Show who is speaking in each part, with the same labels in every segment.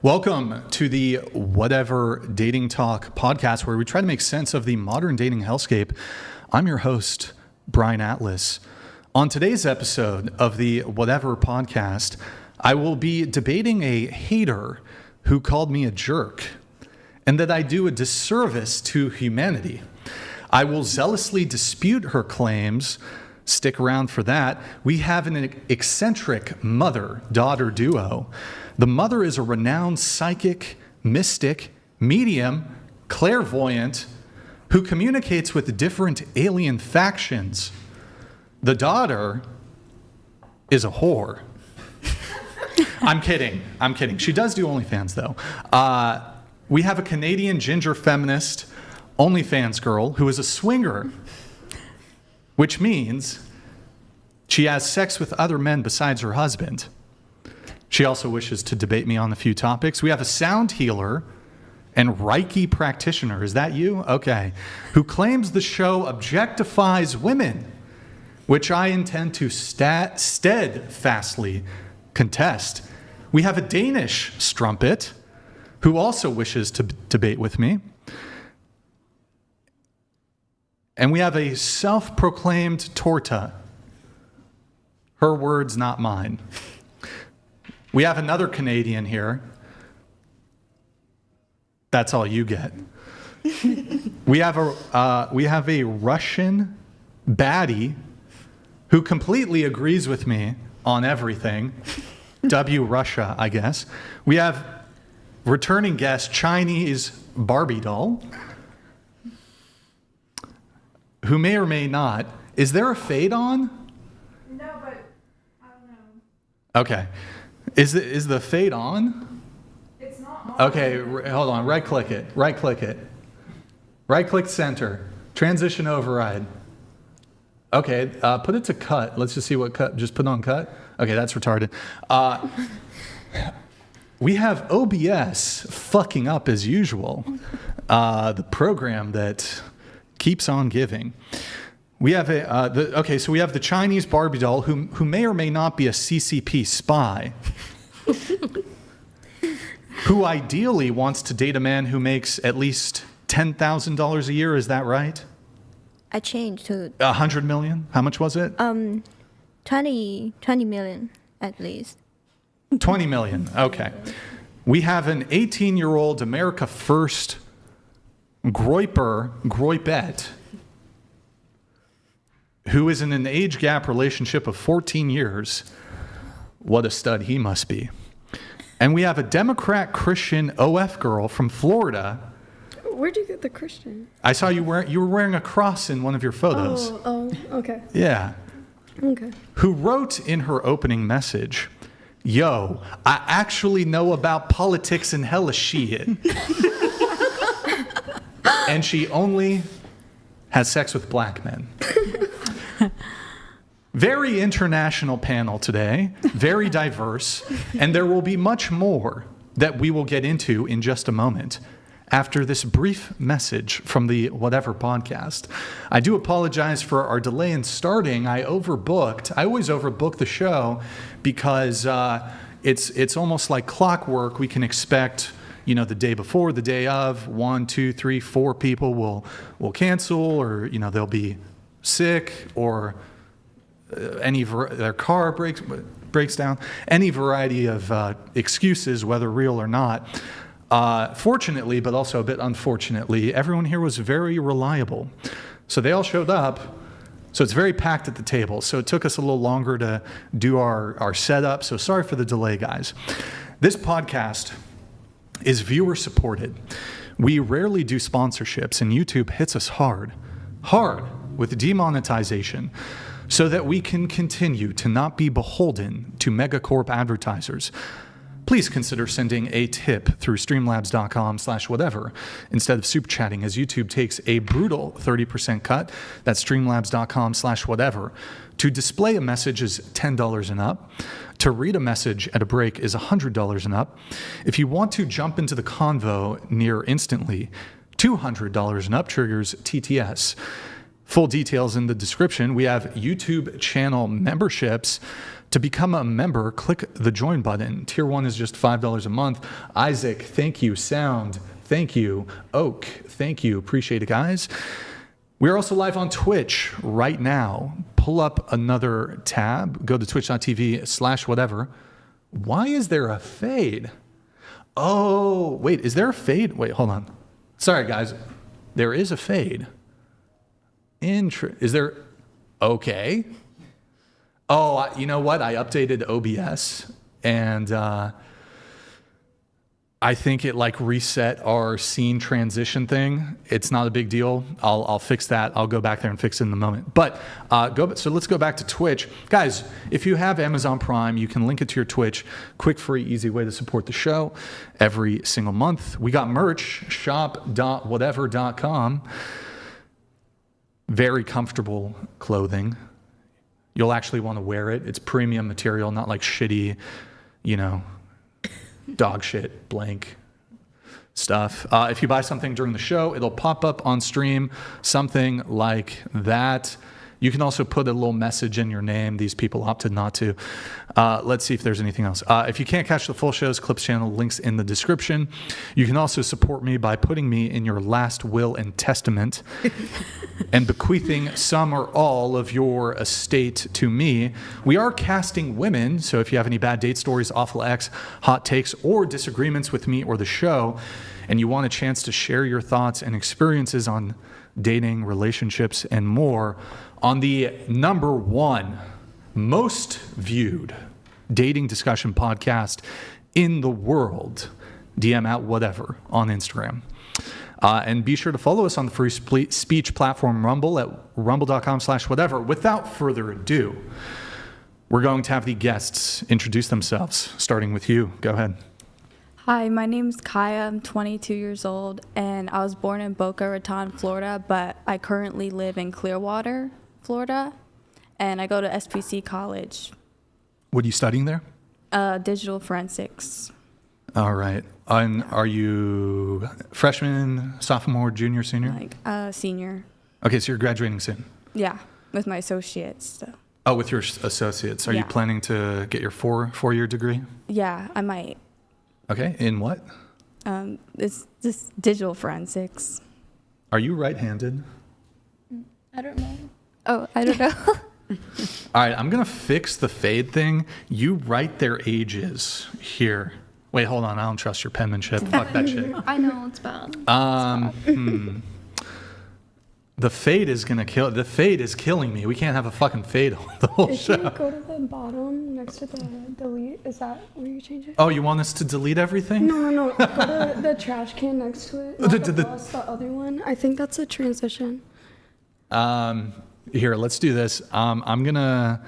Speaker 1: Welcome to the Whatever Dating Talk podcast, where we try to make sense of the modern dating hellscape. I'm your host, Brian Atlas. On today's episode of the Whatever podcast, I will be debating a hater who called me a jerk and that I do a disservice to humanity. I will zealously dispute her claims. Stick around for that. We have an eccentric mother-daughter duo. The mother is a renowned psychic, mystic, medium, clairvoyant, who communicates with different alien factions. The daughter is a whore. I'm kidding. She does do OnlyFans, though. We have a Canadian ginger feminist OnlyFans girl who is a swinger, which means she has sex with other men besides her husband. She also wishes to debate me on a few topics. We have a sound healer and Reiki practitioner. Is that you? Okay. Who claims the show objectifies women, which I intend to steadfastly contest. We have a Danish strumpet who also wishes to debate with me. And we have a self-proclaimed torta. Her words, not mine. We have another Canadian here. That's all you get. We have a Russian baddie who completely agrees with me on everything. W Russia, I guess. We have returning guest Chinese Barbie doll, who may or may not. Is there a fade on?
Speaker 2: No, but I don't know.
Speaker 1: Okay. Is the fade on?
Speaker 2: It's not on.
Speaker 1: Okay, hold on. Right click it. Right click center. Transition override. Okay, put it to cut. Let's just see what cut. Just put on cut. Okay, that's retarded. We have OBS fucking up as usual. The program that keeps on giving. We have so we have the Chinese Barbie doll who may or may not be a CCP spy, who ideally wants to date a man who makes at least $10,000 a year. Is that right?
Speaker 3: I changed to
Speaker 1: 100 million. How much was it?
Speaker 3: 20 million at least.
Speaker 1: 20 million. Okay. We have an 18-year-old America First groipette, who is in an age gap relationship of 14 years. What a stud he must be. And we have a Democrat Christian OF girl from Florida.
Speaker 2: Where'd you get the Christian?
Speaker 1: I saw you were wearing a cross in one of your photos.
Speaker 2: Oh, okay.
Speaker 1: Yeah.
Speaker 2: Okay.
Speaker 1: Who wrote in her opening message, "Yo, I actually know about politics and hella shit." And she only has sex with black men. Very international panel today, very diverse, and there will be much more that we will get into in just a moment after this brief message from the Whatever podcast. I do apologize for our delay in starting. I overbooked. I always overbook the show because it's almost like clockwork. We can expect, the day before, the day of, 1, 2, 3, 4 people will cancel, or they'll be sick, or their car breaks down. Any variety of excuses, whether real or not. Fortunately, but also a bit unfortunately, everyone here was very reliable. So they all showed up. So it's very packed at the table. So it took us a little longer to do our setup. So sorry for the delay, guys. This podcast is viewer supported. We rarely do sponsorships, and YouTube hits us hard with demonetization, so that we can continue to not be beholden to megacorp advertisers. Please consider sending a tip through streamlabs.com/whatever instead of super chatting, as YouTube takes a brutal 30% cut. That's streamlabs.com/whatever. To display a message is $10 and up. To read a message at a break is $100 and up. If you want to jump into the convo near instantly, $200 and up triggers TTS. Full details in the description. We have YouTube channel memberships. To become a member, click the join button. Tier 1 is just $5 a month. Isaac, thank you. Sound, thank you. Oak, thank you. Appreciate it, guys. We're also live on Twitch right now. Pull up another tab. Go to twitch.tv/whatever. Why is there a fade? Oh, wait, is there a fade? Wait, hold on. Sorry, guys. There is a fade. Is there? Okay. Oh, you know what? I updated OBS and I think it like reset our scene transition thing. It's not a big deal. I'll fix that. I'll go back there and fix it in a moment. But so let's go back to Twitch. Guys, if you have Amazon Prime, you can link it to your Twitch. Quick, free, easy way to support the show every single month. We got merch, shop.whatever.com. Very comfortable clothing. You'll actually want to wear it. It's premium material, not like shitty, dog shit blank stuff. If you buy something during the show, it'll pop up on stream, something like that. You can also put a little message in your name. These people opted not to. Let's see if there's anything else. If you can't catch the full shows, Clips channel, links in the description. You can also support me by putting me in your last will and testament and bequeathing some or all of your estate to me. We are casting women, so if you have any bad date stories, awful ex, hot takes, or disagreements with me or the show, and you want a chance to share your thoughts and experiences on dating, relationships, and more, on the #1 most viewed dating discussion podcast in the world, DM out whatever on Instagram. And be sure to follow us on the free speech platform Rumble at rumble.com/whatever. Without further ado, we're going to have the guests introduce themselves, starting with you. Go ahead.
Speaker 4: Hi, my name's Kaya. I'm 22 years old, and I was born in Boca Raton, Florida, but I currently live in Clearwater, Florida, and I go to SPC College.
Speaker 1: What are you studying there?
Speaker 4: Digital forensics.
Speaker 1: All right. And are you freshman, sophomore, junior, senior?
Speaker 4: Senior.
Speaker 1: Okay, so you're graduating soon.
Speaker 4: Yeah, with my associates. So.
Speaker 1: Oh, with your associates. Are you planning to get your four-year degree?
Speaker 4: Yeah, I might.
Speaker 1: Okay, in what?
Speaker 4: It's just digital forensics.
Speaker 1: Are you right-handed?
Speaker 3: I don't know.
Speaker 4: Oh, I don't know.
Speaker 1: All right, I'm going to fix the fade thing. You write their ages here. Wait, hold on. I don't trust your penmanship. Fuck that shit.
Speaker 3: I know, it's bad.
Speaker 1: The fade is going to kill. The fade is killing me. We can't have a fucking fade on the whole
Speaker 2: If
Speaker 1: show.
Speaker 2: you go to the bottom next to the delete, is that where you change it?
Speaker 1: Oh, you want us to delete everything?
Speaker 2: No. Go to the trash can next to it. Not the other one. I think that's a transition.
Speaker 1: Here, let's do this. Why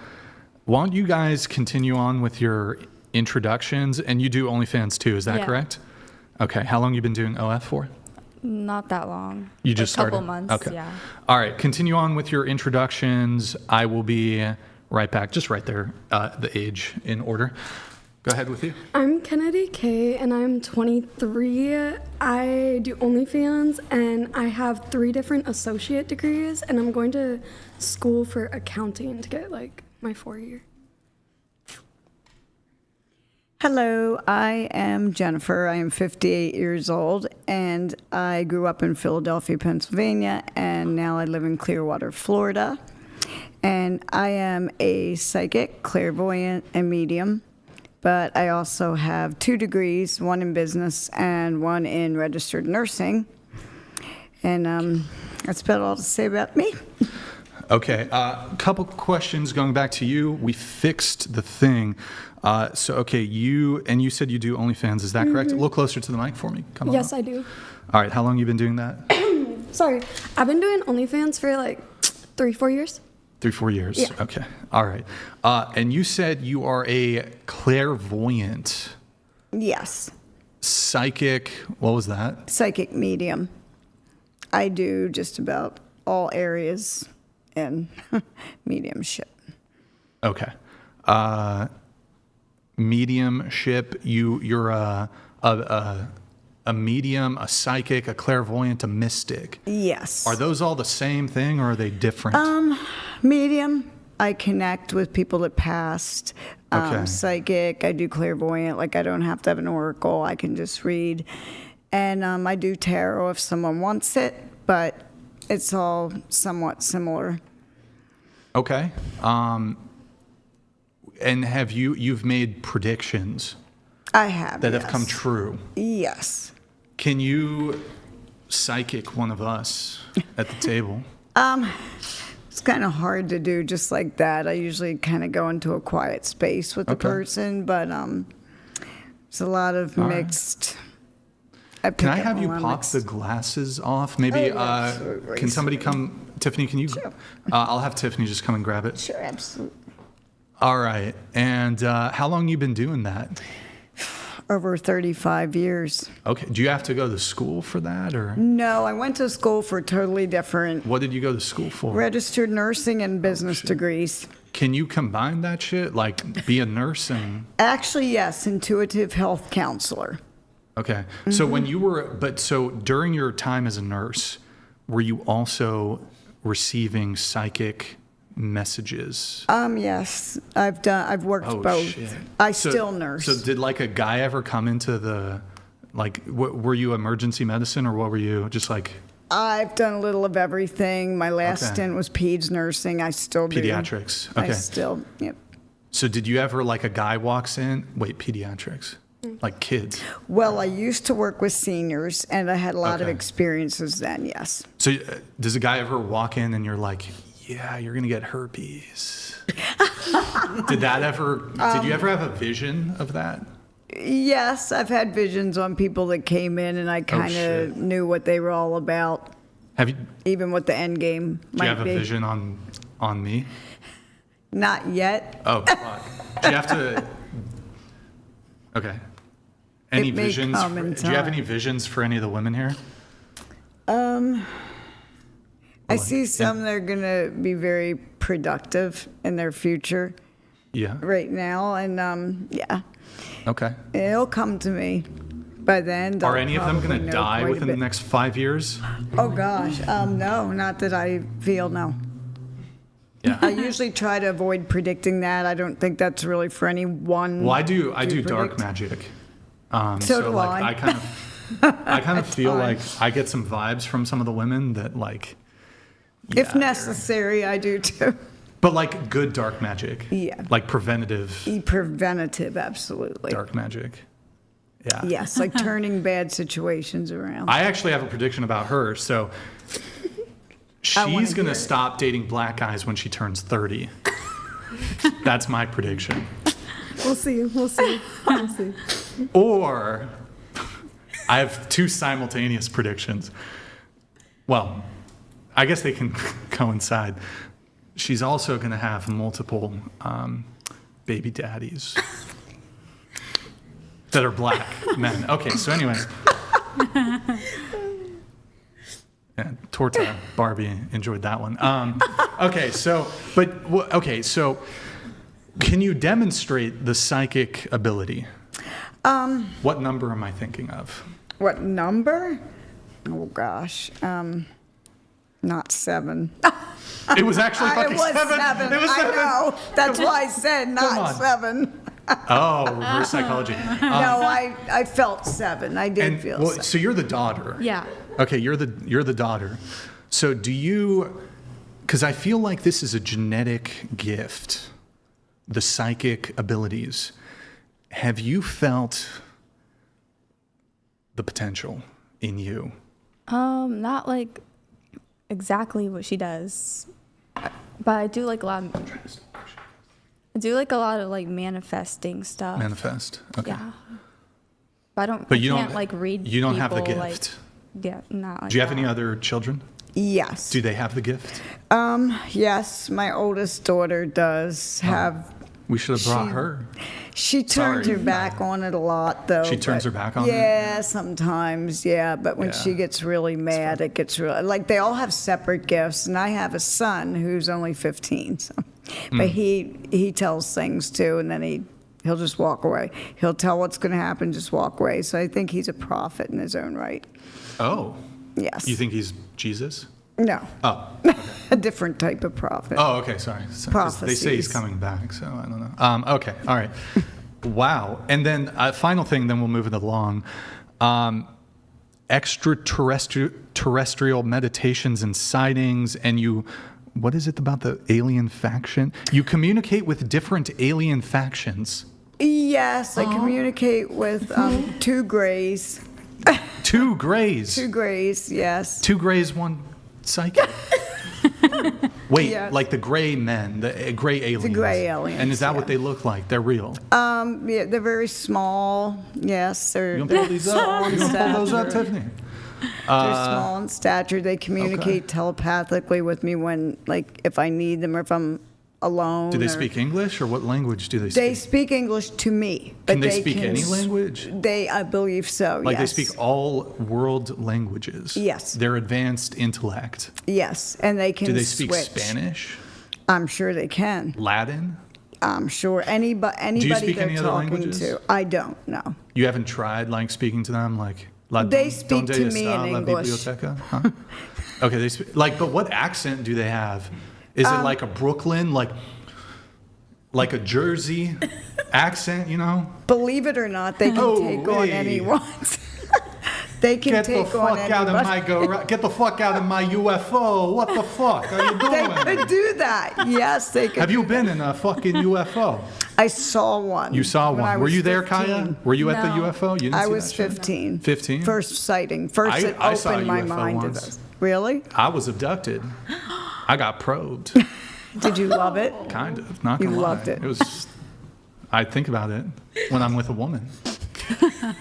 Speaker 1: don't you guys continue on with your introductions, and you do OnlyFans too, is that correct? Okay, how long you been doing OF for?
Speaker 4: Not that long.
Speaker 1: You just started?
Speaker 4: A couple months,
Speaker 1: okay.
Speaker 4: Yeah.
Speaker 1: All right, continue on with your introductions. I will be right back, just right there, the age in order. Go ahead with you.
Speaker 2: I'm Kennedy K, and I'm 23. I do OnlyFans, and I have 3 different associate degrees, and I'm going to school for accounting to get like my 4-year.
Speaker 5: Hello, I am Jennifer. I am 58 years old, and I grew up in Philadelphia, Pennsylvania, and now I live in Clearwater, Florida. And I am a psychic, clairvoyant, and medium, but I also have 2 degrees, one in business and one in registered nursing. And that's about all to say about me.
Speaker 1: Okay, a couple questions going back to you. We fixed the thing. Okay, you said you do OnlyFans, is that correct? A little closer to the mic for me. Come on.
Speaker 2: Yes,
Speaker 1: up.
Speaker 2: I do.
Speaker 1: All right, how long you been doing that?
Speaker 2: Sorry, I've been doing OnlyFans for like 3-4 years.
Speaker 1: 3-4 years.
Speaker 2: Yeah.
Speaker 1: Okay. All right. And you said you are a clairvoyant.
Speaker 5: Yes.
Speaker 1: Psychic. What was that?
Speaker 5: Psychic medium. I do just about all areas in mediumship.
Speaker 1: Okay. Mediumship. You're a a medium, a psychic, a clairvoyant, a mystic.
Speaker 5: Yes.
Speaker 1: Are those all the same thing, or are they different?
Speaker 5: Medium, I connect with people that passed.
Speaker 1: Okay.
Speaker 5: Psychic, I do clairvoyant. Like, I don't have to have an oracle. I can just read. And I do tarot if someone wants it, but it's all somewhat similar.
Speaker 1: Okay. And you've made predictions
Speaker 5: I have,
Speaker 1: that
Speaker 5: yes.
Speaker 1: have come true.
Speaker 5: Yes.
Speaker 1: Can you psychic one of us at the table?
Speaker 5: It's kind of hard to do just like that. I usually kind of go into a quiet space with the
Speaker 1: Okay.
Speaker 5: person, but it's a lot of
Speaker 1: All right.
Speaker 5: mixed.
Speaker 1: Can I have you pop the glasses off? Maybe,
Speaker 5: Oh, yeah, absolutely.
Speaker 1: can somebody come? Tiffany, can you?
Speaker 5: Sure.
Speaker 1: I'll have Tiffany just come and grab it.
Speaker 5: Sure, absolutely.
Speaker 1: All right. And how long you been doing that?
Speaker 5: Over 35 years.
Speaker 1: Okay. Do you have to go to school for that, or
Speaker 5: No, I went to school for totally different
Speaker 1: what did you go to school for?
Speaker 5: registered nursing and business degrees.
Speaker 1: Can you combine that shit? Like be a nurse and
Speaker 5: Actually, yes, intuitive health counselor.
Speaker 1: okay. So when you were, so during your time as a nurse, were you also receiving psychic messages?
Speaker 5: Yes, I've worked
Speaker 1: Oh
Speaker 5: both.
Speaker 1: shit!
Speaker 5: I
Speaker 1: So-
Speaker 5: still nurse.
Speaker 1: So did like a guy ever come into the, like, were you emergency medicine or what were you? Just like
Speaker 5: I've done a little of everything. My last
Speaker 1: Okay.
Speaker 5: stint was peds nursing. I still do.
Speaker 1: pediatrics?
Speaker 5: I
Speaker 1: Okay.
Speaker 5: still, yep.
Speaker 1: So did you ever like a guy walks in? Wait, pediatrics, like kids.
Speaker 5: Well, I used to work with seniors, and I had a lot of
Speaker 1: Okay.
Speaker 5: experiences then, yes.
Speaker 1: So does a guy ever walk in and you're like, yeah, you're gonna get herpes? Did that ever? Did you ever have a vision of that?
Speaker 5: Yes, I've had visions on people that came in, and I kind
Speaker 1: shit.
Speaker 5: of knew what they were all about,
Speaker 1: Have you?
Speaker 5: even what the end game
Speaker 1: Do
Speaker 5: might
Speaker 1: you have
Speaker 5: be.
Speaker 1: a vision on me?
Speaker 5: Not yet.
Speaker 1: Oh, fuck. Do you have to? Okay. Any
Speaker 5: It may
Speaker 1: visions?
Speaker 5: come in
Speaker 1: Do you have
Speaker 5: time.
Speaker 1: any visions for any of the women here?
Speaker 5: I see some that are going to be very productive in their future
Speaker 1: Yeah.
Speaker 5: right now, and yeah,
Speaker 1: Okay.
Speaker 5: it'll come to me by then.
Speaker 1: Are any of them going to die within the next 5 years?
Speaker 5: Oh gosh, no, not that I feel. No,
Speaker 1: Yeah.
Speaker 5: I usually try to avoid predicting that. I don't think that's really for anyone.
Speaker 1: Well, I do dark
Speaker 5: predict.
Speaker 1: magic.
Speaker 5: So do
Speaker 1: like
Speaker 5: I.
Speaker 1: I kind of feel like
Speaker 5: times.
Speaker 1: I get some vibes from some of the women that like. yeah,
Speaker 5: If necessary, I do too.
Speaker 1: But like good dark magic.
Speaker 5: Yeah.
Speaker 1: Like preventative
Speaker 5: Preventative, absolutely.
Speaker 1: dark magic. Yeah.
Speaker 5: Yes, like turning bad situations around.
Speaker 1: I actually have a prediction about her. So
Speaker 5: I wanna
Speaker 1: she's going to
Speaker 5: hear it.
Speaker 1: stop dating black guys when she turns 30. That's my prediction.
Speaker 2: We'll see. We'll see. We'll see.
Speaker 1: Or I have two simultaneous predictions. Well, I guess they can coincide. She's also going to have multiple baby daddies that are black men. Okay, so anyway. Yeah, Torta, Barbie enjoyed that one. Okay, so can you demonstrate the psychic ability? What number am I thinking of?
Speaker 5: What number? Oh gosh, not 7.
Speaker 1: It was actually
Speaker 5: It
Speaker 1: fucking
Speaker 5: was
Speaker 1: 7.
Speaker 5: 7.
Speaker 1: It was
Speaker 5: I
Speaker 1: 7.
Speaker 5: know. That's why I said
Speaker 1: Come
Speaker 5: not
Speaker 1: on.
Speaker 5: 7.
Speaker 1: Oh, reverse psychology.
Speaker 5: No, I felt 7. I did
Speaker 1: And
Speaker 5: feel
Speaker 1: well,
Speaker 5: 7.
Speaker 1: so you're the daughter.
Speaker 3: Yeah.
Speaker 1: Okay, you're the daughter. So do you? Because I feel like this is a genetic gift, the psychic abilities. Have you felt the potential in you?
Speaker 4: Not like exactly what she does, but I do like a lot. I do like a lot of like manifesting stuff.
Speaker 1: Manifest. Okay.
Speaker 4: Yeah. But I don't.
Speaker 1: But
Speaker 4: I
Speaker 1: you
Speaker 4: can't
Speaker 1: don't
Speaker 4: like read.
Speaker 1: You don't have the
Speaker 4: people,
Speaker 1: gift.
Speaker 4: Yeah, not. Like
Speaker 1: Do you have
Speaker 4: that.
Speaker 1: any other children?
Speaker 5: Yes.
Speaker 1: Do they have the gift?
Speaker 5: Yes, my oldest daughter does have.
Speaker 1: We should have brought
Speaker 5: She-
Speaker 1: her.
Speaker 5: She turns
Speaker 1: Sorry.
Speaker 5: her back on it a lot, though.
Speaker 1: She turns
Speaker 5: but-
Speaker 1: her back on it?
Speaker 5: Yeah, sometimes, yeah. But when
Speaker 1: Yeah.
Speaker 5: she gets really mad, it gets really like they all have separate gifts, and I have a son who's only 15. So,
Speaker 1: Hmm.
Speaker 5: but he tells things too, and then He'll just walk away. He'll tell what's going to happen, just walk away. So I think he's a prophet in his own right.
Speaker 1: Oh.
Speaker 5: Yes.
Speaker 1: You think he's Jesus?
Speaker 5: No.
Speaker 1: Oh.
Speaker 5: A different type of prophet.
Speaker 1: Oh, okay, sorry. 'Cause they say he's
Speaker 5: Prophecies.
Speaker 1: coming back, so I don't know. Okay, all right. Wow. And then final thing, then we'll move it along. Extraterrestrial meditations and sightings, and what is it about the alien faction? You communicate with different alien factions.
Speaker 5: Yes, I communicate with 2 grays.
Speaker 1: 2 grays.
Speaker 5: 2 grays, yes.
Speaker 1: 2 grays, 1 psychic. Wait,
Speaker 5: Yes.
Speaker 1: like the gray men, the gray aliens.
Speaker 5: The gray aliens,
Speaker 1: And is that what
Speaker 5: yeah.
Speaker 1: they look like? They're real.
Speaker 5: Yeah, they're very small. Yes,
Speaker 1: You gonna pull these up? You gonna pull those up, Tiffany?
Speaker 5: They're small in stature. They communicate telepathically with me when, like, if I need them or if I'm alone.
Speaker 1: Do they
Speaker 5: or-
Speaker 1: speak English, or what language do they speak?
Speaker 5: They speak English to me. But
Speaker 1: Can they speak any language?
Speaker 5: I believe so,
Speaker 1: Like
Speaker 5: yes.
Speaker 1: they speak all world languages?
Speaker 5: Yes.
Speaker 1: They're advanced intellect.
Speaker 5: Yes, and they can
Speaker 1: Do they speak
Speaker 5: switch.
Speaker 1: Spanish?
Speaker 5: I'm sure they can.
Speaker 1: Latin?
Speaker 5: I'm sure anybody
Speaker 1: speak
Speaker 5: they're
Speaker 1: any other
Speaker 5: talking
Speaker 1: languages?
Speaker 5: to. I don't know.
Speaker 1: You haven't tried like speaking to them, like
Speaker 5: They speak
Speaker 1: "Donde
Speaker 5: to me in
Speaker 1: está la
Speaker 5: English."
Speaker 1: biblioteca"? Huh? Okay, they speak, like, but what accent do they have? Is it like a Brooklyn, like a Jersey accent? You know?
Speaker 5: Believe it or not, they can
Speaker 1: Oh,
Speaker 5: take on
Speaker 1: hey.
Speaker 5: anyone. They can
Speaker 1: Get the
Speaker 5: take on
Speaker 1: fuck out of
Speaker 5: anybody.
Speaker 1: get the fuck out of my UFO! What the fuck are you
Speaker 5: They
Speaker 1: doing?
Speaker 5: could do that. Yes, they could.
Speaker 1: Have you been in a fucking UFO?
Speaker 5: I saw one.
Speaker 1: You saw
Speaker 5: when I
Speaker 1: one. Were
Speaker 5: was
Speaker 1: you there,
Speaker 5: 15.
Speaker 1: Kaya? Were you at the
Speaker 4: No.
Speaker 1: UFO? You didn't
Speaker 5: I
Speaker 1: see
Speaker 5: was
Speaker 1: that shit?
Speaker 5: 15.
Speaker 1: 15?
Speaker 5: First sighting. First it
Speaker 1: I saw a
Speaker 5: opened my
Speaker 1: UFO
Speaker 5: mind
Speaker 1: once.
Speaker 5: to this. Really?
Speaker 1: I was abducted. I got probed.
Speaker 5: Did you love it?
Speaker 1: Kind of. Not
Speaker 5: You
Speaker 1: gonna lie.
Speaker 5: loved it.
Speaker 1: It was. I think about it when I'm with a woman.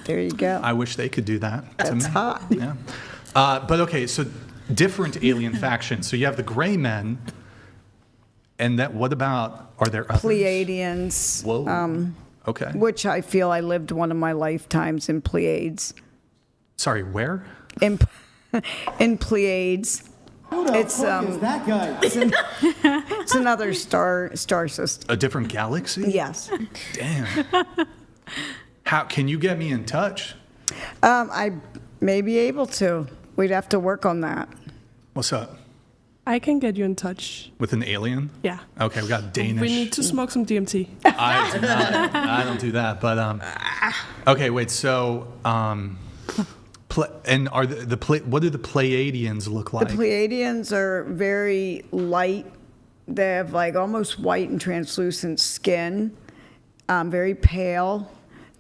Speaker 5: There you go.
Speaker 1: I wish they could do that to me.
Speaker 5: That's hot.
Speaker 1: Yeah. But okay, so different alien factions. So you have the gray men, and what about, are there others?
Speaker 5: Pleiadians.
Speaker 1: Whoa. Okay.
Speaker 5: Which I feel I lived one of my lifetimes in Pleiades.
Speaker 1: Sorry, where?
Speaker 5: In Pleiades. It's
Speaker 6: that guy?
Speaker 5: it's another star system.
Speaker 1: A different galaxy?
Speaker 5: Yes.
Speaker 1: Damn. How can you get me in touch?
Speaker 5: I may be able to. We'd have to work on that.
Speaker 1: What's up?
Speaker 6: I can get you in touch.
Speaker 1: With an alien?
Speaker 6: Yeah.
Speaker 1: Okay, we got Danish.
Speaker 6: We need to smoke some DMT.
Speaker 1: I do not. I don't do that. But okay, wait. So and are what do the Pleiadians look like?
Speaker 5: The Pleiadians are very light. They have like almost white and translucent skin, very pale.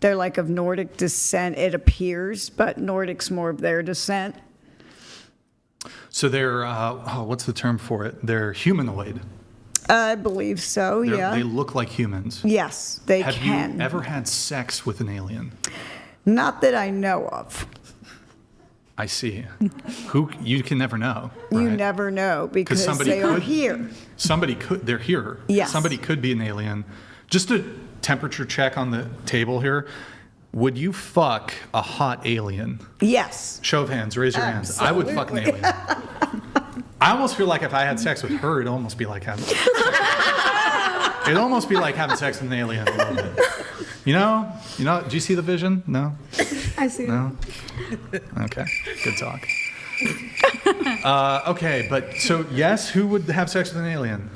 Speaker 5: They're like of Nordic descent, it appears, but Nordic's more of their descent.
Speaker 1: So they're what's the term for it? They're humanoid.
Speaker 5: I believe so, yeah.
Speaker 1: They look like humans.
Speaker 5: Yes, they
Speaker 1: Have
Speaker 5: can.
Speaker 1: you ever had sex with an alien?
Speaker 5: Not that I know of.
Speaker 1: I see. Who you can never know.
Speaker 5: You
Speaker 1: right?
Speaker 5: never know because
Speaker 1: somebody
Speaker 5: they are
Speaker 1: could-
Speaker 5: here.
Speaker 1: Somebody could. They're here.
Speaker 5: Yes.
Speaker 1: Somebody could be an alien. Just a temperature check on the table here. Would you fuck a hot alien?
Speaker 5: Yes.
Speaker 1: Show of hands. Raise your hands. I would fuck an alien. I almost feel like if I had sex with her, it'd almost be like having. It'd almost be like having sex with an alien a little bit. You know. Do you see the vision? No.
Speaker 2: I see.
Speaker 1: No. Okay. Good talk. Okay, but so yes, who would have sex with an alien?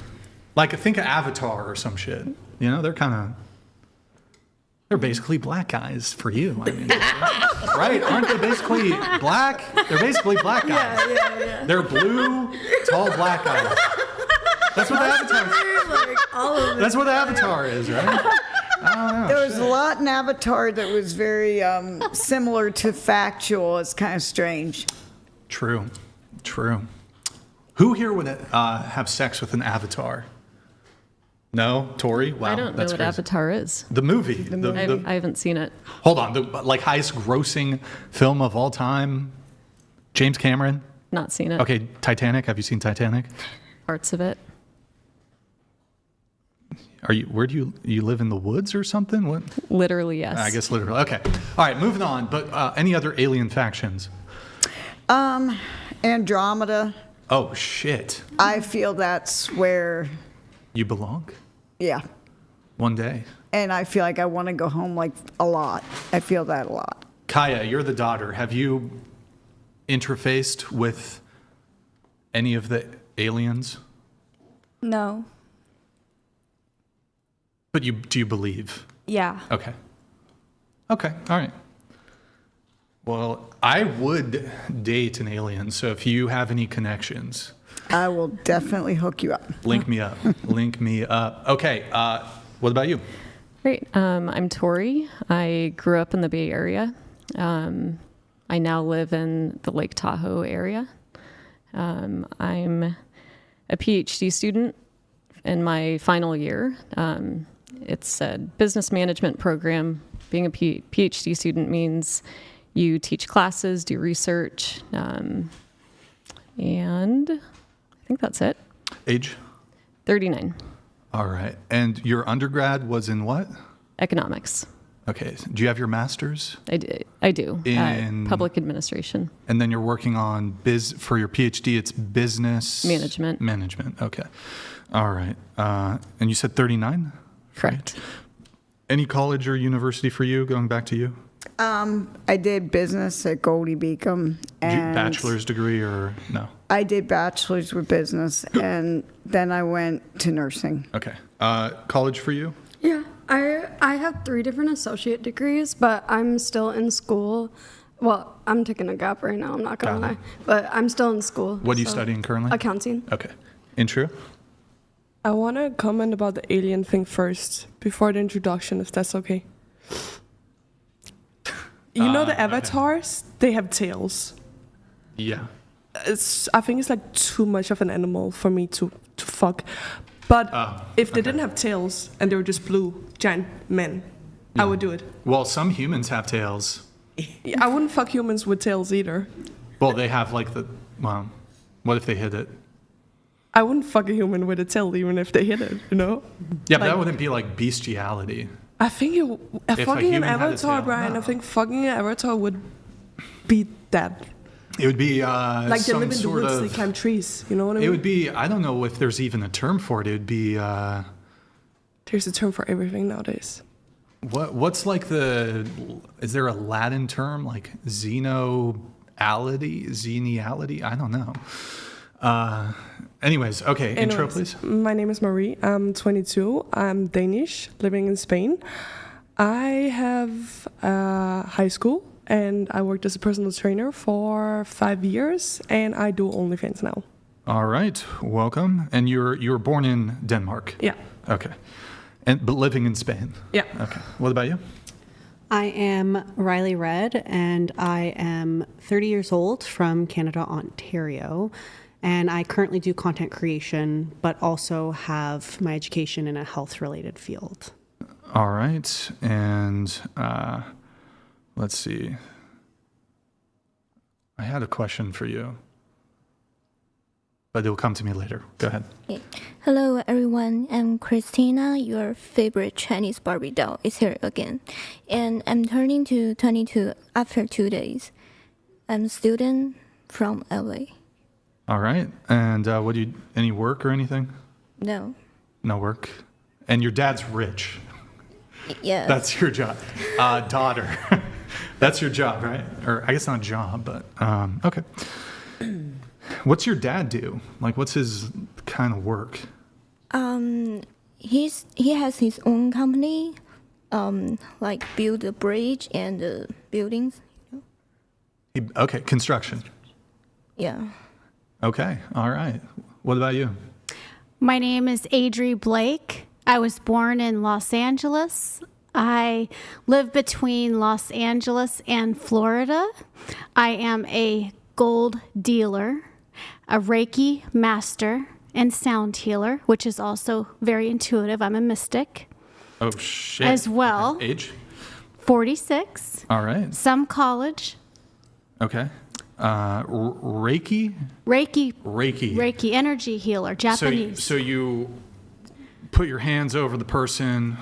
Speaker 1: Like think of Avatar or some shit. You know, they're basically black guys for you. I mean, right? Aren't they basically black? They're basically black guys.
Speaker 2: Yeah.
Speaker 1: They're blue, tall black guys. That's what the Avatar.
Speaker 2: Like all of it.
Speaker 1: That's what the Avatar is, right?
Speaker 5: There was a lot in Avatar that was very similar to factual. It's kind of strange.
Speaker 1: True. Who here would have sex with an avatar? No, Tori. Wow,
Speaker 7: I don't know
Speaker 1: that's
Speaker 7: what
Speaker 1: crazy.
Speaker 7: Avatar is.
Speaker 1: The movie.
Speaker 7: I haven't seen it.
Speaker 1: Hold on. The highest grossing film of all time. James Cameron.
Speaker 7: Not seen it.
Speaker 1: Okay, Titanic. Have you seen Titanic?
Speaker 7: Parts of it.
Speaker 1: Where do you live in the woods or something? What?
Speaker 7: Literally, yes.
Speaker 1: I guess literally. Okay. All right, moving on. But any other alien factions?
Speaker 5: Andromeda.
Speaker 1: Oh shit.
Speaker 5: I feel that's where,
Speaker 1: You belong?
Speaker 5: yeah.
Speaker 1: One day.
Speaker 5: And I feel like I want to go home like a lot. I feel that a lot.
Speaker 1: Kaya, you're the daughter. Have you interfaced with any of the aliens?
Speaker 4: No.
Speaker 1: But do you believe?
Speaker 4: Yeah.
Speaker 1: Okay. Okay. All right. Well, I would date an alien. So if you have any connections,
Speaker 5: I will definitely hook you up.
Speaker 1: link me up. Link me up. Okay. What about you?
Speaker 7: Great. I'm Tori. I grew up in the Bay Area. I now live in the Lake Tahoe area. I'm a PhD student in my final year. It's a business management program. Being a PhD student means you teach classes, do research, and I think that's it.
Speaker 1: Age?
Speaker 7: 39.
Speaker 1: All right. And your undergrad was in what?
Speaker 7: Economics.
Speaker 1: Okay. Do you have your master's?
Speaker 7: I do.
Speaker 1: In
Speaker 7: public administration.
Speaker 1: And then you're working on for your PhD, it's business
Speaker 7: Management.
Speaker 1: Management. Okay. All right. And you said 39?
Speaker 7: Correct.
Speaker 1: Right. Any college or university for you, going back to you?
Speaker 5: I did business at Goldie Beacom. And
Speaker 1: Bachelor's degree or no?
Speaker 5: I did bachelor's with business, and then I went to nursing.
Speaker 1: Okay. College for you?
Speaker 2: Yeah, I have 3 different associate degrees, but I'm still in school. Well, I'm taking a gap right now, I'm not going to lie. But I'm still in school.
Speaker 1: What are you studying currently?
Speaker 2: Accounting.
Speaker 1: Okay. Intro?
Speaker 6: I want to comment about the alien thing first, before the introduction, if that's okay. You know the avatars? They have tails.
Speaker 1: Yeah.
Speaker 6: I think it's like too much of an animal for me to fuck. But if they didn't have tails and they were just blue, giant men, I would do it.
Speaker 1: Well, some humans have tails.
Speaker 6: I wouldn't fuck humans with tails either.
Speaker 1: Well, they have like well, what if they hit it?
Speaker 6: I wouldn't fuck a human with a tail even if they hit it, you know?
Speaker 1: Yeah, but
Speaker 6: Like-
Speaker 1: that wouldn't be like bestiality.
Speaker 6: I think fucking an
Speaker 1: human had a
Speaker 6: avatar,
Speaker 1: tail,
Speaker 6: Brian,
Speaker 1: no.
Speaker 6: I think fucking an avatar would beat that.
Speaker 1: It would be
Speaker 6: Like they
Speaker 1: some
Speaker 6: live in the
Speaker 1: sort
Speaker 6: woods, they
Speaker 1: of.
Speaker 6: climb trees, you know what I mean?
Speaker 1: It would be. I don't know if there's even a term for it. It would be.
Speaker 6: There's a term for everything nowadays.
Speaker 1: What's like the? Is there a Latin term like xeniality? Xeniality? I don't know. Anyways, okay. Intro, please.
Speaker 6: My name is Marie. I'm 22. I'm Danish, living in Spain. I have high school, and I worked as a personal trainer for 5 years, and I do ONLYFANS now.
Speaker 1: All right. Welcome. And you were born in Denmark.
Speaker 6: Yeah.
Speaker 1: Okay. But living in Spain.
Speaker 6: Yeah.
Speaker 1: Okay. What about you?
Speaker 8: I am Riley Red, and I am 30 years old from Canada, Ontario. And I currently do content creation, but also have my education in a health-related field.
Speaker 1: All right. And let's see. I had a question for you, but it'll come to me later. Go ahead.
Speaker 9: Okay. Hello, everyone. I'm Christina. Your favorite Chinese Barbie doll is here again. And I'm turning to 22 after 2 days. I'm a student from LA.
Speaker 1: All right. And what do you, any work or anything?
Speaker 9: No.
Speaker 1: No work. And your dad's rich.
Speaker 9: Yes.
Speaker 1: That's your job. Daughter. That's your job, right? Or I guess not job, but okay. What's your dad do? Like, what's his kind of work?
Speaker 9: He has his own company, like build a bridge and buildings.
Speaker 1: Okay, construction.
Speaker 9: Yeah.
Speaker 1: Okay, all right. What about you?
Speaker 10: My name is Adri Blake. I was born in Los Angeles. I live between Los Angeles and Florida. I am a gold dealer, a Reiki master, and sound healer, which is also very intuitive. I'm a mystic.
Speaker 1: Oh, shit.
Speaker 10: As well.
Speaker 1: Okay. Age?
Speaker 10: 46.
Speaker 1: All right.
Speaker 10: Some college.
Speaker 1: Okay. Reiki?
Speaker 10: Reiki, energy healer, Japanese.
Speaker 1: So you put your hands over the person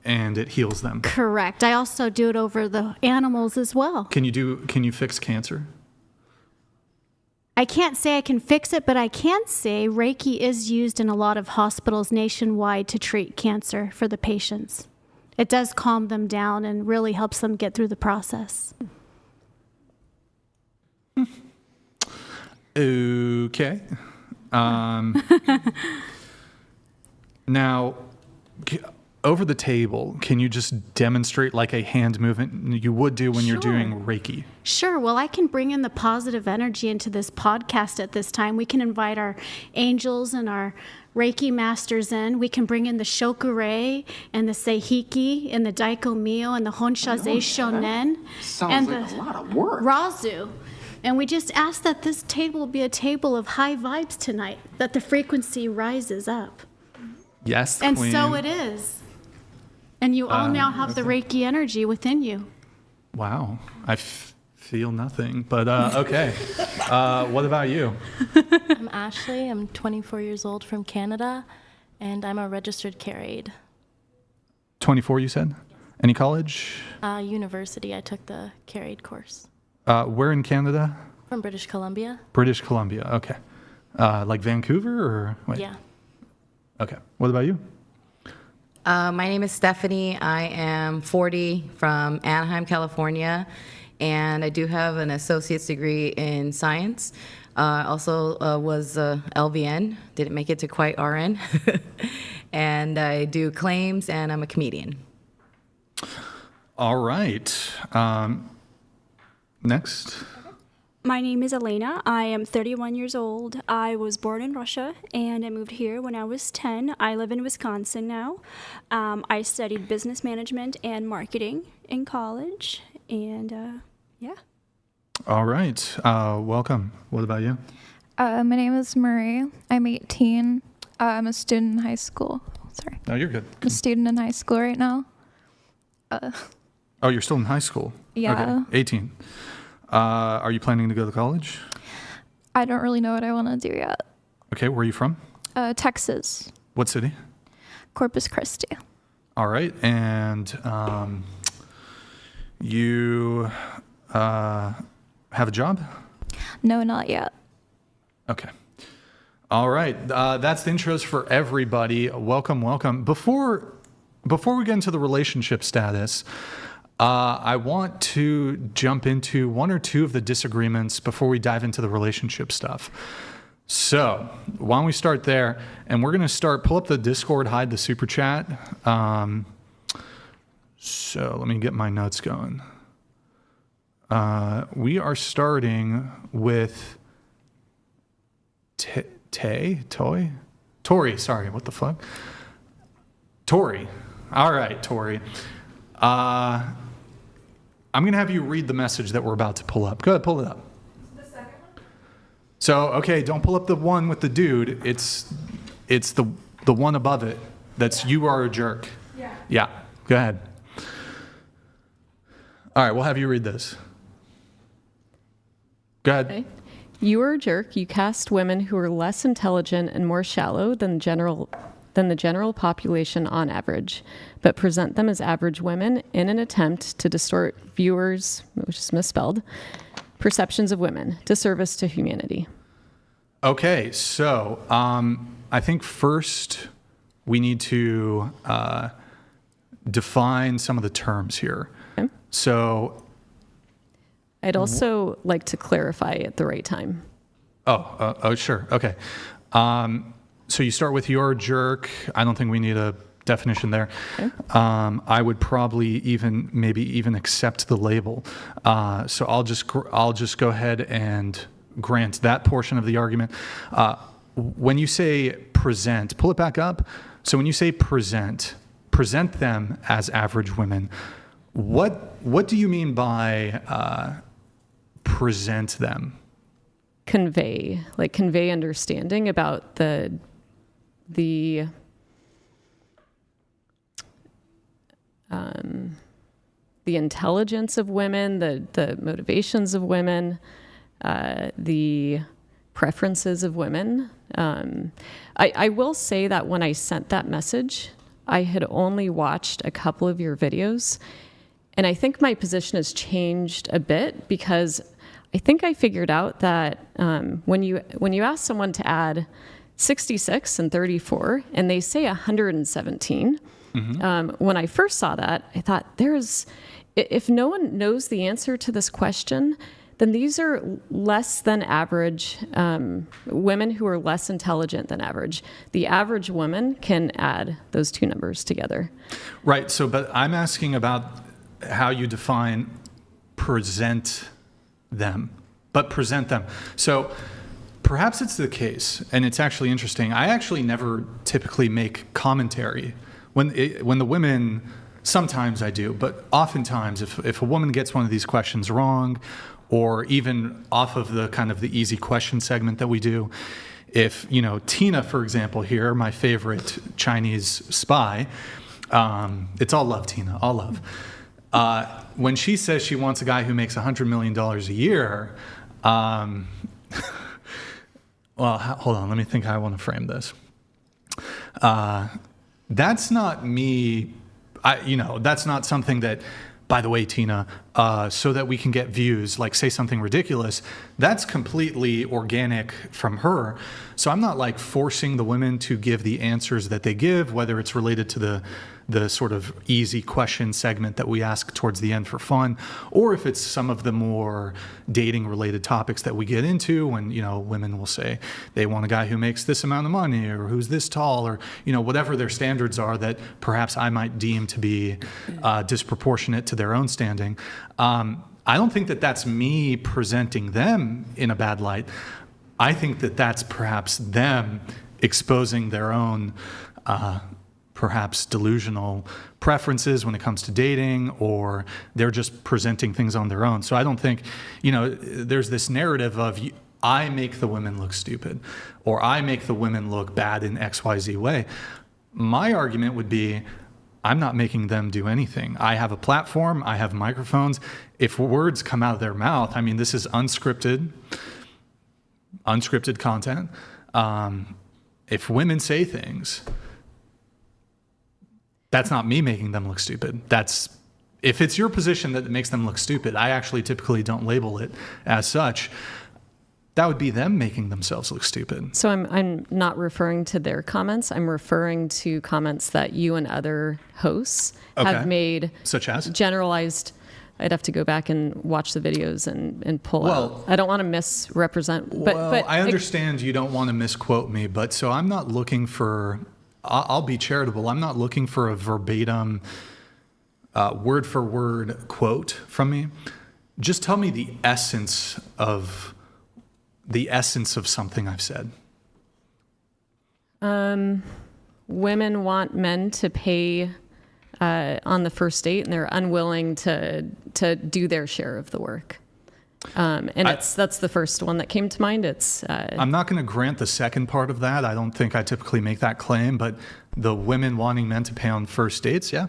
Speaker 1: and it heals them.
Speaker 10: Correct. I also do it over the animals as well.
Speaker 1: Can you fix cancer?
Speaker 10: I can't say I can fix it, but I can say Reiki is used in a lot of hospitals nationwide to treat cancer for the patients. It does calm them down and really helps them get through the process.
Speaker 1: Okay. Now, over the table, can you just demonstrate like a hand movement you would do when you're doing Reiki?
Speaker 10: Sure. Well, I can bring in the positive energy into this podcast at this time. We can invite our angels and our Reiki masters in. We can bring in the Shokure and the Seihiki and the Daiko Mio and the Honshaze Shonen.
Speaker 11: Sounds
Speaker 10: and
Speaker 11: like a lot of work.
Speaker 10: Razu. And we just ask that this table be a table of high vibes tonight, that the frequency rises up.
Speaker 1: Yes,
Speaker 10: And
Speaker 1: Queen.
Speaker 10: so it is. And you all now have the Reiki energy within you.
Speaker 1: Wow. I feel nothing, but okay. What about you?
Speaker 12: I'm Ashley. I'm 24 years old from Canada, and I'm a registered care aide.
Speaker 1: 24, you said? Any college?
Speaker 12: University. I took the care aide course.
Speaker 1: Where in Canada?
Speaker 12: From British Columbia.
Speaker 1: British Columbia, okay. Like Vancouver or? Wait.
Speaker 12: Yeah.
Speaker 1: Okay. What about you?
Speaker 13: My name is Stephanie. I am 40 from Anaheim, California, and I do have an associate's degree in science. Also was LVN, didn't make it to quite RN. And I do claims, and I'm a comedian.
Speaker 1: All right. Next.
Speaker 14: My name is Elena. I am 31 years old. I was born in Russia and I moved here when I was 10. I live in Wisconsin now. I studied business management and marketing in college, and yeah.
Speaker 1: All right. Welcome. What about you?
Speaker 15: My name is Marie. I'm 18. I'm a student in high school. Sorry.
Speaker 1: No, you're good.
Speaker 15: I'm a student in high school right now.
Speaker 1: Oh, you're still in high school?
Speaker 15: Yeah.
Speaker 1: Okay. 18. Are you planning to go to college?
Speaker 15: I don't really know what I want to do yet.
Speaker 1: Okay, where are you from?
Speaker 15: Texas.
Speaker 1: What city?
Speaker 15: Corpus Christi.
Speaker 1: All right, and you have a job?
Speaker 15: No, not yet.
Speaker 1: Okay. All right, that's the intros for everybody. Welcome, welcome. Before we get into the relationship status, I want to jump into one or two of the disagreements before we dive into the relationship stuff. So why don't we start there? And we're going to pull up the Discord, hide the super chat. So let me get my notes going. We are starting with Tori, sorry, what the fuck? Tori. All right, Tori. I'm going to have you read the message that we're about to pull up. Go ahead, pull it up. The second one? So, okay, don't pull up the one with the dude. It's the one above it. That's you are a jerk. Yeah. Yeah, go ahead. All right, we'll have you read this. Go ahead.
Speaker 7: Okay. You are a jerk. You cast women who are less intelligent and more shallow than the general population on average, but present them as average women in an attempt to distort viewers, which is misspelled, perceptions of women, disservice to humanity.
Speaker 1: Okay, so I think first we need to define some of the terms here. Okay. So
Speaker 7: I'd also like to clarify at the right time.
Speaker 1: Oh, sure. Okay. So you start with you're a jerk. I don't think we need a definition there. Okay. I would probably maybe even accept the label. So I'll just go ahead and grant that portion of the argument. When you say present, pull it back up. So when you say present them as average women. What do you mean by present them?
Speaker 7: Convey understanding about the intelligence of women, the motivations of women, the preferences of women. I will say that when I sent that message, I had only watched a couple of your videos, and I think my position has changed a bit because I think I figured out that when you ask someone to add 66 and 34, and they say 117, when I first saw that, I thought, if no one knows the answer to this question, then these are less than average women who are less intelligent than average. The average woman can add those two numbers together.
Speaker 1: Right. So, but I'm asking about how you define present them. So perhaps it's the case, and it's actually interesting. I actually never typically make commentary when the women. Sometimes I do, but oftentimes if a woman gets one of these questions wrong, or even off of the kind of the easy question segment that we do, if, Tina, for example, here, my favorite Chinese spy, it's all love, Tina, all love. When she says she wants a guy who makes $100 million a year, well, hold on, let me think how I want to frame this. That's not me. That's not something that, by the way, Tina, so that we can get views, like say something ridiculous, that's completely organic from her. So I'm not like forcing the women to give the answers that they give, whether it's related to the sort of easy question segment that we ask towards the end for fun, or if it's some of the more dating related topics that we get into when, women will say they want a guy who makes this amount of money or who's this tall or, whatever their standards are that perhaps I might deem to be disproportionate to their own standing. I don't think that that's me presenting them in a bad light. I think that that's perhaps them exposing their own perhaps delusional preferences when it comes to dating, or they're just presenting things on their own. So I don't think, there's this narrative of I make the women look stupid, or I make the women look bad in XYZ way. My argument would be, I'm not making them do anything. I have a platform, I have microphones. If words come out of their mouth, this is unscripted content. If women say things, that's not me making them look stupid. If it's your position that it makes them look stupid, I actually typically don't label it as such. That would be them making themselves look stupid.
Speaker 7: So I'm not referring to their comments. I'm referring to comments that you and other hosts have made.
Speaker 1: Such as?
Speaker 7: Generalized. I'd have to go back and watch the videos and pull out. I don't want to misrepresent. But
Speaker 1: I understand you don't want to misquote me, but so I'm not looking for... I'll be charitable. I'm not looking for a verbatim, word for word quote from me. Just tell me the essence of something I've said.
Speaker 7: Women want men to pay on the first date, and they're unwilling to do their share of the work. That's the first one that came to mind. I'm
Speaker 1: not going to grant the second part of that. I don't think I typically make that claim, but the women wanting men to pay on first dates, yeah,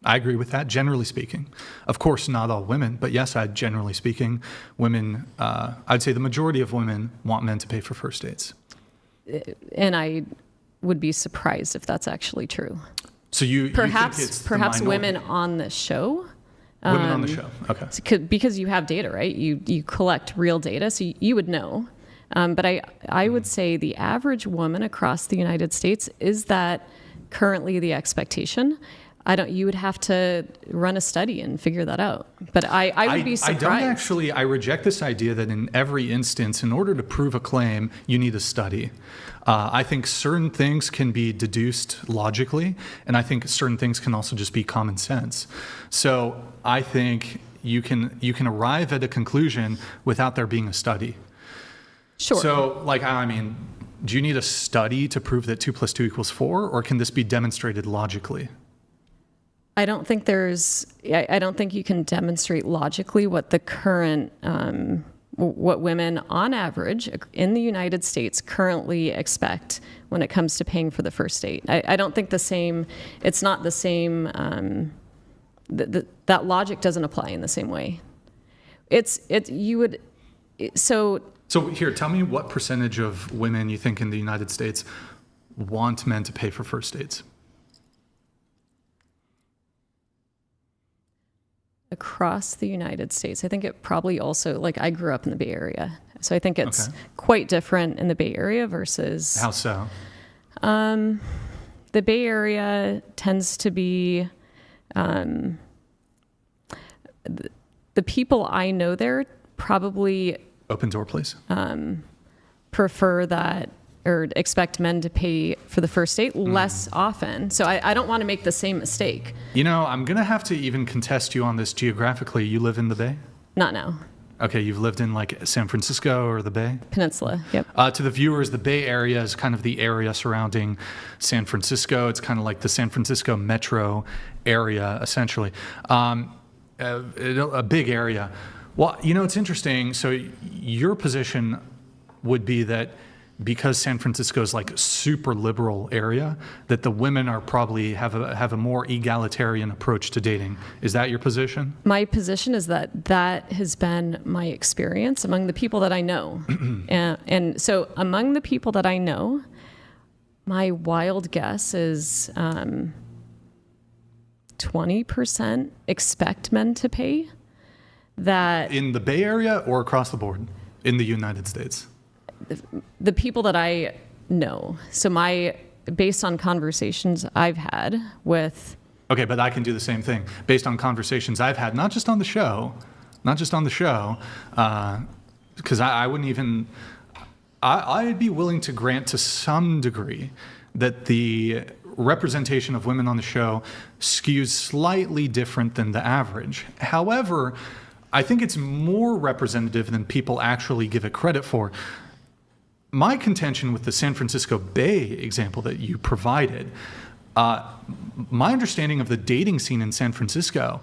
Speaker 1: I agree with that, generally speaking. Of course, not all women, but yes, generally speaking, women, I'd say the majority of women want men to pay for first dates.
Speaker 7: And I would be surprised if that's actually true.
Speaker 1: So you think it's
Speaker 7: perhaps women on the show.
Speaker 1: Women on the show, okay.
Speaker 7: Because you have data, right? You collect real data, so you would know. But I would say the average woman across the United States, is that currently the expectation? You would have to run a study and figure that out. But I would be surprised.
Speaker 1: I reject this idea that in every instance, in order to prove a claim, you need a study. I think certain things can be deduced logically, and I think certain things can also just be common sense. So I think you can arrive at a conclusion without there being a study.
Speaker 7: Sure.
Speaker 1: So, do you need a study to prove that 2 + 2 = 4, or can this be demonstrated logically?
Speaker 7: I don't think you can demonstrate logically what the current, what women on average in the United States currently expect when it comes to paying for the first date. I don't think it's not the same, that logic doesn't apply in the same way.
Speaker 1: So here, tell me what percentage of women you think in the United States want men to pay for first dates?
Speaker 7: across the United States. I think it probably also, like, I grew up in the Bay Area. So I think it's
Speaker 1: Okay.
Speaker 7: quite different in the Bay Area versus...
Speaker 1: How so?
Speaker 7: The Bay Area tends to be... the people I know there probably...
Speaker 1: Open door, please.
Speaker 7: prefer that or expect men to pay for the first date less often. So I don't want to make the same mistake.
Speaker 1: You know, I'm going to have to even contest you on this geographically. You live in the Bay?
Speaker 7: Not now.
Speaker 1: Okay, you've lived in like San Francisco or the Bay?
Speaker 7: Peninsula, yep.
Speaker 1: To the viewers, the Bay Area is kind of the area surrounding San Francisco. It's kind of like the San Francisco metro area, essentially. A big area. Well, you know, it's interesting. So your position would be that because San Francisco is like a super liberal area, that the women are probably have a more egalitarian approach to dating. Is that your position?
Speaker 7: My position is that that has been my experience among the people that I know. And so among the people that I know, my wild guess is 20% expect men to pay. That
Speaker 1: in the Bay Area or across the board in the United States?
Speaker 7: The people that I know. So based on conversations I've had with...
Speaker 1: Okay, but I can do the same thing. Based on conversations I've had, not just on the show, because I wouldn't even... I'd be willing to grant to some degree that the representation of women on the show skews slightly different than the average. However, I think it's more representative than people actually give it credit for. My contention with the San Francisco Bay example that you provided, my understanding of the dating scene in San Francisco,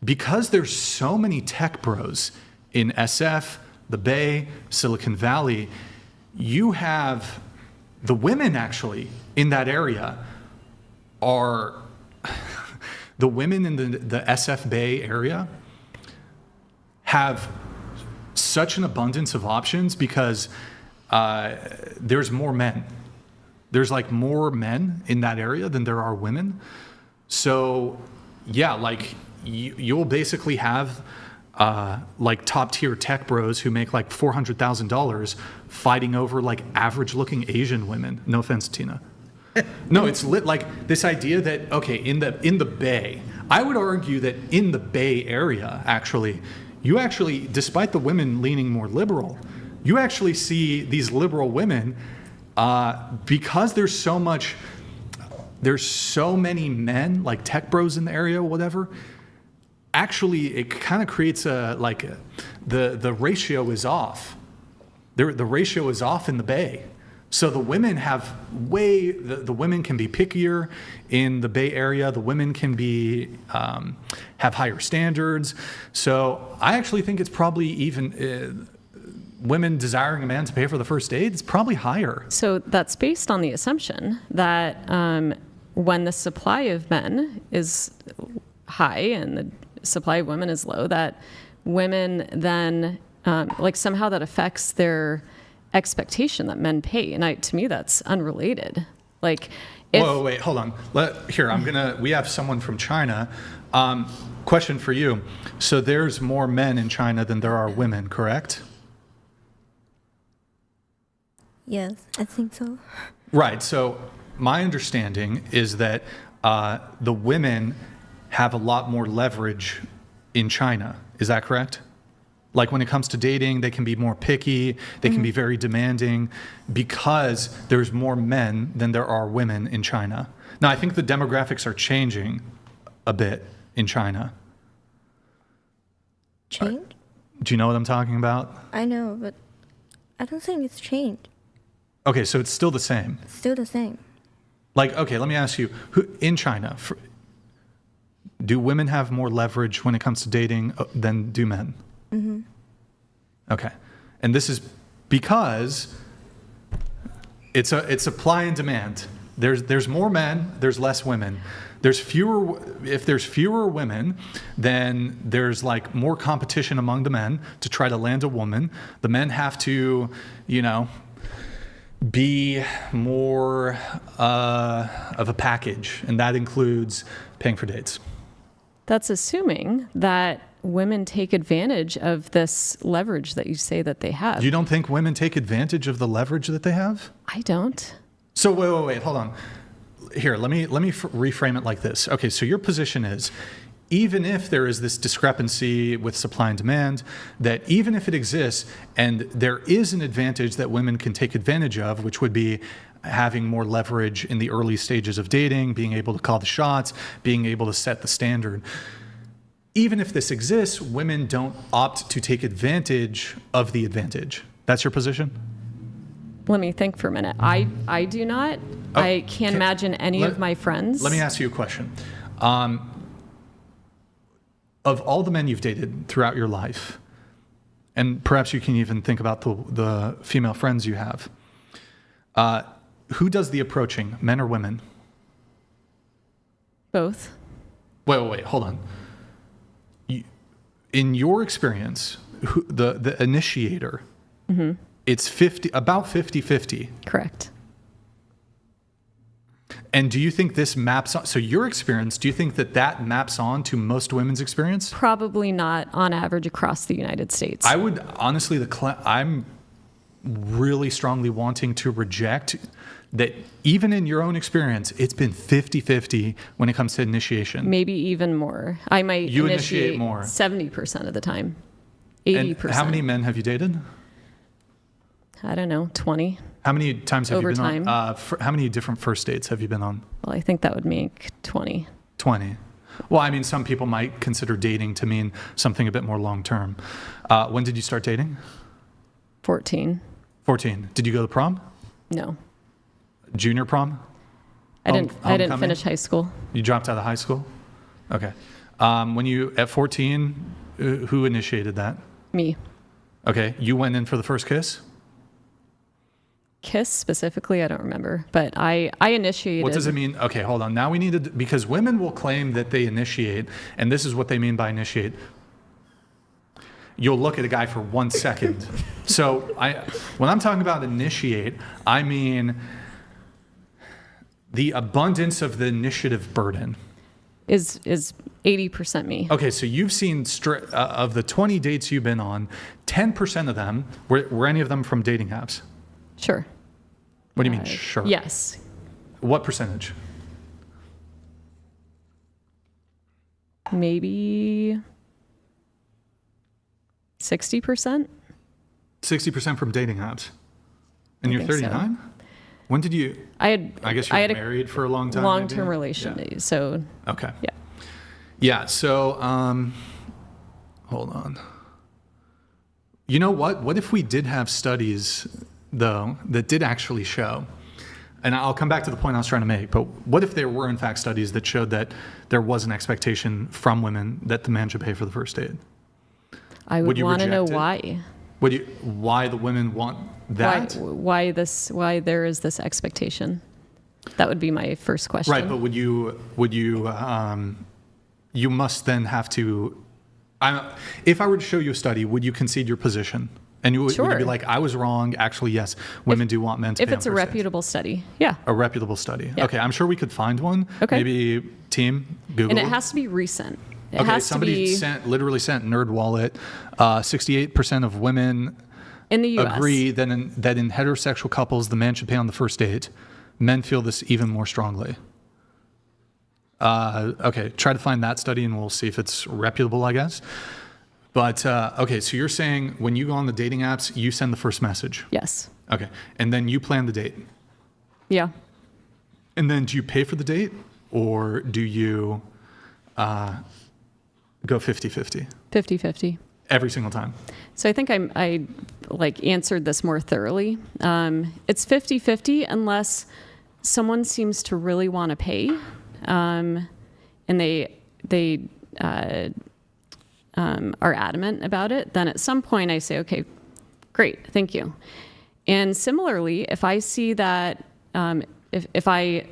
Speaker 1: because there's so many tech bros in SF, the Bay, Silicon Valley, you have the women actually in that area are, the women in the SF Bay area have such an abundance of options because there's more men. There's like more men in that area than there are women. So yeah, like you'll basically have like top tier tech bros who make like $400,000 fighting over like average looking Asian women. No offense, Tina. No, it's lit like this idea that, okay, in the Bay, I would argue that in the Bay Area, actually, you actually, despite the women leaning more liberal, you actually see these liberal women, because there's so many men, like tech bros in the area, whatever, actually it kind of creates the ratio is off. The ratio is off in the Bay. So the women have the women can be pickier in the Bay Area. The women can be have higher standards. So I actually think it's probably even women desiring a man to pay for the first date. It's probably higher.
Speaker 7: So that's based on the assumption that when the supply of men is high and the supply of women is low, that women then like somehow that affects their expectation that men pay, and to me that's unrelated. Like,
Speaker 1: whoa, wait, hold on. We have someone from China. Question for you. So there's more men in China than there are women, correct?
Speaker 9: Yes, I think so.
Speaker 1: Right. So my understanding is that the women have a lot more leverage in China. Is that correct? Like when it comes to dating, they can be more picky, they can be very demanding because there's more men than there are women in China. Now, I think the demographics are changing a bit in China.
Speaker 9: Change?
Speaker 1: Do you know what I'm talking about?
Speaker 9: I know, but I don't think it's changed.
Speaker 1: Okay, so it's still the same.
Speaker 9: Still the same.
Speaker 1: Like, okay, let me ask you, in China, do women have more leverage when it comes to dating than do men?
Speaker 9: Mm-hmm.
Speaker 1: Okay, and this is because it's supply and demand. There's more men, there's less women. If there's fewer women, then there's like more competition among the men to try to land a woman. The men have to, be more of a package, and that includes paying for dates.
Speaker 7: That's assuming that women take advantage of this leverage that you say that they have.
Speaker 1: You don't think women take advantage of the leverage that they have?
Speaker 7: I don't.
Speaker 1: So wait, hold on. Here, let me reframe it like this. Okay, so your position is, even if there is this discrepancy with supply and demand, that even if it exists and there is an advantage that women can take advantage of, which would be having more leverage in the early stages of dating, being able to call the shots, being able to set the standard. Even if this exists, women don't opt to take advantage of the advantage. That's your position?
Speaker 7: Let me think for a minute. I do not. I can't imagine any of my friends.
Speaker 1: Let me ask you a question. Of all the men you've dated throughout your life, and perhaps you can even think about the female friends you have, who does the approaching, men or women?
Speaker 7: Both.
Speaker 1: Wait, hold on. In your experience, the initiator, it's about 50-50.
Speaker 7: Correct.
Speaker 1: And do you think this maps on, so your experience, do you think that maps on to most women's experience?
Speaker 7: Probably not on average across the United States.
Speaker 1: I would honestly, I'm really strongly wanting to reject that even in your own experience, it's been 50-50 when it comes to initiation.
Speaker 7: Maybe even more. I might initiate more. 70% of the time. 80%.
Speaker 1: And how many men have you dated?
Speaker 7: I don't know, 20.
Speaker 1: How many times have
Speaker 7: Over
Speaker 1: you been
Speaker 7: time.
Speaker 1: on? How many different first dates have you been on?
Speaker 7: Well, I think that would make 20.
Speaker 1: 20. Well, I mean, some people might consider dating to mean something a bit more long term. When did you start dating?
Speaker 7: 14.
Speaker 1: 14. Did you go to prom?
Speaker 7: No.
Speaker 1: Junior prom?
Speaker 7: I didn't finish high school.
Speaker 1: You dropped out of high school? Okay. When you, at 14, who initiated that?
Speaker 7: Me.
Speaker 1: Okay. You went in for the first kiss?
Speaker 7: Kiss specifically, I don't remember, but I initiated.
Speaker 1: What does it mean? Okay, hold on. Now we need to, because women will claim that they initiate, and this is what they mean by initiate. You'll look at a guy for 1 second. So when I'm talking about initiate, I mean the abundance of the initiative burden.
Speaker 7: Is 80% me.
Speaker 1: Okay, so you've seen, of the 20 dates you've been on, 10% of them, were any of them from dating apps?
Speaker 7: Sure.
Speaker 1: What do you mean, sure?
Speaker 7: Yes.
Speaker 1: What percentage?
Speaker 7: Maybe 60%.
Speaker 1: 60% from dating apps. And you're
Speaker 7: think so.
Speaker 1: 39? When did you? I guess you were married for a long time.
Speaker 7: Long-term relation. Yeah. So.
Speaker 1: Okay.
Speaker 7: Yeah.
Speaker 1: Yeah. So, hold on. You know what? What if we did have studies, though, that did actually show, and I'll come back to the point I was trying to make, but what if there were, in fact, studies that showed that there was an expectation from women that the man should pay for the first date?
Speaker 7: I would want to know why.
Speaker 1: Why the women want that?
Speaker 7: Why there is this expectation? That would be my first question.
Speaker 1: Right, but would you you must then have to, if I were to show you a study, would you concede your position? And would you be like, I was wrong, actually, yes, women do want men to pay.
Speaker 7: If it's a reputable study, yeah.
Speaker 1: A reputable study.
Speaker 7: Yeah.
Speaker 1: Okay, I'm sure we could find one.
Speaker 7: Okay.
Speaker 1: Maybe team, Google.
Speaker 7: And it has to be recent. It
Speaker 1: okay,
Speaker 7: has
Speaker 1: somebody
Speaker 7: to be
Speaker 1: literally sent NerdWallet. 68% of women
Speaker 7: in the US
Speaker 1: agree that in heterosexual couples, the man should pay on the first date. Men feel this even more strongly. Okay, try to find that study and we'll see if it's reputable, I guess. But, okay, so you're saying when you go on the dating apps, you send the first message?
Speaker 7: Yes.
Speaker 1: Okay, and then you plan the date?
Speaker 7: Yeah.
Speaker 1: And then do you pay for the date or do you go 50-50?
Speaker 7: 50-50.
Speaker 1: Every single time?
Speaker 7: So I think I answered this more thoroughly. It's 50-50 unless someone seems to really want to pay, and they are adamant about it. Then at some point I say, okay, great, thank you. And similarly, if I see that, if I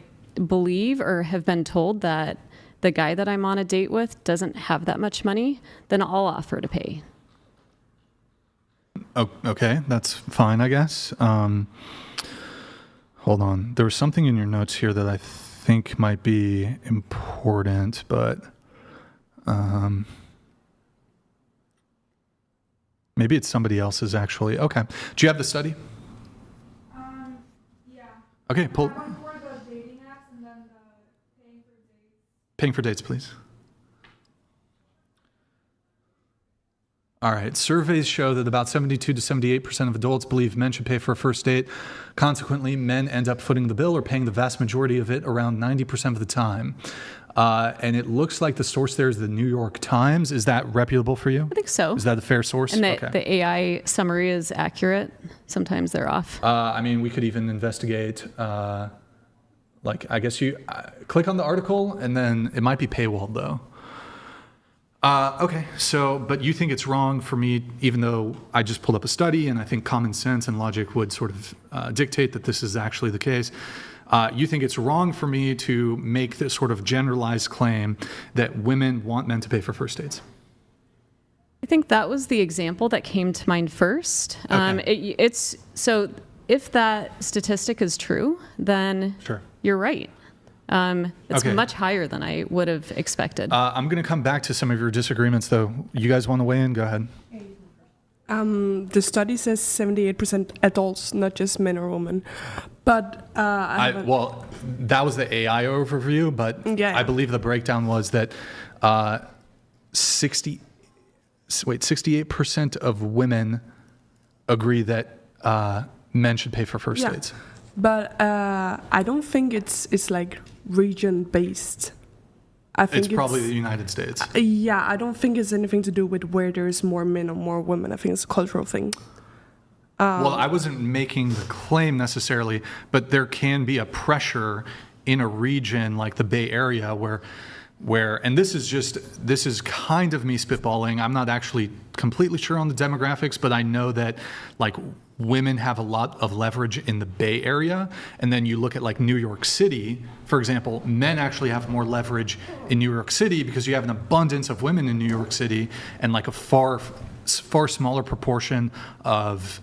Speaker 7: believe or have been told that the guy that I'm on a date with doesn't have that much money, then I'll offer to pay.
Speaker 1: Okay, that's fine, I guess. Hold on. There was something in your notes here that I think might be important, but Maybe it's somebody else's actually. Okay. Do you have the study?
Speaker 6: Yeah.
Speaker 1: Okay, pull.
Speaker 6: One for the dating apps and then the paying for dates.
Speaker 1: Paying for dates, please. All right. Surveys show that about 72 to 78% of adults believe men should pay for a first date. Consequently, men end up footing the bill or paying the vast majority of it around 90% of the time. And it looks like the source there is the New York Times. Is that reputable for you?
Speaker 7: I think so.
Speaker 1: Is that a fair source?
Speaker 7: And the AI summary is accurate. Sometimes they're off.
Speaker 1: I mean, we could even investigate, like, I guess you click on the article and then it might be paywalled though. Okay, so, but you think it's wrong for me, even though I just pulled up a study and I think common sense and logic would sort of dictate that this is actually the case. You think it's wrong for me to make this sort of generalized claim that women want men to pay for first dates?
Speaker 7: I think that was the example that came to mind first.
Speaker 1: Okay.
Speaker 7: So if that statistic is true, then
Speaker 1: Sure.
Speaker 7: you're right. It's
Speaker 1: Okay.
Speaker 7: much higher than I would have expected.
Speaker 1: I'm going to come back to some of your disagreements, though. You guys want to weigh in? Go ahead.
Speaker 6: The study says 78% adults, not just men or women. But
Speaker 1: Well, that was the AI overview, but
Speaker 6: Yeah.
Speaker 1: I believe the breakdown was that 68% of women agree that men should pay for first dates.
Speaker 6: But I don't think it's like region based. I think
Speaker 1: It's probably the United States.
Speaker 6: Yeah, I don't think it's anything to do with where there's more men or more women. I think it's a cultural thing.
Speaker 1: Well, I wasn't making the claim necessarily, but there can be a pressure in a region like the Bay Area where, and this is kind of me spitballing. I'm not actually completely sure on the demographics, but I know that like women have a lot of leverage in the Bay Area. And then you look at like New York City, for example, men actually have more leverage in New York City because you have an abundance of women in New York City and like a far smaller proportion of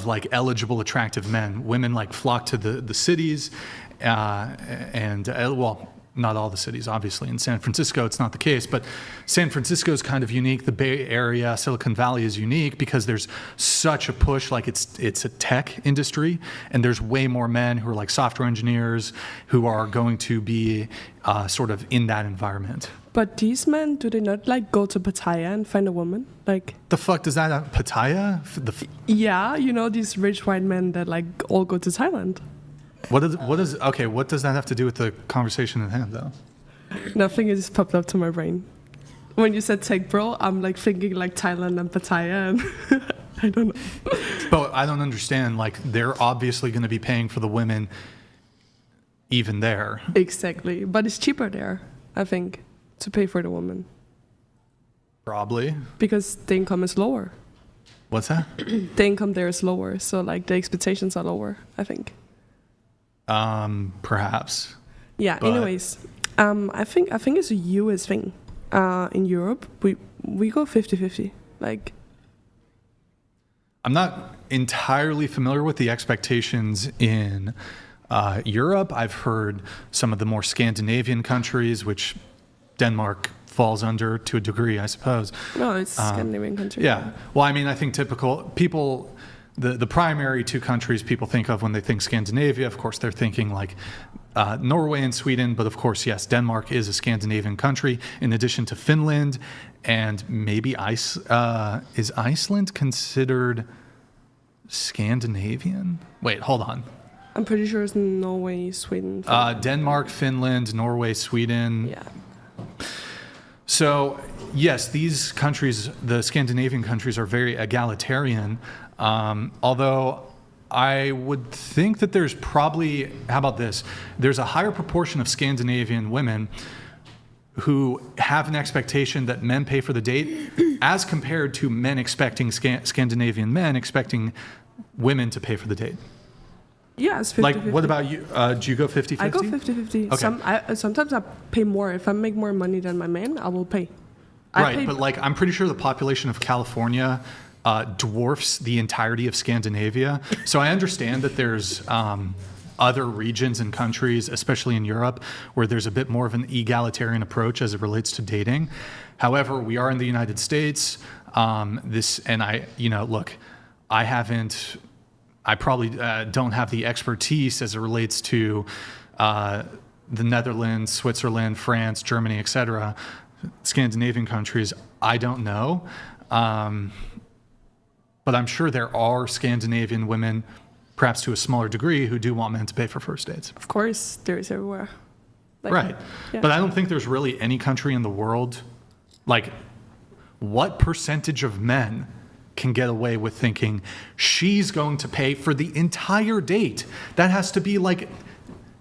Speaker 1: like eligible, attractive men. Women like flock to the cities well, not all the cities, obviously. In San Francisco, it's not the case, but San Francisco is kind of unique. The Bay Area, Silicon Valley is unique because there's such a push, like it's a tech industry, and there's way more men who are like software engineers who are going to be sort of in that environment.
Speaker 6: But these men, do they not like go to Pattaya and find a woman? Like
Speaker 1: the fuck does that Pattaya?
Speaker 6: Yeah, you know these rich white men that like all go to Thailand.
Speaker 1: What does that have to do with the conversation at hand, though?
Speaker 6: Nothing has popped up to my brain. When you said tech bro, I'm like thinking like Thailand and Pattaya, and I don't know.
Speaker 1: But I don't understand. Like they're obviously going to be paying for the women, even there.
Speaker 6: Exactly, but it's cheaper there, I think, to pay for the woman.
Speaker 1: Probably.
Speaker 6: Because the income is lower.
Speaker 1: What's that?
Speaker 6: The income there is lower, so like the expectations are lower, I think.
Speaker 1: Perhaps.
Speaker 6: Yeah.
Speaker 1: But
Speaker 6: Anyways, I think it's a US thing. In Europe, we go 50-50. Like,
Speaker 1: I'm not entirely familiar with the expectations in Europe. I've heard some of the more Scandinavian countries, which Denmark falls under to a degree, I suppose.
Speaker 6: No, it's Scandinavian country.
Speaker 1: Yeah. Well, I mean, I think typical people. The primary two countries people think of when they think Scandinavia, of course, they're thinking like Norway and Sweden. But of course, yes, Denmark is a Scandinavian country in addition to Finland and maybe is Iceland considered Scandinavian? Wait, hold on.
Speaker 6: I'm pretty sure it's Norway, Sweden.
Speaker 1: Denmark, Finland, Norway, Sweden.
Speaker 6: Yeah.
Speaker 1: So yes, these countries, the Scandinavian countries, are very egalitarian. Although I would think that there's probably, how about this? There's a higher proportion of Scandinavian women who have an expectation that men pay for the date as compared to men expecting, Scandinavian men expecting women to pay for the date.
Speaker 6: Yeah, it's 50-50.
Speaker 1: Like, what about you? Do you go 50-50?
Speaker 6: I go 50-50.
Speaker 1: Okay.
Speaker 6: Sometimes I pay more. If I make more money than my man, I will pay.
Speaker 1: Right, but like I'm pretty sure the population of California dwarfs the entirety of Scandinavia. So I understand that there's other regions and countries, especially in Europe, where there's a bit more of an egalitarian approach as it relates to dating. However, we are in the United States. Look, I probably don't have the expertise as it relates to the Netherlands, Switzerland, France, Germany, etc., Scandinavian countries. I don't know. But I'm sure there are Scandinavian women, perhaps to a smaller degree, who do want men to pay for first dates.
Speaker 6: Of course, there is everywhere.
Speaker 1: Right.
Speaker 6: Yeah.
Speaker 1: But I don't think there's really any country in the world, like, what percentage of men can get away with thinking she's going to pay for the entire date? That has to be like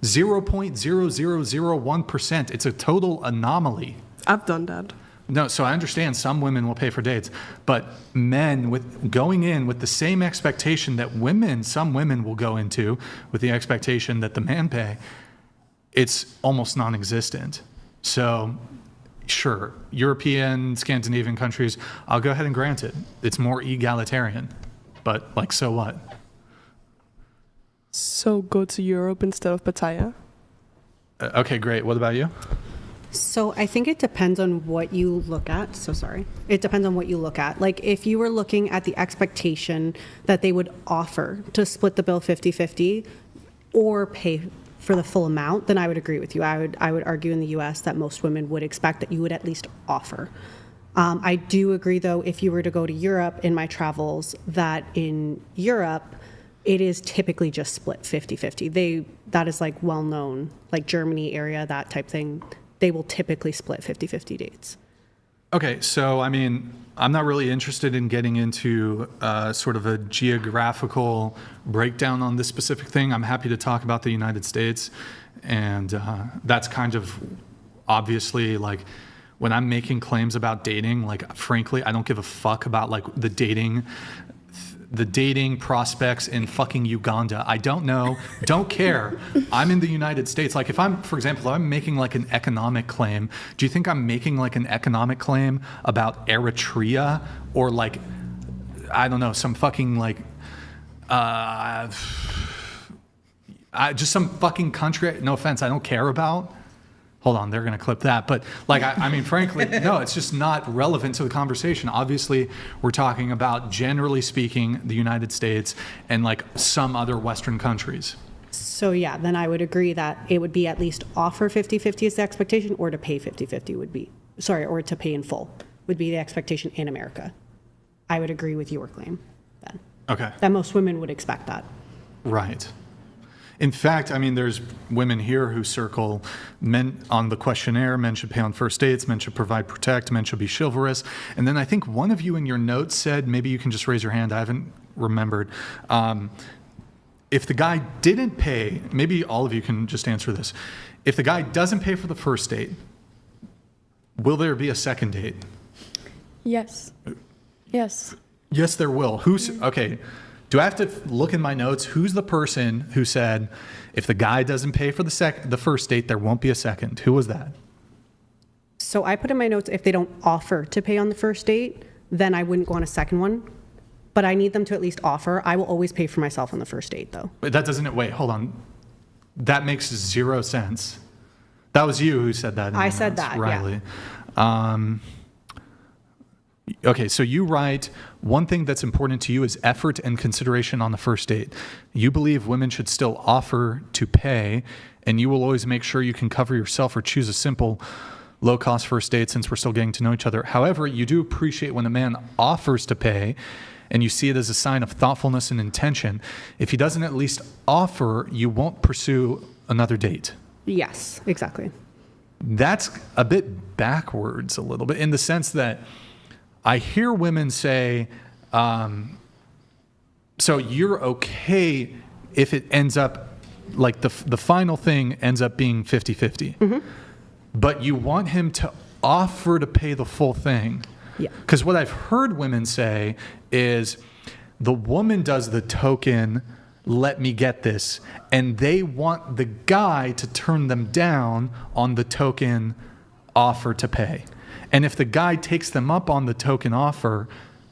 Speaker 1: 0.0001%. It's a total anomaly.
Speaker 6: I've done that.
Speaker 1: No, so I understand some women will pay for dates, but men going in with the same expectation that some women will go into with the expectation that the man pay, it's almost non-existent. So sure, European, Scandinavian countries, I'll go ahead and grant it. It's more egalitarian, but like, so what?
Speaker 6: So go to Europe instead of Pattaya.
Speaker 1: Okay, great. What about you?
Speaker 8: So I think it depends on what you look at. So sorry. It depends on what you look at. Like if you were looking at the expectation that they would offer to split the bill 50-50 or pay for the full amount, then I would agree with you. I would argue in the US that most women would expect that you would at least offer. I do agree though, if you were to go to Europe in my travels, that in Europe, it is typically just split 50-50. That is like well known, like Germany area, that type thing. They will typically split 50-50 dates.
Speaker 1: Okay, so I mean, I'm not really interested in getting into sort of a geographical breakdown on this specific thing. I'm happy to talk about the United States, and that's kind of obviously like when I'm making claims about dating, like frankly, I don't give a fuck about like the dating prospects in fucking Uganda. I don't know, don't care. I'm in the United States. Like if for example, if I'm making like an economic claim, do you think I'm making like an economic claim about Eritrea or like, I don't know, some fucking like, just some fucking country, no offense, I don't care about? Hold on, they're going to clip that. But like, I mean, frankly, no, it's just not relevant to the conversation. Obviously, we're talking about, generally speaking, the United States and like some other Western countries.
Speaker 8: So yeah, then I would agree that it would be at least offer 50-50 as the expectation, or to pay 50-50 would be, or to pay in full would be the expectation in America. I would agree with your claim then.
Speaker 1: Okay.
Speaker 8: That most women would expect that.
Speaker 1: Right. In fact, I mean, there's women here who circle men on the questionnaire. Men should pay on first dates. Men should provide, protect. Men should be chivalrous. And then I think one of you in your notes said, maybe you can just raise your hand. I haven't remembered. If the guy didn't pay, maybe all of you can just answer this. If the guy doesn't pay for the first date, will there be a second date?
Speaker 4: Yes. Yes.
Speaker 1: Yes, there will. Okay. Do I have to look in my notes? Who's the person who said, if the guy doesn't pay for the first date, there won't be a second? Who was that?
Speaker 8: So I put in my notes, if they don't offer to pay on the first date, then I wouldn't go on a second one. But I need them to at least offer. I will always pay for myself on the first date, though.
Speaker 1: But that doesn't, wait, hold on. That makes zero sense. That was you who said that in
Speaker 8: I
Speaker 1: your
Speaker 8: said
Speaker 1: notes,
Speaker 8: that,
Speaker 1: Riley.
Speaker 8: yeah.
Speaker 1: Okay, so you write, one thing that's important to you is effort and consideration on the first date. You believe women should still offer to pay, and you will always make sure you can cover yourself or choose a simple, low-cost first date since we're still getting to know each other. However, you do appreciate when a man offers to pay, and you see it as a sign of thoughtfulness and intention. If he doesn't at least offer, you won't pursue another date.
Speaker 8: Yes, exactly.
Speaker 1: That's a bit backwards a little bit, in the sense that I hear women say, so you're okay if it ends up, like the final thing ends up being 50-50,
Speaker 8: Mm-hmm.
Speaker 1: but you want him to offer to pay the full thing.
Speaker 8: Yeah.
Speaker 1: Because what I've heard women say is the woman does the token, let me get this, and they want the guy to turn them down on the token offer to pay. And if the guy takes them up on the token offer,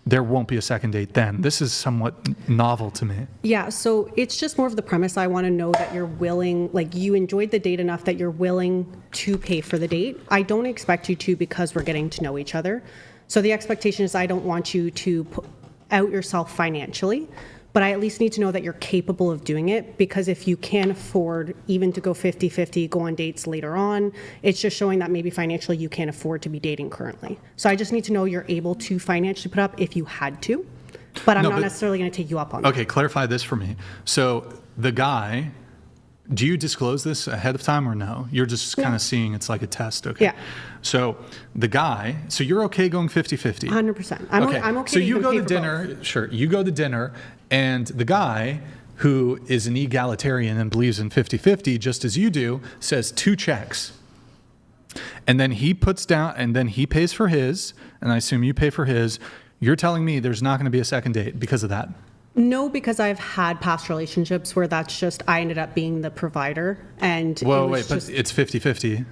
Speaker 1: there won't be a second date then. This is somewhat novel to me.
Speaker 8: Yeah, so it's just more of the premise. I want to know that you're willing, like you enjoyed the date enough that you're willing to pay for the date. I don't expect you to because we're getting to know each other. So the expectation is I don't want you to put out yourself financially, but I at least need to know that you're capable of doing it, because if you can't afford even to go 50-50, go on dates later on, it's just showing that maybe financially you can't afford to be dating currently. So I just need to know you're able to financially put up if you had to, but I'm not necessarily going to take you up on that.
Speaker 1: Okay, clarify this for me. So the guy, do you disclose this ahead of time or no? You're just kind of seeing it's like a test, okay?
Speaker 8: Yeah.
Speaker 1: So the guy, so you're okay going 50-50?
Speaker 8: 100%. I'm okay
Speaker 1: So
Speaker 8: to
Speaker 1: you
Speaker 8: even
Speaker 1: go
Speaker 8: pay
Speaker 1: to
Speaker 8: for
Speaker 1: dinner,
Speaker 8: both.
Speaker 1: sure, you go to dinner, and the guy who is an egalitarian and believes in 50-50, just as you do, says 2 checks. And then he puts down, and then he pays for his, and I assume you pay for his. You're telling me there's not going to be a second date because of that?
Speaker 8: No, because I've had past relationships where that's just, I ended up being the provider, and
Speaker 1: Whoa,
Speaker 8: it was
Speaker 1: wait,
Speaker 8: just,
Speaker 1: but it's 50-50.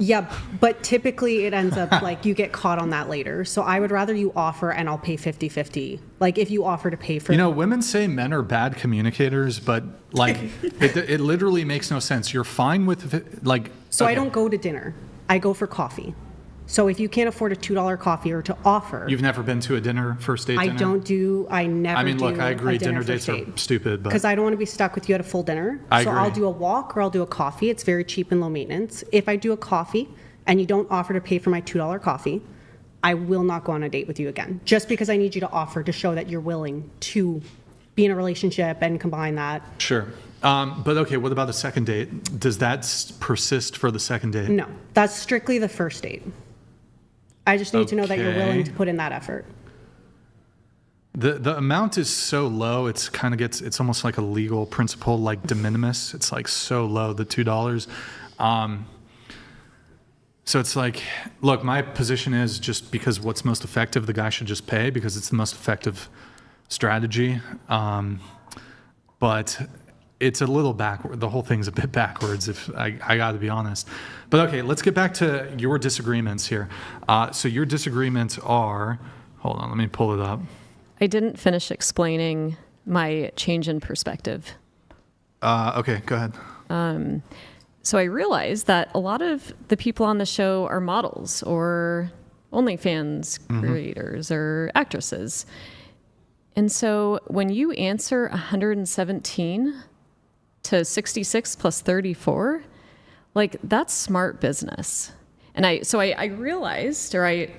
Speaker 8: yeah, but typically it ends up like you get caught on that later. So I would rather you offer and I'll pay 50-50. Like if you offer to pay for
Speaker 1: You know, women say men are bad communicators, but like it literally makes no sense. You're fine with like.
Speaker 8: So
Speaker 1: okay.
Speaker 8: I don't go to dinner. I go for coffee. So if you can't afford a $2 coffee or to offer,
Speaker 1: You've never been to a dinner, first date dinner?
Speaker 8: I never
Speaker 1: I mean,
Speaker 8: do
Speaker 1: look, I agree,
Speaker 8: a
Speaker 1: dinner dates
Speaker 8: first
Speaker 1: are
Speaker 8: date.
Speaker 1: stupid, but.
Speaker 8: Because I don't want to be stuck with you at a full dinner.
Speaker 1: I
Speaker 8: so
Speaker 1: agree.
Speaker 8: I'll do a walk or I'll do a coffee. It's very cheap and low maintenance. If I do a coffee and you don't offer to pay for my $2 coffee, I will not go on a date with you again. Just because I need you to offer to show that you're willing to be in a relationship and combine that.
Speaker 1: Sure. But okay, what about a second date? Does that persist for the second date?
Speaker 8: No, that's strictly the first date. I just need to know that you're willing
Speaker 1: Okay.
Speaker 8: to put in that effort.
Speaker 1: The amount is so low, it's kind of it's almost like a legal principle, like de minimis. It's like so low, the $2. So it's like, look, my position is just because what's most effective, the guy should just pay because it's the most effective strategy. But it's a little backward. The whole thing's a bit backwards, if I got to be honest. But okay, let's get back to your disagreements here. So your disagreements are, hold on, let me pull it up.
Speaker 7: I didn't finish explaining my change in perspective.
Speaker 1: Okay, go ahead.
Speaker 7: So I realized that a lot of the people on the show are models or OnlyFans creators or actresses. And so when you answer 117 to 66 plus 34, like that's smart business. And I realized, or I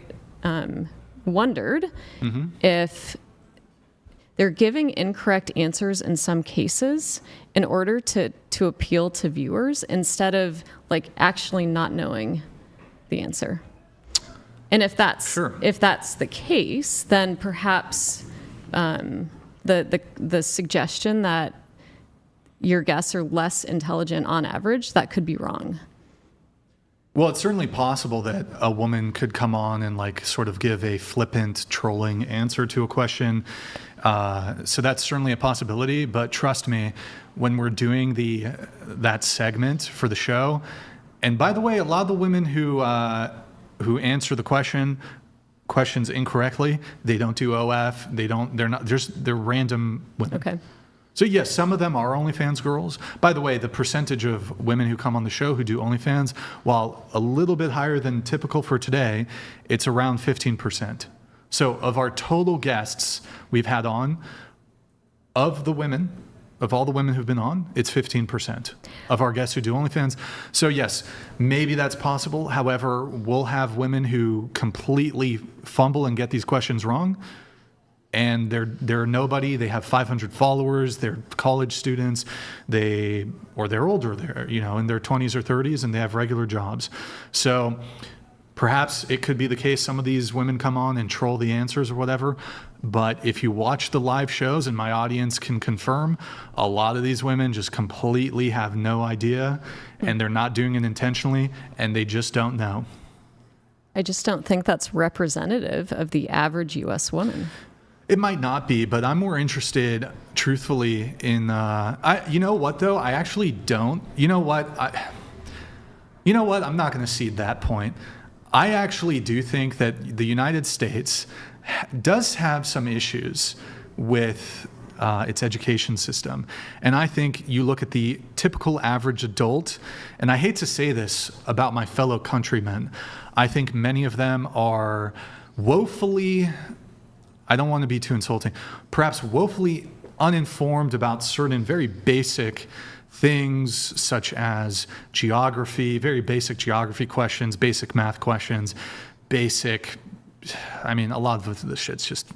Speaker 7: wondered if they're giving incorrect answers in some cases in order to appeal to viewers instead of like actually not knowing the answer. And if that's the case, then perhaps the suggestion that your guests are less intelligent on average, that could be wrong.
Speaker 1: Well, it's certainly possible that a woman could come on and like sort of give a flippant, trolling answer to a question. So that's certainly a possibility. But trust me, when we're doing that segment for the show, and by the way, a lot of the women who answer the questions incorrectly, they don't do OF. They're random women.
Speaker 7: Okay.
Speaker 1: So yes, some of them are OnlyFans girls. By the way, the percentage of women who come on the show who do OnlyFans, while a little bit higher than typical for today, it's around 15%. So of our total guests we've had on, of all the women who've been on, it's 15% of our guests who do OnlyFans. So yes, maybe that's possible. However, we'll have women who completely fumble and get these questions wrong. And they're nobody. They have 500 followers. They're college students. They're older. They're in their 20s or 30s, and they have regular jobs. So perhaps it could be the case some of these women come on and troll the answers or whatever. But if you watch the live shows, and my audience can confirm, a lot of these women just completely have no idea, and they're not doing it intentionally, and they just don't know.
Speaker 7: I just don't think that's representative of the average U.S. woman.
Speaker 1: It might not be, but I'm more interested, truthfully, in. You know what though? I actually don't. You know what? I'm not going to cede that point. I actually do think that the United States does have some issues with its education system. And I think you look at the typical average adult, and I hate to say this about my fellow countrymen, I think many of them are woefully, I don't want to be too insulting, perhaps woefully uninformed about certain very basic things such as geography, very basic geography questions, basic math questions, basic, I mean, a lot of the shit's just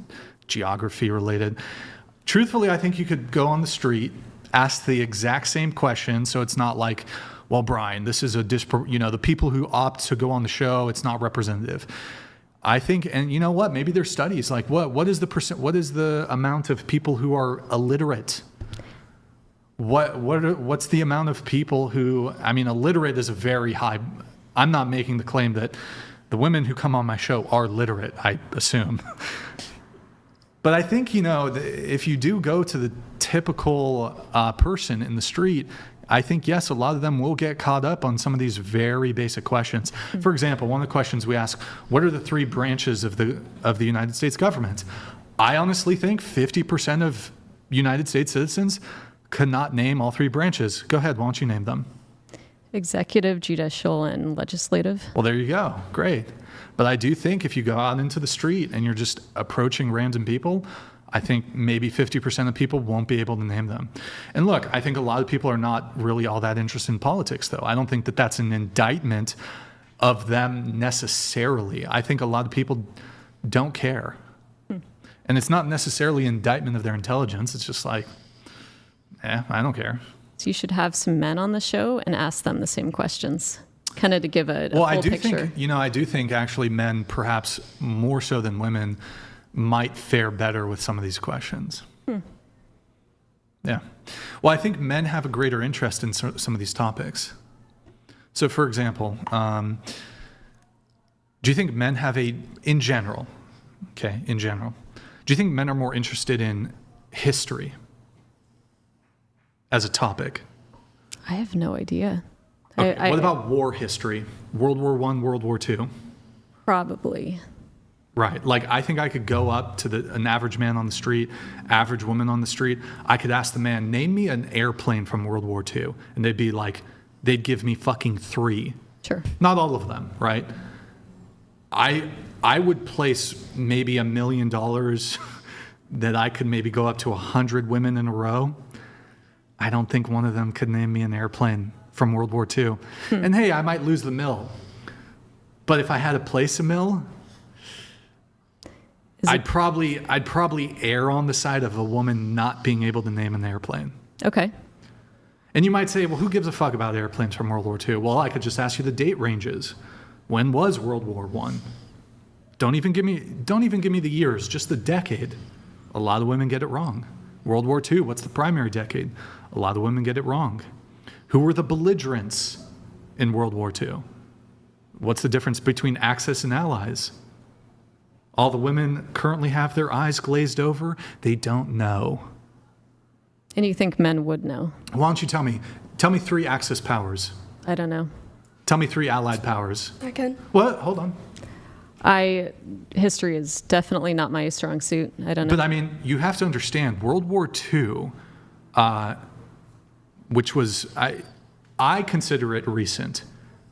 Speaker 1: geography related. Truthfully, I think you could go on the street, ask the exact same question, so it's not like, well, Brian, this is the people who opt to go on the show, it's not representative. I think, and you know what, maybe there's studies like what is the amount of people who are illiterate? What's the amount of people who, I mean, illiterate is a very high, I'm not making the claim that the women who come on my show are literate, I assume. But I think, if you do go to the typical person in the street, I think, yes, a lot of them will get caught up on some of these very basic questions. For example, one of the questions we ask, what are the 3 branches of the United States government? I honestly think 50% of United States citizens could not name all 3 branches. Go ahead, why don't you name them?
Speaker 7: Executive, judicial, and legislative.
Speaker 1: Well, there you go. Great. But I do think if you go out into the street and you're just approaching random people, I think maybe 50% of people won't be able to name them. And look, I think a lot of people are not really all that interested in politics, though. I don't think that that's an indictment of them necessarily. I think a lot of people don't care. And it's not necessarily an indictment of their intelligence. It's just like, I don't care.
Speaker 7: So you should have some men on the show and ask them the same questions, kind of to give a full picture.
Speaker 1: I do think actually men, perhaps more so than women, might fare better with some of these questions. Yeah. Well, I think men have a greater interest in some of these topics. So, for example, do you think men have in general, do you think men are more interested in history as a topic?
Speaker 7: I have no idea.
Speaker 1: Okay. What about war history? World War I, World War II?
Speaker 7: Probably.
Speaker 1: Right. Like, I think I could go up to an average man on the street, average woman on the street. I could ask the man, name me an airplane from World War II. And they'd be like, they'd give me fucking 3.
Speaker 7: Sure.
Speaker 1: Not all of them, right? I would place maybe $1 million that I could maybe go up to 100 women in a row. I don't think one of them could name me an airplane from World War II. And hey, I might lose the mill. But if I had to place a mill, I'd probably err on the side of a woman not being able to name an airplane.
Speaker 7: Okay.
Speaker 1: And you might say, well, who gives a fuck about airplanes from World War II? Well, I could just ask you the date ranges. When was World War I? Don't even give me the years, just the decade. A lot of women get it wrong. World War II, what's the primary decade? A lot of women get it wrong. Who were the belligerents in World War II? What's the difference between Axis and Allies? All the women currently have their eyes glazed over. They don't know.
Speaker 7: And you think men would know?
Speaker 1: Why don't you tell me? Tell me 3 Axis powers.
Speaker 7: I don't know.
Speaker 1: Tell me 3 Allied powers.
Speaker 2: I can.
Speaker 1: What? Hold on.
Speaker 7: History is definitely not my strong suit. I don't know.
Speaker 1: But I mean, you have to understand, World War II, which was, I consider it recent.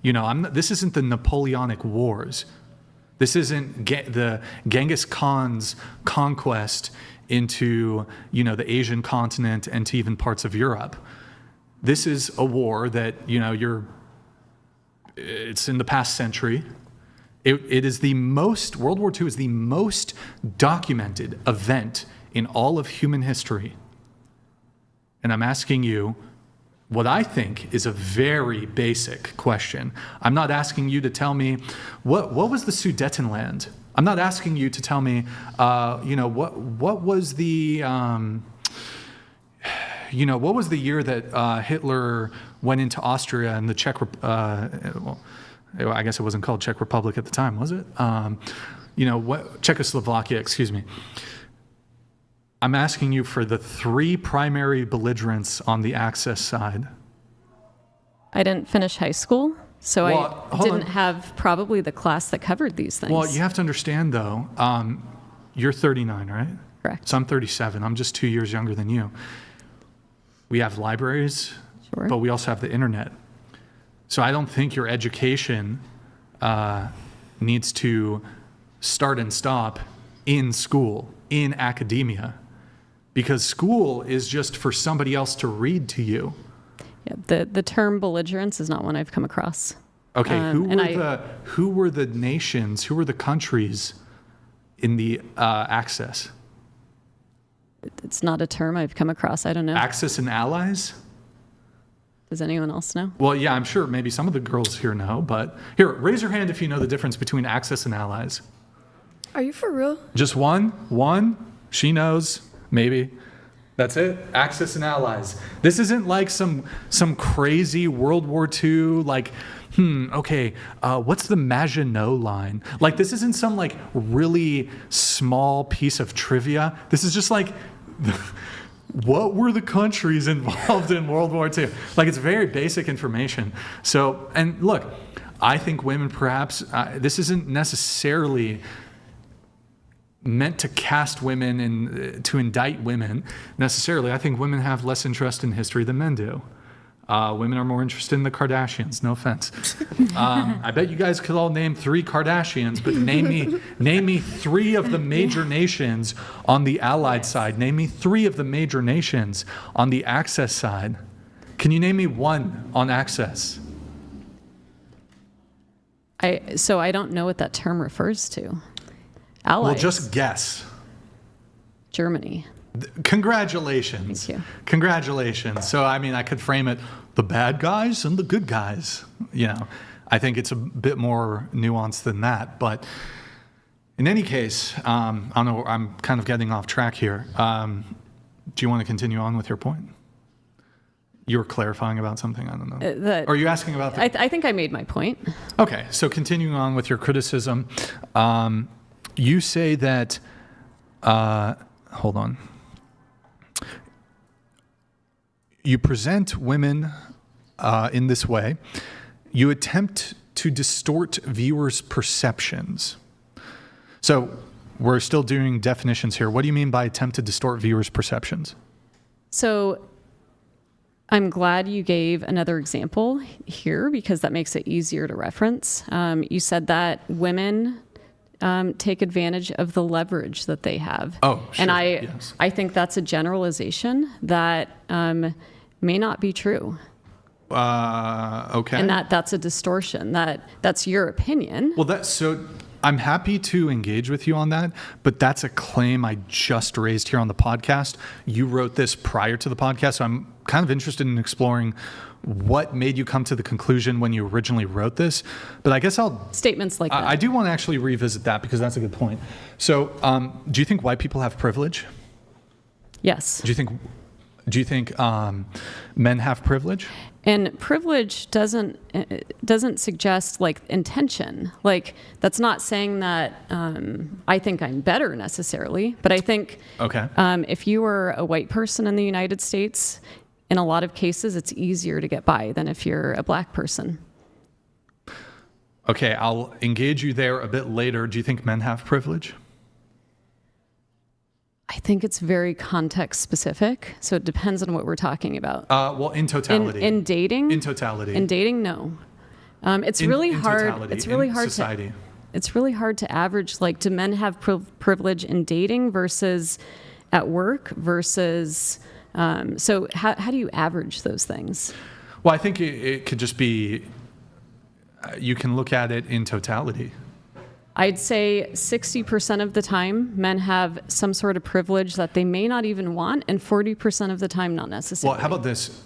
Speaker 1: This isn't the Napoleonic Wars. This isn't the Genghis Khan's conquest into, the Asian continent and to even parts of Europe. This is a war that, it's in the past century. It is World War II is the most documented event in all of human history. And I'm asking you what I think is a very basic question. I'm not asking you to tell me, what was the Sudetenland? I'm not asking you to tell me, what was the, what was the year that Hitler went into Austria and the I guess it wasn't called Czech Republic at the time, was it? Czechoslovakia, excuse me. I'm asking you for the 3 primary belligerents on the Axis side.
Speaker 7: I didn't finish high school, so I didn't have probably the class that covered these things.
Speaker 1: Well, you have to understand, though, You're 39, right?
Speaker 7: Correct.
Speaker 1: So I'm 37. I'm just 2 years younger than you. We have libraries,
Speaker 7: Sure.
Speaker 1: but we also have the internet. So I don't think your education needs to start and stop in school, in academia, because school is just for somebody else to read to you.
Speaker 7: Yeah, the term belligerence is not one I've come across.
Speaker 1: Okay, who were the nations, who were the countries in the Axis?
Speaker 7: It's not a term I've come across. I don't know.
Speaker 1: Axis and allies?
Speaker 7: Does anyone else know?
Speaker 1: Well, yeah, I'm sure maybe some of the girls here know, but here, raise your hand if you know the difference between Axis and allies.
Speaker 2: Are you for real?
Speaker 1: Just one? One? She knows, maybe. That's it. Axis and allies. This isn't like some crazy World War II, like, okay, what's the Maginot Line? Like, this isn't some like really small piece of trivia. This is just like, what were the countries involved in World War II? Like, it's very basic information. So, and look, I think women perhaps, this isn't necessarily meant to cast women and to indict women necessarily. I think women have less interest in history than men do. Women are more interested in the Kardashians. No offense. I bet you guys could all name 3 Kardashians, but name me 3 of the major nations on the Allied side. Name me 3 of the major nations on the Axis side. Can you name me 1 on Axis?
Speaker 7: So I don't know what that term refers to. Allies.
Speaker 1: Well, just guess.
Speaker 7: Germany.
Speaker 1: Congratulations.
Speaker 7: Thank you.
Speaker 1: Congratulations. So, I mean, I could frame it, the bad guys and the good guys. You know, I think it's a bit more nuanced than that. But in any case, I don't know, I'm kind of getting off track here. Do you want to continue on with your point? You were clarifying about something, I don't know. Or are you asking about
Speaker 7: I think I made my point.
Speaker 1: Okay, so continuing on with your criticism, you say that, hold on. You present women in this way. You attempt to distort viewers' perceptions. So we're still doing definitions here. What do you mean by attempt to distort viewers' perceptions?
Speaker 7: So I'm glad you gave another example here because that makes it easier to reference. You said that women take advantage of the leverage that they have.
Speaker 1: Oh, sure.
Speaker 7: And
Speaker 1: yes.
Speaker 7: I think that's a generalization that may not be true.
Speaker 1: Okay.
Speaker 7: And that's a distortion. That's your opinion.
Speaker 1: Well, so I'm happy to engage with you on that, but that's a claim I just raised here on the podcast. You wrote this prior to the podcast, so I'm kind of interested in exploring what made you come to the conclusion when you originally wrote this. But I guess
Speaker 7: statements like that.
Speaker 1: I do want to actually revisit that because that's a good point. So, do you think white people have privilege?
Speaker 7: Yes.
Speaker 1: Do you think men have privilege?
Speaker 7: And privilege doesn't suggest like intention. Like that's not saying that I think I'm better necessarily, but I think if you were a white person in the United States, in a lot of cases, it's easier to get by than if you're a black person.
Speaker 1: Okay, I'll engage you there a bit later. Do you think men have privilege?
Speaker 7: I think it's very context specific, so it depends on what we're talking about.
Speaker 1: Well, in totality.
Speaker 7: In dating?
Speaker 1: In totality.
Speaker 7: In dating, no. It's really hard.
Speaker 1: Totality,
Speaker 7: it's really hard
Speaker 1: society.
Speaker 7: It's really hard to average. Like, do men have privilege in dating versus at work versus? So how do you average those things?
Speaker 1: Well, I think it could just be. You can look at it in totality.
Speaker 7: I'd say 60% of the time, men have some sort of privilege that they may not even want, and 40% of the time, not necessarily.
Speaker 1: Well, how about this?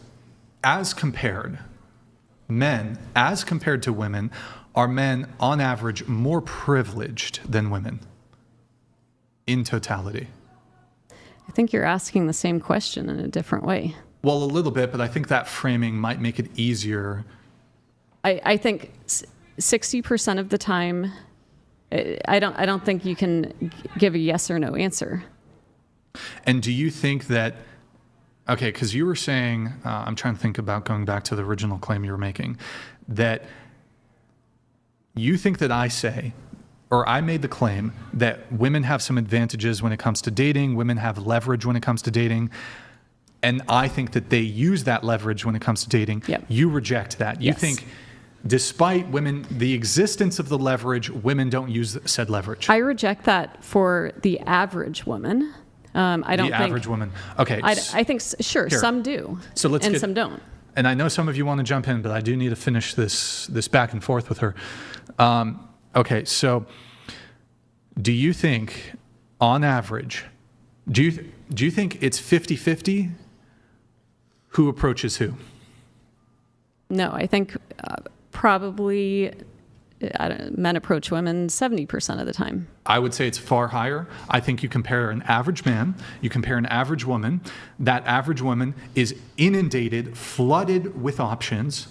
Speaker 1: As compared, men, as compared to women, are men, on average, more privileged than women in totality?
Speaker 7: I think you're asking the same question in a different way.
Speaker 1: Well, a little bit, but I think that framing might make it easier.
Speaker 7: I think 60% of the time, I don't think you can give a yes or no answer.
Speaker 1: And do you think that, okay, because you were saying, I'm trying to think about going back to the original claim you were making, that you think that I say I made the claim that women have some advantages when it comes to dating, women have leverage when it comes to dating, and I think that they use that leverage when it comes to dating.
Speaker 7: Yep.
Speaker 1: You reject that. You think despite the existence of the leverage, women don't use said leverage.
Speaker 7: I reject that for the average woman. I don't think...
Speaker 1: The average woman. Okay.
Speaker 7: I think, sure,
Speaker 1: Here.
Speaker 7: some do,
Speaker 1: So let's
Speaker 7: and some don't.
Speaker 1: And I know some of you want to jump in, but I do need to finish this back and forth with her. Okay, so do you think, on average, do you think it's 50-50 who approaches who?
Speaker 7: No, I think probably men approach women 70% of the time.
Speaker 1: I would say it's far higher. I think you compare an average man, you compare an average woman. That average woman is inundated, flooded with options.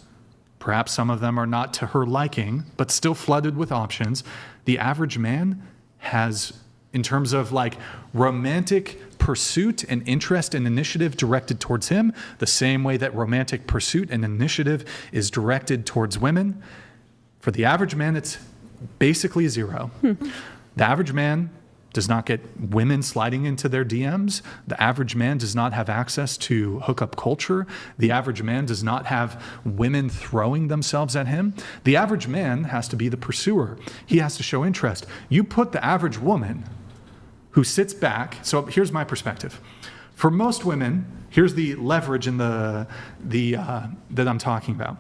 Speaker 1: Perhaps some of them are not to her liking, but still flooded with options. The average man has, in terms of like romantic pursuit and interest and initiative directed towards him, the same way that romantic pursuit and initiative is directed towards women. For the average man, it's basically zero. The average man does not get women sliding into their DMs. The average man does not have access to hookup culture. The average man does not have women throwing themselves at him. The average man has to be the pursuer. He has to show interest. You put the average woman who sits back. So here's my perspective. For most women, here's the leverage in that I'm talking about.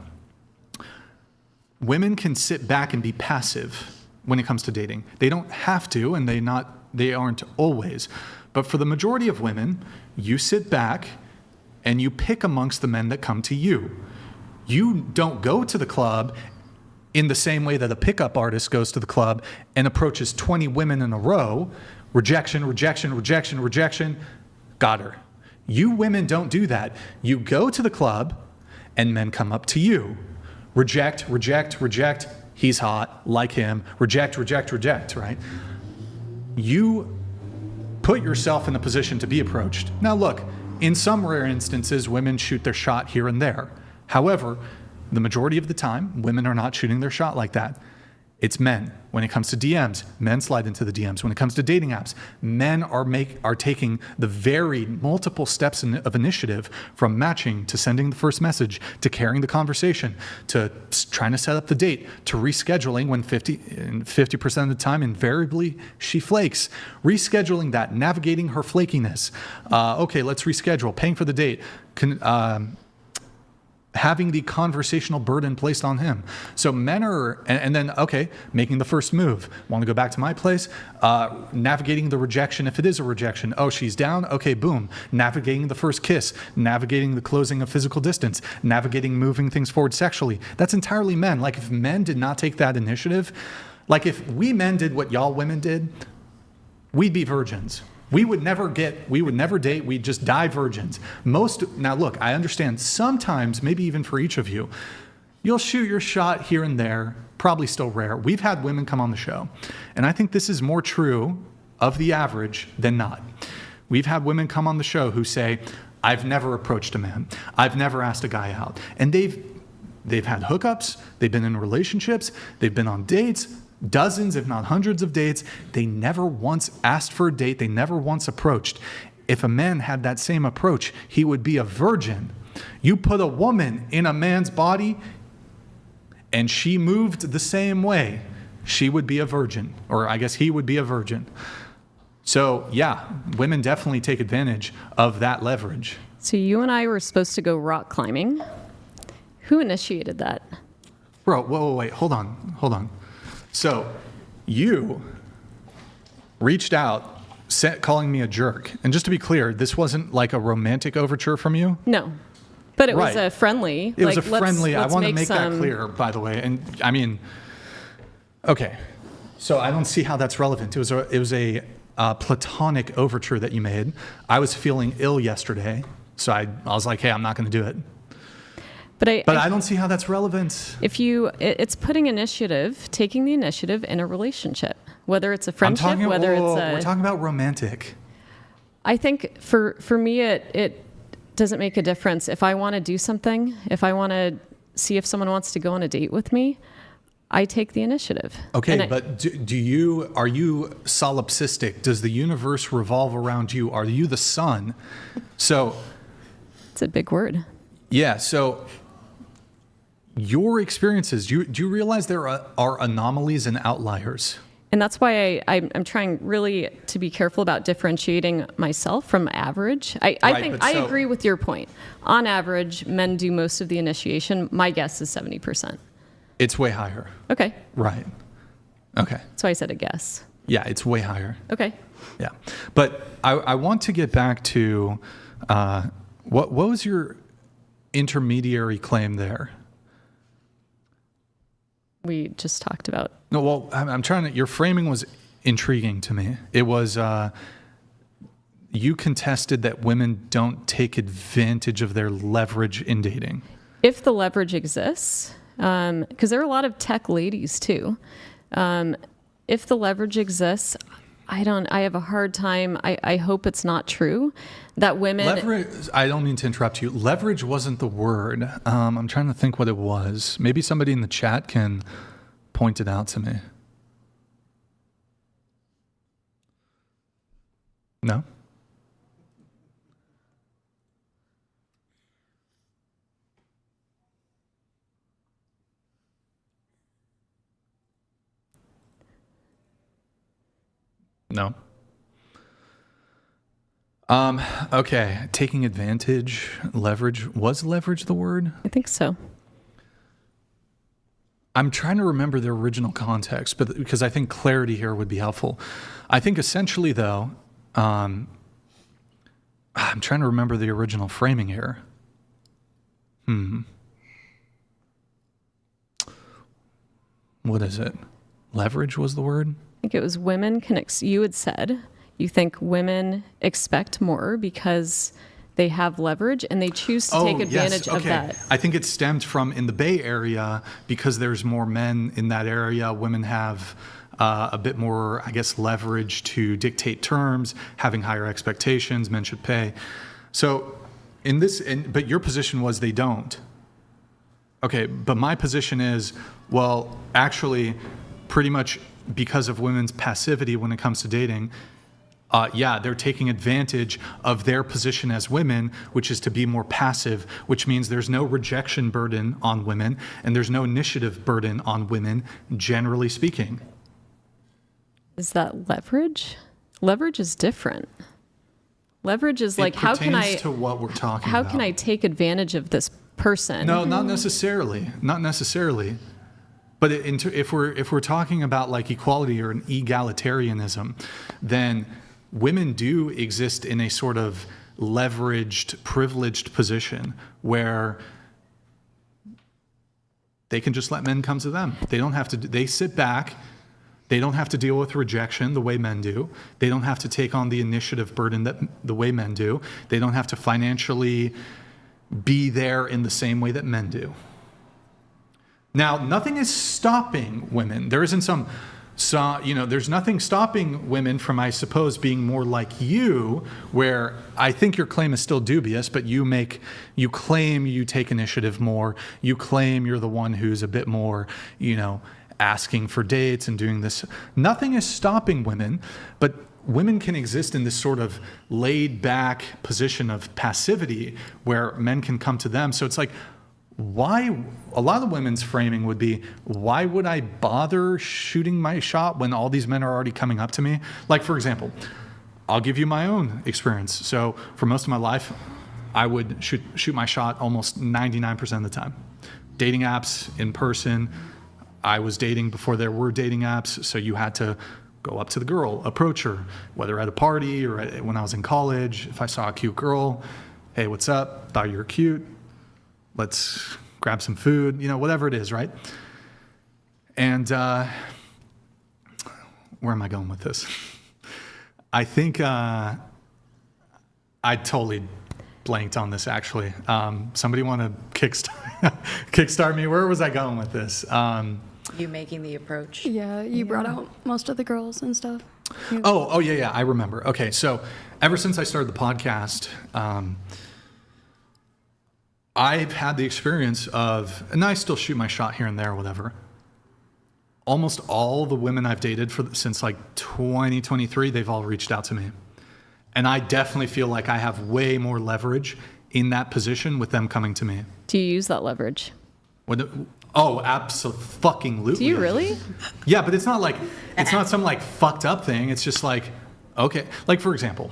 Speaker 1: Women can sit back and be passive when it comes to dating. They don't have to, and they aren't always. But for the majority of women, you sit back and you pick amongst the men that come to you. You don't go to the club in the same way that a pickup artist goes to the club and approaches 20 women in a row. Rejection, rejection, rejection, rejection. Got her. You women don't do that. You go to the club and men come up to you. Reject, reject, reject. He's hot, like him. Reject, reject, reject, right? You put yourself in a position to be approached. Now look, in some rare instances, women shoot their shot here and there. However, the majority of the time, women are not shooting their shot like that. It's men. When it comes to DMs, men slide into the DMs. When it comes to dating apps, men are taking the varied multiple steps of initiative, from matching to sending the first message to carrying the conversation to trying to set up the date to rescheduling when 50% of the time invariably she flakes. Rescheduling that, navigating her flakiness. Okay, let's reschedule. Paying for the date. Having the conversational burden placed on him. So men are, and then, okay, making the first move. Want to go back to my place? Navigating the rejection, if it is a rejection. Oh, she's down? Okay, boom. Navigating the first kiss. Navigating the closing of physical distance. Navigating moving things forward sexually. That's entirely men. Like, if men did not take that initiative, like if we men did what y'all women did, we'd be virgins. We would never date, we'd just die virgins. Now look, I understand sometimes, maybe even for each of you, you'll shoot your shot here and there, probably still rare. We've had women come on the show, and I think this is more true of the average than not. We've had women come on the show who say, I've never approached a man, I've never asked a guy out. And they've had hookups, they've been in relationships, they've been on dates, dozens, if not hundreds of dates. They never once asked for a date. They never once approached. If a man had that same approach, he would be a virgin. You put a woman in a man's body and she moved the same way, she would be a virgin, or I guess he would be a virgin. So yeah, women definitely take advantage of that leverage.
Speaker 7: So you and I were supposed to go rock climbing. Who initiated that?
Speaker 1: Bro, whoa, wait, hold on. So you reached out, calling me a jerk. And just to be clear, this wasn't like a romantic overture from you?
Speaker 7: No, but it was
Speaker 1: Right.
Speaker 7: a friendly.
Speaker 1: It was a friendly. I
Speaker 7: let's
Speaker 1: want to make that clear, by the way. And I mean, okay. So I don't see how that's relevant. It was a platonic overture that you made. I was feeling ill yesterday, so I was like, hey, I'm not going to do it. But I don't see how that's relevant.
Speaker 7: It's putting initiative, taking the initiative in a relationship, whether it's a friendship,
Speaker 1: we're talking about romantic.
Speaker 7: I think for me, it doesn't make a difference. If I want to do something, if I want to see if someone wants to go on a date with me, I take the initiative.
Speaker 1: Okay, but are you solipsistic? Does the universe revolve around you? Are you the sun? So
Speaker 7: it's a big word.
Speaker 1: Yeah, so your experiences, do you realize there are anomalies and outliers?
Speaker 7: And that's why I'm trying really to be careful about differentiating myself from average. I agree with your point. On average, men do most of the initiation. My guess is 70%.
Speaker 1: It's way higher.
Speaker 7: Okay.
Speaker 1: Right. Okay.
Speaker 7: So I said a guess.
Speaker 1: Yeah, it's way higher.
Speaker 7: Okay.
Speaker 1: Yeah. But I want to get back to what was your intermediary claim there?
Speaker 7: We just talked about.
Speaker 1: No, well, I'm trying to, your framing was intriguing to me. It was, you contested that women don't take advantage of their leverage in dating.
Speaker 7: If the leverage exists, because there are a lot of tech ladies too. If the leverage exists, I have a hard time. I hope it's not true that women.
Speaker 1: Leverage, I don't mean to interrupt you. Leverage wasn't the word. I'm trying to think what it was. Maybe somebody in the chat can point it out to me. No? No. Okay. Taking advantage, leverage. Was leverage the word?
Speaker 7: I think so.
Speaker 1: I'm trying to remember the original context, but because I think clarity here would be helpful. I think essentially, though, I'm trying to remember the original framing here. What is it? Leverage was the word?
Speaker 7: I think it was women can, you had said, you think women expect more because they have leverage and they choose to take advantage of that.
Speaker 1: I think it stemmed from in the Bay Area, because there's more men in that area, women have a bit more, I guess, leverage to dictate terms, having higher expectations, men should pay. So in this, but your position was they don't. Okay, but my position is, well, actually, pretty much because of women's passivity when it comes to dating, they're taking advantage of their position as women, which is to be more passive, which means there's no rejection burden on women and there's no initiative burden on women, generally speaking.
Speaker 7: Is that leverage? Leverage is different. Leverage is like, how can I,
Speaker 1: to what we're talking
Speaker 7: how
Speaker 1: about.
Speaker 7: can I take advantage of this person?
Speaker 1: No, not necessarily. Not necessarily. But if we're talking about like equality or an egalitarianism, then women do exist in a sort of leveraged, privileged position where they can just let men come to them. They don't have to, they sit back. They don't have to deal with rejection the way men do. They don't have to take on the initiative burden that the way men do. They don't have to financially be there in the same way that men do. Now, nothing is stopping women. There isn't there's nothing stopping women from, I suppose, being more like you, where I think your claim is still dubious, but you claim you take initiative more. You claim you're the one who's a bit more, asking for dates and doing this. Nothing is stopping women, but women can exist in this sort of laid back position of passivity where men can come to them. So it's like, why, a lot of women's framing would be, why would I bother shooting my shot when all these men are already coming up to me? Like, for example, I'll give you my own experience. So for most of my life, I would shoot my shot almost 99% of the time. Dating apps, in person. I was dating before there were dating apps, so you had to go up to the girl, approach her, whether at a party or when I was in college. If I saw a cute girl, hey, what's up? Thought you were cute. Let's grab some food, whatever it is, right? And where am I going with this? I think I totally blanked on this, actually. Somebody want to kickstart me? Where was I going with this?
Speaker 13: You making the approach.
Speaker 2: Yeah, you brought out most of the girls and stuff. Yeah.
Speaker 1: Oh, yeah, I remember. Okay, so ever since I started the podcast, I've had the experience of, and I still shoot my shot here and there, whatever, almost all the women I've dated since like 2023, they've all reached out to me. And I definitely feel like I have way more leverage in that position with them coming to me.
Speaker 7: Do you use that leverage?
Speaker 1: Oh, absolutely.
Speaker 7: Do you really?
Speaker 1: Yeah, but it's not some like fucked up thing. It's just like, okay. Like, for example,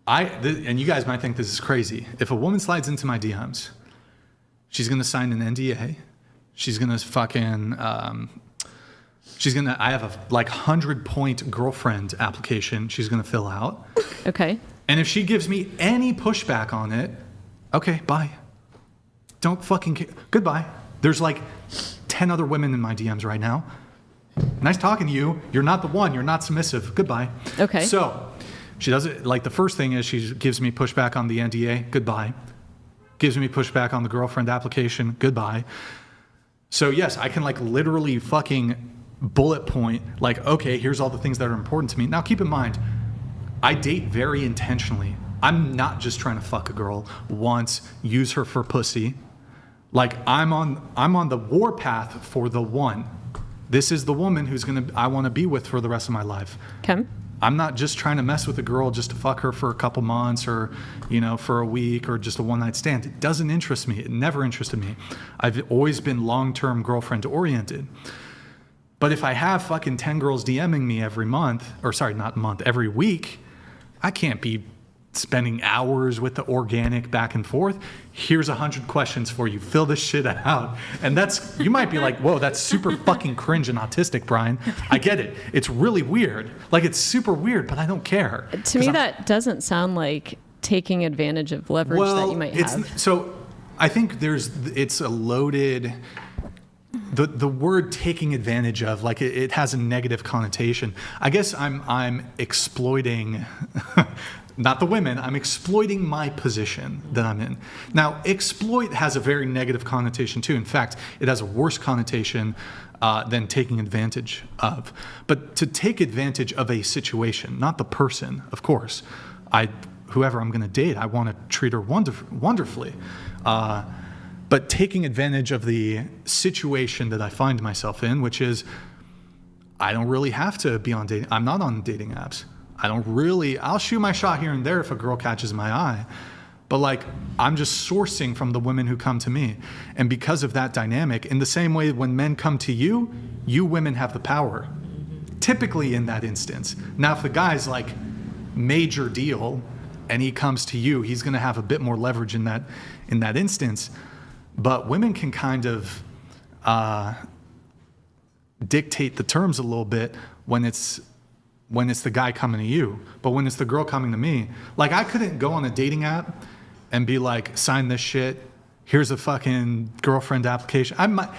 Speaker 1: and you guys might think this is crazy. If a woman slides into my DMs, she's going to sign an NDA. She's going to fucking, I have a like 100-point girlfriend application she's going to fill out.
Speaker 7: Okay.
Speaker 1: And if she gives me any pushback on it, okay, bye. Don't fucking care. Goodbye. There's like 10 other women in my DMs right now. Nice talking to you. You're not the one. You're not submissive. Goodbye.
Speaker 7: Okay.
Speaker 1: So she does it. Like the first thing is she gives me pushback on the NDA. Goodbye. Gives me pushback on the girlfriend application. Goodbye. So yes, I can like literally fucking bullet point like, okay, here's all the things that are important to me. Now keep in mind, I date very intentionally. I'm not just trying to fuck a girl once, use her for pussy. Like I'm on the war path for the one. This is the woman I want to be with for the rest of my life.
Speaker 7: Okay.
Speaker 1: I'm not just trying to mess with a girl just to fuck her for a couple months or, for a week or just a one-night stand. It doesn't interest me. It never interested me. I've always been long-term girlfriend oriented. But if I have fucking 10 girls DMing me every every week, I can't be spending hours with the organic back and forth. Here's 100 questions for you. Fill this shit out. And you might be like, whoa, that's super fucking cringe and autistic, Brian. I get it. It's really weird. Like, it's super weird, but I don't care.
Speaker 7: To me, that doesn't sound like taking advantage of leverage that you might have.
Speaker 1: So I think it's a loaded... The word taking advantage of, like it has a negative connotation. I guess I'm exploiting... Not the women, I'm exploiting my position that I'm in. Now, exploit has a very negative connotation too. In fact, it has a worse connotation than taking advantage of. But to take advantage of a situation, not the person, of course. Whoever I'm gonna date, I wanna treat her wonderfully. But taking advantage of the situation that I find myself in, which is, I don't really have to be on dating, I'm not on dating apps. I'll shoot my shot here and there if a girl catches my eye. But like, I'm just sourcing from the women who come to me. And because of that dynamic, in the same way when men come to you, you women have the power. Typically in that instance. Now, if the guy's like major deal and he comes to you, he's gonna have a bit more leverage in that instance. But women can kind of dictate the terms a little bit when it's the guy coming to you. But when it's the girl coming to me, like I couldn't go on a dating app and be like, sign this shit, here's a fucking girlfriend application. I might,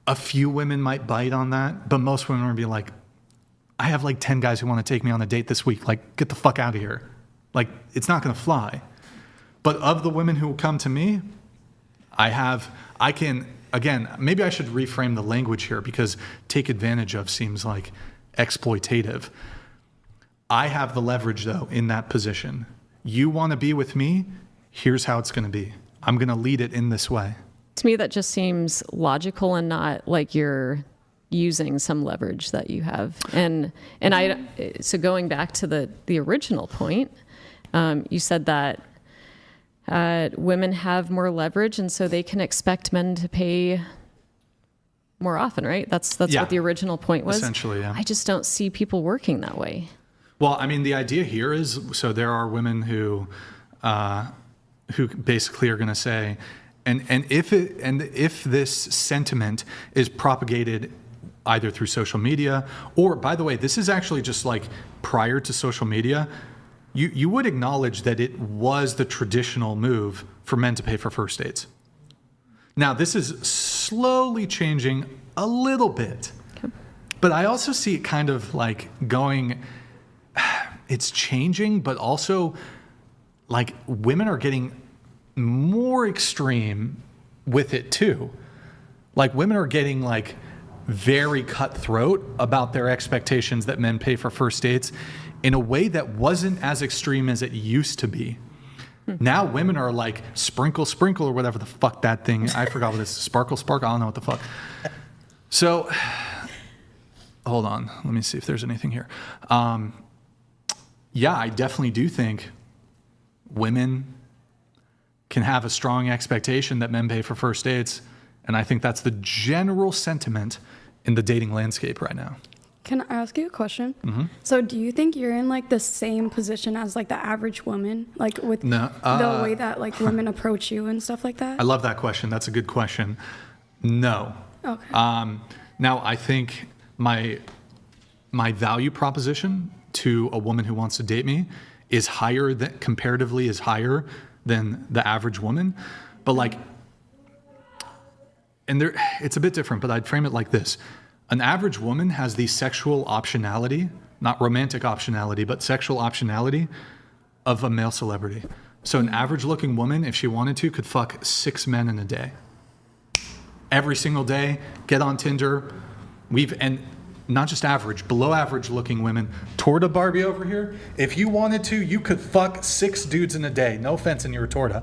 Speaker 1: a few women might bite on that, but most women would be like, I have like 10 guys who want to take me on a date this week. Like, get the fuck out of here. Like, it's not gonna fly. But of the women who come to me, again, maybe I should reframe the language here because take advantage of seems like exploitative. I have the leverage though in that position. You want to be with me? Here's how it's going to be. I'm going to lead it in this way.
Speaker 7: To me, that just seems logical and not like you're using some leverage that you have. So going back to the original point, you said that women have more leverage and so they can expect men to pay more often, right? That's what the original point was.
Speaker 1: Essentially, yeah.
Speaker 7: I just don't see people working that way.
Speaker 1: Well, I mean, the idea here is, so there are women who basically are going to say, and if this sentiment is propagated either through social media or, by the way, this is actually just like prior to social media, you would acknowledge that it was the traditional move for men to pay for first dates. Now, this is slowly changing a little bit, but I also see it kind of like going, it's changing, but also like women are getting more extreme with it too. Like women are getting like very cutthroat about their expectations that men pay for first dates in a way that wasn't as extreme as it used to be. Now women are like sprinkle or whatever the fuck that thing, I forgot what it is, sparkle, I don't know what the fuck. So, hold on. Let me see if there's anything here. Yeah, I definitely do think women can have a strong expectation that men pay for first dates. And I think that's the general sentiment in the dating landscape right now.
Speaker 2: Can I ask you a question?
Speaker 1: Mm-hmm.
Speaker 2: So do you think you're in like the same position as like the average woman, like with the way that like women approach you and stuff like that?
Speaker 1: I love that question. That's a good question. No.
Speaker 2: Okay.
Speaker 1: Now, I think my value proposition to a woman who wants to date me is higher than, comparatively is higher than the average woman. But like, and there, it's a bit different, but I'd frame it like this. An average woman has the sexual optionality, not romantic optionality, but sexual optionality of a male celebrity. So an average looking woman, if she wanted to, could fuck 6 men in a day. Every single day, get on Tinder. And not just average, below average looking women. Torta Barbie over here, if you wanted to, you could fuck 6 dudes in a day. No offense, and you're a torta.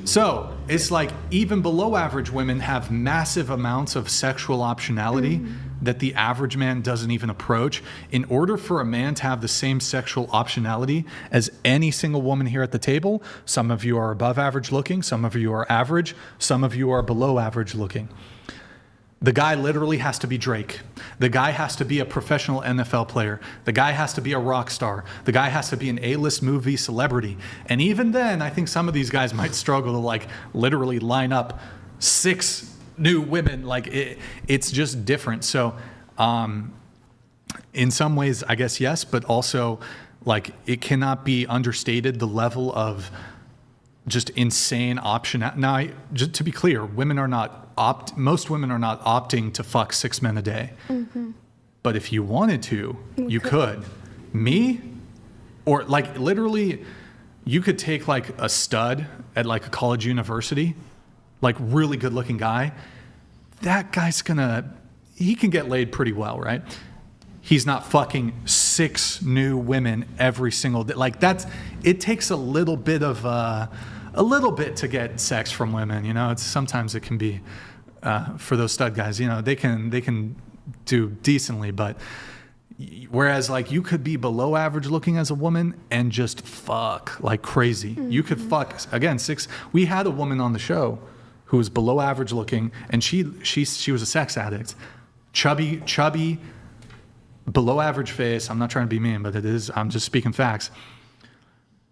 Speaker 1: So it's like even below average women have massive amounts of sexual optionality that the average man doesn't even approach. In order for a man to have the same sexual optionality as any single woman here at the table, some of you are above average looking, some of you are average, some of you are below average looking. The guy literally has to be Drake. The guy has to be a professional NFL player. The guy has to be a rock star. The guy has to be an A-list movie celebrity. And even then, I think some of these guys might struggle to like literally line up 6 new women. Like it's just different. So in some ways, I guess yes, but also like it cannot be understated the level of just insane option. Now, just to be clear, women are not most women are not opting to fuck 6 men a day. Mm-hmm. But if you wanted to, you could. Me? Or like literally, you could take like a stud at like a college university, like really good looking guy. That guy's he can get laid pretty well, right? He's not fucking 6 new women every single day. Like it takes a little bit to get sex from women, you know. Sometimes it can be for those stud guys, you know, they can do decently, but whereas like you could be below average looking as a woman and just fuck like crazy. Mm-hmm. You could fuck again 6. We had a woman on the show who was below average looking, and she was a sex addict, chubby, below average face. I'm not trying to be mean, but it is. I'm just speaking facts.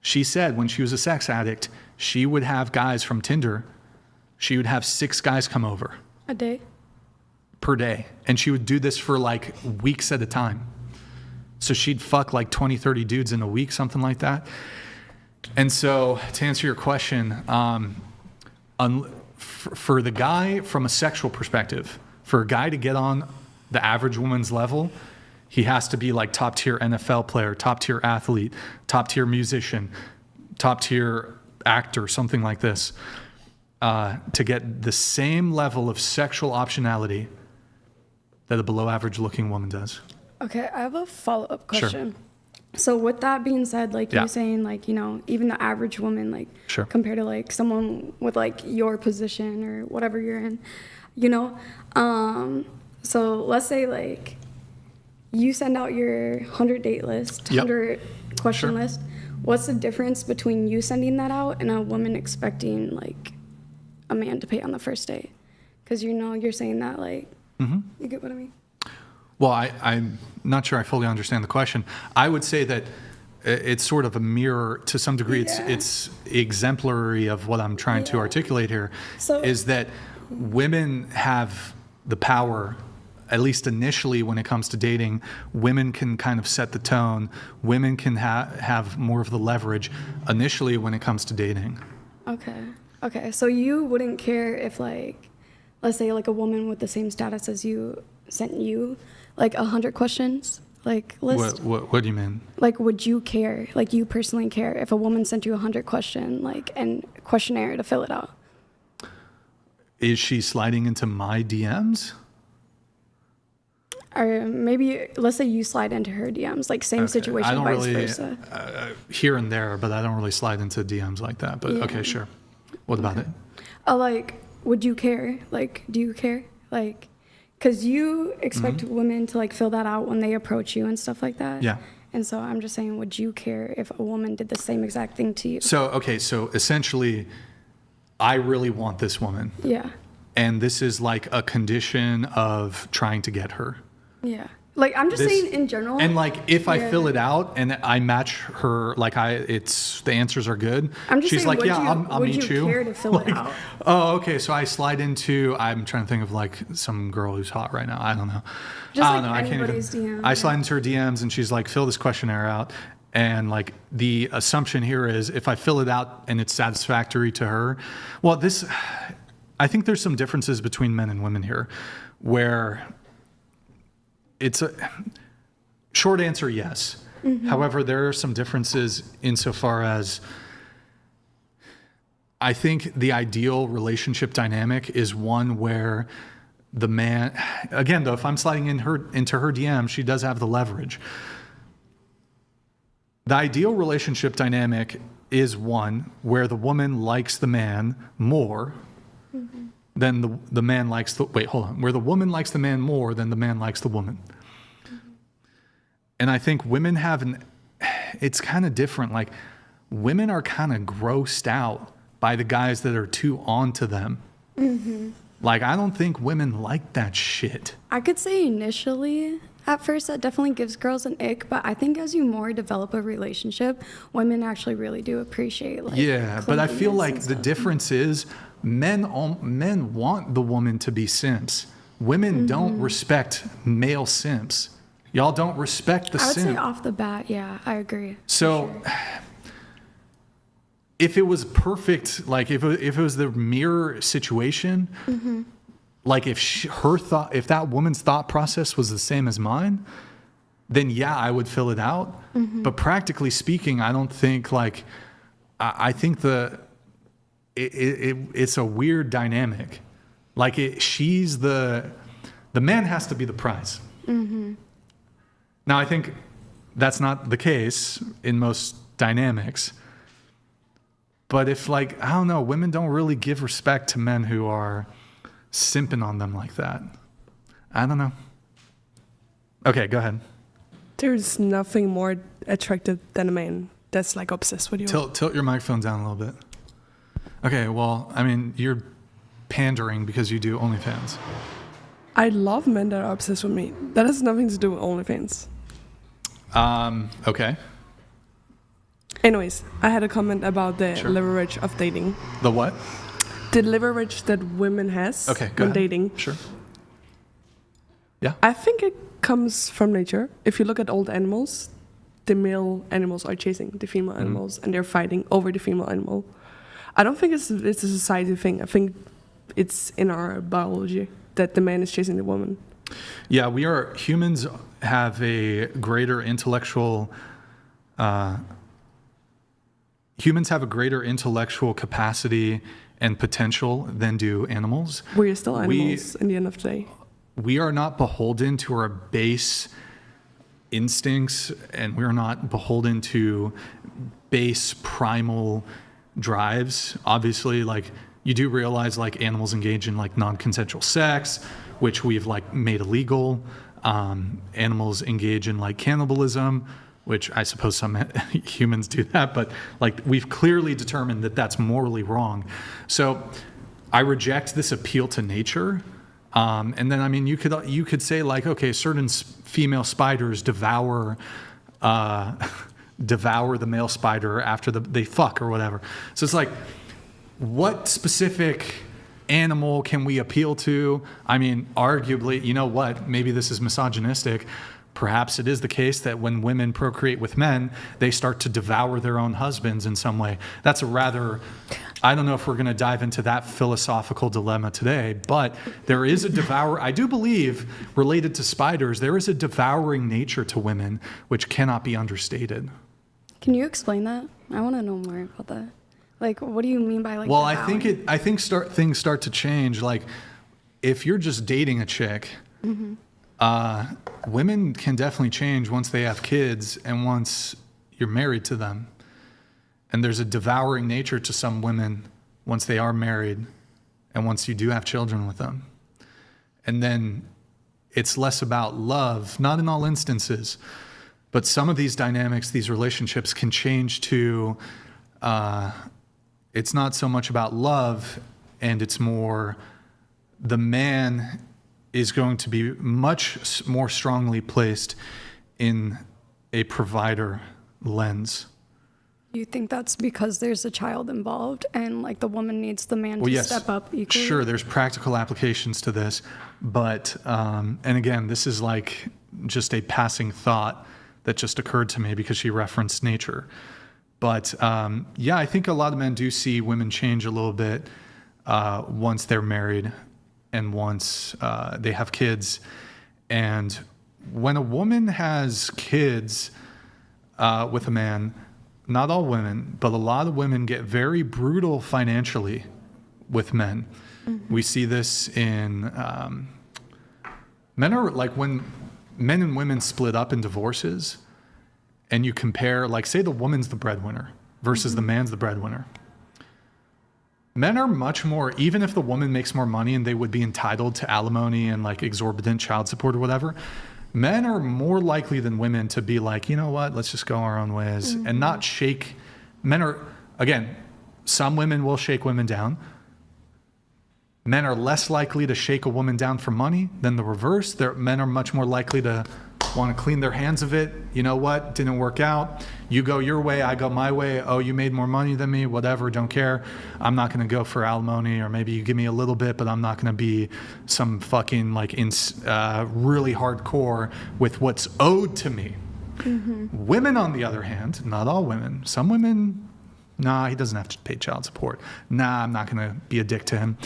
Speaker 1: She said when she was a sex addict, she would have guys from Tinder. She would have 6 guys come over.
Speaker 2: A day?
Speaker 1: Per day. And she would do this for like weeks at a time. So she'd fuck like 20, 30 dudes in a week, something like that. And so to answer your question, for the guy from a sexual perspective, for a guy to get on the average woman's level, he has to be like top tier NFL player, top tier athlete, top tier musician, top tier actor, something like this, to get the same level of sexual optionality that a below average looking woman does.
Speaker 2: Okay, I have a follow-up question. Sure. So with that being said, like you're saying, like, you know, even the average woman, like compared to like someone with like your position or whatever you're in, you know, so let's say like you send out your 100 date list, 100 question list. What's the difference between you sending that out and a woman expecting like a man to pay on the first date? Because you know you're saying that like, you get what I mean?
Speaker 1: Well, I'm not sure I fully understand the question. I would say that it's sort of a mirror to some degree. It's exemplary of what I'm trying to articulate here, is that women have the power, at least initially when it comes to dating. Women can kind of set the tone. Women can have more of the leverage initially when it comes to dating.
Speaker 2: Okay. So you wouldn't care if like, let's say like a woman with the same status as you sent you like 100 questions like list.
Speaker 1: What do you mean?
Speaker 2: Like, would you care, like you personally care if a woman sent you 100 question like and questionnaire to fill it out?
Speaker 1: Is she sliding into my DMs?
Speaker 2: Or maybe let's say you slide into her DMs, like same situation, vice versa.
Speaker 1: Here and there, but I don't really slide into DMs like that. But okay, sure. What about it?
Speaker 2: Like, would you care? Like, do you care? Like, because you expect women to like fill that out when they approach you and stuff like that.
Speaker 1: Yeah.
Speaker 2: And so I'm just saying, would you care if a woman did the same exact thing to you?
Speaker 1: So, okay, so essentially, I really want this woman.
Speaker 2: Yeah.
Speaker 1: And this is like a condition of trying to get her.
Speaker 2: Yeah. Like, I'm just saying in general.
Speaker 1: And like, if I fill it out and I match her, like the answers are good.
Speaker 2: I'm just
Speaker 1: she's
Speaker 2: saying,
Speaker 1: like, I'll meet you.
Speaker 2: Would you care to fill it out?
Speaker 1: Oh, okay. So I slide into, I'm trying to think of like some girl who's hot right now. I don't know.
Speaker 2: Just
Speaker 1: I
Speaker 2: like
Speaker 1: don't know. I can't even.
Speaker 2: DM,
Speaker 1: I slide into her DMs and she's like, fill this questionnaire out. And like the assumption here is if I fill it out and it's satisfactory to her, well, I think there's some differences between men and women here where it's a short answer, yes. However, there are some differences insofar as I think the ideal relationship dynamic is one where the man, again, though, if I'm sliding into her DM, she does have the leverage. The ideal relationship dynamic is one where the woman likes the man more than the man likes the, wait, hold on, where the woman likes the man more than the man likes the woman. And I think women have it's kind of different. Like, women are kind of grossed out by the guys that are too on to them. Like, I don't think women like that shit.
Speaker 2: I could say initially, at first, that definitely gives girls an ick, but I think as you more develop a relationship, women actually really do appreciate, like,
Speaker 1: yeah, but I feel
Speaker 2: clinginess
Speaker 1: like
Speaker 2: and
Speaker 1: the
Speaker 2: stuff.
Speaker 1: difference is men want the woman to be simps. Women don't respect male simps. Y'all don't respect the
Speaker 2: I would say
Speaker 1: simp.
Speaker 2: off the bat, yeah, I agree.
Speaker 1: So if it was perfect, like if it was the mirror situation, like if that woman's thought process was the same as mine, then yeah, I would fill it out. But practically speaking, I don't think like, I think it's a weird dynamic. Like the man has to be the prize. Now, I think that's not the case in most dynamics. But if, like, I don't know, women don't really give respect to men who are simping on them like that. I don't know. Okay, go ahead.
Speaker 6: There's nothing more attractive than a man that's like obsessed with you.
Speaker 1: Tilt your microphone down a little bit. Okay, well, I mean, you're pandering because you do OnlyFans.
Speaker 6: I love men that are obsessed with me. That has nothing to do with OnlyFans.
Speaker 1: Okay.
Speaker 6: Anyways, I had a comment about the leverage of dating.
Speaker 1: The what?
Speaker 6: The leverage that women has when dating.
Speaker 1: Sure. Yeah.
Speaker 6: I think it comes from nature. If you look at all the animals, the male animals are chasing the female animals and they're fighting over the female animal. I don't think it's a society thing. I think it's in our biology that the man is chasing the woman.
Speaker 1: Yeah, humans have a greater intellectual capacity and potential than do animals.
Speaker 6: We're still animals in the end of the day.
Speaker 1: We are not beholden to our base instincts, and we're not beholden to base primal drives. Obviously, like, you do realize, like, animals engage in, like, non-consensual sex, which we've, like, made illegal. Animals engage in, like, cannibalism, which I suppose some humans do that, but, like, we've clearly determined that that's morally wrong. So I reject this appeal to nature. And then, I mean, you could say, like, okay, certain female spiders devour the male spider after they fuck or whatever. So it's like, what specific animal can we appeal to? I mean, arguably, you know what? Maybe this is misogynistic. Perhaps it is the case that when women procreate with men, they start to devour their own husbands in some way. That's a rather, I don't know if we're going to dive into that philosophical dilemma today, but there is I do believe, related to spiders, there is a devouring nature to women which cannot be understated.
Speaker 2: Can you explain that? I want to know more about that. Like, what do you mean by, like,
Speaker 1: well,
Speaker 2: devouring?
Speaker 1: I think things start to change. Like, if you're just dating a chick, women can definitely change once they have kids and once you're married to them. And there's a devouring nature to some women once they are married and once you do have children with them. And then it's less about love, not in all instances, but some of these dynamics, these relationships can change to, it's not so much about love, and it's more the man is going to be much more strongly placed in a provider lens.
Speaker 2: You think that's because there's a child involved and like the woman needs the man to step up equally?
Speaker 1: Sure, there's practical applications to this, but, and again, this is like just a passing thought that just occurred to me because she referenced nature. But yeah, I think a lot of men do see women change a little bit once they're married and once they have kids. And when a woman has kids with a man, not all women, but a lot of women get very brutal financially with men. Mm-hmm. We see this in men are like when men and women split up in divorces and you compare, like say the woman's the breadwinner versus the man's the breadwinner. Men are much more, even if the woman makes more money and they would be entitled to alimony and like exorbitant child support or whatever, men are more likely than women to be like, you know what, let's just go our own ways and not shake. Men are, again, some women will shake women down. Men are less likely to shake a woman down for money than the reverse. Men are much more likely to want to clean their hands of it. You know what, didn't work out. You go your way, I go my way. Oh, you made more money than me, whatever, don't care. I'm not going to go for alimony, or maybe you give me a little bit, but I'm not going to be some fucking like really hardcore with what's owed to me. Mm-hmm. Women, on the other hand, not all women, some women, nah, he doesn't have to pay child support. Nah, I'm not going to be a dick to him.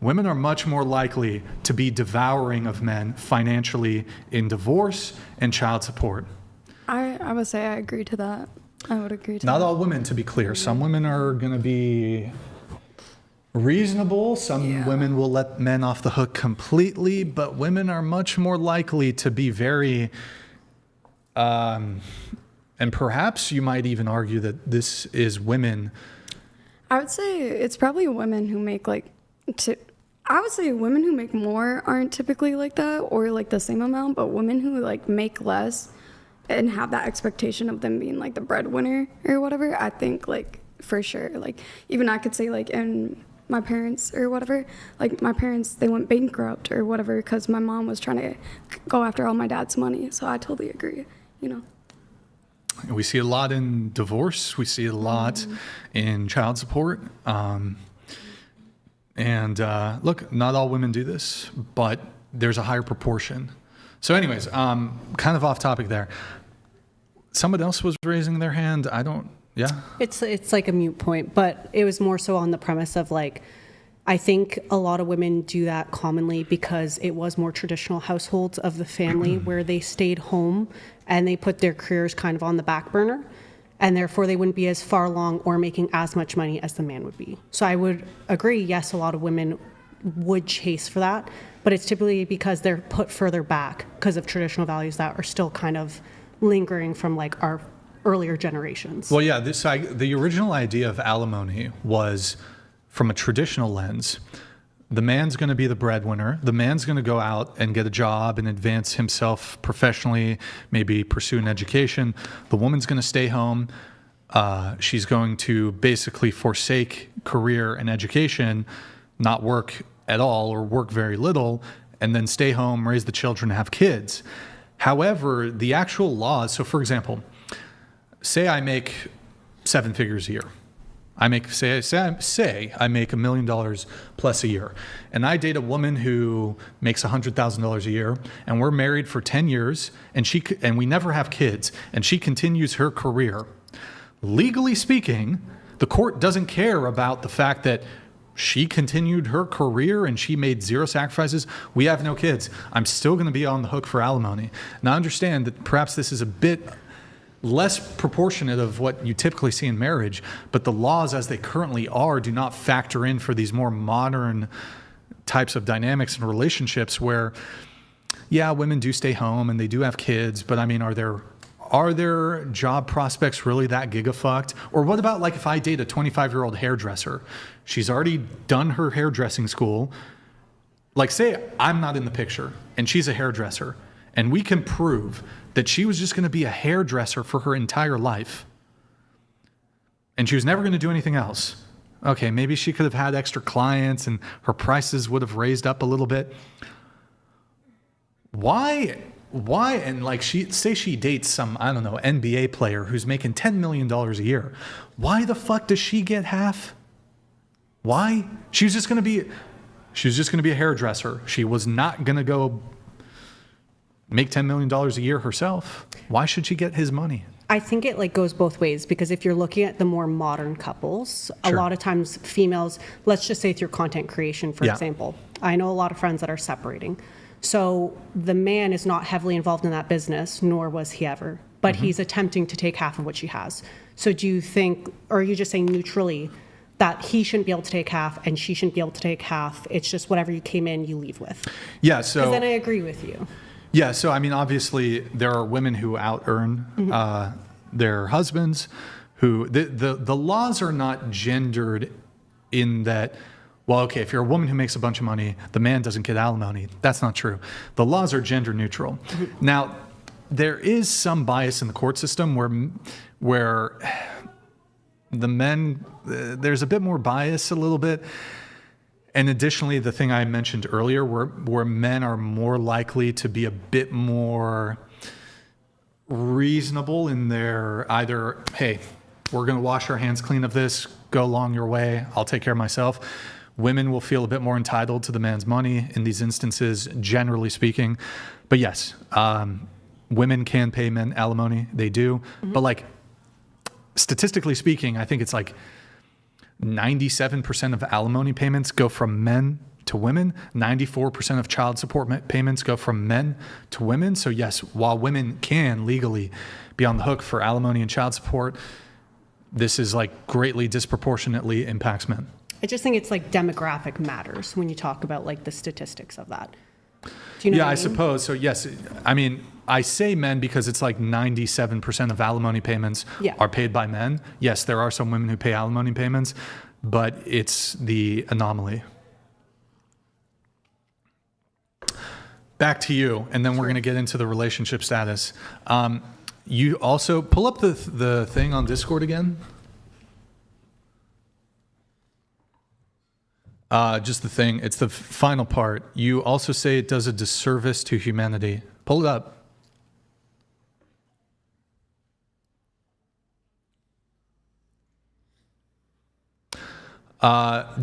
Speaker 1: Women are much more likely to be devouring of men financially in divorce and child support.
Speaker 2: I would say I agree to that. I would agree to
Speaker 1: Not
Speaker 2: that.
Speaker 1: all women, to be clear. Some women are going to be reasonable. Some women will let men off the hook completely, but women are much more likely to be very, and perhaps you might even argue that this is women.
Speaker 2: I would say it's probably women who make like, I would say women who make more aren't typically like that or like the same amount, but women who like make less and have that expectation of them being like the breadwinner or whatever, I think like for sure, like even I could say like in my parents or whatever, like my parents, they went bankrupt or whatever because my mom was trying to go after all my dad's money. So I totally agree, you know.
Speaker 1: We see a lot in divorce. We see a lot in child support. And look, not all women do this, but there's a higher proportion. So anyways, kind of off topic there. Someone else was raising their hand.
Speaker 8: It's like a moot point, but it was more so on the premise of like, I think a lot of women do that commonly because it was more traditional households of the family where they stayed home and they put their careers kind of on the back burner. And therefore, they wouldn't be as far along or making as much money as the man would be. So I would agree, yes, a lot of women would chase for that, but it's typically because they're put further back because of traditional values that are still kind of lingering from like our earlier generations.
Speaker 1: Well, yeah, the original idea of alimony was from a traditional lens. The man's going to be the breadwinner. The man's going to go out and get a job and advance himself professionally, maybe pursue an education. The woman's going to stay home. She's going to basically forsake career and education, not work at all or work very little, and then stay home, raise the children, have kids. However, the actual laws, so for example, say I make 7 figures a year. I make, say I make $1 million plus a year, and I date a woman who makes $100,000 a year, and we're married for 10 years, and we never have kids, and she continues her career. Legally speaking, the court doesn't care about the fact that she continued her career and she made zero sacrifices. We have no kids. I'm still going to be on the hook for alimony. Now, understand that perhaps this is a bit less proportionate of what you typically see in marriage, but the laws as they currently are do not factor in for these more modern types of dynamics and relationships where, yeah, women do stay home and they do have kids, but I mean, are there job prospects really that gigafucked? Or what about like if I date a 25-year-old hairdresser? She's already done her hairdressing school. like say I'm not in the picture and she's a hairdresser and we can prove that she was just going to be a hairdresser for her entire life and she was never going to do anything else. Okay, maybe she could have had extra clients and her prices would have raised up a little bit. Why, and like say she dates some, I don't know, NBA player who's making $10 million a year. Why the fuck does she get half? Why? She was just going to be a hairdresser. She was not going to go make $10 million a year herself. Why should she get his money?
Speaker 8: I think it like goes both ways, because if you're looking at the more modern couples, a lot of times females, let's just say through content creation, for example, I know a lot of friends that are separating. So the man is not heavily involved in that business, nor was he ever, but he's attempting to take half of what she has. So do you think, or are you just saying neutrally that he shouldn't be able to take half and she shouldn't be able to take half? It's just whatever you came in, you leave with.
Speaker 1: Yeah, so.
Speaker 8: Because then I agree with you.
Speaker 1: Yeah, so I mean, obviously, there are women who out-earn their husbands. Who the laws are not gendered in that. Well, okay, if you're a woman who makes a bunch of money, the man doesn't get alimony. That's not true. The laws are gender neutral. Now, there is some bias in the court system where the men there's a bit more bias a little bit. And additionally, the thing I mentioned earlier, where men are more likely to be a bit more reasonable in their either, hey, we're going to wash our hands clean of this, go along your way, I'll take care of myself. Women will feel a bit more entitled to the man's money in these instances, generally speaking. But yes, women can pay men alimony. They do. But like, statistically speaking, I think it's like 97% of alimony payments go from men to women. 94% of child support payments go from men to women. So yes, while women can legally be on the hook for alimony and child support, this is like greatly disproportionately impacts men.
Speaker 8: I just think it's like demographic matters when you talk about like the statistics of that. Do you know what I mean?
Speaker 1: Suppose. So yes, I mean, I say men because it's like 97% of alimony payments are paid by men. Yes, there are some women who pay alimony payments, but it's the anomaly. Back to you, and then we're going to get into the relationship status. You also pull up the thing on Discord again. Just the thing. It's the final part. You also say it does a disservice to humanity. Pull it up.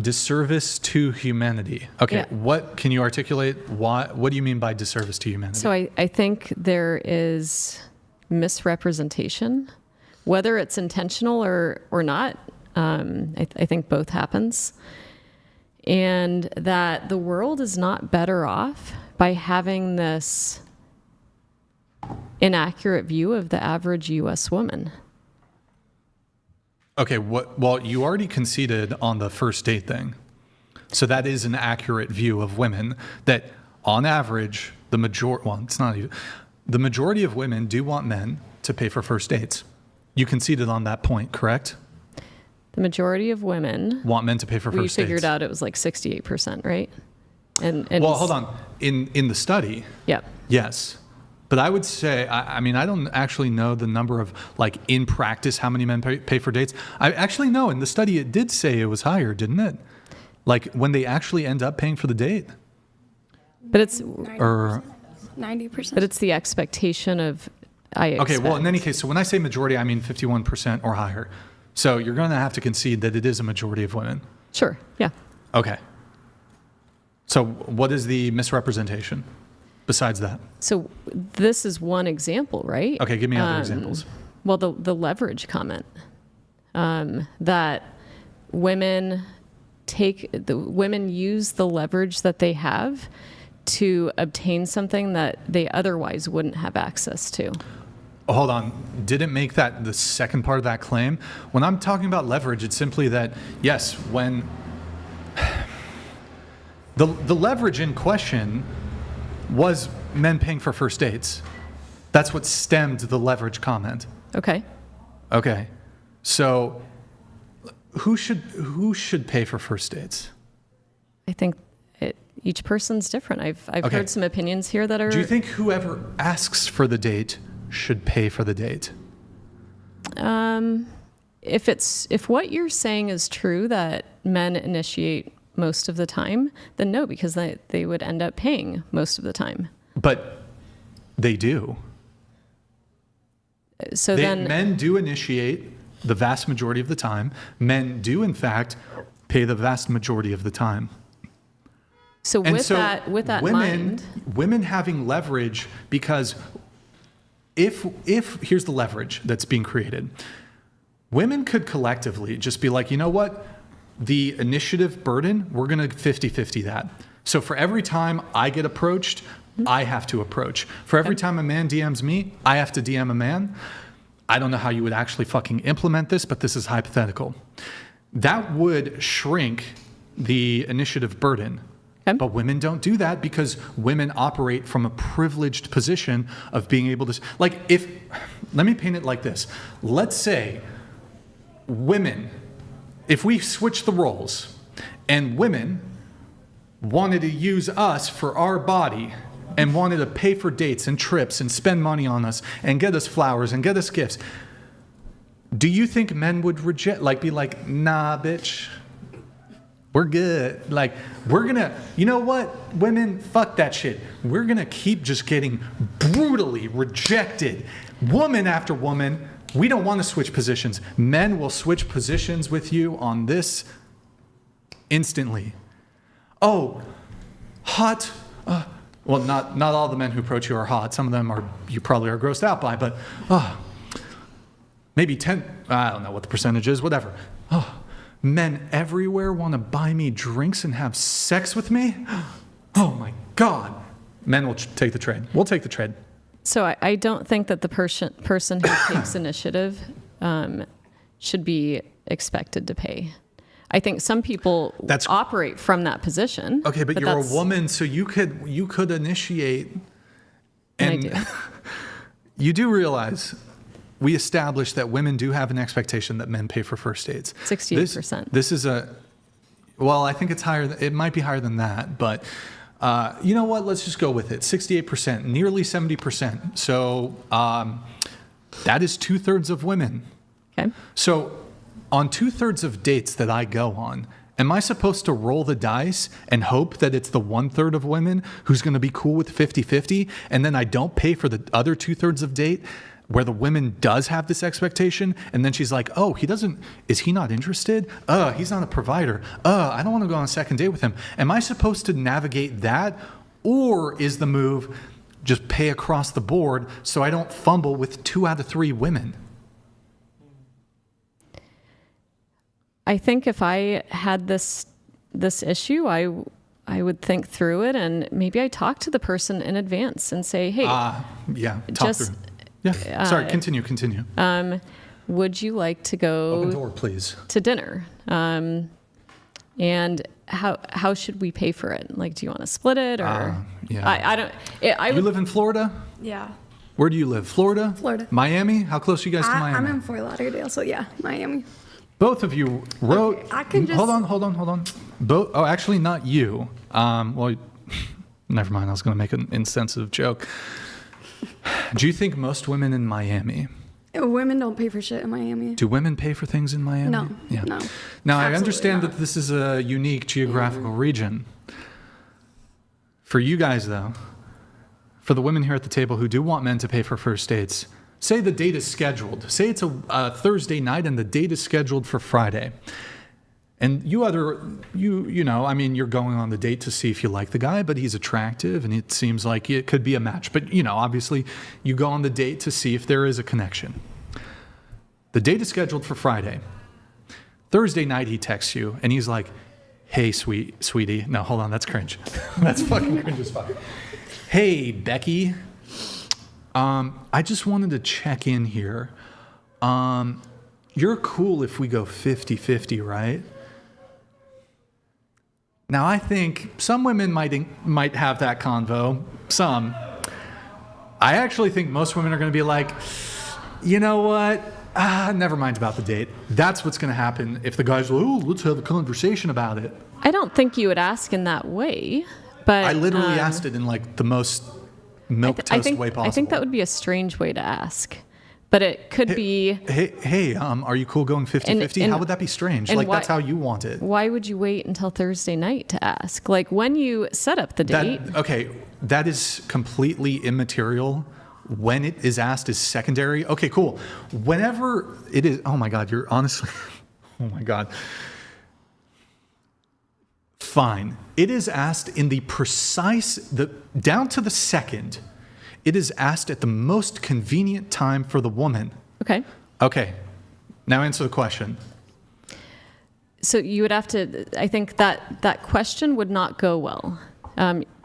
Speaker 1: Disservice to humanity. Okay,
Speaker 7: Yeah.
Speaker 1: What can you articulate? What do you mean by disservice to humanity?
Speaker 7: So I think there is misrepresentation, whether it's intentional or not. I think both happens. And that the world is not better off by having this inaccurate view of the average U.S. woman.
Speaker 1: Okay, well, you already conceded on the first date thing. So that is an accurate view of women that on average, the majority of women do want men to pay for first dates. You conceded on that point, correct?
Speaker 7: The majority of women
Speaker 1: want men to pay for first dates.
Speaker 7: We figured out it was like 68%, right? And
Speaker 1: well, hold on. In the study, yes. But I would say, I mean, I don't actually know the number of, like, in practice, how many men pay for dates. I actually know in the study it did say it was higher, didn't it? Like, when they actually end up paying for the date.
Speaker 7: But it's
Speaker 2: 90%.
Speaker 7: But it's the expectation of
Speaker 1: Okay, well, in any case, so when I say majority, I mean 51% or higher. So you're going to have to concede that it is a majority of women.
Speaker 7: Sure, yeah.
Speaker 1: Okay. So what is the misrepresentation besides that?
Speaker 7: So this is one example, right?
Speaker 1: Okay, give me other examples.
Speaker 7: Well, the leverage comment, that women use the leverage that they have to obtain something that they otherwise wouldn't have access to.
Speaker 1: Hold on. Didn't make that the second part of that claim. When I'm talking about leverage, it's simply that, yes, when the leverage in question was men paying for first dates. That's what stemmed the leverage comment.
Speaker 7: Okay.
Speaker 1: So who should pay for first dates?
Speaker 7: I think each person's different. I've
Speaker 1: Okay.
Speaker 7: heard some opinions here that are.
Speaker 1: Do you think whoever asks for the date should pay for the date?
Speaker 7: If what you're saying is true, that men initiate most of the time, then no, because they would end up paying most of the time.
Speaker 1: But they do.
Speaker 7: So then
Speaker 1: men do initiate the vast majority of the time. Men do, in fact, pay the vast majority of the time.
Speaker 7: So with that
Speaker 1: women having leverage, because if here's the leverage that's being created, women could collectively just be like, you know what, the initiative burden, we're gonna 50-50 that. So for every time I get approached, I have to approach. For every time a man DMs me, I have to DM a man. I don't know how you would actually fucking implement this, but this is hypothetical. That would shrink the initiative burden. But women don't do that because women operate from a privileged position of being able to, like, let me paint it like this. Let's say women, if we switch the roles and women wanted to use us for our body and wanted to pay for dates and trips and spend money on us and get us flowers and get us gifts, do you think men would reject, like, be like, nah, bitch, we're good. Like, we're gonna, you know what, women, fuck that shit. We're gonna keep just getting brutally rejected, woman after woman. We don't want to switch positions. Men will switch positions with you on this instantly. Oh, hot. Well, not all the men who approach you are hot. Some of them you probably are grossed out by, but maybe 10, I don't know what the percentage is, whatever. Men everywhere want to buy me drinks and have sex with me? Oh my God. Men will take the trade. We'll take the trade.
Speaker 7: So I don't think that the person who takes initiative should be expected to pay. I think some people operate from that position.
Speaker 1: Okay, but you're a woman, so you could initiate. And I do. You do realize we established that women do have an expectation that men pay for first dates.
Speaker 7: 68%.
Speaker 1: This is well, I think it's higher. It might be higher than that, but you know what? Let's just go with it. 68%, nearly 70%. So that is 2/3 of women.
Speaker 7: Okay.
Speaker 1: So on 2/3 of dates that I go on, am I supposed to roll the dice and hope that it's the 1/3 of women who's going to be cool with 50-50, and then I don't pay for the other 2/3 of date where the woman does have this expectation, and then she's like, oh, is he not interested? He's not a provider. I don't want to go on a second date with him. Am I supposed to navigate that, or is the move just pay across the board so I don't fumble with 2 out of 3 women?
Speaker 7: I think if I had this issue, I would think through it, and maybe I talk to the person in advance and say, hey,
Speaker 1: talk through. Yeah, sorry, continue.
Speaker 7: Would you like to go
Speaker 1: Open door, please.
Speaker 7: to dinner? And how should we pay for it? Like, do you want to split it, or I don't. You
Speaker 1: live in Florida?
Speaker 2: Yeah.
Speaker 1: Where do you live? Florida?
Speaker 2: Florida.
Speaker 1: Miami? How close are you guys to Miami?
Speaker 2: I'm in Fort Lauderdale, so yeah, Miami.
Speaker 1: Both of you wrote.
Speaker 2: Okay, I can just...
Speaker 1: Hold on. Actually, not you. Well, never mind. I was going to make an insensitive joke. Do you think most women in Miami?
Speaker 2: Women don't pay for shit in Miami.
Speaker 1: Do women pay for things in Miami?
Speaker 2: No.
Speaker 1: Yeah.
Speaker 2: No.
Speaker 1: Now, I
Speaker 2: Absolutely
Speaker 1: understand
Speaker 2: not.
Speaker 1: that this is a unique geographical region. For you guys, though, for the women here at the table who do want men to pay for first dates, say the date is scheduled. Say it's a Thursday night and the date is scheduled for Friday. And you're going on the date to see if you like the guy, but he's attractive and it seems like it could be a match. But, obviously you go on the date to see if there is a connection. The date is scheduled for Friday. Thursday night he texts you and he's like, hey, sweetie. No, hold on, that's cringe. That's fucking cringe as fuck. Hey, Becky. I just wanted to check in here. You're cool if we go 50-50, right? Now, I think some women might have that convo. Some. I actually think most women are going to be like, you know what? Never mind about the date. That's what's going to happen if the guy's, oh, let's have a conversation about it.
Speaker 7: I don't think you would ask in that way, but
Speaker 1: I literally asked it in like the most milquetoast way possible.
Speaker 7: I think that would be a strange way to ask, but it could be.
Speaker 1: Hey, are you cool going 50-50? How would that be strange? Like, that's how you want it.
Speaker 7: Why would you wait until Thursday night to ask? Like, when you set up the date.
Speaker 1: That is completely immaterial. When it is asked is secondary. Okay, cool. Whenever it is, oh my God, you're honestly, oh my God. Fine. It is asked in the precise, down to the second. It is asked at the most convenient time for the woman.
Speaker 7: Okay.
Speaker 1: Okay. Now answer the question.
Speaker 7: So you would have to, I think that question would not go well.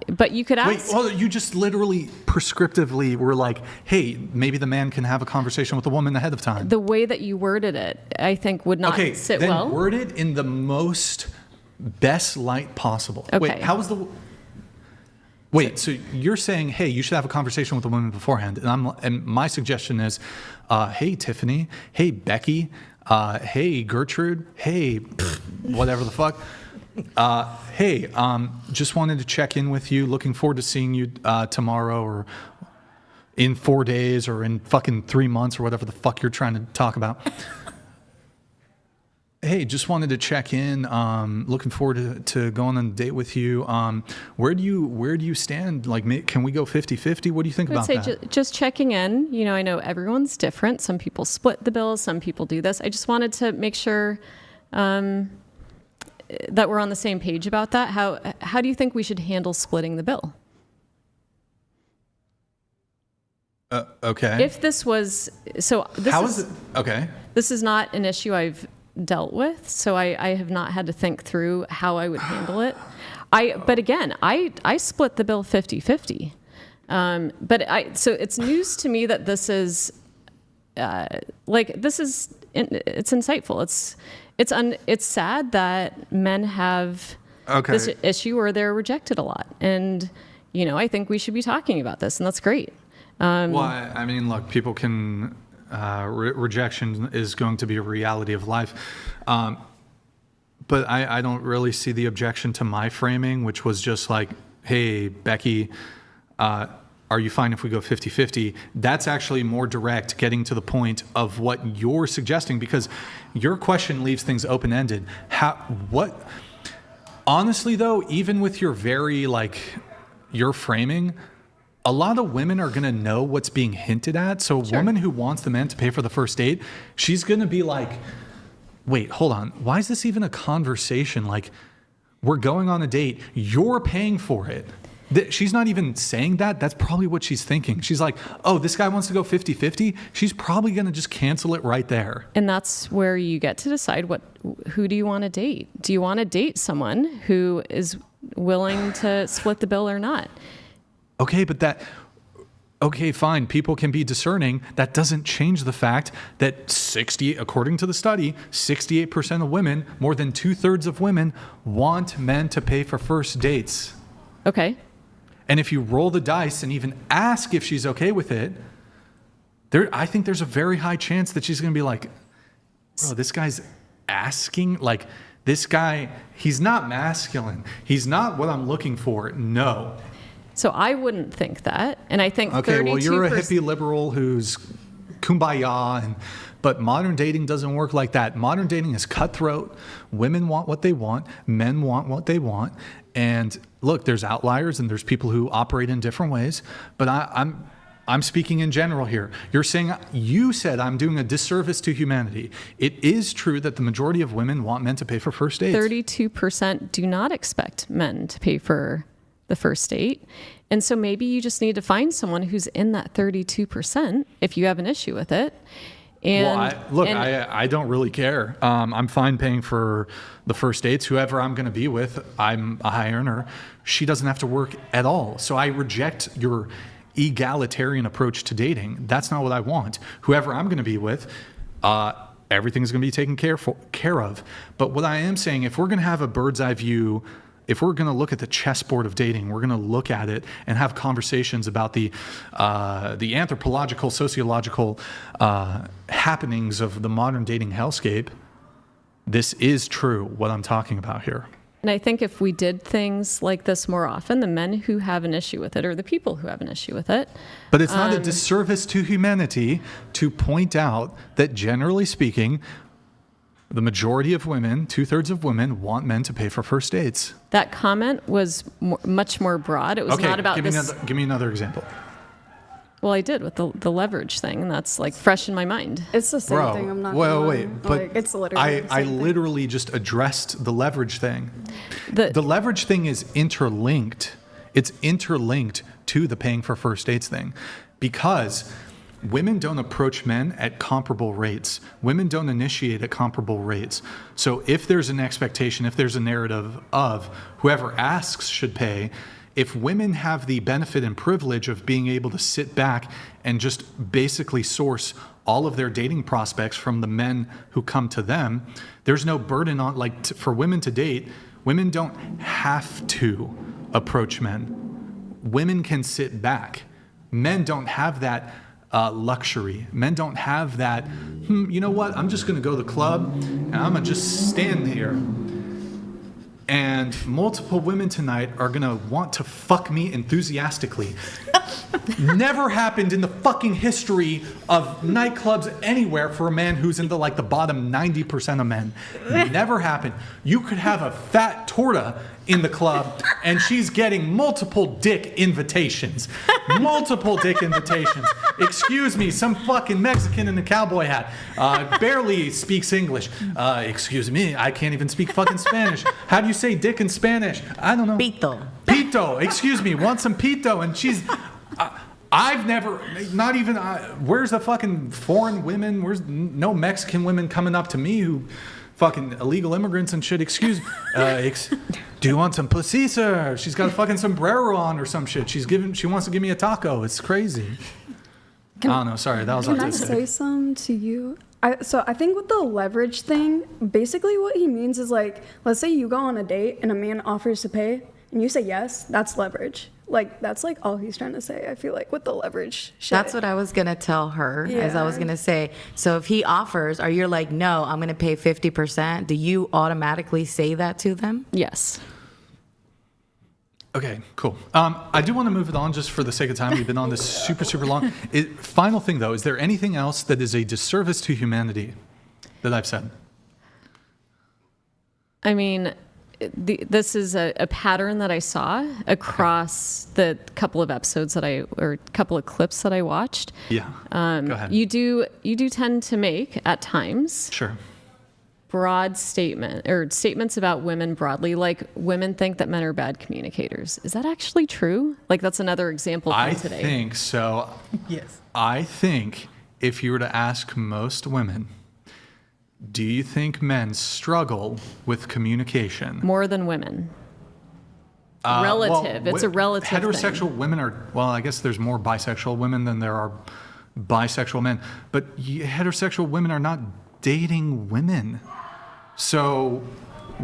Speaker 7: But you could ask.
Speaker 1: Wait, well, you just literally prescriptively were like, hey, maybe the man can have a conversation with the woman ahead of time.
Speaker 7: The way that you worded it, I think, would not sit well.
Speaker 1: Okay, then word it in the most best light possible.
Speaker 7: Okay.
Speaker 1: Wait, how was the... Wait, so you're saying, hey, you should have a conversation with the woman beforehand. And my suggestion is, hey, Tiffany, hey, Becky, hey, Gertrude, hey, whatever the fuck. Hey, just wanted to check in with you. Looking forward to seeing you tomorrow or in 4 days or in fucking 3 months or whatever the fuck you're trying to talk about. Hey, just wanted to check in. Looking forward to going on a date with you. Where do you stand? Like, can we go 50-50? What do you think about that? I would say
Speaker 7: just checking in. You know, I know everyone's different. Some people split the bill. Some people do this. I just wanted to make sure that we're on the same page about that. How do you think we should handle splitting the bill?
Speaker 1: Okay.
Speaker 7: If this was is it? Okay. This is not an issue I've dealt with, so I have not had to think through how I would handle it. But again, I split the bill 50-50. So it's news to me that this is it's insightful. It's sad that men have this issue where they're rejected a lot. And, you know, I think we should be talking about this, and that's great.
Speaker 1: Well, I mean, look, people can, rejection is going to be a reality of life. But I don't really see the objection to my framing, which was just like, hey, Becky, are you fine if we go 50-50? That's actually more direct, getting to the point of what you're suggesting, because your question leaves things open-ended. Honestly, though, even with your your framing, a lot of women are going to know what's being hinted at. So a woman who wants the man to pay for the first date, she's going to be like, wait, hold on. Why is this even a conversation? Like, we're going on a date. You're paying for it. She's not even saying that. That's probably what she's thinking. She's like, oh, this guy wants to go 50-50. She's probably going to just cancel it right there.
Speaker 7: And that's where you get to decide who do you want to date? Do you want to date someone who is willing to split the bill or not?
Speaker 1: Okay, but okay, fine. People can be discerning. That doesn't change the fact that according to the study, 68% of women, more than 2/3 of women, want men to pay for first dates.
Speaker 7: Okay.
Speaker 1: And if you roll the dice and even ask if she's okay with it, I think there's a very high chance that she's going to be like, bro, this guy's asking, like, this guy, he's not masculine. He's not what I'm looking for. No.
Speaker 7: So I wouldn't think that. And I think
Speaker 1: okay, well, you're a hippie liberal who's kumbaya, but modern dating doesn't work like that. Modern dating is cutthroat. Women want what they want. Men want what they want. And look, there's outliers and there's people who operate in different ways. But I'm speaking in general here. You said I'm doing a disservice to humanity. It is true that the majority of women want men to pay for first dates.
Speaker 7: 32% do not expect men to pay for the first date. And so maybe you just need to find someone who's in that 32% if you have an issue with it. And
Speaker 1: I don't really care. I'm fine paying for the first dates. Whoever I'm going to be with, I'm a high earner. She doesn't have to work at all. So I reject your egalitarian approach to dating. That's not what I want. Whoever I'm going to be with, everything's going to be taken care of. But what I am saying, if we're going to have a bird's eye view if we're going to look at the chessboard of dating, we're going to look at it and have conversations about the anthropological, sociological happenings of the modern dating hellscape, this is true, what I'm talking about here.
Speaker 7: And I think if we did things like this more often, the men who have an issue with it or the people who have an issue with it.
Speaker 1: But it's not a disservice to humanity to point out that, generally speaking, the majority of women, 2/3 of women, want men to pay for first dates.
Speaker 7: That comment was much more broad. It was not about this.
Speaker 1: Give me another example.
Speaker 7: Well, I did with the leverage thing, and that's like fresh in my mind.
Speaker 2: It's the same thing. I'm not.
Speaker 1: Wait, but
Speaker 2: like, it's literally.
Speaker 1: I literally just addressed the leverage thing. The leverage thing is interlinked. It's interlinked to the paying for first dates thing, because women don't approach men at comparable rates. Women don't initiate at comparable rates. So if there's an expectation, if there's a narrative of whoever asks should pay, if women have the benefit and privilege of being able to sit back and just basically source all of their dating prospects from the men who come to them, there's no burden on, for women to date, women don't have to approach men. Women can sit back. Men don't have that luxury. Men don't have that, you know what, I'm just going to go to the club and I'm going to just stand here. And multiple women tonight are going to want to fuck me enthusiastically. Never happened in the fucking history of nightclubs anywhere for a man who's in the bottom 90% of men. Never happened. You could have a fat torta in the club and she's getting multiple dick invitations. Multiple dick invitations. Excuse me, some fucking Mexican in a cowboy hat barely speaks English. Excuse me, I can't even speak fucking Spanish. How do you say dick in Spanish? I don't know.
Speaker 13: Pito.
Speaker 1: Pito, excuse me, want some pito? And she's... I've never, not even, where's the fucking foreign women? Where's no Mexican women coming up to me who fucking illegal immigrants and shit? Excuse me, do you want some pussy, sir? She's got a fucking sombrero on or some shit. She wants to give me a taco. It's crazy. I don't know, sorry, that was autistic.
Speaker 2: Can I say something to you? So I think with the leverage thing, basically what he means is let's say you go on a date and a man offers to pay and you say yes, that's leverage. That's all he's trying to say, I feel like, with the leverage shit.
Speaker 13: That's what I was going to tell her, as I was going to say. So if he offers, or you're like, no, I'm going to pay 50%, do you automatically say that to them?
Speaker 7: Yes.
Speaker 1: Okay, cool. I do want to move it on just for the sake of time. We've been on this super long. Final thing, though, is there anything else that is a disservice to humanity that I've said?
Speaker 7: I mean... this is a pattern that I saw across the couple of episodes or couple of clips that I watched.
Speaker 1: Yeah. Go ahead.
Speaker 7: You do tend to make at times.
Speaker 1: Sure.
Speaker 7: Broad statements about women broadly, like women think that men are bad communicators. Is that actually true? That's another example from today.
Speaker 1: I think so.
Speaker 13: Yes.
Speaker 1: I think if you were to ask most women, do you think men struggle with communication?
Speaker 7: More than women. Relative. It's a relative
Speaker 1: heterosexual
Speaker 7: thing.
Speaker 1: Women are, I guess there's more bisexual women than there are bisexual men. But heterosexual women are not dating women. So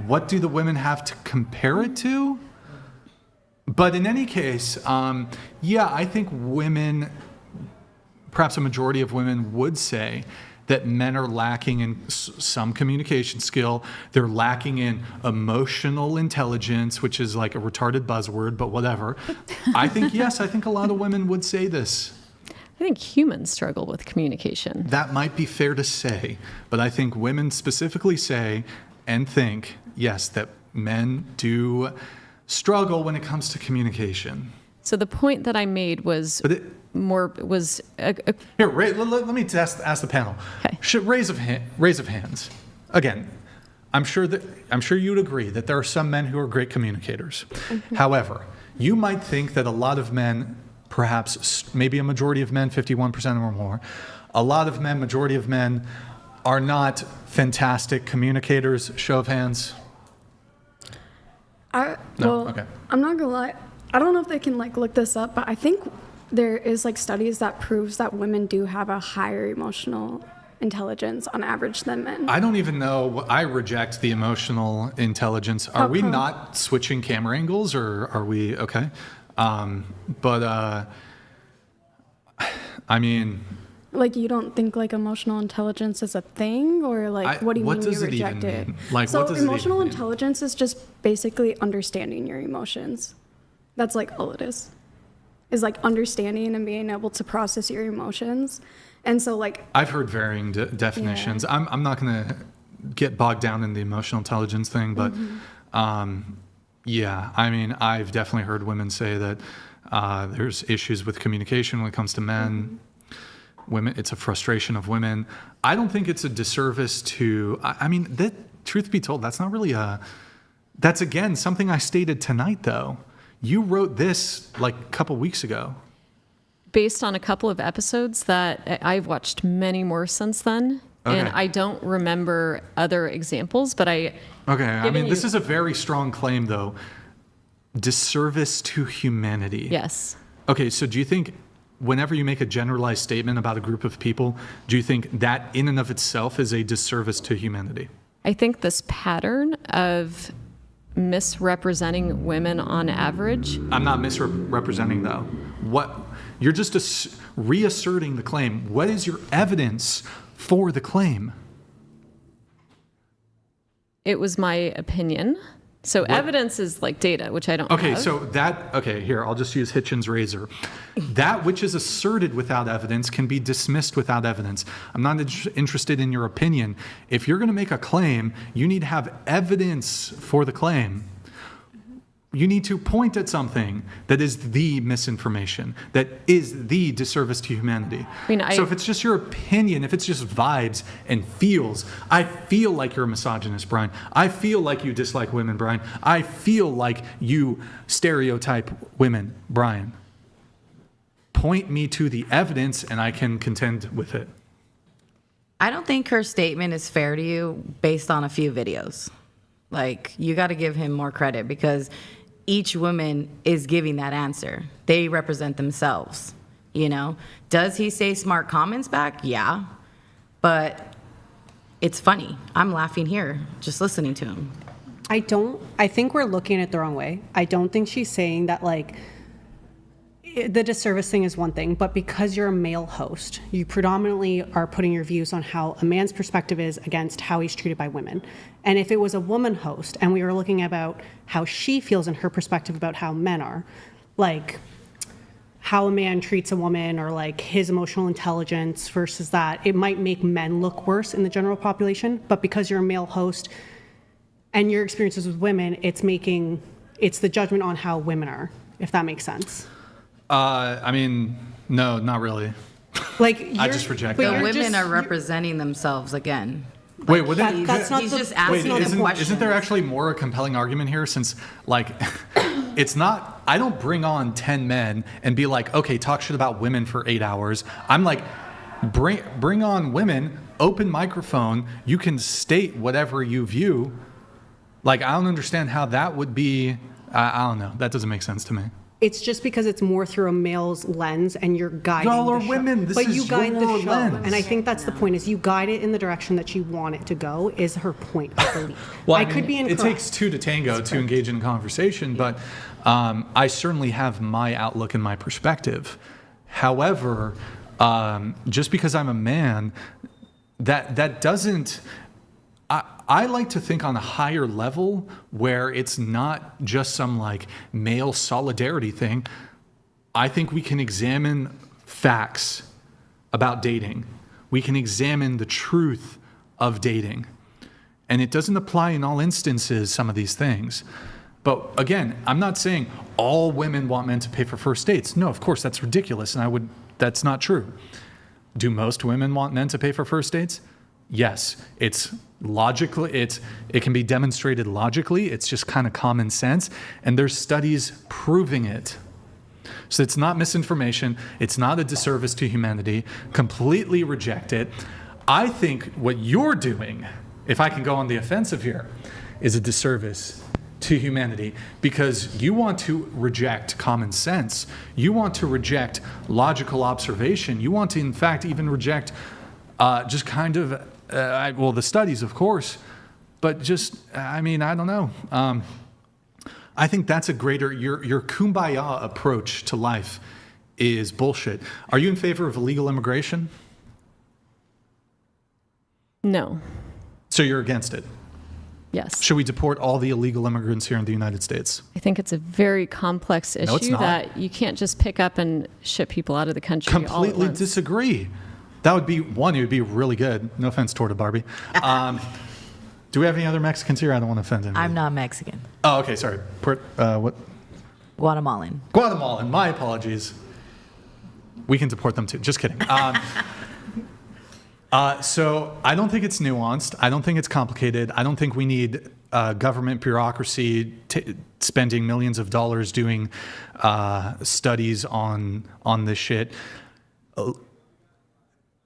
Speaker 1: what do the women have to compare it to? But in any case, I think women, perhaps a majority of women would say that men are lacking in some communication skill. They're lacking in emotional intelligence, which is like a retarded buzzword, but whatever. I think a lot of women would say this.
Speaker 7: I think humans struggle with communication.
Speaker 1: That might be fair to say, but I think women specifically say and think, yes, that men do struggle when it comes to communication.
Speaker 7: So the point that I made was...
Speaker 1: Here, let me ask the panel.
Speaker 7: Okay.
Speaker 1: Raise of hands. Again, I'm sure you would agree that there are some men who are great communicators. Mm-hmm. However, you might think that a lot of men, perhaps maybe a majority of men, 51% or more, a lot of men, majority of men, are not fantastic communicators. Show of hands.
Speaker 2: Okay. I'm not gonna lie. I don't know if they can look this up, but I think there is studies that proves that women do have a higher emotional intelligence on average than men.
Speaker 1: I don't even know. I reject the emotional intelligence. Are we
Speaker 2: come?
Speaker 1: not switching camera angles, or are we okay? I mean,
Speaker 2: Like, you don't think like emotional intelligence is a thing, or like what do you
Speaker 1: what
Speaker 2: mean
Speaker 1: does
Speaker 2: you
Speaker 1: it
Speaker 2: reject
Speaker 1: even
Speaker 2: it?
Speaker 1: mean? Like,
Speaker 2: so
Speaker 1: what does it
Speaker 2: emotional
Speaker 1: even mean?
Speaker 2: intelligence is just basically understanding your emotions. That's like all it is. Is like understanding and being able to process your emotions. And so like
Speaker 1: I've heard varying definitions.
Speaker 2: Yeah.
Speaker 1: I'm not going to get bogged down in the emotional intelligence thing, but yeah, I mean, I've definitely heard women say that there's issues with communication when it comes to men. Women, it's a frustration of women. I don't think it's a disservice to, I mean, that, truth be told, that's not really that's again something I stated tonight though. You wrote this like a couple weeks ago.
Speaker 7: Based on a couple of episodes that I've watched many more since then.
Speaker 1: Okay.
Speaker 7: And I don't remember other examples, but
Speaker 1: Okay, I mean, this is a very strong claim though. Disservice to humanity.
Speaker 7: Yes.
Speaker 1: Okay, so do you think whenever you make a generalized statement about a group of people, do you think that in and of itself is a disservice to humanity?
Speaker 7: I think this pattern of misrepresenting women on average.
Speaker 1: I'm not misrepresenting though. What you're just reasserting the claim. What is your evidence for the claim?
Speaker 7: It was my opinion. So evidence is like data, which I don't have.
Speaker 1: Okay, so here, I'll just use Hitchens' razor. That which is asserted without evidence can be dismissed without evidence. I'm not interested in your opinion. If you're going to make a claim, you need to have evidence for the claim. You need to point at something that is the misinformation, that is the disservice to humanity. So if it's just your opinion, if it's just vibes and feels, I feel like you're a misogynist, Brian. I feel like you dislike women, Brian. I feel like you stereotype women, Brian. Point me to the evidence and I can contend with it.
Speaker 13: I don't think her statement is fair to you based on a few videos. Like, you got to give him more credit because each woman is giving that answer. They represent themselves, you know? Does he say smart comments back? Yeah. But it's funny. I'm laughing here just listening to him.
Speaker 8: I think we're looking at it the wrong way. I don't think she's saying that, like, the disservice thing is one thing, but because you're a male host, you predominantly are putting your views on how a man's perspective is against how he's treated by women. And if it was a woman host and we were looking about how she feels and her perspective about how men are, like how a man treats a woman or like his emotional intelligence versus that, it might make men look worse in the general population. But because you're a male host and your experiences with women, it's the judgment on how women are, if that makes sense.
Speaker 1: I mean, no, not really.
Speaker 8: Like,
Speaker 1: I just reject
Speaker 13: The
Speaker 1: that.
Speaker 13: women are representing themselves again.
Speaker 1: Wait, would
Speaker 8: that's not
Speaker 13: he's
Speaker 8: the,
Speaker 13: just
Speaker 8: that's
Speaker 13: asking
Speaker 8: not
Speaker 13: them
Speaker 8: the
Speaker 13: questions.
Speaker 1: Isn't there actually more a compelling argument here since, like, it's not, I don't bring on 10 men and be like, okay, talk shit about women for 8 hours. I'm like, bring on women, open microphone, you can state whatever you view. Like, I don't understand how that would be, I don't know, that doesn't make sense to me.
Speaker 8: It's just because it's more through a male's lens and you're guiding
Speaker 1: Y'all are
Speaker 8: the show.
Speaker 1: women. This
Speaker 8: but
Speaker 1: is
Speaker 8: you guide
Speaker 1: your
Speaker 8: the show.
Speaker 1: lens.
Speaker 8: And I think that's the point, is you guide it in the direction that you want it to go, is her point, I believe.
Speaker 1: Well,
Speaker 8: I
Speaker 1: mean,
Speaker 8: could be incorrect.
Speaker 1: It takes two to tango to engage in conversation, but I certainly have my outlook and my perspective. However, just because I'm a man, that doesn't... I like to think on a higher level where it's not just some like male solidarity thing. I think we can examine facts about dating. We can examine the truth of dating. And it doesn't apply in all instances, some of these things. But again, I'm not saying all women want men to pay for first dates. No, of course, that's ridiculous. And that's not true. Do most women want men to pay for first dates? Yes, it's logically, it can be demonstrated logically. It's just kind of common sense. And there's studies proving it. So it's not misinformation. It's not a disservice to humanity. Completely reject it. I think what you're doing, if I can go on the offensive here, is a disservice to humanity because you want to reject common sense. You want to reject logical observation. You want to, in fact, even reject Just kind of, well, the studies, of course, but just, I mean, I don't know. I think that's a greater, your kumbaya approach to life is bullshit. Are you in favor of illegal immigration?
Speaker 7: No.
Speaker 1: So you're against it?
Speaker 7: Yes.
Speaker 1: Should we deport all the illegal immigrants here in the United States?
Speaker 7: I think it's a very complex issue
Speaker 1: it's not.
Speaker 7: that you can't just pick up and ship people out of the country all at
Speaker 1: Completely
Speaker 7: once.
Speaker 1: disagree. That would be, one, it would be really good. No offense toward a Barbie. Do we have any other Mexicans here? I don't want to offend anybody.
Speaker 11: I'm not Mexican.
Speaker 1: Oh, okay, sorry. What?
Speaker 11: Guatemalan.
Speaker 1: Guatemalan, my apologies. We can deport them too. Just kidding. So I don't think it's nuanced. I don't think it's complicated. I don't think we need government bureaucracy spending millions of dollars doing studies on this shit.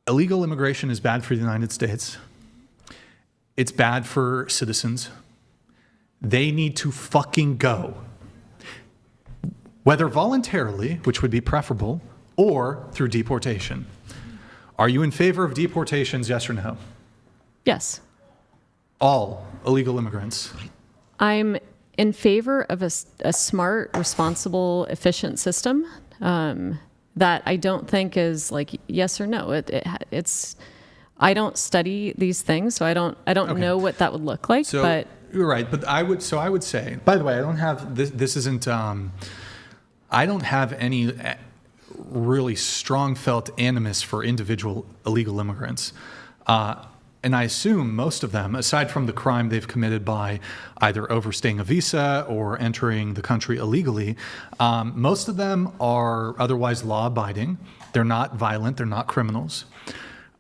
Speaker 1: Illegal immigration is bad for the United States. It's bad for citizens. They need to fucking go. Whether voluntarily, which would be preferable, or through deportation. Are you in favor of deportations, yes or no?
Speaker 7: Yes.
Speaker 1: All illegal immigrants.
Speaker 7: I'm in favor of a smart, responsible, efficient system that I don't think is like yes or no. It's I don't study these things, so I don't know what that would look like.
Speaker 1: So
Speaker 7: but
Speaker 1: you're right, but I would say. By the way, I don't have this. This isn't. I don't have any really strong felt animus for individual illegal immigrants. And I assume most of them, aside from the crime they've committed by either overstaying a visa or entering the country illegally, most of them are otherwise law-abiding. They're not violent. They're not criminals.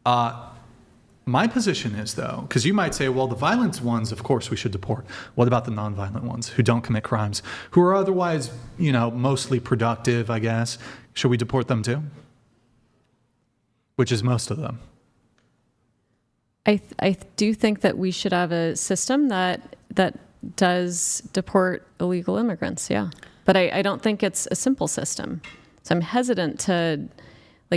Speaker 1: My position is, though, because you might say, well, the violent ones, of course, we should deport. What about the non-violent ones who don't commit crimes, who are otherwise, mostly productive, I guess? Should we deport them too? Which is most of them.
Speaker 7: I do think that we should have a system that does deport illegal immigrants, yeah. But I don't think it's a simple system. So I'm hesitant to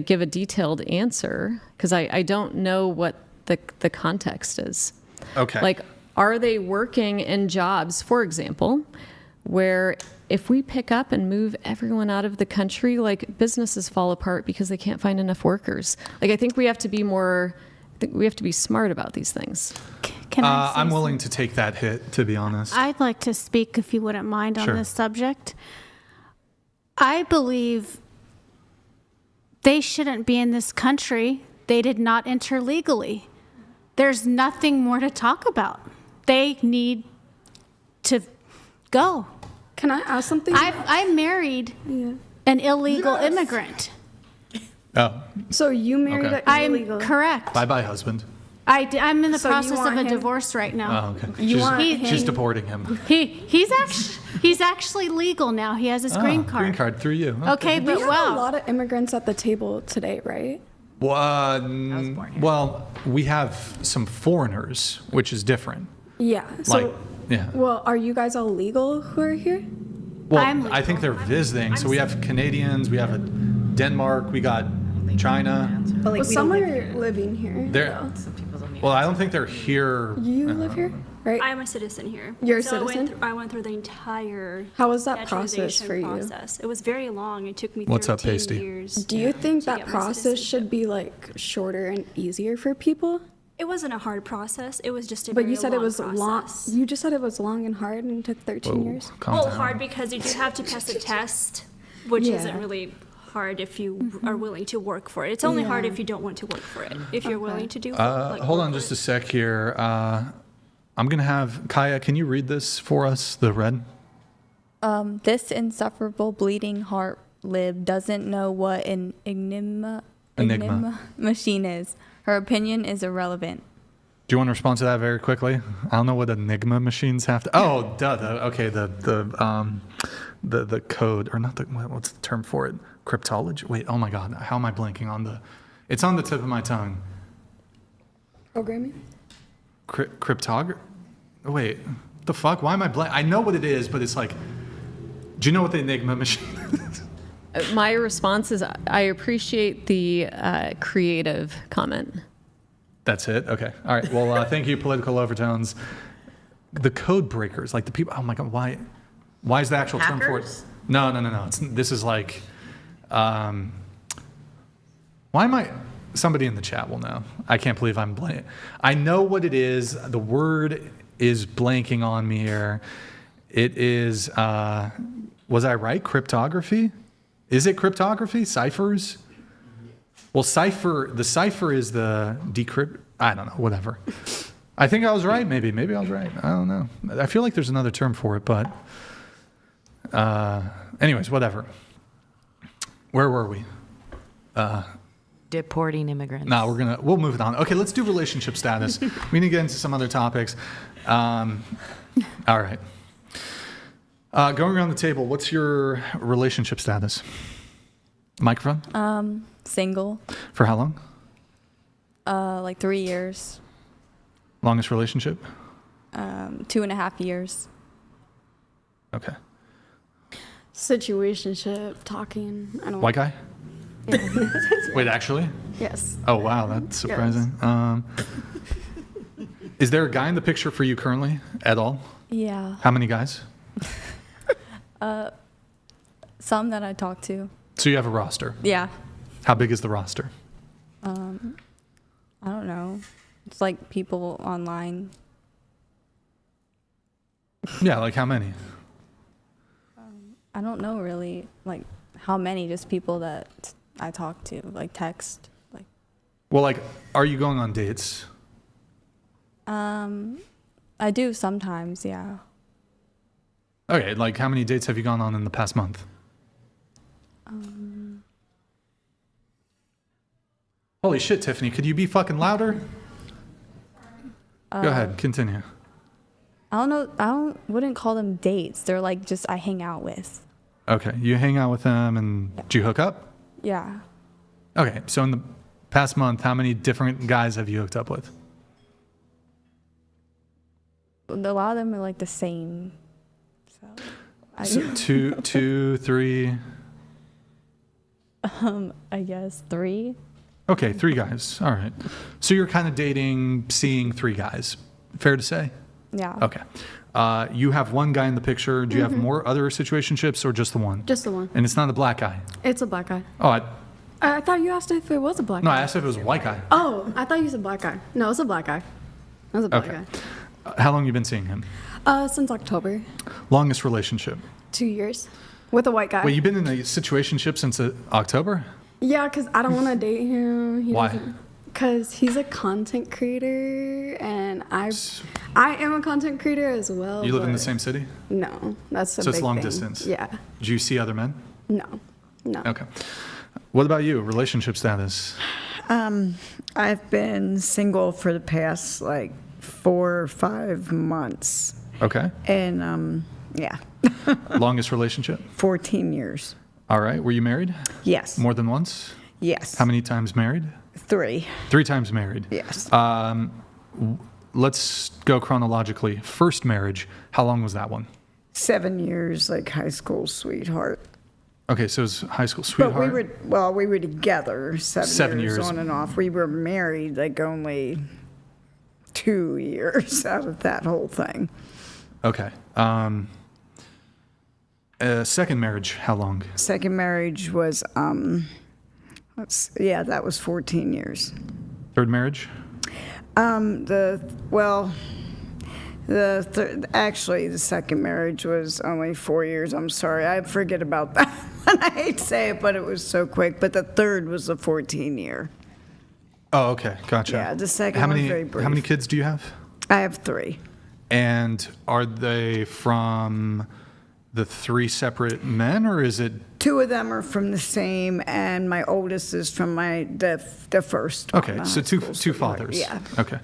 Speaker 7: give a detailed answer because I don't know what the context is.
Speaker 1: Okay.
Speaker 7: Are they working in jobs, for example, where if we pick up and move everyone out of the country, businesses fall apart because they can't find enough workers? I think we have to be smart about these things.
Speaker 10: Can I say
Speaker 1: I'm willing to take that hit, to be honest.
Speaker 10: I'd like to speak, if you wouldn't mind, on
Speaker 1: Sure.
Speaker 10: this subject. I believe they shouldn't be in this country. They did not enter legally. There's nothing more to talk about. They need to go.
Speaker 2: Can I ask something?
Speaker 10: I married an illegal immigrant.
Speaker 1: Oh.
Speaker 2: So you married
Speaker 1: Okay.
Speaker 2: an illegal?
Speaker 10: I'm correct.
Speaker 1: Bye-bye, husband.
Speaker 10: I'm in the
Speaker 2: So you
Speaker 10: process of
Speaker 2: want
Speaker 10: a
Speaker 2: him-
Speaker 10: divorce right now.
Speaker 1: Oh, okay. She's deporting him.
Speaker 10: He's actually legal now. He has his green card.
Speaker 1: Green card through you.
Speaker 10: Okay,
Speaker 2: We
Speaker 10: but
Speaker 2: have
Speaker 10: wow.
Speaker 2: a lot of immigrants at the table today, right?
Speaker 1: Well, we have some foreigners, which is different.
Speaker 2: Yeah. So,
Speaker 1: yeah.
Speaker 2: well, are you guys all legal who are here?
Speaker 1: Well, I think they're visiting. So we have Canadians, we have Denmark, we got China.
Speaker 2: Well, some are living here.
Speaker 1: They're, well, I don't think they're here.
Speaker 2: You live here, right?
Speaker 14: I'm a citizen here.
Speaker 2: You're a
Speaker 14: So
Speaker 2: citizen?
Speaker 14: I went through the entire
Speaker 2: How was that process
Speaker 14: naturalization
Speaker 2: for you?
Speaker 14: process. It was very long. It took me
Speaker 1: What's up,
Speaker 14: 13
Speaker 1: Pasty?
Speaker 14: years.
Speaker 2: Do you think
Speaker 14: to
Speaker 2: that
Speaker 14: get my
Speaker 2: process
Speaker 14: citizenship.
Speaker 2: should be shorter and easier for people?
Speaker 14: It wasn't a hard process. It was just a
Speaker 2: But
Speaker 14: very
Speaker 2: you said it
Speaker 14: long
Speaker 2: was long.
Speaker 14: process.
Speaker 2: You just said it was long and hard and took 13 years.
Speaker 14: Well, hard because you do have to pass a test, which
Speaker 2: Yeah.
Speaker 14: isn't really hard if you are willing to work for it. It's only hard
Speaker 2: Yeah.
Speaker 14: if you don't want to work for it. If you're willing to do
Speaker 1: Hold on just a sec here. I'm going to have Kaya, can you read this for us, the red?
Speaker 4: This insufferable bleeding heart lib doesn't know what an enigma machine is. Her opinion is irrelevant.
Speaker 1: Do you want to respond to that very quickly? I don't know what Enigma machines have to. Oh, duh. Okay, the code, or not the, what's the term for it? Cryptology? Wait, oh my God, how am I blanking on the, it's on the tip of my tongue.
Speaker 2: Programming?
Speaker 1: Cryptography? Wait, the fuck? Why am I blank? I know what it is, but it's do you know what the Enigma machine is?
Speaker 7: My response is I appreciate the creative comment.
Speaker 1: That's it? Okay. All right. Well, thank you, Political Overtones. The code breakers, like the people, oh my God, why is the actual term for it? No. This is like, why am I, somebody in the chat will know. I can't believe I'm blank. I know what it is. The word is blanking on me here. It is, was I right? Cryptography? Is it cryptography? Ciphers? Well, the cipher is the decrypt. I don't know, whatever. I think I was right, maybe. Maybe I was right. I don't know. I feel like there's another term for it, but anyways, whatever. Where were we?
Speaker 13: Deporting immigrants.
Speaker 1: No, we'll move it on. Okay, let's do relationship status. We need to get into some other topics. All right. Going around the table, what's your relationship status? Microphone?
Speaker 4: Single.
Speaker 1: For how long?
Speaker 4: Like 3 years.
Speaker 1: Longest relationship?
Speaker 4: 2.5 years.
Speaker 1: Okay.
Speaker 2: Situationship, talking. I don't.
Speaker 1: White guy?
Speaker 2: Yeah.
Speaker 1: Wait, actually?
Speaker 2: Yes.
Speaker 1: Oh, wow, that's surprising.
Speaker 2: Yes.
Speaker 1: Is there a guy in the picture for you currently at all?
Speaker 4: Yeah.
Speaker 1: How many guys?
Speaker 4: Some that I talk to.
Speaker 1: So you have a roster?
Speaker 4: Yeah.
Speaker 1: How big is the roster?
Speaker 4: I don't know. It's like people online.
Speaker 1: Yeah, like how many?
Speaker 4: I don't know really, like how many, just people that I talk to, like text.
Speaker 1: Well, like, are you going on dates?
Speaker 4: I do sometimes, yeah.
Speaker 1: Okay, like how many dates have you gone on in the past month? Holy shit, Tiffany, could you be fucking louder? Go ahead, continue.
Speaker 4: I don't know, wouldn't call them dates. They're like just I hang out with.
Speaker 1: Okay, you hang out with them and do you hook up?
Speaker 4: Yeah.
Speaker 1: Okay, so in the past month, how many different guys have you hooked up with?
Speaker 4: A lot of them are like the same.
Speaker 1: So two, three.
Speaker 4: I guess 3.
Speaker 1: Okay, 3 guys. All right. So you're kind of seeing 3 guys. Fair to say?
Speaker 4: Yeah.
Speaker 1: Okay. You have one guy in the picture. Do you have more other situationships or just the one?
Speaker 2: Just the one.
Speaker 1: And it's not a black guy?
Speaker 2: It's a black guy.
Speaker 1: Oh,
Speaker 2: I thought you asked if it was a black guy.
Speaker 1: No, I asked if it was a white guy.
Speaker 2: Oh, I thought you said black guy. No, it's a black guy. It was a black guy.
Speaker 1: How long have you been seeing him?
Speaker 2: Since October.
Speaker 1: Longest relationship?
Speaker 2: 2 years. With a white guy.
Speaker 1: Wait, you've been in a situationship since October?
Speaker 2: Yeah, because I don't want to date him.
Speaker 1: Why?
Speaker 2: Because he's a content creator, and I am a content creator as well.
Speaker 1: You live in the same city?
Speaker 2: No, that's a
Speaker 1: So
Speaker 2: big
Speaker 1: it's long
Speaker 2: thing.
Speaker 1: distance?
Speaker 2: Yeah.
Speaker 1: Do you see other men?
Speaker 2: No.
Speaker 1: Okay. What about you? Relationship status?
Speaker 5: I've been single for the past like 4 or 5 months.
Speaker 1: Okay.
Speaker 5: And yeah.
Speaker 1: Longest relationship?
Speaker 5: 14 years.
Speaker 1: All right. Were you married?
Speaker 5: Yes.
Speaker 1: More than once?
Speaker 5: Yes.
Speaker 1: How many times married?
Speaker 5: 3.
Speaker 1: 3 times married?
Speaker 5: Yes.
Speaker 1: Let's go chronologically. First marriage, how long was that one?
Speaker 5: 7 years, like high school sweetheart.
Speaker 1: Okay, so it was high school sweetheart?
Speaker 5: But we were together 7 years on and off. We were married like only 2 years out of that whole thing.
Speaker 1: Okay. Second marriage, how long?
Speaker 5: Second marriage was, that was 14 years.
Speaker 1: Third marriage?
Speaker 5: Actually, the second marriage was only 4 years. I'm sorry, I forget about that. I hate to say it, but it was so quick. But the third was a 14-year.
Speaker 1: Oh, okay, gotcha.
Speaker 5: Yeah, the second was very brief.
Speaker 1: How many kids do you have?
Speaker 5: I have 3.
Speaker 1: And are they from the 3 separate men, or is it?
Speaker 5: 2 of them are from the same, and my oldest is from the first.
Speaker 1: Okay, so two fathers.
Speaker 5: Yeah.
Speaker 1: Okay.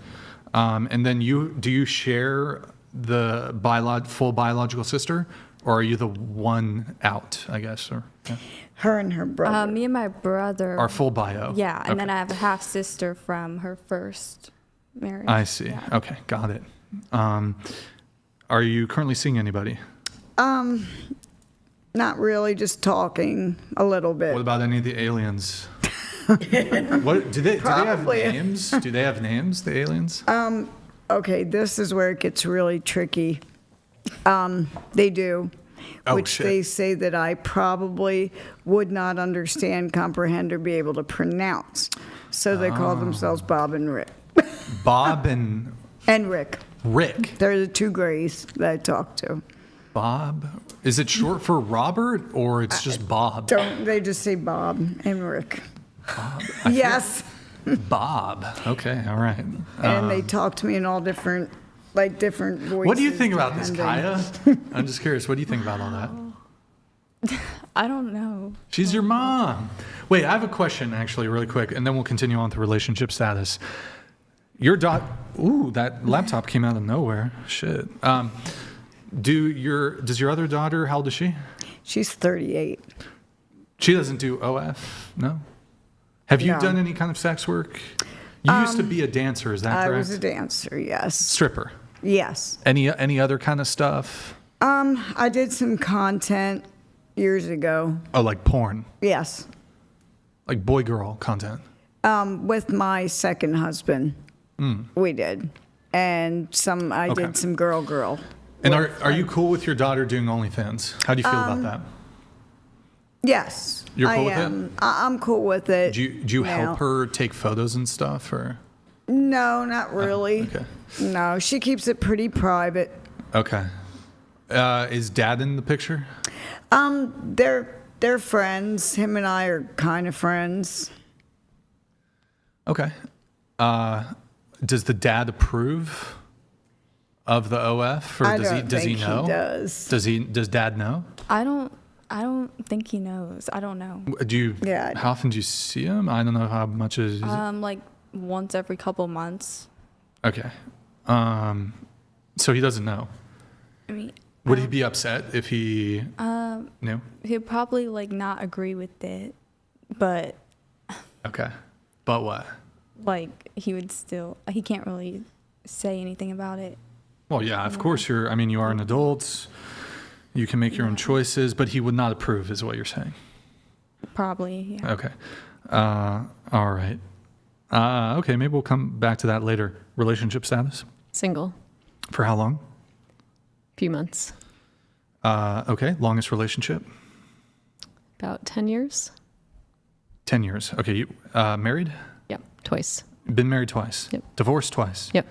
Speaker 1: And then do you share the full biological sister, or are you the one out, I guess? Or yeah.
Speaker 5: Her and her brother.
Speaker 4: Me and my brother.
Speaker 1: Are full bio.
Speaker 4: Yeah, and then I have a half sister from her first marriage.
Speaker 1: I see.
Speaker 4: Yeah.
Speaker 1: Okay, got it. Are you currently seeing anybody?
Speaker 5: Not really, just talking a little bit.
Speaker 1: What about any of the aliens? What do they have
Speaker 5: Probably.
Speaker 1: names? Do they have names, the aliens?
Speaker 5: Okay, this is where it gets really tricky. They do,
Speaker 1: Oh,
Speaker 5: which
Speaker 1: shit.
Speaker 5: they say that I probably would not understand, comprehend, or be able to pronounce. So they call themselves Bob and Rick.
Speaker 1: Bob and
Speaker 5: And Rick.
Speaker 1: Rick.
Speaker 5: They're the two Grays that I talk to.
Speaker 1: Bob. Is it short for Robert or it's just Bob?
Speaker 5: They just say Bob and Rick. Yes.
Speaker 1: Bob. Okay. All right.
Speaker 5: And they talk to me in all different voices.
Speaker 1: What do you think about this,
Speaker 5: depending.
Speaker 1: Kaya? I'm just curious. What do you think about all that?
Speaker 4: I don't know.
Speaker 1: She's your mom. Wait, I have a question actually, really quick, and then we'll continue on to relationship status. Your ooh, that laptop came out of nowhere. Shit. Does your other daughter, how old is she?
Speaker 5: She's 38.
Speaker 1: She doesn't do OF? No? Have you
Speaker 5: No.
Speaker 1: done any kind of sex work? You used to be a dancer, is that correct?
Speaker 5: I was a dancer, yes.
Speaker 1: Stripper.
Speaker 5: Yes.
Speaker 1: Any other kind of stuff?
Speaker 5: I did some content years ago.
Speaker 1: Oh, like porn?
Speaker 5: Yes.
Speaker 1: Like boy-girl content?
Speaker 5: With my second husband, we did. And I
Speaker 1: Okay.
Speaker 5: did some girl.
Speaker 1: And are you cool with your daughter doing OnlyFans? How do you feel about that?
Speaker 5: Yes.
Speaker 1: You're cool
Speaker 5: I
Speaker 1: with it?
Speaker 5: am. I'm cool with it.
Speaker 1: Do you
Speaker 5: now.
Speaker 1: help her take photos and stuff, or?
Speaker 5: No, not really.
Speaker 1: Okay.
Speaker 5: No, she keeps it pretty private.
Speaker 1: Okay. Is Dad in the picture?
Speaker 5: They're friends. Him and I are kind of friends.
Speaker 1: Okay. Does the dad approve of the OF, or
Speaker 5: I
Speaker 1: does
Speaker 5: don't
Speaker 1: does he
Speaker 5: think
Speaker 1: know?
Speaker 5: he does.
Speaker 1: Does Dad know?
Speaker 4: I don't think he knows. I don't know.
Speaker 5: Yeah.
Speaker 1: How often do you see him? I don't know how much is.
Speaker 4: Like once every couple months.
Speaker 1: Okay. So he doesn't know.
Speaker 4: I mean,
Speaker 1: Would he be upset if he knew?
Speaker 4: he'd probably like not agree with it, but
Speaker 1: Okay. But what?
Speaker 4: like he can't really say anything about it.
Speaker 1: Well, yeah, of course you are an adult. You can make your own choices, but he would not approve, is what you're saying.
Speaker 4: Probably, yeah.
Speaker 1: Okay. All right. Okay, maybe we'll come back to that later. Relationship status?
Speaker 7: Single.
Speaker 1: For how long?
Speaker 7: Few months.
Speaker 1: Okay, longest relationship?
Speaker 7: About 10 years.
Speaker 1: 10 years. Okay, you married?
Speaker 7: Yep, twice.
Speaker 1: Been married twice?
Speaker 7: Yep.
Speaker 1: Divorced twice?
Speaker 7: Yep.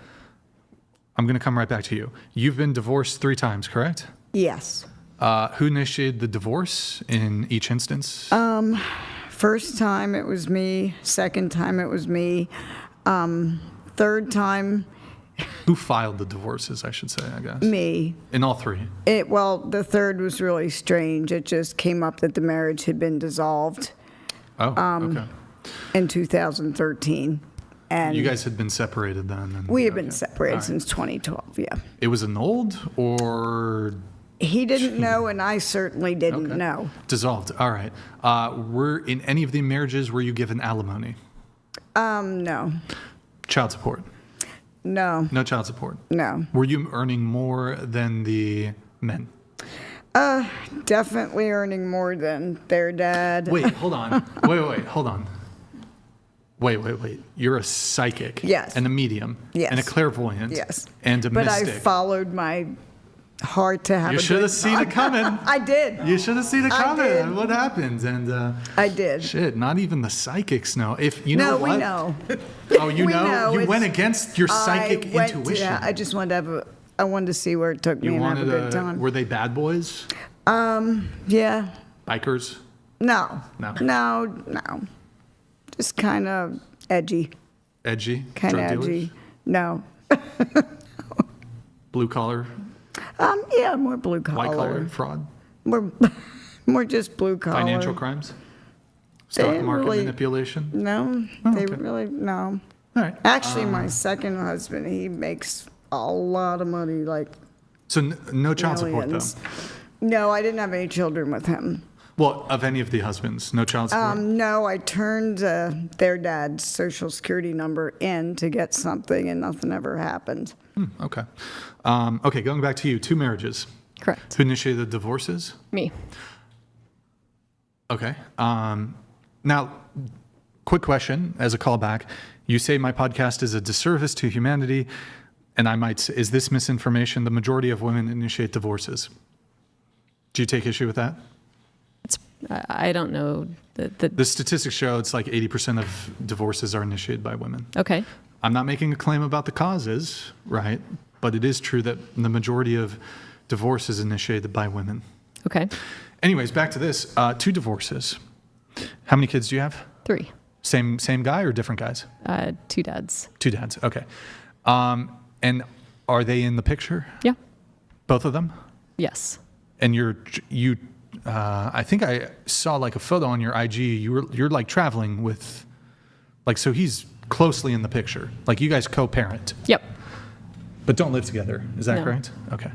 Speaker 1: I'm going to come right back to you. You've been divorced 3 times, correct?
Speaker 5: Yes.
Speaker 1: Who initiated the divorce in each instance?
Speaker 5: First time it was me. Second time it was me. Third time,
Speaker 1: Who filed the divorces, I should say, I guess?
Speaker 5: me.
Speaker 1: In all 3?
Speaker 5: The third was really strange. It just came up that the marriage had been dissolved
Speaker 1: Oh, okay.
Speaker 5: in 2013. And
Speaker 1: You guys had been separated then? And,
Speaker 5: we had been
Speaker 1: okay.
Speaker 5: separated
Speaker 1: All right.
Speaker 5: since 2012, yeah.
Speaker 1: It was annulled or
Speaker 5: He didn't know, and I certainly didn't
Speaker 1: Okay.
Speaker 5: know.
Speaker 1: dissolved? All right. Were in any of the marriages were you given alimony?
Speaker 5: No.
Speaker 1: Child support?
Speaker 5: No.
Speaker 1: No child support.
Speaker 5: No.
Speaker 1: Were you earning more than the men?
Speaker 5: Definitely earning more than their dad.
Speaker 1: Wait, hold on. Wait, hold on. Wait. You're a psychic.
Speaker 5: Yes.
Speaker 1: And a medium.
Speaker 5: Yes.
Speaker 1: And a clairvoyant.
Speaker 5: Yes.
Speaker 1: And a
Speaker 5: But
Speaker 1: mystic.
Speaker 5: I followed my heart to have
Speaker 1: You
Speaker 5: a
Speaker 1: should
Speaker 5: good
Speaker 1: have seen it
Speaker 5: time.
Speaker 1: coming.
Speaker 5: I did.
Speaker 1: You should have seen it
Speaker 5: I
Speaker 1: coming.
Speaker 5: did.
Speaker 1: What happened? And
Speaker 5: I did.
Speaker 1: shit, not even the psychics know. If you know
Speaker 5: No,
Speaker 1: what?
Speaker 5: we know.
Speaker 1: Oh, you
Speaker 5: We
Speaker 1: know?
Speaker 5: know.
Speaker 1: You
Speaker 5: It's-
Speaker 1: went against your psychic intuition.
Speaker 5: Yeah, I just wanted to I wanted to see where it took me
Speaker 1: You
Speaker 5: and have a
Speaker 1: wanted
Speaker 5: good time.
Speaker 1: Were they bad boys?
Speaker 5: Yeah.
Speaker 1: Bikers?
Speaker 5: No.
Speaker 1: No.
Speaker 5: No. Just kind of edgy.
Speaker 1: Edgy?
Speaker 5: Kind of
Speaker 1: Drug dealers?
Speaker 5: edgy. No.
Speaker 1: Blue collar?
Speaker 5: Yeah, more blue collar.
Speaker 1: White collar? Fraud?
Speaker 5: More just blue collar.
Speaker 1: Financial crimes?
Speaker 5: They
Speaker 1: Stock
Speaker 5: didn't
Speaker 1: market
Speaker 5: really-
Speaker 1: manipulation?
Speaker 5: No,
Speaker 1: Oh,
Speaker 5: they
Speaker 1: okay.
Speaker 5: really no.
Speaker 1: All right.
Speaker 5: Actually, my second husband, he makes a lot of money, like
Speaker 1: So no child support,
Speaker 5: millions.
Speaker 1: though?
Speaker 5: No, I didn't have any children with him.
Speaker 1: Well, of any of the husbands, no child support?
Speaker 5: No, I turned their dad's social security number in to get something, and nothing ever happened.
Speaker 1: Okay. Okay, going back to you, 2 marriages.
Speaker 7: Correct.
Speaker 1: Who initiated the divorces?
Speaker 7: Me.
Speaker 1: Okay. Now, quick question as a callback. You say my podcast is a disservice to humanity, and I might say, is this misinformation? The majority of women initiate divorces. Do you take issue with that?
Speaker 7: I don't know.
Speaker 1: The statistics show it's like 80% of divorces are initiated by women.
Speaker 7: Okay.
Speaker 1: I'm not making a claim about the causes, right? But it is true that the majority of divorce is initiated by women.
Speaker 7: Okay.
Speaker 1: Anyways, back to this. 2 divorces. How many kids do you have?
Speaker 7: 3.
Speaker 1: Same guy or different guys?
Speaker 7: 2 dads.
Speaker 1: 2 dads. Okay. And are they in the picture?
Speaker 7: Yeah.
Speaker 1: Both of them?
Speaker 7: Yes.
Speaker 1: And I think I saw like a photo on your IG. You're like traveling with, like, so he's closely in the picture. Like you guys co-parent.
Speaker 7: Yep.
Speaker 1: But don't live together. Is that correct? Okay.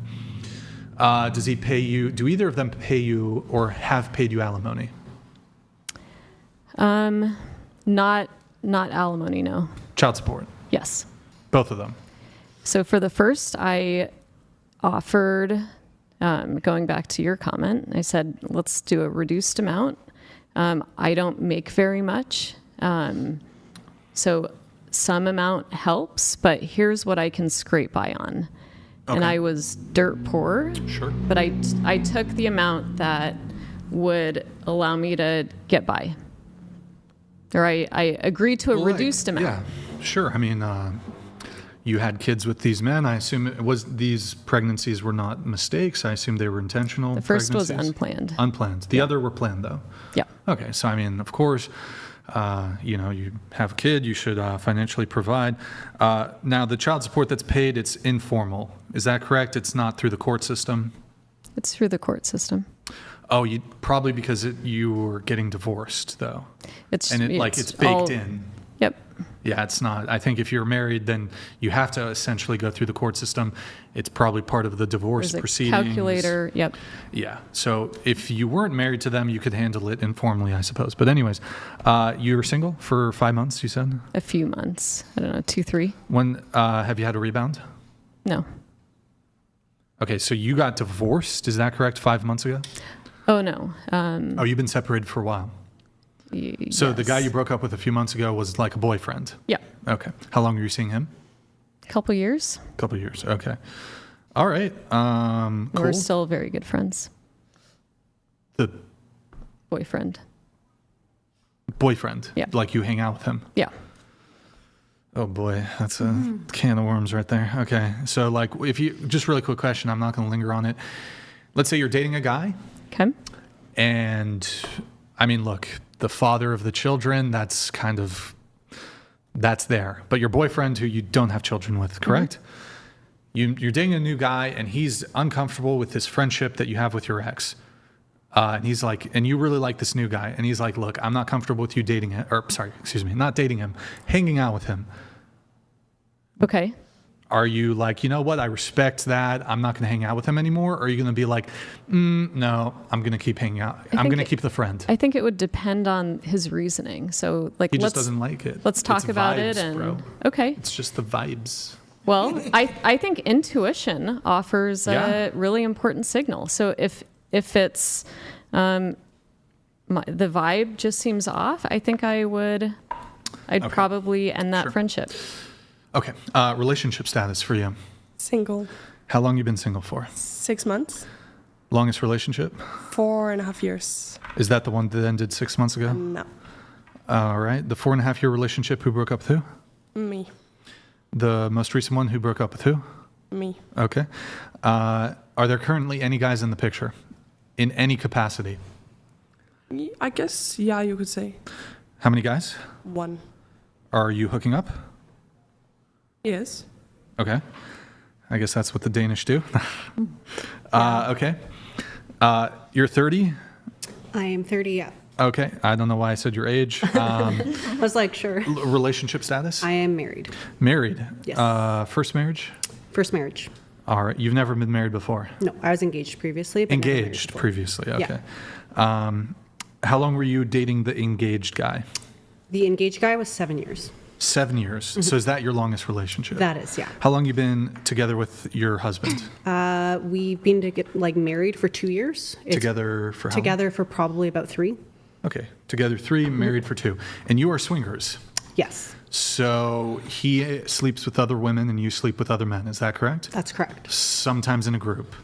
Speaker 1: Does he pay you? Do either of them pay you or have paid you alimony?
Speaker 7: Not alimony, no.
Speaker 1: Child support?
Speaker 7: Yes.
Speaker 1: Both of them?
Speaker 7: So for the first, I offered, going back to your comment, I said, let's do a reduced amount. I don't make very much. So some amount helps, but here's what I can scrape by on. Okay. And I was dirt poor.
Speaker 1: Sure.
Speaker 7: But I took the amount that would allow me to get by. Or I agreed to a reduced amount.
Speaker 1: Yeah, sure. I mean, you had kids with these men. I assume these pregnancies were not mistakes. I assume they were intentional.
Speaker 7: The first was unplanned.
Speaker 1: Unplanned. The other were planned, though.
Speaker 7: Yeah.
Speaker 1: Okay. So I mean, of course, you have a kid. You should financially provide. Now, the child support that's paid, it's informal. Is that correct? It's not through the court system.
Speaker 7: It's through the court system.
Speaker 1: Oh, you probably because you were getting divorced, though. It's baked in.
Speaker 7: Yep.
Speaker 1: Yeah, it's not. I think if you're married, then you have to essentially go through the court system. It's probably part of the divorce proceedings.
Speaker 7: Calculator. Yep.
Speaker 1: Yeah. So if you weren't married to them, you could handle it informally, I suppose. But anyways, you were single for 5 months, you said?
Speaker 7: A few months. I don't know, 2, 3.
Speaker 1: When have you had a rebound?
Speaker 7: No.
Speaker 1: Okay, so you got divorced. Is that correct? 5 months ago?
Speaker 7: Oh, no.
Speaker 1: You've been separated for a while. So
Speaker 7: yes.
Speaker 1: the guy you broke up with a few months ago was like a boyfriend?
Speaker 7: Yeah.
Speaker 1: Okay. How long were you seeing him?
Speaker 7: Couple years.
Speaker 1: Couple years. Okay. All right. Cool.
Speaker 7: We're still very good friends.
Speaker 1: The
Speaker 7: boyfriend.
Speaker 1: Yeah. Like you hang out with him?
Speaker 7: Yeah.
Speaker 1: Oh boy, that's a can of worms right there. Okay. So like if you, just really quick question, I'm not going to linger on it. Let's say you're dating a guy.
Speaker 7: Okay.
Speaker 1: And I mean, look, the father of the children, that's there. But your boyfriend who you don't have children with, correct? Mm-hmm. You're dating a new guy and he's uncomfortable with this friendship that you have with your ex. And he's like, and you really like this new guy. And he's like, look, I'm not comfortable with you dating him, not dating him, hanging out with him.
Speaker 7: Okay.
Speaker 1: Are you like, you know what, I respect that, I'm not going to hang out with him anymore? Or are you going to be like, no, I'm going to keep hanging out. I'm going to keep the friend.
Speaker 7: I think it would depend on his reasoning. So like,
Speaker 1: he just doesn't like it.
Speaker 7: Let's talk about
Speaker 1: vibes,
Speaker 7: it. And
Speaker 1: bro.
Speaker 7: Okay.
Speaker 1: It's just the vibes.
Speaker 7: Well, I think intuition offers a really important signal. So if it's, the vibe just seems off, I think I'd probably end that friendship.
Speaker 1: Okay. Relationship status for you?
Speaker 6: Single.
Speaker 1: How long you been single for?
Speaker 6: 6 months.
Speaker 1: Longest relationship?
Speaker 6: 4.5 years.
Speaker 1: Is that the one that ended 6 months ago?
Speaker 6: No.
Speaker 1: All right. The 4.5 year relationship, who broke up with who?
Speaker 6: Me.
Speaker 1: The most recent one, who broke up with who?
Speaker 6: Me.
Speaker 1: Okay. Are there currently any guys in the picture? In any capacity?
Speaker 6: I guess, yeah, you could say.
Speaker 1: How many guys?
Speaker 6: 1.
Speaker 1: Are you hooking up?
Speaker 6: Yes.
Speaker 1: Okay. I guess that's what the Danish do. Okay. You're 30?
Speaker 8: I am 30, yeah.
Speaker 1: Okay. I don't know why I said your age.
Speaker 8: I was like, sure.
Speaker 1: Relationship status?
Speaker 8: I am married.
Speaker 1: Married?
Speaker 8: Yes.
Speaker 1: First marriage?
Speaker 8: First marriage.
Speaker 1: All right. You've never been married before?
Speaker 8: No, I was engaged previously. But
Speaker 1: engaged previously. Okay.
Speaker 8: Yeah.
Speaker 1: How long were you dating the engaged guy?
Speaker 8: The engaged guy was 7 years.
Speaker 1: 7 years. Mm-hmm. So is that your longest relationship?
Speaker 8: That is, yeah.
Speaker 1: How long you been together with your husband?
Speaker 8: We've been married for 2 years.
Speaker 1: Together for how long?
Speaker 8: Together for probably about 3.
Speaker 1: Okay, together 3, married for 2. And you are swingers.
Speaker 8: Yes,
Speaker 1: So he sleeps with other women and you sleep with other men. Is that correct?
Speaker 8: that's correct.
Speaker 1: Sometimes in a group.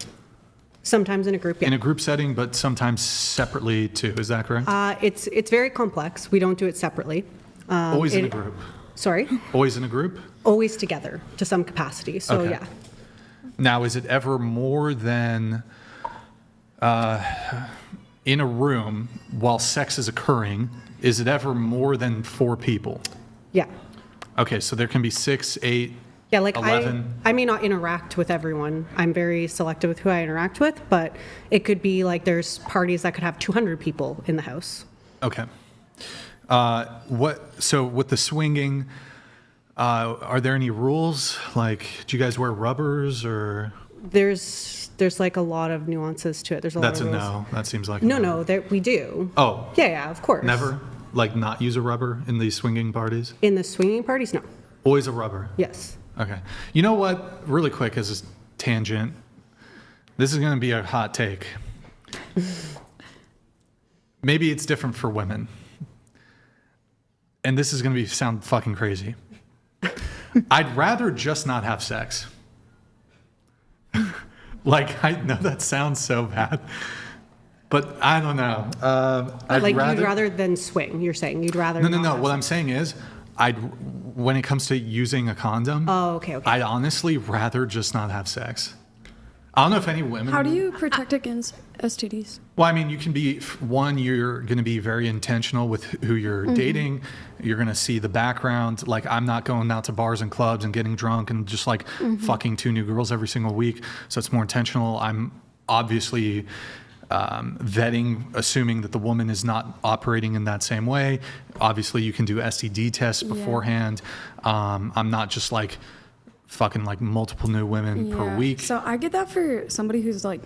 Speaker 8: Sometimes in a group, yeah.
Speaker 1: In a group setting, but sometimes separately too. Is that correct?
Speaker 8: It's very complex. We don't do it separately.
Speaker 1: Always in a group.
Speaker 8: Sorry?
Speaker 1: Always in a group?
Speaker 8: Always together to some capacity. So,
Speaker 1: Okay.
Speaker 8: yeah.
Speaker 1: Now, is it ever more than in a room while sex is occurring? Is it ever more than 4 people?
Speaker 8: Yeah.
Speaker 1: Okay, so there can be 6, 8,
Speaker 8: Yeah, like
Speaker 1: 11.
Speaker 8: I may not interact with everyone. I'm very selective with who I interact with, but it could be like there's parties that could have 200 people in the house.
Speaker 1: Okay. So with the swinging, are there any rules? Like, do you guys wear rubbers or?
Speaker 8: There's like a lot of nuances to it. There's a
Speaker 1: That's
Speaker 8: lot
Speaker 1: a
Speaker 8: of rules.
Speaker 1: no. That seems like
Speaker 8: No, we do.
Speaker 1: Oh.
Speaker 8: Yeah, of course.
Speaker 1: Never? Like not use a rubber in these swinging parties?
Speaker 8: In the swinging parties, no.
Speaker 1: Always a rubber?
Speaker 8: Yes.
Speaker 1: Okay. You know what? Really quick as a tangent. This is going to be a hot take. Maybe it's different for women. And this is going to sound fucking crazy. I'd rather just not have sex. Like, I know that sounds so bad, but I don't know.
Speaker 8: You'd rather than swing, you're saying? You'd rather
Speaker 1: No. What I'm saying is, when it comes to using a condom,
Speaker 8: okay.
Speaker 1: I'd honestly rather just not have sex. I don't know if any women...
Speaker 2: How do you protect against STDs?
Speaker 1: Well, I mean, you can be, one, you're going to be very intentional with who you're dating. You're going to see the background. Like, I'm not going out to bars and clubs and getting drunk and just like fucking 2 new girls every single week. So it's more intentional. I'm obviously vetting, assuming that the woman is not operating in that same way. Obviously, you can do STD tests beforehand. I'm not just like fucking like multiple new women per week.
Speaker 2: So I get that for somebody who's like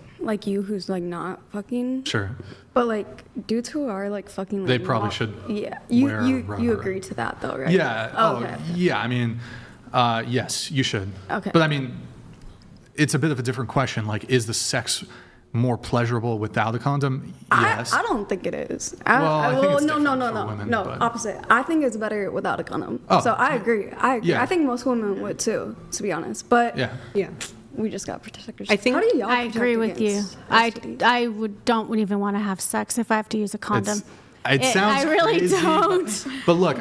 Speaker 2: you, who's like not fucking.
Speaker 1: Sure.
Speaker 2: But like dudes who are like fucking. Like,
Speaker 1: they probably should.
Speaker 2: Yeah.
Speaker 1: wear
Speaker 2: You
Speaker 1: rubber.
Speaker 2: agree to that though, right?
Speaker 1: Yeah.
Speaker 2: Okay.
Speaker 1: Yeah. I mean, yes, you should.
Speaker 2: Okay.
Speaker 1: But I mean, it's a bit of a different question. Like, is the sex more pleasurable without a condom? Yes.
Speaker 2: I don't think it is.
Speaker 1: I think it's different for
Speaker 2: no.
Speaker 1: women,
Speaker 2: No,
Speaker 1: but-
Speaker 2: opposite. I think it's better without a condom.
Speaker 1: Oh.
Speaker 2: So I agree.
Speaker 1: Yeah.
Speaker 2: I think most women would too, to be honest. But
Speaker 1: Yeah.
Speaker 2: we just got protectors.
Speaker 8: I think-
Speaker 2: How do y'all
Speaker 10: I agree
Speaker 2: protect
Speaker 10: with you.
Speaker 2: against
Speaker 10: I
Speaker 2: STDs?
Speaker 10: don't even want to have sex if I have to use a condom.
Speaker 1: It sounds
Speaker 10: I really
Speaker 1: crazy,
Speaker 10: don't.
Speaker 1: But look,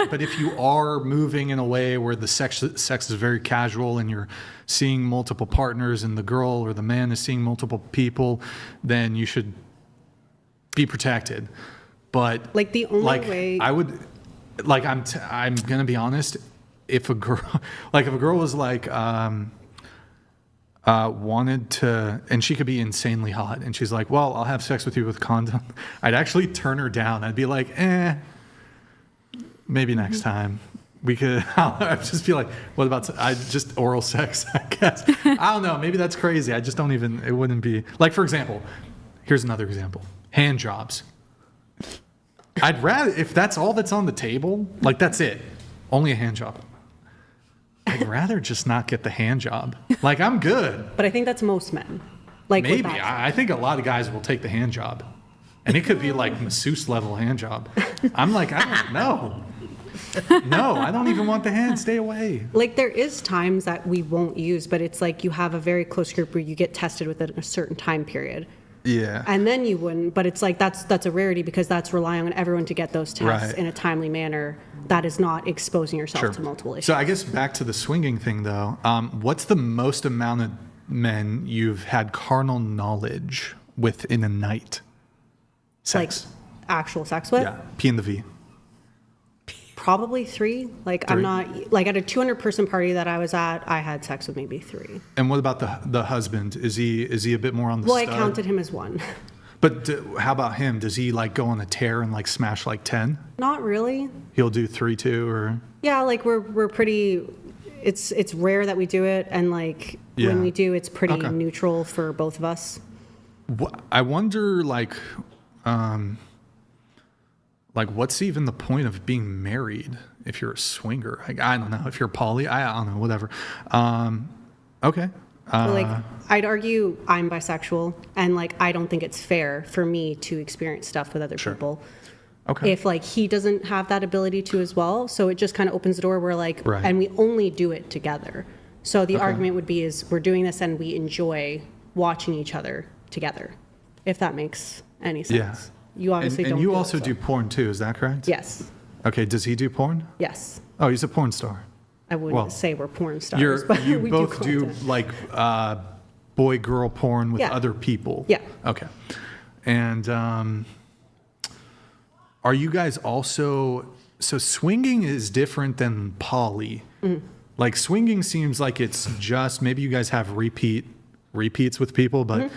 Speaker 1: but if you are moving in a way where the sex is very casual and you're seeing multiple partners and the girl or the man is seeing multiple people, then you should be protected. But
Speaker 8: Like the only way
Speaker 1: I would, like I'm gonna be honest, if a girl was like wanted to, and she could be insanely hot, and she's like, well, I'll have sex with you with a condom, I'd actually turn her down. I'd be like, maybe next time. We could, I'd just be like, what about, just oral sex, I guess. I don't know, maybe that's crazy. I just don't even, it wouldn't be, like, for example, here's another example, hand jobs. I'd rather, if that's all that's on the table, like that's it, only a hand job. I'd rather just not get the hand job. Like, I'm good.
Speaker 8: But I think that's most men. Like with
Speaker 1: Maybe.
Speaker 8: that.
Speaker 1: I think a lot of guys will take the hand job. And it could be like masseuse level hand job. I'm like, I don't know. No, I don't even want the hand. Stay away.
Speaker 8: Like there is times that we won't use, but it's like you have a very close group where you get tested within a certain time period.
Speaker 1: Yeah.
Speaker 8: And then you wouldn't, but it's like that's a rarity because that's relying on everyone to get those tests
Speaker 1: Right.
Speaker 8: in a timely manner. That is not exposing yourself
Speaker 1: Sure.
Speaker 8: to multiple issues.
Speaker 1: So I guess back to the swinging thing, though. What's the most amount of men you've had carnal knowledge with in a night? Sex.
Speaker 8: Like actual sex with?
Speaker 1: Yeah. P and the V.
Speaker 8: Probably 3. Like
Speaker 1: 3?
Speaker 8: I'm not like at a 200-person party that I was at, I had sex with maybe 3.
Speaker 1: And what about the husband? Is he a bit more on the
Speaker 8: Well,
Speaker 1: stud?
Speaker 8: I counted him as 1.
Speaker 1: But how about him? Does he like go on a tear and like smash like 10?
Speaker 8: Not really.
Speaker 1: He'll do 3, 2, or
Speaker 8: Yeah, like we're pretty. It's rare that we do it, and like
Speaker 1: Yeah.
Speaker 8: when we do, it's pretty
Speaker 1: Okay.
Speaker 8: neutral for both of us.
Speaker 1: I wonder like what's even the point of being married if you're a swinger? Like, I don't know. If you're poly, I don't know. Whatever. Okay.
Speaker 8: Like, I'd argue I'm bisexual, and like I don't think it's fair for me to experience stuff with other people.
Speaker 1: Okay.
Speaker 8: If like he doesn't have that ability to as well, so it just kind of opens the door where like,
Speaker 1: Right.
Speaker 8: and we only do it together. So the argument would be is we're doing this and we enjoy watching each other together, if that makes any sense.
Speaker 1: Yeah.
Speaker 8: You obviously
Speaker 1: and
Speaker 8: don't.
Speaker 1: you
Speaker 8: do
Speaker 1: also
Speaker 8: it, so.
Speaker 1: do porn too, is that correct?
Speaker 8: Yes.
Speaker 1: Okay, does he do porn?
Speaker 8: Yes.
Speaker 1: Oh, he's a porn star.
Speaker 8: I wouldn't
Speaker 1: Well,
Speaker 8: say we're porn stars, but
Speaker 1: You
Speaker 8: we
Speaker 1: both
Speaker 8: do
Speaker 1: do
Speaker 8: content.
Speaker 1: like boy-girl porn with
Speaker 8: Yeah.
Speaker 1: other people?
Speaker 8: Yeah.
Speaker 1: Okay. And are you guys also, so swinging is different than poly. Like swinging seems like it's just, maybe you guys have repeats with people, but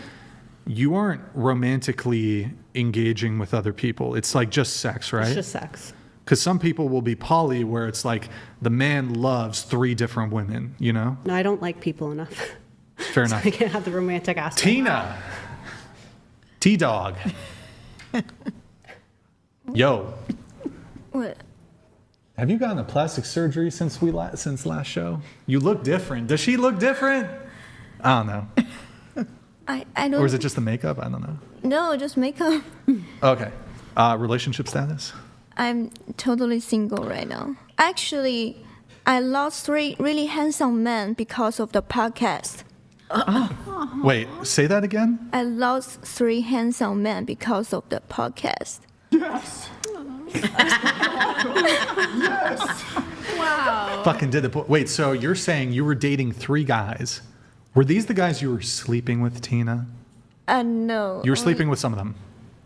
Speaker 1: you aren't romantically engaging with other people. It's like just sex, right?
Speaker 8: It's just sex.
Speaker 1: Because some people will be poly where it's like the man loves 3 different women, you know?
Speaker 8: No, I don't like people enough.
Speaker 1: Fair enough.
Speaker 8: I can't have the romantic aspect.
Speaker 1: Tina. T-Dog. Yo.
Speaker 9: What?
Speaker 1: Have you gotten a plastic surgery since last show? You look different. Does she look different? I don't know.
Speaker 9: I don't.
Speaker 1: Or is it just the makeup? I don't know.
Speaker 9: No, just makeup.
Speaker 1: Okay. Relationship status?
Speaker 9: I'm totally single right now. Actually, I lost 3 really handsome men because of the podcast.
Speaker 1: Wait, say that again?
Speaker 9: I lost 3 handsome men because of the podcast.
Speaker 1: Yes.
Speaker 10: Wow.
Speaker 1: Fucking did it. Wait, so you're saying you were dating 3 guys. Were these the guys you were sleeping with, Tina?
Speaker 9: No.
Speaker 1: You were sleeping with some of them.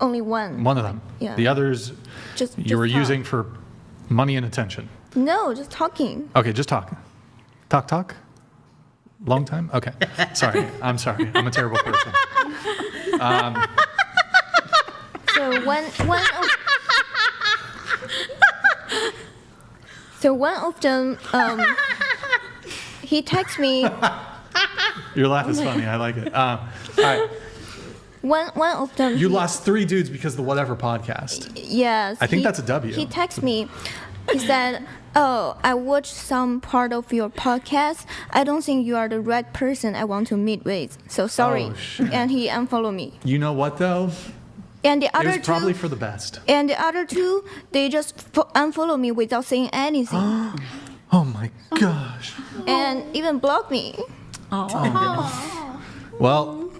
Speaker 9: Only one.
Speaker 1: One of them.
Speaker 9: Yeah.
Speaker 1: The others
Speaker 9: Just
Speaker 1: you were
Speaker 9: talk.
Speaker 1: using for money and attention.
Speaker 9: No, just talking.
Speaker 1: Okay, just talk. Talk? Long time? Okay. Sorry. I'm sorry. I'm a terrible person.
Speaker 9: So one of them, he texts me.
Speaker 1: Your laugh is funny. I like it. All right.
Speaker 9: One of them.
Speaker 1: You lost 3 dudes because of the whatever podcast.
Speaker 9: Yes.
Speaker 1: I think that's a W.
Speaker 9: He texted me. He said, "Oh, I watched some part of your podcast. I don't think you are the right person I want to meet with. So sorry."
Speaker 1: Oh, shit.
Speaker 9: And he unfollowed me.
Speaker 1: You know what though?
Speaker 9: And the
Speaker 1: It
Speaker 9: other
Speaker 1: was probably
Speaker 9: two.
Speaker 1: for the best.
Speaker 9: And the other 2, they just unfollow me without saying anything,
Speaker 1: Oh my gosh.
Speaker 9: and even block me.
Speaker 1: Well,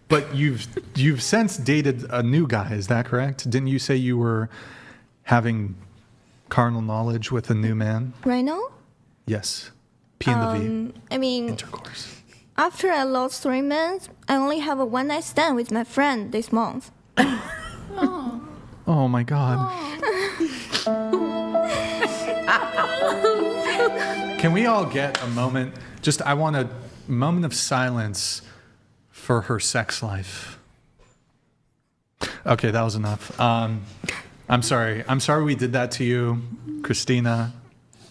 Speaker 1: but you've since dated a new guy, is that correct? Didn't you say you were having carnal knowledge with a new man?
Speaker 9: Right now?
Speaker 1: Yes. P and the V.
Speaker 9: I mean,
Speaker 1: Intercourse.
Speaker 9: after I lost 3 months, I only have a one-night stand with my friend this month.
Speaker 1: Oh my God. Can we all get a moment? I want a moment of silence for her sex life. Okay, that was enough. I'm sorry. I'm sorry we did that to you, Christina.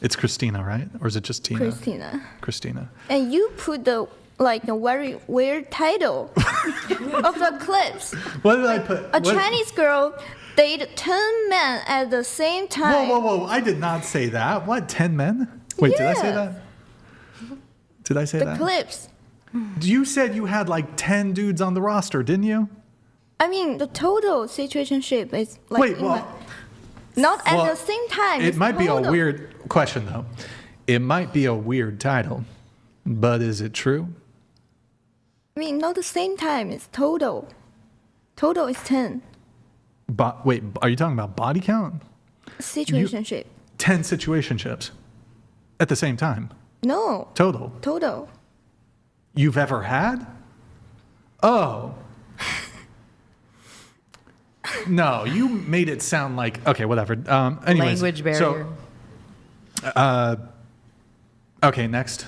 Speaker 1: It's Christina, right? Or is it just Tina?
Speaker 9: Christina.
Speaker 1: Christina.
Speaker 9: And you put a very weird title of the clips.
Speaker 1: What did I put?
Speaker 9: A Chinese girl dated 10 men at the same time.
Speaker 1: Whoa. I did not say that. What, 10 men? Wait, did I say
Speaker 9: Yeah.
Speaker 1: that? Did I say
Speaker 9: The
Speaker 1: that?
Speaker 9: clips.
Speaker 1: You said you had like 10 dudes on the roster, didn't you?
Speaker 9: I mean, the total situationship is like
Speaker 1: Wait, well,
Speaker 9: not at
Speaker 1: well,
Speaker 9: the same time.
Speaker 1: It
Speaker 9: it's
Speaker 1: might be a
Speaker 9: total.
Speaker 1: weird question, though. It might be a weird title, but is it true?
Speaker 9: I mean, not the same time. It's total. Total is 10.
Speaker 1: Wait, are you talking about body count?
Speaker 9: Situationship.
Speaker 1: 10 situationships at the same time.
Speaker 9: No.
Speaker 1: Total.
Speaker 9: Total.
Speaker 1: You've ever had? Oh. No, you made it sound like, okay, whatever. Anyways,
Speaker 13: Language barrier.
Speaker 1: So, okay, next.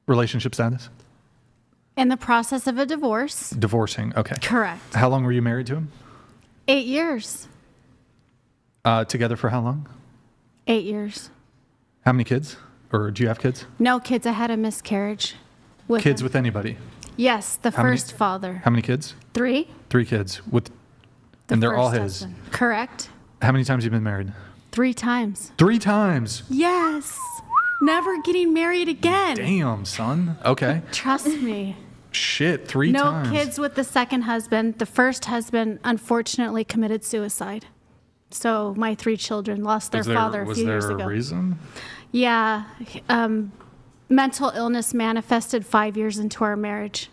Speaker 1: Relationship status?
Speaker 10: In the process of a divorce.
Speaker 1: Divorcing, okay.
Speaker 10: Correct.
Speaker 1: How long were you married to him?
Speaker 10: 8 years.
Speaker 1: Together for how long?
Speaker 10: 8 years.
Speaker 1: How many kids? Or do you have kids?
Speaker 10: No kids. I had a miscarriage.
Speaker 1: Kids
Speaker 10: him.
Speaker 1: with anybody?
Speaker 10: Yes, the
Speaker 1: How many-
Speaker 10: first father.
Speaker 1: How many kids?
Speaker 10: 3.
Speaker 1: 3 kids.
Speaker 10: The
Speaker 1: And they're all
Speaker 10: first
Speaker 1: his.
Speaker 10: husband. Correct.
Speaker 1: How many times have you been married?
Speaker 10: 3 times.
Speaker 1: 3 times.
Speaker 10: Yes. Never getting married again.
Speaker 1: Damn, son. Okay.
Speaker 10: Trust me.
Speaker 1: Shit, 3
Speaker 10: No
Speaker 1: times.
Speaker 10: kids with the second husband. The first husband unfortunately committed suicide. So my 3 children lost their father a few years ago.
Speaker 1: Was there a reason?
Speaker 10: Yeah. Mental illness manifested 5 years into our marriage.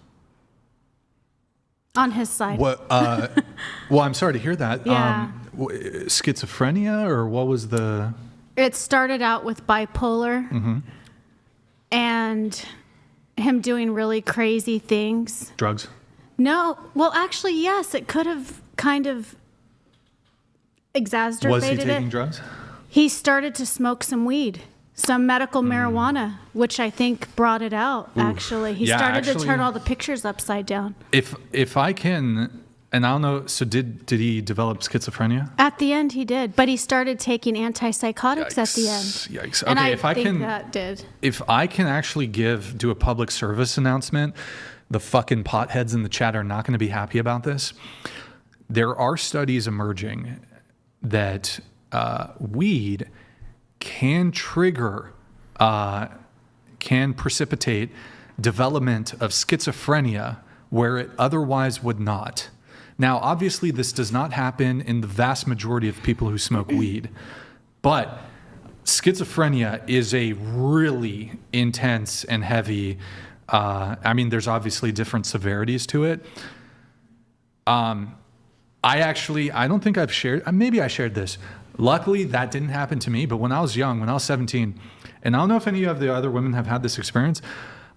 Speaker 10: On his side.
Speaker 1: What? Well, I'm sorry to hear that.
Speaker 10: Yeah.
Speaker 1: Schizophrenia, or what was the?
Speaker 10: It started out with bipolar and him doing really crazy things.
Speaker 1: Drugs?
Speaker 10: No. Well, actually, yes. It could have kind of exacerbated it.
Speaker 1: Was he taking drugs?
Speaker 10: He started to smoke some weed, some medical marijuana, which I think brought it out, actually. He started to turn all the pictures upside down.
Speaker 1: If I can, and I don't know, so did he develop schizophrenia?
Speaker 10: At the end, he did. But he started taking antipsychotics at the end.
Speaker 1: Yikes.
Speaker 10: And
Speaker 1: Okay,
Speaker 10: I think that did.
Speaker 1: If I can actually do a public service announcement, the fucking potheads in the chat are not going to be happy about this. There are studies emerging that weed can precipitate development of schizophrenia where it otherwise would not. Now, obviously, this does not happen in the vast majority of people who smoke weed, but schizophrenia is a really intense and heavy, I mean, there's obviously different severities to it. I don't think I've shared, maybe I shared this. Luckily, that didn't happen to me, but when I was young, when I was 17, and I don't know if any of the other women have had this experience,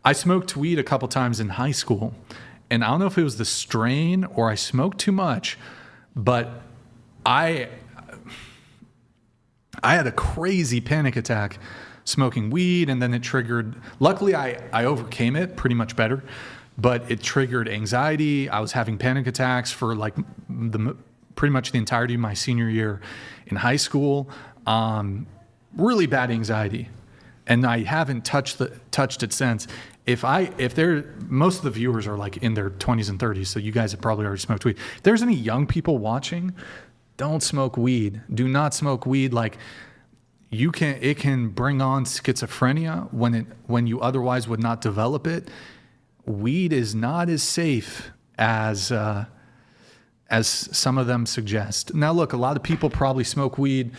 Speaker 1: I smoked weed a couple times in high school, and I don't know if it was the strain or I smoked too much, but I had a crazy panic attack smoking weed, and then it triggered, luckily I overcame it pretty much better, but it triggered anxiety. I was having panic attacks for like pretty much the entirety of my senior year in high school. Really bad anxiety. And I haven't touched it since. Most of the viewers are like in their 20s and 30s, so you guys have probably already smoked weed. If there's any young people watching, don't smoke weed. Do not smoke weed. Like, it can bring on schizophrenia when you otherwise would not develop it. Weed is not as safe as some of them suggest. Now, look, a lot of people probably smoke weed,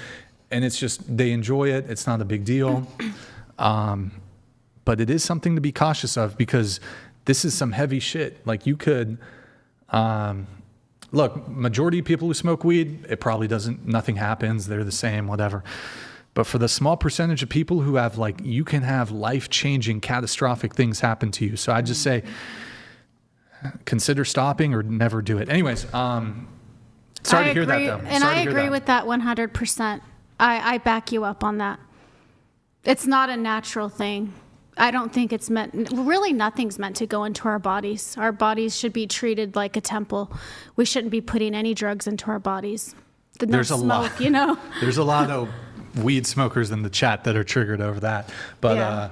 Speaker 1: and it's just they enjoy it. It's not a big deal. But it is something to be cautious of because this is some heavy shit. Like you could, look, majority of people who smoke weed, it probably nothing happens. They're the same, whatever. But for the small percentage of people who have you can have life-changing catastrophic things happen to you. So I just say, consider stopping or never do it. Anyways, sorry to hear that though.
Speaker 10: And I agree with that 100%. I back you up on that. It's not a natural thing. I don't think it's really nothing's meant to go into our bodies. Our bodies should be treated like a temple. We shouldn't be putting any drugs into our bodies. There's a lot.
Speaker 1: There's a lot of weed smokers in the chat that are triggered over that. But
Speaker 13: yeah.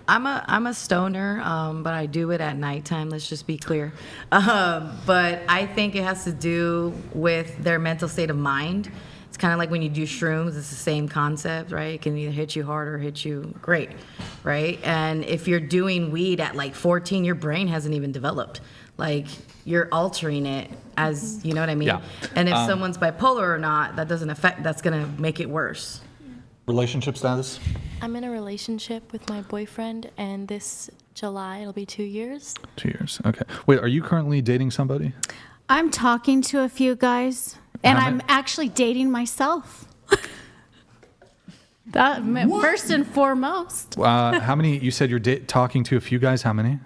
Speaker 13: I'm a stoner, but I do it at nighttime. Let's just be clear. But I think it has to do with their mental state of mind. It's kind of like when you do shrooms, it's the same concept, right? It can either hit you hard or hit you great, right? And if you're doing weed at 14, your brain hasn't even developed. You're altering it as, you know what I mean?
Speaker 1: Yeah.
Speaker 13: And if someone's bipolar or not, that's going to make it worse.
Speaker 1: Relationship status?
Speaker 12: I'm in a relationship with my boyfriend, and this July it'll be 2 years.
Speaker 1: 2 years, okay. Wait, are you currently dating somebody?
Speaker 10: I'm talking to a few guys, and I'm actually dating myself. That first and foremost.
Speaker 1: How many? You said you're talking to a few guys. How many?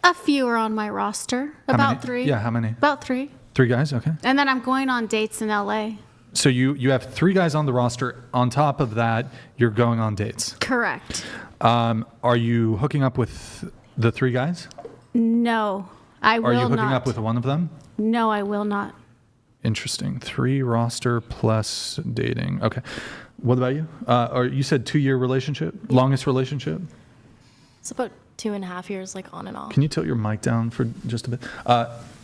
Speaker 10: A few are on my roster. About 3.
Speaker 1: Yeah, how many?
Speaker 10: About 3.
Speaker 1: 3 guys, okay.
Speaker 10: And then I'm going on dates in LA.
Speaker 1: So you have 3 guys on the roster. On top of that, you're going on dates.
Speaker 10: Correct.
Speaker 1: Are you hooking up with the 3 guys?
Speaker 10: No, I will not.
Speaker 1: Are you hooking up with one of them?
Speaker 10: No, I will not.
Speaker 1: Interesting. 3 roster plus dating. Okay. What about you? Or you said 2-year relationship? Longest relationship?
Speaker 12: It's about 2.5 years, on and off.
Speaker 1: Can you tilt your mic down for just a bit?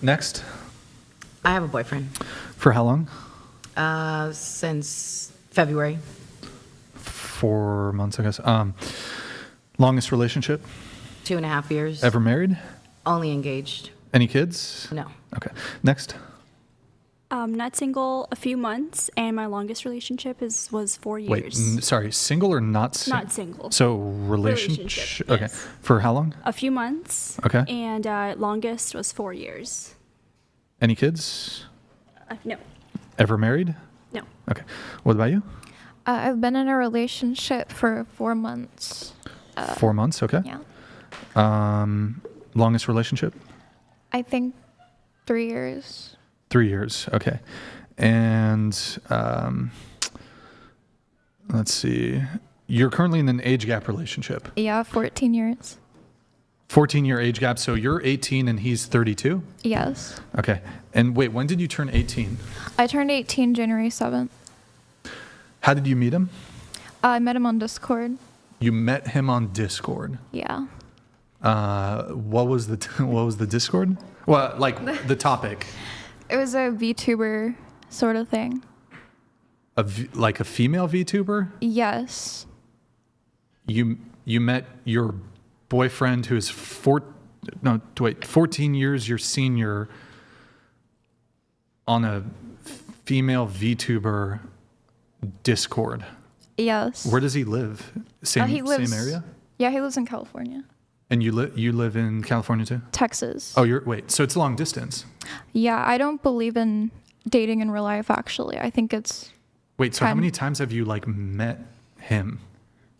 Speaker 1: Next.
Speaker 13: I have a boyfriend.
Speaker 1: For how long?
Speaker 13: Since February.
Speaker 1: 4 months, I guess. Longest relationship?
Speaker 13: 2.5 years.
Speaker 1: Ever married?
Speaker 13: Only engaged.
Speaker 1: Any kids?
Speaker 13: No.
Speaker 1: Okay. Next.
Speaker 14: Not single, a few months, and my longest relationship was 4 years.
Speaker 1: Wait, sorry, single or not single?
Speaker 14: Not single.
Speaker 1: So relationship. Okay.
Speaker 14: Yes.
Speaker 1: For how long?
Speaker 14: A few months.
Speaker 1: Okay.
Speaker 14: And longest was 4 years.
Speaker 1: Any kids?
Speaker 14: No.
Speaker 1: Ever married?
Speaker 14: No.
Speaker 1: Okay. What about you?
Speaker 15: I've been in a relationship for 4 months.
Speaker 1: 4 months, okay.
Speaker 15: Yeah.
Speaker 1: Longest relationship?
Speaker 15: I think 3 years.
Speaker 1: 3 years, okay. And let's see. You're currently in an age gap relationship.
Speaker 15: Yeah, 14 years.
Speaker 1: 14-year age gap, so you're 18 and he's 32?
Speaker 15: Yes.
Speaker 1: Okay. And wait, when did you turn 18?
Speaker 15: I turned 18 January 7th.
Speaker 1: How did you meet him?
Speaker 15: I met him on Discord.
Speaker 1: You met him on Discord.
Speaker 15: Yeah.
Speaker 1: What was the Discord? Well, like the topic.
Speaker 15: It was a VTuber sort of thing.
Speaker 1: Like a female VTuber?
Speaker 15: Yes.
Speaker 1: You met your boyfriend who is 14 years your senior on a female VTuber Discord.
Speaker 15: Yes.
Speaker 1: Where does he live? Same area?
Speaker 15: Yeah, he lives in California.
Speaker 1: And you live in California too?
Speaker 15: Texas.
Speaker 1: Oh, so it's long distance.
Speaker 15: Yeah, I don't believe in dating in real life, actually. I think it's...
Speaker 1: Wait, so how many times have you, met him?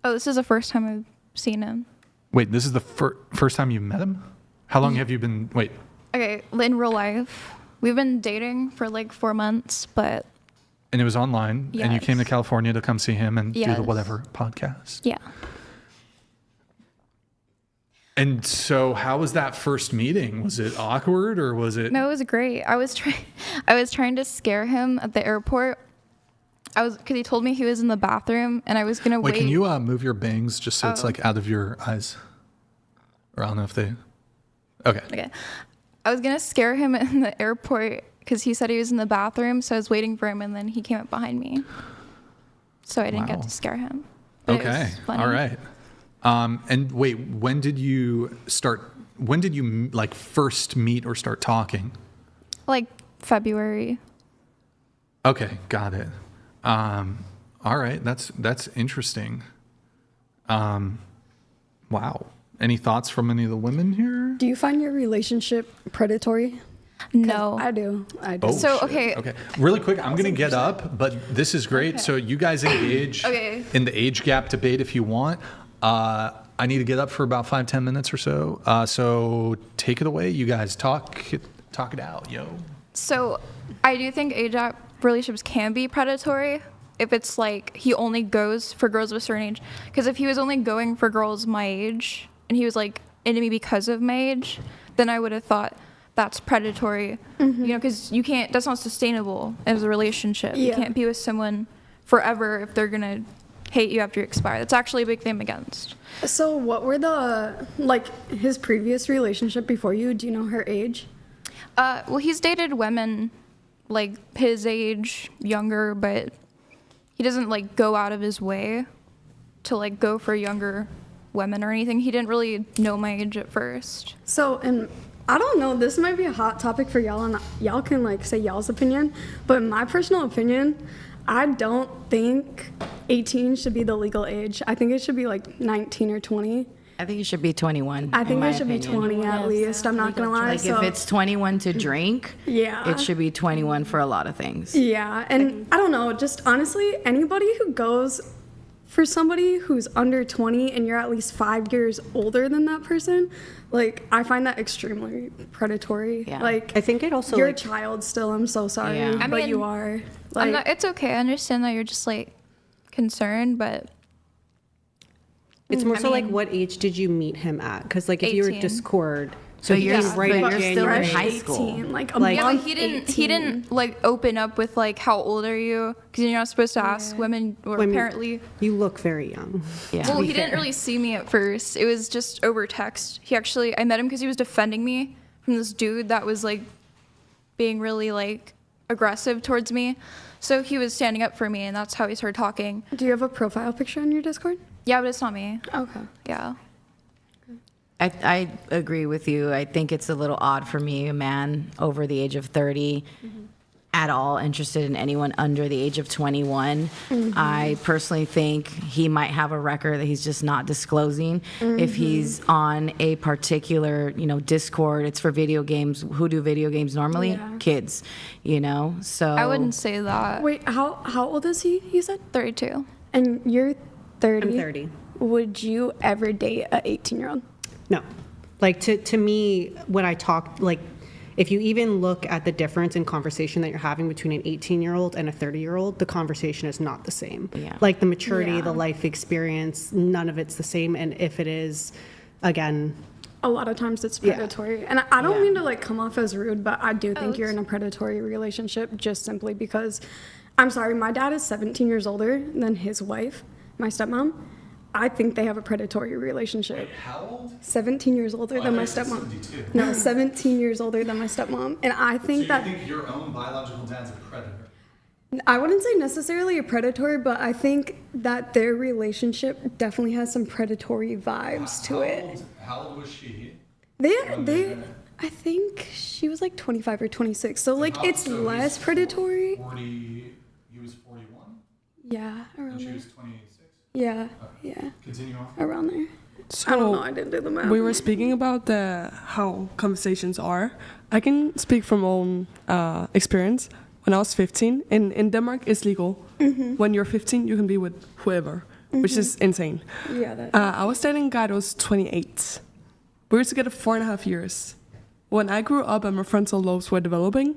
Speaker 15: Oh, this is the first time I've seen him.
Speaker 1: Wait, this is the first time you met him? How long have you been... Wait.
Speaker 15: Okay, in real life, we've been dating for 4 months, but...
Speaker 1: And it was online, and you came to California to come see him and do the whatever podcast?
Speaker 15: Yeah.
Speaker 1: And so how was that first meeting? Was it awkward or was it...
Speaker 15: No, it was great. I was trying to scare him at the airport. Because he told me he was in the bathroom and I was going to wait.
Speaker 1: Wait, can you move your bangs just so it's out of your eyes? Or I don't know if they... Okay.
Speaker 15: I was going to scare him in the airport because he said he was in the bathroom. So I was waiting for him and then he came up behind me. So I didn't get to scare him. But it was funny.
Speaker 1: All right. And wait, when did you first meet or start talking?
Speaker 15: February.
Speaker 1: Okay, got it. All right, that's interesting. Wow. Any thoughts from any of the women here?
Speaker 2: Do you find your relationship predatory?
Speaker 15: No.
Speaker 2: I do.
Speaker 1: Oh,
Speaker 15: so,
Speaker 1: shit. Okay. Really quick, I'm going to get up, but this is great. Okay. So you guys engage in the age gap debate if you want. I need to get up for about 5-10 minutes or so. So take it away, you guys. Talk it out, yo.
Speaker 15: So I do think age gap relationships can be predatory if it's he only goes for girls of a certain age. Because if he was only going for girls my age and he was into me because of my age, then I would have thought that's predatory. Mm-hmm. Because you can't, that's not sustainable as a relationship. Yeah. You can't be with someone forever if they're going to hate you after you expire. That's actually a big thing against.
Speaker 2: So what were his previous relationship before you? Do you know her age?
Speaker 15: Well, he's dated women his age, younger, but he doesn't go out of his way to go for younger women or anything. He didn't really know my age at first.
Speaker 2: So, and I don't know, this might be a hot topic for y'all, and y'all can say y'all's opinion, but in my personal opinion, I don't think 18 should be the legal age. I think it should be 19 or 20.
Speaker 13: I think it should be 21.
Speaker 2: I think it should be 20 at least. I'm not going to lie.
Speaker 13: If it's 21 to drink, it should be 21 for a lot of things.
Speaker 2: Yeah, and I don't know, just honestly, anybody who goes for somebody who's under 20 and you're at least 5 years older than that person, I find that extremely predatory.
Speaker 13: Yeah.
Speaker 2: I
Speaker 8: think it also...
Speaker 2: You're a child still, I'm so sorry, but you are.
Speaker 15: It's okay, I understand that you're just concerned, but...
Speaker 8: It's more what age did you meet him at? Because if 18. You were Discord,
Speaker 13: so you're still in high school.
Speaker 2: 18,
Speaker 15: but he didn't open up with how old are you? Because you're not supposed to ask women. Or apparently,
Speaker 8: you look very young.
Speaker 15: Yeah. Well, he didn't really see me at first. It was just over text. I met him because he was defending me from this dude that was being really aggressive towards me. So he was standing up for me, and that's how he started talking.
Speaker 2: Do you have a profile picture on your Discord?
Speaker 15: Yeah, but it's not me.
Speaker 2: Okay.
Speaker 15: Yeah.
Speaker 13: I agree with you. I think it's a little odd for me, a man over the age of 30, at all interested in anyone under the age of 21. I personally think he might have a record that he's just not disclosing. If he's on a particular, Discord, it's for video games. Who do video games normally?
Speaker 2: Yeah.
Speaker 13: Kids, So
Speaker 15: I wouldn't say that.
Speaker 2: Wait, how old is he? You said
Speaker 15: 32.
Speaker 2: And you're 30.
Speaker 8: I'm 30.
Speaker 2: Would you ever date a 18-year-old?
Speaker 8: No. Like, to me, when I talk, like, if you even look at the difference in conversation that you're having between an 18-year-old and a 30-year-old, the conversation is not the same.
Speaker 13: Yeah.
Speaker 8: Like, the maturity,
Speaker 2: Yeah.
Speaker 8: the life experience, none of it's the same. And if it is, again,
Speaker 2: A lot of times it's predatory. And I don't mean to come off as rude, but I do think you're in a predatory relationship just simply because, I'm sorry, my dad is 17 years older than his wife, my stepmom. I think they have a predatory relationship.
Speaker 1: How old?
Speaker 2: 17 years older than my stepmom.
Speaker 1: 72.
Speaker 2: No, 17 years older than my stepmom. And I think
Speaker 1: So you think your own biological dad's a predator?
Speaker 2: I wouldn't say necessarily a predator, but I think that their relationship definitely has some predatory vibes to it.
Speaker 1: How old was she?
Speaker 2: I think she was 25 or 26. So it's less predatory.
Speaker 1: 40, he was 41?
Speaker 2: Yeah, around
Speaker 1: And she
Speaker 2: there.
Speaker 1: was 26?
Speaker 2: Yeah, yeah.
Speaker 1: Continue on.
Speaker 2: Around there.
Speaker 6: So
Speaker 2: I don't know, I didn't do the math.
Speaker 6: we were speaking about how conversations are. I can speak from own experience. When I was 15, in Denmark, it's legal. When you're 15, you can be with whoever, which is insane.
Speaker 2: Yeah,
Speaker 6: I was dating a guy that was 28. We were together 4.5 years. When I grew up and my frontal lobes were developing,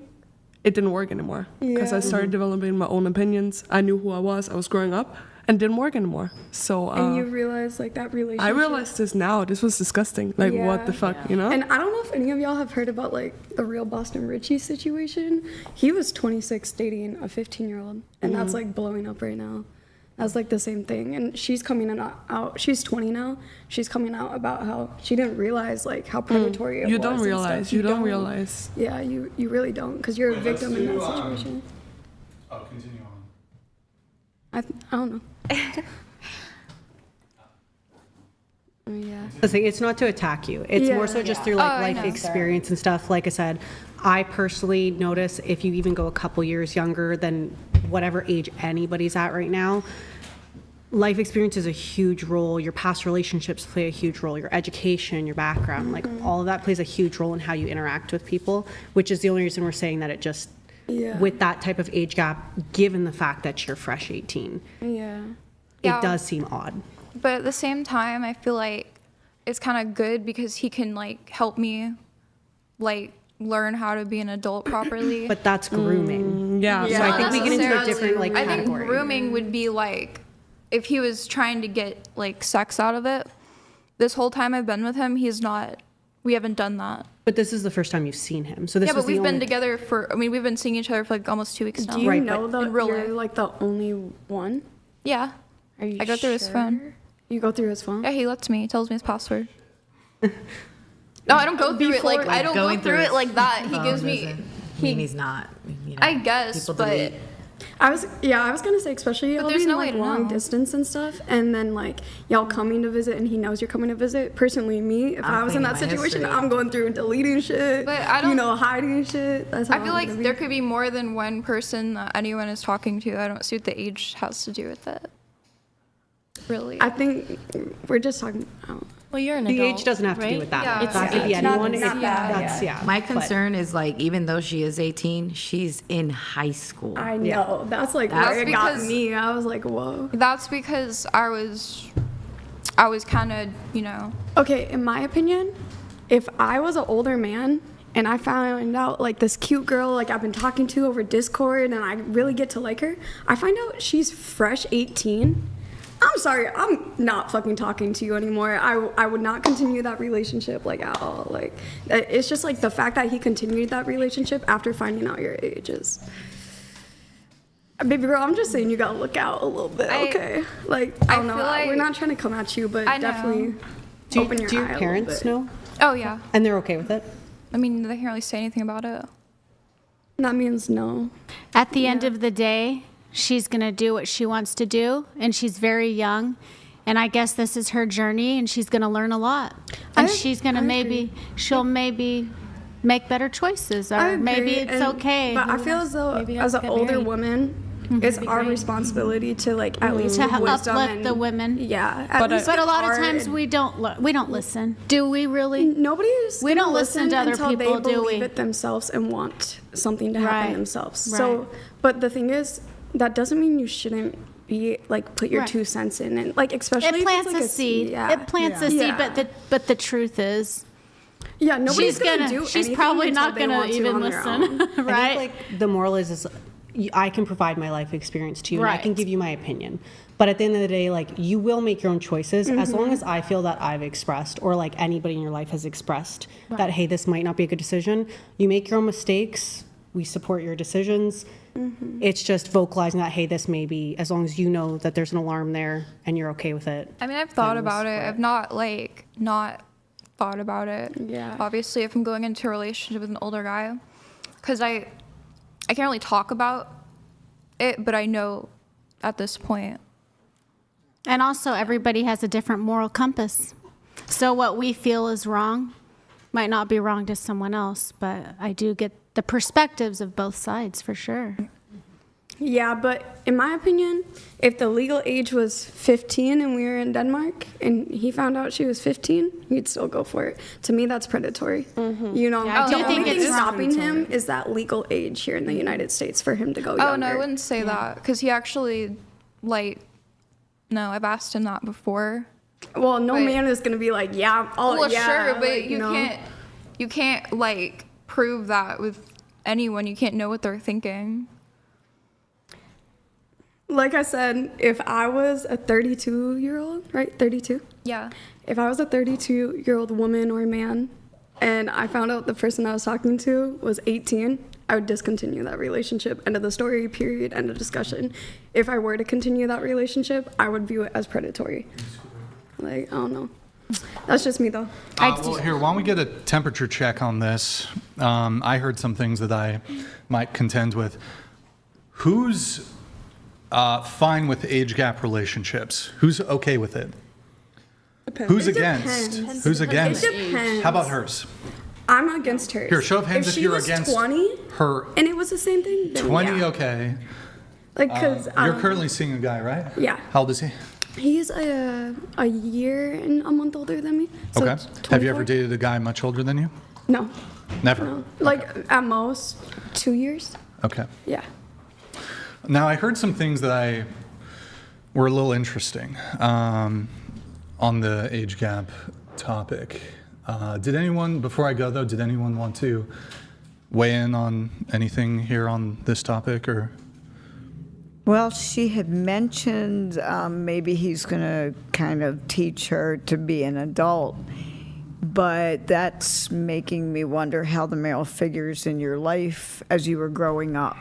Speaker 6: it didn't work anymore. Because I started developing my own opinions. I knew who I was growing up, and didn't work anymore. So
Speaker 2: and you realize that relationship.
Speaker 6: I realized this now. This was disgusting. What the fuck,
Speaker 2: And I don't know if any of y'all have heard about the real Boston Richie situation. He was 26 dating a 15-year-old, and that's blowing up right now. That's the same thing. And she's coming out. She's 20 now. She's coming out about how she didn't realize how predatory it was.
Speaker 6: You don't realize. You don't realize.
Speaker 2: Yeah, you really don't, because you're a victim in that situation.
Speaker 1: Continue on.
Speaker 2: I don't know. Yeah.
Speaker 8: Listen, it's not to attack you. It's more so just through life experience and stuff. Like I said, I personally notice if you even go a couple years younger than whatever age anybody's at right now, life experience is a huge role. Your past relationships play a huge role. Your education, your background, all of that plays a huge role in how you interact with people, which is the only reason we're saying that it just, with that type of age gap, given the fact that you're fresh 18, it does seem odd.
Speaker 15: But at the same time, I feel like it's kind of good because he can help me learn how to be an adult properly.
Speaker 8: But that's grooming.
Speaker 6: So
Speaker 8: I think we get into a different
Speaker 15: I
Speaker 8: category.
Speaker 15: think grooming would be if he was trying to get sex out of it. This whole time I've been with him, we haven't done that.
Speaker 8: But this is the first time you've seen him. So this
Speaker 15: but we've been together we've been seeing each other for almost 2 weeks now.
Speaker 2: Do you know that you're the only one?
Speaker 15: Yeah.
Speaker 2: Are you
Speaker 15: I go through his phone.
Speaker 2: You go through his phone?
Speaker 15: Yeah, he lets me. He tells me his password. No, I don't go through it I don't go through it like that. He gives me.
Speaker 13: He's not.
Speaker 15: I guess,
Speaker 13: people
Speaker 15: but
Speaker 13: delete.
Speaker 2: I was gonna say, especially y'all
Speaker 15: there's
Speaker 2: being
Speaker 15: no way to
Speaker 2: long
Speaker 15: know.
Speaker 2: distance and stuff, and then y'all coming to visit, and he knows you're coming to visit. Personally, me, if I was in that situation, I'm going through and deleting shit.
Speaker 15: But I don't,
Speaker 2: hiding shit. That's how
Speaker 15: I feel
Speaker 2: I'm gonna be.
Speaker 15: there could be more than one person that anyone is talking to. I don't see what the age has to do with it. Really,
Speaker 2: I think we're just talking.
Speaker 12: Well, you're an
Speaker 8: the
Speaker 12: adult,
Speaker 8: age doesn't have to
Speaker 12: right?
Speaker 8: do with that.
Speaker 15: Yeah.
Speaker 8: That could be anyone.
Speaker 13: My
Speaker 8: My
Speaker 13: concern is even though she is 18, she's in high school.
Speaker 2: I know. That's where it got me. I was like, whoa.
Speaker 15: That's because I was kind of,
Speaker 2: Okay, in my opinion, if I was an older man and I found out this cute girl I've been talking to over Discord and I really get to like her, I find out she's fresh 18. I'm sorry, I'm not fucking talking to you anymore. I would not continue that relationship at all. It's just the fact that he continued that relationship after finding out your age is. Baby girl, I'm just saying you gotta look out a little bit, okay? I don't know. We're not trying to come at you, but definitely open your eye
Speaker 8: Do your
Speaker 2: a little
Speaker 8: parents
Speaker 2: bit.
Speaker 8: know?
Speaker 15: Oh yeah.
Speaker 8: And they're okay with it?
Speaker 15: I mean, they can't really say anything about it.
Speaker 2: That means no.
Speaker 10: At the end of the day, she's going to do what she wants to do, and she's very young. And I guess this is her journey, and she's going to learn a lot. And she's going to she'll maybe make better choices, or maybe it's okay.
Speaker 2: But I feel as though, as an older woman, it's our responsibility to like at least
Speaker 10: to
Speaker 2: have wisdom
Speaker 10: uplift the women.
Speaker 2: Yeah,
Speaker 10: But a lot of times we don't listen. Do we really?
Speaker 2: We
Speaker 10: don't listen to other
Speaker 2: until
Speaker 10: people,
Speaker 2: they
Speaker 10: do we?
Speaker 2: believe it themselves and want something to happen
Speaker 10: Right.
Speaker 2: themselves.
Speaker 10: Right.
Speaker 2: So, but the thing is, that doesn't mean you shouldn't be like put your
Speaker 10: Right.
Speaker 2: 2 cents in, and like especially
Speaker 10: It
Speaker 2: if
Speaker 10: plants
Speaker 2: it's like
Speaker 10: a seed.
Speaker 2: Yeah.
Speaker 10: It plants a seed, but the truth is,
Speaker 2: yeah, nobody's
Speaker 10: she's
Speaker 2: gonna do
Speaker 10: She's
Speaker 2: anything
Speaker 10: probably
Speaker 2: until
Speaker 10: not
Speaker 2: they
Speaker 10: gonna
Speaker 2: want to
Speaker 10: even
Speaker 2: on their
Speaker 10: listen,
Speaker 2: own.
Speaker 10: right?
Speaker 8: I think, like, the moral is I can provide my life experience to you, and I can
Speaker 10: Right.
Speaker 8: give you my opinion. But at the end of the day, like, you will make your own choices as long as I feel that I've expressed, or like anybody in your life has expressed that, hey, this might not be a good decision. You make your own mistakes. We support your decisions. It's just vocalizing that, hey, this may be, as long as you know that there's an alarm there and you're okay with it.
Speaker 15: I mean, I've thought about it. I've not thought about it.
Speaker 2: Yeah.
Speaker 15: Obviously, if I'm going into a relationship with an older guy, because I can't really talk about it, but I know at this point.
Speaker 10: And also, everybody has a different moral compass. So what we feel is wrong might not be wrong to someone else, but I do get the perspectives of both sides for sure.
Speaker 2: Yeah, but in my opinion, if the legal age was 15 and we were in Denmark and he found out she was 15, he'd still go for it. To me, that's predatory. You know,
Speaker 10: Yeah, I
Speaker 2: the
Speaker 10: do
Speaker 2: only
Speaker 10: think
Speaker 2: thing
Speaker 10: it's
Speaker 2: stopping him is that legal age here in the United States for him to go younger.
Speaker 15: Oh, no, I wouldn't say that, because he actually, no, I've asked him that before.
Speaker 2: Well, no man is going to be like, yeah,
Speaker 15: Well,
Speaker 2: yeah.
Speaker 15: sure, but
Speaker 2: like,
Speaker 15: you can't, like, prove that with anyone. You can't know what they're thinking.
Speaker 2: Like I said, if I was a 32-year-old, right? 32?
Speaker 15: Yeah.
Speaker 2: If I was a 32-year-old woman or man and I found out the person I was talking to was 18, I would discontinue that relationship. End of the story, period, end of discussion. If I were to continue that relationship, I would view it as predatory. Like, I don't know. That's just me, though.
Speaker 1: Well, here, why don't we get a temperature check on this? I heard some things that I might contend with. Who's fine with age gap relationships? Who's okay with it? Who's against? Who's against?
Speaker 2: It depends.
Speaker 1: How about hers?
Speaker 2: I'm against hers.
Speaker 1: Here, show of hands if you're against
Speaker 2: she was 20
Speaker 1: her.
Speaker 2: and it was the same thing, then
Speaker 1: 20,
Speaker 2: yeah.
Speaker 1: okay.
Speaker 2: Like, because
Speaker 1: You're currently seeing a guy, right?
Speaker 2: Yeah.
Speaker 1: How old is he?
Speaker 2: He's a year and a month older than me. So
Speaker 1: Okay.
Speaker 2: it's
Speaker 1: Have you
Speaker 2: 24.
Speaker 1: ever dated a guy much older than you?
Speaker 2: No.
Speaker 1: Never?
Speaker 2: No. Like, at most, 2 years.
Speaker 1: Okay.
Speaker 2: Yeah.
Speaker 1: Now, I heard some things that were a little interesting on the age gap topic. Did anyone, before I go though, did anyone want to weigh in on anything here on this topic, or?
Speaker 5: Well, she had mentioned maybe he's going to kind of teach her to be an adult, but that's making me wonder how the male figures in your life as you were growing up.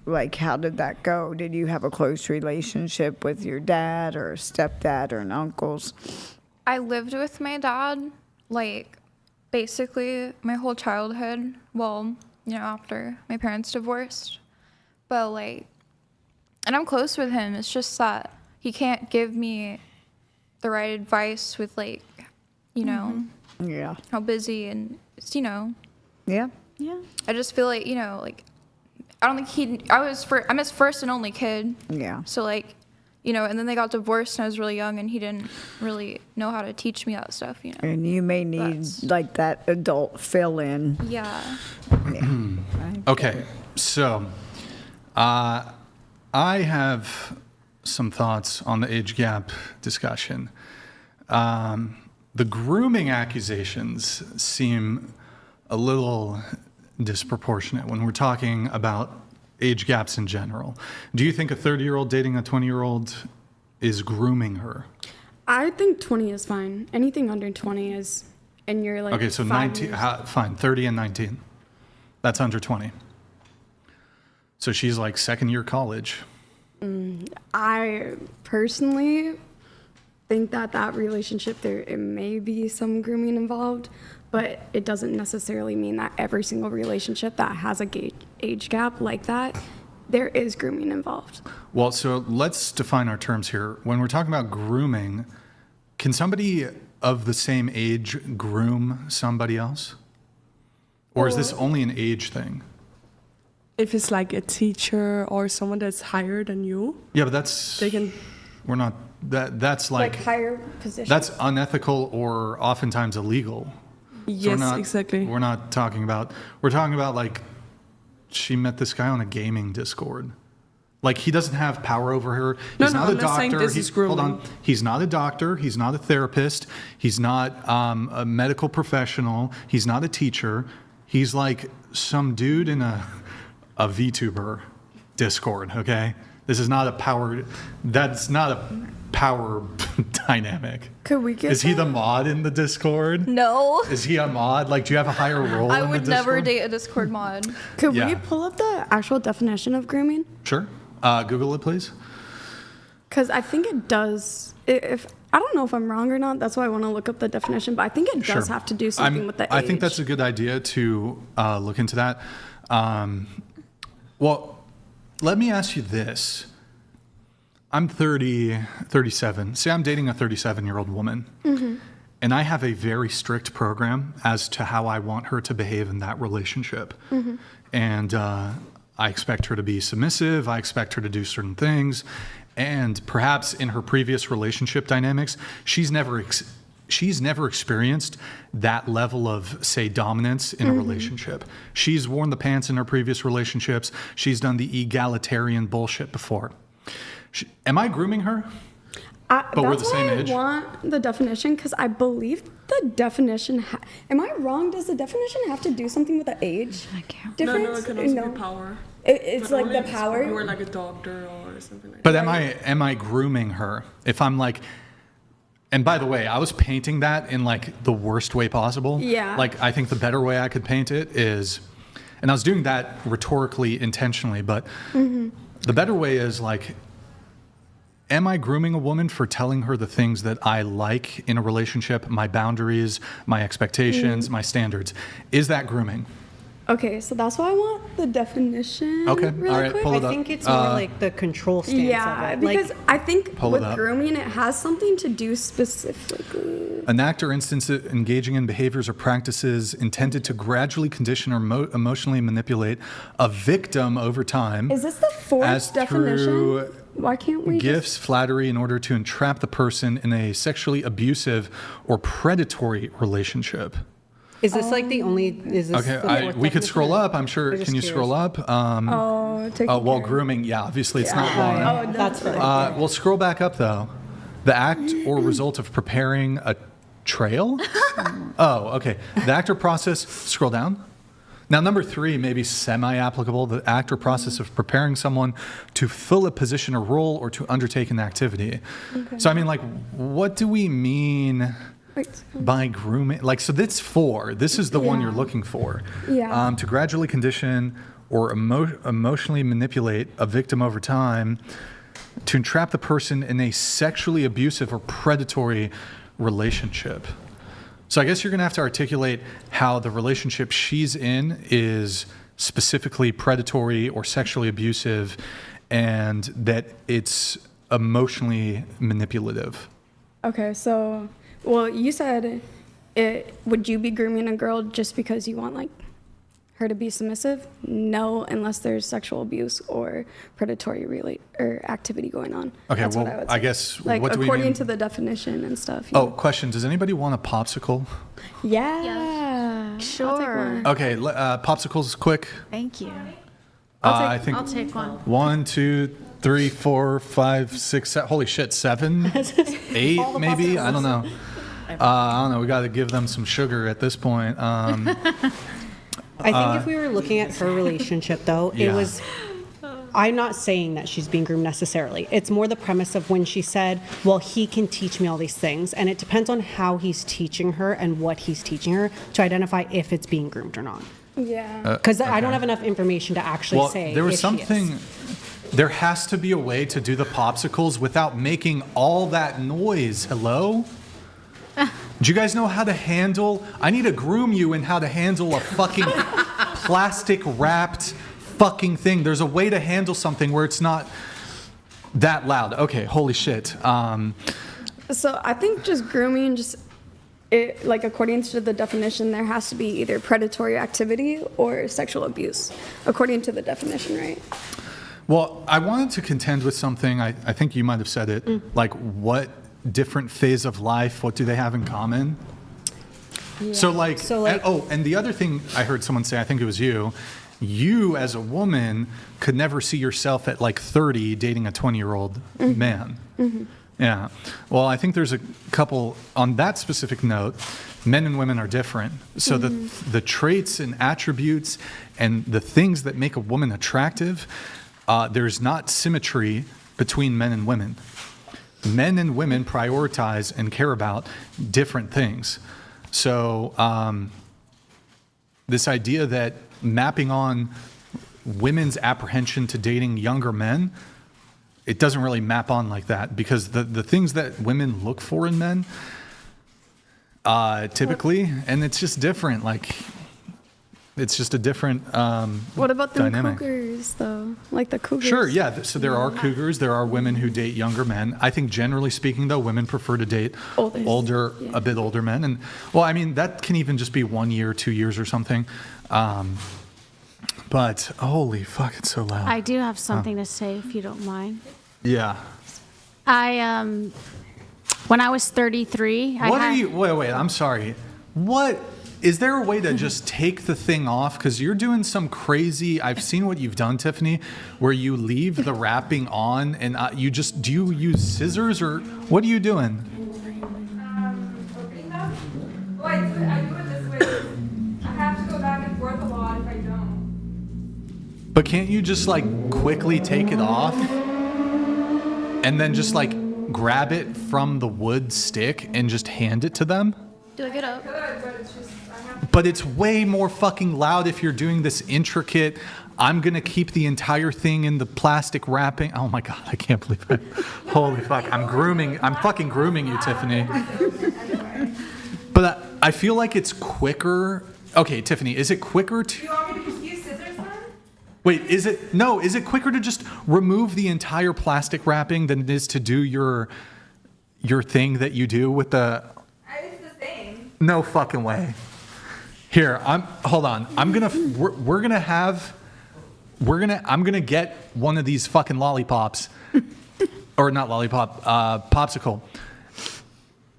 Speaker 5: Like, how did that go? Did you have a close relationship with your dad or a stepdad or an uncle's?
Speaker 15: I lived with my dad, like, basically my whole childhood. Well, after my parents divorced. But, like, and I'm close with him. It's just that he can't give me the right advice with, like,
Speaker 5: Yeah.
Speaker 15: how busy and,
Speaker 5: Yeah.
Speaker 10: Yeah.
Speaker 15: I just feel like, I don't think I'm his first and only kid.
Speaker 5: Yeah.
Speaker 15: So, like, and then they got divorced and I was really young and he didn't really know how to teach me that stuff,
Speaker 5: And you may need, like, that adult fill-in.
Speaker 15: Yeah.
Speaker 1: Okay, so I have some thoughts on the age gap discussion. The grooming accusations seem a little disproportionate when we're talking about age gaps in general. Do you think a 30-year-old dating a 20-year-old is grooming her?
Speaker 2: I think 20 is fine. Anything under 20 is, and you're like,
Speaker 1: Okay, so 19, fine, 30 and 19. That's under 20. So she's like second year college.
Speaker 2: I personally think that relationship, it may be some grooming involved, but it doesn't necessarily mean that every single relationship that has age gap like that, there is grooming involved.
Speaker 1: Well, so let's define our terms here. When we're talking about grooming, can somebody of the same age groom somebody else? Or is this only an age thing?
Speaker 6: If it's like a teacher or someone that's higher than you,
Speaker 1: Yeah, but that's,
Speaker 6: they can.
Speaker 1: we're not, that's like
Speaker 2: higher position.
Speaker 1: that's unethical or oftentimes illegal. So
Speaker 6: Yes, exactly.
Speaker 1: We're not talking about, we're talking about like, she met this guy on a gaming Discord. Like, he doesn't have power over her. He's not a
Speaker 6: I'm not saying
Speaker 1: doctor.
Speaker 6: this is grooming.
Speaker 1: Hold on. He's not a doctor. He's not a therapist. He's not a medical professional. He's not a teacher. He's like some dude in a VTuber Discord, okay? This is not a power, that's not a power dynamic.
Speaker 2: Could we get
Speaker 1: Is he the mod in the Discord?
Speaker 15: No.
Speaker 1: Is he a mod? Like, do you have a higher role
Speaker 15: I
Speaker 1: in the
Speaker 15: would
Speaker 1: Discord?
Speaker 15: never date a Discord mod.
Speaker 2: Could
Speaker 1: Yeah.
Speaker 2: we pull up the actual definition of grooming?
Speaker 1: Sure. Google it, please.
Speaker 2: Because I think it does. If I don't know if I'm wrong or not, that's why I want to look up the definition. But I think it does
Speaker 1: Sure.
Speaker 2: have to do something with the age.
Speaker 1: I think that's a good idea to look into that. Well, let me ask you this. I'm 37. Say I'm dating a 37-year-old woman.
Speaker 2: Mm-hmm.
Speaker 1: And I have a very strict program as to how I want her to behave in that relationship.
Speaker 2: Mm-hmm.
Speaker 1: And I expect her to be submissive. I expect her to do certain things. And perhaps in her previous relationship dynamics, she's never experienced that level of, say, dominance in a relationship. She's worn the pants in her previous relationships. She's done the egalitarian bullshit before. Am I grooming her? But we're the same age?
Speaker 2: I want the definition because I believe the definition. Am I wrong? Does the definition have to do something with the age difference?
Speaker 6: No, it can also be power.
Speaker 2: It's
Speaker 6: But
Speaker 2: like
Speaker 6: only
Speaker 2: the
Speaker 6: if
Speaker 2: power.
Speaker 6: You were like a doctor or something like
Speaker 1: But
Speaker 6: that.
Speaker 1: am I grooming her? If I'm like, and by the way, I was painting that in like the worst way possible.
Speaker 2: Yeah.
Speaker 1: Like, I think the better way I could paint it is, and I was doing that rhetorically intentionally, but the better way is like, am I grooming a woman for telling her the things that I like in a relationship, my boundaries, my expectations, my standards? Is that grooming?
Speaker 2: Okay, so that's why I want the definition.
Speaker 1: Okay,
Speaker 2: really
Speaker 1: all right,
Speaker 2: quick.
Speaker 1: pull it
Speaker 8: I
Speaker 1: up.
Speaker 8: think it's more like the control stance
Speaker 2: Yeah,
Speaker 8: of it.
Speaker 2: because I think
Speaker 1: Pull it
Speaker 2: with
Speaker 1: up.
Speaker 2: grooming, it has something to do specifically.
Speaker 1: An act or instance engaging in behaviors or practices intended to gradually condition or emotionally manipulate a victim over time.
Speaker 2: Is this the fourth
Speaker 1: as
Speaker 2: definition?
Speaker 1: through
Speaker 2: Why can't we
Speaker 1: gifts, flattery, in order to entrap the person in a sexually abusive or predatory relationship.
Speaker 8: Is this like the only? Is this
Speaker 1: Okay,
Speaker 8: the fourth
Speaker 1: we could
Speaker 8: definition?
Speaker 1: scroll up. I'm sure.
Speaker 8: We're just
Speaker 1: Can you scroll up? Well, grooming. Yeah, obviously it's not one.
Speaker 2: Oh,
Speaker 8: That's for
Speaker 1: We'll scroll back up though. The act or result of preparing a trail. Oh, okay. The act or process. Scroll down. Now, number 3 may be semi-applicable. The act or process of preparing someone to fill a position or role or to undertake an activity.
Speaker 2: Okay.
Speaker 1: So, I mean, like, what do we mean by grooming? Like, so that's 4. This is the one you're looking for.
Speaker 2: Yeah.
Speaker 1: To gradually condition or emotionally manipulate a victim over time, to entrap the person in a sexually abusive or predatory relationship. So I guess you're going to have to articulate how the relationship she's in is specifically predatory or sexually abusive, and that it's emotionally manipulative.
Speaker 2: Okay, so, well, you said, would you be grooming a girl just because you want, like, her to be submissive? No, unless there's sexual abuse or predatory activity going on.
Speaker 1: Okay,
Speaker 2: That's
Speaker 1: well,
Speaker 2: what I would
Speaker 1: I
Speaker 2: say.
Speaker 1: guess,
Speaker 2: like,
Speaker 1: what do we
Speaker 2: according
Speaker 1: mean?
Speaker 2: to the definition and stuff.
Speaker 1: Oh, question. Does anybody want a popsicle?
Speaker 2: Yeah.
Speaker 10: Sure.
Speaker 1: Okay, popsicles quick.
Speaker 10: Thank you.
Speaker 1: I think
Speaker 10: I'll take one.
Speaker 1: 1, 2, 3, 4, 5, 6, 7. Holy shit, 7, 8, maybe. I don't know. I don't know. We got to give them some sugar at this point.
Speaker 8: I think if we were looking at her relationship, though, it was. I'm not saying that she's being groomed necessarily. It's more the premise of when she said, well, he can teach me all these things. And it depends on how he's teaching her and what he's teaching her to identify if it's being groomed or not.
Speaker 2: Yeah.
Speaker 8: Because I don't have enough information to actually say
Speaker 1: there was
Speaker 8: if
Speaker 1: something.
Speaker 8: She is.
Speaker 1: There has to be a way to do the popsicles without making all that noise. Hello? Do you guys know how to handle? I need to groom you in how to handle a fucking plastic wrapped fucking thing. There's a way to handle something where it's not that loud. Okay, holy shit.
Speaker 2: So I think just grooming, like according to the definition, there has to be either predatory activity or sexual abuse, according to the definition, right?
Speaker 1: Well, I wanted to contend with something. I think you might have said it. Like, what different phase of life, what do they have in common? Yeah. So like, and the other thing I heard someone say, I think it was you as a woman could never see yourself at like 30 dating a 20-year-old man. Mm-hmm. Yeah. Well, I think there's a couple, on that specific note, men and women are different. So the traits and attributes and the things that make a woman attractive, there's not symmetry between men and women. Men and women prioritize and care about different things. So this idea that mapping on women's apprehension to dating younger men, it doesn't really map on like that, because the things that women look for in men, typically, and it's just different. Like, it's just a different
Speaker 2: what about the
Speaker 1: dynamic.
Speaker 2: cougars, though? Like the cougars?
Speaker 1: Sure, yeah. So there are cougars. There are women who date younger men. I think generally speaking, though, women prefer to date a bit older men. And, well, I mean, that can even just be 1 year, 2 years or something. But holy fuck, it's so loud.
Speaker 10: I do have something to say, if you don't mind.
Speaker 1: Yeah.
Speaker 10: When I was 33,
Speaker 1: wait, I'm sorry. What, is there a way to just take the thing off? Because you're doing some crazy, I've seen what you've done, Tiffany, where you leave the wrapping on and do you use scissors or what are you doing?
Speaker 15: Opening them? Well, I do it this way. I have to go back and forth a lot if I don't.
Speaker 1: But can't you just like quickly take it off and then just like grab it from the wood stick and just hand it to them?
Speaker 15: Do I get up?
Speaker 1: But it's way more fucking loud if you're doing this intricate, I'm going to keep the entire thing in the plastic wrapping. Oh my God, I can't believe it. Holy fuck, I'm fucking grooming you, Tiffany. But I feel like it's quicker. Okay, Tiffany, is it quicker to...
Speaker 15: Do you want me to use scissors then?
Speaker 1: Wait, is it quicker to just remove the entire plastic wrapping than it is to do your thing that you do with the...
Speaker 15: It's the same.
Speaker 1: No fucking way. Here, hold on. I'm gonna get one of these fucking lollipops, or not lollipop, popsicle,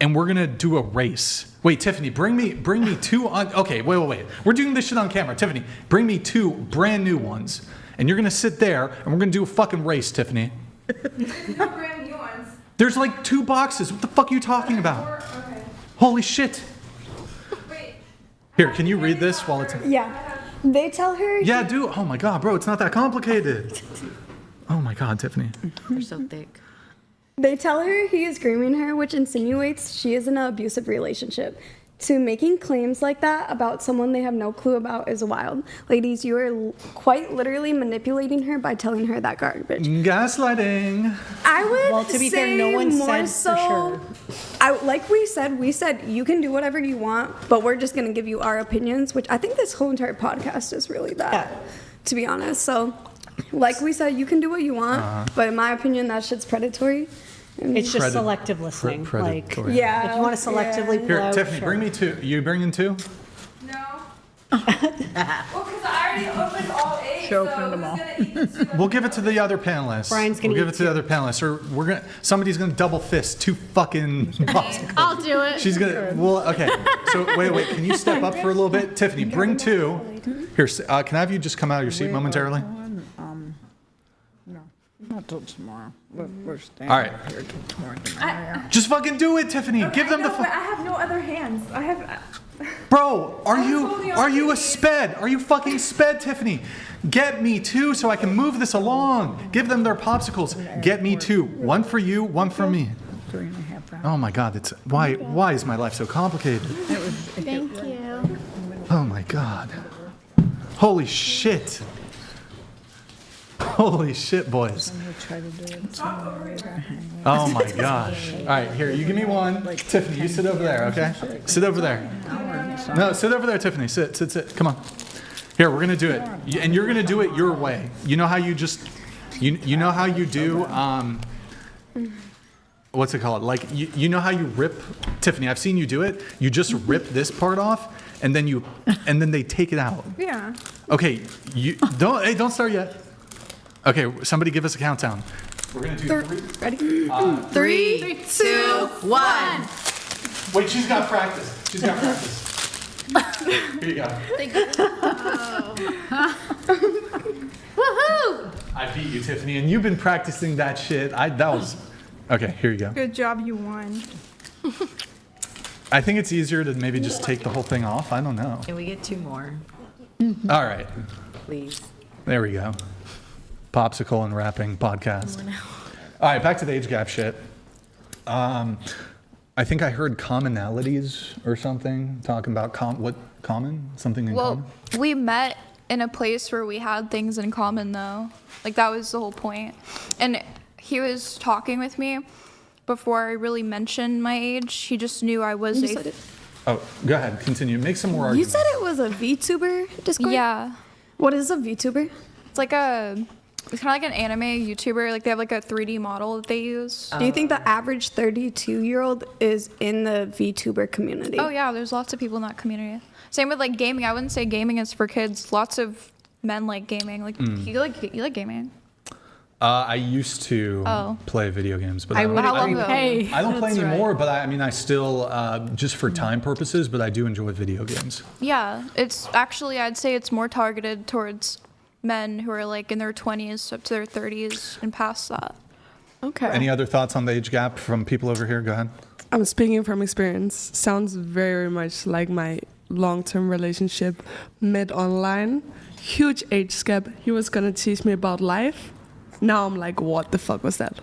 Speaker 1: and we're gonna do a race. Wait, Tiffany, bring me two. Okay, wait. We're doing this shit on camera. Tiffany, bring me two brand new ones, and you're gonna sit there, and we're gonna do a fucking race, Tiffany.
Speaker 15: No brand new ones.
Speaker 1: There's like 2 boxes. What the fuck are you talking about?
Speaker 15: Okay.
Speaker 1: Holy shit. Here, can you read this while it's...
Speaker 2: Yeah. They tell her...
Speaker 1: Yeah, dude. Oh my God, bro, it's not that complicated. Oh my God, Tiffany.
Speaker 13: They're so thick.
Speaker 2: They tell her he is grooming her, which insinuates she is in an abusive relationship. To making claims like that about someone they have no clue about is wild. Ladies, you are quite literally manipulating her by telling her that garbage.
Speaker 1: Gaslighting.
Speaker 2: I would
Speaker 8: Well, to be
Speaker 2: say
Speaker 8: fair, no one
Speaker 2: more
Speaker 8: said
Speaker 2: so,
Speaker 8: for sure.
Speaker 2: Like we said you can do whatever you want, but we're just going to give you our opinions, which I think this whole entire podcast is really that, to be honest. So, like we said, you can do what you want, but in my opinion, that shit's predatory.
Speaker 8: It's just selective listening. Like,
Speaker 2: yeah,
Speaker 8: if you want to selectively pull
Speaker 1: Here,
Speaker 8: out,
Speaker 1: Tiffany,
Speaker 8: sure.
Speaker 1: bring me 2. You bringing 2?
Speaker 15: No. Well, because I already opened all 8, so I was gonna eat the 2.
Speaker 1: We'll give it to the other panelists.
Speaker 8: Brian's gonna
Speaker 1: give it
Speaker 8: eat
Speaker 1: to the other panelists, or somebody's gonna double fist 2 fucking popsicles.
Speaker 10: I'll do it.
Speaker 1: She's gonna. Well, okay. So wait. Can you step up for a little bit, Tiffany? Bring 2. Here, can I have you just come out of your seat momentarily?
Speaker 5: No, not till tomorrow. We're staying
Speaker 1: All right.
Speaker 5: here till tomorrow.
Speaker 1: Just fucking do it, Tiffany. Give them the.
Speaker 15: But I have no other hands. I have.
Speaker 1: Bro, are you a sped? Are you fucking sped, Tiffany? Get me 2 so I can move this along. Give them their popsicles. Get me 2. 1 for you, 1 for me.
Speaker 5: 3.5 hours.
Speaker 1: Oh my God, why is my life so complicated?
Speaker 10: Thank you.
Speaker 1: Oh my God. Holy shit. Holy shit, boys. Oh my gosh. All right, here, you give me 1. Tiffany, you sit over there, okay? Sit over there. No, sit over there, Tiffany. Sit. Come on. Here, we're gonna do it, and you're gonna do it your way. You know how you just, you know how you do, what's it called? Like you know how you rip, Tiffany? I've seen you do it. You just rip this part off, and then they take it out.
Speaker 15: Yeah.
Speaker 1: Okay, don't start yet. Okay, somebody give us a countdown. We're gonna do three.
Speaker 2: Ready?
Speaker 13: 3, 2, 1.
Speaker 1: Wait, she's got practice. Here you go.
Speaker 3: Thank you.
Speaker 13: Woohoo!
Speaker 1: I beat you, Tiffany, and you've been practicing that shit. Okay, here you go.
Speaker 15: Good job, you won.
Speaker 1: I think it's easier to maybe just take the whole thing off. I don't know.
Speaker 13: Can we get 2 more,
Speaker 1: All right,
Speaker 13: please?
Speaker 1: there we go. Popsicle and rapping podcast. All right, back to the age gap shit. I think I heard commonalities or something, talking about something in common?
Speaker 15: We met in a place where we had things in common, though. Like, that was the whole point. And he was talking with me before I really mentioned my age. He just knew I was
Speaker 1: Oh, go ahead, continue. Make some more
Speaker 2: You
Speaker 1: arguments.
Speaker 2: said it was a VTuber Discord?
Speaker 15: Yeah.
Speaker 2: What is a VTuber?
Speaker 15: It's kind of like an anime YouTuber. Like, they have like a 3D model that they use.
Speaker 2: Do you think the average 32-year-old is in the VTuber community?
Speaker 15: Oh, yeah, there's lots of people in that community. Same with like gaming. I wouldn't say gaming is for kids. Lots of men like gaming. Like, you like gaming?
Speaker 1: I used to play video games, but
Speaker 15: How long ago?
Speaker 1: I don't play anymore, but I still, just for time purposes, but I do enjoy video games.
Speaker 15: Yeah, it's actually, I'd say it's more targeted towards men who are like in their 20s up to their 30s and past that.
Speaker 2: Okay.
Speaker 1: Any other thoughts on the age gap from people over here? Go ahead.
Speaker 6: I'm speaking from experience. Sounds very much like my long-term relationship met online. Huge age gap. He was gonna teach me about life. Now I'm like, what the fuck was that?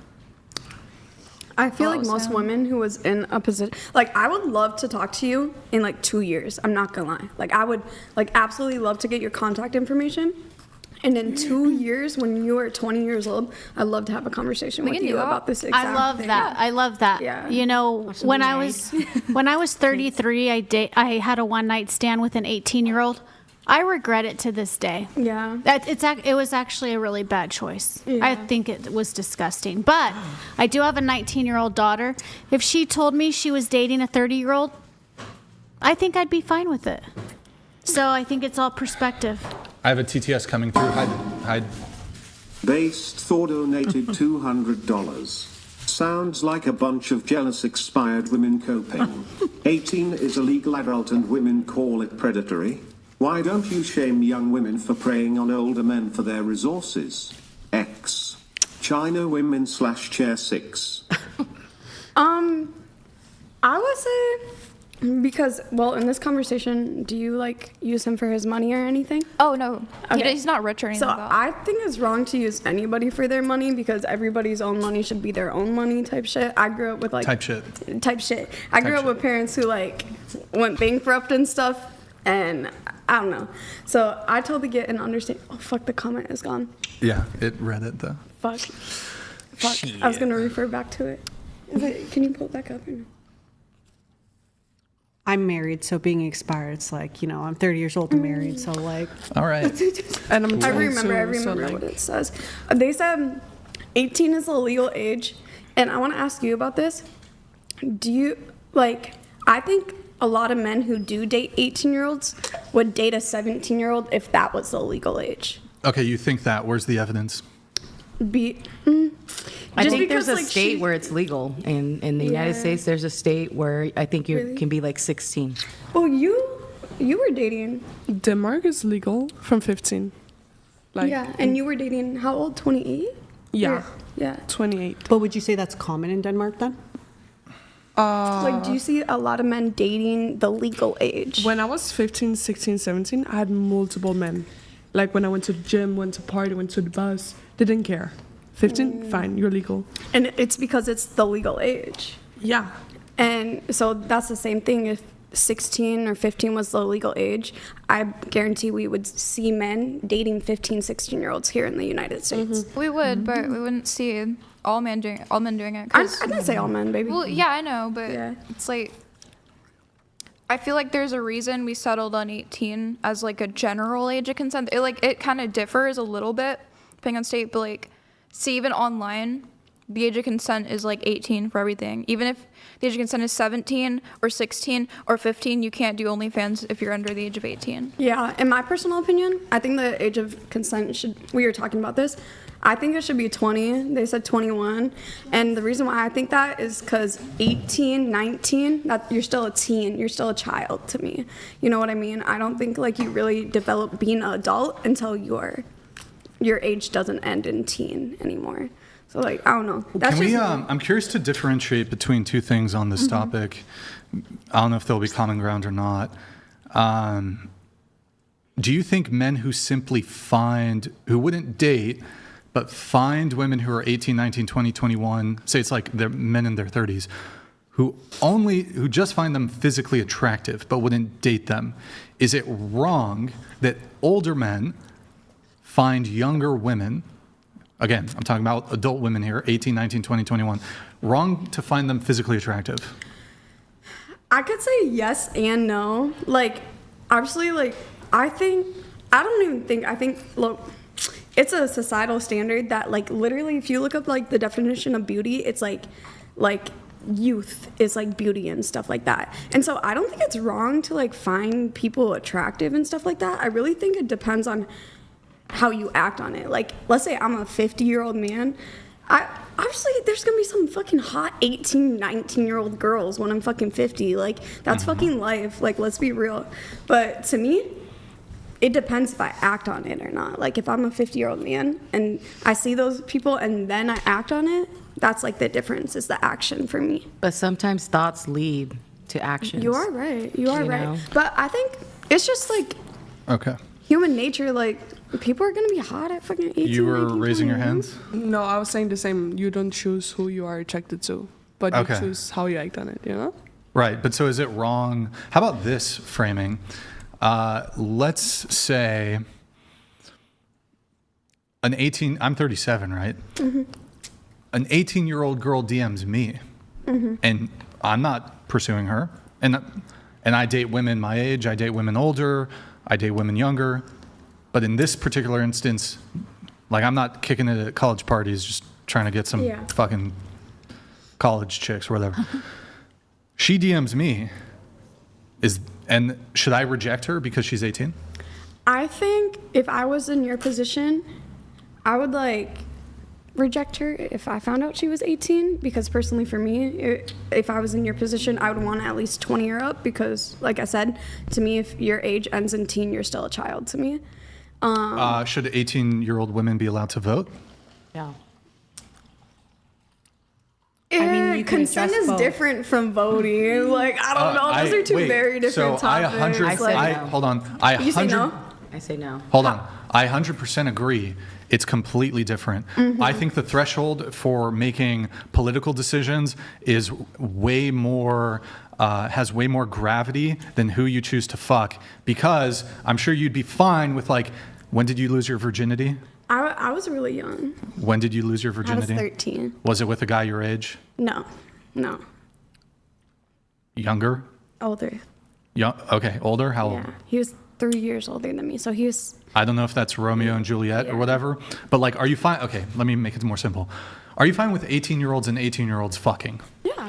Speaker 2: I feel like most women who was in a position, like, I would love to talk to you in like 2 years. I'm not gonna lie. Like, I would like absolutely love to get your contact information. And in 2 years, when you are 20 years old, I'd love to have a conversation with you about this exact
Speaker 10: I love
Speaker 2: thing.
Speaker 10: that. I love that.
Speaker 2: Yeah.
Speaker 10: You know, when I was 33, I had a one-night stand with an 18-year-old. I regret it to this day.
Speaker 2: Yeah.
Speaker 10: It was actually a really bad choice.
Speaker 2: Yeah.
Speaker 10: I think it was disgusting. But I do have a 19-year-old daughter. If she told me she was dating a 30-year-old, I think I'd be fine with it. So I think it's all perspective.
Speaker 1: I have a TTS coming through. Hide.
Speaker 11: Based Thor donated $200. Sounds like a bunch of jealous expired women coping. 18 is a legal adult and women call it predatory. Why don't you shame young women for preying on older men for their resources? X. China women / chair 6.
Speaker 2: I would say, because, well, in this conversation, do you like use him for his money or anything?
Speaker 15: Oh, no.
Speaker 2: Okay.
Speaker 15: He's not rich or anything
Speaker 2: So
Speaker 15: like that.
Speaker 2: I think it's wrong to use anybody for their money because everybody's own money should be their own money type shit. I grew up with like
Speaker 1: Type shit.
Speaker 2: I grew up with parents who like went bankrupt and stuff, and I don't know. So I totally get and understand. Oh fuck, the comment is gone.
Speaker 1: Yeah, it read it though.
Speaker 2: Fuck. I was gonna refer back to it. Can you pull it back up?
Speaker 8: I'm married, so being expired, it's like, you know, I'm 30 years old and married, so like.
Speaker 1: All right.
Speaker 6: And I'm
Speaker 2: I remember what it says. They said 18 is the legal age, and I want to ask you about this. Do you, like, I think a lot of men who do date 18-year-olds would date a 17-year-old if that was the legal age.
Speaker 1: Okay, you think that. Where's the evidence?
Speaker 13: I think there's a state where it's legal. In the United States, there's a state where I think you can be like 16.
Speaker 2: Well, you were dating.
Speaker 6: Denmark is legal from 15. Like,
Speaker 2: yeah, and you were dating how old? 28?
Speaker 6: Yeah.
Speaker 2: Yeah.
Speaker 6: 28.
Speaker 8: But would you say that's common in Denmark then?
Speaker 2: Like, do you see a lot of men dating the legal age?
Speaker 6: When I was 15, 16, 17, I had multiple men. Like when I went to the gym, went to party, went to the bus, they didn't care. 15, fine, you're legal.
Speaker 2: And it's because it's the legal age.
Speaker 6: Yeah.
Speaker 2: And so that's the same thing. If 16 or 15 was the legal age, I guarantee we would see men dating 15, 16-year-olds here in the United States.
Speaker 15: We would, but we wouldn't see all men doing it.
Speaker 2: I didn't say all men, baby.
Speaker 15: Well, yeah, I know, but it's like I feel like there's a reason we settled on 18 as like a general age of consent. It kind of differs a little bit depending on state, but like, see, even online, the age of consent is like 18 for everything. Even if the age of consent is 17 or 16 or 15, you can't do OnlyFans if you're under the age of 18.
Speaker 2: Yeah, in my personal opinion, I think the age of consent we were talking about this, I think it should be 20. They said 21. And the reason why I think that is because 18, 19, you're still a teen. You're still a child to me. You know what I mean? I don't think like you really develop being an adult until your age doesn't end in teen anymore. So like, I don't know.
Speaker 1: Can we, I'm curious to differentiate between two things on this topic. I don't know if there'll be common ground or not. Do you think men who simply who wouldn't date, but find women who are 18, 19, 20, 21, say it's like they're men in their 30s, who just find them physically attractive, but wouldn't date them, is it wrong that older men find younger women, again, I'm talking about adult women here, 18, 19, 20, 21, wrong to find them physically attractive?
Speaker 2: I could say yes and no. Like, obviously, like, I think, look, it's a societal standard that, like, literally, if you look up, like, the definition of beauty, it's, like youth is, like, beauty and stuff like that. And so I don't think it's wrong to, like, find people attractive and stuff like that. I really think it depends on how you act on it. Like, let's say I'm a 50-year-old man. Obviously, there's going to be some fucking hot 18, 19-year-old girls when I'm fucking 50. Like, that's fucking life. Like, let's be real. But to me, it depends if I act on it or not. Like, if I'm a 50-year-old man and I see those people and then I act on it, that's, like, the difference is the action for me.
Speaker 13: But sometimes thoughts lead to actions.
Speaker 2: You are right. You are right. But I think it's just, like, human nature. Like, people are going to be hot at fucking 18,
Speaker 1: You were
Speaker 2: 19,
Speaker 1: raising
Speaker 2: 20.
Speaker 1: your hands?
Speaker 6: No, I was saying the same. You don't choose who you are attracted to, but you choose how you act on it, you know?
Speaker 1: Right, but so is it wrong? How about this framing? Let's say I'm 37, right? An 18-year-old girl DMs me, and I'm not pursuing her. And I date women my age, I date women older, I date women younger. But in this particular instance, like, I'm not kicking it at college parties just trying to get some fucking college chicks or whatever. She DMs me. And should I reject her because she's 18?
Speaker 2: I think if I was in your position, I would, like, reject her if I found out she was 18, because personally for me, if I was in your position, I would want at least 20 or up, because, like I said, to me, if your age ends in teen, you're still a child to me.
Speaker 1: Should 18-year-old women be allowed to vote?
Speaker 13: Yeah.
Speaker 2: I mean, consent is different from voting. Like, I don't know. Those are two very different topics.
Speaker 1: Hold on.
Speaker 2: You say no?
Speaker 13: I say no.
Speaker 1: Hold on. I 100% agree. It's completely different. I think the threshold for making political decisions is way more, has way more gravity than who you choose to fuck, because I'm sure you'd be fine with, like, when did you lose your virginity?
Speaker 2: I was really young.
Speaker 1: When did you lose your virginity?
Speaker 2: I was 13.
Speaker 1: Was it with a guy your age?
Speaker 2: No.
Speaker 1: Younger?
Speaker 2: Older.
Speaker 1: Okay, older? How old?
Speaker 2: Yeah, he was 3 years older than me, so he was...
Speaker 1: I don't know if that's Romeo and Juliet or whatever, but, like, are you fine? Okay, let me make it more simple. Are you fine with 18-year-olds and 18-year-olds fucking?
Speaker 2: Yeah.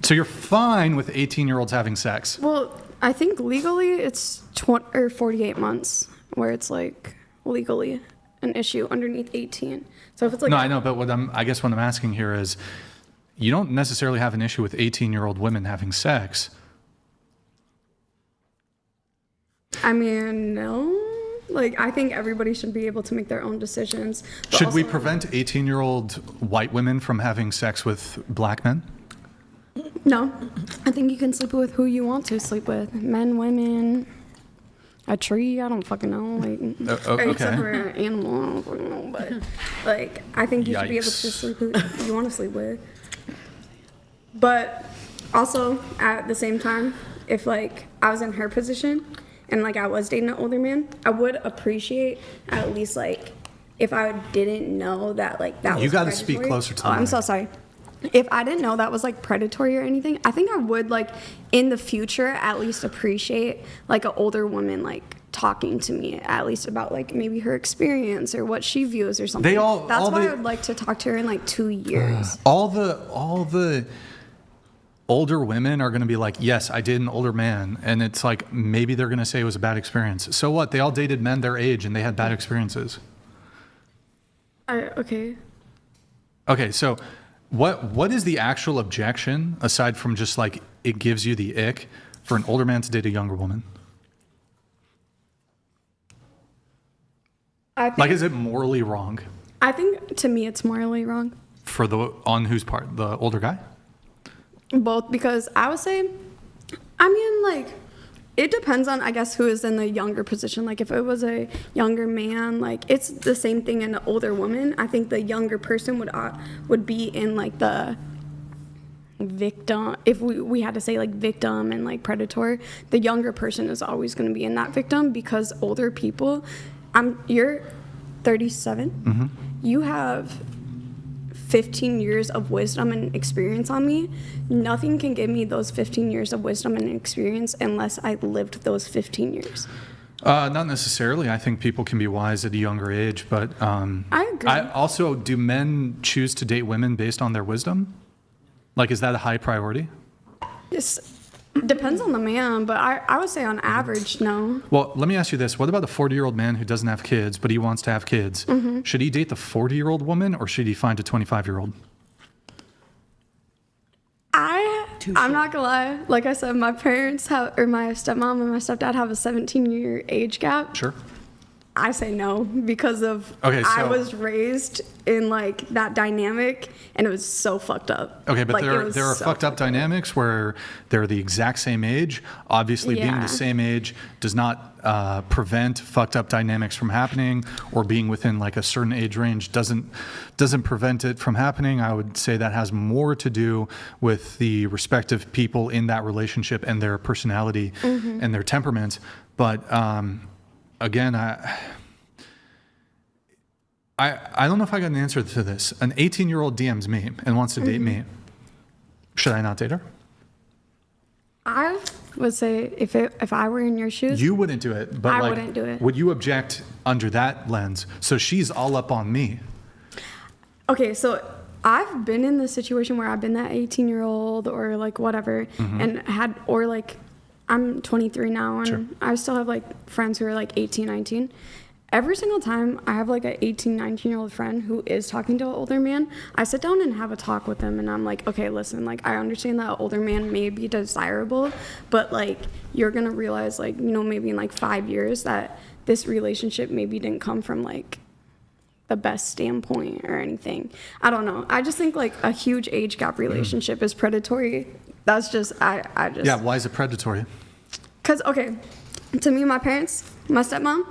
Speaker 1: So you're fine with 18-year-olds having sex?
Speaker 2: Well, I think legally it's 48 months where it's, like, legally an issue underneath 18. So if it's like...
Speaker 1: No, I know, but I guess what I'm asking here is, you don't necessarily have an issue with 18-year-old women having sex.
Speaker 2: I mean, no. Like, I think everybody should be able to make their own decisions.
Speaker 1: Should we prevent 18-year-old white women from having sex with black men?
Speaker 2: No. I think you can sleep with who you want to sleep with. Men, women, a tree, I don't fucking know. Like,
Speaker 1: okay.
Speaker 2: Except for an animal, I don't fucking know. But, like, I think you should be able to sleep who you want to sleep with. But also, at the same time, if, like, I was in her position and, like, I was dating an older man, I would appreciate at least, like, if I didn't know that, like, that was...
Speaker 1: You got to speak closer to the
Speaker 2: I'm
Speaker 1: mic.
Speaker 2: so sorry. if I didn't know that was like predatory or anything, I think I would like in the future at least appreciate like an older woman like talking to me at least about like maybe her experience or what she views or something. That's why I would like to talk to her in like 2 years.
Speaker 1: All the older women are going to be like, yes, I dated an older man. And it's like, maybe they're going to say it was a bad experience. So what? They all dated men their age and they had bad experiences.
Speaker 2: Okay.
Speaker 1: Okay, so what is the actual objection aside from just like it gives you the ick for an older man to date a younger woman? Like, is it morally wrong?
Speaker 2: I think to me it's morally wrong.
Speaker 1: On whose part? The older guy?
Speaker 2: Both, because I would say, I mean, like, it depends on, I guess, who is in the younger position. Like, if it was a younger man, like, it's the same thing in an older woman. I think the younger person would be in, like, the victim. If we had to say, like, victim and, like, predator, the younger person is always going to be in that victim because older people, you're 37.
Speaker 1: Mm-hmm.
Speaker 2: You have 15 years of wisdom and experience on me. Nothing can give me those 15 years of wisdom and experience unless I lived those 15 years.
Speaker 1: Not necessarily. I think people can be wise at a younger age, but
Speaker 2: I agree.
Speaker 1: Do men choose to date women based on their wisdom? Like, is that a high priority?
Speaker 2: Yes. Depends on the man, but I would say on average, no.
Speaker 1: Well, let me ask you this. What about the 40-year-old man who doesn't have kids, but he wants to have kids?
Speaker 2: Mm-hmm.
Speaker 1: Should he date the 40-year-old woman, or should he find a 25-year-old?
Speaker 2: I'm not gonna lie. Like I said, my stepmom and my stepdad have a 17-year age gap.
Speaker 1: Sure.
Speaker 2: I say no because of I was raised in like that dynamic and it was so fucked up.
Speaker 1: Okay, but
Speaker 2: like,
Speaker 1: there are fucked up dynamics where they're the exact same age. Obviously, being the same age does not prevent fucked up dynamics from happening, or being within like a certain age range doesn't prevent it from happening. I would say that has more to do with the respective people in that relationship and their personality and their temperament. But again, I don't know if I got an answer to this. An 18-year-old DMs me and wants to date me. Should I not date her?
Speaker 2: I would say if I were in your shoes,
Speaker 1: you wouldn't do it, but
Speaker 2: I
Speaker 1: like,
Speaker 2: wouldn't do it.
Speaker 1: Would you object under that lens? So she's all up on me.
Speaker 2: Okay, so I've been in the situation where I've been that 18-year-old or like whatever, and I'm 23 now, and I still have like friends who are like 18, 19. Every single time I have like an 18, 19-year-old friend who is talking to an older man, I sit down and have a talk with them, and I'm like, okay, listen, like I understand that an older man may be desirable, but like you're gonna realize like, you know, maybe in like 5 years that this relationship maybe didn't come from like the best standpoint or anything. I don't know. I just think like a huge age gap relationship is predatory. That's just, I just...
Speaker 1: Yeah, why is it predatory?
Speaker 2: Because, okay, to me, my parents, my stepmom,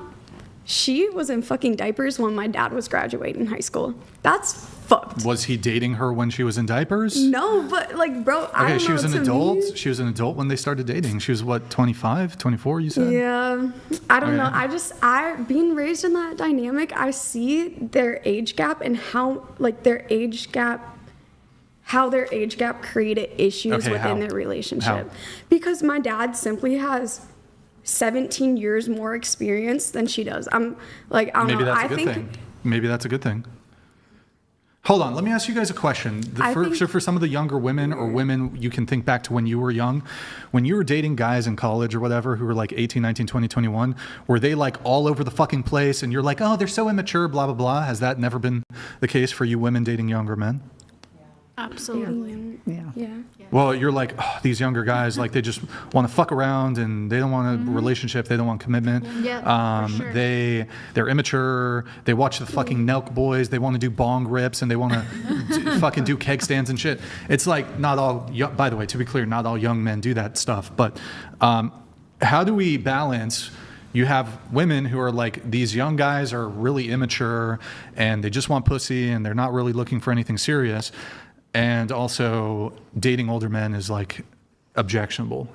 Speaker 2: she was in fucking diapers when my dad was graduating high school. That's fucked.
Speaker 1: Was he dating her when she was in diapers?
Speaker 2: No, but like, bro, I don't know.
Speaker 1: She was an
Speaker 2: to
Speaker 1: adult?
Speaker 2: me-
Speaker 1: She was an adult when they started dating. She was what, 25, 24, you said?
Speaker 2: Yeah, I don't know. Being raised in that dynamic, I see their age gap and how their age gap created issues within their relationship.
Speaker 1: How?
Speaker 2: Because my dad simply has 17 years more experience than she does. I'm like, I don't
Speaker 1: Maybe
Speaker 2: know.
Speaker 1: that's a good thing. Maybe that's a good thing. Hold on, let me ask you guys a question. For some of the younger women or women, you can think back to when you were young. When you were dating guys in college or whatever who were like 18, 19, 20, 21, were they like all over the fucking place and you're like, oh, they're so immature, blah, blah, blah. Has that never been the case for you women dating younger men?
Speaker 10: Absolutely.
Speaker 2: Yeah.
Speaker 1: Well, you're like, oh, these younger guys, like they just want to fuck around and they don't want a relationship. They don't want commitment.
Speaker 10: Yeah, for sure.
Speaker 1: They're immature. They watch the fucking Nelk boys. They want to do bong rips and they want to fucking do keg stands and shit. It's like not all, by the way, to be clear, not all young men do that stuff. But how do we balance? You have women who are like, these young guys are really immature and they just want pussy and they're not really looking for anything serious. And also dating older men is like objectionable.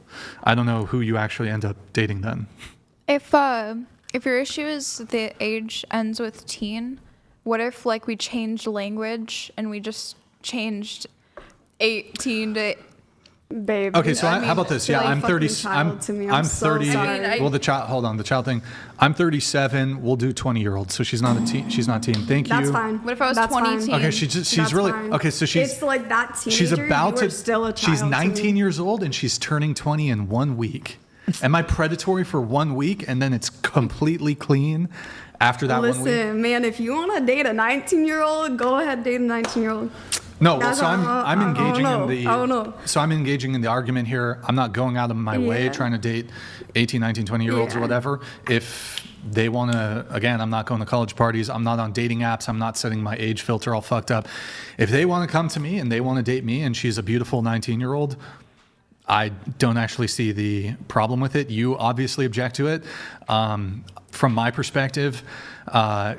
Speaker 1: I don't know who you actually end up dating then.
Speaker 15: If your issue is the age ends with teen, what if like we changed language and we just changed 18 to.
Speaker 2: Babe.
Speaker 1: Okay, so how about this? Yeah, I'm 30. I'm
Speaker 2: so
Speaker 1: 30.
Speaker 2: sorry.
Speaker 1: Well, the child. Hold on, the child thing. I'm 37. We'll do 20-year-olds. So she's not a teen. She's not teen. Thank you.
Speaker 2: That's fine.
Speaker 15: What if I was
Speaker 2: That's
Speaker 15: 20
Speaker 2: fine.
Speaker 15: teen?
Speaker 1: Okay, she's
Speaker 2: That's
Speaker 1: really
Speaker 2: fine.
Speaker 1: okay. So she's
Speaker 2: It's like that teenager.
Speaker 1: she's about
Speaker 2: you
Speaker 1: to.
Speaker 2: are still a child
Speaker 1: She's
Speaker 2: to
Speaker 1: 19
Speaker 2: me.
Speaker 1: years old and she's turning 20 in 1 week. Am I predatory for 1 week and then it's completely clean after that 1 week?
Speaker 2: Listen, man, if you want to date a 19-year-old, go ahead date a 19-year-old.
Speaker 1: No, well,
Speaker 2: That's
Speaker 1: so
Speaker 2: how-
Speaker 1: I'm engaging
Speaker 2: I
Speaker 1: in the.
Speaker 2: don't know.
Speaker 1: So I'm engaging in the argument here. I'm not going out of my way
Speaker 2: Yeah.
Speaker 1: trying to date 18, 19, 20-year-olds or
Speaker 2: Yeah.
Speaker 1: whatever. If they want to, again, I'm not going to college parties. I'm not on dating apps. I'm not setting my age filter all fucked up. If they want to come to me and they want to date me and she's a beautiful 19-year-old, I don't actually see the problem with it. You obviously object to it. From my perspective,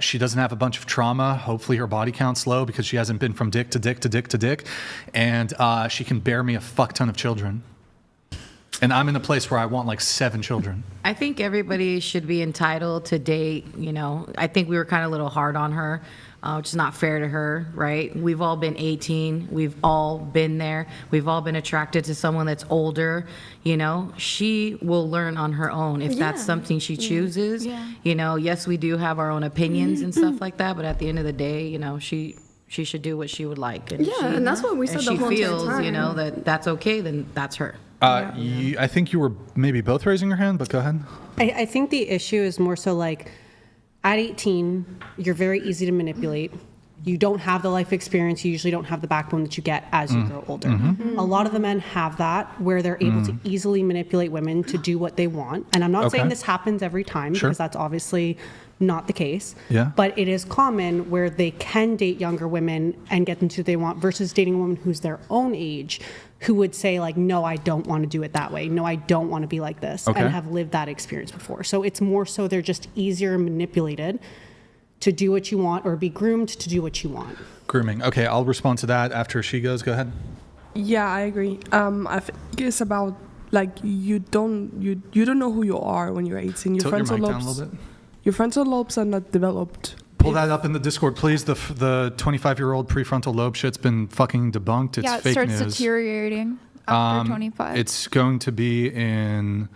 Speaker 1: she doesn't have a bunch of trauma. Hopefully her body count's low because she hasn't been from dick to dick to dick to dick. And she can bear me a fuck ton of children. And I'm in a place where I want like 7 children.
Speaker 13: I think everybody should be entitled to date. I think we were kind of a little hard on her, which is not fair to her, right? We've all been 18. We've all been there. We've all been attracted to someone that's older. She will learn on her own if that's something she chooses.
Speaker 15: Yeah.
Speaker 13: Yes, we do have our own opinions and stuff like that, but at the end of the day, she should do what she would like. And
Speaker 2: And that's what we said
Speaker 13: if
Speaker 2: the
Speaker 13: she
Speaker 2: whole entire
Speaker 13: feels,
Speaker 2: time.
Speaker 13: that that's okay, then that's her.
Speaker 1: I think you were maybe both raising your hand, but go ahead.
Speaker 8: I think the issue is more so like at 18, you're very easy to manipulate. You don't have the life experience. You usually don't have the backbone that you get as you grow older. A lot of the men have that where they're able to easily manipulate women to do what they want. And I'm not saying this happens every time because that's obviously not the case.
Speaker 1: Yeah.
Speaker 8: But it is common where they can date younger women and get them to who they want versus dating a woman who's their own age who would say like, no, I don't want to do it that way. No, I don't want to be like this and have lived that experience before. So it's more so they're just easier manipulated to do what you want or be groomed to do what you want.
Speaker 1: Grooming. Okay, I'll respond to that after she goes. Go ahead.
Speaker 6: Yeah, I agree. I think it's about like you don't know who you are when you're 18.
Speaker 1: Tilt your mic down a little bit.
Speaker 6: Your frontal lobes are not developed.
Speaker 1: Pull that up in the Discord, please. The 25-year-old prefrontal lobe shit's been fucking debunked. It's
Speaker 15: Yeah, it
Speaker 1: fake
Speaker 15: starts
Speaker 1: news.
Speaker 15: deteriorating after 25.
Speaker 1: It's going to be in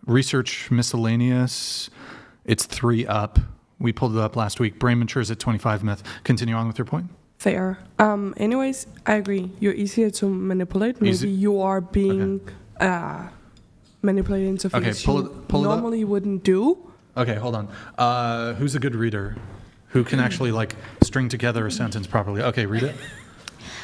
Speaker 1: Research Miscellaneous. It's 3 up. We pulled it up last week. Brain matures at 25 myth. Continue on with your point.
Speaker 6: Fair. Anyways, I agree. You're easier to manipulate. Maybe you are being manipulated into things
Speaker 1: pull
Speaker 6: you
Speaker 1: it up.
Speaker 6: normally wouldn't do.
Speaker 1: Okay, hold on. Who's a good reader? Who can actually like string together a sentence properly? Okay, read it.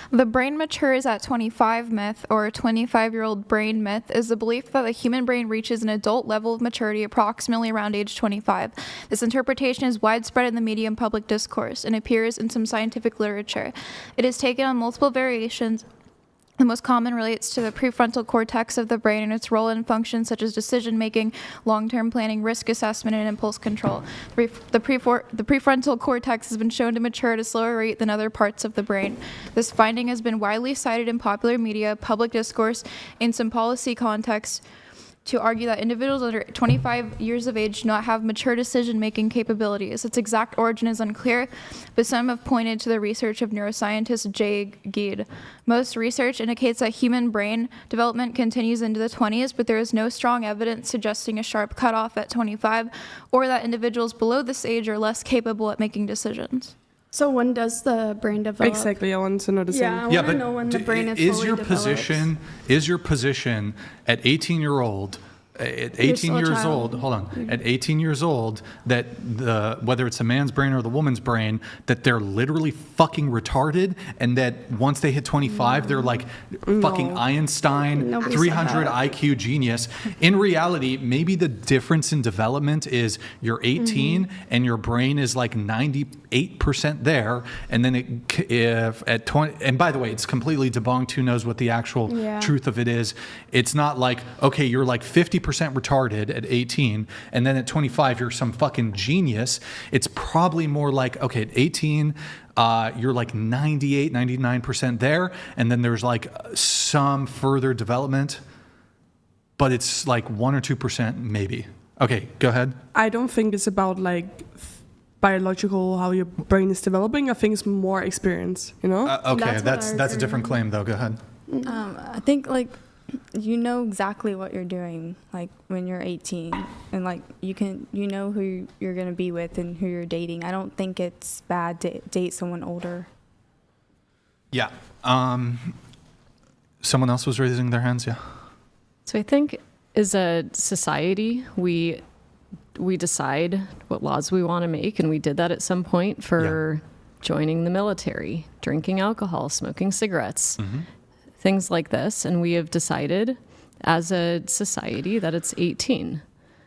Speaker 15: The brain matures at 25 myth, or a 25-year-old brain myth, is the belief that the human brain reaches an adult level of maturity approximately around age 25. This interpretation is widespread in the media and public discourse and appears in some scientific literature. It is taken on multiple variations. The most common relates to the prefrontal cortex of the brain and its role in functions such as decision-making, long-term planning, risk assessment, and impulse control. The prefrontal cortex has been shown to mature at a slower rate than other parts of the brain. This finding has been widely cited in popular media, public discourse, in some policy contexts, to argue that individuals under 25 years of age do not have mature decision-making capabilities. Its exact origin is unclear, but some have pointed to the research of neuroscientist Jay Geed. Most research indicates that human brain development continues into the 20s, but there is no strong evidence suggesting a sharp cutoff at 25, or that individuals below this age are less capable at making decisions.
Speaker 2: So when does the brain develop?
Speaker 6: Exactly, I want to know the same.
Speaker 2: Yeah, I want to know when the brain is fully developed.
Speaker 1: Is your position at 18-year-old? At 18 years old, hold on. At 18 years old, that whether it's a man's brain or the woman's brain, that they're literally fucking retarded, and that once they hit 25, they're like fucking Einstein,
Speaker 2: Nobody
Speaker 1: 300 IQ genius. In reality, maybe the difference in development is you're 18 and your brain is like 98% there, and then if at 20, and by the way, it's completely debunked. Who knows what the actual truth of it is? It's not like, okay, you're like 50% retarded at 18, and then at 25 you're some fucking genius. It's probably more like, okay, at 18 you're like 98, 99% there, and then there's like some further development, but it's like 1 or 2% maybe. Okay, go ahead.
Speaker 6: I don't think it's about like biological, how your brain is developing. I think it's more experience, you know?
Speaker 1: Okay, that's a different claim, though. Go ahead.
Speaker 4: I think like you know exactly what you're doing like when you're 18, and like you know who you're gonna be with and who you're dating. I don't think it's bad to date someone older.
Speaker 1: Yeah. Someone else was raising their hands. Yeah.
Speaker 7: So I think as a society, we decide what laws we want to make, and we did that at some point for joining the military, drinking alcohol, smoking cigarettes, things like this. And we have decided as a society that it's 18.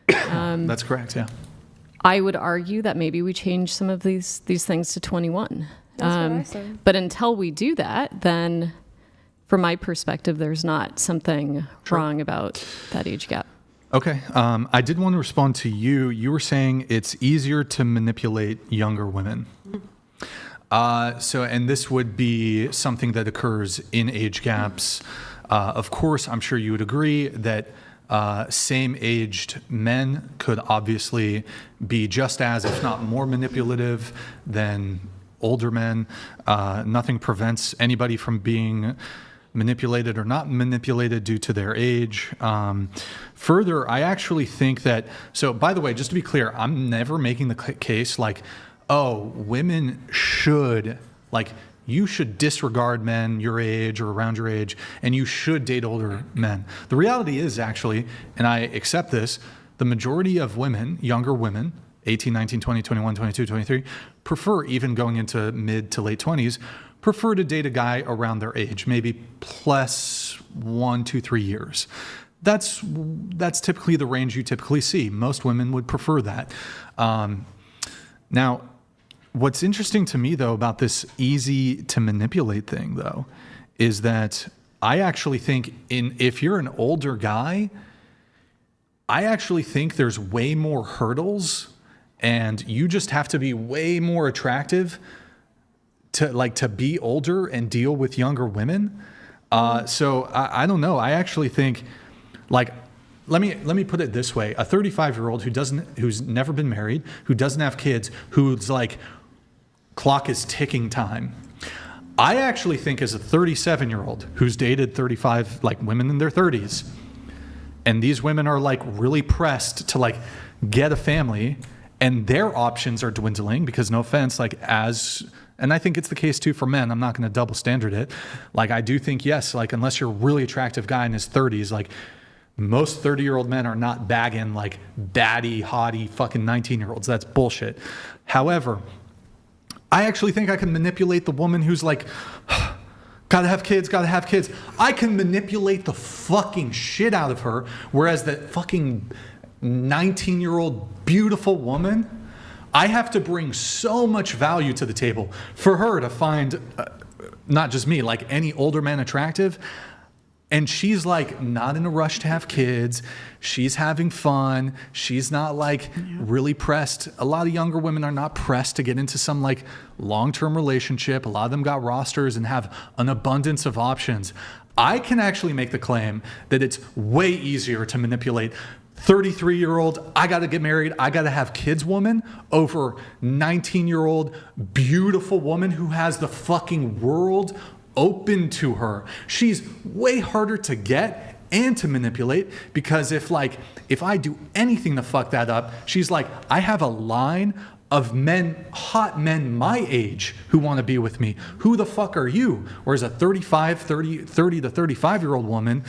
Speaker 1: That's correct, yeah.
Speaker 7: I would argue that maybe we change some of these things to 21.
Speaker 4: That's what I said.
Speaker 7: But until we do that, then from my perspective, there's not something wrong about that age gap.
Speaker 1: Okay. I did want to respond to you. You were saying it's easier to manipulate younger women. And this would be something that occurs in age gaps. Of course, I'm sure you would agree that same-aged men could obviously be just as, if not more manipulative than older men. Nothing prevents anybody from being manipulated or not manipulated due to their age. Further, I actually think that, so by the way, just to be clear, I'm never making the case like, oh, women should, like, you should disregard men your age or around your age, and you should date older men. The reality is actually, and I accept this, the majority of women, younger women, 18, 19, 20, 21, 22, 23, prefer, even going into mid to late 20s, prefer to date a guy around their age, maybe plus 1, 2, 3 years. That's typically the range you typically see. Most women would prefer that. Now, what's interesting to me, though, about this easy to manipulate thing, though, is that I actually think if you're an older guy, I actually think there's way more hurdles, and you just have to be way more attractive to be older and deal with younger women. So I don't know. I actually think, like, let me put it this way: a 35-year-old who's never been married, who doesn't have kids, who's like, clock is ticking time. I actually think as a 37-year-old who's dated 35, like, women in their 30s, and these women are like really pressed to like get a family, and their options are dwindling because, no offense, like, and I think it's the case too for men. I'm not going to double standard it. Like, I do think, yes, like, unless you're a really attractive guy in his 30s, like, most 30-year-old men are not bagging like baddie, hottie, fucking 19-year-olds. That's bullshit. However, I actually think I can manipulate the woman who's like, gotta have kids. I can manipulate the fucking shit out of her, whereas that fucking 19-year-old beautiful woman, I have to bring so much value to the table for her to find, not just me, like any older man attractive. And she's like not in a rush to have kids. She's having fun. She's not like really pressed. A lot of younger women are not pressed to get into some like long-term relationship. A lot of them got rosters and have an abundance of options. I can actually make the claim that it's way easier to manipulate 33-year-old, I got to get married, I got to have kids woman over 19-year-old beautiful woman who has the fucking world open to her. She's way harder to get and to manipulate, because if I do anything to fuck that up, she's like, I have a line of men, hot men my age who want to be with me. Who the fuck are you? Whereas a 30 to 35-year-old woman,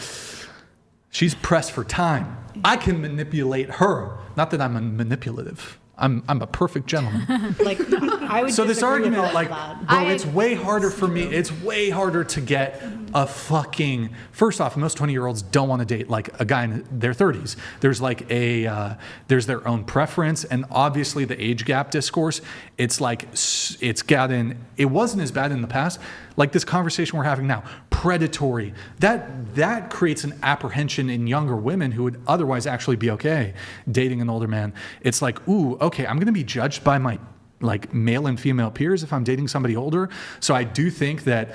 Speaker 1: she's pressed for time. I can manipulate her. Not that I'm manipulative. I'm a perfect gentleman.
Speaker 8: I would
Speaker 1: so this argument, like, bro, it's way harder for me. It's way harder to get a fucking. First off, most 20-year-olds don't want to date like a guy in their 30s. There's like there's their own preference, and obviously the age gap discourse. It's like it wasn't as bad in the past. Like this conversation we're having now, predatory. That creates an apprehension in younger women who would otherwise actually be okay dating an older man. It's like, ooh, okay, I'm going to be judged by my like male and female peers if I'm dating somebody older. So I do think that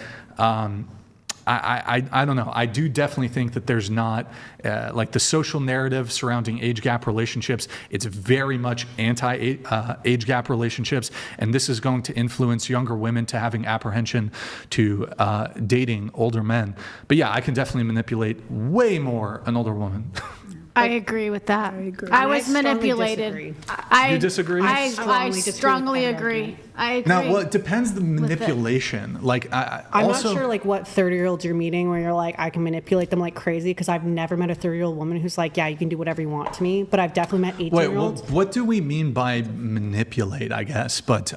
Speaker 1: I don't know. I do definitely think that there's not like the social narrative surrounding age gap relationships. It's very much anti age gap relationships, and this is going to influence younger women to having apprehension to dating older men. But yeah, I can definitely manipulate way more an older woman.
Speaker 10: I agree with that. I
Speaker 5: agree.
Speaker 10: I was
Speaker 8: strongly
Speaker 10: manipulated.
Speaker 8: disagree.
Speaker 1: You disagree?
Speaker 10: I
Speaker 8: strongly disagree
Speaker 10: strongly
Speaker 8: with that
Speaker 10: agree.
Speaker 8: argument.
Speaker 10: I agree.
Speaker 1: Now, well, it depends the manipulation. Like,
Speaker 8: I'm
Speaker 1: also,
Speaker 8: not sure like what 30-year-olds you're meeting where you're like, I can manipulate them like crazy, because I've never met a 30-year-old woman who's like, yeah, you can do whatever you want to me. But I've definitely met 18-year-olds.
Speaker 1: Wait, what do we mean by manipulate, I guess? But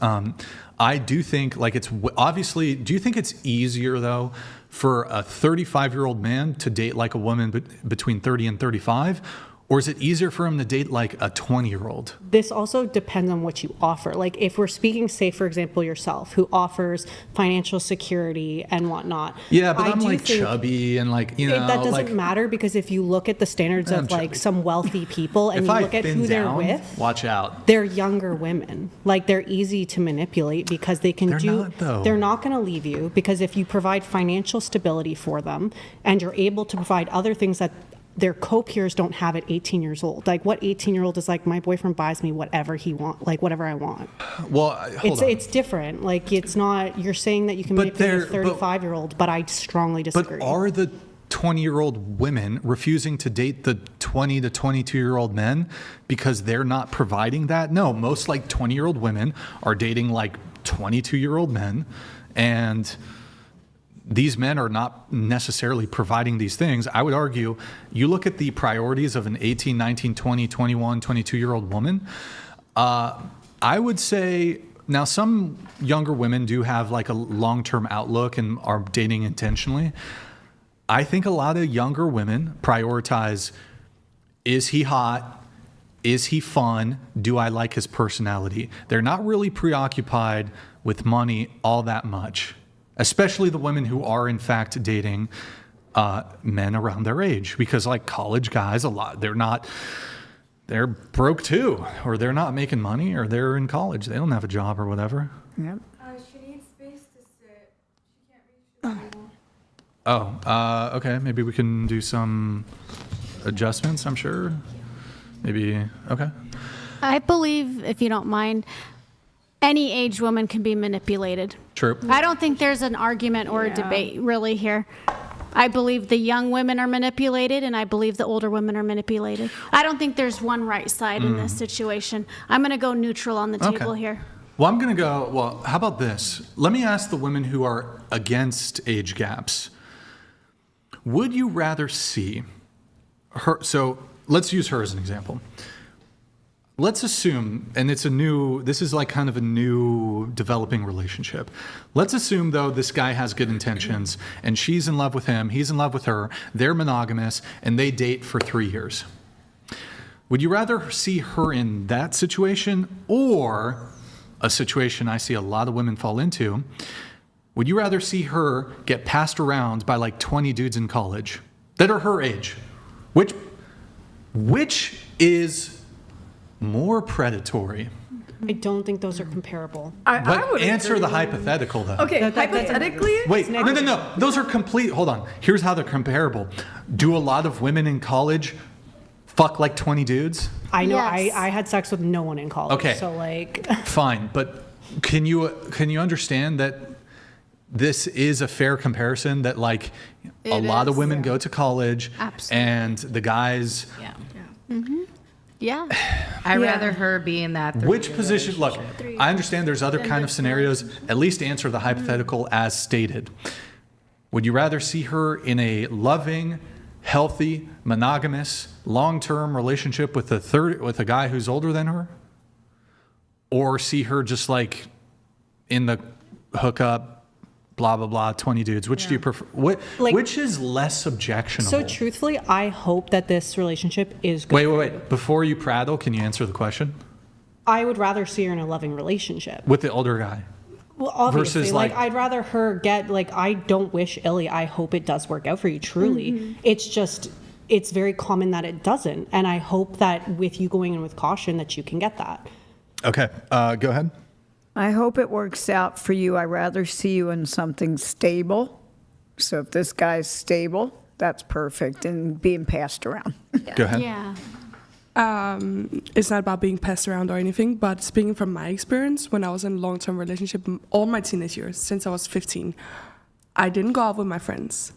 Speaker 1: I do think, like, it's obviously, do you think it's easier, though, for a 35-year-old man to date like a woman between 30 and 35? Or is it easier for him to date like a 20-year-old?
Speaker 8: This also depends on what you offer. Like if we're speaking, say, for example, yourself, who offers financial security and whatnot.
Speaker 1: Yeah, but I'm
Speaker 8: do
Speaker 1: like
Speaker 8: think
Speaker 1: chubby and like, you know.
Speaker 8: that doesn't
Speaker 1: like,
Speaker 8: matter, because if you look at the standards
Speaker 1: I'm
Speaker 8: of like
Speaker 1: chubby.
Speaker 8: some wealthy people and
Speaker 1: if
Speaker 8: you
Speaker 1: I
Speaker 8: look at
Speaker 1: thin
Speaker 8: who they're
Speaker 1: down,
Speaker 8: with,
Speaker 1: watch out.
Speaker 8: they're younger women. Like they're easy to manipulate because they can they're not going to leave you, because if you provide financial stability for them and you're able to provide other things that their co-peers don't have at 18 years old. Like what 18-year-old is like, my boyfriend buys me whatever he wants, like whatever I want.
Speaker 1: Well, hold on.
Speaker 8: It's different. Like it's not, you're saying that you can manipulate a 35-year-old, but I strongly disagree.
Speaker 1: But are the 20-year-old women refusing to date the 20 to 22-year-old men because they're not providing that? No, most like 20-year-old women are dating like 22-year-old men, and these men are not necessarily providing these things. I would argue, you look at the priorities of an 18, 19, 20, 21, 22-year-old woman, I would say, now some younger women do have like a long-term outlook and are dating intentionally. I think a lot of younger women prioritize, is he hot? Is he fun? Do I like his personality? They're not really preoccupied with money all that much, especially the women who are in fact dating men around their age, because like college guys, they're broke too, or they're not making money, or they're in college. They don't have a job or whatever.
Speaker 5: Yep.
Speaker 2: She needs space to sit. She can't reach the
Speaker 1: Oh, okay. Maybe we can do some adjustments, I'm sure. Maybe, okay.
Speaker 10: I believe, if you don't mind, any age woman can be manipulated.
Speaker 1: True.
Speaker 10: I don't think there's an argument or a debate really here. I believe the young women are manipulated, and I believe the older women are manipulated. I don't think there's one right side in this situation. I'm going to go neutral on the table here.
Speaker 1: Well, I'm going to go, well, how about this? Let me ask the women who are against age gaps. Would you rather see her, so let's use her as an example. Let's assume, and this is like kind of a new developing relationship. Let's assume, though, this guy has good intentions, and she's in love with him, he's in love with her, they're monogamous, and they date for 3 years. Would you rather see her in that situation, or a situation I see a lot of women fall into? Would you rather see her get passed around by like 20 dudes in college that are her age? Which is more predatory?
Speaker 8: I don't think those are comparable.
Speaker 1: I would answer the hypothetical, though.
Speaker 2: Okay, hypothetically?
Speaker 1: Wait, no. Those are complete. Hold on. Here's how they're comparable. Do a lot of women in college fuck like 20 dudes?
Speaker 8: I know. Yes. I had sex with no one in college.
Speaker 1: Okay.
Speaker 8: So like.
Speaker 1: Fine, but can you understand that this is a fair comparison, that like a lot of women go to college.
Speaker 10: Absolutely.
Speaker 1: And the guys.
Speaker 13: Yeah.
Speaker 10: Mm-hmm. Yeah.
Speaker 13: I'd rather her be in that.
Speaker 1: Which position? Look, I understand there's other kind of scenarios. At least answer the hypothetical as stated. Would you rather see her in a loving, healthy, monogamous, long-term relationship with a guy who's older than her, or see her just like in the hookup, blah blah blah, 20 dudes? Which do you prefer? Which is less objectionable?
Speaker 8: So truthfully, I hope that this relationship is good.
Speaker 1: Wait. Before you prattle, can you answer the question?
Speaker 8: I would rather see her in a loving relationship
Speaker 1: with the older guy.
Speaker 8: Well, obviously,
Speaker 1: versus
Speaker 8: like I'd rather her get, like, I don't wish illy. I hope it does work out for you, truly.
Speaker 10: Mm-hmm.
Speaker 8: It's just, it's very common that it doesn't. And I hope that with you going in with caution that you can get that.
Speaker 1: Okay, go ahead.
Speaker 5: I hope it works out for you. I'd rather see you in something stable, So if this guy's stable, that's perfect, and being passed around.
Speaker 1: Go ahead.
Speaker 10: Yeah.
Speaker 6: It's not about being passed around or anything, but speaking from my experience, when I was in a long-term relationship, all my teenage years, since I was 15, I didn't go out with my friends.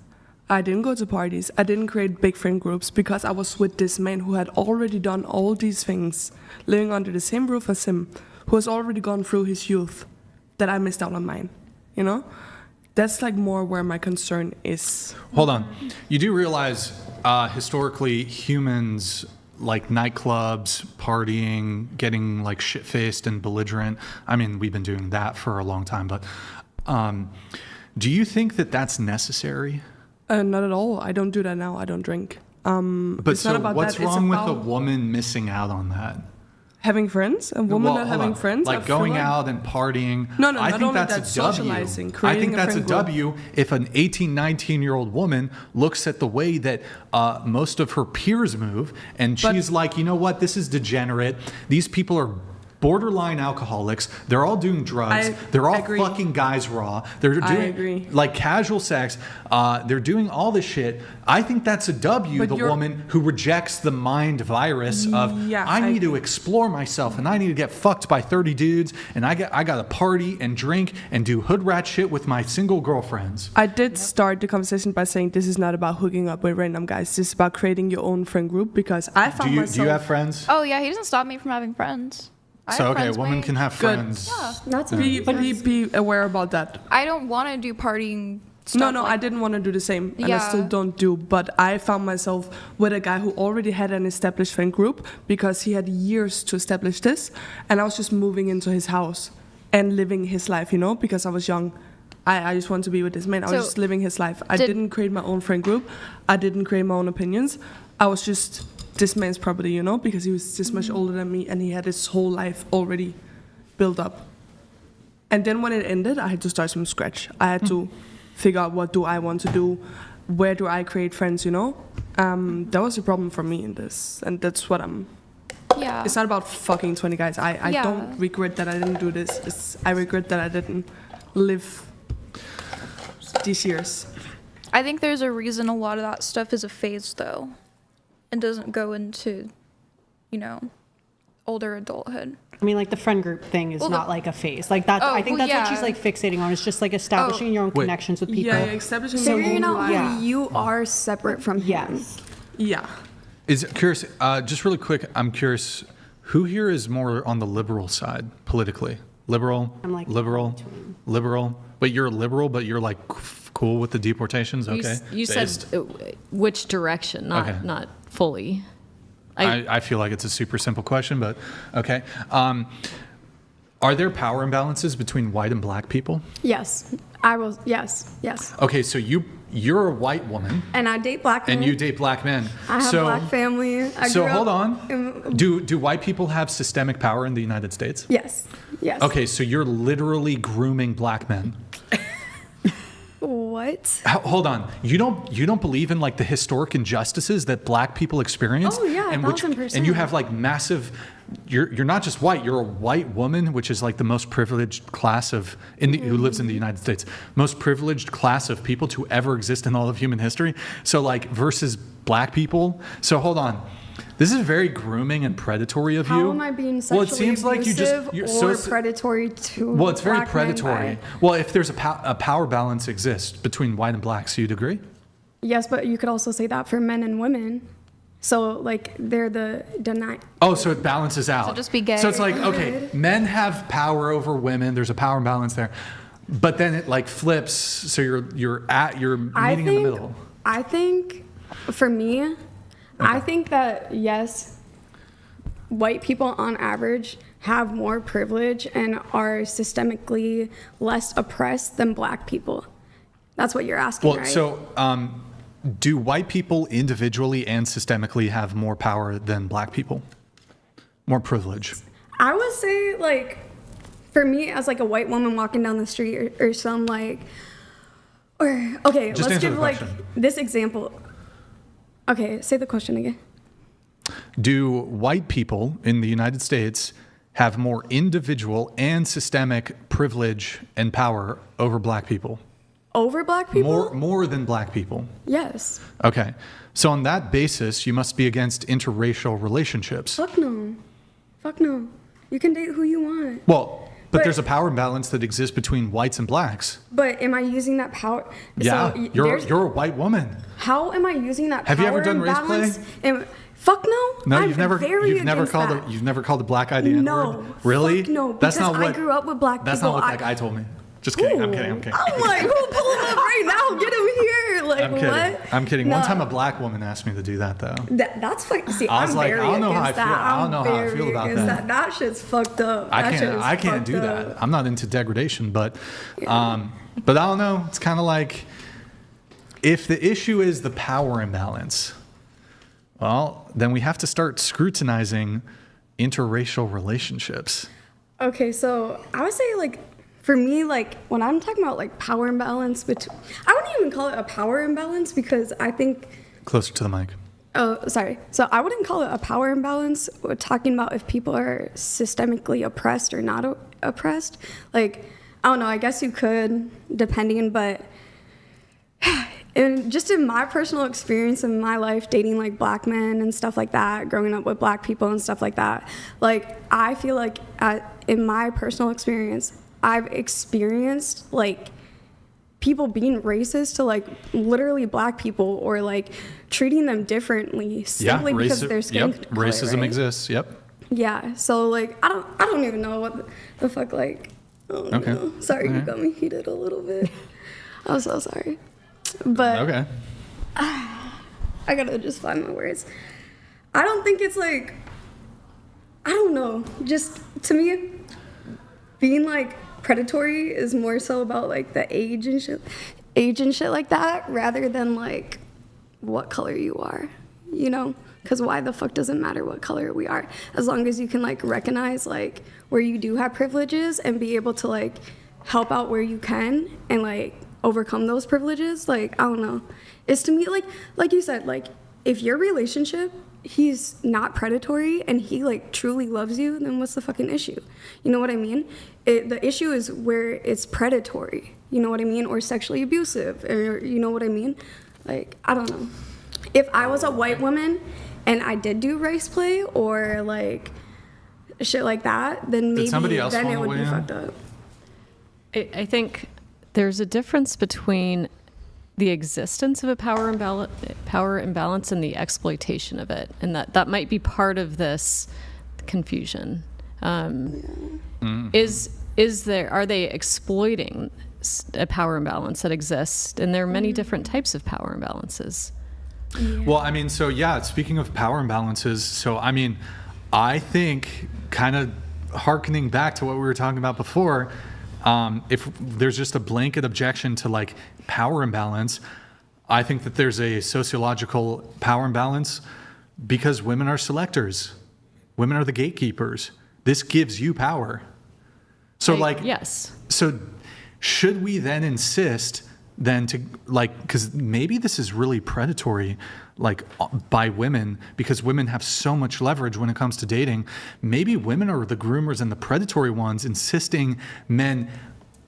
Speaker 6: I didn't go to parties. I didn't create big friend groups because I was with this man who had already done all these things, living under the same roof as him, who has already gone through his youth, that I missed out on mine, you know? That's like more where my concern is.
Speaker 1: Hold on. You do realize historically humans like nightclubs, partying, getting like shit-faced and belligerent. I mean, we've been doing that for a long time, but do you think that that's necessary?
Speaker 6: Not at all. I don't do that now. I don't drink.
Speaker 1: But
Speaker 6: it's
Speaker 1: so
Speaker 6: not about
Speaker 1: what's
Speaker 6: that.
Speaker 1: wrong
Speaker 6: It's
Speaker 1: with a
Speaker 6: about
Speaker 1: woman missing out on that?
Speaker 6: having friends? A woman not
Speaker 1: hold
Speaker 6: having
Speaker 1: on.
Speaker 6: friends?
Speaker 1: Like going out and partying.
Speaker 6: No,
Speaker 1: I
Speaker 6: not
Speaker 1: think
Speaker 6: only
Speaker 1: that's
Speaker 6: that,
Speaker 1: a W.
Speaker 6: socializing,
Speaker 1: I
Speaker 6: creating
Speaker 1: think
Speaker 6: a
Speaker 1: that's a
Speaker 6: friend group.
Speaker 1: W if an 18, 19-year-old woman looks at the way that most of her peers move, and she's like, you know what, this is degenerate. These people are borderline alcoholics. They're all doing drugs. They're all fucking guys raw. They're doing like casual sex. They're doing all this shit. I think that's a W,
Speaker 6: But
Speaker 1: the
Speaker 6: you're-
Speaker 1: woman who rejects the mind virus of, I need to explore myself and I need to get fucked by 30 dudes and I got to party and drink and do hood rat shit with my single girlfriends.
Speaker 6: I did start the conversation by saying this is not about hooking up with random guys. This is about creating your own friend group because I found myself...
Speaker 1: Do you have friends?
Speaker 15: Oh, yeah, he doesn't stop me from having friends.
Speaker 1: So, okay, a woman can have friends.
Speaker 15: Yeah.
Speaker 6: But be aware about that.
Speaker 15: I don't want to do partying stuff.
Speaker 6: No, I didn't want to do the same, and I
Speaker 15: Yeah.
Speaker 6: still don't do. But I found myself with a guy who already had an established friend group because he had years to establish this, and I was just moving into his house and living his life, you know, because I was young. I just wanted to be with this man. I was
Speaker 15: So
Speaker 6: just living his life. I
Speaker 15: did-
Speaker 6: didn't create my own friend group. I didn't create my own opinions. I was just this man's property, you know, because he was this much older than me and he had his whole life already built up. And then when it ended, I had to start from scratch. I had to figure out what do I want to do, where do I create friends, you know? That was the problem for me in this, and that's what I'm...
Speaker 15: Yeah.
Speaker 6: It's not about fucking 20 guys. I
Speaker 15: Yeah.
Speaker 6: don't regret that I didn't do this. I regret that I didn't live these years.
Speaker 15: I think there's a reason a lot of that stuff is a phase, though, and doesn't go into, you know, older adulthood.
Speaker 8: I mean, like the friend group thing is
Speaker 15: Well,
Speaker 8: not like a phase. Like that, I think
Speaker 15: well,
Speaker 8: that's what she's
Speaker 15: yeah.
Speaker 8: like fixating on. It's just like establishing your own
Speaker 1: Wait.
Speaker 8: connections with people.
Speaker 6: Yeah, establishing
Speaker 8: So
Speaker 6: your
Speaker 2: Figuring
Speaker 6: own
Speaker 2: out
Speaker 6: life.
Speaker 2: who you are separate from him.
Speaker 8: Yes.
Speaker 6: Yeah.
Speaker 1: Is curious, just really quick, I'm curious, who here is more on the liberal side politically? Liberal,
Speaker 8: I'm like
Speaker 1: liberal, liberal. But you're a liberal, but you're like cool with the deportations. Okay.
Speaker 7: You
Speaker 1: Based.
Speaker 7: said which direction, not
Speaker 1: Okay.
Speaker 7: not fully.
Speaker 1: I feel like it's a super simple question, but okay. Are there power imbalances between white and black people?
Speaker 2: Yes, I will. Yes, yes.
Speaker 1: Okay, so you're a white woman
Speaker 2: And I date black men.
Speaker 1: and you date black men.
Speaker 2: I have
Speaker 1: so,
Speaker 2: black family. I
Speaker 1: so
Speaker 2: grew
Speaker 1: hold
Speaker 2: up
Speaker 1: on.
Speaker 2: in-
Speaker 1: Do white people have systemic power in the United States?
Speaker 2: Yes. Yes.
Speaker 1: Okay, so you're literally grooming black men.
Speaker 2: What?
Speaker 1: Hold on. You don't believe in like the historic injustices that black people experience?
Speaker 2: Oh, yeah,
Speaker 1: and
Speaker 2: 1000%.
Speaker 1: and you have like massive you're not just white, you're a white woman, which is like the most privileged class of who lives in the United States. Most privileged class of people to ever exist in all of human history. So like versus black people. So hold on. This is very grooming and predatory of you.
Speaker 2: How am I being sexually
Speaker 1: Well, it seems like
Speaker 2: abusive or predatory to
Speaker 1: Well, it's very
Speaker 2: black men
Speaker 1: predatory.
Speaker 2: by-
Speaker 1: Well, if there's a power balance exists between white and black, so you'd agree?
Speaker 2: Yes, but you could also say that for men and women. So like they're the deny.
Speaker 1: Oh, so it balances out.
Speaker 15: So just be gay.
Speaker 1: So it's like, okay, men have power over women. There's a power imbalance there. But then it like flips, so you're meeting in the middle.
Speaker 2: I think, for me, I think that yes, white people on average have more privilege and are systemically less oppressed than black people. That's what you're asking,
Speaker 1: Well,
Speaker 2: right?
Speaker 1: so do white people individually and systemically have more power than black people? More privilege?
Speaker 2: I would say, like, for me, as like a white woman walking down the street or some like, or okay,
Speaker 1: Just
Speaker 2: let's
Speaker 1: answer
Speaker 2: give
Speaker 1: the
Speaker 2: like
Speaker 1: question.
Speaker 2: this example. Okay, say the question again.
Speaker 1: Do white people in the United States have more individual and systemic privilege and power over black people?
Speaker 2: over black people?
Speaker 1: More than black people.
Speaker 2: Yes.
Speaker 1: Okay. So on that basis, you must be against interracial relationships.
Speaker 2: Fuck no. Fuck no. You can date who you want.
Speaker 1: Well, but there's a power imbalance that exists between whites and blacks.
Speaker 2: But am I using that power?
Speaker 1: Yeah,
Speaker 2: So
Speaker 1: you're a white woman.
Speaker 2: How am I using that
Speaker 1: Have
Speaker 2: power
Speaker 1: you ever done race
Speaker 2: imbalance?
Speaker 1: play?
Speaker 2: Fuck no.
Speaker 1: No,
Speaker 2: I'm
Speaker 1: you've never called
Speaker 2: that.
Speaker 1: you've never called a black guy the N-word?
Speaker 2: No.
Speaker 1: Really?
Speaker 2: Fuck no.
Speaker 1: That's
Speaker 2: Because
Speaker 1: not what
Speaker 2: I grew up with black people.
Speaker 1: That's not what that guy told me. Just kidding. I'm kidding.
Speaker 2: I'm like, who pulled him up right now? Get him here. Like,
Speaker 1: I'm kidding.
Speaker 2: what?
Speaker 1: I'm kidding.
Speaker 2: No.
Speaker 1: One time a black woman asked me to do that though.
Speaker 2: That's fucking. See,
Speaker 1: I was
Speaker 2: I'm
Speaker 1: like,
Speaker 2: very
Speaker 1: I don't know how I
Speaker 2: against
Speaker 1: feel.
Speaker 2: that.
Speaker 1: I don't know how I feel about
Speaker 2: against
Speaker 1: that.
Speaker 2: That shit's fucked up.
Speaker 1: I can't do that. I'm not into degradation, but I don't know. It's kind of like if the issue is the power imbalance, well, then we have to start scrutinizing interracial relationships.
Speaker 2: Okay, so I would say like for me, like when I'm talking about like power imbalance, I wouldn't even call it a power imbalance because I think.
Speaker 1: Closer to the mic.
Speaker 2: Oh, sorry. So I wouldn't call it a power imbalance. We're talking about if people are systemically oppressed or not oppressed. Like, I don't know, I guess you could, depending, but just in my personal experience in my life, dating like black men and stuff like that, growing up with black people and stuff like that, like I feel like in my personal experience, I've experienced like people being racist to like literally black people or like treating them differently simply because of their skin color,
Speaker 1: racism
Speaker 2: right?
Speaker 1: exists. Yep.
Speaker 2: Yeah. So like I don't even know what the fuck like. I don't know. Sorry, you got me heated a little bit. I'm so sorry. But
Speaker 1: okay.
Speaker 2: I gotta just find my words. I don't think it's like, I don't know. Just to me, being like predatory is more so about like the age and shit like that, rather than like what color you are, you know? Because why the fuck does it matter what color we are? As long as you can like recognize like where you do have privileges and be able to like help out where you can and like overcome those privileges. Like, I don't know. It's to me like you said, like if your relationship, he's not predatory and he like truly loves you, then what's the fucking issue? You know what I mean? The issue is where it's predatory, you know what I mean? Or sexually abusive, or you know what I mean? Like, I don't know. If I was a white woman and I did do race play or like shit like that, then maybe then it would be fucked up.
Speaker 7: I think there's a difference between the existence of a power imbalance and the exploitation of it, and that might be part of this confusion. Are they exploiting a power imbalance that exists? And there are many different types of power imbalances.
Speaker 1: Yeah. Well, I mean, so yeah, speaking of power imbalances, so I mean, I think kind of hearkening back to what we were talking about before, if there's just a blanket objection to like power imbalance, I think that there's a sociological power imbalance because women are selectors. Women are the gatekeepers. This gives you power. So
Speaker 7: yes.
Speaker 1: So should we then insist then to like, because maybe this is really predatory like by women because women have so much leverage when it comes to dating. Maybe women are the groomers and the predatory ones insisting men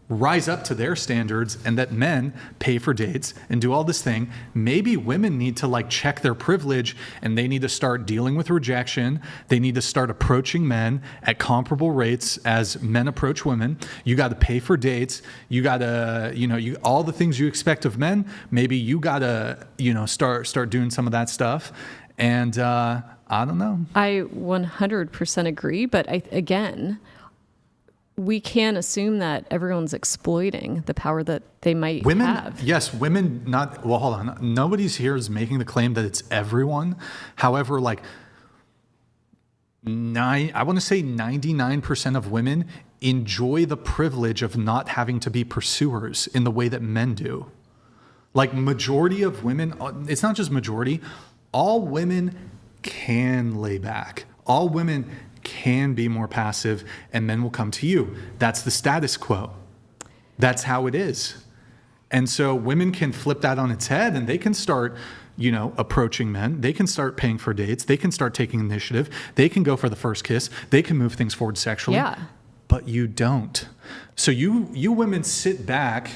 Speaker 1: rise up to their standards and that men pay for dates and do all this thing. Maybe women need to like check their privilege and they need to start dealing with rejection. They need to start approaching men at comparable rates as men approach women. You got to pay for dates. You got to, all the things you expect of men, maybe you got to, start doing some of that stuff. And I don't know.
Speaker 7: I 100% agree. But we can't assume that everyone's exploiting the power that they might have.
Speaker 1: Yes, women not, well, hold on. Nobody's here is making the claim that it's everyone. However, like, I want to say 99% of women enjoy the privilege of not having to be pursuers in the way that men do. Like, majority of women, it's not just majority, all women can lay back. All women can be more passive and men will come to you. That's the status quo. That's how it is. And so women can flip that on its head and they can start, approaching men. They can start paying for dates. They can start taking initiative. They can go for the first kiss. They can move things forward sexually.
Speaker 7: Yeah.
Speaker 1: But you don't. So you women sit back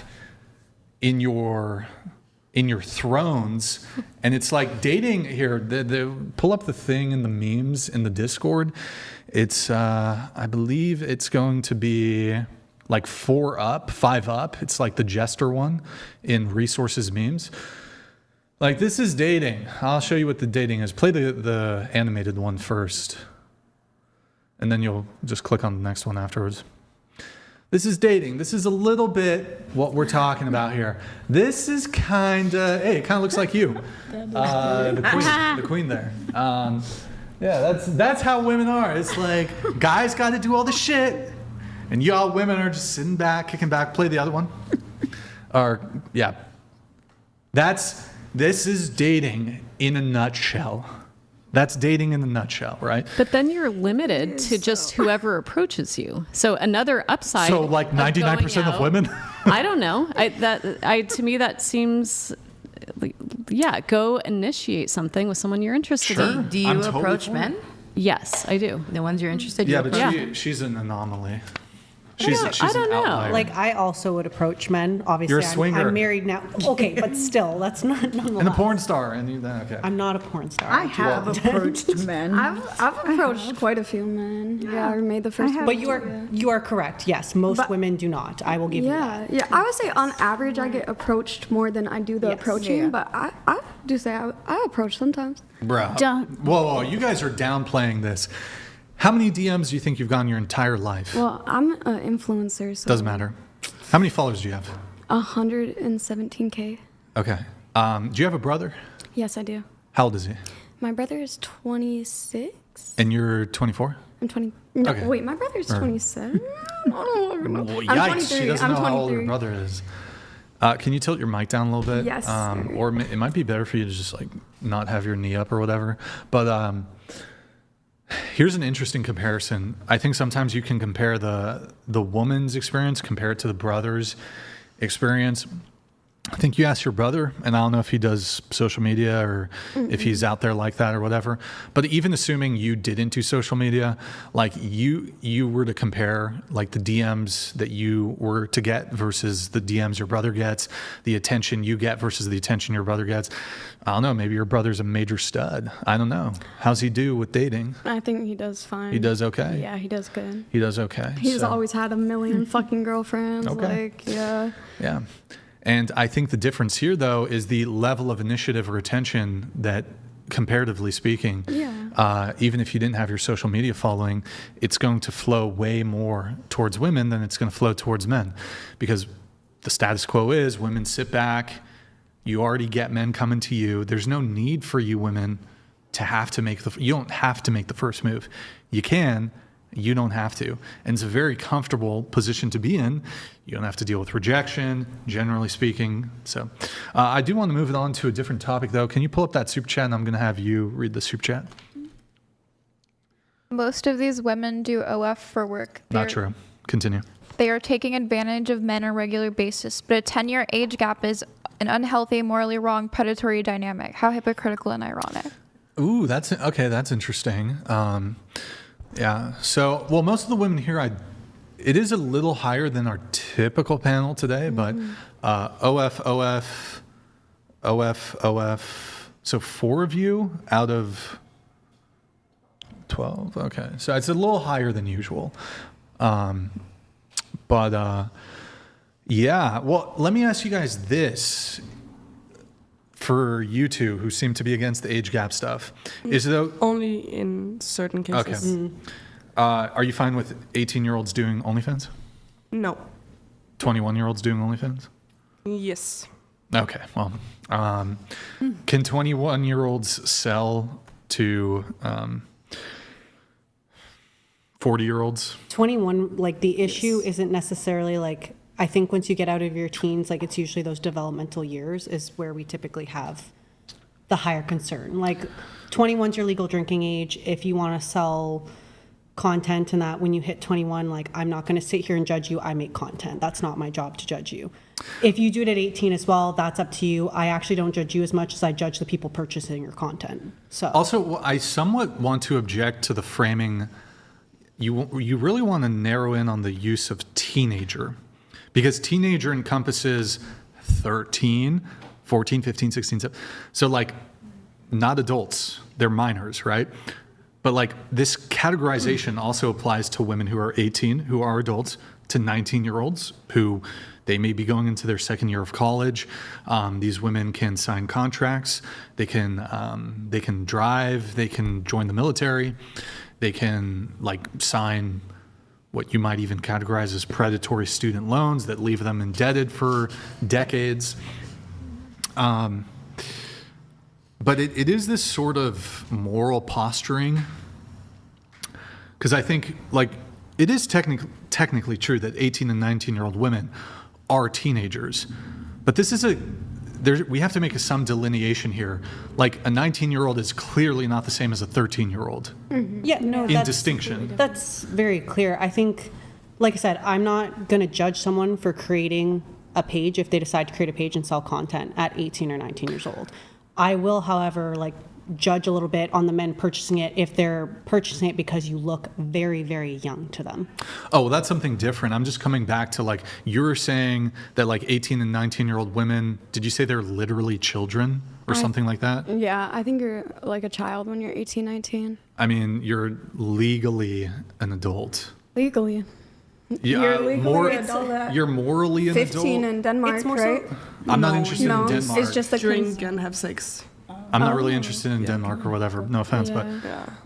Speaker 1: in your thrones, and it's like dating here. Pull up the thing in the memes in the Discord. It's I believe it's going to be like 4 up, 5 up. It's like the jester one in resources memes. Like, this is dating. I'll show you what the dating is. Play the animated one first, and then you'll just click on the next one afterwards. This is dating. This is a little bit what we're talking about here. This is kind of, hey, it kind of looks like you. The queen there. Yeah, that's how women are. It's like, guys got to do all the shit, and y'all women are just sitting back, kicking back. Play the other one. Or, yeah. This is dating in a nutshell. That's dating in a nutshell, right?
Speaker 7: But then you're limited to just whoever approaches you. So another upside.
Speaker 1: So like 99% of women?
Speaker 7: I don't know. To me that seems, yeah. Go initiate something with someone you're interested in.
Speaker 13: Do you approach men?
Speaker 7: Yes, I do.
Speaker 13: The ones you're interested in?
Speaker 1: Yeah, but she's an anomaly. She's
Speaker 8: I don't
Speaker 1: an
Speaker 8: know.
Speaker 1: outlier.
Speaker 8: Like, I also would approach men. Obviously,
Speaker 1: You're a swinger.
Speaker 8: I'm married now. Okay, but still, that's not nonetheless.
Speaker 1: And a porn star. Okay.
Speaker 8: I'm not a porn star.
Speaker 5: I have approached men.
Speaker 2: I've approached quite a few men. Yeah, I made the first.
Speaker 8: But you are correct. Yes, most women do not. I will give you that.
Speaker 2: Yeah, I would say on average I get approached more than I do the approaching. But I do say I approach sometimes.
Speaker 1: Bro.
Speaker 2: Don't.
Speaker 1: Whoa, you guys are downplaying this. How many DMs do you think you've gotten your entire life?
Speaker 2: Well, I'm an influencer, so.
Speaker 1: Doesn't matter. How many followers do you have?
Speaker 2: 117K.
Speaker 1: Okay. Do you have a brother?
Speaker 2: Yes, I do.
Speaker 1: How old is he?
Speaker 2: My brother is 26.
Speaker 1: And you're 24?
Speaker 2: I'm 20. No,
Speaker 1: Okay.
Speaker 2: wait, my brother's 27. I don't know.
Speaker 1: Well,
Speaker 2: I'm
Speaker 1: yikes,
Speaker 2: 23.
Speaker 1: she doesn't
Speaker 2: I'm
Speaker 1: know how old
Speaker 2: 23.
Speaker 1: your brother is. Can you tilt your mic down a little bit?
Speaker 2: Yes.
Speaker 1: Or it might be better for you to just like not have your knee up or whatever. But here's an interesting comparison. I think sometimes you can compare the woman's experience, compare it to the brother's experience. I think you asked your brother, and I don't know if he does social media or if he's out there like that or whatever. But even assuming you didn't do social media, like you were to compare like the DMs that you were to get versus the DMs your brother gets, the attention you get versus the attention your brother gets. I don't know. Maybe your brother's a major stud. I don't know. How's he do with dating?
Speaker 2: I think he does fine.
Speaker 1: He does okay?
Speaker 2: Yeah, he does good.
Speaker 1: He does okay.
Speaker 2: He's always had a million fucking girlfriends.
Speaker 1: Okay.
Speaker 2: Like, yeah.
Speaker 1: Yeah. And I think the difference here, though, is the level of initiative or attention that, comparatively speaking, even if you didn't have your social media following, it's going to flow way more towards women than it's going to flow towards men. Because the status quo is women sit back, you already get men coming to you. There's no need for you women to have to make you don't have to make the first move. You can. You don't have to. And it's a very comfortable position to be in. You don't have to deal with rejection, generally speaking. So I do want to move it on to a different topic, though. Can you pull up that super chat? And I'm going to have you read the super chat.
Speaker 15: Most of these women do OF for work.
Speaker 1: Not true. Continue.
Speaker 15: They are taking advantage of men on a regular basis, but a 10-year age gap is an unhealthy, morally wrong, predatory dynamic. How hypocritical and ironic.
Speaker 1: Ooh, that's interesting. Yeah. So, well, most of the women here, it is a little higher than our typical panel today, but OF. So 4 of you out of 12. Okay. So it's a little higher than usual. Yeah. Well, let me ask you guys this. For you two who seem to be against the age gap stuff, is it
Speaker 6: only in certain cases?
Speaker 1: Okay. Are you fine with 18-year-olds doing OnlyFans?
Speaker 6: No.
Speaker 1: 21-year-olds doing OnlyFans?
Speaker 6: Yes.
Speaker 1: Okay. Well, can 21-year-olds sell to 40-year-olds?
Speaker 8: 21, like the issue isn't necessarily like, I think once you get out of your teens, like it's usually those developmental years is where we typically have the higher concern. Like 21's your legal drinking age. If you want to sell content and that when you hit 21, like I'm not going to sit here and judge you. I make content. That's not my job to judge you. If you do it at 18 as well, that's up to you. I actually don't judge you as much as I judge the people purchasing your content. So
Speaker 1: also, I somewhat want to object to the framing. You really want to narrow in on the use of teenager. Because teenager encompasses 13, 14, 15, 16, 17. So like not adults, they're minors, right? But like this categorization also applies to women who are 18, who are adults, to 19-year-olds who they may be going into their second year of college. These women can sign contracts. They can drive. They can join the military. They can like sign what you might even categorize as predatory student loans that leave them indebted for decades. But it is this sort of moral posturing, because I think like it is technically true that 18 and 19-year-old women are teenagers, but this is we have to make some delineation here. Like a 19-year-old is clearly not the same as a 13-year-old.
Speaker 8: Mm-hmm. Yeah, no,
Speaker 1: in distinction.
Speaker 8: That's very clear. I think, like I said, I'm not going to judge someone for creating a page if they decide to create a page and sell content at 18 or 19 years old. I will, however, like judge a little bit on the men purchasing it if they're purchasing it because you look very, very young to them.
Speaker 1: Oh, well, that's something different. I'm just coming back to like, you're saying that like 18 and 19-year-old women, did you say they're literally children or something like that?
Speaker 2: Yeah, I think you're like a child when you're 18, 19.
Speaker 1: I mean, you're legally an adult.
Speaker 2: Legally.
Speaker 1: Yeah, you're morally an
Speaker 2: 15
Speaker 1: adult.
Speaker 2: in Denmark, right?
Speaker 1: I'm not interested in Denmark.
Speaker 2: It's just a
Speaker 6: drink and have sex.
Speaker 1: I'm not really interested in Denmark or whatever. No offense, but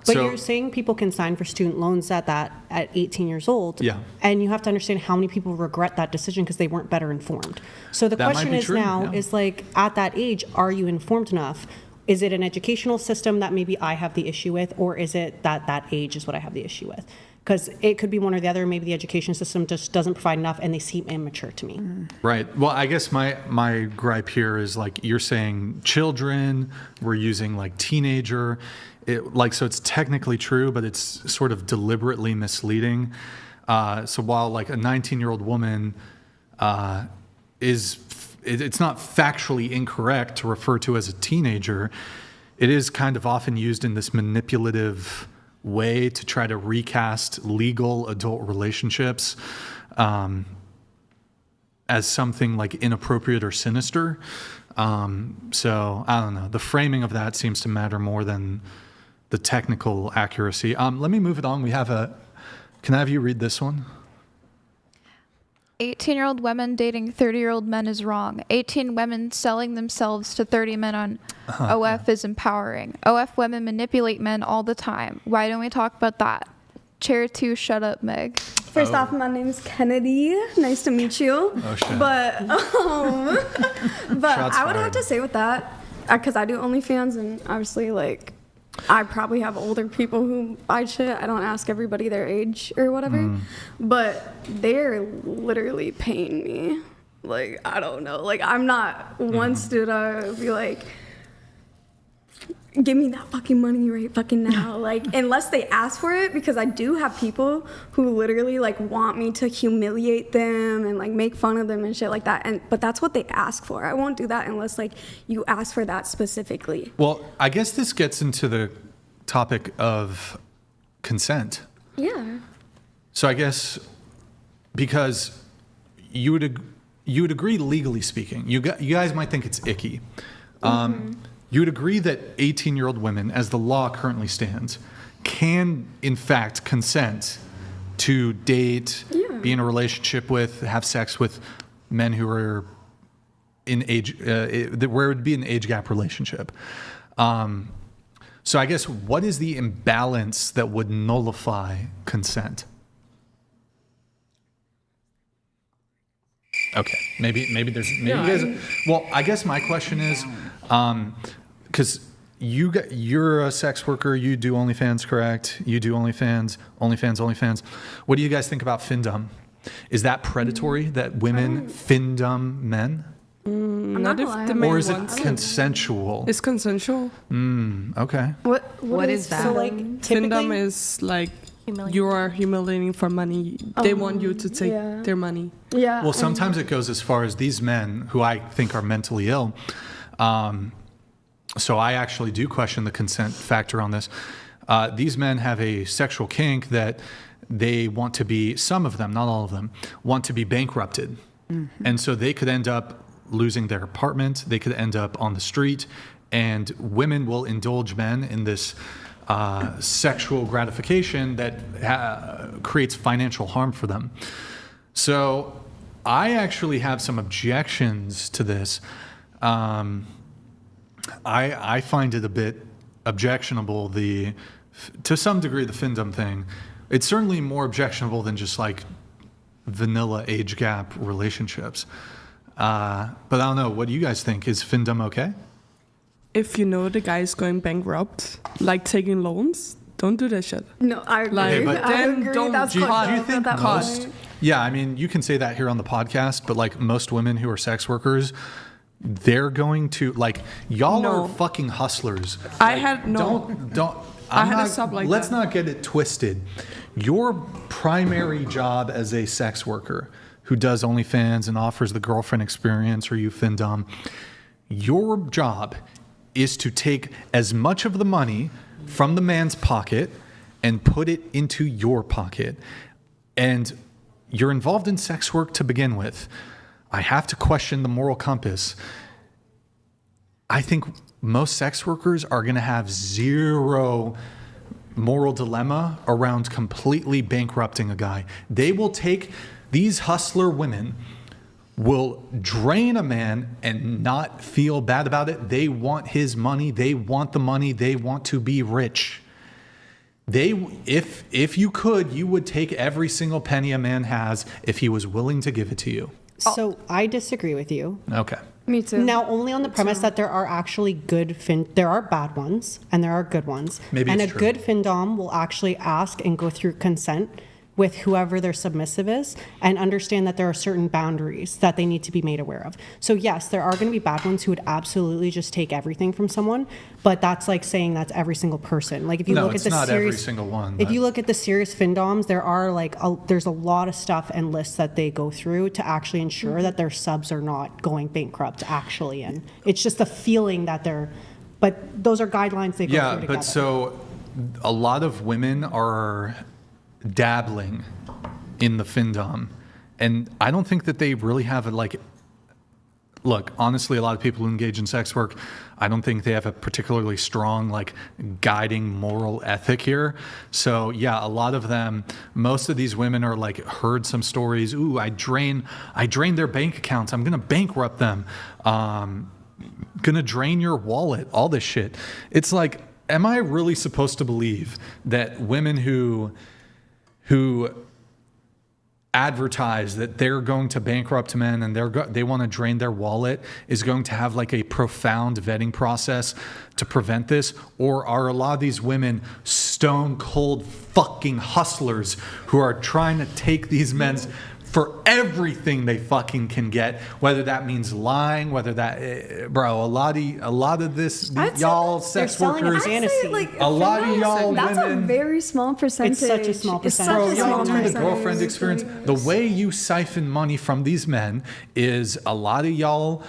Speaker 8: But you're saying people can sign for student loans at 18 years old.
Speaker 1: Yeah.
Speaker 8: And you have to understand how many people regret that decision because they weren't better informed. So the
Speaker 1: That might
Speaker 8: question
Speaker 1: be
Speaker 8: is
Speaker 1: true,
Speaker 8: now
Speaker 1: yeah.
Speaker 8: is like, at that age, are you informed enough? Is it an educational system that maybe I have the issue with, or is it that age is what I have the issue with? Because it could be one or the other. Maybe the education system just doesn't provide enough and they seem immature to me.
Speaker 1: Right. Well, I guess my gripe here is like you're saying children, we're using like teenager. So it's technically true, but it's sort of deliberately misleading. So while like a 19-year-old woman it's not factually incorrect to refer to as a teenager, it is kind of often used in this manipulative way to try to recast legal adult relationships as something like inappropriate or sinister. So I don't know. The framing of that seems to matter more than the technical accuracy. Let me move it on. Can I have you read this one?
Speaker 15: 18-year-old women dating 30-year-old men is wrong. 18 women selling themselves to 30 men on OF is empowering. OF women manipulate men all the time. Why don't we talk about that? Chair 2, shut up, Meg.
Speaker 2: First off, my name's Kennedy. Nice to meet you.
Speaker 1: Oh, shit.
Speaker 2: But
Speaker 1: Shots
Speaker 2: I would
Speaker 1: fired.
Speaker 2: have to say with that, because I do OnlyFans, and obviously, like, I probably have older people who buy shit. I don't ask everybody their age or whatever, but they're literally paying me. Like, I don't know. Like, I'm not once did I be like, give me that fucking money right fucking now. Like, unless they ask for it, because I do have people who literally like want me to humiliate them and like make fun of them and shit like that. But that's what they ask for. I won't do that unless like you ask for that specifically.
Speaker 1: Well, I guess this gets into the topic of consent.
Speaker 2: Yeah.
Speaker 1: So I guess because you would agree, legally speaking, you guys might think it's icky. You would agree that 18-year-old women, as the law currently stands, can in fact consent to date, be in a relationship with, have sex with men who are in age, where it would be an age gap relationship. So I guess what is the imbalance that would nullify consent? Okay, maybe you guys. Well, I guess my question is, because you're a sex worker, you do OnlyFans, correct? You do OnlyFans. What do you guys think about FINDOM? Is that predatory that women FINDOM men?
Speaker 6: Not if the man
Speaker 1: or is it
Speaker 6: wants
Speaker 1: consensual?
Speaker 6: It's consensual.
Speaker 1: Okay.
Speaker 8: What is that? So like
Speaker 6: FINDOM is like you are humiliating for money. They want you to take their money.
Speaker 2: Yeah.
Speaker 1: Well, sometimes it goes as far as these men who I think are mentally ill. So I actually do question the consent factor on this. These men have a sexual kink that they want to be, some of them, not all of them, want to be bankrupted. And so they could end up losing their apartment. They could end up on the street. And women will indulge men in this sexual gratification that creates financial harm for them. So I actually have some objections to this. I find it a bit objectionable, to some degree, the FINDOM thing. It's certainly more objectionable than just like vanilla age gap relationships. But I don't know. What do you guys think? Is FINDOM okay?
Speaker 6: If you know the guy is going bankrupt, like taking loans, don't do that shit.
Speaker 2: No, I agree.
Speaker 6: Like,
Speaker 1: but
Speaker 2: I agree.
Speaker 6: don't
Speaker 2: That's
Speaker 1: do you
Speaker 2: fucked
Speaker 1: think
Speaker 2: up at that
Speaker 1: most?
Speaker 2: point.
Speaker 1: Yeah, I mean, you can say that here on the podcast, but like most women who are sex workers, they're going to like y'all are fucking hustlers.
Speaker 6: I
Speaker 1: Like,
Speaker 6: had no.
Speaker 1: don't.
Speaker 6: I had to stop like
Speaker 1: let's
Speaker 6: that.
Speaker 1: not get it twisted. Your primary job as a sex worker who does OnlyFans and offers the girlfriend experience, or you FINDOM, your job is to take as much of the money from the man's pocket and put it into your pocket. And you're involved in sex work to begin with. I have to question the moral compass. I think most sex workers are going to have zero moral dilemma around completely bankrupting a guy. They will take, these hustler women will drain a man and not feel bad about it. They want his money. They want the money. They want to be rich. If you could, you would take every single penny a man has if he was willing to give it to you.
Speaker 8: So I disagree with you.
Speaker 1: Okay.
Speaker 2: Me too.
Speaker 8: Now, only on the premise that there are actually there are bad ones and there are good ones.
Speaker 1: Maybe
Speaker 8: and
Speaker 1: it's
Speaker 8: a
Speaker 1: true.
Speaker 8: good FINDOM will actually ask and go through consent with whoever their submissive is and understand that there are certain boundaries that they need to be made aware of. So yes, there are going to be bad ones who would absolutely just take everything from someone, but that's like saying that's every single person. Like if you
Speaker 1: No,
Speaker 8: look
Speaker 1: it's
Speaker 8: at the
Speaker 1: not
Speaker 8: serious,
Speaker 1: every single one.
Speaker 8: if
Speaker 1: but-
Speaker 8: you look at the serious FINDOMs, there are like there's a lot of stuff and lists that they go through to actually ensure that their subs are not going bankrupt actually, and it's just a feeling that they're. But those are guidelines they go
Speaker 1: Yeah,
Speaker 8: through together.
Speaker 1: but so a lot of women are dabbling in the FINDOM, and I don't think that they really have look, honestly, a lot of people who engage in sex work, I don't think they have a particularly strong guiding moral ethic here. So yeah, a lot of them, most of these women are heard some stories. Ooh, I drain their bank accounts. I'm gonna bankrupt them. Gonna drain your wallet. All this shit. It's like, am I really supposed to believe that women who advertise that they're going to bankrupt men and they want to drain their wallet is going to have a profound vetting process to prevent this? Or are a lot of these women stone cold fucking hustlers who are trying to take these men's for everything they fucking can get, whether that means lying, whether that, bro, a lot of this, y'all sex workers, a lot of y'all
Speaker 2: That's
Speaker 1: women.
Speaker 2: a very small percentage.
Speaker 8: It's such a small percentage.
Speaker 1: Bro,
Speaker 2: It's such a
Speaker 1: y'all
Speaker 2: small
Speaker 1: do the
Speaker 2: percentage.
Speaker 1: girlfriend experience. The way you siphon money from these men is a lot of y'all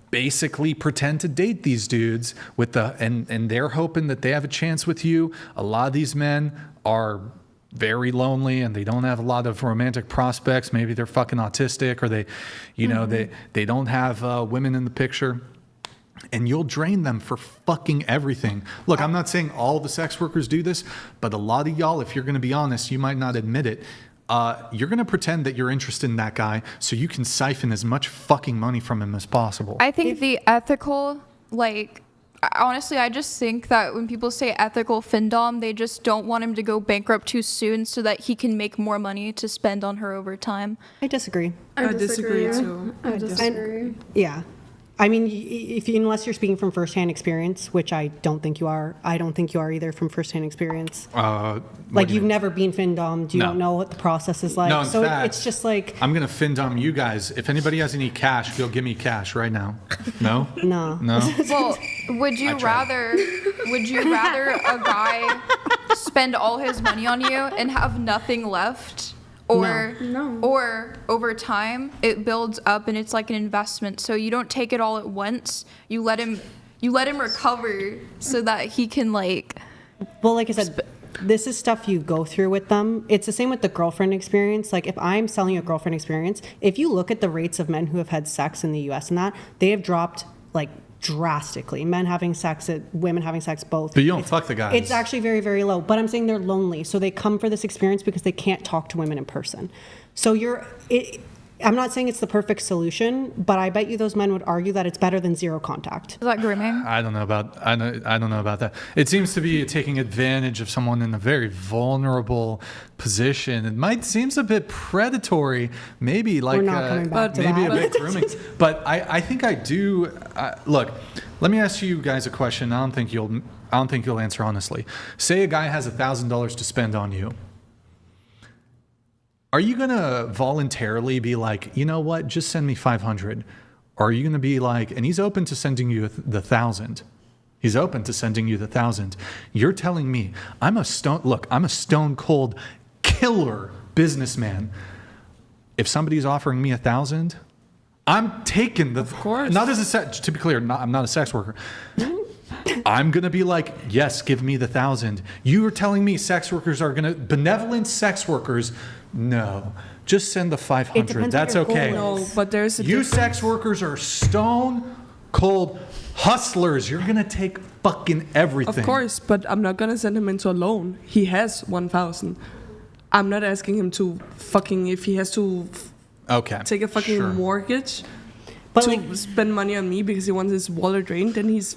Speaker 1: basically pretend to date these dudes and they're hoping that they have a chance with you. A lot of these men are very lonely and they don't have a lot of romantic prospects. Maybe they're fucking autistic, or they don't have women in the picture. And you'll drain them for fucking everything. Look, I'm not saying all the sex workers do this, but a lot of y'all, if you're going to be honest, you might not admit it. You're going to pretend that you're interested in that guy so you can siphon as much fucking money from him as possible.
Speaker 15: I think the ethical, honestly, I just think that when people say ethical FINDOM, they just don't want him to go bankrupt too soon so that he can make more money to spend on her over time.
Speaker 8: I disagree.
Speaker 2: I disagree too. I disagree.
Speaker 8: Yeah. I mean, unless you're speaking from firsthand experience, which I don't think you are. I don't think you are either from firsthand experience. You've never been FINDOM'd. You don't know what the process is like.
Speaker 1: No, in fact,
Speaker 8: it's just like...
Speaker 1: I'm going to FINDOM you guys. If anybody has any cash, go give me cash right now. No?
Speaker 8: No.
Speaker 1: No?
Speaker 15: Well, would you rather a guy spend all his money on you and have nothing left? Or over time it builds up and it's like an investment. So you don't take it all at once. You let him recover so that he can
Speaker 8: Well, like I said, this is stuff you go through with them. It's the same with the girlfriend experience. Like, if I'm selling you a girlfriend experience, if you look at the rates of men who have had sex in the US and that, they have dropped like drastically. Men having sex, women having sex, both.
Speaker 1: But you don't fuck the guys.
Speaker 8: It's actually very, very low. But I'm saying they're lonely. So they come for this experience because they can't talk to women in person. So I'm not saying it's the perfect solution, but I bet you those men would argue that it's better than zero contact.
Speaker 15: Is that grooming?
Speaker 1: I don't know about that. It seems to be taking advantage of someone in a very vulnerable position. It seems a bit predatory, maybe like
Speaker 8: We're not coming back to
Speaker 1: maybe
Speaker 8: that.
Speaker 1: a bit grooming. But I think I do. Look, let me ask you guys a question. I don't think you'll answer honestly. Say a guy has $1,000 to spend on you. Are you going to voluntarily be like, you know what, just send me 500? Or are you going to be like, and he's open to sending you the 1,000. He's open to sending you the 1,000. You're telling me, I'm a stone cold killer businessman. If somebody's offering me 1,000, I'm taking the, of course. Not as to be clear, I'm not a sex worker. I'm going to be like, yes, give me the 1,000. You are telling me benevolent sex workers, no, just send the 500. That's okay.
Speaker 6: No, but there's
Speaker 1: you sex workers are stone cold hustlers. You're going to take fucking everything.
Speaker 6: Of course, but I'm not going to send him into a loan. He has 1,000. I'm not asking him to if he has to take a fucking mortgage to spend money on me because he wants his wallet drained, then he's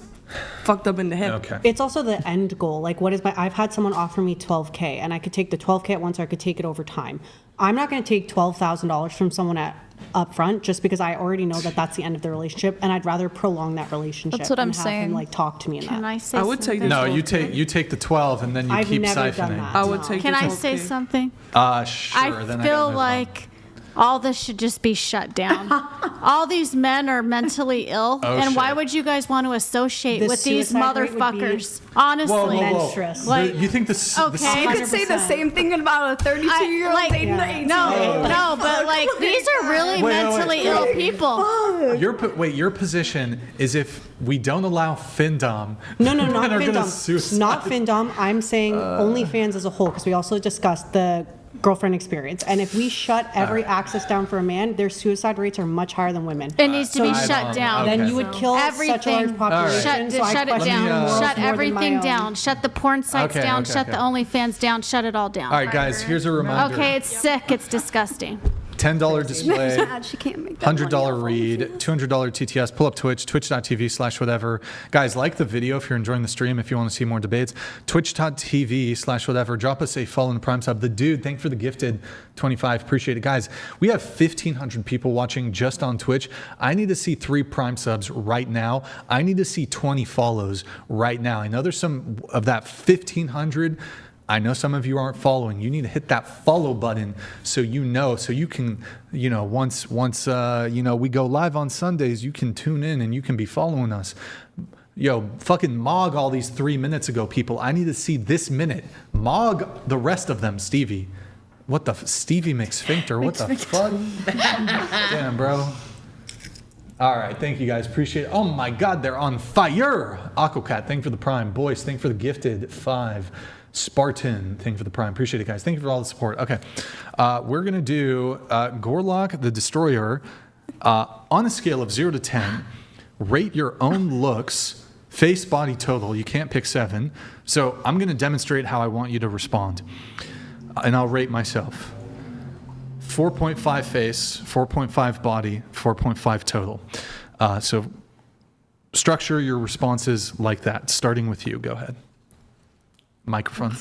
Speaker 6: fucked up in the head.
Speaker 1: Okay.
Speaker 8: It's also the end goal. Like, I've had someone offer me $12K, and I could take the $12K at once, or I could take it over time. I'm not going to take $12,000 from someone up front just because I already know that that's the end of the relationship, and I'd rather prolong that relationship.
Speaker 15: That's what I'm saying.
Speaker 8: Him, like, talk to me in
Speaker 10: Can
Speaker 8: that.
Speaker 10: I say
Speaker 6: I would take
Speaker 10: something?
Speaker 1: No, you take the 12 and then you
Speaker 8: I've
Speaker 1: keep
Speaker 8: never
Speaker 1: siphoning.
Speaker 8: done that.
Speaker 6: I would take
Speaker 10: Can
Speaker 6: the
Speaker 10: I
Speaker 6: 12K.
Speaker 10: say something?
Speaker 1: Sure. Then
Speaker 10: I feel
Speaker 1: move on.
Speaker 10: like all this should just be shut down. All these men are mentally ill,
Speaker 1: Oh,
Speaker 10: and why
Speaker 1: shit.
Speaker 10: would you guys want to associate
Speaker 8: The
Speaker 10: with these
Speaker 8: suicide rate would be-
Speaker 10: motherfuckers? Honestly,
Speaker 8: Menstruous.
Speaker 10: Like,
Speaker 1: you think this?
Speaker 10: okay.
Speaker 2: You could say the same thing about a 32-year-old
Speaker 10: like,
Speaker 2: dating an 18-year-old.
Speaker 10: no, but like these are really
Speaker 1: Wait,
Speaker 10: mentally ill people.
Speaker 1: Your position is if we don't allow FINDOM,
Speaker 8: No, not
Speaker 1: men are gonna
Speaker 8: FINDOM.
Speaker 1: suicide.
Speaker 8: Not FINDOM. I'm saying OnlyFans as a whole, because we also discussed the girlfriend experience. And if we shut every access down for a man, their suicide rates are much higher than women.
Speaker 10: It needs to be
Speaker 1: I
Speaker 10: shut
Speaker 1: don't-
Speaker 10: down.
Speaker 1: okay.
Speaker 8: Then you would kill such a large
Speaker 10: Everything.
Speaker 8: population. so I
Speaker 10: Shut it
Speaker 8: question
Speaker 10: down.
Speaker 8: your morals
Speaker 10: Shut
Speaker 8: more than
Speaker 10: everything
Speaker 8: my own.
Speaker 10: down. Shut the porn sites
Speaker 1: Okay,
Speaker 10: down.
Speaker 1: okay,
Speaker 10: Shut
Speaker 1: okay.
Speaker 10: the OnlyFans down. Shut it all down.
Speaker 1: All right, guys. Here's a reminder.
Speaker 10: Okay, it's sick. It's disgusting.
Speaker 1: $10 display.
Speaker 2: Sad she can't make that money
Speaker 1: $100
Speaker 2: off
Speaker 1: read, $200 TTS, pull up Twitch, twitch.tv/whatever. Guys, like the video if you're enjoying the stream, if you want to see more debates, twitch.tv/whatever. Drop us a follow and a prime sub. The dude, thank you for the gifted 25. Appreciate it. Guys, we have 1,500 people watching just on Twitch. I need to see 3 prime subs right now. I need to see 20 follows right now. I know there's some of that 1,500. I know some of you aren't following. You need to hit that follow button so you can, once we go live on Sundays, you can tune in and you can be following us. Yo, fucking Mog all these 3 minutes ago, people. I need to see this minute. Mog the rest of them, Stevie. What the Stevie McSphincter? What the fuck? Damn, bro. All right, thank you guys. Appreciate it. Oh my God, they're on fire. Aquacat, thank you for the prime. Boys, thank you for the gifted 5. Spartan, thank you for the prime. Appreciate it, guys. Thank you for all the support. Okay, we're going to do Gorlock the Destroyer on a scale of 0 to 10. Rate your own looks, face, body, total. You can't pick 7. So I'm going to demonstrate how I want you to respond. And I'll rate myself. 4.5 face, 4.5 body, 4.5 total. So structure your responses like that. Starting with you. Go ahead. Microphone.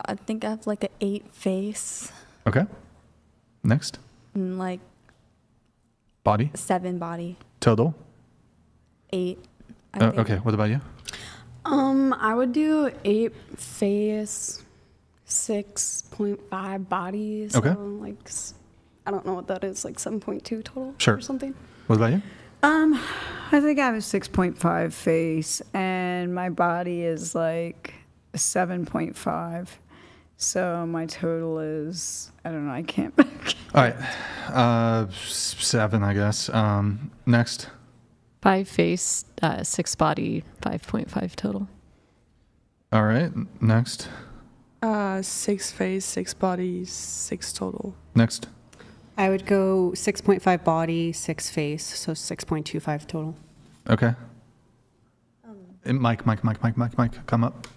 Speaker 4: I think I have like an 8 face
Speaker 1: Okay. Next.
Speaker 4: and like
Speaker 1: Body.
Speaker 4: 7 body.
Speaker 1: Total.
Speaker 4: 8. I think.
Speaker 1: Okay. What about you?
Speaker 2: I would do 8 face, 6.5 body. So
Speaker 1: Okay.
Speaker 2: like, I don't know what that is, like 7.2 total
Speaker 1: Sure.
Speaker 2: or something.
Speaker 1: What about you?
Speaker 5: I think I have a 6.5 face, and my body is like a 7.5. So my total is, I don't know, I can't.
Speaker 1: All right. 7, I guess. Next.
Speaker 7: 5 face, 6 body, 5.5 total.
Speaker 1: All right, next.
Speaker 6: 6 face, 6 body, 6 total.
Speaker 1: Next.
Speaker 8: I would go 6.5 body, 6 face, so 6.25 total.
Speaker 1: Okay. Mike, come up.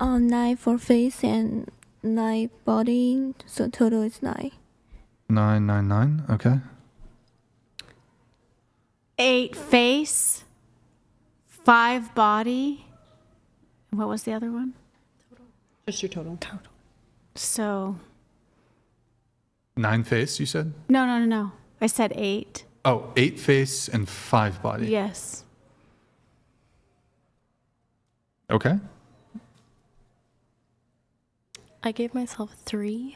Speaker 9: 9 for face and 9 body, so total is 9.
Speaker 1: 9. Okay.
Speaker 10: 8 face, 5 body. What was the other one?
Speaker 8: Just your total.
Speaker 10: So,
Speaker 1: 9 face, you said?
Speaker 10: no. I said 8.
Speaker 1: Oh, 8 face and 5 body.
Speaker 10: Yes.
Speaker 1: Okay.
Speaker 12: I gave myself 3.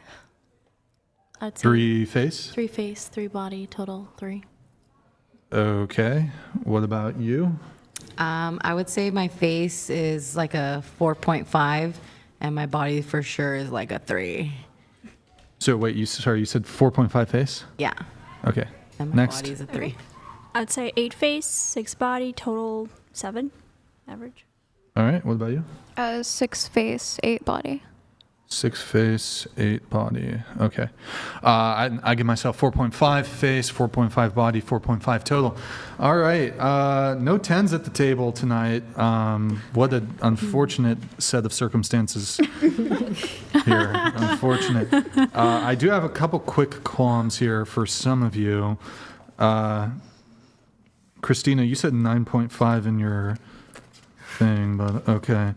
Speaker 12: I'd say
Speaker 1: 3 face?
Speaker 12: 3 face, 3 body, total 3.
Speaker 1: Okay. What about you?
Speaker 13: I would say my face is like a 4.5, and my body for sure is like a 3.
Speaker 1: So wait, you said 4.5 face?
Speaker 13: Yeah.
Speaker 1: Okay.
Speaker 13: And my
Speaker 1: Next.
Speaker 13: body is a 3.
Speaker 14: I'd say 8 face, 6 body, total 7, average.
Speaker 1: All right. What about you?
Speaker 15: 6 face, 8 body.
Speaker 1: 6 face, 8 body. Okay. I give myself 4.5 face, 4.5 body, 4.5 total. All right. No 10s at the table tonight. What an unfortunate set of circumstances here. Unfortunate. I do have a couple quick qualms here for some of you. Christina, you said 9.5 in your thing, but okay.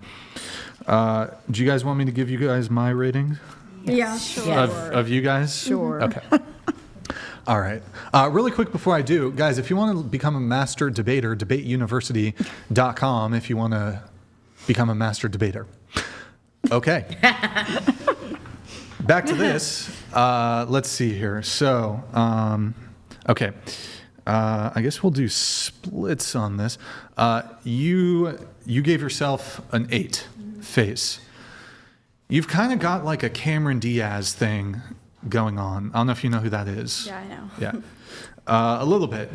Speaker 1: Do you guys want me to give you guys my rating?
Speaker 2: Yeah, sure.
Speaker 1: Of you guys?
Speaker 5: Sure.
Speaker 1: Okay. All right. Really quick before I do, guys, if you want to become a master debater, debateuniversity.com if you want to become a master debater. Okay. Back to this. Let's see here. So, okay. I guess we'll do splits on this. You gave yourself an 8 face. You've kind of got like a Cameron Diaz thing going on. I don't know if you know who that is.
Speaker 4: Yeah, I know.
Speaker 1: Yeah. A little bit.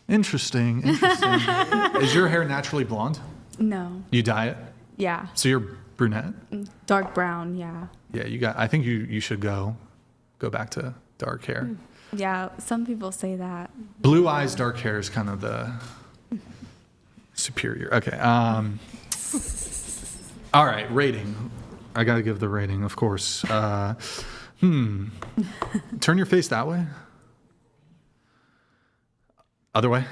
Speaker 1: Interesting. Is your hair naturally blonde?
Speaker 4: No.
Speaker 1: You dye it?
Speaker 4: Yeah.
Speaker 1: So you're brunette?
Speaker 4: Dark brown, yeah.
Speaker 1: Yeah, I think you should go back to dark hair.
Speaker 4: Yeah, some people say that.
Speaker 1: Blue eyes, dark hair is kind of the superior. Okay. All right, rating. I got to give the rating, of course. Turn your face that way. Other way.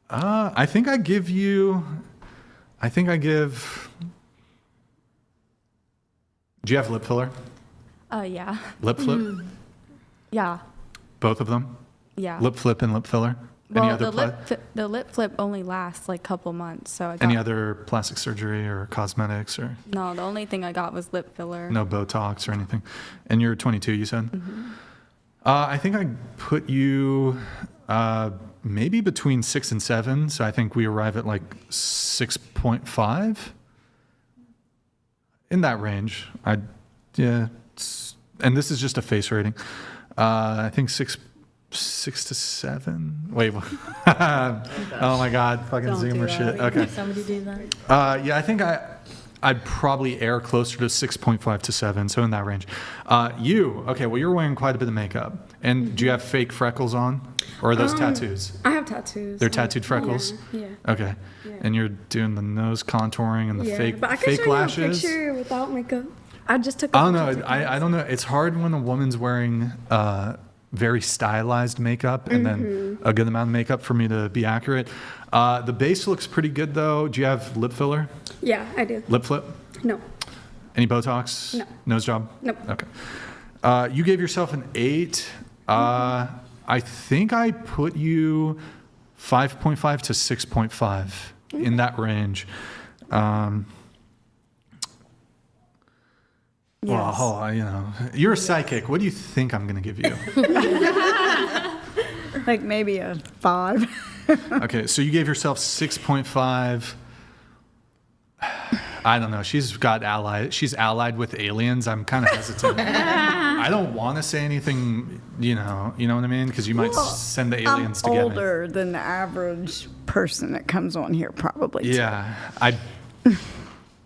Speaker 1: I think I give. Do you have lip filler?
Speaker 4: Yeah.
Speaker 1: Lip flip?
Speaker 4: Yeah.
Speaker 1: Both of them?
Speaker 4: Yeah.
Speaker 1: Lip flip and lip filler?
Speaker 4: Well,
Speaker 1: Any other
Speaker 4: the lip flip only lasts like a couple months, so I got...
Speaker 1: Any other plastic surgery or cosmetics or?
Speaker 4: No, the only thing I got was lip filler.
Speaker 1: No Botox or anything. And you're 22, you said? Mm-hmm. I think I put you maybe between 6 and 7, so I think we arrive at like 6.5. In that range. And this is just a face rating. I think 6 to 7. Wait. Oh my God. Fucking Zoomer shit. Okay.
Speaker 12: Somebody do that.
Speaker 1: Yeah, I think I'd probably err closer to 6.5 to 7, so in that range. Well, you're wearing quite a bit of makeup. And do you have fake freckles on? Or are those tattoos?
Speaker 2: I have tattoos.
Speaker 1: They're tattooed freckles?
Speaker 2: Yeah.
Speaker 1: Okay. Yeah. And you're doing the nose contouring and the fake lashes?
Speaker 2: But I can show you a picture without makeup. I just took a
Speaker 1: I don't know. I don't know. It's hard when a woman's wearing very stylized makeup and then a good amount of makeup for me to be accurate. The base looks pretty good, though. Do you have lip filler?
Speaker 2: Yeah, I do.
Speaker 1: Lip flip?
Speaker 2: No.
Speaker 1: Any Botox?
Speaker 2: No.
Speaker 1: Nose job?
Speaker 2: Nope.
Speaker 1: Okay. You gave yourself an 8. I think I put you 5.5 to 6.5 in that range.
Speaker 5: Yes.
Speaker 1: Well, you're a psychic. What do you think I'm going to give you?
Speaker 5: Like maybe a 5.
Speaker 1: Okay, so you gave yourself 6.5. I don't know. She's allied with aliens. I'm kind of hesitant. I don't want to say anything, you know what I mean? Because you might send the aliens to get me.
Speaker 5: I'm older than the average person that comes on here, probably.
Speaker 1: Yeah.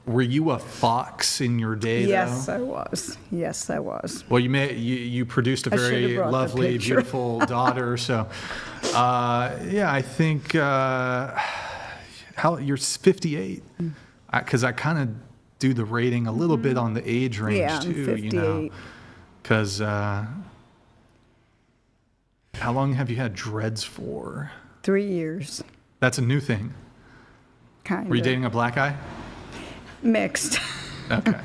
Speaker 1: Were you a fox in your day,
Speaker 5: Yes,
Speaker 1: though?
Speaker 5: I was. Yes, I was.
Speaker 1: Well, you produced a
Speaker 5: I should have
Speaker 1: very
Speaker 5: brought the
Speaker 1: lovely,
Speaker 5: picture.
Speaker 1: beautiful daughter. So, yeah, I think you're 58, because I kind of do the rating a little bit on the age range
Speaker 5: Yeah, I'm
Speaker 1: too.
Speaker 5: 58.
Speaker 1: You know, because how long have you had dreads for?
Speaker 5: 3 years.
Speaker 1: That's a new thing.
Speaker 5: Kind
Speaker 1: Were you
Speaker 5: of.
Speaker 1: dating a black guy?
Speaker 5: Mixed.
Speaker 1: Okay.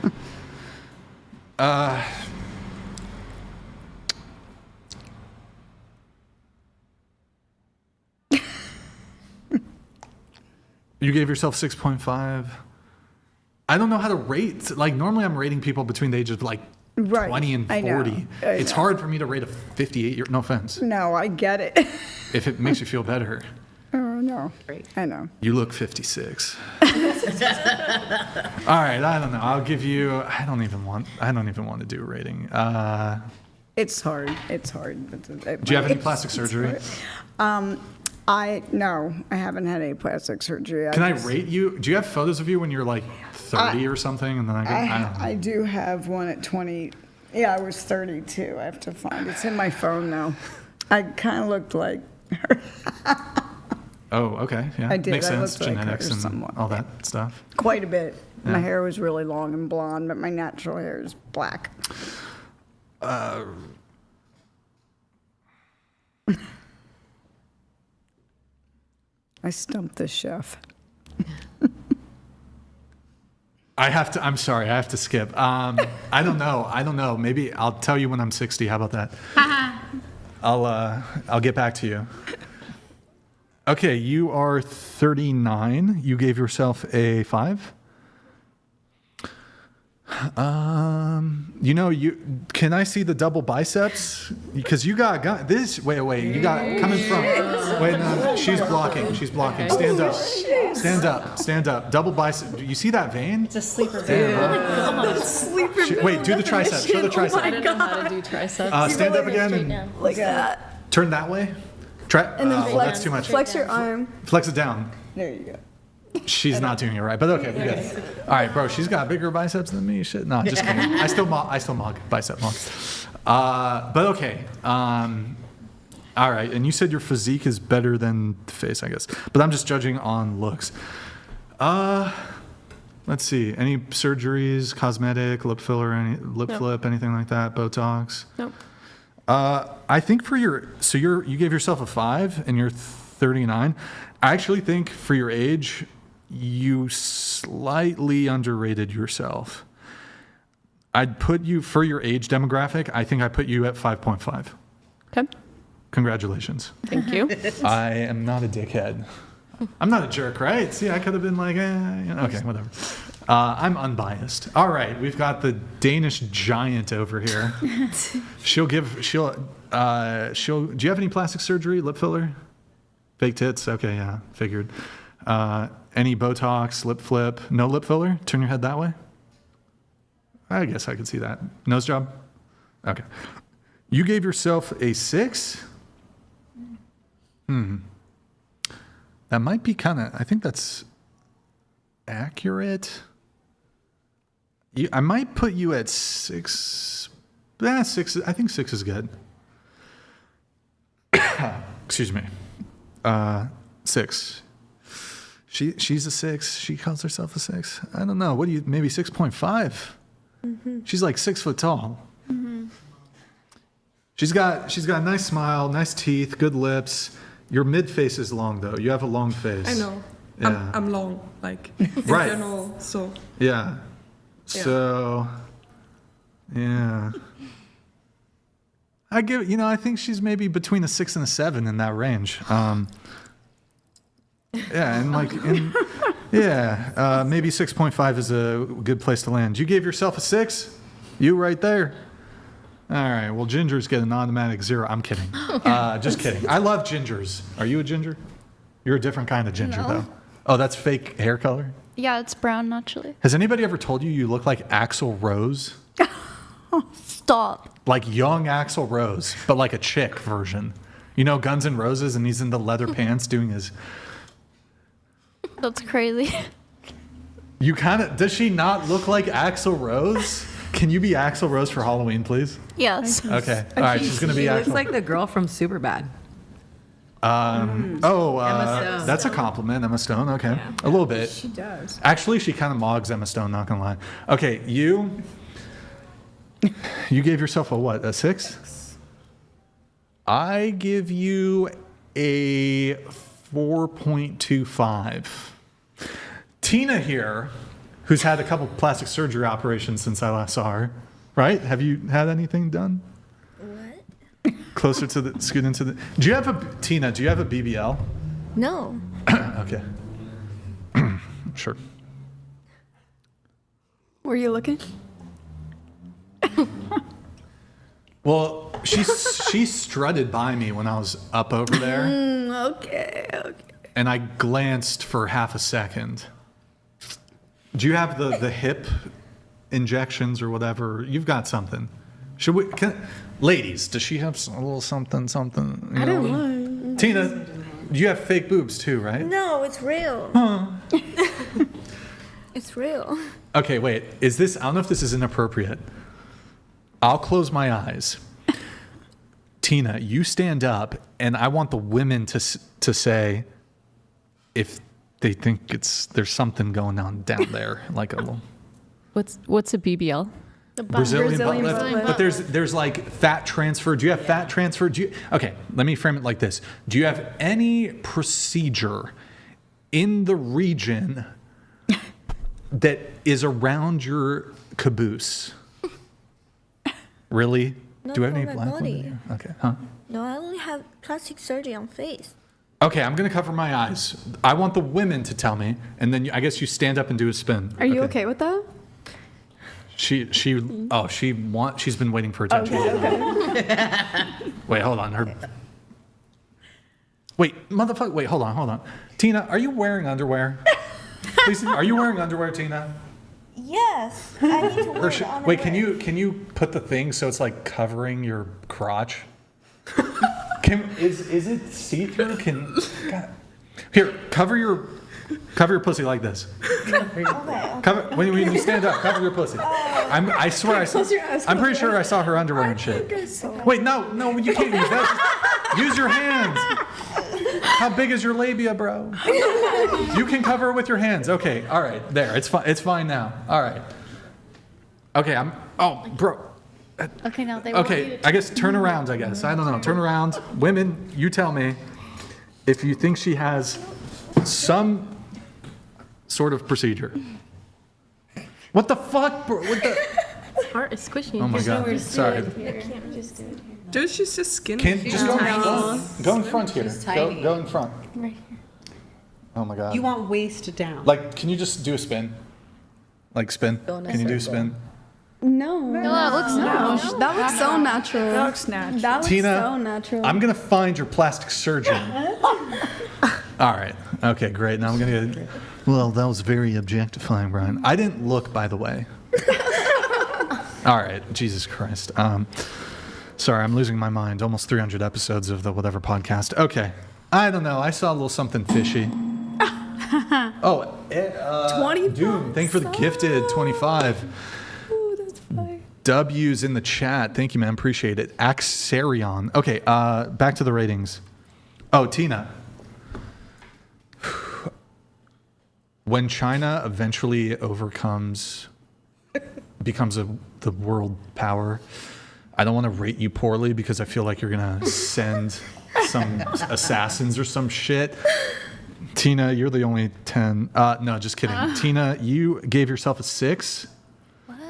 Speaker 1: You gave yourself 6.5. I don't know how to rate. Like, normally I'm rating people between the ages of like 20 and 40.
Speaker 5: I know.
Speaker 1: It's hard for me to rate a 58-year. No offense.
Speaker 5: No, I get it.
Speaker 1: If it makes you feel better.
Speaker 5: Oh, no. I know.
Speaker 1: You look 56. All right, I don't know. I'll give you. I don't even want to do a rating.
Speaker 5: It's hard. It's hard.
Speaker 1: Do you have any plastic surgery?
Speaker 5: No, I haven't had any plastic surgery.
Speaker 1: Can I rate you? Do you have photos of you when you're like 30 or something? And then I don't know.
Speaker 5: I do have one at 20. Yeah, I was 32. I have to find it. It's in my phone now. I kind of looked like her.
Speaker 1: Oh, okay. Yeah.
Speaker 5: I did.
Speaker 1: Makes
Speaker 5: I
Speaker 1: sense.
Speaker 5: looked like her
Speaker 1: Genetics and
Speaker 5: somewhat.
Speaker 1: all that stuff.
Speaker 5: Quite a bit.
Speaker 1: Yeah.
Speaker 5: My hair was really long and blonde, but my natural hair is black. I stumped the chef.
Speaker 1: I'm sorry. I have to skip. I don't know. Maybe I'll tell you when I'm 60. How about that? I'll get back to you. Okay, you are 39. You gave yourself a 5. Can I see the double biceps? Because you got this. Wait. You got coming from. Wait, no. She's blocking. Stand up. Stand up. Double bicep. You see that vein?
Speaker 12: It's a sleeper
Speaker 1: Stand up. Wait, do the tricep. Show the tricep.
Speaker 12: I don't know how to do triceps.
Speaker 1: Stand up again and
Speaker 2: Like that.
Speaker 1: turn that way.
Speaker 2: And then flex,
Speaker 1: that's too much.
Speaker 2: flex your arm.
Speaker 1: Flex it down.
Speaker 5: There you go.
Speaker 1: She's not doing it right, but okay, we're good. All right, bro. She's got bigger biceps than me. Shit, no, just kidding. I still mog bicep mog. But okay. All right, and you said your physique is better than the face, I guess. But I'm just judging on looks. Let's see. Any surgeries, cosmetic, lip filler, any lip flip, anything like that? Botox?
Speaker 7: Nope.
Speaker 1: I think you gave yourself a 5 and you're 39. I actually think for your age, you slightly underrated yourself. I'd put you, for your age demographic, I think I put you at 5.5.
Speaker 7: Okay.
Speaker 1: Congratulations.
Speaker 7: Thank you.
Speaker 1: I am not a dickhead. I'm not a jerk, right? See, I could have been like, okay, whatever. I'm unbiased. All right, we've got the Danish giant over here. Do you have any plastic surgery, lip filler? Fake tits? Okay, yeah, figured. Any Botox, lip flip? No lip filler? Turn your head that way? I guess I could see that. Nose job? Okay. You gave yourself a 6? That might be I think that's accurate. I might put you at 6. 6. I think 6 is good. Excuse me. 6. She's a 6. She calls herself a 6. I don't know. Maybe 6.5? Mm-hmm. She's like 6 foot tall. Mm-hmm. She's got a nice smile, nice teeth, good lips. Your mid face is long though. You have a long face.
Speaker 6: I know.
Speaker 1: Yeah.
Speaker 6: I'm long, like
Speaker 1: right.
Speaker 6: in general, so.
Speaker 1: Yeah. So, yeah. I think she's maybe between a 6 and a 7 in that range. Maybe 6.5 is a good place to land. You gave yourself a 6? You right there. All right, well, gingers get an automatic 0. I'm kidding. Just kidding. I love gingers. Are you a ginger? You're a different kind of ginger, though. Oh, that's fake hair color?
Speaker 15: Yeah, it's brown naturally.
Speaker 1: Has anybody ever told you look like Axl Rose?
Speaker 15: Stop.
Speaker 1: Like young Axl Rose, but like a chick version. You know Guns N' Roses, and he's in the leather pants doing his...
Speaker 15: That's crazy.
Speaker 1: You kind of... Does she not look like Axl Rose? Can you be Axl Rose for Halloween, please?
Speaker 15: Yes.
Speaker 1: Okay. All right, she's going to be
Speaker 13: She looks
Speaker 1: Axl.
Speaker 13: like the girl from Superbad.
Speaker 1: Stone. That's a compliment, Emma Stone. Okay.
Speaker 13: Yeah.
Speaker 1: A little bit.
Speaker 5: She does.
Speaker 1: Actually, she kind of mogs Emma Stone, not going to lie. Okay, you gave yourself a what? A 6? I give you a 4.25. Tina here, who's had a couple plastic surgery operations since I last saw her, right? Have you had anything done? What? Closer to the, scoot into the, Tina, do you have a BBL?
Speaker 9: No.
Speaker 1: Okay. Sure.
Speaker 2: Were you looking?
Speaker 1: Well, she strutted by me when I was up over there.
Speaker 2: Okay.
Speaker 1: And I glanced for half a second. Do you have the hip injections or whatever? You've got something. Should we, ladies, does she have a little something?
Speaker 2: I don't know.
Speaker 1: Tina, you have fake boobs too, right?
Speaker 9: No, it's real.
Speaker 1: Huh.
Speaker 9: It's real.
Speaker 1: Okay, wait. I don't know if this is inappropriate. I'll close my eyes. Tina, you stand up, and I want the women to say if they think there's something going on down there, like a little
Speaker 7: What's a BBL?
Speaker 1: Brazilian butt lift.
Speaker 2: butt lift.
Speaker 1: But there's like fat transfer. Do you have fat transfer? Okay, let me frame it like this. Do you have any procedure in the region that is around your caboose? Really?
Speaker 9: Not
Speaker 1: Do you have
Speaker 9: for
Speaker 1: any
Speaker 9: my
Speaker 1: black
Speaker 9: body.
Speaker 1: women here? Okay, huh?
Speaker 9: No, I only have plastic surgery on face.
Speaker 1: Okay, I'm gonna cover my eyes. I want the women to tell me, and then I guess you stand up and do a spin.
Speaker 2: Are you okay with that?
Speaker 1: She's been waiting for attention.
Speaker 2: Okay.
Speaker 1: Wait, hold on. Wait, motherfucker. Wait, hold on. Tina, are you wearing underwear? Please, are you wearing underwear, Tina?
Speaker 9: Yes, I need to wear the underwear.
Speaker 1: Wait, can you put the thing so it's like covering your crotch? Is it see-through? Here, cover your pussy like this.
Speaker 9: Okay.
Speaker 1: Cover when you stand up. Cover your pussy. I swear I'm pretty sure I saw her underwear and shit. Wait, no, you can't use that. Use your hands. How big is your labia, bro? You can cover it with your hands. Okay, all right, there. It's fine. It's fine now. All right. Okay, bro.
Speaker 3: Okay, now they want you
Speaker 1: Okay,
Speaker 3: to
Speaker 1: I guess turn around. I guess I don't know. Turn around, women. You tell me if you think she has some sort of procedure. What the fuck, bro? What the?
Speaker 12: Heart is squishy.
Speaker 1: Oh my god. Sorry.
Speaker 6: Dude, she's just skinny.
Speaker 1: Just go in front here. Go in front.
Speaker 12: Right here.
Speaker 1: Oh my god.
Speaker 8: You want waist down.
Speaker 1: Like, can you just do a spin? Like spin? Can you do a spin?
Speaker 2: No.
Speaker 15: No, that looks natural.
Speaker 2: That looks so natural.
Speaker 5: That looks natural.
Speaker 2: That looks
Speaker 1: Tina,
Speaker 2: so natural.
Speaker 1: I'm gonna find your plastic surgeon. All right. Okay, great. Now I'm gonna get. Well, that was very objectifying, Brian. I didn't look, by the way. All right. Jesus Christ. Sorry, I'm losing my mind. Almost 300 episodes of the whatever podcast. Okay. I don't know. I saw a little something fishy. Oh,
Speaker 2: 25
Speaker 1: Doom, thank you for the gifted 25.
Speaker 2: Ooh, that's funny.
Speaker 1: W's in the chat. Thank you, man. Appreciate it. Axarion. Okay, back to the ratings. Oh, Tina. When China eventually becomes the world power, I don't want to rate you poorly because I feel like you're going to send some assassins or some shit. Tina, you're the only 10. No, just kidding. Tina, you gave yourself a 6.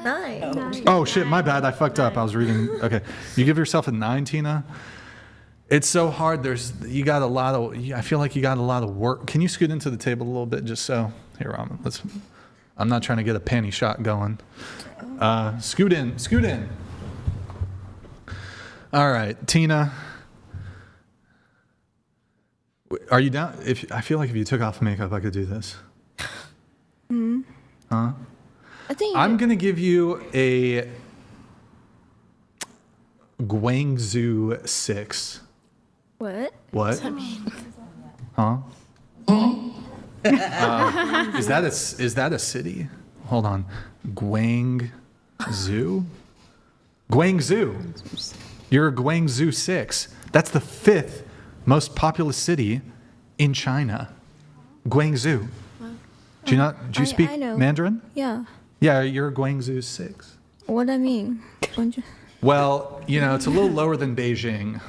Speaker 9: Nice.
Speaker 1: Oh, shit, my bad. I fucked up. I was reading. Okay. You give yourself a 9, Tina? It's so hard. I feel like you got a lot of work. Can you scoot into the table a little bit just so? Here, I'm not trying to get a panty shot going. Scoot in. All right, Tina. Are you down? I feel like if you took off makeup, I could do this. Huh?
Speaker 9: I think
Speaker 1: I'm going to give you a Guangzhou 6.
Speaker 9: What?
Speaker 1: What?
Speaker 9: Does that mean?
Speaker 1: Huh? Is that a city? Hold on. Guangzhou? Guangzhou. You're a Guangzhou 6. That's the 5th most populous city in China. Guangzhou. Do you speak
Speaker 9: I know.
Speaker 1: Mandarin?
Speaker 9: Yeah.
Speaker 1: Yeah, you're a Guangzhou 6.
Speaker 9: What I mean?
Speaker 1: Well, it's a little lower than Beijing.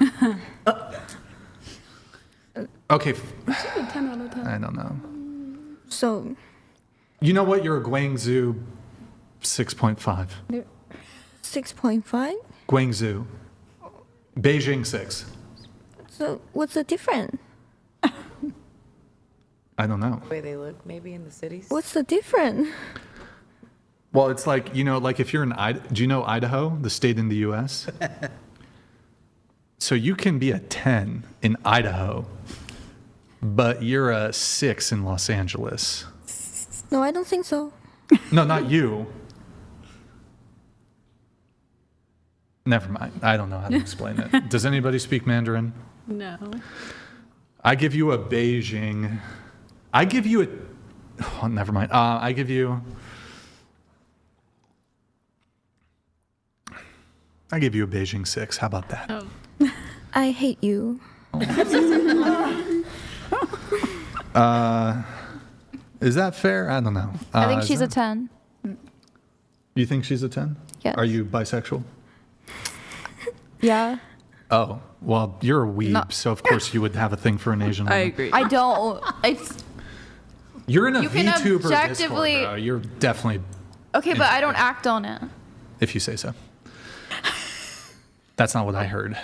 Speaker 1: Okay.
Speaker 2: 10 out of 10.
Speaker 1: I don't know.
Speaker 9: So.
Speaker 1: You know what? You're a Guangzhou 6.5.
Speaker 9: 6.5?
Speaker 1: Guangzhou. Beijing 6.
Speaker 9: So what's the difference?
Speaker 1: I don't know.
Speaker 13: The way they look, maybe in the cities.
Speaker 9: What's the difference?
Speaker 1: Well, it's like, like if you're in do you know Idaho, the state in the U.S.? So you can be a 10 in Idaho, but you're a 6 in Los Angeles.
Speaker 9: No, I don't think so.
Speaker 1: No, not you. Never mind. I don't know how to explain it. Does anybody speak Mandarin?
Speaker 3: No.
Speaker 1: I give you a Beijing. I give you a. Oh, never mind. I give you a Beijing 6. How about that?
Speaker 3: Oh.
Speaker 9: I hate you.
Speaker 1: Is that fair? I don't know.
Speaker 15: I think she's a 10.
Speaker 1: You think she's a 10?
Speaker 15: Yes.
Speaker 1: Are you bisexual?
Speaker 15: Yeah.
Speaker 1: Oh, well, you're a weeb, so of course you would have a thing for an Asian woman.
Speaker 3: I agree.
Speaker 15: I don't.
Speaker 1: You're in a
Speaker 15: You can
Speaker 1: VTuber
Speaker 15: objectively-
Speaker 1: Discord, bro. You're definitely,
Speaker 15: Okay, but I don't act on it.
Speaker 1: if you say so. That's not what I heard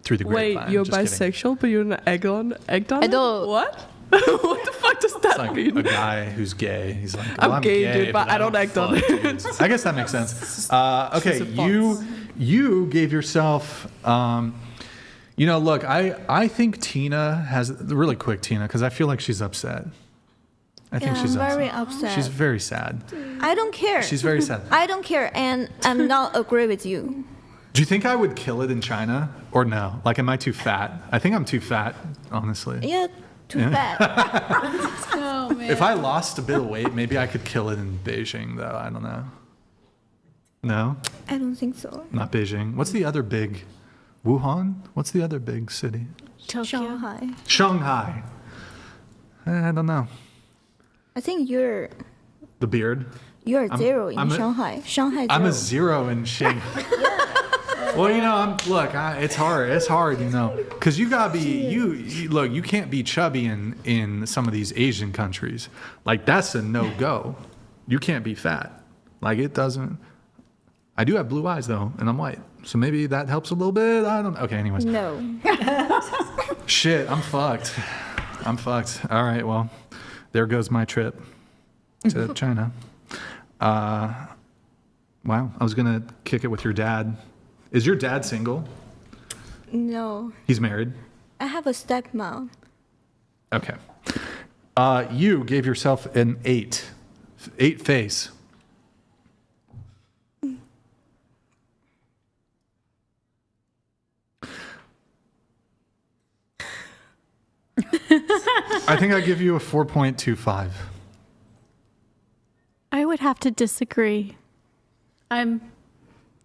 Speaker 1: through the
Speaker 6: Wait,
Speaker 1: grapevine.
Speaker 6: you're
Speaker 1: Just kidding.
Speaker 6: bisexual, but you're an egg on
Speaker 15: I don't.
Speaker 6: What? What the fuck does that
Speaker 1: It's like
Speaker 6: mean?
Speaker 1: a guy who's gay. He's like,
Speaker 6: I'm
Speaker 1: well, I'm
Speaker 6: gay,
Speaker 1: gay,
Speaker 6: dude, but I don't act on
Speaker 1: fuck
Speaker 6: it.
Speaker 1: dudes. I guess that makes sense. Okay,
Speaker 6: She's a fox.
Speaker 1: you gave yourself. Look, I think Tina has really quick, Tina, because I feel like she's upset. I think
Speaker 9: Yeah,
Speaker 1: she's
Speaker 9: I'm very upset.
Speaker 1: She's very sad.
Speaker 9: I don't care.
Speaker 1: She's very sad.
Speaker 9: I don't care, and I'm not agree with you.
Speaker 1: Do you think I would kill it in China or no? Like, am I too fat? I think I'm too fat, honestly.
Speaker 9: Yeah, too
Speaker 1: Yeah.
Speaker 9: fat.
Speaker 3: Oh, man.
Speaker 1: If I lost a bit of weight, maybe I could kill it in Beijing, though. I don't know. No?
Speaker 9: I don't think so.
Speaker 1: Not Beijing. What's the other big? Wuhan? What's the other big city?
Speaker 9: Shanghai.
Speaker 1: Shanghai. I don't know.
Speaker 9: I think you're
Speaker 1: The beard?
Speaker 9: you're
Speaker 1: I'm-
Speaker 9: zero in
Speaker 1: I'm a-
Speaker 9: Shanghai. Shanghai 0.
Speaker 1: I'm a 0 in Shanghai. Well, it's hard. It's hard, because you gotta be look. You can't be chubby in some of these Asian countries. Like, that's a no go. You can't be fat. Like, it doesn't. I do have blue eyes though, and I'm white, so maybe that helps a little bit. I don't. Okay, anyways.
Speaker 9: No.
Speaker 1: Shit, I'm fucked. I'm fucked. All right, well, there goes my trip to China. Wow, I was gonna kick it with your dad. Is your dad single?
Speaker 9: No.
Speaker 1: He's married.
Speaker 9: I have a stepmom.
Speaker 1: Okay. You gave yourself an 8. 8 face. I think I give you a 4.25.
Speaker 10: I would have to disagree. I'm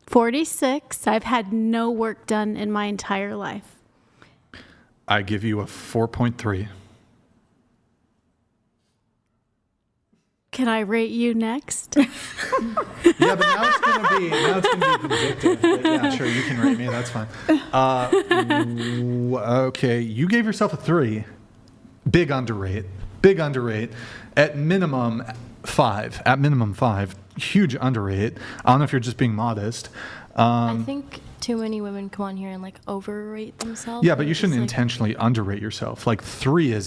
Speaker 10: 46. I've had no work done in my entire life.
Speaker 1: I give you a 4.3.
Speaker 10: Can I rate you next?
Speaker 1: Yeah, but now it's gonna be vindictive. But yeah, sure, you can rate me. That's fine. Okay, you gave yourself a 3. Big underrate. Big underrate. At minimum 5. At minimum 5. Huge underrate. I don't know if you're just being modest.
Speaker 12: I think too many women come on here and overrate themselves.
Speaker 1: Yeah, but you shouldn't intentionally underrate yourself. Like 3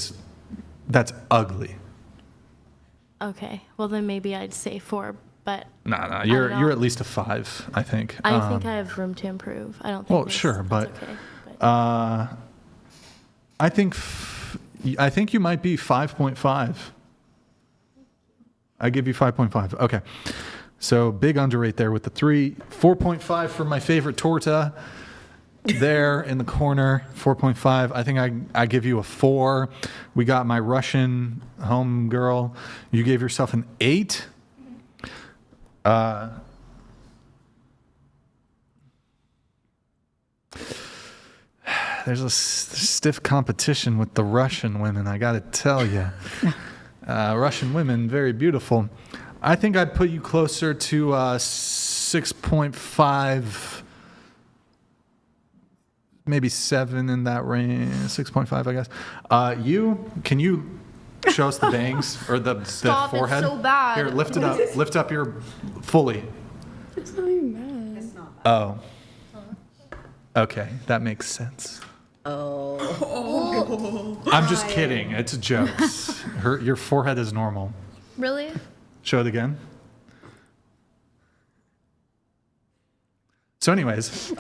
Speaker 1: that's ugly.
Speaker 12: Okay, well then maybe I'd say 4, but
Speaker 1: No, you're at least a 5, I think.
Speaker 12: I think I have room to improve. I don't think.
Speaker 1: Well, sure, but
Speaker 12: okay,
Speaker 1: I think you might be 5.5. I give you 5.5. Okay. So big underrate there with the 3. 4.5 for my favorite torta. There in the corner, 4.5. I think I give you a 4. We got my Russian home girl. You gave yourself an 8. There's a stiff competition with the Russian women, I got to tell you. Russian women, very beautiful. I think I'd put you closer to 6.5. Maybe 7 in that range, 6.5, I guess. Can you show us the bangs or the forehead?
Speaker 15: It's so bad.
Speaker 1: Here, lift it up. Lift up your fully.
Speaker 2: It's not even bad. It's not
Speaker 1: bad. Oh. Okay, that makes sense.
Speaker 13: Oh.
Speaker 1: I'm just kidding. It's jokes. Your forehead is normal.
Speaker 15: Really?
Speaker 1: Show it again. So anyways,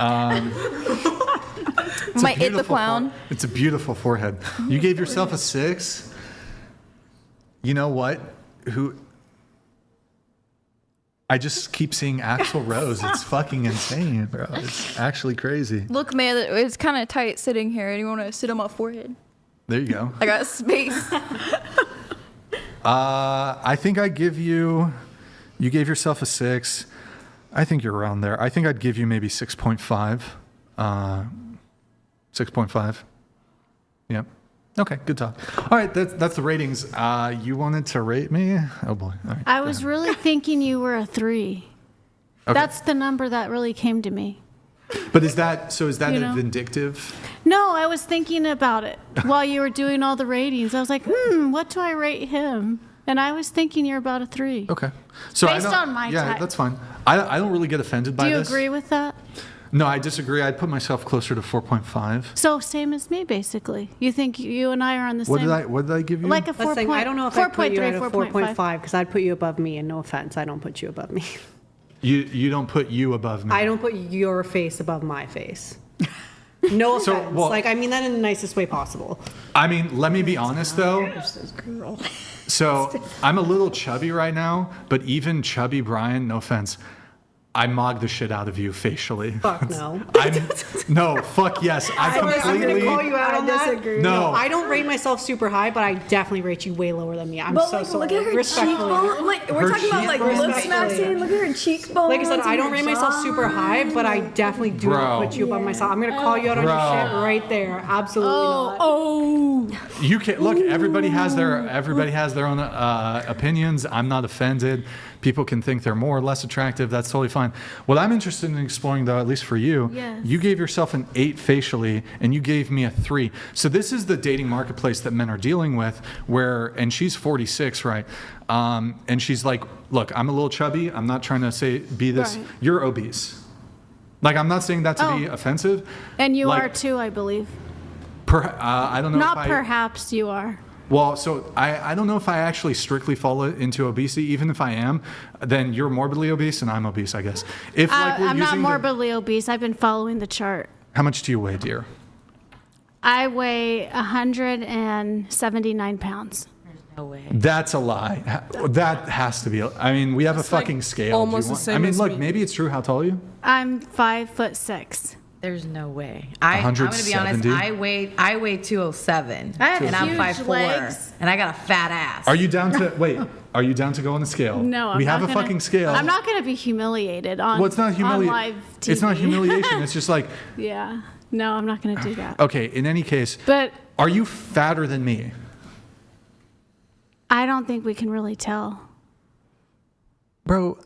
Speaker 15: Might hit the clown.
Speaker 1: It's a beautiful forehead. You gave yourself a 6. You know what? I just keep seeing Axl Rose. It's fucking insane, bro. It's actually crazy.
Speaker 15: Look, man, it's kind of tight sitting here. And you want to sit on my forehead?
Speaker 1: There you go.
Speaker 15: I got space.
Speaker 1: I think I give you gave yourself a 6. I think you're around there. I think I'd give you maybe 6.5. 6.5. Yep. Okay, good talk. All right, that's the ratings. You wanted to rate me? Oh boy. All right,
Speaker 10: I was really thinking you were a 3.
Speaker 1: Okay.
Speaker 10: That's the number that really came to me.
Speaker 1: But is that
Speaker 10: You know?
Speaker 1: a vindictive?
Speaker 10: No, I was thinking about it while you were doing all the ratings. I was like, what do I rate him? And I was thinking you're about a 3.
Speaker 1: Okay. So
Speaker 10: Based on my type.
Speaker 1: that's fine. I don't really get offended by
Speaker 10: Do you
Speaker 1: this.
Speaker 10: agree with that?
Speaker 1: No, I disagree. I'd put myself closer to 4.5.
Speaker 10: So same as me, basically. You think you and I are on the same?
Speaker 1: What did I give you?
Speaker 10: Like a 4.
Speaker 8: I don't know if I put you at a
Speaker 10: 4.5.
Speaker 8: 4.5 because I'd put you above me, and no offense, I don't put you above me.
Speaker 1: You don't put you above me.
Speaker 8: I don't put your face above my face. No offense. I mean that in the nicest way possible.
Speaker 1: I mean, let me be honest though. So I'm a little chubby right now, but even chubby Brian, no offense, I mog the shit out of you facially.
Speaker 8: Fuck no.
Speaker 1: No, fuck yes.
Speaker 8: I'm going to call you out on that.
Speaker 2: disagree.
Speaker 1: No.
Speaker 8: I don't rate myself super high, but I definitely rate you way lower than me. I'm
Speaker 2: But
Speaker 8: so
Speaker 2: like,
Speaker 8: sorry.
Speaker 2: look at her cheekbone. Like, we're talking about like lip smacking. Look at her cheekbone.
Speaker 8: Like I said, I don't rate myself super high, but I definitely do not put you above myself. I'm going to call you out on your shit right there. Absolutely not.
Speaker 1: You can look. Everybody has their own opinions. I'm not offended. People can think they're more or less attractive. That's totally fine. What I'm interested in exploring, though, at least for you, you gave yourself an 8 facially, and you gave me a 3. So this is the dating marketplace that men are dealing with. And she's 46, right? And she's like, "Look, I'm a little chubby. I'm not trying to be this. Right. You're obese. Like, I'm not saying that to be offensive.
Speaker 10: And you are too, I believe.
Speaker 1: I don't know.
Speaker 10: Not perhaps you are.
Speaker 1: Well, so I don't know if I actually strictly fall into obesity. Even if I am, then you're morbidly obese and I'm obese, I guess. If
Speaker 10: I'm not morbidly obese. I've been following the chart.
Speaker 1: How much do you weigh, dear?
Speaker 10: I weigh 179 pounds.
Speaker 13: No way.
Speaker 1: That's a lie. That has to be. I mean, we have a fucking scale.
Speaker 6: Almost the same.
Speaker 1: I mean,
Speaker 6: as
Speaker 1: look,
Speaker 6: me.
Speaker 1: maybe it's true. How tall are you?
Speaker 10: I'm 5'6".
Speaker 13: There's no way. I'm going to be honest. I weigh 207, and I'm 5'4",
Speaker 10: legs.
Speaker 13: and I got a fat ass.
Speaker 1: Are you down to wait? Are you down to go on the scale?
Speaker 10: No,
Speaker 1: we have a fucking scale.
Speaker 10: I'm not going to be humiliated on.
Speaker 1: Well, it's not
Speaker 10: on live TV.
Speaker 1: It's not humiliation. It's just like.
Speaker 10: Yeah. No, I'm not going to do that.
Speaker 1: Okay. In any case.
Speaker 10: But.
Speaker 1: Are you fatter than me?
Speaker 10: I don't think we can really tell.
Speaker 1: Bro.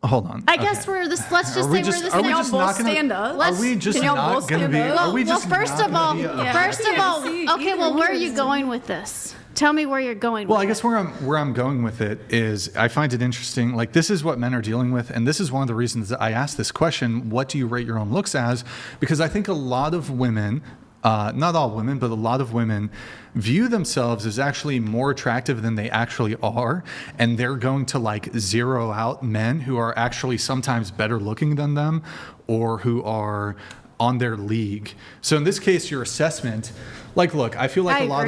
Speaker 1: Hold on.
Speaker 10: I guess we're this. Let's just say we're the same.
Speaker 1: Can y'all both stand up? Are we just not going to be? Are we just
Speaker 10: first of all, okay. Well, where are you going with this? Tell me where you're going.
Speaker 1: Well, I guess where I'm going with it is I find it interesting. Like, this is what men are dealing with, and this is one of the reasons that I asked this question: what do you rate your own looks as? Because I think a lot of women. Not all women, but a lot of women view themselves as actually more attractive than they actually are. And they're going to like zero out men who are actually sometimes better looking than them or who are on their league. So in this case, your assessment, like, look, I feel like a lot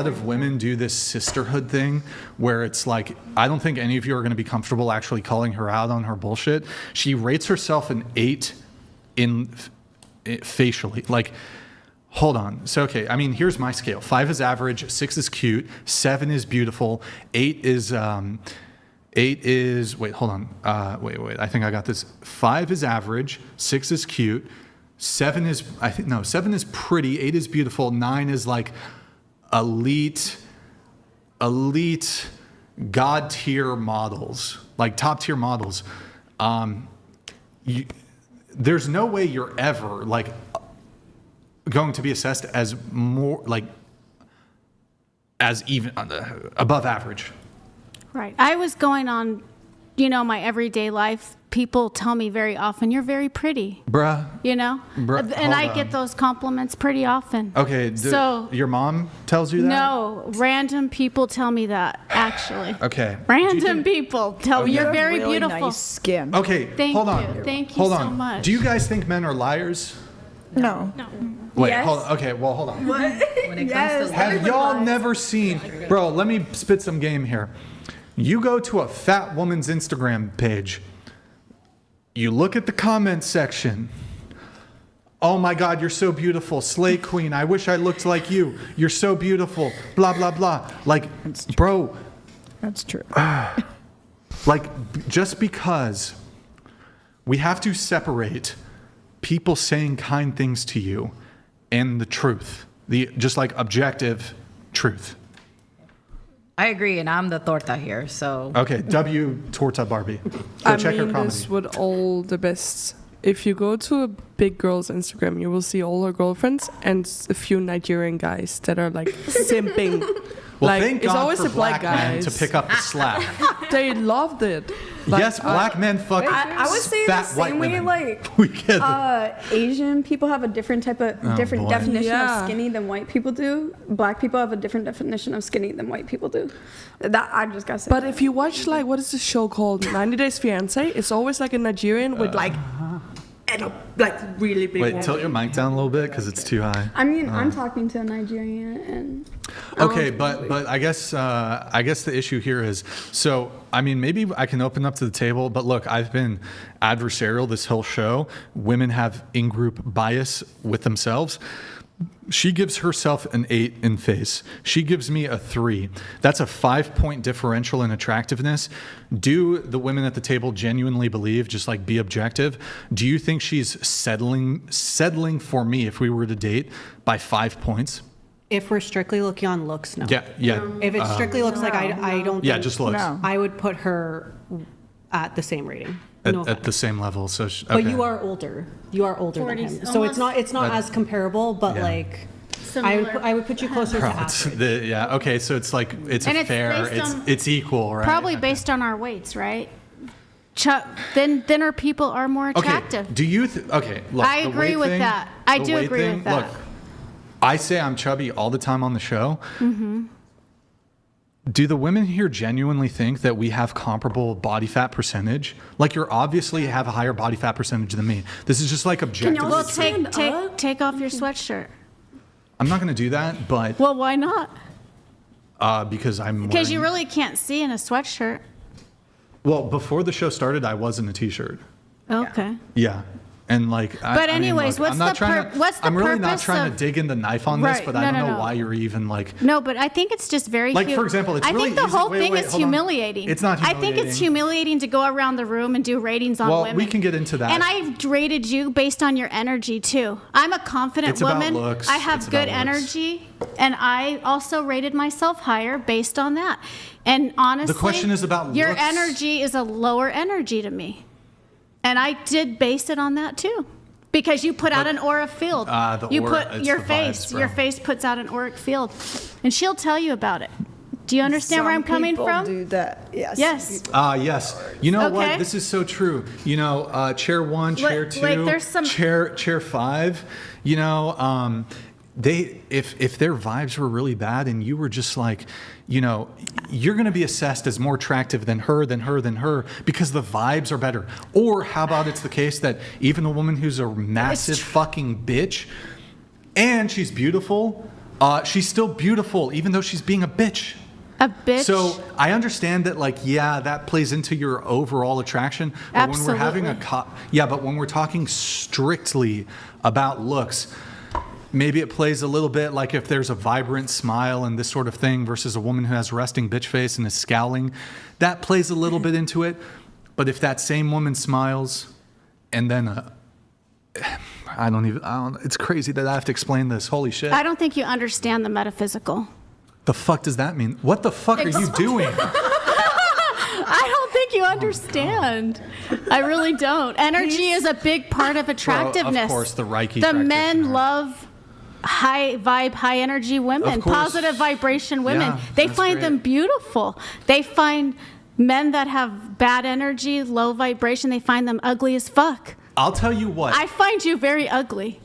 Speaker 1: of women do this sisterhood thing where it's like, I don't think any of you are going to be comfortable actually calling her out on her bullshit. She rates herself an 8 in facially. Like, hold on. So, okay, I mean, here's my scale. 5 is average, 6 is cute, 7 is beautiful, 8 is, wait, hold on. Wait, I think I got this. 5 is average, 6 is cute, 7 is, 7 is pretty, 8 is beautiful, 9 is like elite god tier models, like top tier models. There's no way you're ever like going to be assessed as more like as even above average.
Speaker 10: Right. I was going on, my everyday life. People tell me very often, "You're very pretty."
Speaker 1: Bruh.
Speaker 10: And I get those compliments pretty often.
Speaker 1: Okay. So your mom tells you that?
Speaker 10: No, random people tell me that, actually.
Speaker 1: Okay.
Speaker 10: Random people tell me you're very
Speaker 5: really
Speaker 10: beautiful.
Speaker 5: Nice skin.
Speaker 1: Okay. Hold on.
Speaker 10: Thank you
Speaker 1: hold
Speaker 10: so
Speaker 1: on.
Speaker 10: much.
Speaker 1: Do you guys think men are liars?
Speaker 5: No.
Speaker 1: Wait,
Speaker 5: Yes.
Speaker 1: hold on. Okay, well, hold on.
Speaker 5: What?
Speaker 13: When it comes to
Speaker 1: Have y'all never seen, bro, let me spit some game here. You go to a fat woman's Instagram page. You look at the comment section. Oh my God, you're so beautiful. Slay queen. I wish I looked like you. You're so beautiful. Blah, blah, blah. Like, bro.
Speaker 5: That's true.
Speaker 1: Like, just because we have to separate people saying kind things to you and the truth, just like objective truth.
Speaker 13: I agree, and I'm the torta here, so.
Speaker 1: Okay, W Torta Barbie. Go check her comedy.
Speaker 6: This with all the best. If you go to a big girl's Instagram, you will see all her girlfriends and a few Nigerian guys that are like simping.
Speaker 1: Well,
Speaker 6: like,
Speaker 1: thank
Speaker 6: it's
Speaker 1: God
Speaker 6: always
Speaker 1: for
Speaker 6: the black
Speaker 1: black men
Speaker 6: guys
Speaker 1: to pick up the slack.
Speaker 6: They loved it. Like,
Speaker 1: yes, black men fuck
Speaker 2: I would say
Speaker 1: fat
Speaker 2: the
Speaker 1: white
Speaker 2: same way,
Speaker 1: women.
Speaker 2: like,
Speaker 1: We get it.
Speaker 2: Asian people have a different type of, different
Speaker 1: boy.
Speaker 2: definition
Speaker 6: Yeah.
Speaker 2: of skinny than white people do. Black people have a different definition of skinny than white people do. That, I just gotta say.
Speaker 6: But if you watch, like, what is the show called? 90 Days Fiancé, it's always like a Nigerian with like, and a, like really big.
Speaker 1: Wait, tilt your mic down a little bit because it's too high.
Speaker 2: I mean, I'm talking to a Nigerian and.
Speaker 1: Okay, but I guess the issue here is, so I mean, maybe I can open up to the table, but look, I've been adversarial this whole show. Women have in-group bias with themselves. She gives herself an 8 in face. She gives me a 3. That's a 5-point differential in attractiveness. Do the women at the table genuinely believe, just like be objective? Do you think she's settling for me if we were to date by 5 points?
Speaker 8: If we're strictly looking on looks, no.
Speaker 1: Yeah.
Speaker 8: If it strictly looks like I don't.
Speaker 1: Yeah,
Speaker 8: think-
Speaker 1: just looks.
Speaker 5: No.
Speaker 8: I would put her at the same rating.
Speaker 1: At the same level. So, okay.
Speaker 8: But you are older. You are older than
Speaker 10: 40s,
Speaker 8: him. So it's not
Speaker 1: That-
Speaker 8: as comparable, but
Speaker 1: Yeah.
Speaker 8: like
Speaker 10: Similar.
Speaker 8: I would put you closer to
Speaker 1: Bro,
Speaker 8: average.
Speaker 1: yeah. Okay. So it's like it's
Speaker 10: And
Speaker 1: a
Speaker 10: it's
Speaker 1: fair.
Speaker 10: based on-
Speaker 1: It's equal, right?
Speaker 10: Probably based on our weights, right? Thinner people are more attractive.
Speaker 1: Okay. Do you? Okay. Look,
Speaker 10: I
Speaker 1: the
Speaker 10: agree
Speaker 1: weight
Speaker 10: with
Speaker 1: thing-
Speaker 10: that. I
Speaker 1: the
Speaker 10: do
Speaker 1: weight
Speaker 10: agree
Speaker 1: thing,
Speaker 10: with that.
Speaker 1: Look, I say I'm chubby all the time on the show.
Speaker 10: Mm-hmm.
Speaker 1: Do the women here genuinely think that we have comparable body fat percentage? Like, you're obviously have a higher body fat percentage than me. This is just like objective.
Speaker 10: Well, take off your sweatshirt.
Speaker 1: I'm not going to do that, but
Speaker 10: Well, why not?
Speaker 1: because I'm
Speaker 10: Because you
Speaker 1: wearing-
Speaker 10: really can't see in a sweatshirt.
Speaker 1: Well, before the show started, I was in a t-shirt.
Speaker 10: Okay.
Speaker 1: Yeah. And like,
Speaker 10: But anyways, what's
Speaker 1: I'm not
Speaker 10: the
Speaker 1: trying to,
Speaker 10: what's the
Speaker 1: I'm really not
Speaker 10: purpose
Speaker 1: trying
Speaker 10: of-
Speaker 1: to dig in the knife on this,
Speaker 10: Right.
Speaker 1: but I
Speaker 10: No,
Speaker 1: don't
Speaker 10: no,
Speaker 1: know
Speaker 10: no.
Speaker 1: why you're even like.
Speaker 10: No, but I think it's just very
Speaker 1: Like, for example, it's
Speaker 10: I
Speaker 1: really
Speaker 10: think the
Speaker 1: easy-
Speaker 10: whole
Speaker 1: wait,
Speaker 10: thing
Speaker 1: wait,
Speaker 10: is
Speaker 1: hold on.
Speaker 10: humiliating.
Speaker 1: It's not
Speaker 10: I think it's humiliating to go around the room and do ratings on
Speaker 1: Well,
Speaker 10: women.
Speaker 1: we can get into that.
Speaker 10: And I rated you based on your energy too. I'm a confident
Speaker 1: It's about
Speaker 10: woman.
Speaker 1: looks.
Speaker 10: I have
Speaker 1: It's
Speaker 10: good
Speaker 1: about looks.
Speaker 10: energy, and I also rated myself higher based on that. And honestly,
Speaker 1: question is about
Speaker 10: your
Speaker 1: looks.
Speaker 10: energy is a lower energy to me, and I did base it on that too. Because you put out an aura field.
Speaker 1: The
Speaker 10: you
Speaker 1: aura,
Speaker 10: put
Speaker 1: it's
Speaker 10: your
Speaker 1: the
Speaker 10: face.
Speaker 1: vibes, bro.
Speaker 10: Your face puts out an auric field, and she'll tell you about it. Do you understand where I'm coming
Speaker 5: people
Speaker 10: from?
Speaker 5: do that. Yes.
Speaker 10: Yes.
Speaker 1: Yes. You know
Speaker 10: Okay.
Speaker 1: what? This is so true. You know, chair 1, chair 2,
Speaker 10: like there's some-
Speaker 1: chair 5. You know, if their vibes were really bad and you were just like, you know, you're going to be assessed as more attractive than her because the vibes are better. Or how about it's the case that even a woman who's a massive fucking bitch and she's beautiful, she's still beautiful even though she's being a bitch.
Speaker 10: A bitch.
Speaker 1: So I understand that, like, yeah, that plays into your overall attraction. But
Speaker 10: Absolutely.
Speaker 1: when we're having but when we're talking strictly about looks, maybe it plays a little bit like if there's a vibrant smile and this sort of thing versus a woman who has resting bitch face and is scowling, that plays a little bit into it. But if that same woman smiles and then it's crazy that I have to explain this. Holy shit.
Speaker 10: I don't think you understand the metaphysical.
Speaker 1: The fuck does that mean? What the fuck are you doing?
Speaker 10: I don't think you understand. I really don't. Energy is a big part of attractiveness.
Speaker 1: Well, of course, the Reiki
Speaker 10: The men
Speaker 1: practitioner.
Speaker 10: love high vibe, high energy women,
Speaker 1: Of course.
Speaker 10: positive vibration women.
Speaker 1: Yeah,
Speaker 10: they
Speaker 1: that's
Speaker 10: find
Speaker 1: great.
Speaker 10: them beautiful. They find men that have bad energy, low vibration, they find them ugly as fuck.
Speaker 1: I'll tell you what.
Speaker 10: I find you very ugly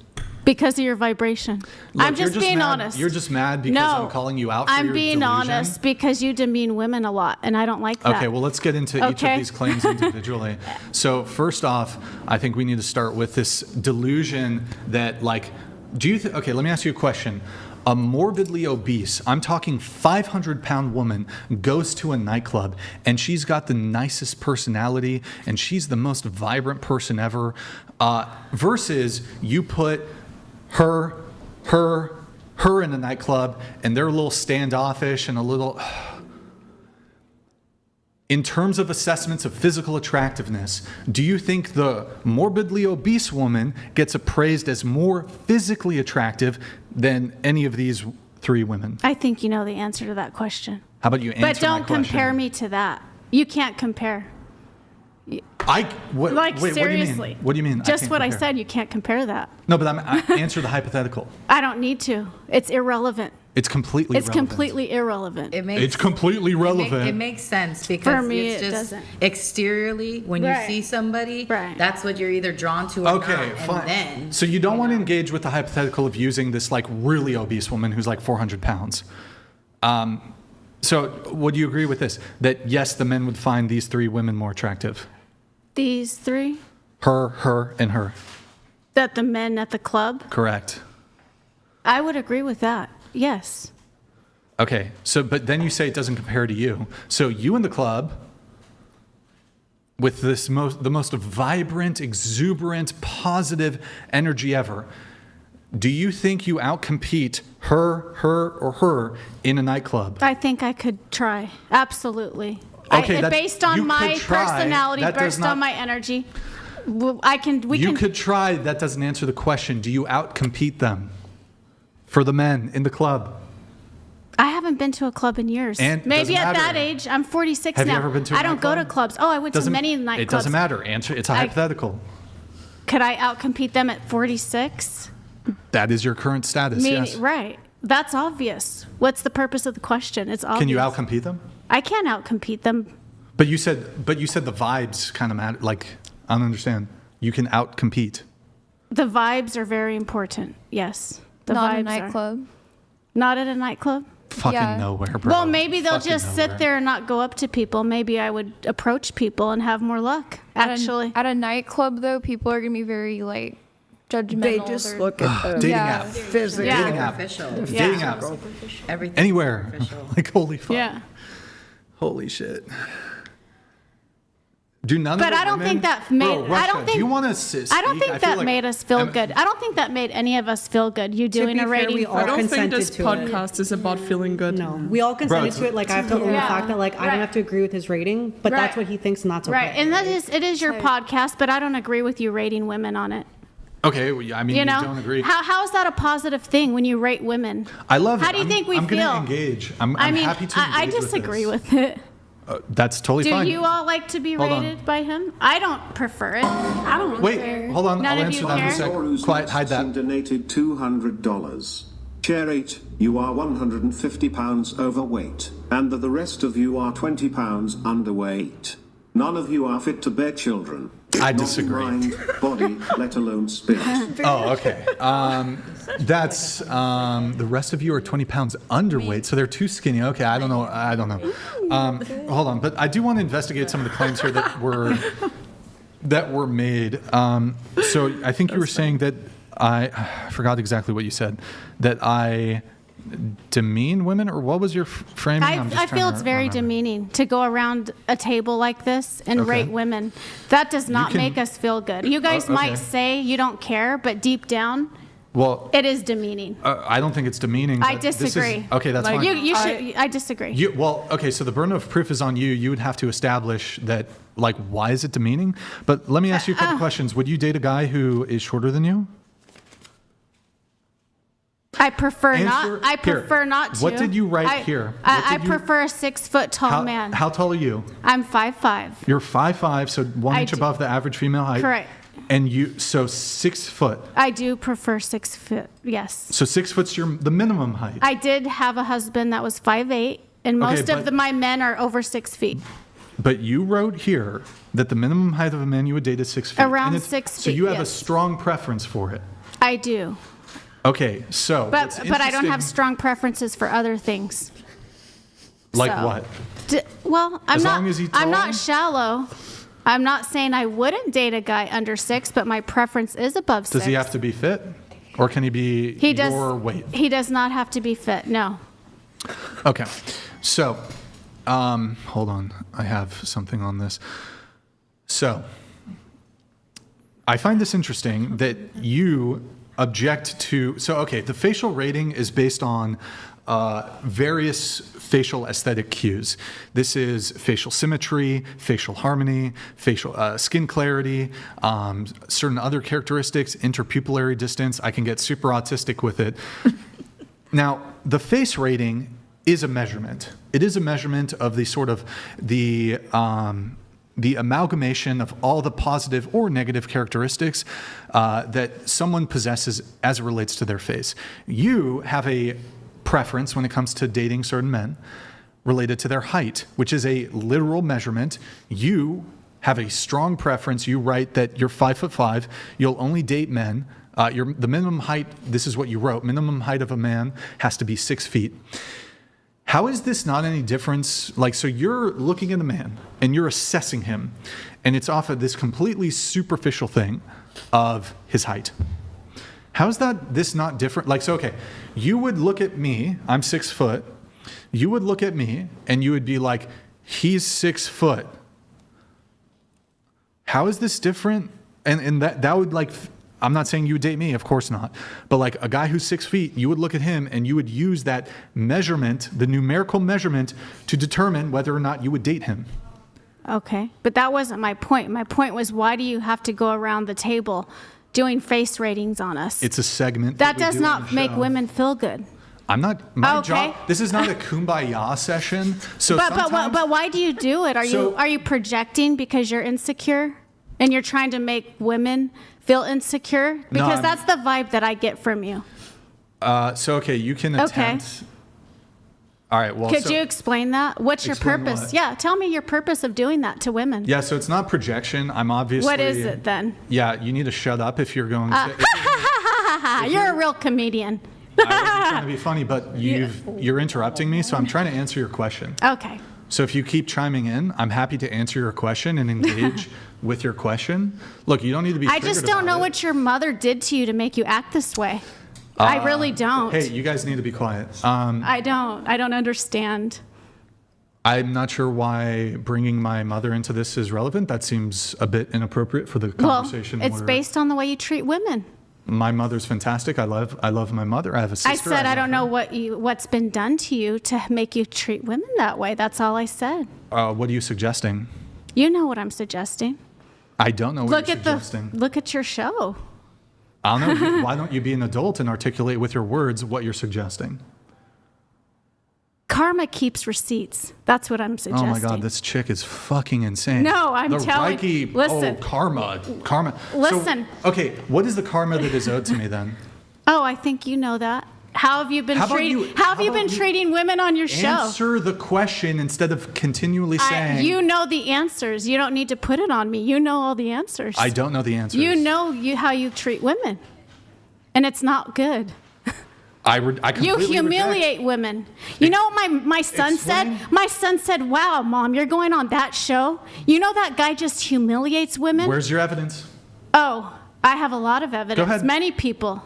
Speaker 10: because of your vibration.
Speaker 1: Look,
Speaker 10: I'm just being
Speaker 1: mad.
Speaker 10: honest.
Speaker 1: You're just mad because
Speaker 10: No,
Speaker 1: I'm calling you out for
Speaker 10: I'm
Speaker 1: your
Speaker 10: being
Speaker 1: delusion?
Speaker 10: honest because you demean women a lot, and I don't like that.
Speaker 1: Okay, well, let's get into each of these claims individually. So first off, I think we need to start with this delusion that, like, okay, let me ask you a question. A morbidly obese, I'm talking 500-pound woman goes to a nightclub and she's got the nicest personality and she's the most vibrant person ever, versus you put her in a nightclub and they're a little standoffish and a little... In terms of assessments of physical attractiveness, do you think the morbidly obese woman gets appraised as more physically attractive than any of these three women?
Speaker 10: I think you know the answer to that question.
Speaker 1: How about you answer
Speaker 10: But don't
Speaker 1: my question?
Speaker 10: compare me to that. You can't compare.
Speaker 1: Wait,
Speaker 10: seriously.
Speaker 1: What do you mean?
Speaker 10: Just
Speaker 1: can't
Speaker 10: what I
Speaker 1: compare?
Speaker 10: said, you can't compare that.
Speaker 1: No, but I answer the hypothetical.
Speaker 10: I don't need to. It's irrelevant.
Speaker 1: It's completely
Speaker 10: It's
Speaker 1: relevant.
Speaker 10: completely irrelevant.
Speaker 1: It's completely relevant.
Speaker 13: It makes sense because
Speaker 10: For me,
Speaker 13: it's
Speaker 10: it
Speaker 13: just
Speaker 10: doesn't.
Speaker 13: exteriorly, when
Speaker 10: Right.
Speaker 13: you see somebody,
Speaker 10: Right.
Speaker 13: that's what you're either drawn to or
Speaker 1: Okay,
Speaker 13: not.
Speaker 1: fine.
Speaker 13: And then,
Speaker 1: So you don't want to engage with the hypothetical of using this like really obese woman who's like 400 pounds. So would you agree with this? That yes, the men would find these three women more attractive?
Speaker 10: These three
Speaker 1: Her, and her.
Speaker 10: that the men at the club,
Speaker 1: Correct.
Speaker 10: I would agree with that. Yes.
Speaker 1: Okay, so but then you say it doesn't compare to you. So you in the club with the most vibrant, exuberant, positive energy ever. Do you think you outcompete her in a nightclub?
Speaker 10: I think I could try. Absolutely.
Speaker 1: Okay,
Speaker 10: based
Speaker 1: you
Speaker 10: on
Speaker 1: could
Speaker 10: my
Speaker 1: try.
Speaker 10: personality,
Speaker 1: That does
Speaker 10: based
Speaker 1: not-
Speaker 10: on my energy,
Speaker 1: You could try. That doesn't answer the question. Do you outcompete them for the men in the club?
Speaker 10: I haven't been to a club in years.
Speaker 1: And
Speaker 10: maybe
Speaker 1: doesn't
Speaker 10: at that
Speaker 1: matter.
Speaker 10: age. I'm 46
Speaker 1: Have
Speaker 10: now.
Speaker 1: you ever been to a
Speaker 10: I don't go to
Speaker 1: nightclub?
Speaker 10: clubs. Oh, I went to many nightclubs.
Speaker 1: It doesn't matter. Answer. It's a hypothetical.
Speaker 10: Could I outcompete them at 46?
Speaker 1: That is your current status. Yes.
Speaker 10: Right. That's obvious. What's the purpose of the question? It's obvious.
Speaker 1: Can you outcompete them?
Speaker 10: I can't outcompete them.
Speaker 1: But you said the vibes kind of matter. Like, I don't understand. You can outcompete.
Speaker 10: The vibes are very important. Yes. The
Speaker 15: Not
Speaker 10: vibes
Speaker 15: a nightclub.
Speaker 10: Not at a nightclub?
Speaker 1: Fucking nowhere, bro.
Speaker 10: Well, maybe they'll
Speaker 1: Fucking
Speaker 10: just
Speaker 1: nowhere.
Speaker 10: sit there and not go up to people. Maybe I would approach people and have more luck, actually.
Speaker 15: At a nightclub, though, people are going to be very, like, judgmental.
Speaker 5: They just look at
Speaker 1: dating app.
Speaker 5: physical.
Speaker 10: Yeah.
Speaker 1: Dating app.
Speaker 13: Superficial.
Speaker 1: Dating app.
Speaker 13: everything.
Speaker 1: Anywhere. Like, holy fuck.
Speaker 10: Yeah.
Speaker 1: Holy shit. Do none
Speaker 10: But
Speaker 1: of the
Speaker 10: I don't
Speaker 1: women-
Speaker 10: think that made.
Speaker 1: Bro,
Speaker 10: I
Speaker 1: Russia,
Speaker 10: don't think.
Speaker 1: Do you want to
Speaker 10: I don't think that
Speaker 1: like,
Speaker 10: made us feel good. I don't think that made any of us feel good. You doing
Speaker 8: be
Speaker 10: a
Speaker 8: fair,
Speaker 10: rating?
Speaker 8: we
Speaker 10: for
Speaker 8: all
Speaker 6: I don't think
Speaker 8: consented
Speaker 6: this
Speaker 8: to it.
Speaker 6: podcast is about feeling good.
Speaker 8: No, we all consented
Speaker 1: Bro,
Speaker 8: to it. Like I have to own the
Speaker 10: Yeah.
Speaker 8: fact that like I
Speaker 10: Right.
Speaker 8: don't have to agree with his rating, but that's
Speaker 10: Right.
Speaker 8: what he thinks, and that's okay.
Speaker 10: Right, and it is your podcast, but I don't agree with you rating women on it.
Speaker 1: Okay, well, I mean,
Speaker 10: You know,
Speaker 1: don't agree.
Speaker 10: how is that a positive thing when you rate women?
Speaker 1: I love it.
Speaker 10: How do you think we
Speaker 1: I'm
Speaker 10: feel?
Speaker 1: gonna engage. I'm
Speaker 10: I mean,
Speaker 1: happy to engage
Speaker 10: I disagree
Speaker 1: with
Speaker 10: with it.
Speaker 1: this. That's totally
Speaker 10: Do
Speaker 1: fine.
Speaker 10: you all like to be
Speaker 1: Hold on.
Speaker 10: rated by him? I don't prefer it. I don't
Speaker 1: Wait,
Speaker 10: care.
Speaker 1: hold on.
Speaker 10: None
Speaker 1: I'll
Speaker 10: of you
Speaker 1: answer that in a
Speaker 10: care?
Speaker 1: sec.
Speaker 11: Doru's
Speaker 1: Quiet, hide that.
Speaker 11: donated $200. Share it, you are 150 pounds overweight, and the rest of you are 20 pounds underweight. None of you are fit to bear children.
Speaker 1: I
Speaker 11: Not
Speaker 1: disagree.
Speaker 11: Mind, body, let alone spirit.
Speaker 1: Oh, okay. That's the rest of you are 20 pounds underweight, so they're too skinny. Okay, I don't know. Hold on, but I do want to investigate some of the claims here that were made. So I think you were saying that I forgot exactly what you said. That I demean women, or what was your framing?
Speaker 10: I feel it's very demeaning to go around a table like this and rate women. That does not make us feel good. You guys might say you don't care, but deep down,
Speaker 1: well,
Speaker 10: it is demeaning.
Speaker 1: I don't think it's demeaning.
Speaker 10: I disagree.
Speaker 1: Okay, that's fine.
Speaker 10: You should. I disagree.
Speaker 1: Okay, so the burden of proof is on you. You would have to establish that, like, why is it demeaning? But let me ask you a couple questions. Would you date a guy who is shorter than you?
Speaker 10: I prefer not. I prefer not to.
Speaker 1: What did you write here?
Speaker 10: I prefer a 6 foot tall man.
Speaker 1: How tall are you?
Speaker 10: I'm 5'5".
Speaker 1: You're 5'5", so 1 inch above the average female height.
Speaker 10: Correct.
Speaker 1: And so 6 foot.
Speaker 10: I do prefer 6 foot. Yes.
Speaker 1: So 6 foot's the minimum height.
Speaker 10: I did have a husband that was 5'8", and most of my men are over 6 feet.
Speaker 1: But you wrote here that the minimum height of a man you would date is 6 feet.
Speaker 10: Around 6 feet.
Speaker 1: So you have a strong preference for it.
Speaker 10: I do.
Speaker 1: Okay, so
Speaker 10: but I don't have strong preferences for other things.
Speaker 1: Like what?
Speaker 10: Well,
Speaker 1: As long as he's
Speaker 10: I'm not
Speaker 1: tall?
Speaker 10: shallow. I'm not saying I wouldn't date a guy under 6, but my preference is above 6.
Speaker 1: Does he have to be fit, or can he be your weight?
Speaker 10: He does not have to be fit. No.
Speaker 1: Okay, so hold on. I have something on this. So I find this interesting that you object to. So okay, the facial rating is based on various facial aesthetic cues. This is facial symmetry, facial harmony, facial skin clarity, certain other characteristics, interpupillary distance. I can get super autistic with it. Now, the face rating is a measurement. It is a measurement of the sort of the amalgamation of all the positive or negative characteristics that someone possesses as it relates to their face. You have a preference when it comes to dating certain men related to their height, which is a literal measurement. You have a strong preference. You write that you're 5'5". You'll only date men. The minimum height, this is what you wrote, minimum height of a man has to be 6 feet. How is this not any difference? Like, so you're looking at a man and you're assessing him, and it's off of this completely superficial thing of his height. How is this not different? Like, so, okay, you would look at me, I'm 6 foot. You would look at me and you would be like, he's 6 foot. How is this different? And that would, like, I'm not saying you would date me, of course not. But like a guy who's 6 feet, you would look at him and you would use that measurement, the numerical measurement, to determine whether or not you would date him.
Speaker 10: Okay, but that wasn't my point. My point was, why do you have to go around the table doing face ratings on us?
Speaker 1: It's a segment.
Speaker 10: That does not make women feel good.
Speaker 1: I'm not, my job, this is not a kumbaya session. So
Speaker 10: but why do you do it? Are you projecting because you're insecure and you're trying to make women feel insecure? Because that's the vibe that I get from you.
Speaker 1: So, okay, you can attempt.
Speaker 10: Okay.
Speaker 1: All right, well.
Speaker 10: Could you explain that? What's your purpose?
Speaker 1: What?
Speaker 10: Yeah, tell me your purpose of doing that to women.
Speaker 1: Yeah, so it's not projection. I'm obviously.
Speaker 10: What is it then?
Speaker 1: Yeah, you need to shut up if you're going to.
Speaker 10: You're a real comedian.
Speaker 1: I wasn't trying to be funny, but you're interrupting me, so I'm trying to answer your question.
Speaker 10: Okay.
Speaker 1: So if you keep chiming in, I'm happy to answer your question and engage with your question. Look, you don't need to be.
Speaker 10: I just don't know what your mother did to you to make you act this way. I really don't.
Speaker 1: Hey, you guys need to be quiet.
Speaker 10: I don't understand.
Speaker 1: I'm not sure why bringing my mother into this is relevant. That seems a bit inappropriate for the conversation.
Speaker 10: Well, it's based on the way you treat women.
Speaker 1: My mother's fantastic. I love my mother. I have a sister.
Speaker 10: I said I don't know what's been done to you to make you treat women that way. That's all I said.
Speaker 1: What are you suggesting?
Speaker 10: You know what I'm suggesting.
Speaker 1: I don't know what you're suggesting.
Speaker 10: Look at your show.
Speaker 1: I don't know. Why don't you be an adult and articulate with your words what you're suggesting?
Speaker 10: Karma keeps receipts. That's what I'm suggesting.
Speaker 1: Oh my God, this chick is fucking insane.
Speaker 10: No, I'm telling you. Listen.
Speaker 1: Karma.
Speaker 10: Listen.
Speaker 1: So, okay, what is the karma that is owed to me then?
Speaker 10: Oh, I think you know that. How have you been treating women on your show?
Speaker 1: Answer the question instead of continually saying.
Speaker 10: You know the answers. You don't need to put it on me. You know all the answers.
Speaker 1: I don't know the answers.
Speaker 10: You know how you treat women, and it's not good.
Speaker 1: I completely
Speaker 10: You humiliate women. You know what my son said? My son said, "Wow, Mom, you're going on that show. You know that guy just humiliates women."
Speaker 1: Where's your evidence?
Speaker 10: Oh, I have a lot of evidence.
Speaker 1: Go ahead.
Speaker 10: Many people.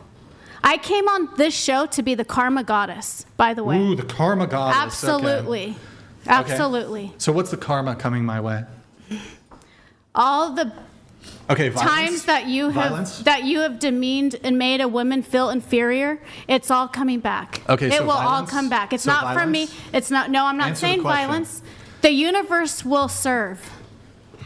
Speaker 10: I came on this show to be the karma goddess, by the way.
Speaker 1: Ooh, the karma goddess.
Speaker 10: Absolutely.
Speaker 1: Okay.
Speaker 10: Absolutely.
Speaker 1: So what's the karma coming my way?
Speaker 10: All the
Speaker 1: violence?
Speaker 10: times that you have demeaned and made a woman feel inferior, it's all coming back.
Speaker 1: Okay,
Speaker 10: it
Speaker 1: so
Speaker 10: will
Speaker 1: violence?
Speaker 10: all come back. It's
Speaker 1: So
Speaker 10: not from me.
Speaker 1: violence?
Speaker 10: It's not. No, I'm not
Speaker 1: Answer the
Speaker 10: saying
Speaker 1: question.
Speaker 10: violence. The universe will serve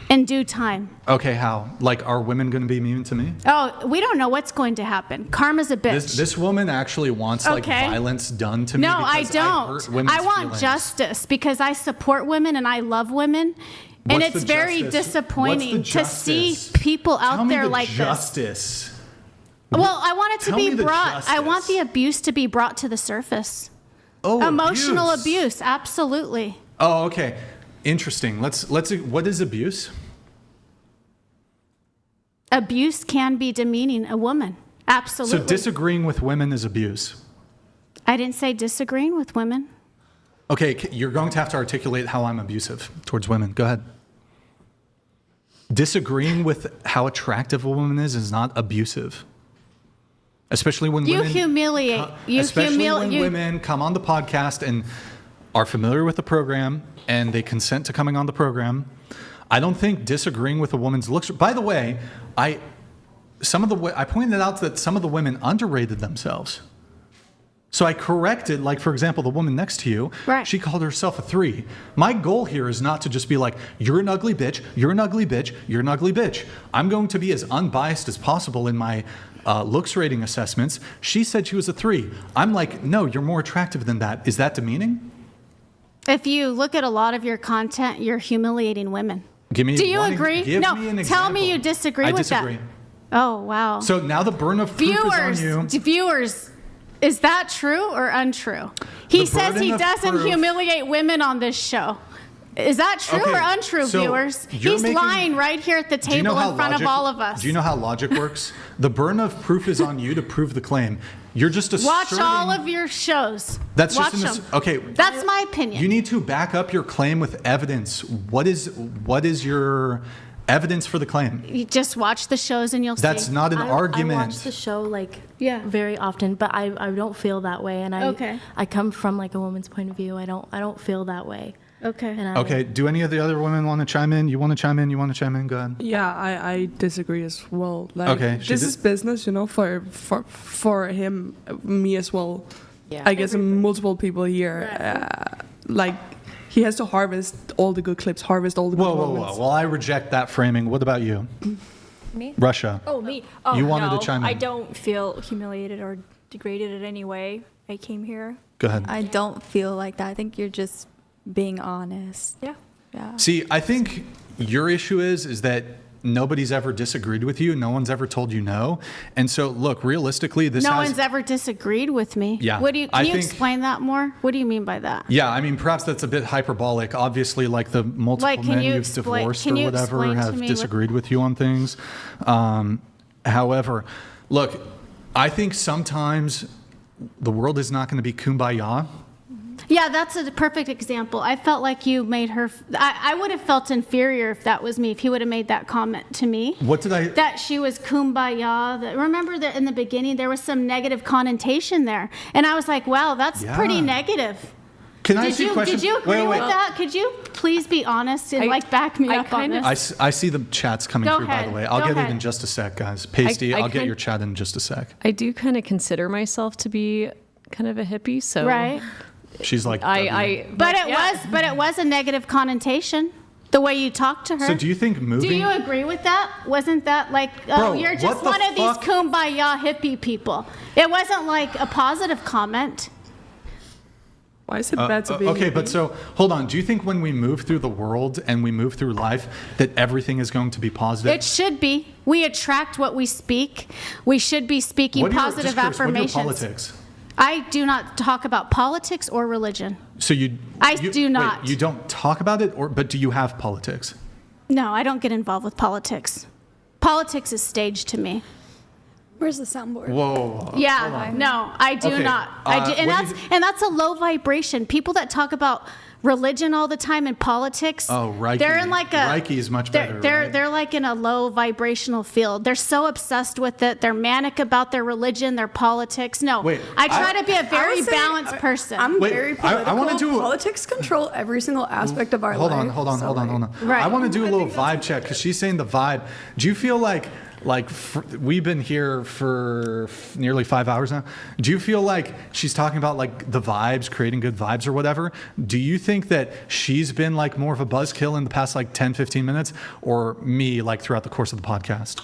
Speaker 10: in due time.
Speaker 1: Okay, how? Like, are women going to be mean to me?
Speaker 10: Oh, we don't know what's going to happen. Karma's a bitch.
Speaker 1: This woman actually wants violence done to me.
Speaker 10: No, I
Speaker 1: because
Speaker 10: don't.
Speaker 1: hurt women's
Speaker 10: I want
Speaker 1: feelings.
Speaker 10: justice because I support women and I love women. And
Speaker 1: What's
Speaker 10: it's
Speaker 1: the
Speaker 10: very
Speaker 1: justice?
Speaker 10: disappointing
Speaker 1: What's the
Speaker 10: to see
Speaker 1: justice?
Speaker 10: people out
Speaker 1: Tell me
Speaker 10: there
Speaker 1: the
Speaker 10: like
Speaker 1: justice.
Speaker 10: this. Well, I want it to
Speaker 1: Tell me
Speaker 10: be
Speaker 1: the
Speaker 10: brought. I want
Speaker 1: justice.
Speaker 10: the abuse to be brought to the surface.
Speaker 1: Oh,
Speaker 10: Emotional abuse, absolutely.
Speaker 1: Oh, okay. Interesting. Let's. What is abuse?
Speaker 10: Abuse can be demeaning a woman. Absolutely.
Speaker 1: So disagreeing with women is abuse.
Speaker 10: I didn't say disagreeing with women.
Speaker 1: Okay, you're going to have to articulate how I'm abusive towards women. Go ahead. Disagreeing with how attractive a woman is not abusive. Especially when
Speaker 10: You
Speaker 1: women
Speaker 10: humiliate.
Speaker 1: Women come on the podcast and are familiar with the program and they consent to coming on the program. I don't think disagreeing with a woman's looks. By the way, I pointed out that some of the women underrated themselves. So I corrected, like, for example, the woman next to you, she called herself a 3. My goal here is not to just be like, you're an ugly bitch, you're an ugly bitch, you're an ugly bitch. I'm going to be as unbiased as possible in my looks rating assessments. She said she was a 3. I'm like, no, you're more attractive than that. Is that demeaning?
Speaker 10: If you look at a lot of your content, you're humiliating women.
Speaker 1: Do
Speaker 10: you agree?
Speaker 1: Give
Speaker 10: no,
Speaker 1: me an
Speaker 10: tell
Speaker 1: example.
Speaker 10: me you disagree with
Speaker 1: disagree.
Speaker 10: that. Oh, wow.
Speaker 1: So now the burden of proof is on you.
Speaker 10: Viewers, is that true or untrue? He says he doesn't humiliate women on this show. Is that true or untrue, viewers? He's lying right here at the table in front of all of us.
Speaker 1: Do you know how logic works? The burden of proof is on you to prove the claim. You're just asserting.
Speaker 10: Watch all of your shows.
Speaker 1: That's
Speaker 10: Watch
Speaker 1: just
Speaker 10: them.
Speaker 1: okay.
Speaker 10: That's my opinion.
Speaker 1: You need to back up your claim with evidence. What is your evidence for the claim?
Speaker 10: You just watch the shows and you'll see.
Speaker 1: That's not an argument.
Speaker 12: I watch the show very often, but I don't feel that way, and I come from like a woman's point of view. I don't feel that way.
Speaker 10: Okay.
Speaker 1: Okay. Do any of the other women want to chime in? You want to chime in? You want to chime in? Go ahead.
Speaker 6: Yeah, I disagree as well. Like,
Speaker 1: okay.
Speaker 6: This is business, for him, me as well.
Speaker 12: Yeah.
Speaker 6: I guess multiple people here. Like, he has to harvest all the good clips, harvest all the good moments.
Speaker 1: Whoa. Well, I reject that framing. What about you?
Speaker 14: Me?
Speaker 1: Russia.
Speaker 14: Oh, me. Oh,
Speaker 1: you wanted to chime in.
Speaker 14: I don't feel humiliated or degraded in any way. I came here.
Speaker 1: Go ahead.
Speaker 4: I don't feel like that. I think you're just being honest.
Speaker 14: Yeah.
Speaker 1: See, I think your issue is that nobody's ever disagreed with you. No one's ever told you no. And so, look, realistically,
Speaker 10: No one's ever disagreed with me.
Speaker 1: Yeah.
Speaker 10: Can you explain that more? What do you mean by that?
Speaker 1: Yeah, I mean, perhaps that's a bit hyperbolic. Obviously, like the multiple men you've divorced or whatever have disagreed with you on things. However, look, I think sometimes the world is not going to be kumbaya.
Speaker 10: Yeah, that's a perfect example. I felt like you made her. I would have felt inferior if that was me, if he would have made that comment to me.
Speaker 1: What did I?
Speaker 10: That she was kumbaya. Remember that in the beginning there was some negative connotation there. And I was like, wow, that's pretty negative.
Speaker 1: Can I ask you a question?
Speaker 10: Did you agree with that? Could you please be honest and back me up on this?
Speaker 1: I see the chats coming through, by the way. I'll get it in just a sec, guys. Pasty, I'll get your chat in just a sec.
Speaker 7: I do kind of consider myself to be kind of a hippie, so.
Speaker 10: Right.
Speaker 1: She's like,
Speaker 10: but it was a negative connotation, the way you talked to her.
Speaker 1: So do you think moving?
Speaker 10: Do you agree with that? Wasn't that like,
Speaker 1: Bro,
Speaker 10: you're just one of these kumbaya hippie people? It wasn't like a positive comment.
Speaker 6: Why is it bad to be?
Speaker 1: Okay, but so hold on. Do you think when we move through the world and we move through life that everything is going to be positive?
Speaker 10: It should be. We attract what we speak. We should be speaking positive affirmations.
Speaker 1: What are your politics?
Speaker 10: I do not talk about politics or religion.
Speaker 1: So you
Speaker 10: do not.
Speaker 1: Wait, you don't talk about it, but do you have politics?
Speaker 10: No, I don't get involved with politics. Politics is staged to me.
Speaker 2: Where's the soundboard?
Speaker 1: Whoa.
Speaker 10: Yeah, no, I do not. And that's a low vibration. People that talk about religion all the time and politics.
Speaker 1: Oh, Reiki.
Speaker 10: They're in like a
Speaker 1: Reiki is much better.
Speaker 10: They're like in a low vibrational field. They're so obsessed with it. They're manic about their religion, their politics. No,
Speaker 1: Wait,
Speaker 10: I try to be a very balanced person.
Speaker 2: I'm very political.
Speaker 1: I want to do
Speaker 2: politics control every single aspect of our life.
Speaker 1: Hold on.
Speaker 10: Right.
Speaker 1: I want to do a little vibe check because she's saying the vibe. Do you feel like we've been here for nearly 5 hours now? Do you feel like she's talking about like the vibes, creating good vibes or whatever? Do you think that she's been like more of a buzzkill in the past like 10, 15 minutes, or me like throughout the course of the podcast?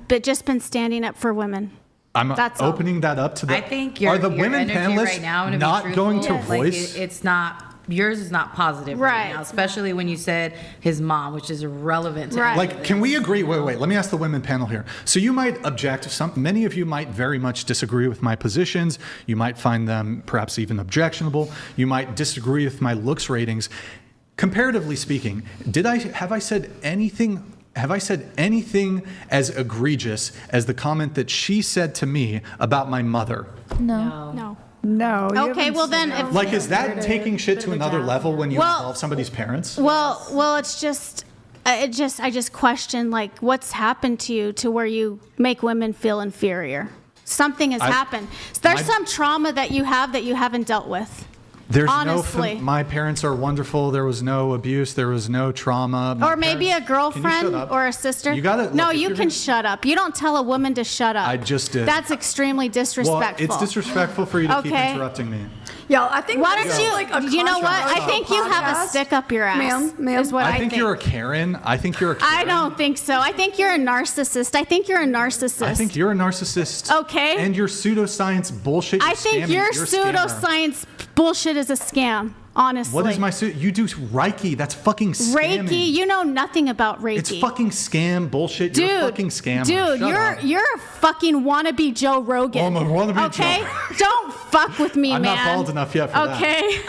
Speaker 10: But just been standing up for women.
Speaker 1: That's opening that up to the.
Speaker 13: I think
Speaker 1: are the women
Speaker 13: energy
Speaker 1: panelists
Speaker 13: right now,
Speaker 1: not going to voice?
Speaker 13: It's not. Yours is not positive right now, especially when you said his mom, which is irrelevant to
Speaker 1: Like, can we agree? Wait. Let me ask the women panel here. So you might object. Many of you might very much disagree with my positions. You might find them perhaps even objectionable. You might disagree with my looks ratings. Comparatively speaking, have I said anything as egregious as the comment that she said to me about my mother?
Speaker 10: No.
Speaker 5: No.
Speaker 10: Okay, well then,
Speaker 1: is that taking shit to another level when you involve somebody's parents?
Speaker 10: Well, it's just, I just question like what's happened to you to where you make women feel inferior. Something has happened. There's some trauma that you haven't dealt with.
Speaker 1: There's
Speaker 10: honestly.
Speaker 1: my parents are wonderful. There was no abuse. There was no trauma.
Speaker 10: Or maybe a girlfriend or a sister.
Speaker 1: You got it.
Speaker 10: No, you can shut up. You don't tell a woman to shut up.
Speaker 1: I just did.
Speaker 10: That's extremely disrespectful.
Speaker 1: Well, it's disrespectful for you to keep interrupting me.
Speaker 2: Y'all, I think.
Speaker 10: Why don't you know what? I think you have a stick up your ass.
Speaker 2: Ma'am.
Speaker 10: Is what I think.
Speaker 1: You're a Karen. I
Speaker 10: don't think so. I think you're a narcissist. I think you're a narcissist. Okay.
Speaker 1: And your pseudoscience bullshit.
Speaker 10: I think your pseudoscience bullshit is a scam. Honestly.
Speaker 1: What is my you do Reiki? That's fucking scamming.
Speaker 10: Reiki? You know nothing about Reiki.
Speaker 1: It's fucking scam bullshit. You're a fucking scammer.
Speaker 10: Dude, you're a fucking wannabe Joe Rogan.
Speaker 1: Oh, I'm a wannabe
Speaker 10: Joe. Don't fuck with me,
Speaker 1: I'm
Speaker 10: man.
Speaker 1: not bald enough yet for that.
Speaker 10: Okay.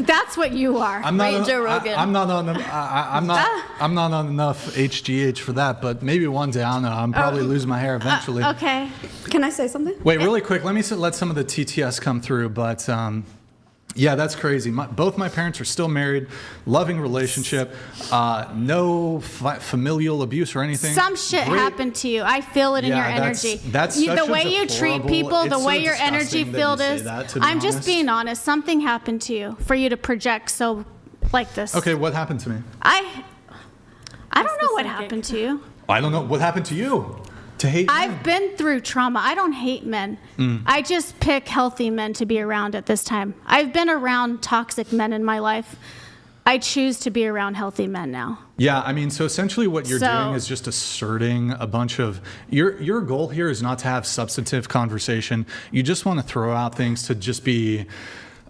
Speaker 10: That's what you are.
Speaker 1: I'm not Joe Rogan. I'm not on enough HGH for that, but maybe one day, I don't know. I'm probably losing my hair eventually.
Speaker 10: Okay.
Speaker 2: Can I say something?
Speaker 1: Wait, really quick. Let some of the TTS come through, but yeah, that's crazy. Both my parents are still married, loving relationship, no familial abuse or anything.
Speaker 10: Some shit happened to you. I feel it in your energy.
Speaker 1: That's
Speaker 10: the way you treat people, the way your energy field is. I'm just being honest. Something happened to you for you to project so like this.
Speaker 1: Okay, what happened to me?
Speaker 10: I don't know what happened to you.
Speaker 1: I don't know what happened to you. To hate men.
Speaker 10: I've been through trauma. I don't hate men. I just pick healthy men to be around at this time. I've been around toxic men in my life. I choose to be around healthy men now.
Speaker 1: Yeah, I mean, so essentially what you're doing is just asserting a bunch of your goal here is not to have substantive conversation. You just want to throw out things to just be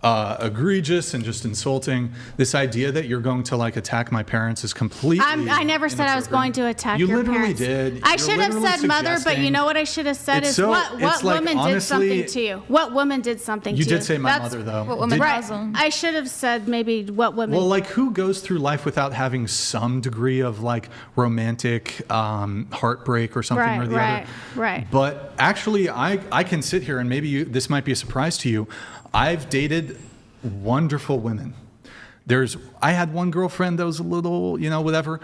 Speaker 1: egregious and just insulting. This idea that you're going to like attack my parents is completely.
Speaker 10: I never said I was going to attack your parents.
Speaker 1: You literally did.
Speaker 10: I should have said mother, but you know what I should have said is what woman did something to you? What woman did something to you?
Speaker 1: You did say my mother though.
Speaker 15: What woman has them?
Speaker 10: I should have said maybe what women.
Speaker 1: Well, like who goes through life without having some degree of like romantic heartbreak or something or the other?
Speaker 10: Right.
Speaker 1: But actually, I can sit here and maybe this might be a surprise to you. I've dated wonderful women. I had one girlfriend that was a little, whatever.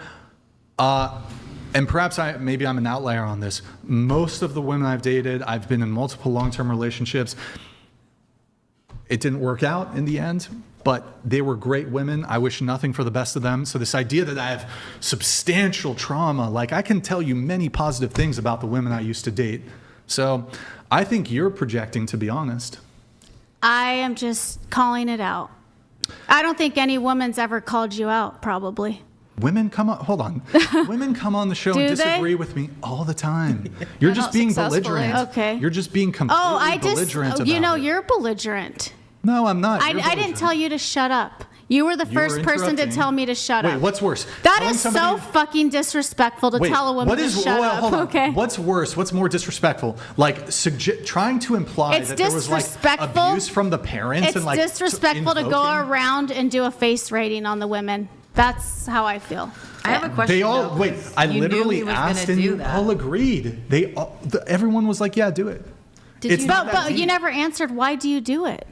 Speaker 1: And perhaps maybe I'm an outlier on this. Most of the women I've dated, I've been in multiple long-term relationships. It didn't work out in the end, but they were great women. I wish nothing for the best of them. So this idea that I have substantial trauma, like I can tell you many positive things about the women I used to date. So I think you're projecting, to be honest.
Speaker 10: I am just calling it out. I don't think any woman's ever called you out, probably.
Speaker 1: Women come on, hold on. Women come on the show and disagree with me all the time. You're just being belligerent.
Speaker 10: Okay.
Speaker 1: You're just being completely belligerent about
Speaker 10: you're belligerent.
Speaker 1: No, I'm not.
Speaker 10: I didn't tell you to shut up. You were the
Speaker 1: You were
Speaker 10: first person to
Speaker 1: interrupting.
Speaker 10: tell me to shut
Speaker 1: Wait,
Speaker 10: up.
Speaker 1: what's worse?
Speaker 10: That
Speaker 1: Telling
Speaker 10: is
Speaker 1: somebody-
Speaker 10: so fucking disrespectful to tell a woman
Speaker 1: what
Speaker 10: to
Speaker 1: is,
Speaker 10: shut up.
Speaker 1: hold on.
Speaker 10: Okay.
Speaker 1: What's worse? What's more disrespectful? Like trying to imply
Speaker 10: It's
Speaker 1: that there was like
Speaker 10: disrespectful.
Speaker 1: abuse from the parents
Speaker 10: It's
Speaker 1: and like
Speaker 10: disrespectful to go around and do a face rating on the women. That's how I feel.
Speaker 13: I have a question.
Speaker 1: They all
Speaker 13: though,
Speaker 1: wait.
Speaker 13: 'cause
Speaker 1: I
Speaker 13: you knew
Speaker 1: literally
Speaker 13: he was
Speaker 1: asked,
Speaker 13: gonna
Speaker 1: and
Speaker 13: do
Speaker 1: you
Speaker 13: that.
Speaker 1: all agreed. Everyone was like, "Yeah, do it." It's not that
Speaker 10: But
Speaker 1: deep.
Speaker 10: you never answered. Why do you do it?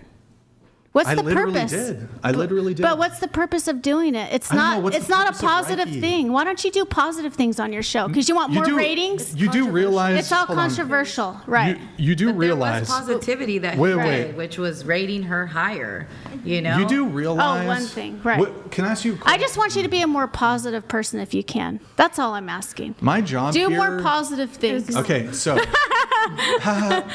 Speaker 10: What's
Speaker 1: I
Speaker 10: the
Speaker 1: literally
Speaker 10: purpose?
Speaker 1: did. I literally did.
Speaker 10: But what's the purpose of doing it? It's
Speaker 1: I don't know.
Speaker 10: not.
Speaker 1: What's
Speaker 10: It's
Speaker 1: the
Speaker 10: not a
Speaker 1: purpose of
Speaker 10: positive
Speaker 1: Reiki?
Speaker 10: thing. Why don't you do positive things on your show? Because you want more ratings.
Speaker 1: You do realize
Speaker 10: It's all
Speaker 1: hold on.
Speaker 10: controversial, right?
Speaker 1: You do
Speaker 13: There
Speaker 1: realize.
Speaker 13: was positivity that
Speaker 1: Wait,
Speaker 13: he
Speaker 1: wait.
Speaker 13: did, which was rating her higher. You know.
Speaker 1: You do realize.
Speaker 10: Oh, one thing, right.
Speaker 1: Can I ask you?
Speaker 10: I just want you to be a more positive person if you can. That's all I'm asking.
Speaker 1: My job
Speaker 10: Do
Speaker 1: here.
Speaker 10: more positive things.
Speaker 1: Okay, so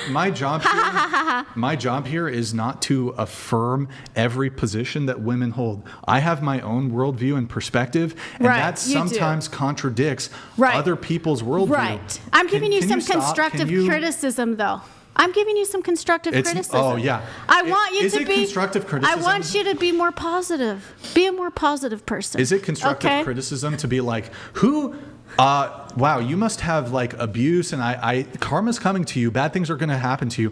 Speaker 1: my job here is not to affirm every position that women hold. I have my own worldview and perspective, and
Speaker 10: Right,
Speaker 1: that
Speaker 10: you do.
Speaker 1: sometimes contradicts
Speaker 10: Right.
Speaker 1: other people's worldview.
Speaker 10: Right. I'm giving you
Speaker 1: Can
Speaker 10: some
Speaker 1: stop?
Speaker 10: constructive
Speaker 1: Can you-
Speaker 10: criticism, though. I'm giving you some constructive criticism.
Speaker 1: Oh yeah.
Speaker 10: I want you
Speaker 1: Is
Speaker 10: to
Speaker 1: it
Speaker 10: be
Speaker 1: constructive criticism?
Speaker 10: I want you to be more positive. Be a more positive person.
Speaker 1: Is it constructive
Speaker 10: okay?
Speaker 1: criticism to be like, wow, you must have like abuse and karma's coming to you, bad things are gonna happen to you.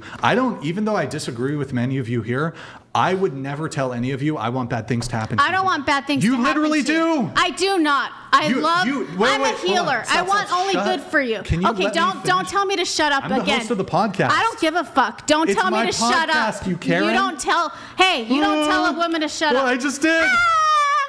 Speaker 1: Even though I disagree with many of you here, I would never tell any of you I want bad things to happen to you.
Speaker 10: I don't want bad things
Speaker 1: You
Speaker 10: to happen
Speaker 1: literally
Speaker 10: to you.
Speaker 1: do.
Speaker 10: I do not. I'm a healer.
Speaker 1: Stop,
Speaker 10: I want
Speaker 1: stop,
Speaker 10: only
Speaker 1: shut.
Speaker 10: good for you.
Speaker 1: Can you
Speaker 10: okay,
Speaker 1: let me
Speaker 10: don't
Speaker 1: finish?
Speaker 10: tell me to shut up
Speaker 1: I'm the
Speaker 10: again.
Speaker 1: host of the podcast.
Speaker 10: I don't give a fuck. Don't
Speaker 1: It's
Speaker 10: tell me
Speaker 1: my
Speaker 10: to shut up.
Speaker 1: podcast, you Karen.
Speaker 10: You don't tell you don't tell a woman to shut
Speaker 1: Well,
Speaker 10: up.
Speaker 1: I just did.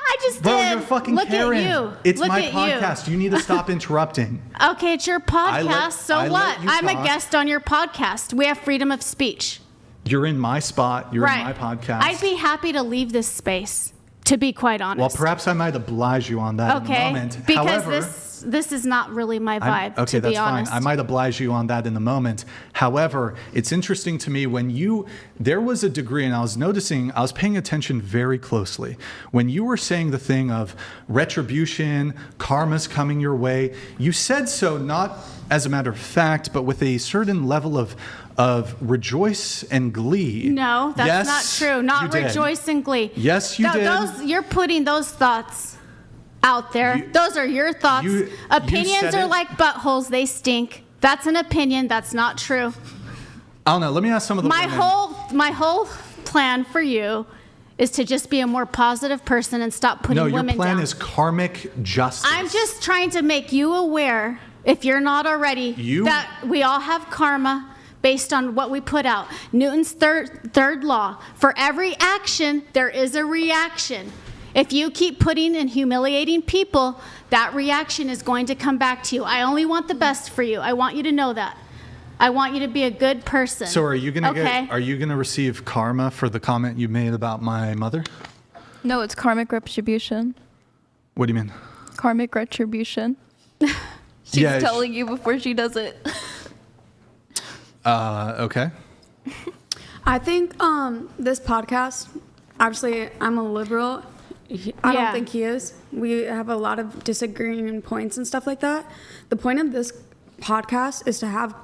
Speaker 10: I just
Speaker 1: Bro,
Speaker 10: did.
Speaker 1: you're fucking
Speaker 10: Look
Speaker 1: Karen.
Speaker 10: at you.
Speaker 1: It's
Speaker 10: Look
Speaker 1: my
Speaker 10: at
Speaker 1: podcast. You need to stop interrupting.
Speaker 10: Okay, it's your podcast. So
Speaker 1: I let
Speaker 10: what?
Speaker 1: you
Speaker 10: I'm a
Speaker 1: talk.
Speaker 10: guest on your podcast. We have freedom of speech.
Speaker 1: You're in my spot. You're
Speaker 10: right.
Speaker 1: in my podcast.
Speaker 10: I'd be happy to leave this space, to be quite honest.
Speaker 1: Well, perhaps I might oblige you on that in a moment.
Speaker 10: Because
Speaker 1: However,
Speaker 10: this is not really my vibe,
Speaker 1: okay,
Speaker 10: to be
Speaker 1: that's
Speaker 10: honest.
Speaker 1: fine. I might oblige you on that in the moment. However, it's interesting to me there was a degree, and I was paying attention very closely. When you were saying the thing of retribution, karma's coming your way, you said so not as a matter of fact, but with a certain level of rejoice and glee.
Speaker 10: No, that's
Speaker 1: Yes,
Speaker 10: not true. Not
Speaker 1: you did.
Speaker 10: rejoice and glee.
Speaker 1: Yes, you did.
Speaker 10: You're putting those thoughts out there. Those are your thoughts.
Speaker 1: you
Speaker 10: Opinions
Speaker 1: said
Speaker 10: are
Speaker 1: it.
Speaker 10: like buttholes. They stink. That's an opinion. That's not true.
Speaker 1: I don't know. Let me ask some of the
Speaker 10: My
Speaker 1: women.
Speaker 10: whole plan for you is to just be a more positive person and stop putting
Speaker 1: No, your
Speaker 10: women
Speaker 1: plan
Speaker 10: down.
Speaker 1: is karmic justice.
Speaker 10: I'm just trying to make you aware, if you're not already, that we all have karma based on what we put out. Newton's third law. For every action, there is a reaction. If you keep putting and humiliating people, that reaction is going to come back to you. I only want the best for you. I want you to know that. I want you to be a good person.
Speaker 1: So are you gonna receive karma for the comment you made about my mother?
Speaker 15: No, it's karmic retribution.
Speaker 1: What do you mean?
Speaker 15: Karmic retribution. She's telling you before she does it.
Speaker 1: Okay.
Speaker 2: I think this podcast, obviously I'm a liberal. I don't think he is. We have a lot of disagreeing points and stuff like that. The point of this podcast is to have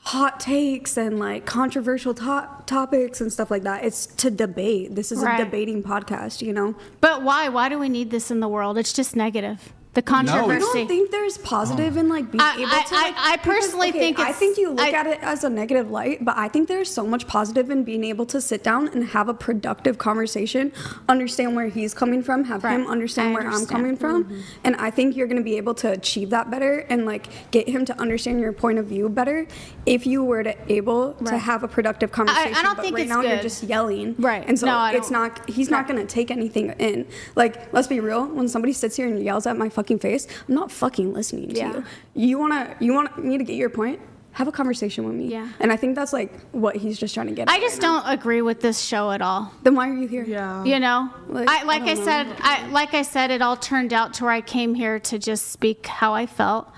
Speaker 2: hot takes and like controversial topics and stuff like that. It's to debate. This is a debating podcast, you know?
Speaker 10: But why? Why do we need this in the world? It's just negative. The controversy.
Speaker 2: I don't think there's positive in like being able to.
Speaker 10: I personally think
Speaker 2: I think you look at it as a negative light, but I think there's so much positive in being able to sit down and have a productive conversation, understand where he's coming from, have him understand where I'm coming from, and I think you're going to be able to achieve that better and like get him to understand your point of view better if you were to able to have a productive conversation.
Speaker 10: I don't
Speaker 2: but
Speaker 10: think
Speaker 2: right
Speaker 10: it's
Speaker 2: now
Speaker 10: good.
Speaker 2: you're just yelling,
Speaker 10: Right.
Speaker 2: And so
Speaker 10: No, I
Speaker 2: it's
Speaker 10: don't.
Speaker 2: not. He's not going to take anything in. Like, let's be real. When somebody sits here and yells at my fucking face, I'm not fucking listening to you. You want me to get your point? Have a conversation with me. Yeah. And I think that's like what he's just trying to get at.
Speaker 10: I just don't agree with this show at all.
Speaker 2: Then why are you here?
Speaker 6: Yeah.
Speaker 10: You know, like I
Speaker 2: I
Speaker 10: said, it all turned out to where I came here to just speak how I felt.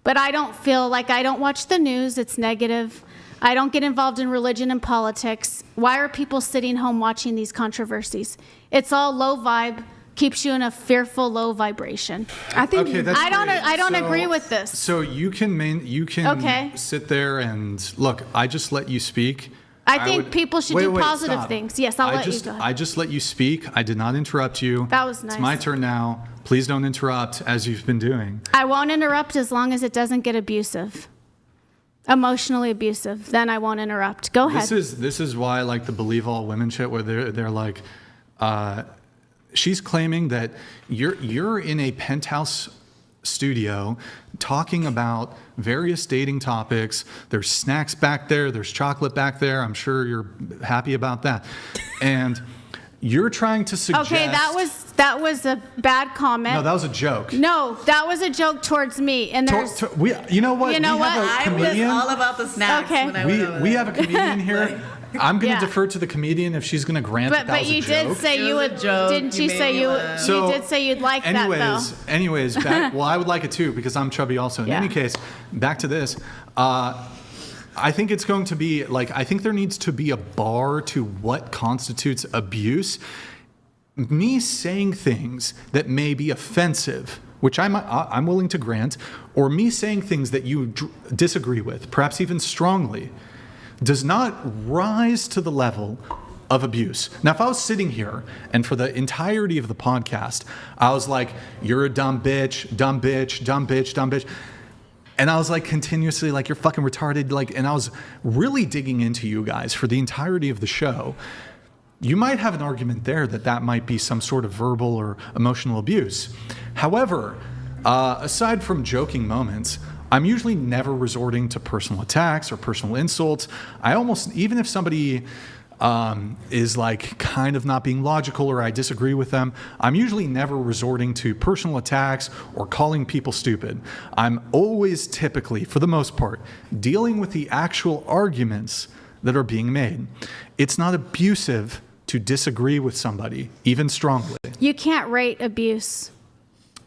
Speaker 10: But I don't feel like I don't watch the news. It's negative. I don't get involved in religion and politics. Why are people sitting home watching these controversies? It's all low vibe. Keeps you in a fearful low vibration. I think I don't agree with this.
Speaker 1: So you can sit there and look. I just let you speak.
Speaker 10: I think people should do positive
Speaker 1: stop.
Speaker 10: things. Yes, I'll let you go.
Speaker 1: I just let you speak. I did not interrupt you.
Speaker 10: That was nice.
Speaker 1: It's my turn now. Please don't interrupt as you've been doing.
Speaker 10: I won't interrupt as long as it doesn't get abusive. Emotionally abusive. Then I won't interrupt. Go ahead.
Speaker 1: This is why I like the believe all women shit where they're like, she's claiming that you're in a penthouse studio talking about various dating topics. There's snacks back there. There's chocolate back there. I'm sure you're happy about that. And you're trying to suggest...
Speaker 10: Okay, that was a bad comment.
Speaker 1: No, that was a joke.
Speaker 10: No, that was a joke towards me. And there's...
Speaker 1: you know what?
Speaker 10: You know what?
Speaker 13: I was all about the snacks when I went over
Speaker 1: we
Speaker 13: there.
Speaker 1: have a comedian here. I'm going to defer to the comedian if she's going to grant that was a joke.
Speaker 10: But you did say you would... Didn't you say you would... You did say you'd like that, though.
Speaker 1: Anyways, well, I would like it too because I'm chubby also. In any case, back to this. I think it's going to be like, I think there needs to be a bar to what constitutes abuse. Me saying things that may be offensive, which I'm willing to grant, or me saying things that you disagree with, perhaps even strongly, does not rise to the level of abuse. Now, if I was sitting here and for the entirety of the podcast, I was like, you're a dumb bitch, dumb bitch, dumb bitch, dumb bitch. And I was like continuously like, you're fucking retarded. Like, and I was really digging into you guys for the entirety of the show. You might have an argument there that might be some sort of verbal or emotional abuse. However, aside from joking moments, I'm usually never resorting to personal attacks or personal insults. I almost, even if somebody is like kind of not being logical or I disagree with them, I'm usually never resorting to personal attacks or calling people stupid. I'm always typically, for the most part, dealing with the actual arguments that are being made. It's not abusive to disagree with somebody, even strongly.
Speaker 10: You can't rate abuse.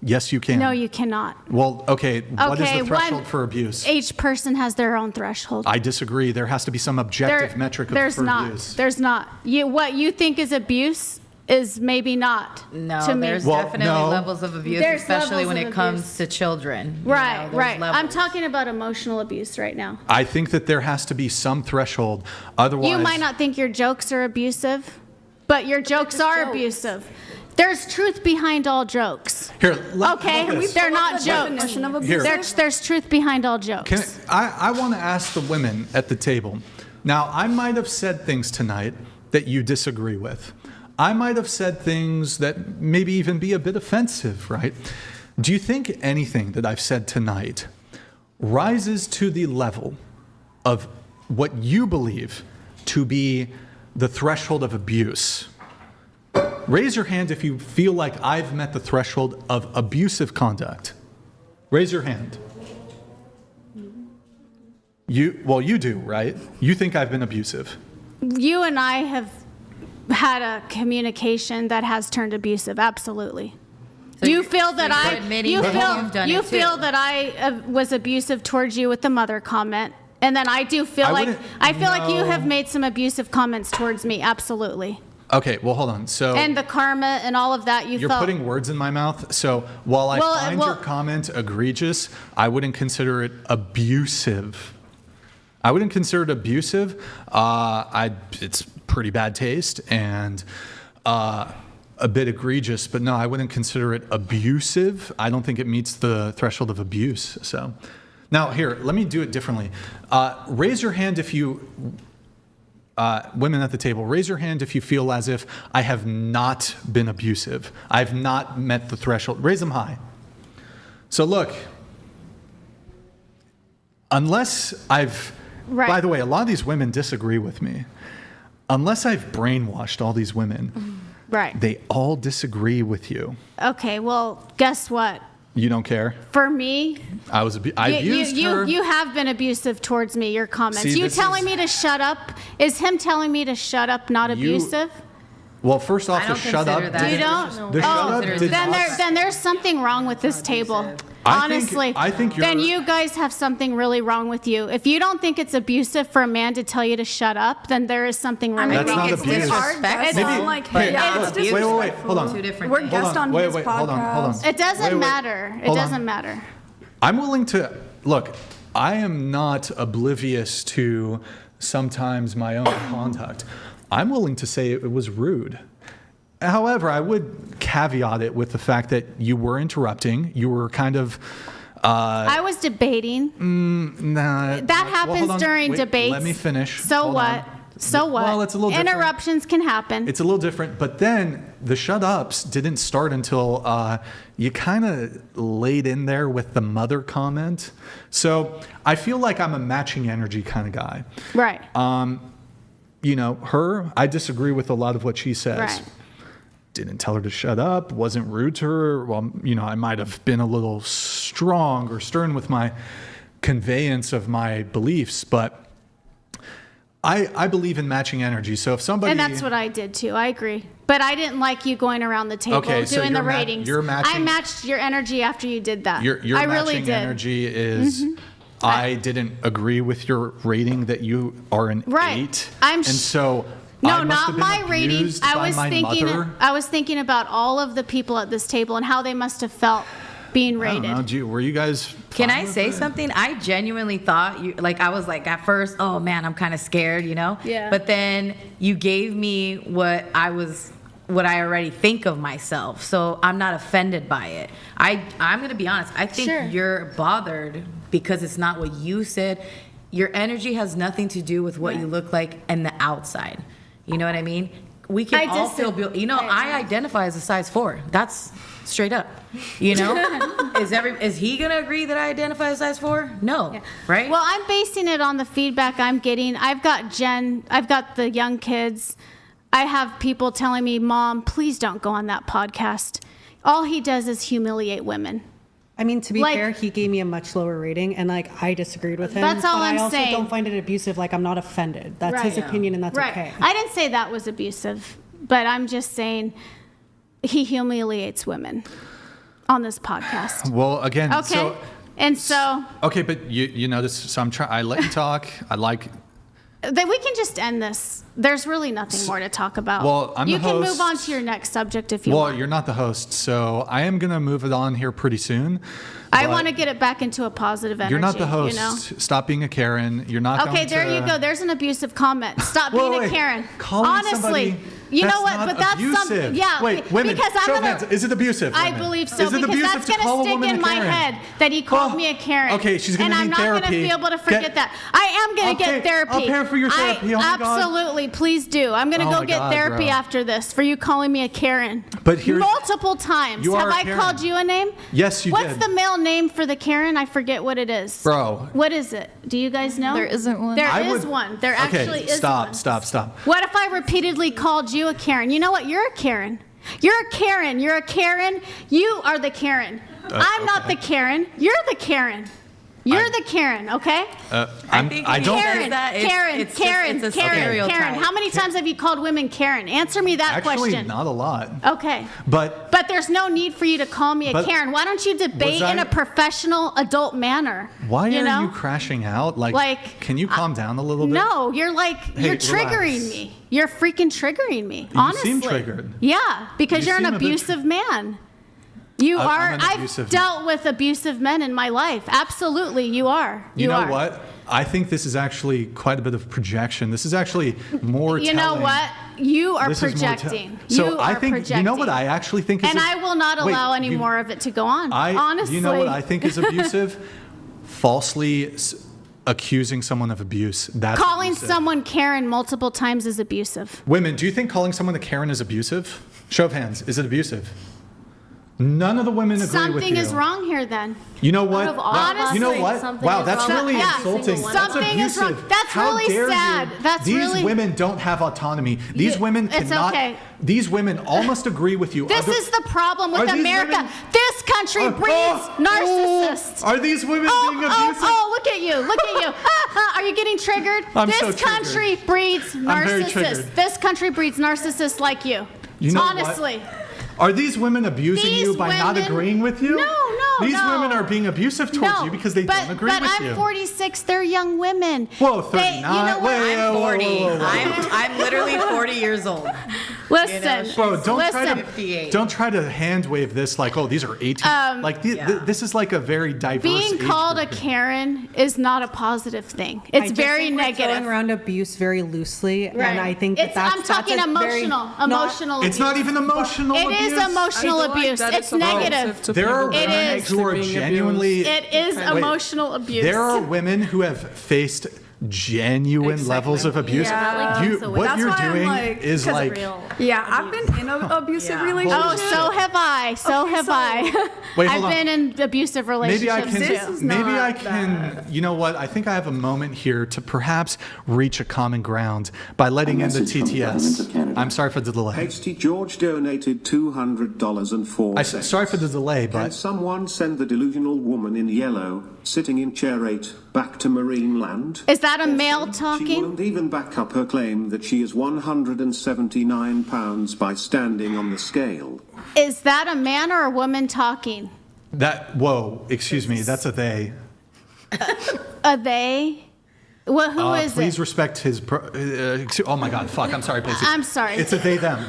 Speaker 1: Yes, you can.
Speaker 10: No, you cannot.
Speaker 1: Well, okay, what is the threshold for abuse?
Speaker 10: Each person has their own threshold.
Speaker 1: I disagree. There has to be some objective metric for abuse.
Speaker 10: There's not. What you think is abuse is maybe not to me.
Speaker 13: There's definitely levels of abuse, especially when it comes to children.
Speaker 10: Right. I'm talking about emotional abuse right now.
Speaker 1: I think that there has to be some threshold. Otherwise,
Speaker 10: you might not think your jokes are abusive, but your jokes are abusive. There's truth behind all jokes.
Speaker 1: Here,
Speaker 10: they're not jokes. There's truth behind all jokes.
Speaker 1: I want to ask the women at the table. Now, I might have said things tonight that you disagree with. I might have said things that maybe even be a bit offensive, right? Do you think anything that I've said tonight rises to the level of what you believe to be the threshold of abuse? Raise your hand if you feel like I've met the threshold of abusive conduct. Raise your hand. You do, right? You think I've been abusive.
Speaker 10: You and I have had a communication that has turned abusive, absolutely. So you feel that I was abusive towards you with the mother comment, and then I do feel like you have made some abusive comments towards me, absolutely.
Speaker 1: Okay, well, hold on. So
Speaker 10: and the karma and all of that, you're
Speaker 1: putting words in my mouth. So while I find your comment egregious, I wouldn't consider it abusive. It's pretty bad taste and a bit egregious, but no, I wouldn't consider it abusive. I don't think it meets the threshold of abuse. So now here, let me do it differently. Raise your hand if you... women at the table, raise your hand if you feel as if I have not been abusive. I've not met the threshold. Raise them high. So look, unless I've...
Speaker 10: Right.
Speaker 1: By the way, a lot of these women disagree with me. Unless I've brainwashed all these women,
Speaker 10: right?
Speaker 1: They all disagree with you.
Speaker 10: Okay, well, guess what?
Speaker 1: You don't care?
Speaker 10: For me,
Speaker 1: I abused her.
Speaker 10: You have been abusive towards me, your comments. Me to shut up? Is him telling me to shut up not abusive?
Speaker 1: Well, first off, the shut up.
Speaker 10: You don't? Then there's something wrong with this table. Honestly,
Speaker 1: I think
Speaker 10: then you guys have something really wrong with you. If you don't think it's abusive for a man to tell you to shut up, then there is something wrong with you.
Speaker 1: That's not abuse. Wait, hold on.
Speaker 14: We're guests on his podcast.
Speaker 1: Hold on.
Speaker 10: It doesn't matter. It doesn't matter.
Speaker 1: I'm willing to look. I am not oblivious to sometimes my own conduct, I'm willing to say it was rude. However, I would caveat it with the fact that you were interrupting. You were kind of...
Speaker 10: I was debating.
Speaker 1: Nah.
Speaker 10: That happens during debates.
Speaker 1: Let me finish.
Speaker 10: So
Speaker 1: Hold
Speaker 10: what?
Speaker 1: on.
Speaker 10: So what?
Speaker 1: Well, it's a little different.
Speaker 10: Interruptions can happen.
Speaker 1: It's a little different. But then the shut-ups didn't start until you kind of laid in there with the mother comment. So I feel like I'm a matching energy kind of guy.
Speaker 10: Right.
Speaker 1: You know, I disagree with a lot of what she says.
Speaker 10: Right.
Speaker 1: Didn't tell her to shut up, wasn't rude to her. Well, you know, I might have been a little strong or stern with my conveyance of my beliefs, but I believe in matching energy. So if somebody...
Speaker 10: And that's what I did too. I agree. But I didn't like you going around the table doing the ratings. I matched your energy after you did that.
Speaker 1: Your
Speaker 10: I
Speaker 1: matching
Speaker 10: really did.
Speaker 1: Energy is... I didn't agree with your rating that you are an 8. And so...
Speaker 10: No, not my rating. I was thinking about all of the people at this table and how they must have felt being rated.
Speaker 1: I don't know. Were you guys...
Speaker 13: Can I say something? I genuinely thought I was like at first, oh man, I'm kind of scared, you know?
Speaker 10: Yeah.
Speaker 13: But then you gave me what I already think of myself. So I'm not offended by it. I'm going to be honest. I think you're bothered because it's not what you said. Your energy has nothing to do with what you look like in the outside. You know what I mean? We can all feel beautiful. You know, I identify as a size 4. That's straight up. You know? Is he going to agree that I identify as size 4? No. Yeah. Right?
Speaker 10: Well, I'm basing it on the feedback I'm getting. I've got the young kids. I have people telling me, Mom, please don't go on that podcast. All he does is humiliate women.
Speaker 8: I mean, to be fair, he gave me a much lower rating, and I disagreed with him.
Speaker 10: That's all I'm saying.
Speaker 8: But I also don't find it abusive. I'm not offended. That's his opinion, and that's okay.
Speaker 10: I didn't say that was abusive, but I'm just saying he humiliates women on this podcast.
Speaker 1: Well, again,
Speaker 10: okay.
Speaker 1: Okay, but you notice. So I let you talk.
Speaker 10: We can just end this. There's really nothing more to talk about.
Speaker 1: Well, I'm the host.
Speaker 10: You can move on to your next subject if you want.
Speaker 1: Well, you're not the host, so I am going to move it on here pretty soon.
Speaker 10: I want to get it back into a positive energy.
Speaker 1: You're not the host.
Speaker 10: You know?
Speaker 1: Stop being a Karen. You're not going to...
Speaker 10: Okay, there you go. There's an abusive comment. Stop being a Karen. Honestly. You know what? But that's something. Yeah.
Speaker 1: Wait, women,
Speaker 10: because
Speaker 1: show of hands. Is it abusive?
Speaker 10: I believe so. Because that's going to stick in my head that he called me a Karen.
Speaker 1: Okay, she's going to need therapy.
Speaker 10: And I'm not going to be able to forget that. I am going to get therapy.
Speaker 1: I'll pay for your therapy.
Speaker 10: Absolutely. Please do. I'm going to go get therapy after this for you calling me a Karen.
Speaker 1: But here's...
Speaker 10: Multiple times. Have I called you a name?
Speaker 1: Yes, you did.
Speaker 10: What's the male name for the Karen? I forget what it is.
Speaker 1: Bro.
Speaker 10: What is it? Do you guys know?
Speaker 15: There isn't one.
Speaker 10: There is one. There actually is one.
Speaker 1: Stop.
Speaker 10: What if I repeatedly called you a Karen? You know what? You're a Karen. You're a Karen. You're a Karen. You are the Karen. I'm not the Karen. You're the Karen. You're the Karen, okay?
Speaker 13: Karen.
Speaker 10: How many times have you called women Karen? Answer me that question.
Speaker 1: Actually, not a lot.
Speaker 10: Okay. But there's no need for you to call me a Karen. Why don't you debate in a professional adult manner?
Speaker 1: Why are you crashing out? Can you calm down a little bit?
Speaker 10: No, you're you're triggering me. You're freaking triggering me, honestly.
Speaker 1: You seem triggered.
Speaker 10: Yeah, because you're an abusive man. You are. I've dealt with abusive men in my life. Absolutely, you are.
Speaker 1: You know what? I think this is actually quite a bit of projection. This is actually more telling.
Speaker 10: You know what? You are projecting.
Speaker 1: So I think, you know what I actually think is...
Speaker 10: And I will not allow any more of it to go on, honestly.
Speaker 1: You know what I think is abusive? Falsely accusing someone of abuse. That's
Speaker 10: calling
Speaker 1: abusive.
Speaker 10: Someone Karen multiple times is abusive.
Speaker 1: Women, do you think calling someone a Karen is abusive? Show of hands. Is it abusive? None of the women agree with you.
Speaker 10: Something is wrong here then.
Speaker 1: You know what?
Speaker 10: Honestly,
Speaker 1: you know what? Wow, that's really insulting.
Speaker 10: Something is wrong. That's really sad.
Speaker 1: These women don't have autonomy. These women cannot.
Speaker 10: Okay.
Speaker 1: These women all must agree with you.
Speaker 10: This is the problem with America. This country breeds narcissists.
Speaker 1: Are these women being abusive?
Speaker 10: Look at you. Look at you. Are you getting triggered? This country breeds narcissists. This country breeds narcissists like you. Honestly.
Speaker 1: Are these women abusing you by not agreeing with you?
Speaker 10: No.
Speaker 1: These women are being abusive towards you because they don't agree with you.
Speaker 10: But I'm 46. They're young women.
Speaker 1: Whoa, 39.
Speaker 13: I'm 40. I'm literally 40 years old.
Speaker 10: Listen,
Speaker 1: Bro,
Speaker 10: listen.
Speaker 1: don't try to hand wave this like, oh, these are 18. This is like a very diverse.
Speaker 10: Being
Speaker 1: age
Speaker 10: called a
Speaker 1: group.
Speaker 10: Karen is not a positive thing.
Speaker 8: I
Speaker 10: It's
Speaker 8: just
Speaker 10: very
Speaker 8: think we're
Speaker 10: negative.
Speaker 8: throwing around abuse very loosely,
Speaker 10: Right.
Speaker 8: and I think
Speaker 10: I'm talking emotional. Emotional.
Speaker 1: It's not even emotional
Speaker 10: It
Speaker 1: abuse.
Speaker 10: is emotional abuse. It's negative.
Speaker 1: There are
Speaker 10: It
Speaker 1: women
Speaker 10: is.
Speaker 1: who are genuinely.
Speaker 10: It is
Speaker 1: Wait,
Speaker 10: emotional abuse.
Speaker 1: There are women who have faced genuine levels of abuse.
Speaker 2: Yeah.
Speaker 1: What
Speaker 2: That's
Speaker 1: you're
Speaker 2: why I'm
Speaker 1: doing
Speaker 2: like-
Speaker 1: is like.
Speaker 2: Yeah, I've been in an abusive relationship.
Speaker 10: Oh, so have I. So have I.
Speaker 1: Wait, hold
Speaker 10: I've
Speaker 1: on.
Speaker 10: been in abusive relationships too.
Speaker 1: Maybe I can. You know what? I think I have a moment here to perhaps reach a common ground by letting in the TTS. I'm sorry for the delay.
Speaker 11: Hasty George donated $200.04.
Speaker 1: Sorry for the delay,
Speaker 11: Can
Speaker 1: but
Speaker 11: someone send the delusional woman in yellow, sitting in chair 8, back to Marine Land?
Speaker 10: Is that a male
Speaker 11: She
Speaker 10: talking?
Speaker 11: won't even back up her claim that she is 179 pounds by standing on the scale.
Speaker 10: Is that a man or a woman talking?
Speaker 1: whoa, excuse me, that's a they.
Speaker 10: A they? Well, who is
Speaker 1: Please
Speaker 10: it?
Speaker 1: respect his. Oh my God, fuck! I'm sorry, Pacey.
Speaker 10: I'm sorry.
Speaker 1: It's a they them.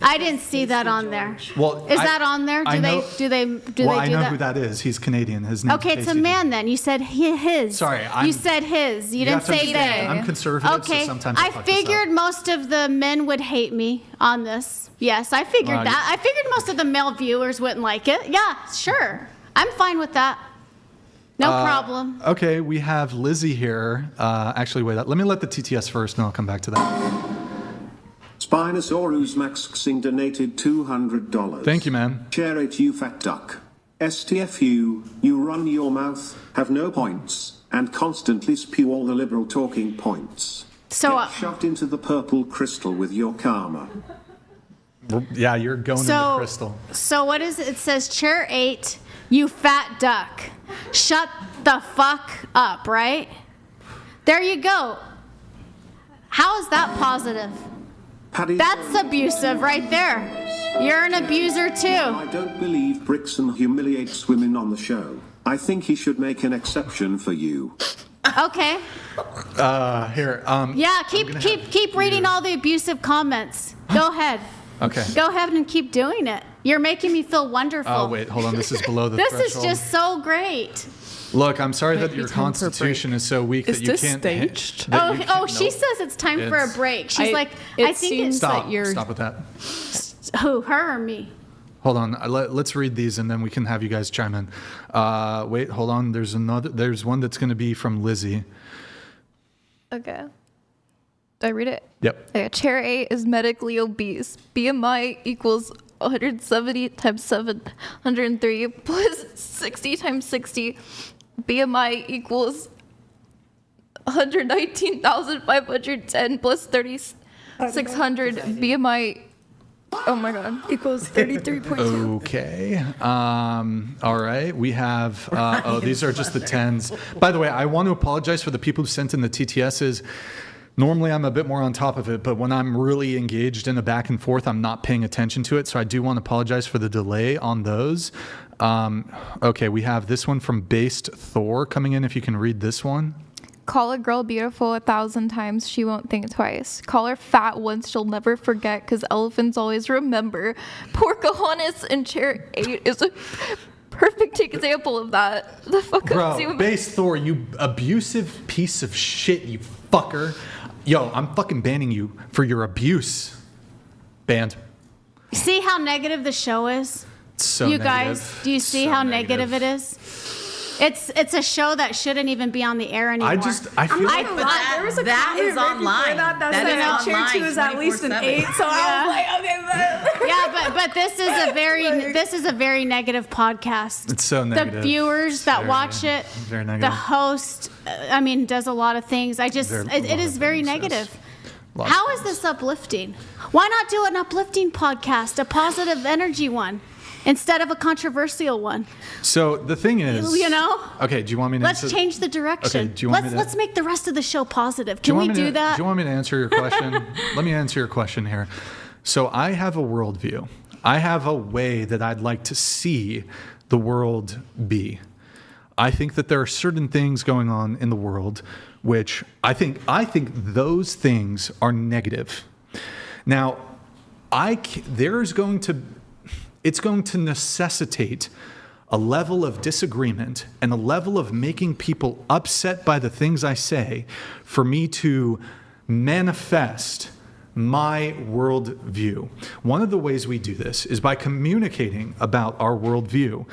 Speaker 10: I didn't see that on there.
Speaker 1: Well,
Speaker 10: Is that on there?
Speaker 1: I
Speaker 10: Do
Speaker 1: know-
Speaker 10: they do
Speaker 1: I know
Speaker 10: that?
Speaker 1: who that is. He's Canadian. His name.
Speaker 10: Okay, it's a man then. You said his.
Speaker 1: Sorry,
Speaker 10: you said his. You didn't
Speaker 1: have to
Speaker 10: say
Speaker 1: understand,
Speaker 10: they.
Speaker 1: I'm conservative,
Speaker 10: Okay,
Speaker 1: so sometimes I
Speaker 10: I
Speaker 1: fuck this up.
Speaker 10: figured most of the men would hate me on this. Yes, I figured
Speaker 1: Wow,
Speaker 10: that. I figured most of the male viewers wouldn't like it. Yeah, sure. I'm fine with that. No problem.
Speaker 1: Okay, we have Lizzie here. Actually, wait. Let me let the TTS first, and I'll come back to that.
Speaker 11: Spinosaurus Maxxing donated $200.
Speaker 1: Thank you, man.
Speaker 11: Chair 8, you fat duck. STFU, you run your mouth, have no points, and constantly spew all the liberal talking points.
Speaker 10: So,
Speaker 11: Get shoved into the purple crystal with your karma.
Speaker 1: Well, yeah, you're going in the crystal.
Speaker 10: So what is it? It says chair 8, you fat duck. Shut the fuck up, right? There you go. How is that positive? That's abusive right there. You're an abuser too.
Speaker 11: I don't believe Brixan humiliates women on the show. I think he should make an exception for you.
Speaker 10: Okay.
Speaker 1: Here.
Speaker 10: Yeah, keep reading all the abusive comments. Go ahead.
Speaker 1: Okay.
Speaker 10: Go ahead and keep doing it. You're making me feel wonderful.
Speaker 1: Oh wait, hold on. This is below the
Speaker 10: This
Speaker 1: threshold.
Speaker 10: is just so great.
Speaker 1: Look, I'm sorry that your constitution is so weak that you can't.
Speaker 10: staged?
Speaker 1: that you can't-
Speaker 10: She
Speaker 1: nope.
Speaker 10: says it's time for a
Speaker 1: It's-
Speaker 10: break. She's like,
Speaker 15: it
Speaker 10: I think it's
Speaker 1: Stop. Stop with that.
Speaker 10: who, her or me?
Speaker 1: Hold on. Let's read these and then we can have you guys chime in. Wait, hold on. There's one that's going to be from Lizzie.
Speaker 15: Okay. Do I read it?
Speaker 1: Yep.
Speaker 15: Okay. Chair 8 is medically obese. BMI equals 170 times 703 plus 60 times 60. BMI equals 119,510 plus 3,600. BMI. Oh my God.
Speaker 2: Equals 33.2.
Speaker 1: Okay. All right. We have. These are just the 10s. By the way, I want to apologize for the people who sent in the TTSs. Normally, I'm a bit more on top of it, but when I'm really engaged in a back and forth, I'm not paying attention to it. So I do want to apologize for the delay on those. Okay, we have this one from Based Thor coming in. If you can read this one.
Speaker 15: Call a girl beautiful 1,000 times, she won't think twice. Call her fat once, she'll never forget, because elephants always remember. Pocahontas in chair 8 is a perfect example of that. The fuck up,
Speaker 1: Bro, Based Thor, you abusive piece of shit, you fucker. Yo, I'm fucking banning you for your abuse. Banned.
Speaker 10: See how negative the show is?
Speaker 1: It's so
Speaker 10: you
Speaker 1: negative.
Speaker 10: guys, do you see how negative it is? It's a show that shouldn't even be on the air anymore.
Speaker 1: I feel like
Speaker 2: there was a
Speaker 13: that
Speaker 2: comment
Speaker 13: is
Speaker 2: right
Speaker 13: online.
Speaker 2: before that
Speaker 13: That
Speaker 2: said
Speaker 13: is
Speaker 2: that chair
Speaker 13: online,
Speaker 2: 2 is at least an 8. So I was like, okay, but
Speaker 10: Yeah, but this is a very negative podcast.
Speaker 1: It's so negative.
Speaker 10: The viewers that
Speaker 1: Very-
Speaker 10: watch it,
Speaker 1: very negative.
Speaker 10: the host, does a lot of things. It is very negative.
Speaker 1: Lot
Speaker 10: How is this uplifting? Why not do an uplifting podcast, a positive energy one, instead of a controversial one?
Speaker 1: So the thing is,
Speaker 10: You know?
Speaker 1: Okay, do you want me to?
Speaker 10: Let's change the direction.
Speaker 1: Okay, do you want me to?
Speaker 10: Let's make the rest of the show positive.
Speaker 1: Do you
Speaker 10: Can we
Speaker 1: want me
Speaker 10: do
Speaker 1: to-
Speaker 10: that?
Speaker 1: Do you want me to answer your question? Let me answer your question here. So I have a worldview. I have a way that I'd like to see the world be. I think that there are certain things going on in the world which I think those things are negative. Now, it's going to necessitate a level of disagreement and a level of making people upset by the things I say for me to manifest my worldview. One of the ways we do this is by communicating about our worldview.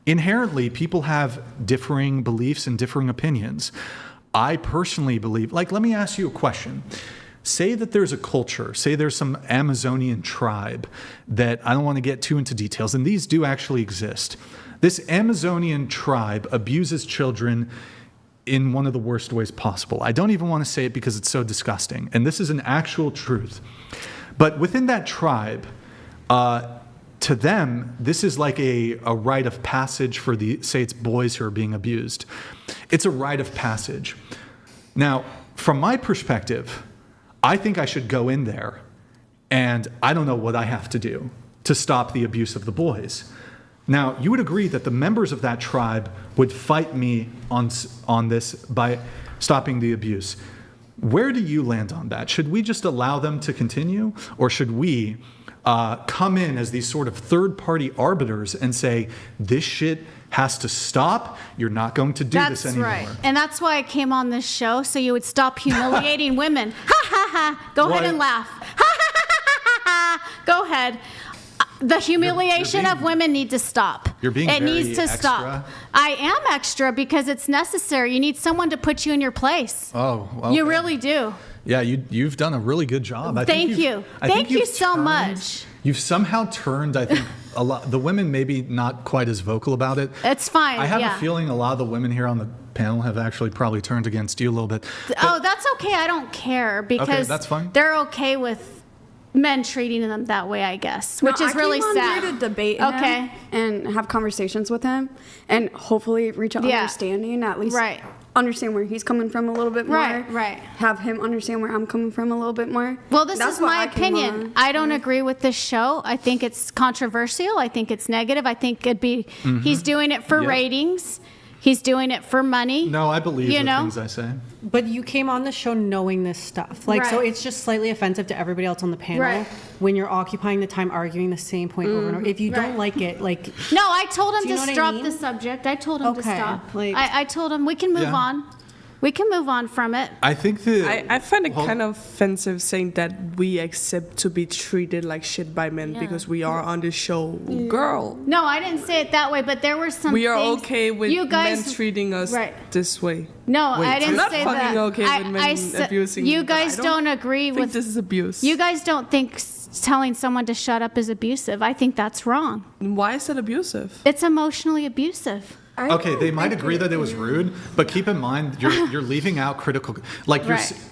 Speaker 1: Inherently, people have differing beliefs and differing opinions. I personally believe, like, let me ask you a question. Say that there's a culture, say there's some Amazonian tribe that I don't want to get too into details, and these do actually exist. This Amazonian tribe abuses children in one of the worst ways possible. I don't even want to say it because it's so disgusting, and this is an actual truth. But within that tribe, to them, this is like a rite of passage for say it's boys who are being abused. It's a rite of passage. Now, from my perspective, I think I should go in there, and I don't know what I have to do to stop the abuse of the boys. Now, you would agree that the members of that tribe would fight me on this by stopping the abuse. Where do you land on that? Should we just allow them to continue, or should we come in as these sort of third-party arbiters and say, this shit has to stop, you're not going to do this anymore?
Speaker 10: That's right. And that's why I came on this show, so you would stop humiliating women. Ha ha ha. Go ahead and laugh. Ha ha ha ha. Go ahead. The humiliation of women needs to stop.
Speaker 1: You're being
Speaker 10: It
Speaker 1: very
Speaker 10: needs to
Speaker 1: extra.
Speaker 10: stop. I am extra because it's necessary. You need someone to put you in your place.
Speaker 1: Oh, okay.
Speaker 10: You really do.
Speaker 1: Yeah, you've done a really good job.
Speaker 10: Thank you. Thank you so much.
Speaker 1: You've somehow turned, I think, a lot. The women maybe not quite as vocal about it.
Speaker 10: It's fine.
Speaker 1: I have a feeling a lot of the women here on the panel have actually probably turned against you a little bit.
Speaker 10: Oh, that's okay. I don't care because
Speaker 1: that's fine.
Speaker 10: They're okay with men treating them that way, I guess, which is really sad.
Speaker 2: I came on here to debate him and have conversations with him and hopefully reach an understanding, at least understand where he's coming from a little bit more.
Speaker 10: Right.
Speaker 2: Have him understand where I'm coming from a little bit more.
Speaker 10: Well, this is my opinion. I don't agree with this show. I think it's controversial. I think it's negative. I think it'd be, he's doing it for ratings. He's doing it for money.
Speaker 1: No, I believe the things I say.
Speaker 8: But you came on the show knowing this stuff. Like, so it's just slightly offensive to everybody else on the panel when you're occupying the time arguing the same point over and over. If you don't like it, like...
Speaker 10: No, I told him to drop the subject. I told him to stop. I told him we can move on. We can move on from it.
Speaker 1: I think
Speaker 6: I find it kind of offensive saying that we accept to be treated like shit by men because we are on the show girl.
Speaker 10: No, I didn't say it that way, but there were some
Speaker 6: We are
Speaker 10: things
Speaker 6: okay with men treating us this way.
Speaker 10: No,
Speaker 6: Wait,
Speaker 10: I didn't
Speaker 6: I'm
Speaker 10: say
Speaker 6: not fucking
Speaker 10: that.
Speaker 6: okay with men abusing
Speaker 10: you
Speaker 6: me, but
Speaker 10: guys
Speaker 6: I
Speaker 10: don't agree
Speaker 6: think
Speaker 10: with
Speaker 6: this is abuse.
Speaker 10: You guys don't think telling someone to shut up is abusive. I think that's wrong.
Speaker 6: Why is it abusive?
Speaker 10: It's emotionally abusive.
Speaker 1: Okay, they might agree that it was rude, but keep in mind you're leaving out critical. Like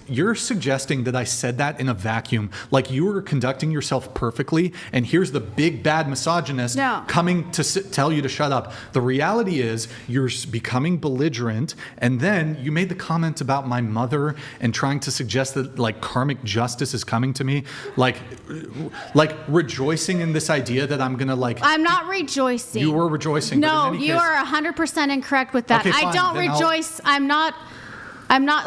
Speaker 1: you're suggesting that I said that in a vacuum, like you were conducting yourself perfectly, and here's the big bad misogynist coming to tell you to shut up. The reality is you're becoming belligerent, and then you made the comment about my mother and trying to suggest that like karmic justice is coming to me, like rejoicing in this idea that I'm gonna like.
Speaker 10: I'm not rejoicing.
Speaker 1: You were rejoicing.
Speaker 10: No,
Speaker 1: but in any
Speaker 10: you
Speaker 1: case,
Speaker 10: are 100% incorrect with that.
Speaker 1: Okay, fine,
Speaker 10: I don't
Speaker 1: then
Speaker 10: rejoice. I'm not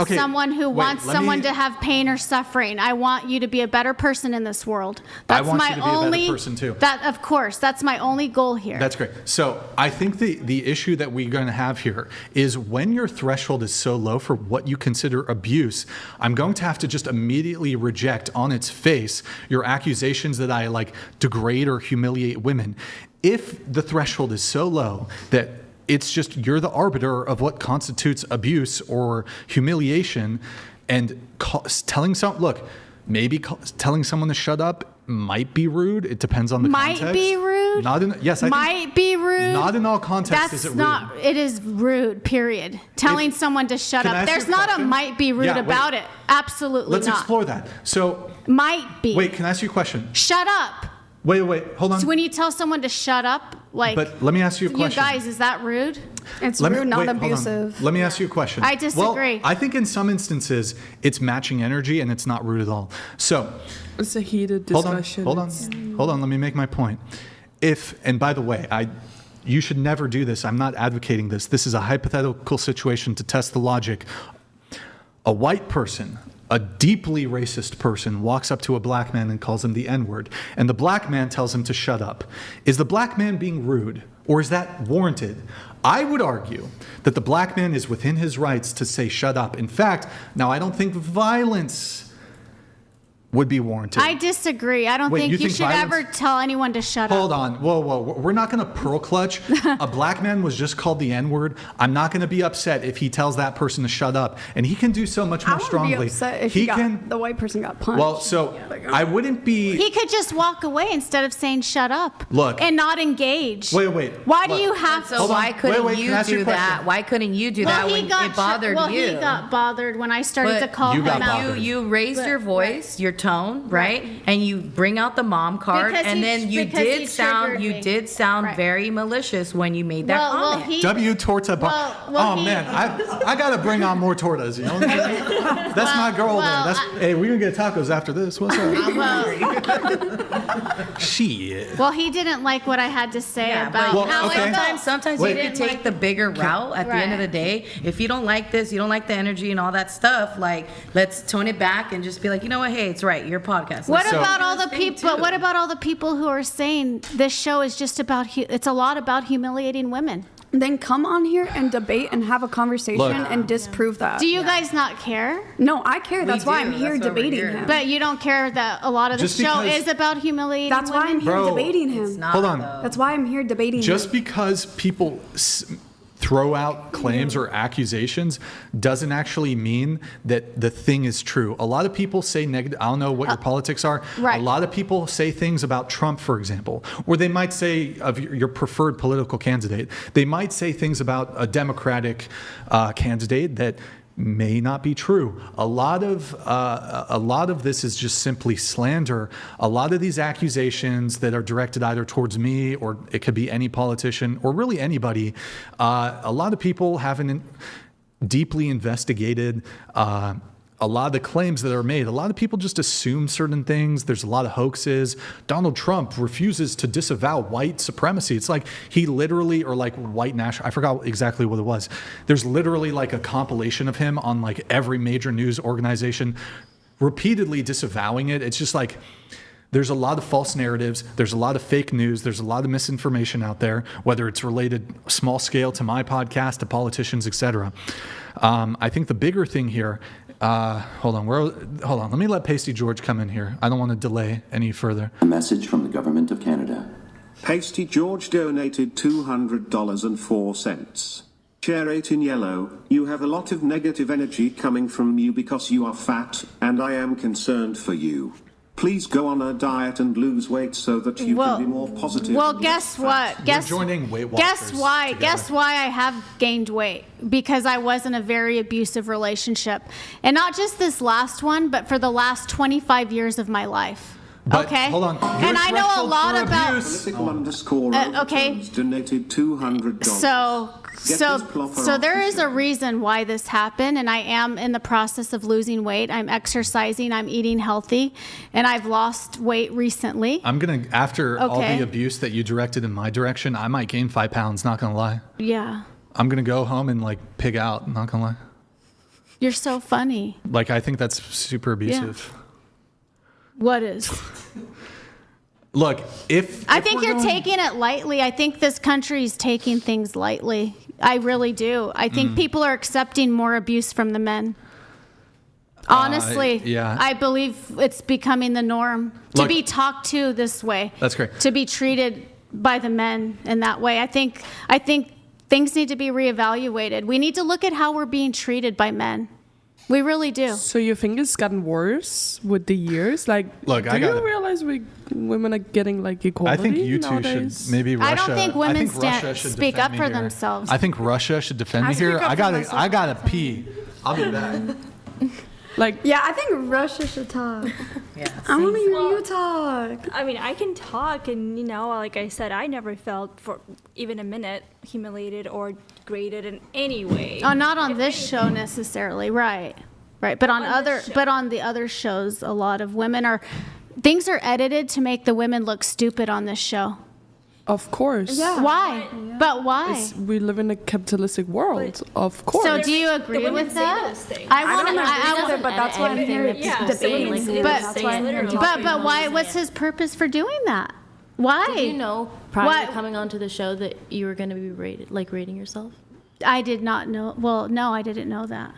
Speaker 10: someone who wants someone to have pain or suffering. I want you to be a better person in this world. That's
Speaker 1: I want
Speaker 10: my
Speaker 1: you to be
Speaker 10: only
Speaker 1: a better person too.
Speaker 10: That of course, that's my only goal here.
Speaker 1: That's great. So I think the issue that we're going to have here is when your threshold is so low for what you consider abuse, I'm going to have to just immediately reject on its face your accusations that I like degrade or humiliate women. If the threshold is so low that it's just you're the arbiter of what constitutes abuse or humiliation, and telling telling someone to shut up might be rude. It depends on the context.
Speaker 10: Might be rude.
Speaker 1: Not in
Speaker 10: be rude.
Speaker 1: Not in all contexts is it rude.
Speaker 10: It is rude. Period. Telling someone to shut up. There's not a might be rude about it. Absolutely
Speaker 1: Let's
Speaker 10: not.
Speaker 1: explore that. So
Speaker 10: might be.
Speaker 1: Wait, can I ask you a question?
Speaker 10: Shut up.
Speaker 1: Wait, hold on.
Speaker 10: So when you tell someone to shut up, like.
Speaker 1: But let me ask you a question.
Speaker 10: You guys, is that rude?
Speaker 2: It's rude, not abusive.
Speaker 1: Let me ask you a question.
Speaker 10: I disagree.
Speaker 1: Well, I think in some instances it's matching energy and it's not rude at all. So
Speaker 6: it's a heated discussion.
Speaker 1: Hold on. Let me make my point. And by the way, you should never do this. I'm not advocating this. This is a hypothetical situation to test the logic. A white person a deeply racist person walks up to a black man and calls him the N-word, and the black man tells him to shut up, is the black man being rude, or is that warranted? I would argue that the black man is within his rights to say shut up. In fact, now I don't think violence would be warranted.
Speaker 10: I disagree. I don't think you should ever tell anyone to shut up.
Speaker 1: Hold on. Whoa. We're not going to pearl clutch. A black man was just called the N-word. I'm not going to be upset if he tells that person to shut up. And he can do so much more strongly.
Speaker 2: I would be upset if the white person got punched.
Speaker 1: Well, so I wouldn't be...
Speaker 10: He could just walk away instead of saying shut up.
Speaker 1: Look.
Speaker 10: And not engage.
Speaker 1: Wait.
Speaker 10: Why do you have
Speaker 13: to? So why couldn't you do that? Why couldn't you do that when it bothered you?
Speaker 10: He got bothered when I started to call him out.
Speaker 13: You raised your voice, your tone, right? And you bring out the mom card, and then you did sound very malicious when you made that comment.
Speaker 1: W torta. Man, I gotta bring on more tortas. You know, that's my girl there. Hey, we're gonna get tacos after this. What's up? Shit.
Speaker 10: Well, he didn't like what I had to say about
Speaker 13: how sometimes you could take the bigger route at the end of the day. If you don't like this, you don't like the energy and all that stuff, like, let's tone it back and just be like, you know what, hey, it's right, your podcast.
Speaker 10: What about all the people? But what about all the people who are saying this show is just about? It's a lot about humiliating women.
Speaker 2: Then come on here and debate and have a conversation and disprove that.
Speaker 10: Do you guys not care?
Speaker 2: No, I care. That's why I'm here debating him.
Speaker 10: But you don't care that a lot of the show is about humiliating women?
Speaker 2: That's why I'm here debating him.
Speaker 1: Hold on.
Speaker 2: That's why I'm here debating him.
Speaker 1: Just because people throw out claims or accusations doesn't actually mean that the thing is true. A lot of people say negative. I don't know what your politics are.
Speaker 10: Right.
Speaker 1: A lot of people say things about Trump, for example, or they might say of your preferred political candidate. They might say things about a Democratic candidate that may not be true. A lot of this is just simply slander. A lot of these accusations that are directed either towards me, or it could be any politician, or really anybody. A lot of people haven't deeply investigated a lot of the claims that are made. A lot of people just assume certain things. There's a lot of hoaxes. Donald Trump refuses to disavow white supremacy. It's like he literally, or like white national, I forgot exactly what it was. There's literally like a compilation of him on like every major news organization repeatedly disavowing it. It's just like, there's a lot of false narratives. There's a lot of fake news. There's a lot of misinformation out there, whether it's related small scale to my podcast, to politicians, etc. I think the bigger thing here, hold on. Let me let Pasty George come in here. I don't want to delay any further.
Speaker 16: A message from the government of Canada.
Speaker 11: Pasty George donated $200.04. Chair 8 in yellow, you have a lot of negative energy coming from you because you are fat, and I am concerned for you. Please go on a diet and lose weight so that you can be more positive.
Speaker 10: Well, guess what? Guess
Speaker 1: joining Weight Watchers
Speaker 10: Guess why?
Speaker 1: together.
Speaker 10: Guess why I have gained weight? Because I was in a very abusive relationship, and not just this last one, but for the last 25 years of my life.
Speaker 1: But,
Speaker 10: okay.
Speaker 1: Hold on.
Speaker 10: And I know a lot about.
Speaker 11: Okay. Donated $200.
Speaker 10: So there is a reason why this happened, and I am in the process of losing weight. I'm exercising, I'm eating healthy, and I've lost weight recently.
Speaker 1: I'm gonna, after all the abuse that you directed in my direction, I might gain 5 pounds, not gonna lie.
Speaker 10: Yeah.
Speaker 1: I'm gonna go home and like pig out, not gonna lie.
Speaker 10: You're so funny.
Speaker 1: Like, I think that's super abusive.
Speaker 10: Yeah. What is?
Speaker 1: Look,
Speaker 10: I think you're taking it lightly. I think this country is taking things lightly. I really do. I think people are accepting more abuse from the men. Honestly,
Speaker 1: yeah.
Speaker 10: I believe it's becoming the norm to be talked to this way.
Speaker 1: That's great.
Speaker 10: To be treated by the men in that way. I think things need to be reevaluated. We need to look at how we're being treated by men. We really do.
Speaker 6: So you think it's gotten worse with the years? Like,
Speaker 1: look,
Speaker 6: do you realize women are getting like equality?
Speaker 1: I think you two
Speaker 6: nowadays?
Speaker 1: should maybe Russia.
Speaker 10: I don't think women
Speaker 1: should
Speaker 10: speak up
Speaker 1: defend me
Speaker 10: for
Speaker 1: here.
Speaker 10: themselves.
Speaker 1: I think Russia should defend me here. I gotta pee. I'll be back.
Speaker 2: Yeah, I think Russia should talk. I want to hear you talk.
Speaker 14: I mean, I can talk, and like I said, I never felt for even a minute humiliated or degraded in any way.
Speaker 10: Oh, not on this show necessarily, right? But on the other shows, a lot of women things are edited to make the women look stupid on this show.
Speaker 6: Of course.
Speaker 10: Yeah. Why? But why?
Speaker 6: We live in a capitalistic world. Of course.
Speaker 10: So do you agree with that? I want to.
Speaker 2: But that's why I'm here debating.
Speaker 10: But why? What's his purpose for doing that? Why?
Speaker 12: Did you know prior to coming onto the show that you were going to be rating yourself?
Speaker 10: I did not know. Well, no, I didn't know that.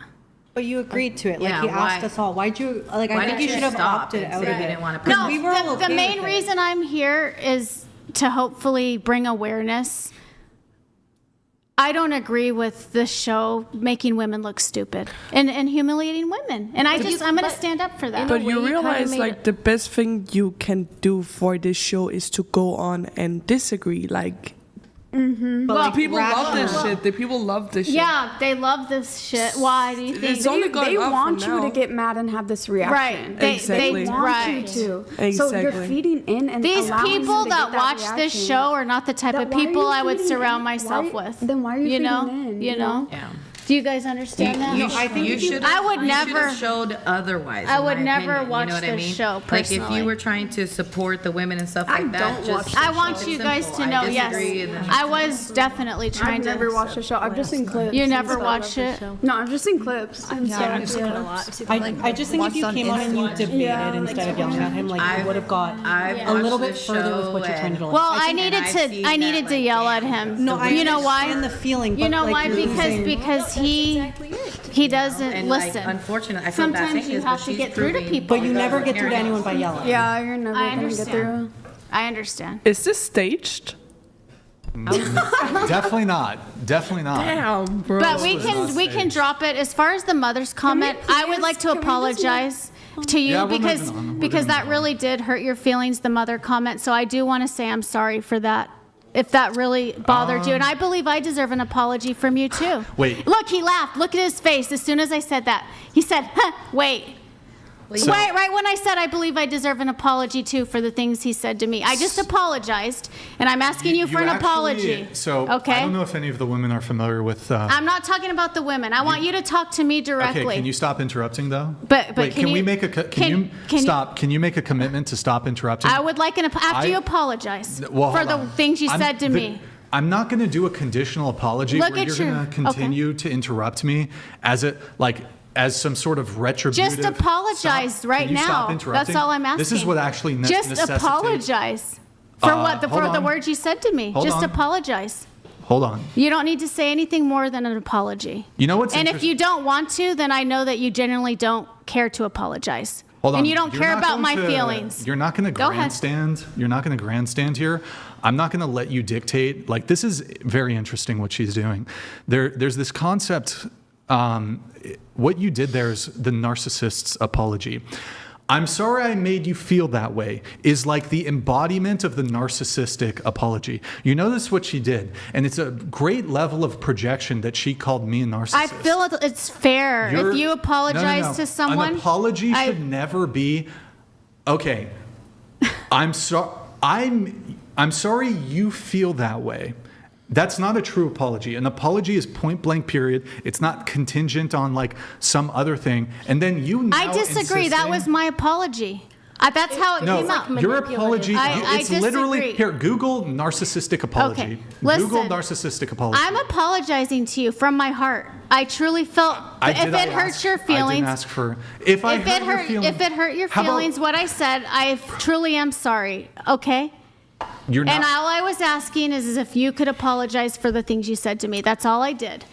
Speaker 8: But you agreed to it. Like
Speaker 13: Yeah,
Speaker 8: he asked us all. Why'd you? Like I think you should have opted out of it.
Speaker 10: No,
Speaker 8: we were all okay
Speaker 10: the main
Speaker 8: with it.
Speaker 10: reason I'm here is to hopefully bring awareness. I don't agree with this show making women look stupid and humiliating women. And I'm going to stand up for that.
Speaker 6: But you realize, like, the best thing you can do for this show is to go on and disagree. Like,
Speaker 8: But
Speaker 6: like, people love this shit. The people love this shit.
Speaker 10: Yeah, they love this shit. Why do you think?
Speaker 6: It's only
Speaker 2: They
Speaker 6: going up
Speaker 2: want
Speaker 6: from
Speaker 2: you
Speaker 6: now.
Speaker 2: to get mad and have this reaction.
Speaker 10: Right.
Speaker 6: Exactly.
Speaker 2: They want
Speaker 10: Right.
Speaker 2: you to.
Speaker 6: Exactly.
Speaker 2: So you're feeding in and
Speaker 10: These
Speaker 2: allowing
Speaker 10: people
Speaker 2: them to
Speaker 10: that
Speaker 2: get
Speaker 10: watch this
Speaker 2: reaction.
Speaker 10: show are not the type of
Speaker 2: Why are
Speaker 10: people
Speaker 2: you
Speaker 10: I would
Speaker 2: feeding
Speaker 10: surround
Speaker 2: in?
Speaker 10: myself
Speaker 2: Why-
Speaker 10: with.
Speaker 2: Then why are you feeding in?
Speaker 10: You know?
Speaker 13: Yeah.
Speaker 10: Do you guys understand that?
Speaker 13: I think you should.
Speaker 10: I would
Speaker 13: you
Speaker 10: never.
Speaker 13: should have showed otherwise.
Speaker 10: I
Speaker 13: in
Speaker 10: would
Speaker 13: my
Speaker 10: never
Speaker 13: opinion,
Speaker 10: watch
Speaker 13: you know what I
Speaker 10: this
Speaker 13: mean?
Speaker 10: show
Speaker 13: Like if
Speaker 10: personally.
Speaker 13: you were trying to support the women and stuff like that, just
Speaker 10: I want you guys to know, yes, I was definitely trying
Speaker 2: I've
Speaker 10: to.
Speaker 2: never watched the show. I've just seen clips.
Speaker 10: You
Speaker 2: and
Speaker 10: never
Speaker 2: stuff.
Speaker 10: watched it?
Speaker 2: No, I've just seen clips.
Speaker 14: I've seen it a lot.
Speaker 8: I just think if you came on and you debated instead of yelling at him, like you would have got a little bit further with what you're trying to do.
Speaker 10: Well, I needed to yell at him.
Speaker 8: No, I
Speaker 10: you know why?
Speaker 8: understand the feeling.
Speaker 10: You
Speaker 8: but,
Speaker 10: know
Speaker 8: like,
Speaker 10: why?
Speaker 8: you're losing-
Speaker 10: Because he doesn't
Speaker 13: and
Speaker 10: listen.
Speaker 13: Like, unfortunately, I feel bad
Speaker 10: Sometimes
Speaker 13: saying
Speaker 10: you
Speaker 13: this,
Speaker 10: have
Speaker 13: but
Speaker 10: to
Speaker 13: she's
Speaker 10: get through to
Speaker 13: proving-
Speaker 10: people.
Speaker 8: But you never get through to anyone by yelling.
Speaker 2: Yeah, you're never
Speaker 10: I
Speaker 2: gonna get through.
Speaker 10: understand. I understand.
Speaker 6: Is this staged?
Speaker 1: Definitely not. Definitely not.
Speaker 6: Damn, bro.
Speaker 10: But we can drop it. As far as the mother's comment, I would like to apologize to you
Speaker 1: Yeah, we're
Speaker 10: because
Speaker 1: moving on. We're
Speaker 10: because
Speaker 1: moving
Speaker 10: that
Speaker 1: on.
Speaker 10: really did hurt your feelings, the mother comment. So I do want to say I'm sorry for that. If that really bothered you, and I believe I deserve an apology from you too.
Speaker 1: Wait.
Speaker 10: Look, he laughed. Look at his face as soon as I said that. He said, huh, wait.
Speaker 1: So-
Speaker 10: Wait, right when I said I believe I deserve an apology too for the things he said to me. I just apologized, and I'm asking you for an apology.
Speaker 1: So
Speaker 10: okay?
Speaker 1: I don't know if any of the women are familiar with.
Speaker 10: I'm not talking about the women. I want you to talk to me directly.
Speaker 1: Okay, can you stop interrupting though?
Speaker 10: But
Speaker 1: Wait,
Speaker 10: can
Speaker 1: we
Speaker 10: you-
Speaker 1: make a
Speaker 10: can you-
Speaker 1: stop? Can you make a commitment to stop interrupting?
Speaker 10: I would like after you
Speaker 1: I-
Speaker 10: apologize
Speaker 1: Well,
Speaker 10: for
Speaker 1: hold
Speaker 10: the
Speaker 1: on.
Speaker 10: things you said to me.
Speaker 1: I'm not going to do a conditional apology
Speaker 10: Look
Speaker 1: where
Speaker 10: at
Speaker 1: you're
Speaker 10: your-
Speaker 1: going to continue to interrupt me as some sort of retributive.
Speaker 10: Just apologize
Speaker 1: Stop.
Speaker 10: right
Speaker 1: Can you
Speaker 10: now.
Speaker 1: stop interrupting?
Speaker 10: That's all I'm asking.
Speaker 1: This is what actually
Speaker 10: Just
Speaker 1: necessitates.
Speaker 10: apologize for
Speaker 1: hold
Speaker 10: for the
Speaker 1: on.
Speaker 10: words you said to me.
Speaker 1: Hold
Speaker 10: Just
Speaker 1: on.
Speaker 10: apologize.
Speaker 1: Hold on.
Speaker 10: You don't need to say anything more than an apology.
Speaker 1: You know what's
Speaker 10: And if
Speaker 1: interest-
Speaker 10: you don't want to, then I know that you generally don't care to apologize.
Speaker 1: Hold on.
Speaker 10: And you don't
Speaker 1: You're
Speaker 10: care
Speaker 1: not
Speaker 10: about
Speaker 1: going
Speaker 10: my
Speaker 1: to-
Speaker 10: feelings.
Speaker 1: You're not going to
Speaker 10: Go ahead.
Speaker 1: grandstand. You're not going to grandstand here. I'm not going to let you dictate. Like, this is very interesting what she's doing. There's this concept. What you did there is the narcissist's apology. I'm sorry I made you feel that way is like the embodiment of the narcissistic apology. You notice what she did, and it's a great level of projection that she called me a narcissist.
Speaker 10: I feel it's fair.
Speaker 1: You're-
Speaker 10: If you apologize
Speaker 1: No.
Speaker 10: to someone,
Speaker 1: An apology should never be, okay, I'm sorry you feel that way. That's not a true apology. An apology is point blank, period. It's not contingent on like some other thing. And then you now
Speaker 10: I disagree. That
Speaker 1: insisting-
Speaker 10: was my apology. That's how it came out.
Speaker 1: No, your apology, it's literally,
Speaker 10: disagree.
Speaker 1: here, Google narcissistic apology.
Speaker 10: Okay,
Speaker 1: Google
Speaker 10: listen.
Speaker 1: narcissistic apology.
Speaker 10: I'm apologizing to you from my heart. I truly felt. If it hurts your
Speaker 1: I
Speaker 10: feelings,
Speaker 1: didn't ask for, if it
Speaker 10: hurt your
Speaker 1: How about-
Speaker 10: feelings, what I said, I truly am sorry. Okay.
Speaker 1: You're not,
Speaker 10: And all I was asking is if you could apologize for the things you said to me. That's all I did.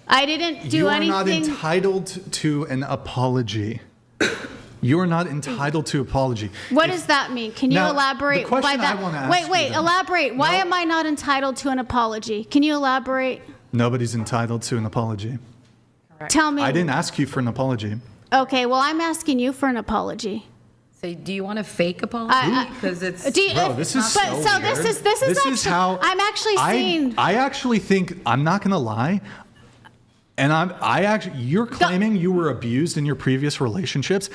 Speaker 10: I didn't do
Speaker 1: you are
Speaker 10: anything.
Speaker 1: not entitled to an apology. You are not entitled to apology.
Speaker 10: What does that mean? Can you
Speaker 1: Now,
Speaker 10: elaborate
Speaker 1: the question
Speaker 10: by that?
Speaker 1: I wanna ask
Speaker 10: Wait,
Speaker 1: you then-
Speaker 10: elaborate. Why
Speaker 1: No.
Speaker 10: am I not entitled to an apology? Can you elaborate?
Speaker 1: Nobody's entitled to an apology.
Speaker 10: Tell me.
Speaker 1: I didn't ask you for an apology.
Speaker 10: Okay, well, I'm asking you for an apology.
Speaker 13: So do you want a fake apology? Because it's
Speaker 1: Bro, this is so weird.
Speaker 10: This is actually,
Speaker 1: how
Speaker 10: I'm actually seeing.
Speaker 1: I actually think, I'm not gonna lie, and you're claiming you were abused in your previous relationships.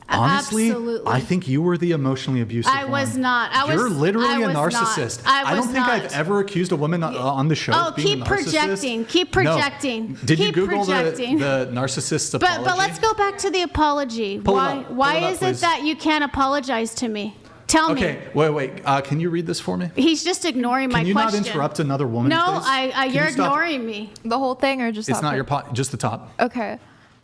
Speaker 1: Honestly,
Speaker 10: Absolutely.
Speaker 1: I think you were the emotionally abusive
Speaker 10: I was
Speaker 1: one.
Speaker 10: not.
Speaker 1: You're literally
Speaker 10: I
Speaker 1: a
Speaker 10: was not.
Speaker 1: narcissist.
Speaker 10: I
Speaker 1: don't
Speaker 10: was
Speaker 1: think
Speaker 10: not.
Speaker 1: I've ever accused a woman on the show
Speaker 10: Oh,
Speaker 1: of being
Speaker 10: keep
Speaker 1: a narcissist.
Speaker 10: projecting. Keep projecting.
Speaker 1: No. Did you
Speaker 10: Keep
Speaker 1: Google
Speaker 10: projecting.
Speaker 1: the narcissist's apology?
Speaker 10: But let's go back to the apology.
Speaker 1: Pull it up. Pull
Speaker 10: Why
Speaker 1: it up,
Speaker 10: is
Speaker 1: please.
Speaker 10: it that you can't apologize to me? Tell me.
Speaker 1: Okay, wait. Can you read this for me?
Speaker 10: He's just ignoring my
Speaker 1: Can you
Speaker 10: question.
Speaker 1: not interrupt another woman,
Speaker 10: No,
Speaker 1: please?
Speaker 10: you're ignoring me.
Speaker 15: The whole thing or just
Speaker 1: It's
Speaker 15: that
Speaker 1: not
Speaker 15: part?
Speaker 1: your just the top.
Speaker 15: Okay.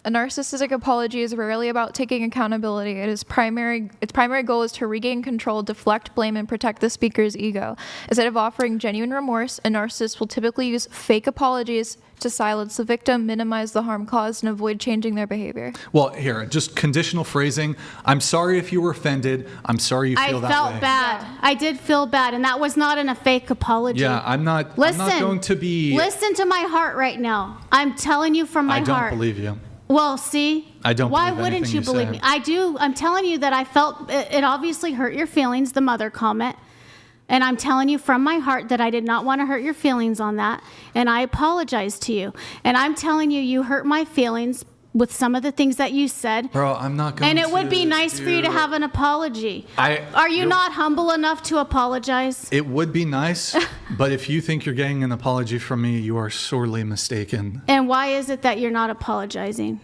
Speaker 15: A narcissistic apology is rarely about taking accountability. Its primary goal is to regain control, deflect blame, and protect the speaker's ego. Instead of offering genuine remorse, a narcissist will typically use fake apologies to silence the victim, minimize the harm caused, and avoid changing their behavior.
Speaker 1: Well, here, just conditional phrasing. I'm sorry if you were offended. I'm sorry you feel that way.
Speaker 10: I felt bad. I did feel bad, and that was not in a fake apology.
Speaker 1: Yeah, I'm not going to be...
Speaker 10: Listen to my heart right now. I'm telling you from my heart.
Speaker 1: I don't believe you.
Speaker 10: Well, see,
Speaker 1: I don't
Speaker 10: why
Speaker 1: believe
Speaker 10: wouldn't
Speaker 1: anything
Speaker 10: you believe
Speaker 1: say.
Speaker 10: me? I do. I'm telling you that I felt it obviously hurt your feelings, the mother comment. And I'm telling you from my heart that I did not want to hurt your feelings on that. And I apologize to you. And I'm telling you, you hurt my feelings with some of the things that you said.
Speaker 1: Bro, I'm not going to...
Speaker 10: And it would be nice for you to have an apology. Are you not humble enough to apologize?
Speaker 1: It would be nice, but if you think you're getting an apology from me, you are sorely mistaken.
Speaker 10: And why is it that you're not apologizing?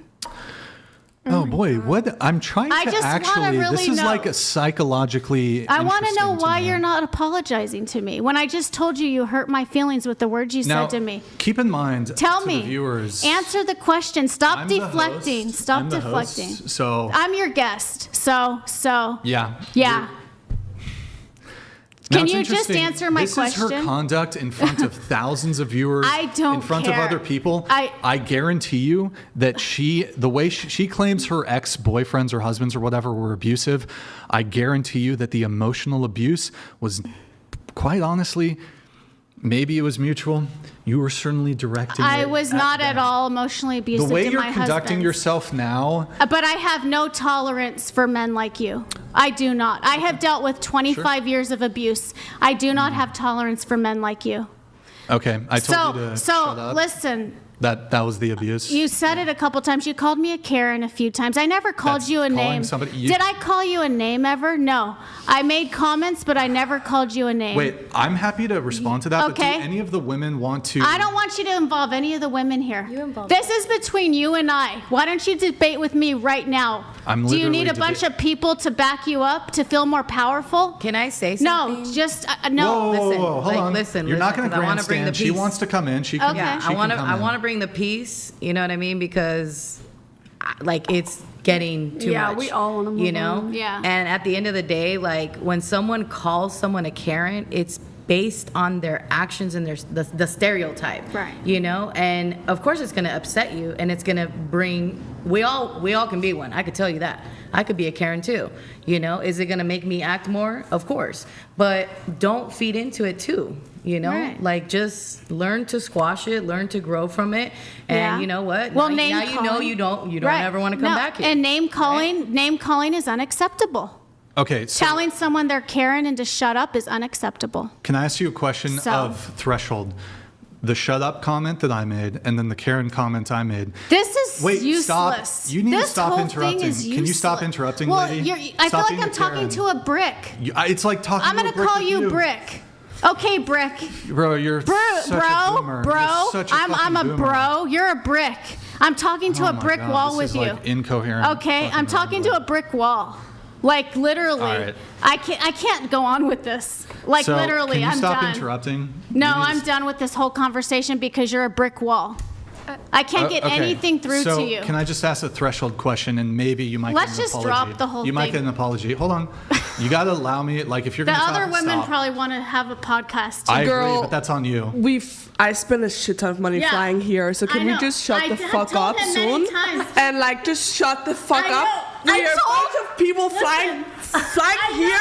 Speaker 1: Oh boy, what I'm trying
Speaker 10: I
Speaker 1: to
Speaker 10: just
Speaker 1: actually
Speaker 10: wanna really
Speaker 1: this is
Speaker 10: know.
Speaker 1: like a psychologically
Speaker 10: I want to know
Speaker 1: interesting
Speaker 10: why
Speaker 1: me.
Speaker 10: you're not apologizing to me when I just told you hurt my feelings with the words you
Speaker 1: Now,
Speaker 10: said to me.
Speaker 1: Keep in mind,
Speaker 10: Tell
Speaker 1: to
Speaker 10: me.
Speaker 1: the viewers,
Speaker 10: Answer the question. Stop
Speaker 1: I'm the
Speaker 10: deflecting.
Speaker 1: host.
Speaker 10: Stop
Speaker 1: I'm the
Speaker 10: deflecting.
Speaker 1: host, so
Speaker 10: I'm your guest. So
Speaker 1: yeah.
Speaker 10: yeah.
Speaker 1: Now,
Speaker 10: Can
Speaker 1: it's
Speaker 10: you just
Speaker 1: interesting.
Speaker 10: answer my question?
Speaker 1: This is her conduct in front of thousands of viewers.
Speaker 10: I don't
Speaker 1: In front
Speaker 10: care.
Speaker 1: of other people. I guarantee you that the way she claims her ex-boyfriends or husbands or whatever were abusive, I guarantee you that the emotional abuse was, quite honestly, maybe it was mutual. You were certainly directing
Speaker 10: I
Speaker 1: it
Speaker 10: was
Speaker 1: at
Speaker 10: not
Speaker 1: them.
Speaker 10: at all emotionally abusive
Speaker 1: The way
Speaker 10: to
Speaker 1: you're
Speaker 10: my
Speaker 1: conducting
Speaker 10: husband.
Speaker 1: yourself now,
Speaker 10: But I have no tolerance for men like you. I do not. I have dealt with 25 years of abuse. I do not have tolerance for men like you.
Speaker 1: okay, I told you to shut up.
Speaker 10: Listen,
Speaker 1: That was the abuse.
Speaker 10: you said it a couple times. You called me a Karen a few times. I never called
Speaker 1: That's
Speaker 10: you a
Speaker 1: calling
Speaker 10: name.
Speaker 1: somebody-
Speaker 10: Did I call you a name ever? No. I made comments, but I never called you a name.
Speaker 1: Wait, I'm happy to respond to that,
Speaker 10: Okay.
Speaker 1: but do any of the women want to...
Speaker 10: I don't want you to involve any of the women here. This is between you and I. Why don't you debate with me right now?
Speaker 1: I'm
Speaker 10: Do you
Speaker 1: literally
Speaker 10: need a bunch of people to back you up to feel more powerful?
Speaker 13: Can I say something?
Speaker 10: No, just no.
Speaker 1: Whoa, hold on. You're not going to
Speaker 13: 'cause I wanna bring the
Speaker 1: grandstand. She
Speaker 13: peace.
Speaker 1: wants to come in. She can.
Speaker 10: Okay.
Speaker 13: Yeah,
Speaker 1: she
Speaker 13: I
Speaker 1: can
Speaker 13: want to.
Speaker 1: come
Speaker 13: I
Speaker 1: in.
Speaker 13: want to bring the peace. You know what I mean? Because, like, it's getting too
Speaker 2: Yeah,
Speaker 13: much.
Speaker 2: we all wanna move
Speaker 13: You know.
Speaker 2: on.
Speaker 10: Yeah.
Speaker 13: And at the end of the day, like, when someone calls someone a Karen, it's based on their actions and the stereotype.
Speaker 10: Right.
Speaker 13: You know, and of course it's going to upset you, and it's going to bring. We all can be one. I could tell you that. I could be a Karen too. You know, is it going to make me act more? Of course, but don't feed into it too. You know,
Speaker 10: Right.
Speaker 13: like just learn to squash it, learn to grow from it, and
Speaker 10: Yeah.
Speaker 13: you know what?
Speaker 10: Well,
Speaker 13: now,
Speaker 10: name
Speaker 13: now you know
Speaker 10: calling-
Speaker 13: you don't
Speaker 10: Right.
Speaker 13: ever want to come
Speaker 10: No,
Speaker 13: back here.
Speaker 10: And name calling is unacceptable.
Speaker 1: Okay, so
Speaker 10: Telling someone they're Karen and to shut up is unacceptable.
Speaker 1: can I ask you a question
Speaker 10: So-
Speaker 1: of threshold? The shut up comment that I made, and then the Karen comment I made.
Speaker 10: This is
Speaker 1: Wait,
Speaker 10: useless.
Speaker 1: stop! You need
Speaker 10: This
Speaker 1: to stop
Speaker 10: whole
Speaker 1: interrupting.
Speaker 10: Thing is
Speaker 1: Can you stop
Speaker 10: useless.
Speaker 1: interrupting,
Speaker 10: well,
Speaker 1: lady?
Speaker 10: I feel
Speaker 1: Stop
Speaker 10: like
Speaker 1: being
Speaker 10: I'm
Speaker 1: a
Speaker 10: talking
Speaker 1: Karen.
Speaker 10: to a brick.
Speaker 1: It's like talking.
Speaker 10: I'm gonna
Speaker 1: to a brick
Speaker 10: call
Speaker 1: with
Speaker 10: you Brick. Okay, Brick.
Speaker 1: Bro, you're such a boomer. You're such a
Speaker 10: I'm
Speaker 1: fucking
Speaker 10: a
Speaker 1: boomer.
Speaker 10: bro. You're a brick. I'm talking to
Speaker 1: Oh
Speaker 10: a
Speaker 1: my
Speaker 10: brick
Speaker 1: God,
Speaker 10: wall
Speaker 1: this
Speaker 10: with
Speaker 1: is
Speaker 10: you.
Speaker 1: like incoherent.
Speaker 10: Okay,
Speaker 1: fucking
Speaker 10: I'm talking to a brick wall. Like literally.
Speaker 1: All right.
Speaker 10: I can't go on with this. Like
Speaker 1: So,
Speaker 10: literally,
Speaker 1: can you
Speaker 10: I'm
Speaker 1: stop
Speaker 10: done.
Speaker 1: interrupting?
Speaker 10: No,
Speaker 1: You need to
Speaker 10: I'm done with this whole conversation because you're a brick wall. I can't get
Speaker 1: Okay,
Speaker 10: anything through
Speaker 1: so
Speaker 10: to you.
Speaker 1: Can I just ask a threshold question, and maybe you might
Speaker 10: Let's
Speaker 1: get an
Speaker 10: just
Speaker 1: apology.
Speaker 10: drop the whole
Speaker 1: You might
Speaker 10: thing.
Speaker 1: get an apology. Hold on. You got to allow me, like, if you're
Speaker 10: The
Speaker 1: going to
Speaker 10: other
Speaker 1: stop,
Speaker 10: women
Speaker 1: stop.
Speaker 10: probably want to have a podcast too.
Speaker 1: I agree,
Speaker 6: Girl,
Speaker 1: but that's on you.
Speaker 6: I spent a shit ton of money
Speaker 10: Yeah.
Speaker 6: flying here, so
Speaker 10: I
Speaker 6: can we
Speaker 10: know.
Speaker 6: just shut
Speaker 10: I
Speaker 6: the
Speaker 10: have
Speaker 6: fuck
Speaker 10: told
Speaker 6: up
Speaker 10: him many
Speaker 6: soon?
Speaker 10: times.
Speaker 6: And like, just shut the fuck
Speaker 10: I know.
Speaker 6: up. We
Speaker 10: I
Speaker 6: are a
Speaker 10: told-
Speaker 6: bunch of people flying here.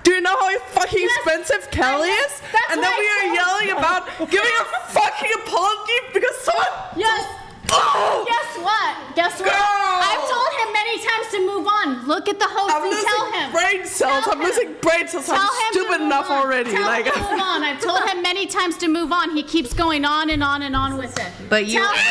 Speaker 6: Do you know how fucking expensive Cali is?
Speaker 10: That's
Speaker 6: And then
Speaker 10: what
Speaker 6: we
Speaker 10: I
Speaker 6: are
Speaker 10: told
Speaker 6: yelling
Speaker 10: you.
Speaker 6: about giving a fucking apology because someone.
Speaker 10: Yes.
Speaker 6: Oh!
Speaker 10: Guess what? Guess what?
Speaker 6: Girl!
Speaker 10: I've told him many times to move on. Look at the host
Speaker 6: I'm
Speaker 10: and tell
Speaker 6: losing
Speaker 10: him.
Speaker 6: brain cells.
Speaker 10: Tell
Speaker 6: I'm
Speaker 10: him.
Speaker 6: losing brain cells.
Speaker 10: Tell
Speaker 6: I'm
Speaker 10: him to
Speaker 6: stupid
Speaker 10: move
Speaker 6: enough
Speaker 10: on.
Speaker 6: already.
Speaker 10: Tell
Speaker 6: Like,
Speaker 10: him to move on. I've told him many times to move on. He keeps going on and on and on with it.
Speaker 13: But you
Speaker 10: Tell him.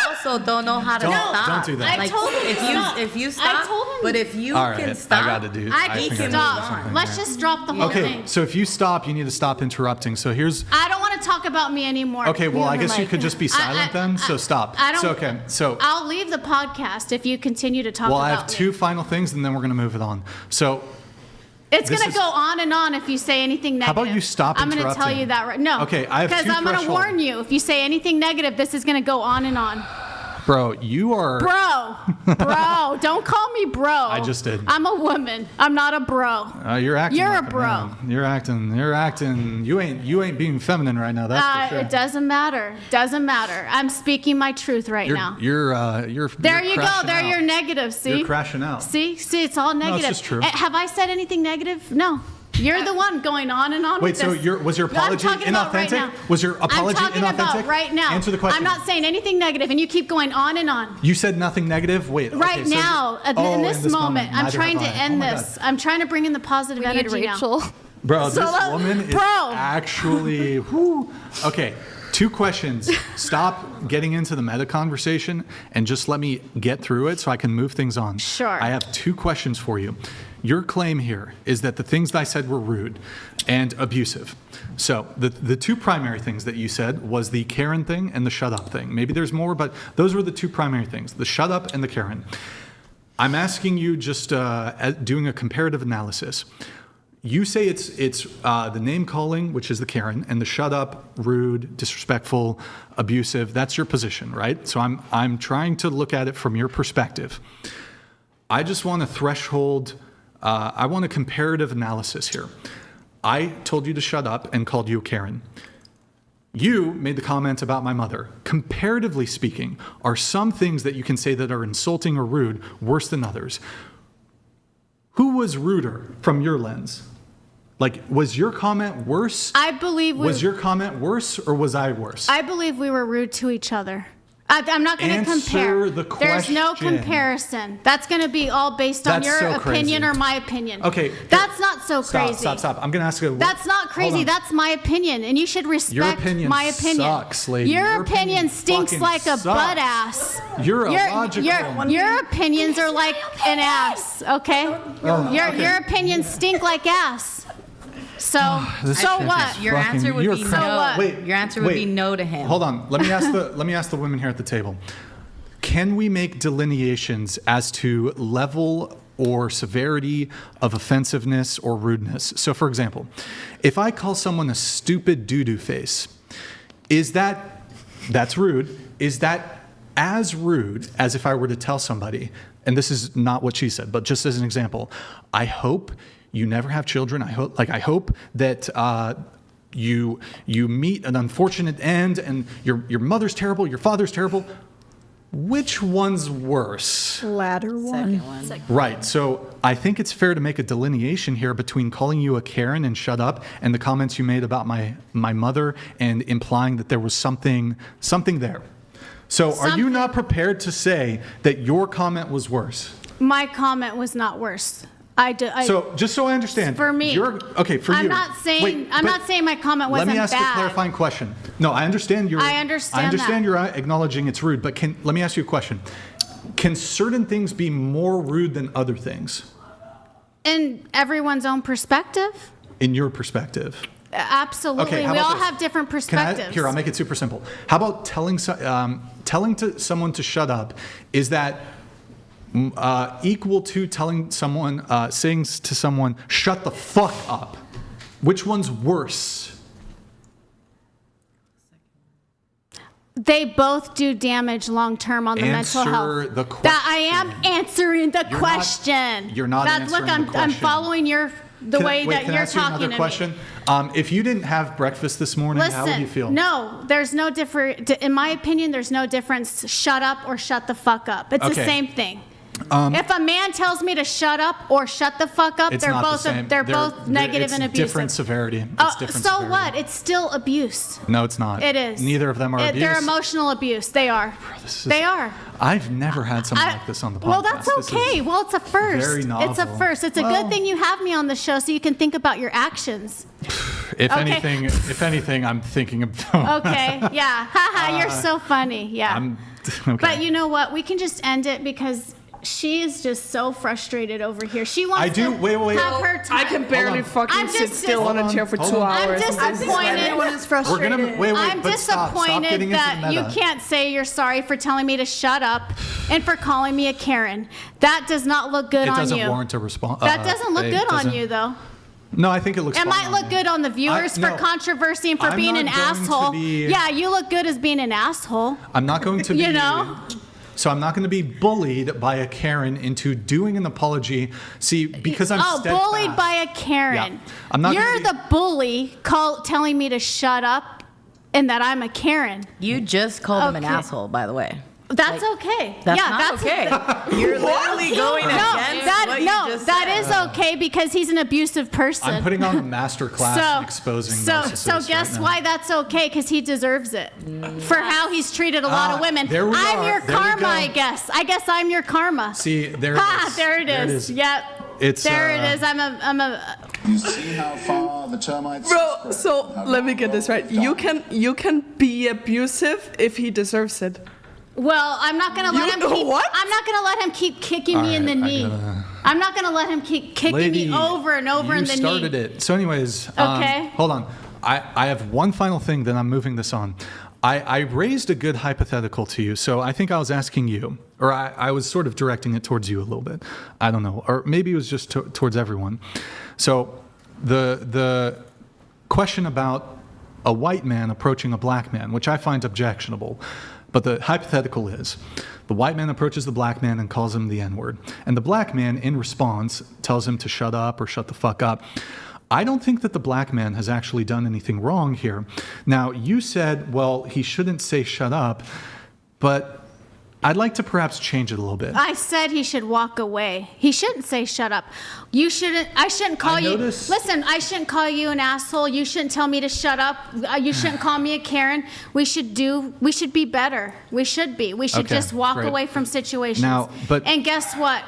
Speaker 13: also don't know how to
Speaker 1: Don't-
Speaker 13: stop.
Speaker 1: don't do that.
Speaker 10: I
Speaker 13: Like,
Speaker 10: told him
Speaker 13: if
Speaker 10: to
Speaker 13: you
Speaker 10: stop.
Speaker 13: if you
Speaker 10: I
Speaker 13: stop,
Speaker 10: told him.
Speaker 13: but if you
Speaker 1: All right,
Speaker 13: can stop,
Speaker 1: I got to do.
Speaker 10: I
Speaker 1: think
Speaker 10: can
Speaker 1: I need
Speaker 10: stop.
Speaker 1: something
Speaker 10: Let's
Speaker 1: here.
Speaker 10: just drop the whole
Speaker 1: Okay,
Speaker 10: thing.
Speaker 1: so if you stop, you need to stop interrupting. So here's.
Speaker 10: I don't want to talk about me anymore.
Speaker 1: Okay, well, I guess you
Speaker 10: Like,
Speaker 1: could just be silent then. So stop.
Speaker 10: I don't.
Speaker 1: So okay, so.
Speaker 10: I'll leave the podcast if you continue to talk
Speaker 1: Well,
Speaker 10: about
Speaker 1: I have
Speaker 10: me.
Speaker 1: two final things, and then we're going to move it on. So,
Speaker 10: It's going to go on and on if you say anything negative.
Speaker 1: How about you stop
Speaker 10: I'm going to tell
Speaker 1: interrupting?
Speaker 10: you that right No.
Speaker 1: Okay, I have
Speaker 10: Because
Speaker 1: two
Speaker 10: I'm going to
Speaker 1: thresholds.
Speaker 10: warn you. If you say anything negative, this is going to go on and on.
Speaker 1: Bro, you are...
Speaker 10: Bro, don't call me bro.
Speaker 1: I just did.
Speaker 10: I'm a woman. I'm not a bro.
Speaker 1: You're acting
Speaker 10: You're
Speaker 1: like
Speaker 10: a bro.
Speaker 1: man. You're acting. You ain't being feminine right now, that's for sure.
Speaker 10: It doesn't matter. Doesn't matter. I'm speaking my truth right now.
Speaker 1: You're
Speaker 10: There you go.
Speaker 1: crashing
Speaker 10: There
Speaker 1: out.
Speaker 10: you're negative. See?
Speaker 1: You're crashing out.
Speaker 10: See, it's all negative.
Speaker 1: just true.
Speaker 10: Have I said anything negative? No. You're the one going on and on
Speaker 1: Wait,
Speaker 10: with
Speaker 1: so
Speaker 10: this.
Speaker 1: was your apology
Speaker 10: I'm talking about right
Speaker 1: inauthentic?
Speaker 10: now.
Speaker 1: Was your apology
Speaker 10: I'm talking
Speaker 1: inauthentic?
Speaker 10: about right now.
Speaker 1: Answer the question.
Speaker 10: I'm not saying anything negative, and you keep going on and on.
Speaker 1: You said nothing negative? Wait.
Speaker 10: Right
Speaker 1: okay, so
Speaker 10: now, in this moment, I'm
Speaker 1: neither
Speaker 10: trying to
Speaker 1: have I.
Speaker 10: end
Speaker 1: Oh my
Speaker 10: this.
Speaker 1: God.
Speaker 10: I'm trying to bring in the positive
Speaker 15: We need
Speaker 10: energy
Speaker 15: Rachel.
Speaker 10: now.
Speaker 1: Bro,
Speaker 10: So,
Speaker 1: this woman is
Speaker 10: bro.
Speaker 1: actually... whew. Okay, 2 questions. Stop getting into the meta conversation and just let me get through it so I can move things on.
Speaker 10: Sure.
Speaker 1: I have 2 questions for you. Your claim here is that the things that I said were rude and abusive. So the 2 primary things that you said was the Karen thing and the shut up thing. Maybe there's more, but those were the 2 primary things, the shut up and the Karen. I'm asking you just doing a comparative analysis. You say it's the name calling, which is the Karen, and the shut up, rude, disrespectful, abusive. That's your position, right? So I'm trying to look at it from your perspective. I just want a threshold. I want a comparative analysis here. I told you to shut up and called you a Karen. You made the comment about my mother. Comparatively speaking, are some things that you can say that are insulting or rude worse than others? Who was ruder from your lens? Like, was your comment worse?
Speaker 10: I believe
Speaker 1: Was your comment worse or was I worse?
Speaker 10: I believe we were rude to each other. I'm not going to compare.
Speaker 1: Answer the
Speaker 10: There's no
Speaker 1: question.
Speaker 10: comparison. That's going to be all based on
Speaker 1: That's
Speaker 10: your
Speaker 1: so
Speaker 10: opinion
Speaker 1: crazy.
Speaker 10: or my opinion.
Speaker 1: Okay.
Speaker 10: That's not so crazy.
Speaker 1: Stop. I'm going to ask you.
Speaker 10: That's not crazy.
Speaker 1: Hold on.
Speaker 10: That's my opinion, and you should respect
Speaker 1: Your opinion
Speaker 10: my opinion.
Speaker 1: sucks, lady.
Speaker 10: Your opinion stinks
Speaker 1: fucking
Speaker 10: like a
Speaker 1: sucks.
Speaker 10: butt ass.
Speaker 1: You're illogical.
Speaker 10: Your opinions are like an ass. Okay. Your opinions stink like ass. So what?
Speaker 13: Your answer would be
Speaker 10: So
Speaker 13: no.
Speaker 10: what?
Speaker 13: Your answer would be no to him.
Speaker 1: Hold on. Let me ask the women here at the table. Can we make delineations as to level or severity of offensiveness or rudeness? So, for example, if I call someone a stupid doo-doo face, that's rude? Is that as rude as if I were to tell somebody, and this is not what she said, but just as an example, I hope you never have children. I hope that you meet an unfortunate end, and your mother's terrible, your father's terrible. Which one's worse?
Speaker 5: Latter one.
Speaker 1: Right. So I think it's fair to make a delineation here between calling you a Karen and shut up and the comments you made about my mother and implying that there was something there. So are you not prepared to say that your comment was worse?
Speaker 10: My comment was not worse.
Speaker 1: So just so I understand,
Speaker 10: for me,
Speaker 1: for you.
Speaker 10: I'm not saying my comment wasn't bad.
Speaker 1: Let me ask a clarifying question. No, I understand
Speaker 10: I understand that.
Speaker 1: you're acknowledging it's rude, but let me ask you a question. Can certain things be more rude than other things?
Speaker 10: In everyone's own perspective?
Speaker 1: In your perspective.
Speaker 10: Absolutely.
Speaker 1: Okay,
Speaker 10: we all have different perspectives.
Speaker 1: I'll make it super simple. How about telling to someone to shut up? Is that equal to telling someone, saying to someone, shut the fuck up? Which one's worse?
Speaker 10: They both do damage long term on the mental health.
Speaker 1: Answer the question.
Speaker 10: That I am answering the question.
Speaker 1: You're not answering the question.
Speaker 10: I'm following the way that you're talking to
Speaker 1: question?
Speaker 10: me.
Speaker 1: If you didn't have breakfast this morning, how would you feel?
Speaker 10: No, there's no difference. In my opinion, there's no difference. Shut up or shut the fuck up. It's the same thing. If a man tells me to shut up or shut the fuck up, they're both negative and abusive.
Speaker 1: Different severity.
Speaker 10: So what? It's still abuse.
Speaker 1: No, it's not.
Speaker 10: It is.
Speaker 1: Neither of them are abuse.
Speaker 10: They're emotional abuse. They are. They are.
Speaker 1: I've never had something like this on the podcast.
Speaker 10: Well, that's okay. Well, it's a first.
Speaker 1: Very novel.
Speaker 10: It's a first. It's a good thing you have me on the show so you can think about your actions.
Speaker 1: If anything, I'm thinking about.
Speaker 10: Okay. Yeah. Haha. You're so funny. Yeah.
Speaker 1: Okay.
Speaker 10: But you know what? We can just end it because She is just so frustrated over here. She wants
Speaker 1: I do.
Speaker 10: to
Speaker 1: Wait.
Speaker 10: have her time.
Speaker 6: I can barely fucking sit still on a chair for 2 hours.
Speaker 10: I'm disappointed.
Speaker 15: Everyone is frustrated.
Speaker 1: We're gonna wait.
Speaker 10: I'm
Speaker 1: but stop
Speaker 10: disappointed
Speaker 1: getting into the
Speaker 10: that you
Speaker 1: meta.
Speaker 10: can't say you're sorry for telling me to shut up and for calling me a Karen. That does not look good
Speaker 1: It
Speaker 10: on
Speaker 1: doesn't
Speaker 10: you.
Speaker 1: warrant a response.
Speaker 10: That doesn't look good on you, though.
Speaker 1: No, I think it looks
Speaker 10: It
Speaker 1: fine
Speaker 10: might
Speaker 1: on
Speaker 10: look
Speaker 1: you.
Speaker 10: good on the viewers for
Speaker 1: no.
Speaker 10: controversy and for
Speaker 1: I'm
Speaker 10: being
Speaker 1: not
Speaker 10: an
Speaker 1: going to
Speaker 10: asshole.
Speaker 1: be-
Speaker 10: Yeah, you look good as being an asshole.
Speaker 1: I'm not going to be.
Speaker 10: You know?
Speaker 1: So I'm not going to be bullied by a Karen into doing an apology. See, because I'm steadfast.
Speaker 10: Bullied by a Karen.
Speaker 1: Yeah. I'm not
Speaker 10: You're
Speaker 1: gonna be-
Speaker 10: the bully telling me to shut up and that I'm a Karen.
Speaker 13: You just called him an asshole, by the way.
Speaker 10: That's okay.
Speaker 13: That's
Speaker 10: yeah,
Speaker 13: not
Speaker 10: that's
Speaker 13: okay. You're literally going against what you just
Speaker 10: that
Speaker 13: said.
Speaker 10: is okay because he's an abusive person.
Speaker 1: I'm putting on a master class exposing narcissists
Speaker 10: So guess
Speaker 1: right now.
Speaker 10: why that's okay? Because he deserves it for how he's treated a lot of women.
Speaker 1: there we
Speaker 10: I'm
Speaker 1: are.
Speaker 10: your
Speaker 1: There we
Speaker 10: karma,
Speaker 1: go.
Speaker 10: I guess. I guess I'm your karma.
Speaker 1: See, there it
Speaker 10: Ha!
Speaker 1: is.
Speaker 10: There it is. Yep.
Speaker 1: It's
Speaker 10: there it is. I'm a.
Speaker 17: You see how far the termites.
Speaker 6: Bro, so let me get this right. You can be abusive if he deserves it.
Speaker 10: Well, I'm not gonna let him keep.
Speaker 6: What?
Speaker 10: I'm not gonna let him keep kicking me in the knee. I'm not gonna let him keep kicking
Speaker 1: Lady,
Speaker 10: me over and over in the knee.
Speaker 1: You started it. So, anyways,
Speaker 10: Okay.
Speaker 1: Hold on. I have one final thing, then I'm moving this on. I raised a good hypothetical to you, so I think I was asking you, or I was sort of directing it towards you a little bit. I don't know, or maybe it was just towards everyone. So, the question about a white man approaching a black man, which I find objectionable. But the hypothetical is, the white man approaches the black man and calls him the N-word. And the black man, in response, tells him to shut up or shut the fuck up. I don't think that the black man has actually done anything wrong here. Now, you said, well, he shouldn't say shut up, but I'd like to perhaps change it a little bit.
Speaker 10: I said he should walk away. He shouldn't say shut up. You shouldn't. I shouldn't call you. Listen, I shouldn't call you an asshole. You shouldn't tell me to shut up. You shouldn't call me a Karen. We should be better. We should be. We should
Speaker 1: Okay,
Speaker 10: just walk
Speaker 1: great.
Speaker 10: away from situations.
Speaker 1: Now, but-
Speaker 10: and guess what?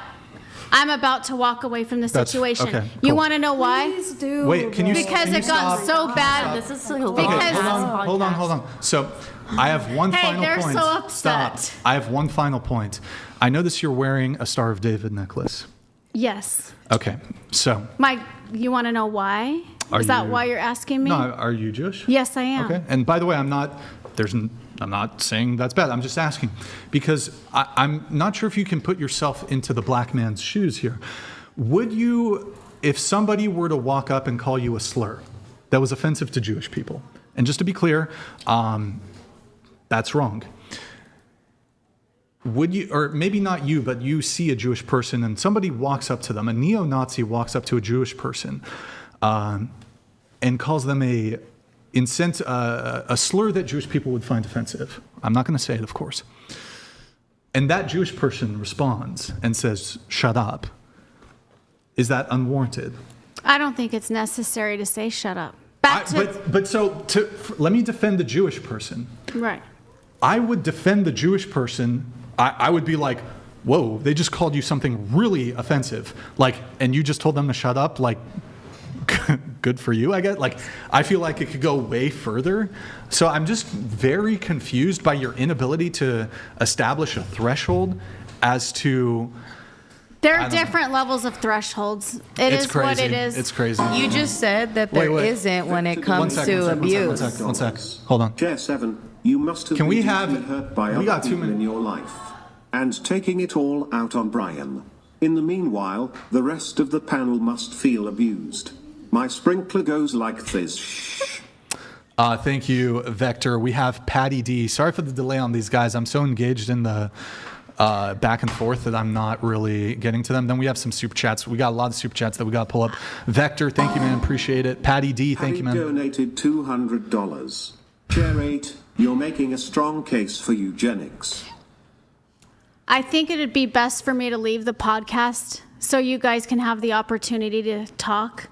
Speaker 10: I'm about to walk away from the
Speaker 1: That's-
Speaker 10: situation.
Speaker 1: okay,
Speaker 10: You
Speaker 1: cool.
Speaker 10: want to know why?
Speaker 2: Please do.
Speaker 1: Wait, can you
Speaker 10: Because
Speaker 1: can you
Speaker 10: it got
Speaker 1: stop?
Speaker 10: so bad.
Speaker 12: This is so long.
Speaker 1: Okay, hold on. So, I have one
Speaker 10: Hey,
Speaker 1: final
Speaker 10: they're
Speaker 1: point.
Speaker 10: so upset.
Speaker 1: Stop. I have one final point. I notice you're wearing a Star of David necklace.
Speaker 10: Yes.
Speaker 1: Okay, so.
Speaker 10: You want to know why?
Speaker 1: Are
Speaker 10: Is that
Speaker 1: you-
Speaker 10: why you're asking me?
Speaker 1: No, are you Jewish?
Speaker 10: Yes, I am.
Speaker 1: Okay, and by the way, I'm not saying that's bad. I'm just asking because I'm not sure if you can put yourself into the black man's shoes here. Would you, if somebody were to walk up and call you a slur that was offensive to Jewish people, and just to be clear, that's wrong. Would you, or maybe not you, but you see a Jewish person and somebody walks up to them, a neo-Nazi walks up to a Jewish person and calls them a slur that Jewish people would find offensive. I'm not going to say it, of course. And that Jewish person responds and says, shut up. Is that unwarranted?
Speaker 10: I don't think it's necessary to say shut up.
Speaker 1: Let me defend the Jewish person.
Speaker 10: Right.
Speaker 1: I would defend the Jewish person. I would be like, whoa, they just called you something really offensive. Like, and you just told them to shut up? Like, good for you, I guess. Like, I feel like it could go way further. So I'm just very confused by your inability to establish a threshold as to...
Speaker 10: There are different levels of thresholds. It's
Speaker 1: crazy.
Speaker 10: What it is.
Speaker 1: It's crazy.
Speaker 13: You just said that there not when it comes to abuse.
Speaker 1: One sec. Hold on.
Speaker 11: Chair 7, you must have
Speaker 1: Can we
Speaker 11: been
Speaker 1: have-
Speaker 11: deeply hurt by
Speaker 1: we
Speaker 11: other
Speaker 1: got 2
Speaker 11: people
Speaker 1: minutes.
Speaker 11: in your life, and taking it all out on Brian. In the meanwhile, the rest of the panel must feel abused. My sprinkler goes like this.
Speaker 1: Thank you, Vector. We have Patty D. Sorry for the delay on these guys. I'm so engaged in the back and forth that I'm not really getting to them. Then we have some super chats. We got a lot of super chats that we got to pull up. Vector, thank you, man. Appreciate it. Patty D, thank you, man.
Speaker 11: Donated $200. Chair 8, you're making a strong case for eugenics.
Speaker 10: I think it'd be best for me to leave the podcast so you guys can have the opportunity to talk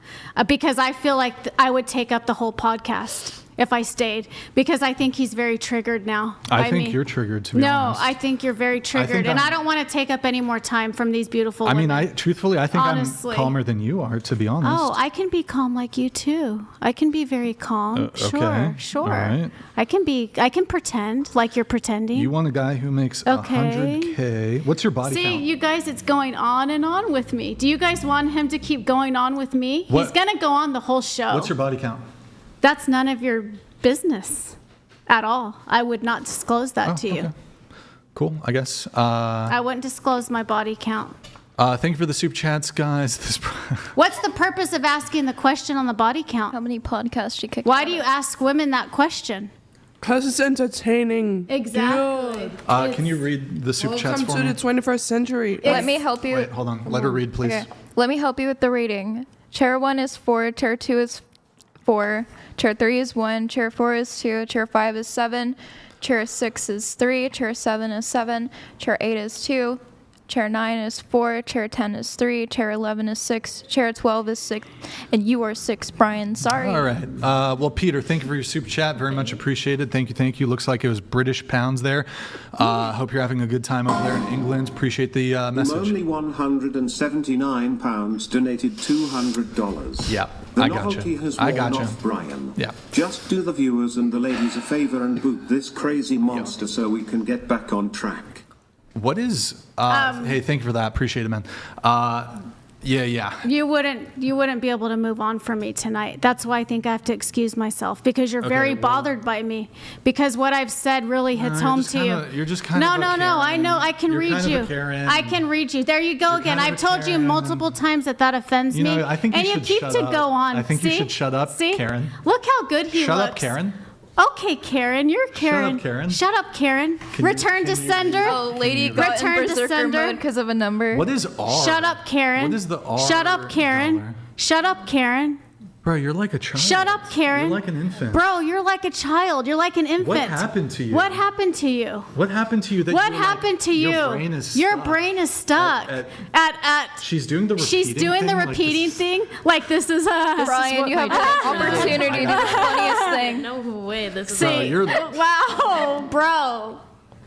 Speaker 10: because I feel like I would take up the whole podcast. if I stayed, because I think he's very triggered now.
Speaker 1: I
Speaker 10: by
Speaker 1: think
Speaker 10: me.
Speaker 1: you're triggered, to be honest.
Speaker 10: No, I think you're very triggered, and I don't want to take up any more time from these beautiful women.
Speaker 1: I mean, truthfully, I think
Speaker 10: Honestly.
Speaker 1: I'm calmer than you are, to be honest.
Speaker 10: Oh, I can be calm like you too. I can be very calm.
Speaker 1: okay.
Speaker 10: Sure.
Speaker 1: All right.
Speaker 10: I can pretend like you're pretending.
Speaker 1: You want a guy who makes
Speaker 10: Okay.
Speaker 1: $100K. What's your body
Speaker 10: See,
Speaker 1: count?
Speaker 10: you guys, it's going on and on with me. Do you guys want him to keep going on with me?
Speaker 1: What-
Speaker 10: He's going to go on the whole show.
Speaker 1: What's your body count?
Speaker 10: That's none of your business at all. I would not disclose that to you.
Speaker 1: Okay. Cool, I guess.
Speaker 10: I wouldn't disclose my body count.
Speaker 1: Thank you for the super chats, guys.
Speaker 10: What's the purpose of asking the question on the body count?
Speaker 15: How many podcasts she kicked?
Speaker 10: Why do you ask women that question?
Speaker 6: Because it's entertaining.
Speaker 10: Exactly.
Speaker 1: Can you read the super chats
Speaker 6: Welcome
Speaker 1: for me?
Speaker 6: to the 21st century.
Speaker 15: Let me help you.
Speaker 1: Wait, hold on. Let her read, please.
Speaker 15: Okay. Let me help you with the rating. Chair 1 is 4, chair 2 is 4, chair 3 is 1, chair 4 is 2, chair 5 is 7, chair 6 is 3, chair 7 is 7, chair 8 is 2, chair 9 is 4, chair 10 is 3, chair 11 is 6, chair 12 is 6, and you are 6, Brian. Sorry.
Speaker 1: All right. Well, Peter, thank you for your super chat. Very much appreciated. Thank you. Looks like it was British pounds there. Hope you're having a good time over there in England. Appreciate the message.
Speaker 11: Only £179 donated $200.
Speaker 1: Yeah,
Speaker 11: The
Speaker 1: I gotcha.
Speaker 11: novelty has
Speaker 1: I
Speaker 11: worn
Speaker 1: gotcha.
Speaker 11: off, Brian.
Speaker 1: Yeah.
Speaker 11: Just do the viewers and the ladies a favor and boot this crazy monster so we can get back on track.
Speaker 1: What is? Hey, thank you for that. Appreciate it, man. Yeah.
Speaker 10: You wouldn't be able to move on from me tonight. That's why I think I have to excuse myself, because you're very bothered by me, because what I've said really hits home to you.
Speaker 1: You're just kind
Speaker 10: No,
Speaker 1: of a
Speaker 10: no, no. I
Speaker 1: Karen.
Speaker 10: know. I can
Speaker 1: You're
Speaker 10: read
Speaker 1: kind of
Speaker 10: you.
Speaker 1: a Karen.
Speaker 10: I can read you. There you go again.
Speaker 1: kind of
Speaker 10: I've
Speaker 1: a
Speaker 10: told you
Speaker 1: Karen.
Speaker 10: multiple times that offends
Speaker 1: You
Speaker 10: me.
Speaker 1: know, I think you
Speaker 10: and you
Speaker 1: should
Speaker 10: keep
Speaker 1: shut
Speaker 10: to
Speaker 1: up.
Speaker 10: go on.
Speaker 1: I think you
Speaker 10: See?
Speaker 1: should shut up,
Speaker 10: See?
Speaker 1: Karen.
Speaker 10: Look how good he
Speaker 1: Shut
Speaker 10: looks.
Speaker 1: up, Karen.
Speaker 10: Okay, Karen, you're Karen.
Speaker 1: Karen.
Speaker 10: Shut up, Karen. Return to sender.
Speaker 15: Oh, lady got in
Speaker 10: Return to
Speaker 15: berserker
Speaker 10: sender.
Speaker 15: mode because of a number.
Speaker 1: What is R?
Speaker 10: Shut up, Karen.
Speaker 1: What is the R?
Speaker 10: Shut up, Karen. Shut up, Karen.
Speaker 1: Bro, you're like a child.
Speaker 10: Shut up, Karen.
Speaker 1: You're like an infant.
Speaker 10: Bro, you're like a child. You're like an infant.
Speaker 1: What happened to you?
Speaker 10: What happened to you?
Speaker 1: What happened to you? That
Speaker 10: What
Speaker 1: you were
Speaker 10: happened to you?
Speaker 1: Your brain is
Speaker 10: Your
Speaker 1: stuck.
Speaker 10: brain is stuck.
Speaker 1: She's doing the repeating
Speaker 10: She's doing the
Speaker 1: thing, like
Speaker 10: repeating thing. Like this is
Speaker 15: Brian, you have an opportunity to do the funniest thing.
Speaker 12: No way. This is
Speaker 10: See, wow, bro.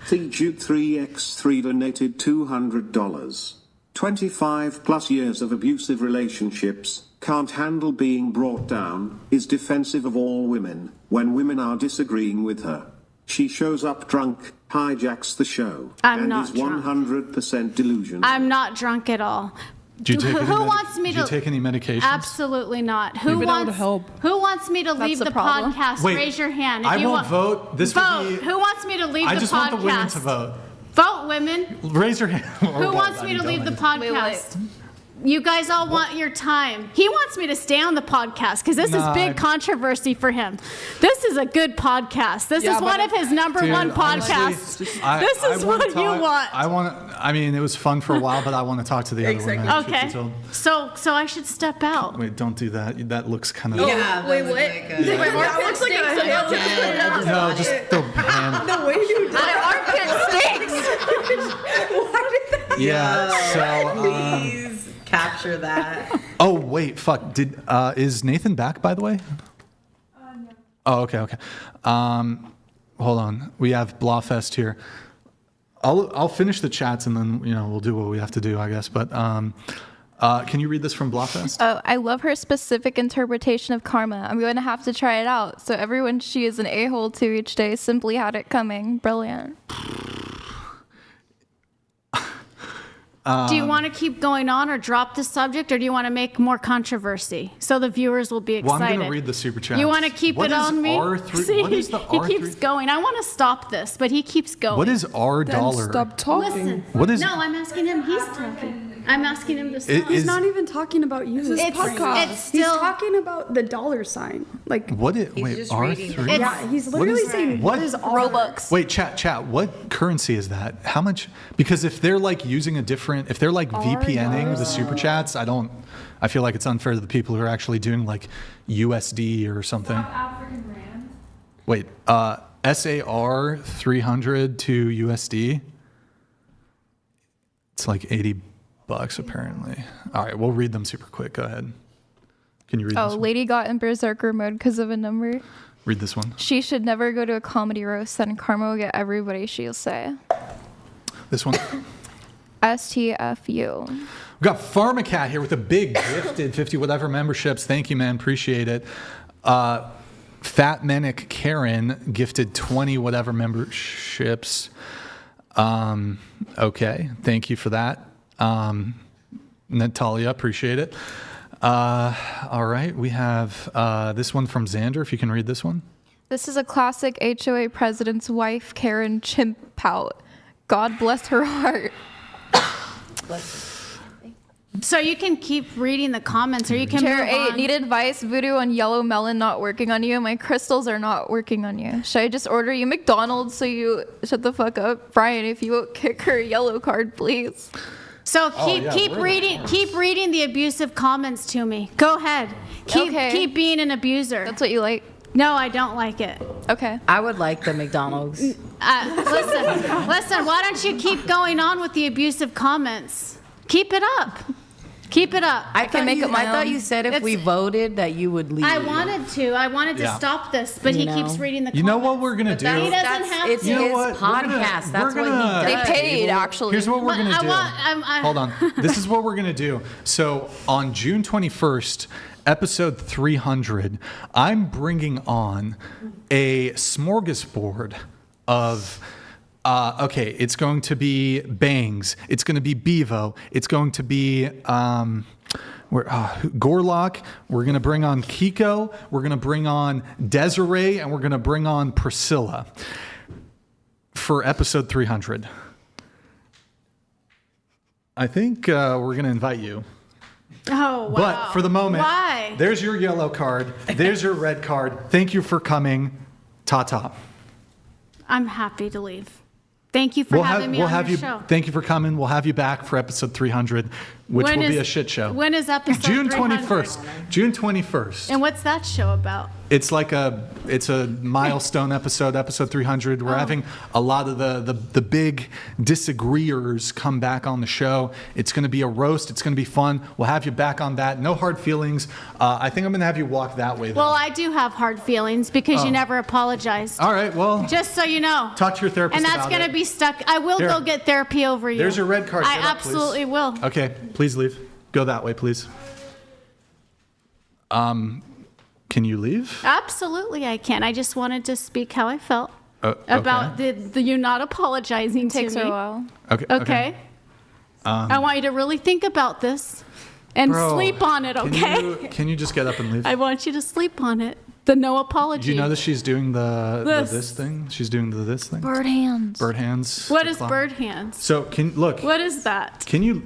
Speaker 11: Duke3x3 donated $200. 25 plus years of abusive relationships, can't handle being brought down, is defensive of all women, when women are disagreeing with her. She shows up drunk, hijacks the show, and
Speaker 10: not
Speaker 11: is 100% delusional.
Speaker 10: I'm not drunk at all.
Speaker 1: Do you take any
Speaker 10: Who wants me
Speaker 1: Do you
Speaker 10: to?
Speaker 1: take any medications?
Speaker 10: Absolutely not. Who
Speaker 6: Maybe that would
Speaker 10: wants?
Speaker 6: help.
Speaker 10: Who wants me to leave
Speaker 15: the
Speaker 10: the
Speaker 15: problem.
Speaker 10: podcast?
Speaker 1: Wait,
Speaker 10: Raise your hand. If
Speaker 1: I
Speaker 10: you
Speaker 1: won't vote. This will
Speaker 10: vote.
Speaker 1: be-
Speaker 10: Who wants me to leave
Speaker 1: I
Speaker 10: the
Speaker 1: just
Speaker 10: podcast?
Speaker 1: want the women to vote.
Speaker 10: Vote, women.
Speaker 1: Raise your hand.
Speaker 10: Who wants me to leave the podcast? You guys all want your time. He wants me to stay on the podcast because this is big controversy for him. This is a good podcast. This is one of his number one podcasts. This is what you want.
Speaker 1: I mean, it was fun for a while, but I want to talk to the other women. truth be
Speaker 10: Okay.
Speaker 1: told.
Speaker 10: So I should step out.
Speaker 1: Wait, don't do that. That looks kind of.
Speaker 3: Wait, what? Wait, Mark looks like a
Speaker 1: No, just the hand.
Speaker 3: The way you did
Speaker 15: My armpit stinks.
Speaker 3: Why did that?
Speaker 1: Yeah. So.
Speaker 3: Please capture that.
Speaker 1: Oh wait, fuck. Is Nathan back, by the way? No. Oh, okay. Hold on. We have Blawfest here. I'll finish the chats and then we'll do what we have to do, I guess. But can you read this from Blawfest?
Speaker 15: Oh, I love her specific interpretation of karma. I'm going to have to try it out. So everyone she is an a-hole to each day simply had it coming. Brilliant.
Speaker 10: Do you want to keep going on or drop the subject, or do you want to make more controversy so the viewers will be excited?
Speaker 1: Well, I'm going to read the super chat.
Speaker 10: You want to keep it on me? See,
Speaker 1: what is the
Speaker 10: he
Speaker 1: R3?
Speaker 10: keeps going. I want to stop this, but he keeps going.
Speaker 1: What is R dollar?
Speaker 6: Stop talking.
Speaker 10: Listen.
Speaker 1: What is-
Speaker 10: No, I'm asking him. He's talking. I'm asking him to stop.
Speaker 2: He's not even talking about you.
Speaker 10: It's
Speaker 2: He's
Speaker 10: still
Speaker 2: talking about the dollar sign. Like
Speaker 1: What is? Wait,
Speaker 3: just
Speaker 1: R3?
Speaker 3: reading.
Speaker 2: yeah, he's literally saying
Speaker 1: what?
Speaker 2: what is R?
Speaker 15: Robux.
Speaker 1: Wait, chat. What currency is that? How much? Because if they're like using a different, if they're like VPNing the super chats, I feel like it's unfair to the people who are actually doing like USD or something.
Speaker 4: African rand.
Speaker 1: Wait, SAR 300 to USD. It's like $80 apparently. All right, we'll read them super quick. Go ahead. Can you read
Speaker 15: Oh,
Speaker 1: this one?
Speaker 15: lady got in berserker mode because of a number.
Speaker 1: Read this one.
Speaker 15: She should never go to a comedy roast, then karma will get everybody she'll say.
Speaker 1: This one.
Speaker 15: STFU.
Speaker 1: We've got Pharmacat here with a big gifted 50 whatever memberships. Thank you, man. Appreciate it. Fat Menic Karen gifted 20 whatever memberships. Okay. Thank you for that. Natalia, appreciate it. All right. We have this one from Xander, if you can read this one.
Speaker 15: This is a classic HOA president's wife, Karen Chimpout. God bless her heart.
Speaker 10: So you can keep reading the comments, or you can
Speaker 15: Chair
Speaker 10: move
Speaker 15: 8,
Speaker 10: on.
Speaker 15: need advice. Voodoo on yellow melon not working on you. My crystals are not working on you. Should I just order you McDonald's so you shut the fuck up? Brian, if you won't kick her yellow card, please.
Speaker 10: So keep reading the abusive comments to me. Go ahead. Keep being an abuser.
Speaker 15: That's what you like?
Speaker 10: No, I don't like it.
Speaker 15: Okay.
Speaker 13: I would like the McDonald's.
Speaker 10: Listen, why don't you keep going on with the abusive comments? Keep it up. Keep it up.
Speaker 13: I thought you said if we voted that you would leave.
Speaker 10: I wanted to stop this, but he keeps reading the comments.
Speaker 1: You know what we're going to do?
Speaker 10: He doesn't have
Speaker 13: It's
Speaker 10: to.
Speaker 13: his podcast. That's what he does.
Speaker 15: They paid, actually.
Speaker 1: Here's what we're going to do.
Speaker 10: I
Speaker 1: Hold on. This is what we're going to do. So on June 21st, episode 300, I'm bringing on a smorgasbord of... okay, it's going to be Bangs. It's going to be Bevo. It's going to be Gorlock. We're going to bring on Kiko. We're going to bring on Desiree, and we're going to bring on Priscilla for episode 300. I think we're going to invite you.
Speaker 10: Oh, wow.
Speaker 1: But for the moment,
Speaker 10: Why?
Speaker 1: there's your yellow card. There's your red card. Thank you for coming. Ta-ta.
Speaker 10: I'm happy to leave. Thank you for having me on your show.
Speaker 1: Thank you for coming. We'll have you back for episode 300, which will be a shit show.
Speaker 10: When is episode
Speaker 1: June
Speaker 10: 300?
Speaker 1: 21st. June 21st.
Speaker 10: And what's that show about?
Speaker 1: It's like it's a milestone episode 300. We're having a lot of the big disagreeers come back on the show. It's going to be a roast. It's going to be fun. We'll have you back on that. No hard feelings. I think I'm going to have you walk that way, though.
Speaker 10: Well, I do have hard feelings because you never apologized.
Speaker 1: All right, well.
Speaker 10: Just so you know.
Speaker 1: Talk to your therapist
Speaker 10: about it. And that's going to be stuck. I will go get therapy over you.
Speaker 1: There's your red card.
Speaker 10: I absolutely will.
Speaker 1: Okay, please leave. Go that way, please. Can you leave?
Speaker 10: Absolutely, I can. I just wanted to speak how I felt about the you not apologizing to me.
Speaker 15: Takes her a while.
Speaker 10: Okay. I want you to really think about this and sleep on it, okay?
Speaker 1: Can you just get up and leave?
Speaker 10: I want you to sleep on it. The no apology.
Speaker 1: Do you know that she's doing this thing? She's doing this thing?
Speaker 15: Bird hands.
Speaker 1: Bird hands.
Speaker 10: What is bird hands?
Speaker 1: So
Speaker 10: What is that?
Speaker 1: Can you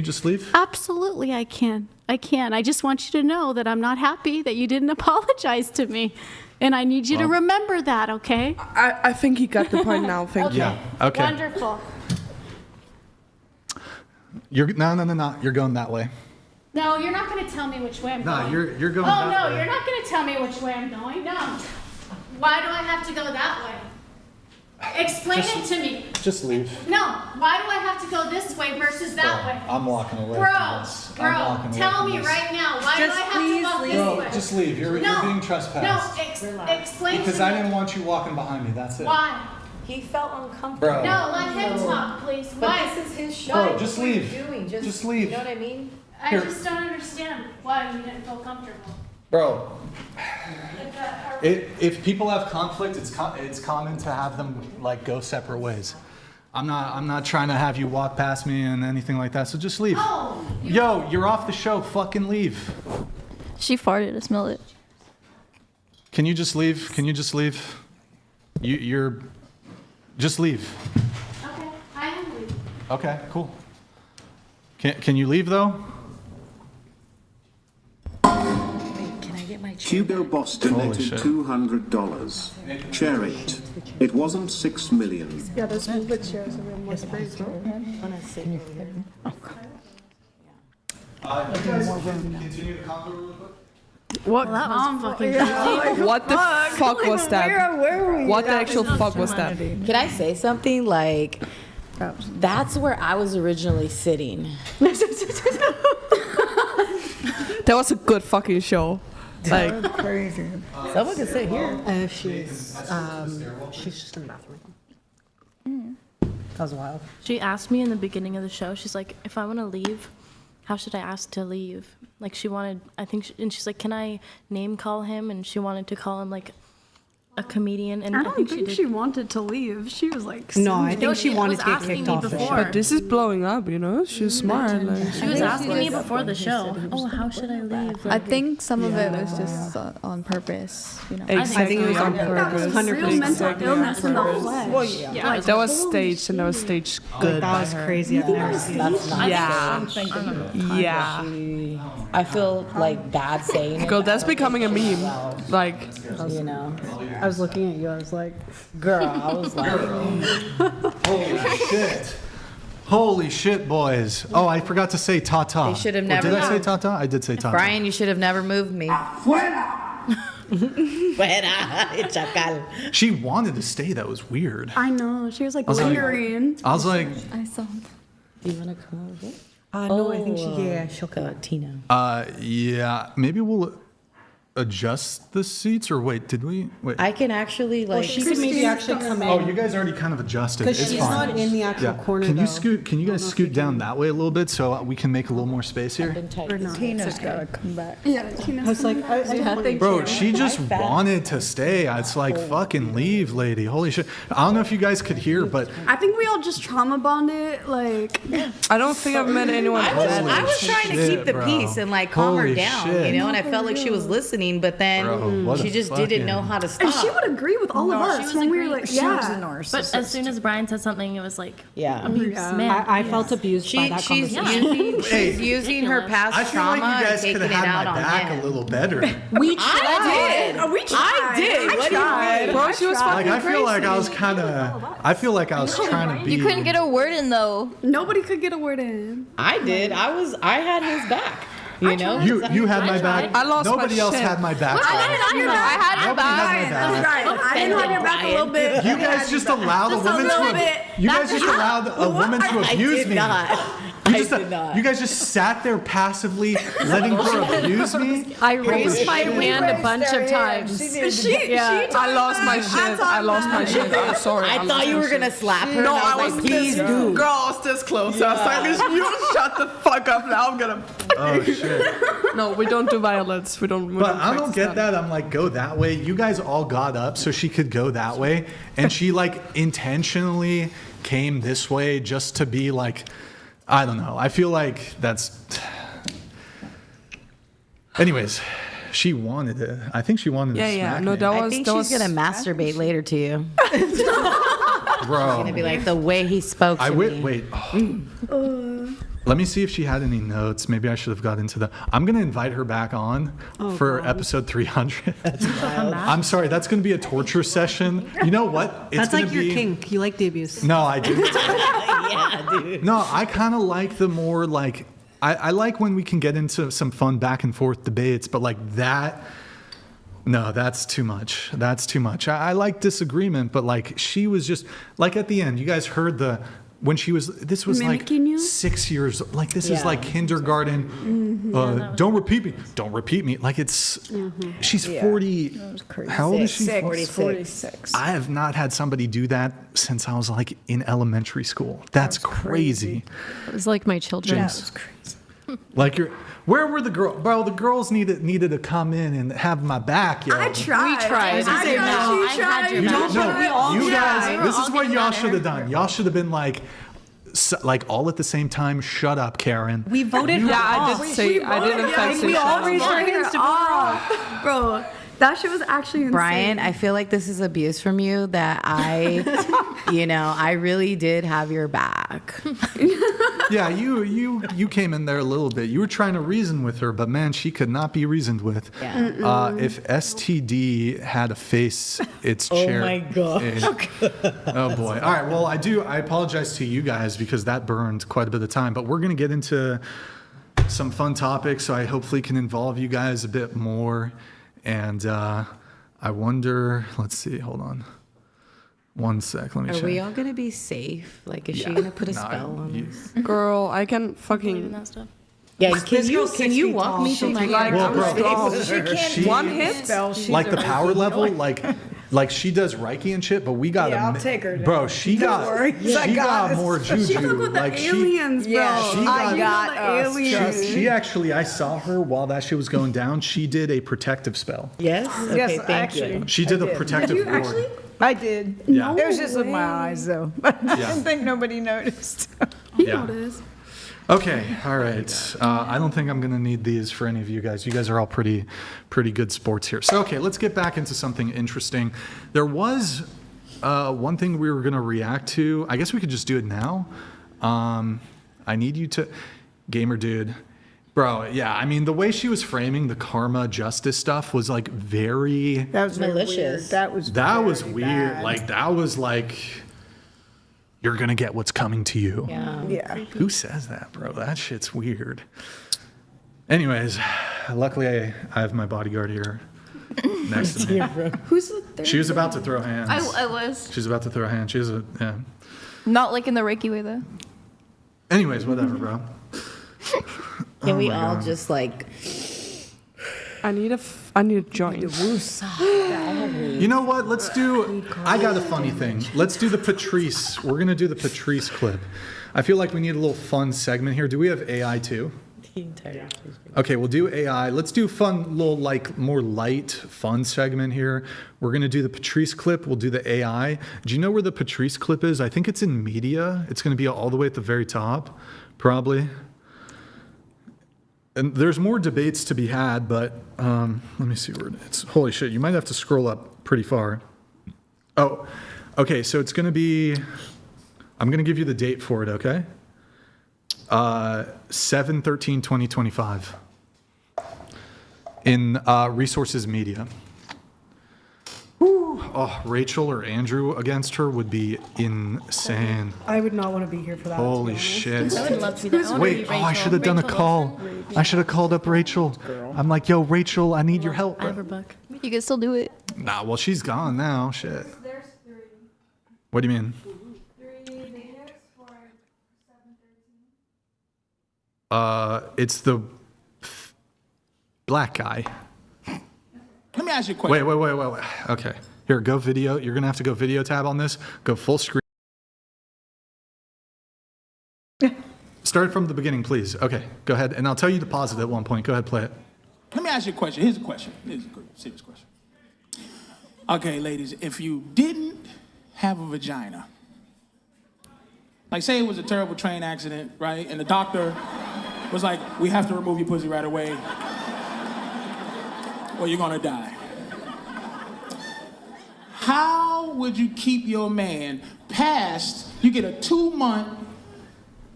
Speaker 1: just leave?
Speaker 10: Absolutely, I can. I just want you to know that I'm not happy that you didn't apologize to me. And I need you to remember that, okay?
Speaker 6: I think he got the point now. Thank you.
Speaker 1: Yeah, okay.
Speaker 10: Wonderful.
Speaker 1: No. You're going that way.
Speaker 10: No, you're not going to tell me which way I'm going.
Speaker 1: No, you're going
Speaker 10: Oh,
Speaker 1: that
Speaker 10: no,
Speaker 1: way.
Speaker 10: you're not going to tell me which way I'm going. No. Why do I have to go that way? Explain it to me.
Speaker 1: Just leave.
Speaker 10: No, why do I have to go this way versus that way?
Speaker 1: I'm walking away
Speaker 10: Bro,
Speaker 1: from this. I'm walking away
Speaker 10: tell
Speaker 1: from
Speaker 10: me
Speaker 1: this.
Speaker 10: right now. Why do I have to go this
Speaker 1: Bro,
Speaker 10: way?
Speaker 1: just leave. You're being trespassed.
Speaker 10: No, explain
Speaker 1: Because
Speaker 10: to me.
Speaker 1: I didn't want you walking behind me. That's it.
Speaker 10: Why?
Speaker 13: He felt uncomfortable.
Speaker 1: Bro.
Speaker 10: No, let him talk, please.
Speaker 13: But
Speaker 10: Why?
Speaker 13: this is his show.
Speaker 1: Bro, just
Speaker 13: What are you
Speaker 1: leave.
Speaker 13: doing?
Speaker 1: Just leave.
Speaker 13: You know what I mean?
Speaker 10: I
Speaker 1: Here.
Speaker 10: just don't understand why you didn't feel comfortable.
Speaker 1: Bro, if people have conflict, it's common to have them go separate ways. I'm not trying to have you walk past me and anything like that. So just leave.
Speaker 10: Oh,
Speaker 1: You're off the show. Fucking leave.
Speaker 15: She farted. I smelled it.
Speaker 1: Can you just leave? You're just leave.
Speaker 10: okay. I am leaving.
Speaker 1: Okay, cool. Can you leave though?
Speaker 11: Hugo Boss donated $200. Share it. It wasn't 6 million.
Speaker 6: Yeah, let's move the chairs a little more space, no?
Speaker 1: Continue the convo really quick.
Speaker 6: What?
Speaker 10: That was fucking
Speaker 6: What the fuck was that?
Speaker 5: Where were we?
Speaker 6: What the actual fuck was that?
Speaker 13: Can I say something? That's where I was originally sitting.
Speaker 6: That was a good fucking show. Like
Speaker 5: crazy.
Speaker 13: Someone can sit here.
Speaker 8: She's just in the bathroom. That was wild.
Speaker 12: She asked me in the beginning of the show, she's like, if I want to leave, how should I ask to leave? Like she wanted, I think, and she's like, can I name call him? And she wanted to call him like a comedian. And
Speaker 2: I don't think
Speaker 12: she did.
Speaker 2: she wanted to leave. She was like,
Speaker 8: No, I think
Speaker 12: No,
Speaker 8: she
Speaker 12: she
Speaker 8: wanted
Speaker 12: was
Speaker 8: to get
Speaker 12: asking
Speaker 8: kicked
Speaker 12: me
Speaker 8: off the
Speaker 12: before.
Speaker 8: show.
Speaker 6: but this is blowing up, you know? She's smart. Like,
Speaker 12: She was asking me before the show, oh, how should I leave?
Speaker 4: I think some of it was just on purpose, you know.
Speaker 6: I think it was on
Speaker 2: that was
Speaker 6: purpose.
Speaker 2: real mental illness in the flesh.
Speaker 8: Well, yeah.
Speaker 6: That was staged, and that was staged good.
Speaker 8: That was crazy. I've never seen that.
Speaker 6: Yeah.
Speaker 13: I feel like bad saying it.
Speaker 6: Girl, that's becoming a meme. Like,
Speaker 13: You know,
Speaker 8: I was looking at you. I was like,
Speaker 13: girl, I was like,
Speaker 1: Holy shit. Holy shit, boys. Oh, I forgot to say ta-ta.
Speaker 13: They should have
Speaker 1: Or
Speaker 13: never
Speaker 1: Did I say
Speaker 13: moved.
Speaker 1: ta-ta? I did say ta-ta.
Speaker 13: Brian, you should have never moved me. Chacal.
Speaker 1: She wanted to stay. That was weird.
Speaker 2: I know. She was like
Speaker 1: was like-
Speaker 2: lingering.
Speaker 1: I was like,
Speaker 4: I saw.
Speaker 13: Do you want to come over?
Speaker 8: no, I think she'll come.
Speaker 13: Tina.
Speaker 1: yeah, maybe we'll adjust the seats, or wait, did we? Wait.
Speaker 13: I can actually like.
Speaker 8: She could maybe actually come in.
Speaker 1: Oh, you guys already kind of adjusted.
Speaker 8: Because
Speaker 1: It's
Speaker 8: she's
Speaker 1: fine.
Speaker 8: not in the actual corner,
Speaker 1: Can you
Speaker 8: though.
Speaker 1: scoot? Can you guys scoot down that way a little bit so we can make a little more space here?
Speaker 5: Tina's gotta come back.
Speaker 2: Yeah, Tina.
Speaker 8: I was like,
Speaker 1: Bro, she just wanted to stay. It's like fucking leave, lady. Holy shit! I don't know if you guys could hear, but
Speaker 2: I think we all just trauma bonded. Like,
Speaker 6: I don't think I've met anyone.
Speaker 13: I was trying to
Speaker 1: shit,
Speaker 13: keep the
Speaker 1: bro.
Speaker 13: peace and like calm
Speaker 1: Holy
Speaker 13: her down,
Speaker 1: shit.
Speaker 13: you know, and I felt like she was listening, but then
Speaker 1: Bro, what
Speaker 13: she
Speaker 1: a
Speaker 13: just didn't know how to
Speaker 2: and
Speaker 13: stop.
Speaker 2: she would agree with all of us when we were like,
Speaker 5: She was a
Speaker 2: yeah.
Speaker 5: narcissist.
Speaker 12: But as soon as Brian said something, it was like
Speaker 13: Yeah.
Speaker 12: abuse.
Speaker 2: Yeah.
Speaker 12: Man,
Speaker 8: I felt abused by that
Speaker 13: she's
Speaker 8: conversation.
Speaker 13: she's using her past
Speaker 1: I feel
Speaker 13: trauma
Speaker 1: like you guys
Speaker 13: and
Speaker 1: could
Speaker 13: taking
Speaker 1: have
Speaker 13: it
Speaker 1: had
Speaker 13: out
Speaker 1: my
Speaker 13: on
Speaker 1: back
Speaker 13: him.
Speaker 1: a little better.
Speaker 8: We
Speaker 13: I did.
Speaker 2: We tried.
Speaker 13: I did. What do you mean?
Speaker 6: Bro, she was
Speaker 1: Like
Speaker 6: fucking
Speaker 1: I feel like I was
Speaker 6: crazy.
Speaker 1: kind of. I feel like I was trying to be.
Speaker 15: You couldn't get a word in though.
Speaker 2: Nobody could get a word in.
Speaker 13: I did. I had his back. You know.
Speaker 1: You had my back.
Speaker 6: I lost
Speaker 1: Nobody
Speaker 6: my
Speaker 1: else
Speaker 6: shit.
Speaker 1: had my back.
Speaker 15: I had your
Speaker 1: Nobody
Speaker 15: back.
Speaker 1: had my back.
Speaker 2: Right. I didn't have your back a little bit.
Speaker 1: You guys just allowed a woman
Speaker 2: little
Speaker 1: to.
Speaker 2: bit.
Speaker 1: You guys just allowed a woman to abuse me. You
Speaker 13: did not.
Speaker 1: You guys just sat there passively letting her abuse me.
Speaker 7: I raised my hand a bunch of times.
Speaker 6: I lost my shit. I lost my shit. I'm sorry.
Speaker 13: I thought you were gonna slap her.
Speaker 6: No,
Speaker 13: and
Speaker 6: I
Speaker 13: was
Speaker 6: was
Speaker 13: like, please do.
Speaker 6: Girl, I was this close. I was like, you shut the fuck up now. I'm gonna.
Speaker 1: Oh shit!
Speaker 6: No, we don't do violence. We don't.
Speaker 1: But I don't get that. I'm like, go that way. You guys all got up so she could go that way, and she like intentionally came this way just to be like, I don't know. I feel like that's. Anyways, she wanted it. I think she wanted to smack me.
Speaker 13: I think she's gonna masturbate later to you.
Speaker 1: Bro.
Speaker 13: Gonna be like the way he spoke to me.
Speaker 1: Wait. Let me see if she had any notes. Maybe I should have got into the. I'm gonna invite her back on for episode 300. I'm sorry, that's gonna be a torture session. You know what?
Speaker 8: That's like your kink. You like the abuse.
Speaker 1: No, I do.
Speaker 13: Yeah, dude.
Speaker 1: No, I kind of like the more like. I like when we can get into some fun back and forth debates, but like that. No, that's too much. That's too much. I like disagreement, but like she was just like at the end. You guys heard the. When she was, this was
Speaker 2: Mimicking
Speaker 1: like
Speaker 2: you?
Speaker 1: 6 years, like this is like kindergarten. Don't repeat me. Don't repeat me. Like it's, she's 40.
Speaker 5: That was crazy.
Speaker 1: How old is she?
Speaker 5: 46.
Speaker 1: I have not had somebody do that since I was like in elementary school. That's crazy.
Speaker 7: It was like my children.
Speaker 5: That was crazy.
Speaker 1: Like where were the girls? Bro, the girls needed to come in and have my back, yo.
Speaker 2: I tried.
Speaker 7: We tried.
Speaker 2: I
Speaker 12: She tried.
Speaker 1: You
Speaker 2: tried.
Speaker 1: know, you guys,
Speaker 12: We were
Speaker 1: this
Speaker 12: all
Speaker 1: is what
Speaker 12: getting
Speaker 1: y'all
Speaker 12: mad at
Speaker 1: should have
Speaker 12: her.
Speaker 1: done. Y'all should have been like all at the same time. Shut up, Karen.
Speaker 8: We voted her
Speaker 6: Yeah, I
Speaker 8: off.
Speaker 6: did say. I did in fact say.
Speaker 2: We all
Speaker 6: shut
Speaker 2: raised
Speaker 6: up.
Speaker 2: our hands to off. Bro, that shit was actually insane.
Speaker 13: Brian, I feel like this is abuse from you that I really did have your back.
Speaker 1: Yeah, you came in there a little bit. You were trying to reason with her, but man, she could not be reasoned with.
Speaker 13: Yeah.
Speaker 1: If STD had a face, its chair.
Speaker 13: Oh my god.
Speaker 1: Oh boy. All right. Well, I apologize to you guys because that burned quite a bit of time, but we're gonna get into some fun topics, so I hopefully can involve you guys a bit more. And I wonder. Let's see. Hold on. 1 sec. Let me check.
Speaker 13: Are we all gonna be safe? Like, is she gonna put a spell on us?
Speaker 6: Girl, I can
Speaker 12: Believe in
Speaker 6: fucking.
Speaker 12: that stuff.
Speaker 13: Yeah, can you walk me through my
Speaker 5: One hit spell.
Speaker 1: Like the power level, like she does Reiki and shit, but we got
Speaker 5: I'll take her.
Speaker 1: Bro, she got more juju.
Speaker 2: She fuck with the aliens, bro.
Speaker 5: I got
Speaker 1: She actually, I saw her while that shit was going down. She did a protective spell.
Speaker 13: Yes? Okay, thank you.
Speaker 1: She did a protective ward.
Speaker 5: I did.
Speaker 1: Yeah.
Speaker 5: It was just in my eyes, though. I didn't think nobody noticed.
Speaker 2: He noticed.
Speaker 1: Okay, all right. I don't think I'm going to need these for any of you guys. You guys are all pretty good sports here. So, okay, let's get back into something interesting. There was one thing we were going to react to. I guess we could just do it now. I need you to... Gamer dude. Bro, yeah, I mean, the way she was framing the karma justice stuff was, like, very...
Speaker 5: That was
Speaker 13: malicious.
Speaker 5: That was
Speaker 1: weird.
Speaker 5: bad.
Speaker 1: Like, that was like... You're going to get what's coming to you.
Speaker 5: Yeah.
Speaker 1: Who says that, bro? That shit's weird. Anyways, luckily I have my bodyguard here next to me.
Speaker 2: Who's the third?
Speaker 1: She was about to throw hands.
Speaker 15: I was.
Speaker 1: She's about to throw hands. She was yeah.
Speaker 15: Not like in the Reiki way, though.
Speaker 1: Anyways, whatever, bro.
Speaker 13: Can we all just like...
Speaker 6: I need a joint.
Speaker 1: You know what? Let's do... I got a funny thing. Let's do the Patrice. We're going to do the Patrice clip. I feel like we need a little fun segment here. Do we have AI too? Okay, we'll do AI. Let's do fun, little like more light, fun segment here. We're going to do the Patrice clip. We'll do the AI. Do you know where the Patrice clip is? I think it's in media. It's going to be all the way at the very top, probably. And there's more debates to be had, but let me see where it's. Holy shit, you might have to scroll up pretty far. Oh, okay, so it's going to be, I'm going to give you the date for it, okay? 7/13/2025 in Resources Media. Oh, Rachel or Andrew against her would be insane.
Speaker 6: I would not want to be here for that.
Speaker 1: Holy shit.
Speaker 12: I would love to be there.
Speaker 1: Wait, I should have done a call. I should have called up Rachel. I'm like, yo, Rachel, I need your help.
Speaker 12: I have her book.
Speaker 15: You can still do it.
Speaker 1: Nah, well, she's gone now. Shit. What do you mean? It's the black guy.
Speaker 17: Let me ask you a question.
Speaker 1: Wait. Okay. Here, go video. You're going to have to go video tab on this. Go full screen. Start from the beginning, please. Okay, go ahead. And I'll tell you to pause it at one point. Go ahead, play it.
Speaker 17: Let me ask you a question. Here's a question. Here's a serious question. Okay, ladies, if you didn't have a vagina, like say it was a terrible train accident, right? And the doctor was like, we have to remove your pussy right away or you're gonna die. How would you keep your man past, you get a 2-month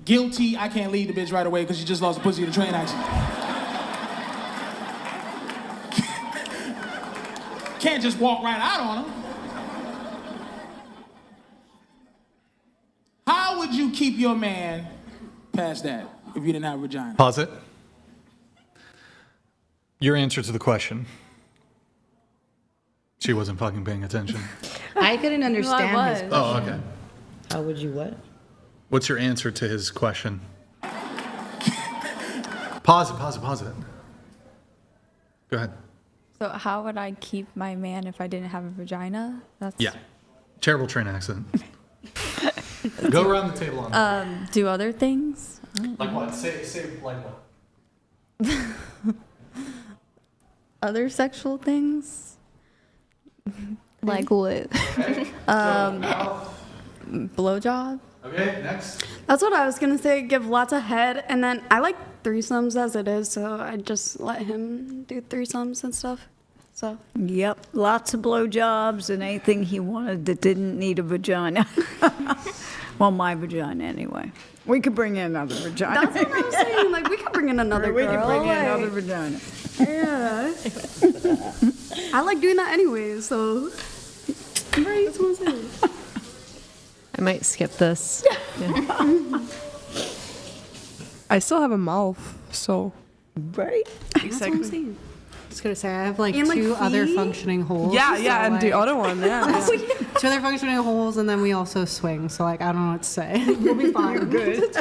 Speaker 17: guilty, I can't leave the bitch right away because you just lost a pussy in a train accident. Can't just walk right out on him. How would you keep your man past that if you didn't have a vagina?
Speaker 1: Pause it. Your answer to the question. She wasn't fucking paying attention.
Speaker 13: I couldn't understand his question.
Speaker 1: Oh, okay.
Speaker 13: How would you what?
Speaker 1: What's your answer to his question? Pause it. Go ahead.
Speaker 4: So how would I keep my man if I didn't have a vagina? That's
Speaker 1: Yeah. Terrible train accident. Go around the table on that.
Speaker 4: Do other things?
Speaker 1: Like what? Say like what?
Speaker 4: Other sexual things?
Speaker 15: Like what?
Speaker 4: Blowjob?
Speaker 1: Okay, next.
Speaker 2: That's what I was gonna say. Give lots of head, and then I like threesomes as it is, so I just let him do threesomes and stuff. So.
Speaker 5: Yep, lots of blowjobs and anything he wanted that didn't need a vagina. Well, my vagina anyway. We could bring in another vagina.
Speaker 2: That's what I'm saying. Like we could bring in another
Speaker 5: We
Speaker 2: girl.
Speaker 5: could bring in
Speaker 2: like,
Speaker 5: another vagina.
Speaker 2: Yeah. I like doing that anyway, so. Right, that's what I'm saying.
Speaker 7: I might skip this. Yeah.
Speaker 6: I still have a mouth, so.
Speaker 5: Right?
Speaker 2: That's what I'm saying.
Speaker 8: I was gonna say I have like
Speaker 2: And, like,
Speaker 8: two other
Speaker 2: feet?
Speaker 8: functioning holes.
Speaker 6: Yeah,
Speaker 8: so,
Speaker 6: and
Speaker 8: like,
Speaker 6: the other one, yeah.
Speaker 8: two other functioning holes, and then we also swing. So like I don't know what to say. We'll be fine.
Speaker 5: Good.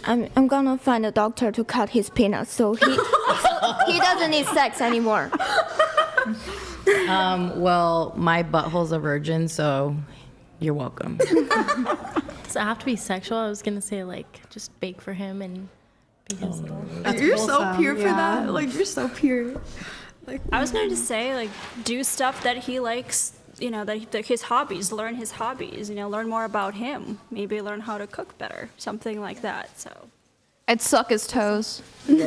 Speaker 9: I'm gonna find a doctor to cut his penis so he doesn't need sex anymore.
Speaker 13: Well, my butthole's a virgin, so you're welcome.
Speaker 12: Does it have to be sexual? I was gonna say like just bake for him and be his little.
Speaker 18: You're so pure for that. Like you're so pure.
Speaker 14: Like I was going to say, like, do stuff that he likes. You know, that his hobbies. Learn his hobbies. You know, learn more about him. Maybe learn how to cook better. Something like that. So.
Speaker 15: I'd suck his toes.
Speaker 12: Okay.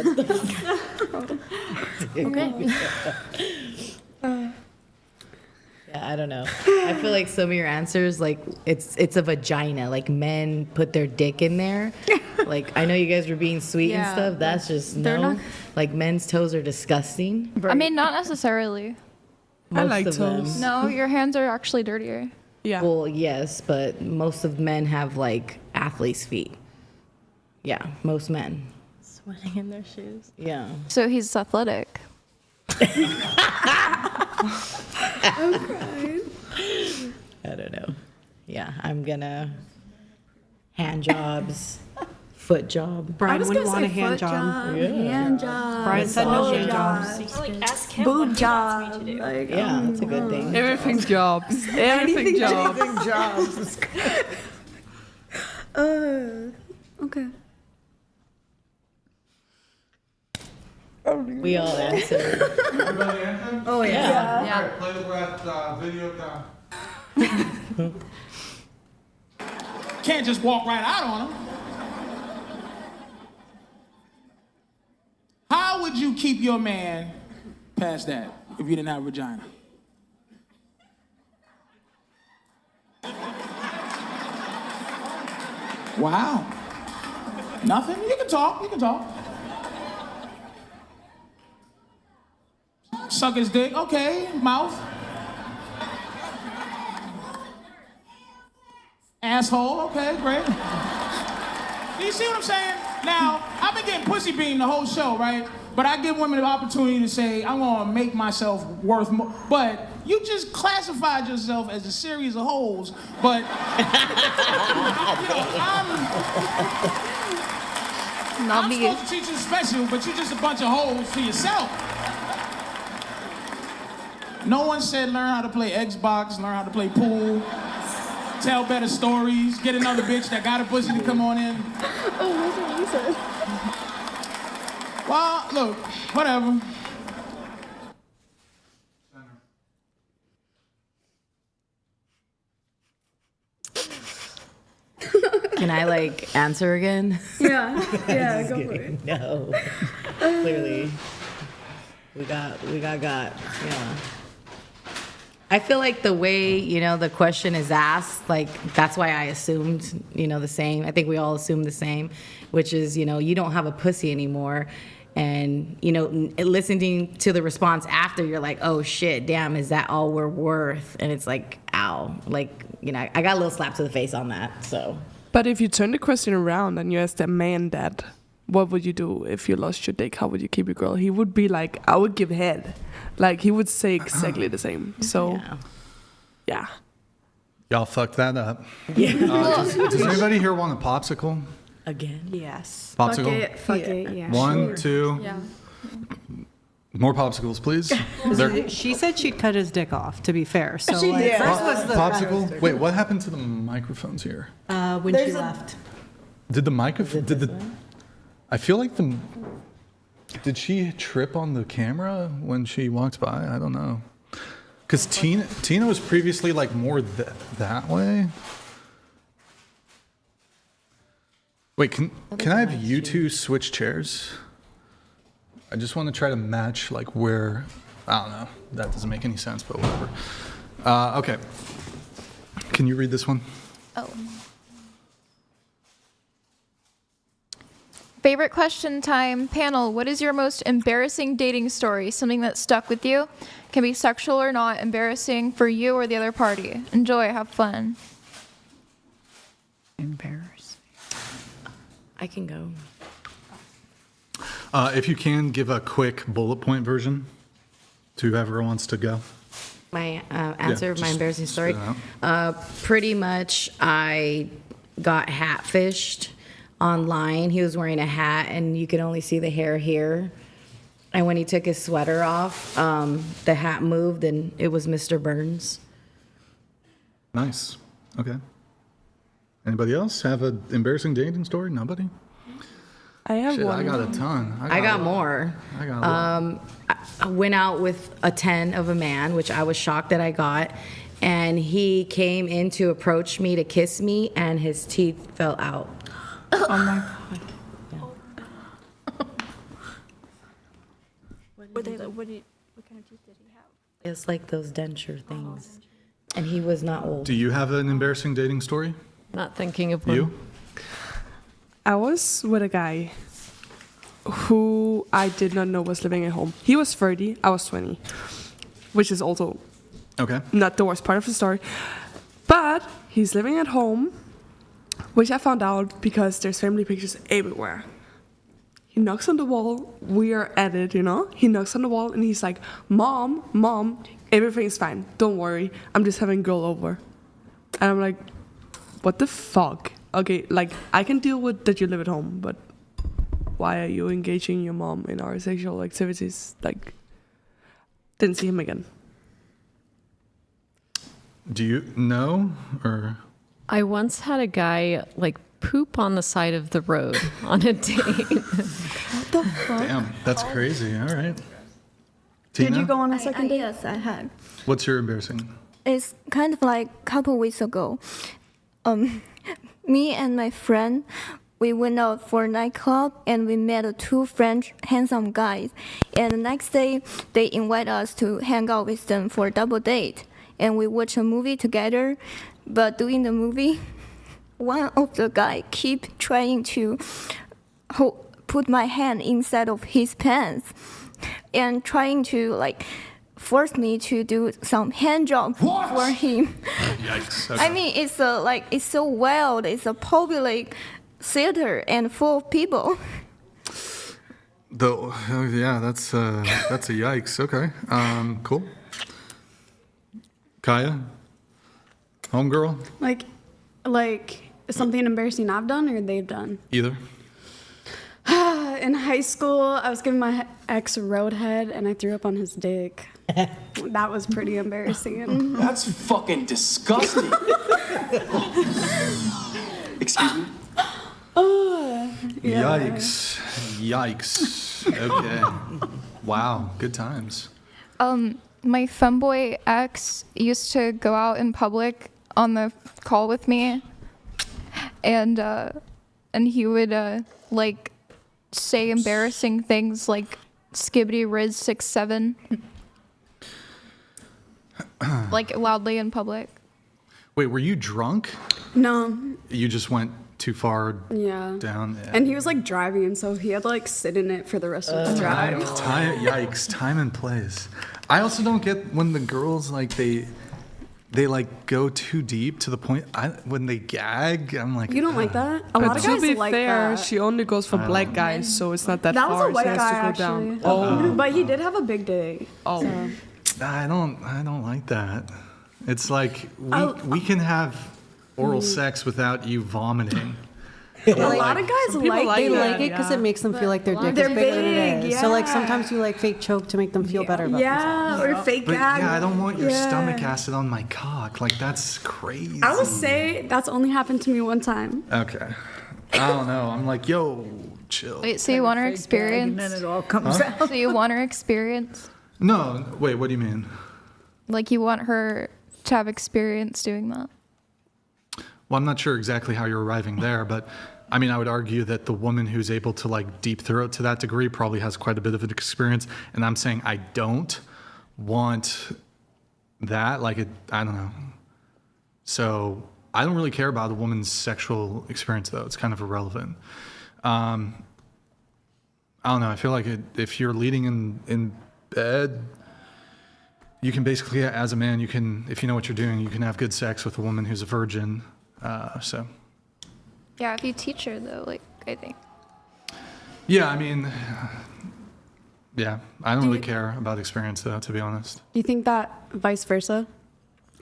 Speaker 13: Yeah, I don't know. I feel like some of your answers, like it's a vagina. Like men put their dick in there. Like I know you guys were being sweet and stuff. That's just no. Like men's toes are disgusting.
Speaker 15: I mean, not necessarily.
Speaker 6: I like
Speaker 13: of
Speaker 6: toes.
Speaker 13: them.
Speaker 15: No, your hands are actually dirtier.
Speaker 6: Yeah.
Speaker 13: Well, yes, but most of men have like athlete's feet. Yeah, most men.
Speaker 12: Sweating in their shoes.
Speaker 13: Yeah.
Speaker 15: So he's athletic.
Speaker 18: I'm crying.
Speaker 13: I don't know. Yeah, I'm gonna hand jobs, foot job.
Speaker 8: Brian wouldn't want a hand job.
Speaker 18: Hand job.
Speaker 8: Brian said no hand jobs.
Speaker 14: Like ask him
Speaker 18: Boob
Speaker 14: what
Speaker 18: job.
Speaker 14: he wants me to do.
Speaker 18: Like,
Speaker 13: Yeah, that's a good thing.
Speaker 6: Everything jobs. Everything jobs.
Speaker 5: Anything jobs.
Speaker 18: Okay.
Speaker 13: We all answered.
Speaker 1: Everybody answer?
Speaker 13: Oh yeah.
Speaker 15: Yeah.
Speaker 1: Okay, play the Brett video down.
Speaker 17: Can't just walk right out on him. How would you keep your man past that if you didn't have a vagina? Wow. Nothing? You can talk. You can talk. Suck his dick. Okay. Mouth. Asshole. Okay, great. Do you see what I'm saying? Now, I've been getting pussy beamed the whole show, right? But I give women the opportunity to say, I'm gonna make myself worth more. But you just classified yourself as a series of holes. But, I'm supposed to treat you special, but you're just a bunch of holes to yourself. No one said learn how to play Xbox, learn how to play pool, tell better stories, get another bitch that got a pussy to come on in.
Speaker 18: Oh, that's what you said.
Speaker 17: Well, look, whatever.
Speaker 13: Can I like answer again?
Speaker 18: Yeah, go for it.
Speaker 13: No. Clearly. We got. Yeah. I feel like the way, the question is asked, like, that's why I assumed, the same. I think we all assume the same, which is, you don't have a pussy anymore. And, listening to the response after, you're like, oh, shit, damn, is that all we're worth? And it's like, ow. Like, I got a little slap to the face on that, so.
Speaker 6: But if you turn the question around and you ask a man that, what would you do if you lost your dick? How would you keep your girl? He would be like, I would give head. Like, he would say exactly the same. So, yeah.
Speaker 1: Y'all fucked that up.
Speaker 13: Yeah.
Speaker 1: Does anybody here want a popsicle?
Speaker 13: Again?
Speaker 8: Yes.
Speaker 1: Popsicle?
Speaker 18: Fuck it, yeah.
Speaker 1: 1, 2.
Speaker 15: Yeah.
Speaker 1: More popsicles, please.
Speaker 8: She said she'd cut his dick off, to be fair. So
Speaker 18: She did.
Speaker 8: first was the
Speaker 1: Popsicle? Wait, what happened to the microphones here?
Speaker 8: when she left.
Speaker 1: Did the microphone? I feel like did she trip on the camera when she walked by? I don't know. Because Tina was previously like more that way. Wait, can I have you two switch chairs? I just want to try to match like where, I don't know. That doesn't make any sense, but whatever. Okay. Can you read this one?
Speaker 15: Oh. Favorite question time panel. What is your most embarrassing dating story? Something that stuck with you. Can be sexual or not. Embarrassing for you or the other party. Enjoy. Have fun.
Speaker 8: Embarrassing.
Speaker 13: I can go.
Speaker 1: If you can, give a quick bullet point version to whoever wants to go.
Speaker 13: My answer of my embarrassing story.
Speaker 1: spit it
Speaker 13: Pretty much, I got hatfished online. He was wearing a hat, and you could only see the hair here. And when he took his sweater off, the hat moved, and it was Mr. Burns.
Speaker 1: Nice. Okay. Anybody else have an embarrassing dating story? Nobody?
Speaker 6: I have
Speaker 1: Shit,
Speaker 6: one.
Speaker 1: I got a ton.
Speaker 13: I got more.
Speaker 1: I got a lot.
Speaker 13: I went out with a 10 of a man, which I was shocked that I got. And he came in to approach me to kiss me, and his teeth fell out.
Speaker 15: Oh my god.
Speaker 14: What kind of teeth did he have?
Speaker 13: It's like those denture things. And he was not old.
Speaker 1: Do you have an embarrassing dating story?
Speaker 7: Not thinking of one.
Speaker 1: You?
Speaker 6: I was with a guy who I did not know was living at home. He was 30, I was 20, which is also
Speaker 1: Okay.
Speaker 6: not the worst part of the story. But he's living at home, which I found out because there's family pictures everywhere. He knocks on the wall. We are at it, you know? He knocks on the wall and he's like, Mom, everything's fine. Don't worry. I'm just having a girl over. And I'm like, what the fuck? Okay, like, I can deal with that you live at home, but why are you engaging your mom in our sexual activities? Like, didn't see him again.
Speaker 1: Do you know or?
Speaker 7: I once had a guy like poop on the side of the road on a date.
Speaker 14: What the fuck?
Speaker 1: Damn, that's crazy. All right.
Speaker 2: Did
Speaker 1: Tina?
Speaker 2: you go on a second date?
Speaker 9: Yes, I had.
Speaker 1: What's your embarrassing?
Speaker 9: It's kind of like a couple weeks ago. Me and my friend, we went out for a nightclub and we met two French handsome guys. And the next day, they invite us to hang out with them for a double date. And we watch a movie together. But during the movie, one of the guys keep trying to put my hand inside of his pants and trying to like force me to do some hand job for him.
Speaker 1: Yikes.
Speaker 9: I mean, it's so wild. It's a public theater and full of people.
Speaker 1: Yeah, that's a yikes. Okay. Cool. Kaya? Homegirl?
Speaker 2: Like something embarrassing I've done or they've done?
Speaker 1: Either.
Speaker 2: In high school, I was giving my ex a roadhead and I threw up on his dick. That was pretty embarrassing.
Speaker 18: That's fucking disgusting. Excuse me?
Speaker 2: Yeah.
Speaker 1: Yikes. Okay. Wow. Good times.
Speaker 15: My femboy ex used to go out in public on the call with me, and he would like say embarrassing things like "skibbity riz 6'7", like loudly in public.
Speaker 1: Wait, were you drunk?
Speaker 2: No.
Speaker 1: You just went too far
Speaker 2: Yeah.
Speaker 1: down? Yeah.
Speaker 2: And he was like driving, and so he had to like sit in it for the rest of the drive.
Speaker 1: Yikes. Time and place. I also don't get when the girls like they like go too deep to the point when they gag. I'm like,
Speaker 2: You don't like that? A
Speaker 6: But
Speaker 2: lot of
Speaker 6: to
Speaker 2: guys
Speaker 6: be
Speaker 2: like
Speaker 6: fair,
Speaker 2: that.
Speaker 6: she only goes for black guys, so it's not that
Speaker 2: That
Speaker 6: far.
Speaker 2: was a white
Speaker 6: she has
Speaker 2: guy,
Speaker 6: to go
Speaker 2: actually.
Speaker 6: down. Oh,
Speaker 2: But he did have a big day.
Speaker 6: Oh.
Speaker 2: So.
Speaker 1: I don't like that. It's like we can have oral sex without you vomiting.
Speaker 2: A lot of guys
Speaker 8: Some people
Speaker 2: like
Speaker 8: it because it makes them feel like their dick
Speaker 2: They're
Speaker 8: is bigger than
Speaker 2: big,
Speaker 8: it is. So like sometimes you like fake choke to make them feel better about themselves.
Speaker 2: or fake
Speaker 1: But
Speaker 2: gag.
Speaker 1: yeah, I don't want your
Speaker 2: Yeah.
Speaker 1: stomach acid on my cock. Like that's crazy.
Speaker 2: I would say that's only happened to me one time.
Speaker 1: Okay. I don't know. I'm like, yo, chill.
Speaker 15: Wait, so you want her experience?
Speaker 5: And then it all comes
Speaker 1: Huh?
Speaker 5: out.
Speaker 15: So you want her experience?
Speaker 1: No, wait, what do you mean?
Speaker 15: Like you want her to have experience doing that?
Speaker 1: Well, I'm not sure exactly how you're arriving there, but I mean, I would argue that the woman who's able to like deep throat to that degree probably has quite a bit of an experience. And I'm saying I don't want that. Like, I don't know. So I don't really care about a woman's sexual experience, though. It's kind of irrelevant. I don't know. I feel like if you're leading in bed, you can basically, as a man, you can, if you know what you're doing, you can have good sex with a woman who's a virgin. So.
Speaker 15: Yeah, if you teach her though, like I think.
Speaker 1: Yeah, I mean, yeah, I don't really care about experience though, to be honest.
Speaker 2: Do you think that vice versa?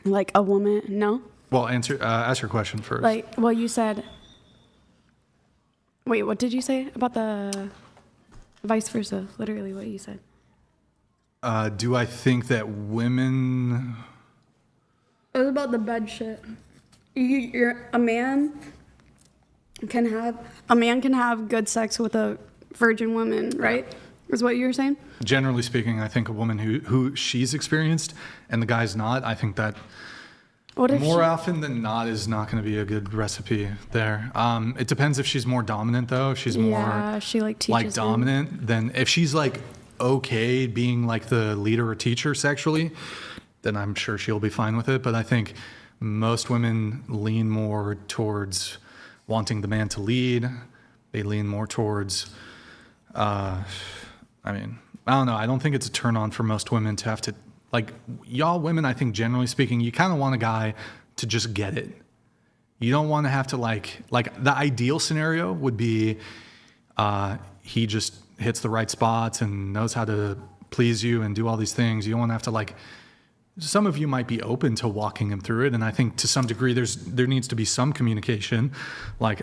Speaker 2: Like a woman, no?
Speaker 1: Well, ask your question first.
Speaker 2: Like, well, you said Wait, what did you say about the vice versa? Literally what you said.
Speaker 1: Do I think that women...
Speaker 2: It was about the bed shit. A man can have good sex with a virgin woman, right? Is what you were saying?
Speaker 1: Generally speaking, I think a woman who she's experienced and the guy's not, I think that more often than not is not going to be a good recipe there. It depends if she's more dominant, though. If she's more
Speaker 2: she teaches
Speaker 1: dominant, then if she's like okay being like the leader or teacher sexually, then I'm sure she'll be fine with it. But I think most women lean more towards wanting the man to lead. They lean more towards, I don't know. I don't think it's a turn on for most women to have to, like, y'all women, I think generally speaking, you kind of want a guy to just get it. You don't want to have to like the ideal scenario would be he just hits the right spots and knows how to please you and do all these things. You don't want to have to like, some of you might be open to walking him through it. And I think to some degree there needs to be some communication. Like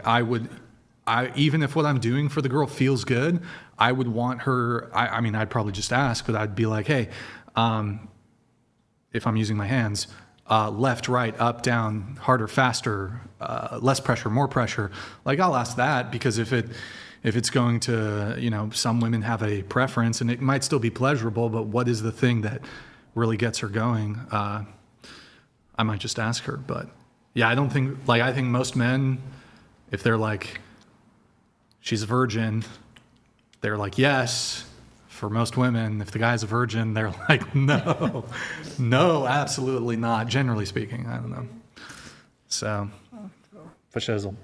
Speaker 1: even if what I'm doing for the girl feels good, I would want her, I'd probably just ask, but I'd be like, hey, if I'm using my hands, left, right, up, down, harder, faster, less pressure, more pressure. Like I'll ask that because if it's going to, some women have a preference and it might still be pleasurable, but what is the thing that really gets her going? I might just ask her. But yeah, I think most men, if they're like, she's a virgin, they're like, yes. For most women, if the guy's a virgin, they're like, no, absolutely not. Generally speaking, I don't know. So, for shizzle.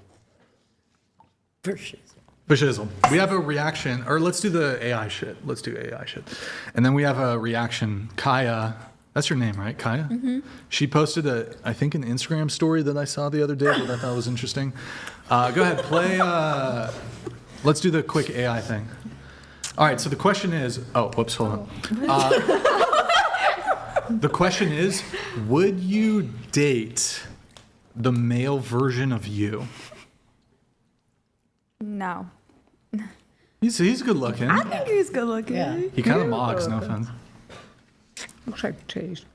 Speaker 1: We have a reaction, or let's do the AI shit. Let's do AI shit. And then we have a reaction. Kaya, that's your name, right? Kaya?
Speaker 4: Mm-hmm.
Speaker 1: She posted I think an Instagram story that I saw the other day that I thought was interesting. Go ahead, play. Let's do the quick AI thing. All right, so the question is, hold on. The question is, would you date the male version of you?
Speaker 4: No.
Speaker 1: He's good looking.
Speaker 2: I think he's good looking.
Speaker 5: Yeah.
Speaker 1: He kind of mogs, no offense.
Speaker 5: Looks like taste.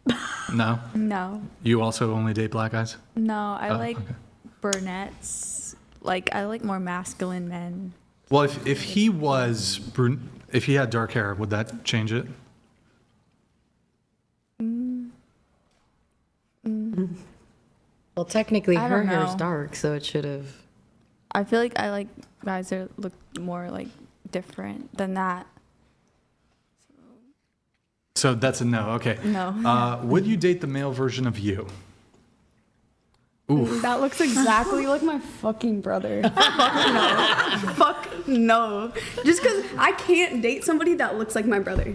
Speaker 1: No?
Speaker 4: No.
Speaker 1: You also only date black guys?
Speaker 4: No, I like
Speaker 1: okay.
Speaker 4: brunettes. Like, I like more masculine men.
Speaker 1: Well, if he was if he had dark hair, would that change it?
Speaker 13: Well, technically,
Speaker 4: I
Speaker 13: her
Speaker 4: don't
Speaker 13: hair's
Speaker 4: know.
Speaker 13: dark, so it should have.
Speaker 4: I feel like I like guys that look more like different than that.
Speaker 1: So that's a no. Okay.
Speaker 4: No.
Speaker 1: Would you date the male version of you? Oof.
Speaker 2: That looks exactly like my fucking brother. Fuck no. Just because I can't date somebody that looks like my brother.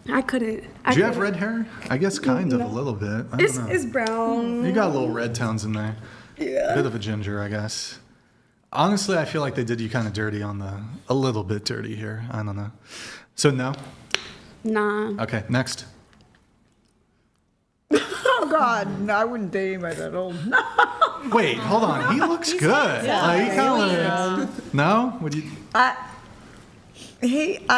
Speaker 2: I couldn't.
Speaker 1: Do you have red hair? I guess kind of a little bit. I don't know.
Speaker 2: It's brown.
Speaker 1: You got little red tones in there.
Speaker 2: Yeah.
Speaker 1: Bit of a ginger, I guess. Honestly, I feel like they did you kind of dirty a little bit dirty here. I don't know. So no?
Speaker 2: Nah.
Speaker 1: Okay, next.
Speaker 5: Oh God, no, I wouldn't date anybody that old.
Speaker 1: Wait, hold on. He looks good. He kinda, no? Would you?
Speaker 5: I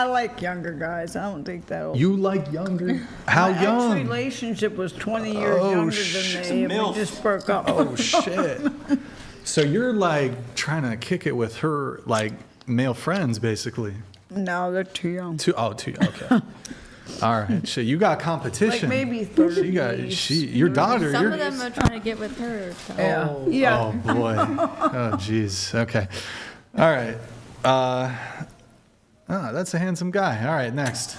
Speaker 5: like younger guys. I don't think that old.
Speaker 1: You like younger? How
Speaker 5: My
Speaker 1: young?
Speaker 5: ex-relationship was 20 years younger than me, and we just broke up.
Speaker 1: Oh shit! So you're like trying to kick it with her like male friends, basically.
Speaker 5: No, they're too young.
Speaker 1: Too young. Okay. All right. So you got competition.
Speaker 5: Like maybe 30.
Speaker 1: Your daughter.
Speaker 4: Some of them are trying to get with her. So.
Speaker 5: Yeah.
Speaker 1: Oh boy. Oh jeez. Okay. All right. That's a handsome guy. All right. Next.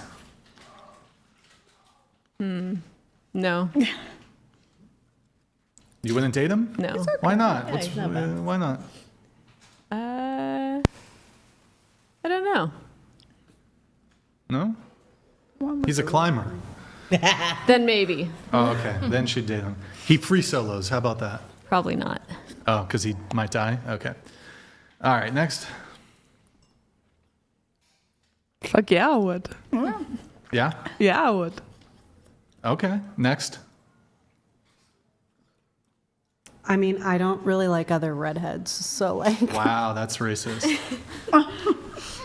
Speaker 7: No.
Speaker 1: You wouldn't date him?
Speaker 7: No. Okay.
Speaker 1: Why not?
Speaker 7: Yeah, he's not bad.
Speaker 1: Why not?
Speaker 7: I don't know.
Speaker 1: No? He's a climber.
Speaker 7: Then maybe.
Speaker 1: Oh, okay. Then she'd date him. He free solos. How about that?
Speaker 7: Probably not.
Speaker 1: Oh, because he might die? Okay. All right, next.
Speaker 6: Fuck yeah, I would.
Speaker 1: Yeah?
Speaker 6: Yeah, I would.
Speaker 1: Okay, next.
Speaker 8: I mean, I don't really like other redheads, so like.
Speaker 1: Wow, that's racist.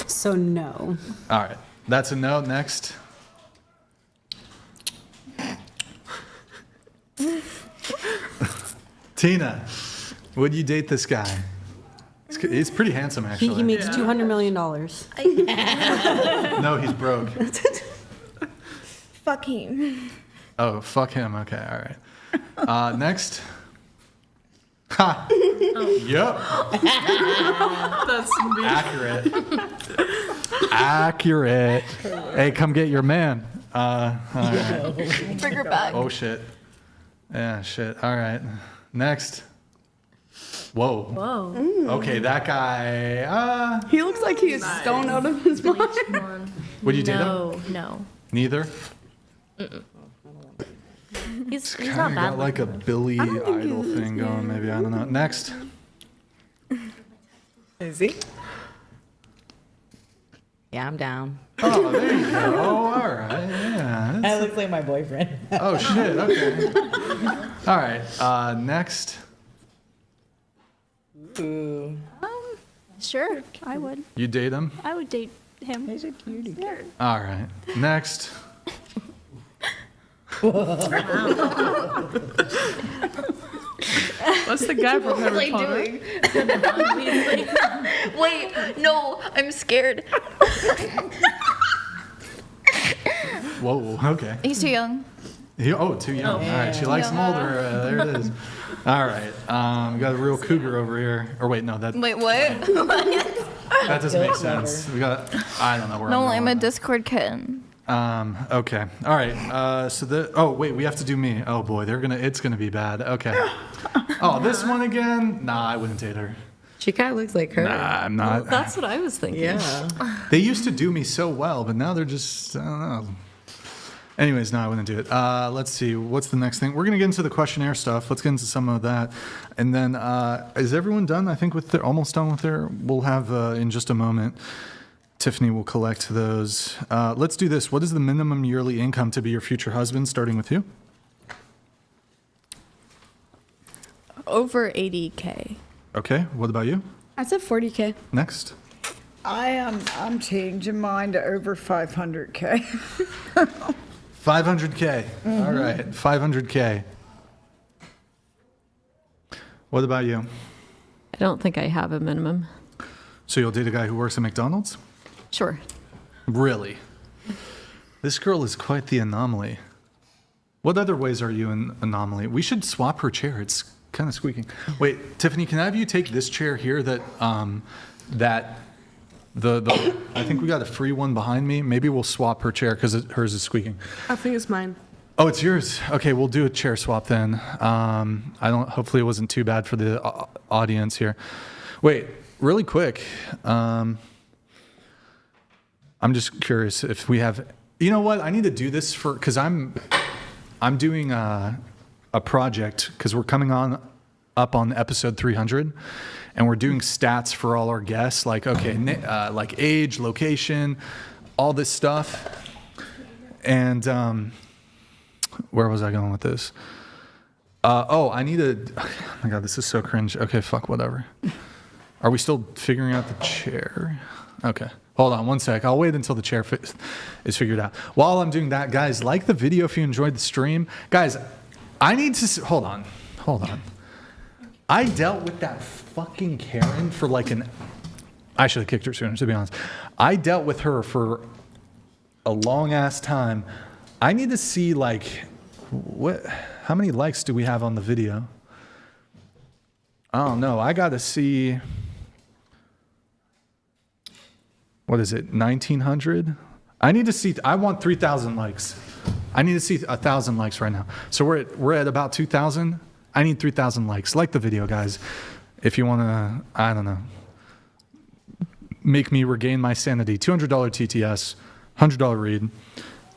Speaker 8: So no.
Speaker 1: All right, that's a no. Next. Tina, would you date this guy? He's pretty handsome, actually.
Speaker 8: He makes $200 million.
Speaker 1: No, he's broke.
Speaker 9: Fuck him.
Speaker 1: Oh, fuck him. Okay, all right. Next. Ha. Yep.
Speaker 3: That's
Speaker 1: Accurate. Accurate. Hey, come get your man. All right.
Speaker 15: Bring her back.
Speaker 1: Oh, shit. Yeah, shit. All right. Next. Whoa.
Speaker 12: Whoa.
Speaker 1: Okay, that guy.
Speaker 2: He looks like he is stoned out of his mind.
Speaker 1: Would you date him?
Speaker 12: No.
Speaker 1: Neither?
Speaker 12: He's
Speaker 1: Kind
Speaker 12: not
Speaker 1: of
Speaker 12: bad.
Speaker 1: got like a Billy Idol thing going, maybe. I don't know. Next.
Speaker 3: Is he?
Speaker 13: Yeah, I'm down.
Speaker 1: Oh, there you go. All right. Yeah.
Speaker 3: That looks like my boyfriend.
Speaker 1: Oh, shit. Okay. All right. Next.
Speaker 3: Ooh.
Speaker 14: Sure, I would.
Speaker 1: You date him?
Speaker 14: I would date him.
Speaker 3: He's a cutie.
Speaker 14: Yeah.
Speaker 1: All right. Next.
Speaker 3: What's the guy from Harry Potter?
Speaker 15: Wait, no, I'm scared.
Speaker 1: Whoa. Okay.
Speaker 15: He's too young.
Speaker 1: Too young. All right. She likes him older. There it is. All right. We got a real cougar over here. Or wait, no, that
Speaker 15: Wait, what?
Speaker 1: that doesn't make sense. We got. I don't know where.
Speaker 15: No,
Speaker 1: I'm
Speaker 15: I'm a Discord kitten.
Speaker 1: Okay. All right. Oh wait, we have to do me. Oh boy, it's gonna be bad. Okay. Oh, this one again? Nah, I wouldn't date her.
Speaker 13: She kind of looks like her.
Speaker 1: Nah, I'm not.
Speaker 13: Well, that's what I was thinking.
Speaker 3: Yeah.
Speaker 1: They used to do me so well, but now they're just, I don't know. Anyways, no, I wouldn't do it. Let's see. What's the next thing? We're going to get into the questionnaire stuff. Let's get into some of that. And then, is everyone done? I think almost done with their, we'll have in just a moment, Tiffany will collect those. Let's do this. What is the minimum yearly income to be your future husband, starting with you?
Speaker 4: Over 80K.
Speaker 1: Okay. What about you?
Speaker 2: I said 40K.
Speaker 1: Next.
Speaker 5: I'm changing mine to over 500K.
Speaker 1: 500K. All right. 500K. What about you?
Speaker 7: I don't think I have a minimum.
Speaker 1: So you'll date a guy who works at McDonald's?
Speaker 7: Sure.
Speaker 1: Really? This girl is quite the anomaly. What other ways are you an anomaly? We should swap her chair. It's kind of squeaking. Wait, Tiffany, can I have you take this chair here that I think we got a free one behind me. Maybe we'll swap her chair because hers is squeaking.
Speaker 6: I think it's mine.
Speaker 1: Oh, it's yours. Okay, we'll do a chair swap then. Hopefully it wasn't too bad for the audience here. Wait, really quick. I'm just curious if we have, you know what? I need to do this because I'm doing a project because we're coming up on episode 300. And we're doing stats for all our guests, like, okay, like age, location, all this stuff. And where was I going with this? I need to, oh my God, this is so cringe. Okay, fuck, whatever. Are we still figuring out the chair? Okay, hold on one sec. I'll wait until the chair is figured out. While I'm doing that, guys, like the video if you enjoyed the stream. Guys, I need to, hold on. I dealt with that fucking Karen for I should have kicked her sooner, to be honest. I dealt with her for a long ass time. I need to see how many likes do we have on the video? I don't know. I got to see, what is it, 1,900? I want 3,000 likes. I need to see 1,000 likes right now. So we're at about 2,000. I need 3,000 likes. Like the video, guys. If you want to, I don't know, make me regain my sanity. $200 TTS, $100 read,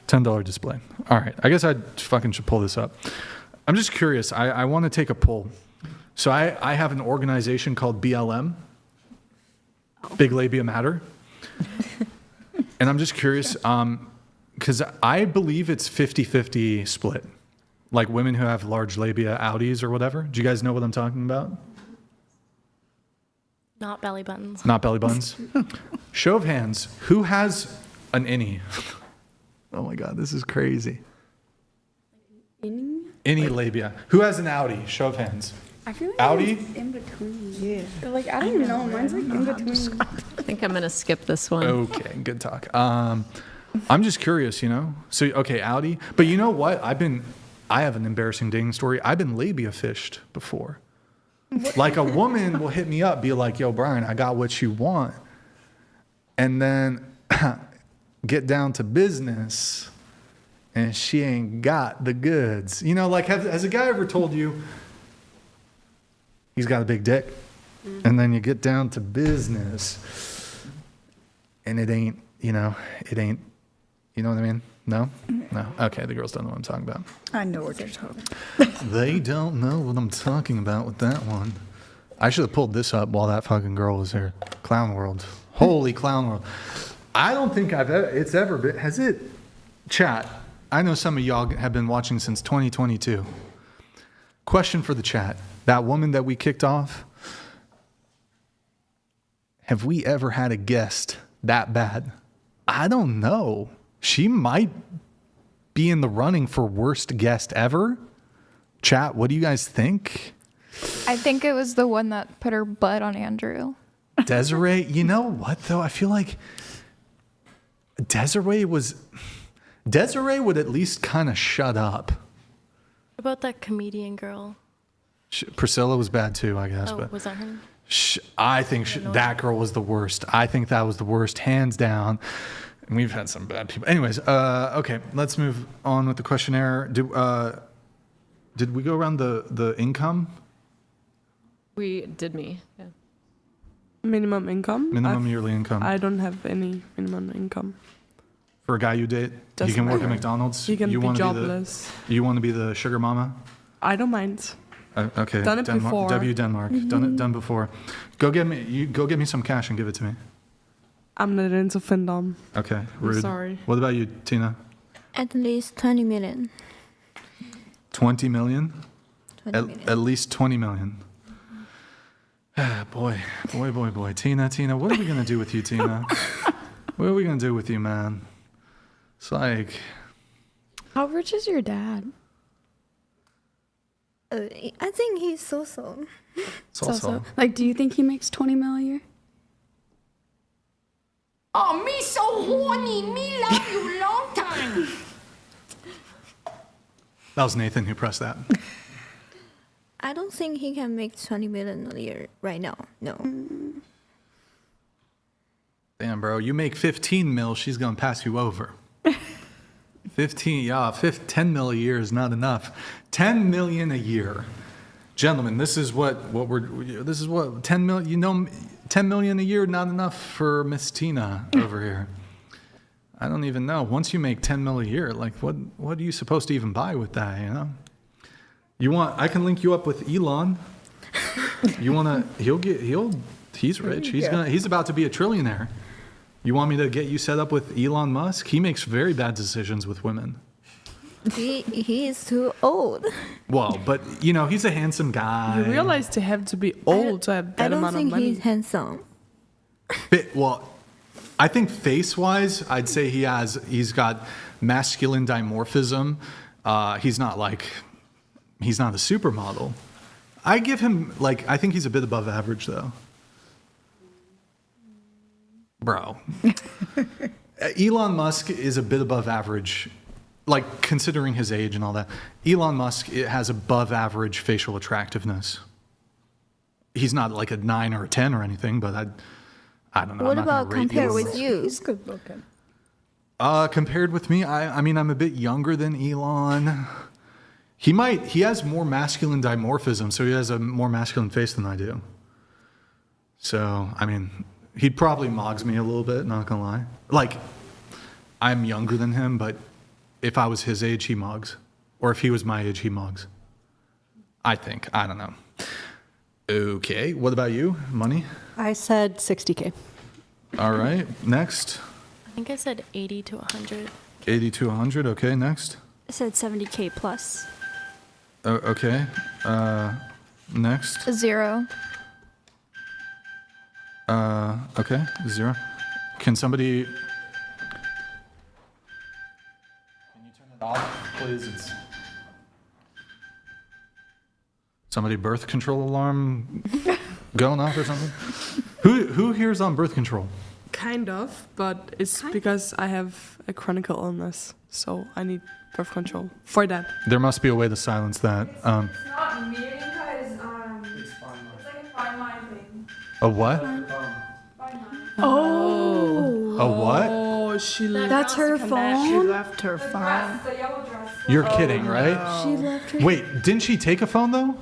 Speaker 1: $10 display. All right. I guess I fucking should pull this up. I'm just curious. I want to take a poll. So I have an organization called BLM, Big Labia Matter. And I'm just curious because I believe it's 50-50 split. Like women who have large labia, outies or whatever. Do you guys know what I'm talking about?
Speaker 12: Not belly buttons.
Speaker 1: Not belly buttons. Show of hands. Who has an innie? Oh my God, this is crazy. Innie labia. Who has an outie? Show of hands.
Speaker 2: I feel like
Speaker 1: outie?
Speaker 2: it's in between. Yeah. But like, I don't even know. Mine's like in between.
Speaker 7: I think I'm going to skip this one.
Speaker 1: Okay, good talk. I'm just curious, you know? So, okay, outie. But you know what? I have an embarrassing dating story. I've been labia fished before. Like a woman will hit me up, be like, yo, Brian, I got what you want. And then get down to business and she ain't got the goods. You know, like has a guy ever told you he's got a big dick? And then you get down to business and it ain't, you know what I mean? No? No. Okay, the girls don't know what I'm talking about.
Speaker 5: I know what you're talking about.
Speaker 1: They don't know what I'm talking about with that one. I should have pulled this up while that fucking girl was here. Clown World. Holy Clown World. I don't think it's ever been, has it? Chat, I know some of y'all have been watching since 2022. Question for the chat. That woman that we kicked off, have we ever had a guest that bad? I don't know. She might be in the running for worst guest ever. Chat, what do you guys think?
Speaker 15: I think it was the one that put her butt on Andrew.
Speaker 1: Desiree, you know what though? I feel like Desiree would at least kind of shut up.
Speaker 12: What about that comedian girl?
Speaker 1: Priscilla was bad too, I guess.
Speaker 12: Oh,
Speaker 1: but
Speaker 12: was that her?
Speaker 1: I think that girl was the worst. I think that was the worst, hands down. And we've had some bad people. Anyways, okay, let's move on with the questionnaire. Did we go around the income?
Speaker 7: We did me. Yeah.
Speaker 6: Minimum income?
Speaker 1: Minimum yearly income.
Speaker 6: I don't have any minimum income.
Speaker 1: For a guy you date, he can work at McDonald's.
Speaker 6: He can be
Speaker 1: wanna
Speaker 6: jobless.
Speaker 1: You want to be the sugar mama?
Speaker 6: I don't mind.
Speaker 1: Okay.
Speaker 6: Done it before.
Speaker 1: W Denmark. Done before. Go get me some cash and give it to me.
Speaker 6: I'm not into FINDOM.
Speaker 1: Okay, rude.
Speaker 6: I'm sorry.
Speaker 1: What about you, Tina?
Speaker 9: At least 20 million.
Speaker 1: 20 million?
Speaker 9: 20 million.
Speaker 1: At least 20 million. Boy. Tina, what are we going to do with you, Tina? What are we going to do with you, man? It's like...
Speaker 15: How rich is your dad?
Speaker 9: I think he's so-so.
Speaker 2: So. Like, do you think he makes 20 mil a year?
Speaker 3: Oh, me so horny. Me love you long time.
Speaker 1: That was Nathan who pressed that.
Speaker 9: I don't think he can make 20 million a year right now. No.
Speaker 1: Damn, bro. You make 15 mil, she's going to pass you over. 10 mil a year is not enough. 10 million a year. Gentlemen, this is what 10 million, you know, 10 million a year, not enough for Miss Tina over here. I don't even know. Once you make 10 mil a year, like what are you supposed to even buy with that, you know? I can link you up with Elon. You want to, he's rich. He's about to be a trillionaire. You want me to get you set up with Elon Musk? He makes very bad decisions with women.
Speaker 9: He is too old.
Speaker 1: Well, but you know, he's a handsome guy.
Speaker 6: You realize to have to be old to have that amount of money.
Speaker 9: I don't think he's handsome.
Speaker 1: Well, I think face-wise, I'd say he's got masculine dimorphism. He's not a supermodel. I give him I think he's a bit above average though. Bro. Elon Musk is a bit above average, like considering his age and all that. Elon Musk has above average facial attractiveness. He's not like a 9 or a 10 or anything, but I don't know.
Speaker 9: What about compared with you?
Speaker 5: He's good looking.
Speaker 1: Compared with me, I mean, I'm a bit younger than Elon. He has more masculine dimorphism, so he has a more masculine face than I do. So, I mean, he'd probably mogs me a little bit, not gonna lie. Like, I'm younger than him, but if I was his age, he mogs. Or if he was my age, he mogs. I think. I don't know. Okay, what about you? Money?
Speaker 8: I said 60K.
Speaker 1: All right, next.
Speaker 12: I think I said 80 to 100.
Speaker 1: 80 to 100, okay, next.
Speaker 14: I said 70K plus.
Speaker 1: Okay. Next.
Speaker 15: 0.
Speaker 1: Okay. 0. Can somebody? Can you turn it off, please? It's somebody birth control alarm going off or something. Who here is on birth control?
Speaker 6: Kind of, but it's because I have a chronic illness, so I need birth control for that.
Speaker 1: There must be a way to silence that.
Speaker 15: It's not me because it's like a fine line thing.
Speaker 1: A what?
Speaker 2: Oh.
Speaker 1: A what?
Speaker 6: Oh, she left.
Speaker 2: That's her phone?
Speaker 5: She left her phone.
Speaker 15: The yellow dress.
Speaker 1: You're kidding, right?
Speaker 2: She left her.
Speaker 1: Wait, didn't she take a phone though?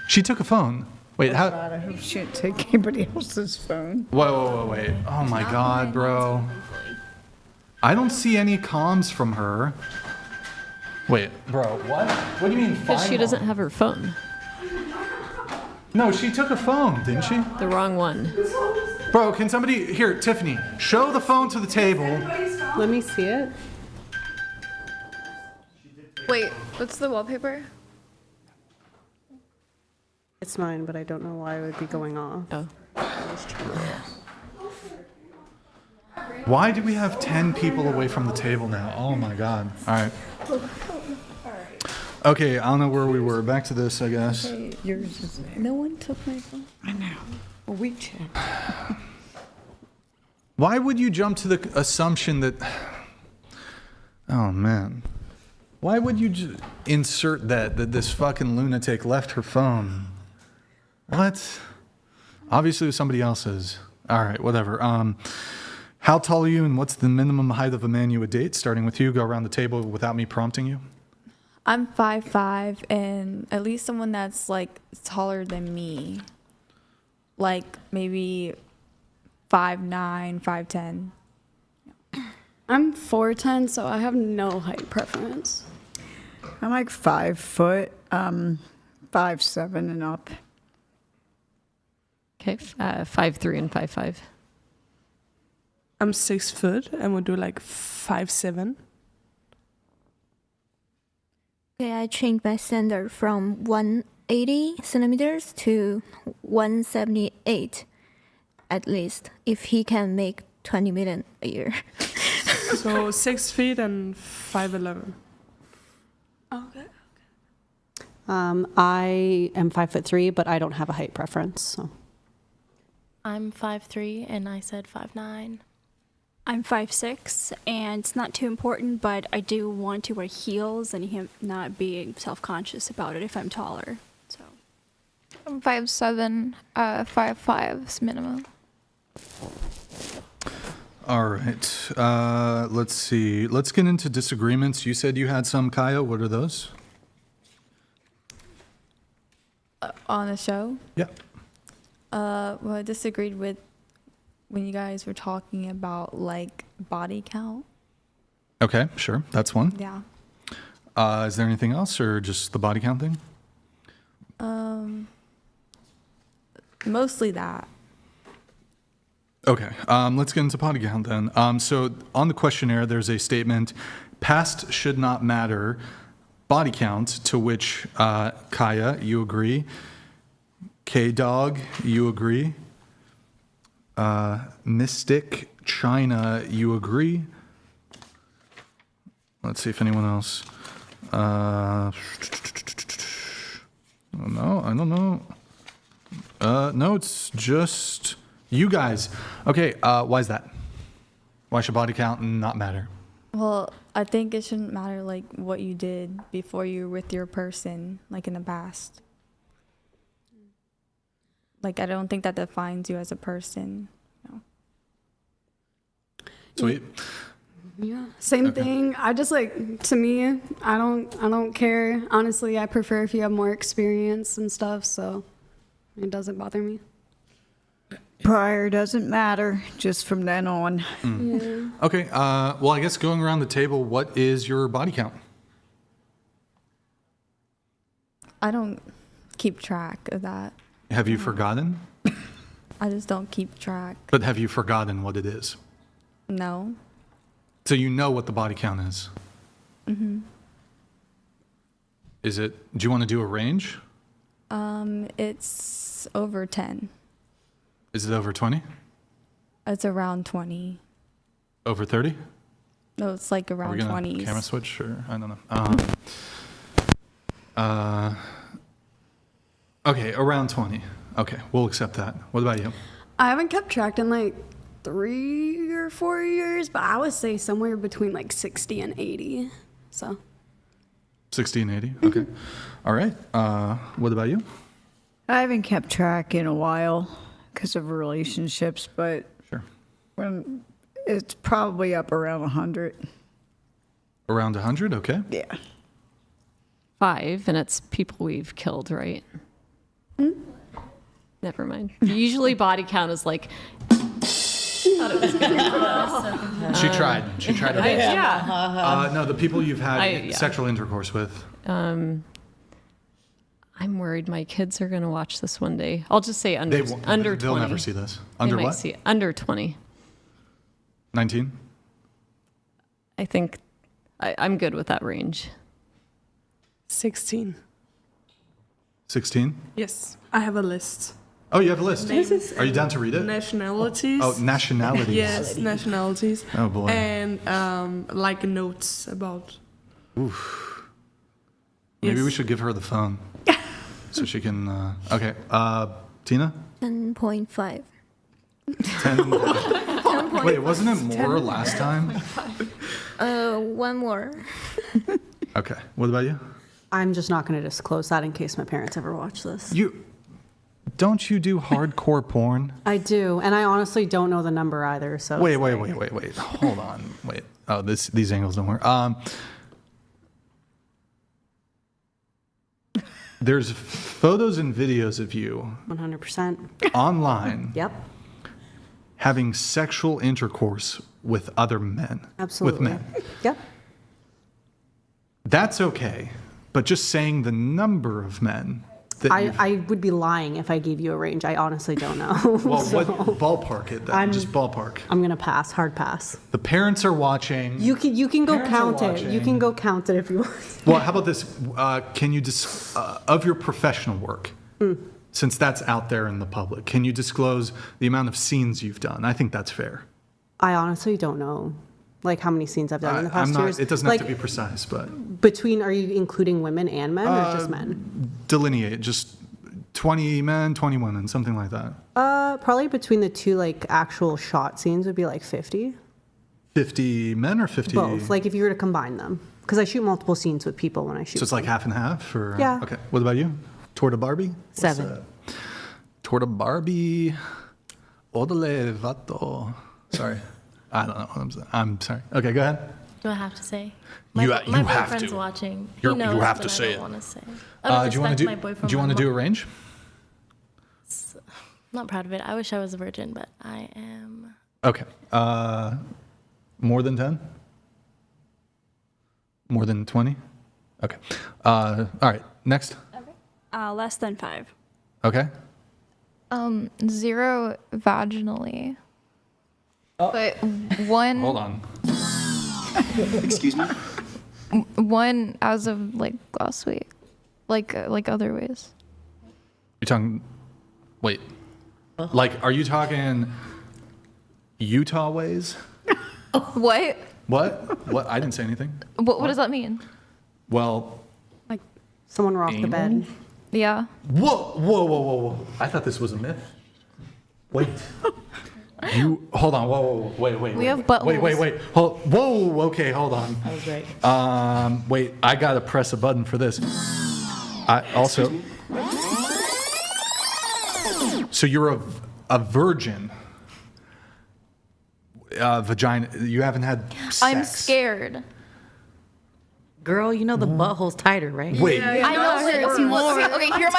Speaker 1: She took a phone. Wait, how?
Speaker 5: God, I hope she didn't take anybody else's phone.
Speaker 1: Whoa, wait. Oh my God, bro. I don't see any comms from her. Wait, bro, what? What do you mean?
Speaker 7: Because she doesn't have her phone.
Speaker 1: No, she took a phone, didn't she?
Speaker 7: The wrong one.
Speaker 1: Bro, can somebody here, Tiffany, show the phone to the table.
Speaker 8: Let me see it.
Speaker 15: Wait, what's the wallpaper?
Speaker 8: It's mine, but I don't know why it would be going off.
Speaker 7: Oh.
Speaker 1: Why do we have 10 people away from the table now? Oh my God. All right. Okay, I don't know where we were. Back to this, I guess.
Speaker 5: Hey, yours is there. No one took my phone. I know. Well, we checked.
Speaker 1: Why would you jump to the assumption that... Oh, man. Why would you insert that this fucking lunatic left her phone? What? Obviously it was somebody else's. All right, whatever. How tall are you and what's the minimum height of a man you would date? Starting with you, go around the table without me prompting you.
Speaker 4: I'm 5'5", and at least someone that's like taller than me. Like maybe 5'9", 5'10".
Speaker 2: I'm 4'10", so I have no height preference.
Speaker 5: I'm like 5 foot, 5'7" and up.
Speaker 7: Okay, 5'3" and 5'5".
Speaker 6: I'm 6 foot and would do like 5'7".
Speaker 9: Okay, I changed my standard from 180 centimeters to 178, at least, if he can make 20 million a year.
Speaker 6: So 6 feet and 5'11".
Speaker 2: Okay.
Speaker 8: I am 5'3", but I don't have a height preference. So.
Speaker 12: I'm 5'3", and I said 5'9".
Speaker 14: I'm 5'6", and it's not too important, but I do want to wear heels and him not being self-conscious about it if I'm taller. So
Speaker 15: I'm 5'7", 5'5" is minimum.
Speaker 1: All right. Let's see. Let's get into disagreements. You said you had some, Kaya. What are those?
Speaker 4: On the show?
Speaker 1: Yeah.
Speaker 4: Well, I disagreed with when you guys were talking about like body count.
Speaker 1: Okay, sure. That's one.
Speaker 4: Yeah.
Speaker 1: Is there anything else or just the body count thing?
Speaker 4: Mostly that.
Speaker 1: Okay, let's get into body count then. So on the questionnaire, there's a statement, past should not matter, body count, to which Kaya, you agree. K-Dog, you agree. Mystic China, you agree. Let's see if anyone else. No, I don't know. No, it's just you guys. Okay, why is that? Why should body count not matter?
Speaker 4: Well, I think it shouldn't matter like what you did before you were with your person, like in the past. Like, I don't think that defines you as a person. No.
Speaker 1: Sweet.
Speaker 2: Yeah, same thing. I just like, to me, I don't care. Honestly, I prefer if you have more experience and stuff, so it doesn't bother me.
Speaker 5: Prior doesn't matter, just from then on.
Speaker 2: Yeah.
Speaker 1: Okay, well, I guess going around the table, what is your body count?
Speaker 4: I don't keep track of that.
Speaker 1: Have you forgotten?
Speaker 4: I just don't keep track.
Speaker 1: But have you forgotten what it is?
Speaker 4: No.
Speaker 1: So you know what the body count is?
Speaker 4: Mm-hmm.
Speaker 1: Is it? Do you want to do a range?
Speaker 4: It's over 10.
Speaker 1: Is it over 20?
Speaker 4: It's around 20.
Speaker 1: Over 30?
Speaker 4: No, it's like
Speaker 1: Are we
Speaker 4: around
Speaker 1: gonna
Speaker 4: 20s.
Speaker 1: camera switch or I don't know. Okay, around 20. Okay, we'll accept that. What about you?
Speaker 2: I haven't kept track in like 3 or 4 years, but I would say somewhere between like 60 and 80. So
Speaker 1: 60 and 80. Okay. All right. What about you?
Speaker 5: I haven't kept track in a while because of relationships, but when it's probably up around 100.
Speaker 1: Around 100. Okay.
Speaker 5: Yeah.
Speaker 7: 5, and it's people we've killed, right? Never mind. Usually body count is like. Thought it was good.
Speaker 1: She tried. She tried.
Speaker 7: Yeah.
Speaker 1: No, the people you've had sexual intercourse with.
Speaker 7: I'm worried my kids are going to watch this one day. I'll just say under 20.
Speaker 1: They'll never see this.
Speaker 7: They
Speaker 1: Under
Speaker 7: might
Speaker 1: what?
Speaker 7: see it. Under 20.
Speaker 1: 19?
Speaker 7: I think I'm good with that range.
Speaker 6: 16.
Speaker 1: 16?
Speaker 6: Yes, I have a list.
Speaker 1: Oh, you have a list.
Speaker 6: Names.
Speaker 1: Are you down to read it?
Speaker 6: Nationalities.
Speaker 1: Oh, nationalities.
Speaker 6: Yes, nationalities.
Speaker 1: Oh, boy.
Speaker 6: And like notes about.
Speaker 1: Oof. Maybe we should give her the phone so she can. Okay. Tina?
Speaker 9: 10.5.
Speaker 1: 10. Wait, wasn't it more last time?
Speaker 9: One more.
Speaker 1: Okay. What about you?
Speaker 8: I'm just not going to disclose that in case my parents ever watch this.
Speaker 1: Don't you do hardcore porn?
Speaker 8: I do, and I honestly don't know the number either. So
Speaker 1: Wait. Hold on. Wait. Oh, these angles don't work. There's photos and videos of you
Speaker 8: 100%.
Speaker 1: online.
Speaker 8: Yep.
Speaker 1: Having sexual intercourse with other men.
Speaker 8: Absolutely.
Speaker 1: With men.
Speaker 8: Yep.
Speaker 1: That's okay, but just saying the number of men. That
Speaker 8: I would be lying if I gave you a range. I honestly don't know.
Speaker 1: Well, what ballpark it then? Just ballpark.
Speaker 8: I'm gonna pass. Hard pass.
Speaker 1: The parents are watching.
Speaker 8: You can go
Speaker 1: Parents
Speaker 8: count
Speaker 1: are
Speaker 8: it. You
Speaker 1: watching.
Speaker 8: can go count it if you want.
Speaker 1: Well, how about this? Can you of your professional work, since that's out there in the public, can you disclose the amount of scenes you've done? I think that's fair.
Speaker 8: I honestly don't know, like how many scenes I've done in the past 2 years.
Speaker 1: It doesn't have to be precise, but
Speaker 8: between, are you including women and men or just men?
Speaker 1: Delineate just 20 men, 20 women, something like that.
Speaker 8: Probably between the two like actual shot scenes would be like 50.
Speaker 1: 50 men or 50?
Speaker 8: Both. Like if you were to combine them, because I shoot multiple scenes with people when I shoot.
Speaker 1: So it's like half and half, or
Speaker 8: Yeah.
Speaker 1: Okay. What about you? Torta Barbie?
Speaker 8: 7.
Speaker 1: Torta Barbie. Odele vato. Sorry. I don't know what I'm saying. I'm sorry. Okay, go ahead.
Speaker 12: Do I have to say?
Speaker 1: You
Speaker 12: My
Speaker 1: have
Speaker 12: boyfriend's
Speaker 1: to.
Speaker 12: watching.
Speaker 1: You
Speaker 12: He knows,
Speaker 1: have
Speaker 12: but
Speaker 1: to say
Speaker 12: I
Speaker 1: it.
Speaker 12: don't want to say. I
Speaker 1: Do you want to do?
Speaker 12: my boyfriend.
Speaker 1: Do you want to do a range?
Speaker 12: I'm not proud of it. I wish I was a virgin, but I am.
Speaker 1: Okay. More than 10? More than 20? Okay. All right. Next.
Speaker 14: Less than 5.
Speaker 1: Okay.
Speaker 15: 0 vaginally. But 1.
Speaker 1: Hold on.
Speaker 18: Excuse me?
Speaker 15: 1 as of like last week, like other ways.
Speaker 1: You're talking. Wait. Like, are you talking Utah ways?
Speaker 15: What?
Speaker 1: What? I didn't say anything.
Speaker 15: What does that mean?
Speaker 1: Well.
Speaker 8: Like someone rocked the bed.
Speaker 15: Yeah.
Speaker 1: Whoa. I thought this was a myth. Wait. You hold on. Whoa. Wait.
Speaker 15: We have buttholes.
Speaker 1: Wait. Whoa. Okay, hold on.
Speaker 8: That was right.
Speaker 1: Wait. I gotta press a button for this. I also. So you're a virgin. Vagina. You haven't had sex.
Speaker 15: I'm scared.
Speaker 13: Girl, you know the butthole's tighter, right?
Speaker 1: Wait.
Speaker 15: I know it's more. Okay, hear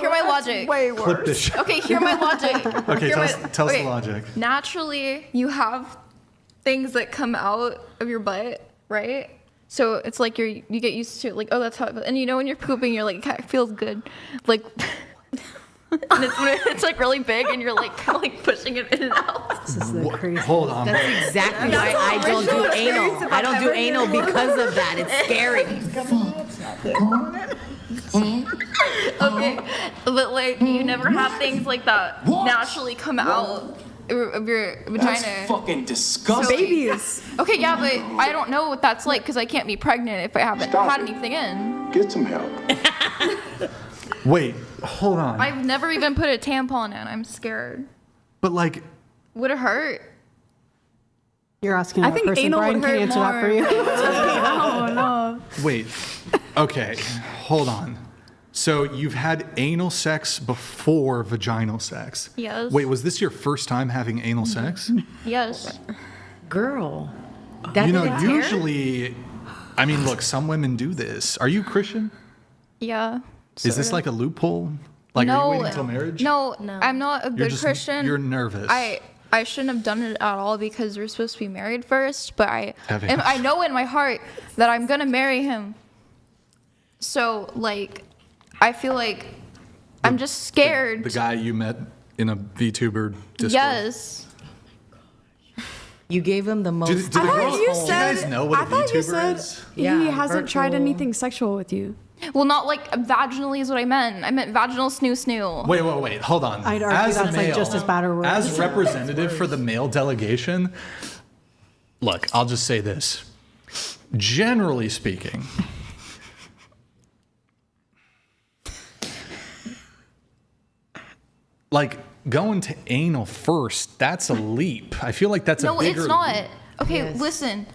Speaker 15: my logic.
Speaker 1: Way worse. Clip this shit.
Speaker 15: Okay, hear my logic.
Speaker 1: Okay, tell us the logic.
Speaker 15: Naturally, you have things that come out of your butt, right? So it's like you get used to it, like, oh, that's how it feels. And you know when you're pooping, you're like, it kind of feels good. Like, and it's like really big and you're like kind of like pushing it in and out.
Speaker 8: This is the crazy.
Speaker 1: Hold on.
Speaker 13: That's exactly why I don't do anal. I don't do anal because of that. It's scary.
Speaker 15: Okay, but like you never have things like that naturally come out of your vagina.
Speaker 18: That's fucking disgusting.
Speaker 5: Babies.
Speaker 15: Okay, yeah, but I don't know what that's like because I can't be pregnant if I haven't had anything in.
Speaker 18: Get some help.
Speaker 1: Wait, hold on.
Speaker 15: I've never even put a tampon in. I'm scared.
Speaker 1: But like,
Speaker 15: Would it hurt?
Speaker 8: You're asking
Speaker 14: I
Speaker 8: that
Speaker 14: think
Speaker 8: person.
Speaker 14: anal
Speaker 8: Brian
Speaker 14: would
Speaker 8: can
Speaker 14: hurt
Speaker 8: answer
Speaker 14: more.
Speaker 8: that for you.
Speaker 14: Oh no.
Speaker 1: wait. Okay, hold on. So you've had anal sex before vaginal sex?
Speaker 15: Yes.
Speaker 1: Wait, was this your first time having anal sex?
Speaker 15: Yes.
Speaker 13: Girl. That
Speaker 1: You know,
Speaker 13: didn't tear?
Speaker 1: usually, I mean, look, some women do this. Are you Christian?
Speaker 15: Yeah.
Speaker 1: Is this like a loophole? Like,
Speaker 15: no,
Speaker 1: are you waiting until marriage?
Speaker 15: No, I'm not a good Christian.
Speaker 1: You're nervous.
Speaker 15: I shouldn't have done it at all because we're supposed to be married first. But
Speaker 1: Having-
Speaker 15: I know in my heart that I'm gonna marry him. So like, I feel like I'm just scared.
Speaker 1: The guy you met in a VTuber Discord.
Speaker 15: Yes.
Speaker 13: You gave him the most.
Speaker 1: Do the girls, do you guys know what a VTuber is?
Speaker 14: He hasn't tried anything sexual with you.
Speaker 15: Well, not like vaginally is what I meant. I meant vaginal snoo.
Speaker 1: Wait, hold on.
Speaker 8: I'd argue that's like just as bad or worse.
Speaker 1: As representative for the male delegation, look, I'll just say this. Generally speaking, like going to anal first, that's a leap. I feel like that's a bigger
Speaker 15: No, it's not.
Speaker 1: leap.
Speaker 15: Okay,
Speaker 13: Yes.
Speaker 15: listen.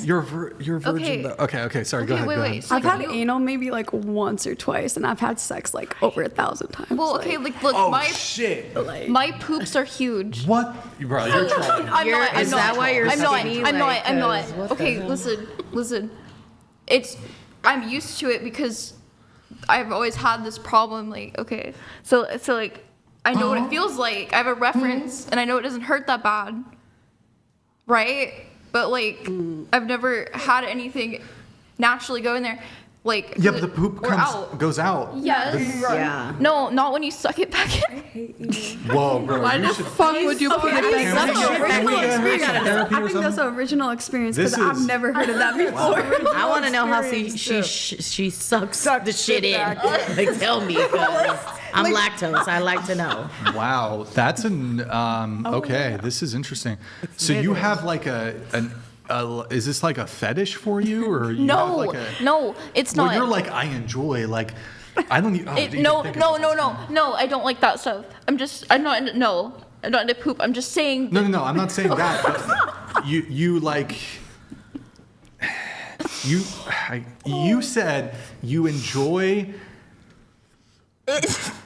Speaker 1: You're a virgin.
Speaker 15: Okay.
Speaker 1: Though. Okay, sorry, go
Speaker 15: Okay,
Speaker 1: ahead.
Speaker 15: wait,
Speaker 1: go
Speaker 15: wait.
Speaker 1: ahead.
Speaker 15: So
Speaker 14: I've had anal maybe like once or twice, and I've had sex like over 1,000 times.
Speaker 15: Well, okay, like look,
Speaker 1: Oh,
Speaker 15: my
Speaker 1: shit.
Speaker 15: my poops are huge.
Speaker 1: What? Bro, you're trolling.
Speaker 15: I'm
Speaker 13: You're-
Speaker 15: not.
Speaker 13: is that why you're
Speaker 15: I'm not.
Speaker 13: skinny?
Speaker 15: I'm
Speaker 13: Like,
Speaker 15: not. I'm
Speaker 13: 'cause
Speaker 15: not.
Speaker 13: what the
Speaker 15: Okay,
Speaker 13: hell?
Speaker 15: listen. I'm used to it because I've always had this problem. Like, okay, so like, I know what it feels like. I have a reference, and I know it doesn't hurt that bad, right? But like, I've never had anything naturally go in there. Like,
Speaker 1: Yeah, but the poop
Speaker 15: we're out.
Speaker 1: goes out.
Speaker 15: Yes.
Speaker 13: Yeah.
Speaker 15: No, not when you suck it back in.
Speaker 1: Whoa, bro.
Speaker 14: Why
Speaker 1: you
Speaker 14: the
Speaker 1: should,
Speaker 14: fuck would you put it
Speaker 1: Can we
Speaker 14: back?
Speaker 1: get-
Speaker 14: That's an
Speaker 1: can we
Speaker 14: original
Speaker 1: get
Speaker 14: experience.
Speaker 1: some therapy or
Speaker 14: I think that's
Speaker 1: something?
Speaker 14: an original experience
Speaker 1: This
Speaker 14: because I've
Speaker 1: is-
Speaker 14: never heard of that before.
Speaker 13: I want to know how she sucks the shit in. Like, tell me, 'cause I'm lactose. I like to know.
Speaker 1: Wow, that's an okay. This is interesting. So you have like is this like a fetish for you, or you have
Speaker 15: No,
Speaker 1: like a?
Speaker 15: no, it's
Speaker 1: Well,
Speaker 15: not.
Speaker 1: you're like I enjoy like I don't even.
Speaker 15: No, I don't like that stuff. I'm not into poop. I'm just saying.
Speaker 1: No. I'm not saying that. But you like. You said you enjoy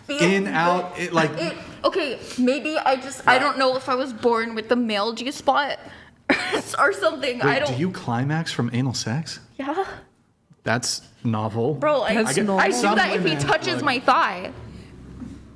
Speaker 1: in out it, like
Speaker 15: Okay, maybe I don't know if I was born with the male G spot or something. I
Speaker 1: wait,
Speaker 15: don't.
Speaker 1: do you climax from anal sex?
Speaker 15: Yeah,
Speaker 1: That's novel.
Speaker 15: bro. I do
Speaker 1: some
Speaker 15: that if he
Speaker 1: women,
Speaker 15: touches
Speaker 1: like-
Speaker 15: my thigh.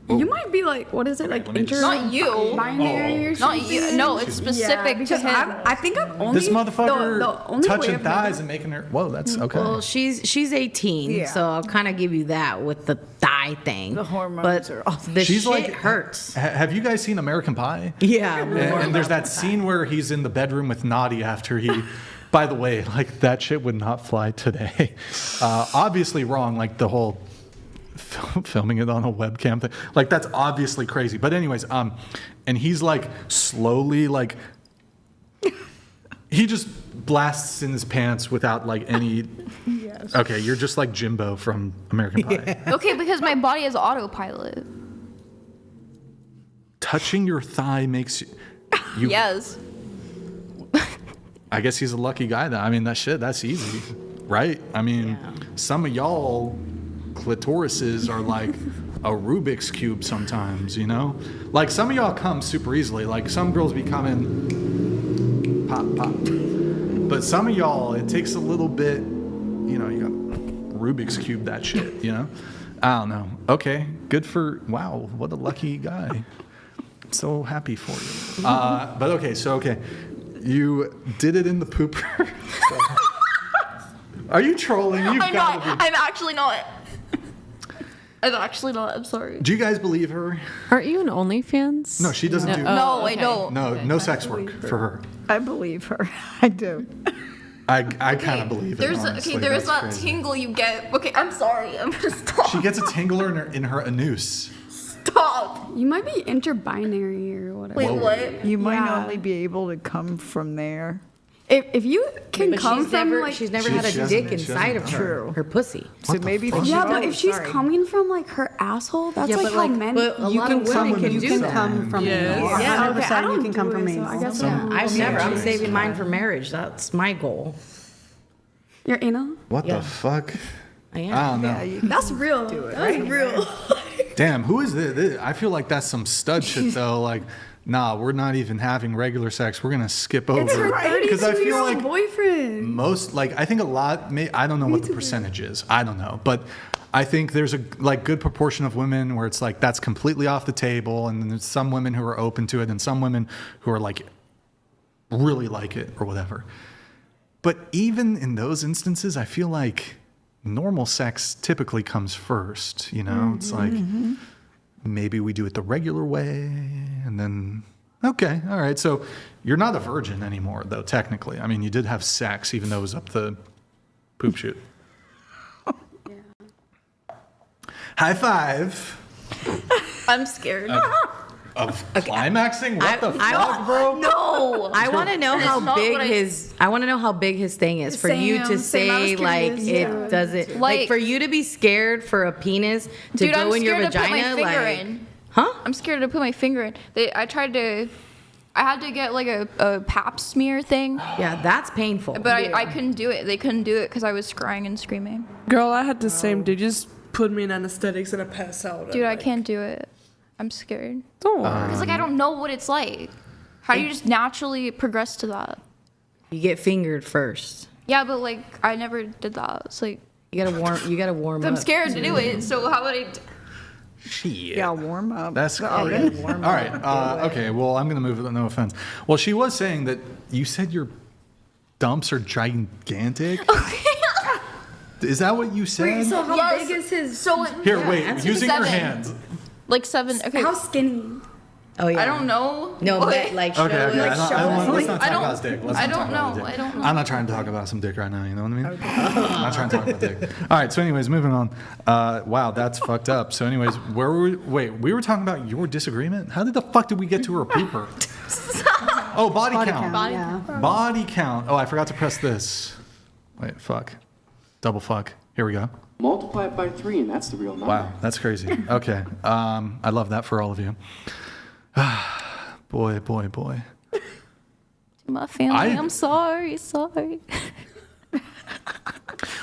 Speaker 14: You might be like, what is it, like
Speaker 15: Not you.
Speaker 14: binary or
Speaker 15: Not
Speaker 14: something?
Speaker 15: you. No, it's specific to
Speaker 14: because
Speaker 15: him.
Speaker 14: I think I've only
Speaker 1: This motherfucker
Speaker 14: the only way
Speaker 1: touching
Speaker 14: I've done
Speaker 1: thighs and making her. Whoa, that's okay.
Speaker 13: Well, she's 18,
Speaker 14: Yeah.
Speaker 13: so I'll kind of give you that with the thigh thing.
Speaker 5: The hormones
Speaker 13: but
Speaker 5: are off.
Speaker 13: the
Speaker 1: She's
Speaker 13: shit
Speaker 1: like
Speaker 13: hurts.
Speaker 1: Have you guys seen American Pie?
Speaker 13: Yeah.
Speaker 1: And there's that scene where he's in the bedroom with Naughty after he. By the way, like that shit would not fly today. Obviously wrong. Like the whole filming it on a webcam thing. Like that's obviously crazy. But anyways, and he's like slowly like he just blasts in his pants without like any.
Speaker 14: Yes.
Speaker 1: Okay, you're just like Jimbo from American Pie.
Speaker 15: Okay, because my body is autopilot.
Speaker 1: Touching your thigh makes you.
Speaker 15: Yes.
Speaker 1: I guess he's a lucky guy then. I mean, that's easy, right? I mean, some of y'all clitorises are like a Rubik's Cube sometimes, you know? Like some of y'all come super easily. Like some girls be coming pop, pop. But some of y'all, it takes a little bit, you know, you got Rubik's Cube that shit, you know? I don't know. Okay, good for, wow, what a lucky guy. So happy for you. But okay. You did it in the pooper. Are you trolling? You've
Speaker 15: I'm
Speaker 1: gotta
Speaker 15: not.
Speaker 1: be.
Speaker 15: I'm actually not. I'm sorry.
Speaker 1: Do you guys believe her?
Speaker 7: Aren't you an OnlyFans?
Speaker 1: No, she doesn't do.
Speaker 15: No, I don't.
Speaker 1: No, no sex work for her.
Speaker 5: I believe her. I do.
Speaker 1: I kind of believe it.
Speaker 15: There's
Speaker 1: honestly.
Speaker 15: there's
Speaker 1: That's
Speaker 15: that
Speaker 1: crazy.
Speaker 15: tingle you get. Okay, I'm sorry. I'm just stop.
Speaker 1: She gets a tingler in her anus.
Speaker 15: Stop.
Speaker 2: You might be interbinary or whatever.
Speaker 15: Wait, what?
Speaker 5: You might
Speaker 2: Yeah.
Speaker 5: only be able to come from there.
Speaker 2: If you can
Speaker 13: But
Speaker 2: come
Speaker 13: she's
Speaker 2: from
Speaker 13: never,
Speaker 2: like
Speaker 13: she's never had a dick inside of
Speaker 5: True.
Speaker 13: her pussy.
Speaker 5: So maybe if
Speaker 2: yeah,
Speaker 5: she
Speaker 2: but if she's
Speaker 5: sorry.
Speaker 2: coming from like her asshole, that's
Speaker 13: Yeah,
Speaker 2: like
Speaker 13: but
Speaker 2: how men.
Speaker 13: but a lot of women can do that.
Speaker 8: come from anal.
Speaker 13: Yeah,
Speaker 8: 100% you can come from
Speaker 2: I
Speaker 8: anal.
Speaker 2: guess
Speaker 13: I've never. I'm saving mine for marriage. That's my goal.
Speaker 2: Your anal?
Speaker 1: What
Speaker 13: Yeah.
Speaker 1: the fuck?
Speaker 13: I am.
Speaker 1: I don't know.
Speaker 2: That's real. That's real.
Speaker 1: Damn, who is this? I feel like that's some stud shit though. Like, nah, we're not even having regular sex. We're gonna skip over
Speaker 2: It's her
Speaker 1: because I feel
Speaker 2: 32-year-old
Speaker 1: like
Speaker 2: boyfriend.
Speaker 1: most, like, I think a lot. I don't know what the percentage is. I don't know, but I think there's a like good proportion of women where it's like that's completely off the table, and then there's some women who are open to it, and some women who are like really like it or whatever. But even in those instances, I feel like normal sex typically comes first. You know, it's like maybe we do it the regular way, and then okay, all right. So you're not a virgin anymore, though. Technically, I mean, you did have sex, even though it was up the poop chute. High five.
Speaker 15: I'm scared.
Speaker 1: Of climaxing? What the
Speaker 13: I-
Speaker 1: fuck, bro?
Speaker 15: No.
Speaker 13: I want to know
Speaker 15: It's
Speaker 13: how
Speaker 15: not
Speaker 13: big
Speaker 15: what I-
Speaker 13: his. I want to know how big his thing is for you to
Speaker 2: Same, I was
Speaker 13: say like
Speaker 2: curious,
Speaker 13: it
Speaker 2: yeah.
Speaker 13: doesn't. Like
Speaker 15: Like-
Speaker 13: for you to be scared for a penis to
Speaker 15: Dude,
Speaker 13: go
Speaker 15: I'm
Speaker 13: in your
Speaker 15: scared to put
Speaker 13: vagina,
Speaker 15: my finger
Speaker 13: like,
Speaker 15: in.
Speaker 13: huh?
Speaker 15: I'm scared to put my finger in. I had to get like a pap smear thing,
Speaker 13: Yeah, that's painful.
Speaker 15: but I couldn't do it. They couldn't do it because I was crying and screaming.
Speaker 6: Girl, I had the same. They just put me in anesthetics and I pass out.
Speaker 15: Dude, I can't do it. I'm scared.
Speaker 6: Don't worry.
Speaker 15: Because like I don't know what it's like. How do you just naturally progress to that?
Speaker 13: You get fingered first.
Speaker 15: Yeah, but like I never did that. It's like
Speaker 13: You gotta warm. You gotta warm
Speaker 15: I'm
Speaker 13: up.
Speaker 15: scared to do it. So how would I?
Speaker 1: Shit.
Speaker 5: Yeah, warm up.
Speaker 1: That's crazy. All right. Okay. Well, I'm gonna move it. No offense. Well, she was saying that you said your dumps are gigantic.
Speaker 15: Okay.
Speaker 1: Is that what you said?
Speaker 2: Wait, so how
Speaker 15: Yes.
Speaker 2: big is his?
Speaker 15: So
Speaker 1: Here, wait.
Speaker 15: that's
Speaker 1: Using your
Speaker 15: 7.
Speaker 1: hand.
Speaker 15: Like 7. Okay.
Speaker 2: How skinny?
Speaker 13: Oh yeah.
Speaker 15: I don't know.
Speaker 13: No,
Speaker 15: Okay.
Speaker 13: but like.
Speaker 1: Okay.
Speaker 13: show
Speaker 1: Okay.
Speaker 13: it.
Speaker 1: Let's not talk
Speaker 15: I don't-
Speaker 1: about his dick. Let's
Speaker 15: I
Speaker 1: not talk
Speaker 15: don't
Speaker 1: about his
Speaker 15: know.
Speaker 1: dick.
Speaker 15: I don't know.
Speaker 1: I'm not trying to talk about some dick right now. You know what I mean? I'm not trying to talk about dick. All right. So, anyways, moving on. Wow, that's fucked up. So, anyways, where were we? Wait, we were talking about your disagreement. How the fuck did we get to her pooper? Oh, body count.
Speaker 8: Yeah.
Speaker 1: Body count. Oh, I forgot to press this. Wait, fuck. Double fuck. Here we go.
Speaker 18: Multiply it by 3, and that's the real number.
Speaker 1: Wow, that's crazy. Okay. I love that for all of you. Boy.
Speaker 15: My family. I'm sorry.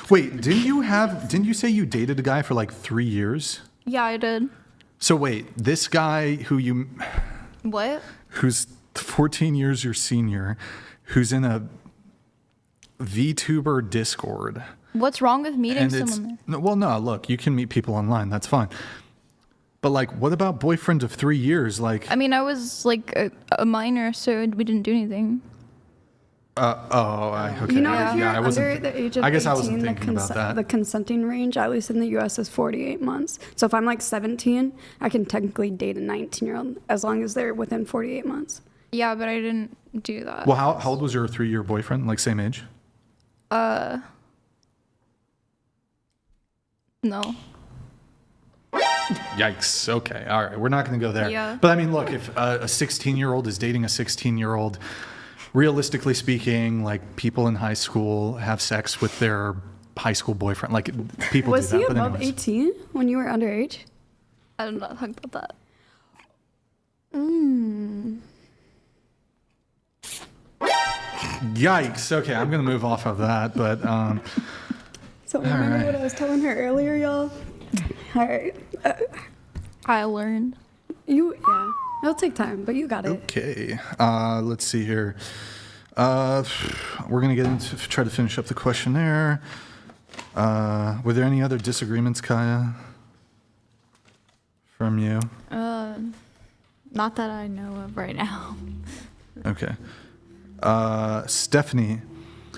Speaker 1: Wait, didn't you say you dated a guy for like 3 years?
Speaker 15: Yeah, I did.
Speaker 1: So wait, this guy
Speaker 15: What?
Speaker 1: who's 14 years your senior, who's in a Vtuber Discord.
Speaker 15: What's wrong with meeting
Speaker 1: And it's
Speaker 15: someone there?
Speaker 1: no, look, you can meet people online, that's fine. But like, what about boyfriend of 3 years? Like,
Speaker 15: I mean, I was like a minor, so we didn't do anything.
Speaker 1: okay.
Speaker 2: You know, if you're
Speaker 1: I wasn't.
Speaker 2: under the age of
Speaker 1: I guess
Speaker 2: 18,
Speaker 1: I wasn't thinking about that.
Speaker 2: the consenting range, at least in the U.S., is 48 months. So if I'm like 17, I can technically date a 19-year-old as long as they're within 48 months.
Speaker 15: Yeah, but I didn't do that.
Speaker 1: Well, how old was your 3-year boyfriend? Like same age?
Speaker 15: No.
Speaker 1: Yikes. Okay. All right. We're not going to go there.
Speaker 15: Yeah.
Speaker 1: But I mean, look, if a 16-year-old is dating a 16-year-old, realistically speaking, like people in high school have sex with their high school boyfriend. Like people
Speaker 2: Was
Speaker 1: do that.
Speaker 2: he
Speaker 1: But
Speaker 2: above
Speaker 1: anyways.
Speaker 2: 18 when you were underage?
Speaker 15: I'm not talking about that.
Speaker 1: Yikes. Okay. I'm going to move off of that. But
Speaker 2: So remember what I was telling her earlier, y'all? All right.
Speaker 15: I learned.
Speaker 2: Yeah. It'll take time, but you got it.
Speaker 1: okay. Let's see here. We're going to get into try to finish up the questionnaire. Were there any other disagreements, Kaya, from you?
Speaker 4: Not that I know of right now.
Speaker 1: Okay. Stephanie,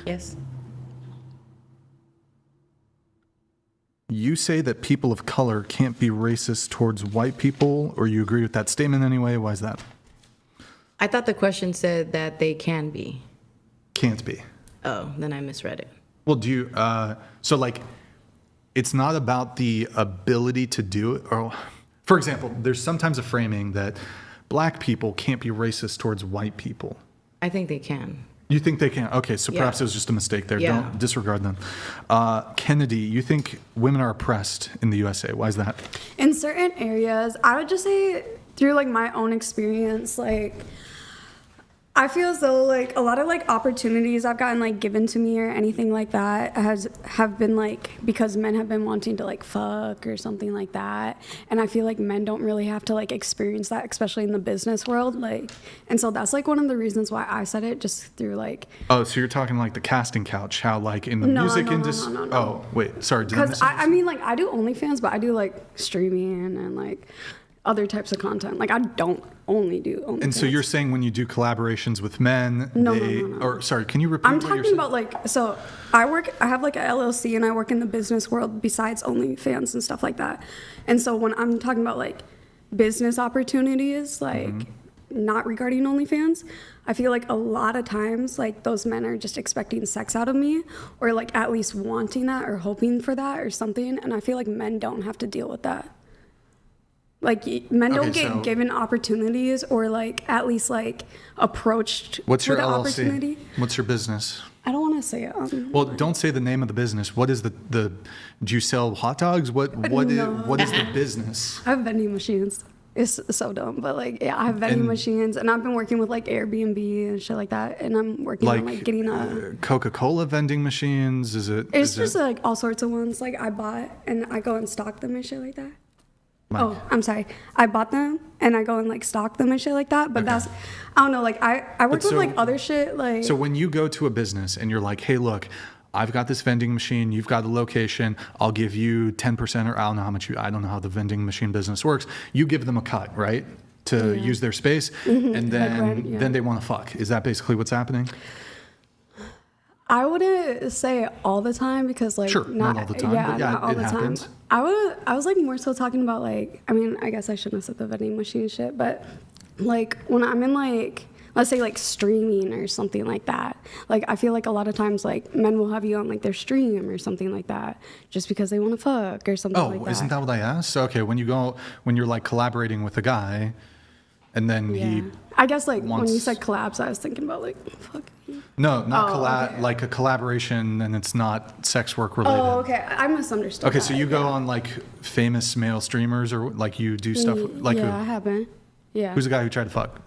Speaker 13: Yes.
Speaker 1: you say that people of color can't be racist towards white people, or you agree with that statement anyway? Why is that?
Speaker 13: I thought the question said that they can be.
Speaker 1: Can't be.
Speaker 13: Oh, then I misread it.
Speaker 1: Well, do you, so like, it's not about the ability to do it, or, for example, there's sometimes a framing that black people can't be racist towards white people.
Speaker 13: I think they can.
Speaker 1: You think they can? Okay, so perhaps it was just a mistake there.
Speaker 13: Yeah.
Speaker 1: Don't disregard them. Kennedy, you think women are oppressed in the USA. Why is that?
Speaker 2: In certain areas, I would just say through like my own experience, like I feel as though like a lot of like opportunities I've gotten like given to me or anything like that have been like because men have been wanting to like fuck or something like that, and I feel like men don't really have to like experience that, especially in the business world, like, and so that's like one of the reasons why I said it, just through like.
Speaker 1: Oh, so you're talking like the casting couch, how like in the music industry.
Speaker 2: No.
Speaker 1: Oh, wait, sorry.
Speaker 2: Because I mean, like I do OnlyFans, but I do like streaming and like other types of content. Like I don't only do OnlyFans.
Speaker 1: And so you're saying when you do collaborations with men,
Speaker 2: No.
Speaker 1: or sorry, can you repeat
Speaker 2: I'm
Speaker 1: what you're
Speaker 2: talking
Speaker 1: saying?
Speaker 2: about like, so I have like a LLC and I work in the business world besides OnlyFans and stuff like that. And so when I'm talking about like business opportunities, like not regarding OnlyFans, I feel like a lot of times like those men are just expecting sex out of me, or like at least wanting that or hoping for that or something. And I feel like men don't have to deal with that. Like men don't get given opportunities or like at least like approached
Speaker 1: What's your
Speaker 2: with an
Speaker 1: LLC?
Speaker 2: opportunity.
Speaker 1: What's your business?
Speaker 2: I don't want to say it.
Speaker 1: Well, don't say the name of the business. What is the do you sell hot dogs? What is the business?
Speaker 2: I have vending machines. It's so dumb, but like yeah, I have vending machines, and I've been working with like Airbnb and shit like that, and I'm working on like getting a
Speaker 1: Coca-Cola vending machines.
Speaker 2: It's just like all sorts of ones. Like I bought and I go and stock them and shit like that.
Speaker 1: Mike.
Speaker 2: Oh, I'm sorry. I bought them and I go and like stock them and shit like that. But that's, I don't know. Like I work with like other shit. Like
Speaker 1: so when you go to a business and you're like, hey, look, I've got this vending machine. You've got the location. I'll give you 10%, or I don't know how much I don't know how the vending machine business works. You give them a cut, right, to use their space, and then then they want to fuck. Is that basically what's happening?
Speaker 2: I wouldn't say it all the time because like
Speaker 1: not all the time.
Speaker 2: Yeah,
Speaker 1: but yeah,
Speaker 2: not all
Speaker 1: it
Speaker 2: the
Speaker 1: happens.
Speaker 2: time. I was like more so talking about like, I mean, I guess I shouldn't have said the vending machine shit, but like when I'm in like, let's say like streaming or something like that, like I feel like a lot of times like men will have you on like their stream or something like that just because they want to fuck or something like that.
Speaker 1: Oh, isn't that what I asked? Okay, when you're like collaborating with a guy, and then he
Speaker 2: I guess like when you said collabs, I was thinking about like fuck.
Speaker 1: No, not like a collaboration, and it's not sex work related.
Speaker 2: Oh, okay. I misunderstood.
Speaker 1: Okay, so you go on like famous male streamers, or like you do stuff like
Speaker 2: yeah,
Speaker 1: who?
Speaker 2: I haven't. Yeah.
Speaker 1: Who's the guy who tried to fuck?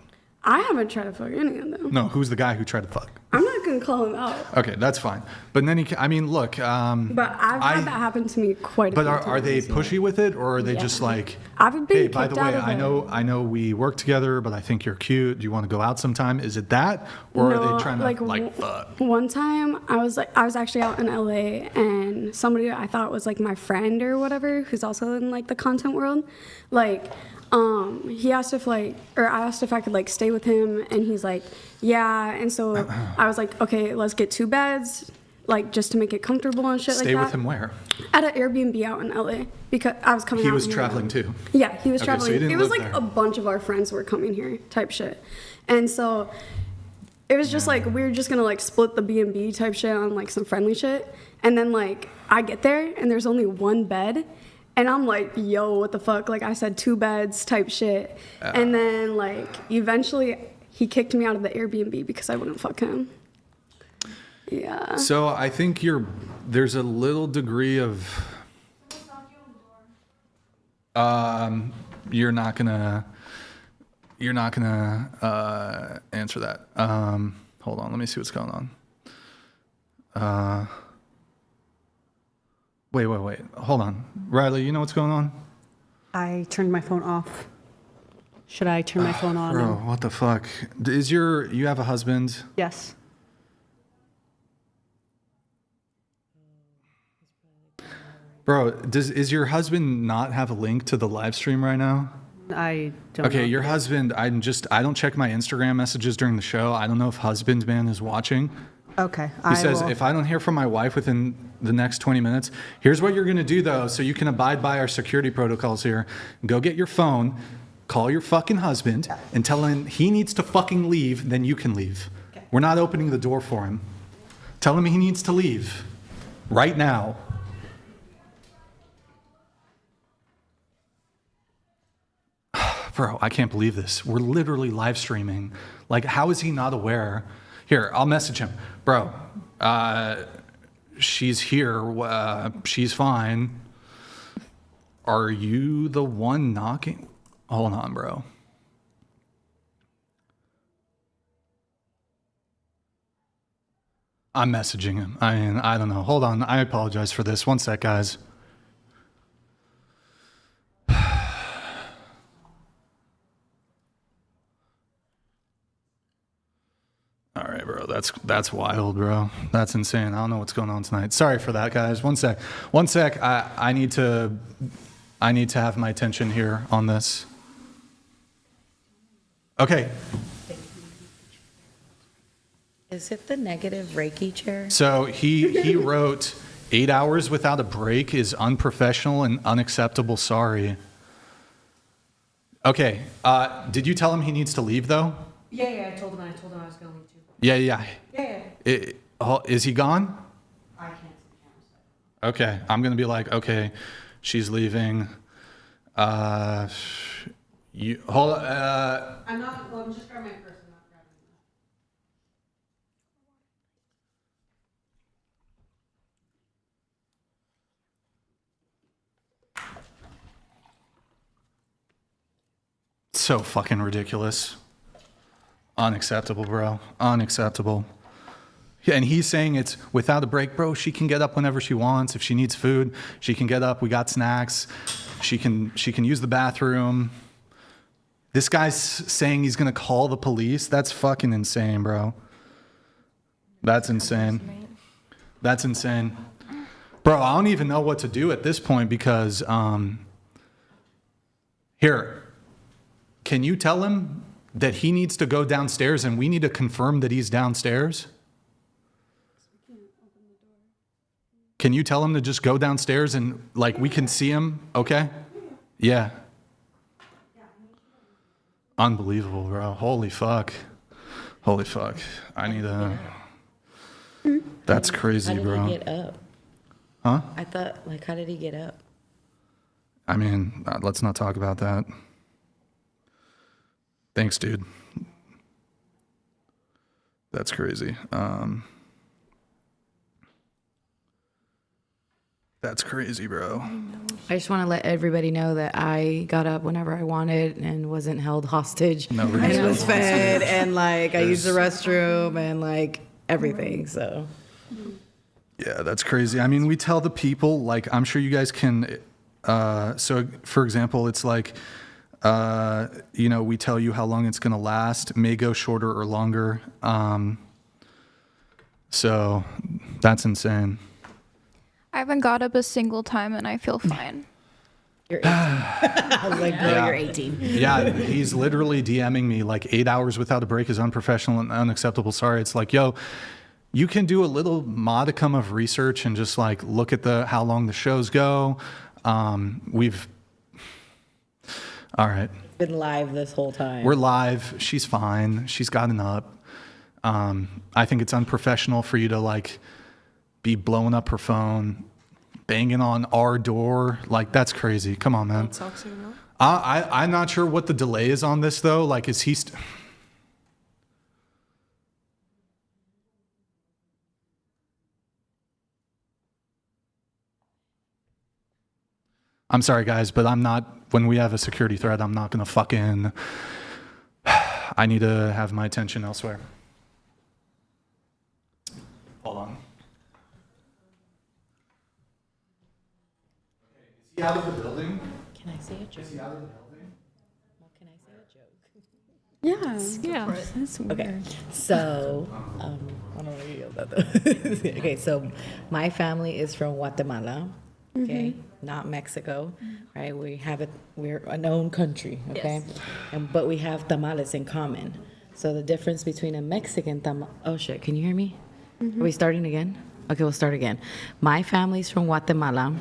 Speaker 2: I haven't tried to fuck any of them.
Speaker 1: No, who's the guy who tried to fuck?
Speaker 2: I'm not gonna call him out.
Speaker 1: Okay, that's fine. But then I mean, look.
Speaker 2: But I've had that happen to me quite a few times.
Speaker 1: But are they pushy with it, or are they just like,
Speaker 2: I've been
Speaker 1: hey, by the
Speaker 2: kicked
Speaker 1: way,
Speaker 2: out of
Speaker 1: I know we work together, but I think you're cute. Do you want to go out sometime? Is it that, or are they trying to like fuck?
Speaker 2: One time, I was actually out in LA, and somebody I thought was like my friend or whatever, who's also in like the content world, like. He asked if I asked if I could like stay with him, and he's like, yeah. And so I was like, okay, let's get 2 beds, like just to make it comfortable and shit like that.
Speaker 1: Stay with him where?
Speaker 2: At an Airbnb out in LA, because I was coming out.
Speaker 1: He was traveling too?
Speaker 2: Yeah, he was
Speaker 1: Okay,
Speaker 2: traveling.
Speaker 1: so you didn't
Speaker 2: it was
Speaker 1: live
Speaker 2: like
Speaker 1: there.
Speaker 2: a bunch of our friends were coming here type shit. And so it was just like, we were just gonna like split the B&B type shit on like some friendly shit. And then like I get there and there's only 1 bed. And I'm like, yo, what the fuck? Like I said 2 beds type shit. And then like eventually he kicked me out of the Airbnb because I wouldn't fuck him. Yeah.
Speaker 1: So I think there's a little degree of you're not gonna answer that. Hold on, let me see what's going on. Wait. Hold on. Riley, you know what's going on?
Speaker 8: I turned my phone off. Should I turn my phone on?
Speaker 1: Bro, what the fuck? You have a husband?
Speaker 8: Yes.
Speaker 1: Bro, is your husband not have a link to the live stream right now?
Speaker 8: I don't know.
Speaker 1: Okay, your husband, I don't check my Instagram messages during the show. I don't know if husband man is watching.
Speaker 8: Okay.
Speaker 1: He says, if I don't hear from my wife within the next 20 minutes, here's what you're going to do, though, so you can abide by our security protocols here. Go get your phone, call your fucking husband, and tell him he needs to fucking leave, then you can leave. Okay. We're not opening the door for him. Tell him he needs to leave. Right now. Bro, I can't believe this. We're literally live streaming. Like, how is he not aware? Here, I'll message him. Bro, she's here. She's fine. Are you the one knocking? Hold on, bro. I'm messaging him. I mean, I don't know. Hold on. I apologize for this. One sec, guys. All right, bro. That's wild, bro. That's insane. I don't know what's going on tonight. Sorry for that, guys. One sec. One sec. I need to have my attention here on this. Okay.
Speaker 13: Is it the negative Reiki chair?
Speaker 1: So he wrote 8 hours without a break is unprofessional and unacceptable. Sorry. Okay. Did you tell him he needs to leave though?
Speaker 8: Yeah, I told him I was going to.
Speaker 1: Yeah.
Speaker 8: Yeah.
Speaker 1: Is he gone?
Speaker 8: I can't see the camera.
Speaker 1: Okay. I'm going to be like, okay, she's leaving. You hold on.
Speaker 8: I'm just grabbing my purse. I'm not grabbing
Speaker 1: that. So fucking ridiculous. Unacceptable, bro. Unacceptable. Yeah, and he's saying it's without a break, bro. She can get up whenever she wants. If she needs food, she can get up. We got snacks. She can use the bathroom. This guy's saying he's gonna call the police. That's fucking insane, bro. That's insane. That's insane. Bro, I don't even know what to do at this point because here, can you tell him that he needs to go downstairs and we need to confirm that he's downstairs? Can you tell him to just go downstairs and like we can see him? Okay? Yeah. Unbelievable, bro. Holy fuck. Holy fuck. I need a... That's crazy, bro.
Speaker 13: How did he get up?
Speaker 1: Huh?
Speaker 13: I thought, like, how did he get up?
Speaker 1: I mean, let's not talk about that. Thanks, dude. That's crazy. That's crazy, bro.
Speaker 13: I just want to let everybody know that I got up whenever I wanted and wasn't held hostage.
Speaker 1: No
Speaker 13: and
Speaker 1: reason.
Speaker 13: was fed and like I used the restroom and like everything. So
Speaker 1: Yeah, that's crazy. I mean, we tell the people, like, I'm sure you guys can. So, for example, it's like, we tell you how long it's going to last. It may go shorter or longer. So that's insane.
Speaker 15: I haven't got up a single time and I feel fine.
Speaker 13: You're 18. I was like, girl, you're 18.
Speaker 1: Yeah, he's literally DMing me like 8 hours without a break is unprofessional and unacceptable. Sorry. It's like, yo, you can do a little modicum of research and just like look at how long the shows go. All right.
Speaker 13: Been live this whole time.
Speaker 1: We're live. She's fine. She's gotten up. I think it's unprofessional for you to like be blowing up her phone, banging on our door. Like, that's crazy. Come on, man. I'm not sure what the delay is on this, though. Like, is he... I'm sorry, guys, but I'm not... When we have a security threat, I'm not going to fucking... I need to have my attention elsewhere. Hold on. Is he out of the building?
Speaker 13: Can I say a joke?
Speaker 1: Is he out of the building?
Speaker 13: Well, can I say a joke?
Speaker 2: Yeah.
Speaker 13: That's weird. Okay. So, I don't know you yelled at that. Okay, so my family is from Guatemala. Okay, not Mexico, right? We're a known country, okay?
Speaker 15: Yes.
Speaker 13: But we have tamales in common. So the difference between a Mexican tamal... Oh, shit, can you hear me? Are we starting again? Okay, we'll start again. My family's from Guatemala,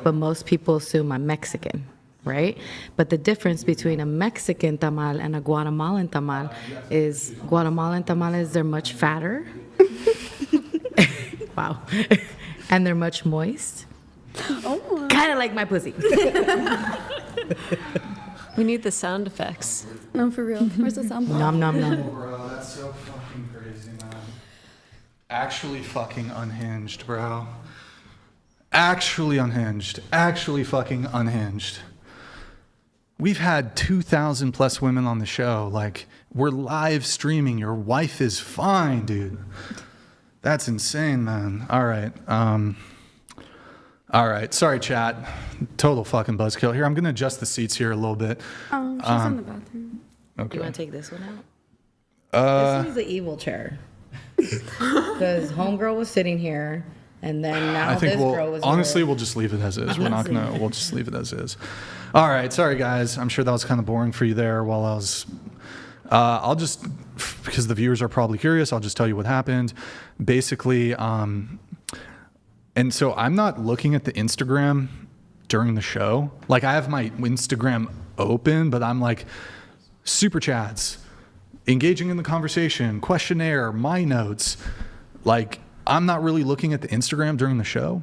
Speaker 13: but most people assume I'm Mexican, right? But the difference between a Mexican tamal and a Guatemalan tamal is Guatemalan tamales, they're much fatter. Wow. And they're much moist.
Speaker 2: Oh.
Speaker 13: Kind of like my pussy.
Speaker 7: We need the sound effects.
Speaker 2: No, for real. Where's the sound?
Speaker 13: Nom nom nom.
Speaker 1: Bro, that's so fucking crazy, man. Actually fucking unhinged, bro. Actually unhinged. Actually fucking unhinged. We've had 2,000 plus women on the show. Like, we're live streaming. Your wife is fine, dude. That's insane, man. All right. All right. Sorry, chat. Total fucking buzzkill. Here, I'm going to adjust the seats here a little bit.
Speaker 2: She's in the bathroom.
Speaker 1: Okay.
Speaker 13: You want to take this one out? This is the evil chair. Because homegirl was sitting here, and then now
Speaker 1: I think
Speaker 13: this girl was
Speaker 1: honestly,
Speaker 13: here.
Speaker 1: we'll just leave it as is. We're not going to, we'll just leave it as is. All right. Sorry, guys. I'm sure that was kind of boring for you there while I was, I'll just, because the viewers are probably curious, I'll just tell you what happened. Basically, and so I'm not looking at the Instagram during the show. Like, I have my Instagram open, but I'm like, super chats, engaging in the conversation, questionnaire, my notes. Like, I'm not really looking at the Instagram during the show.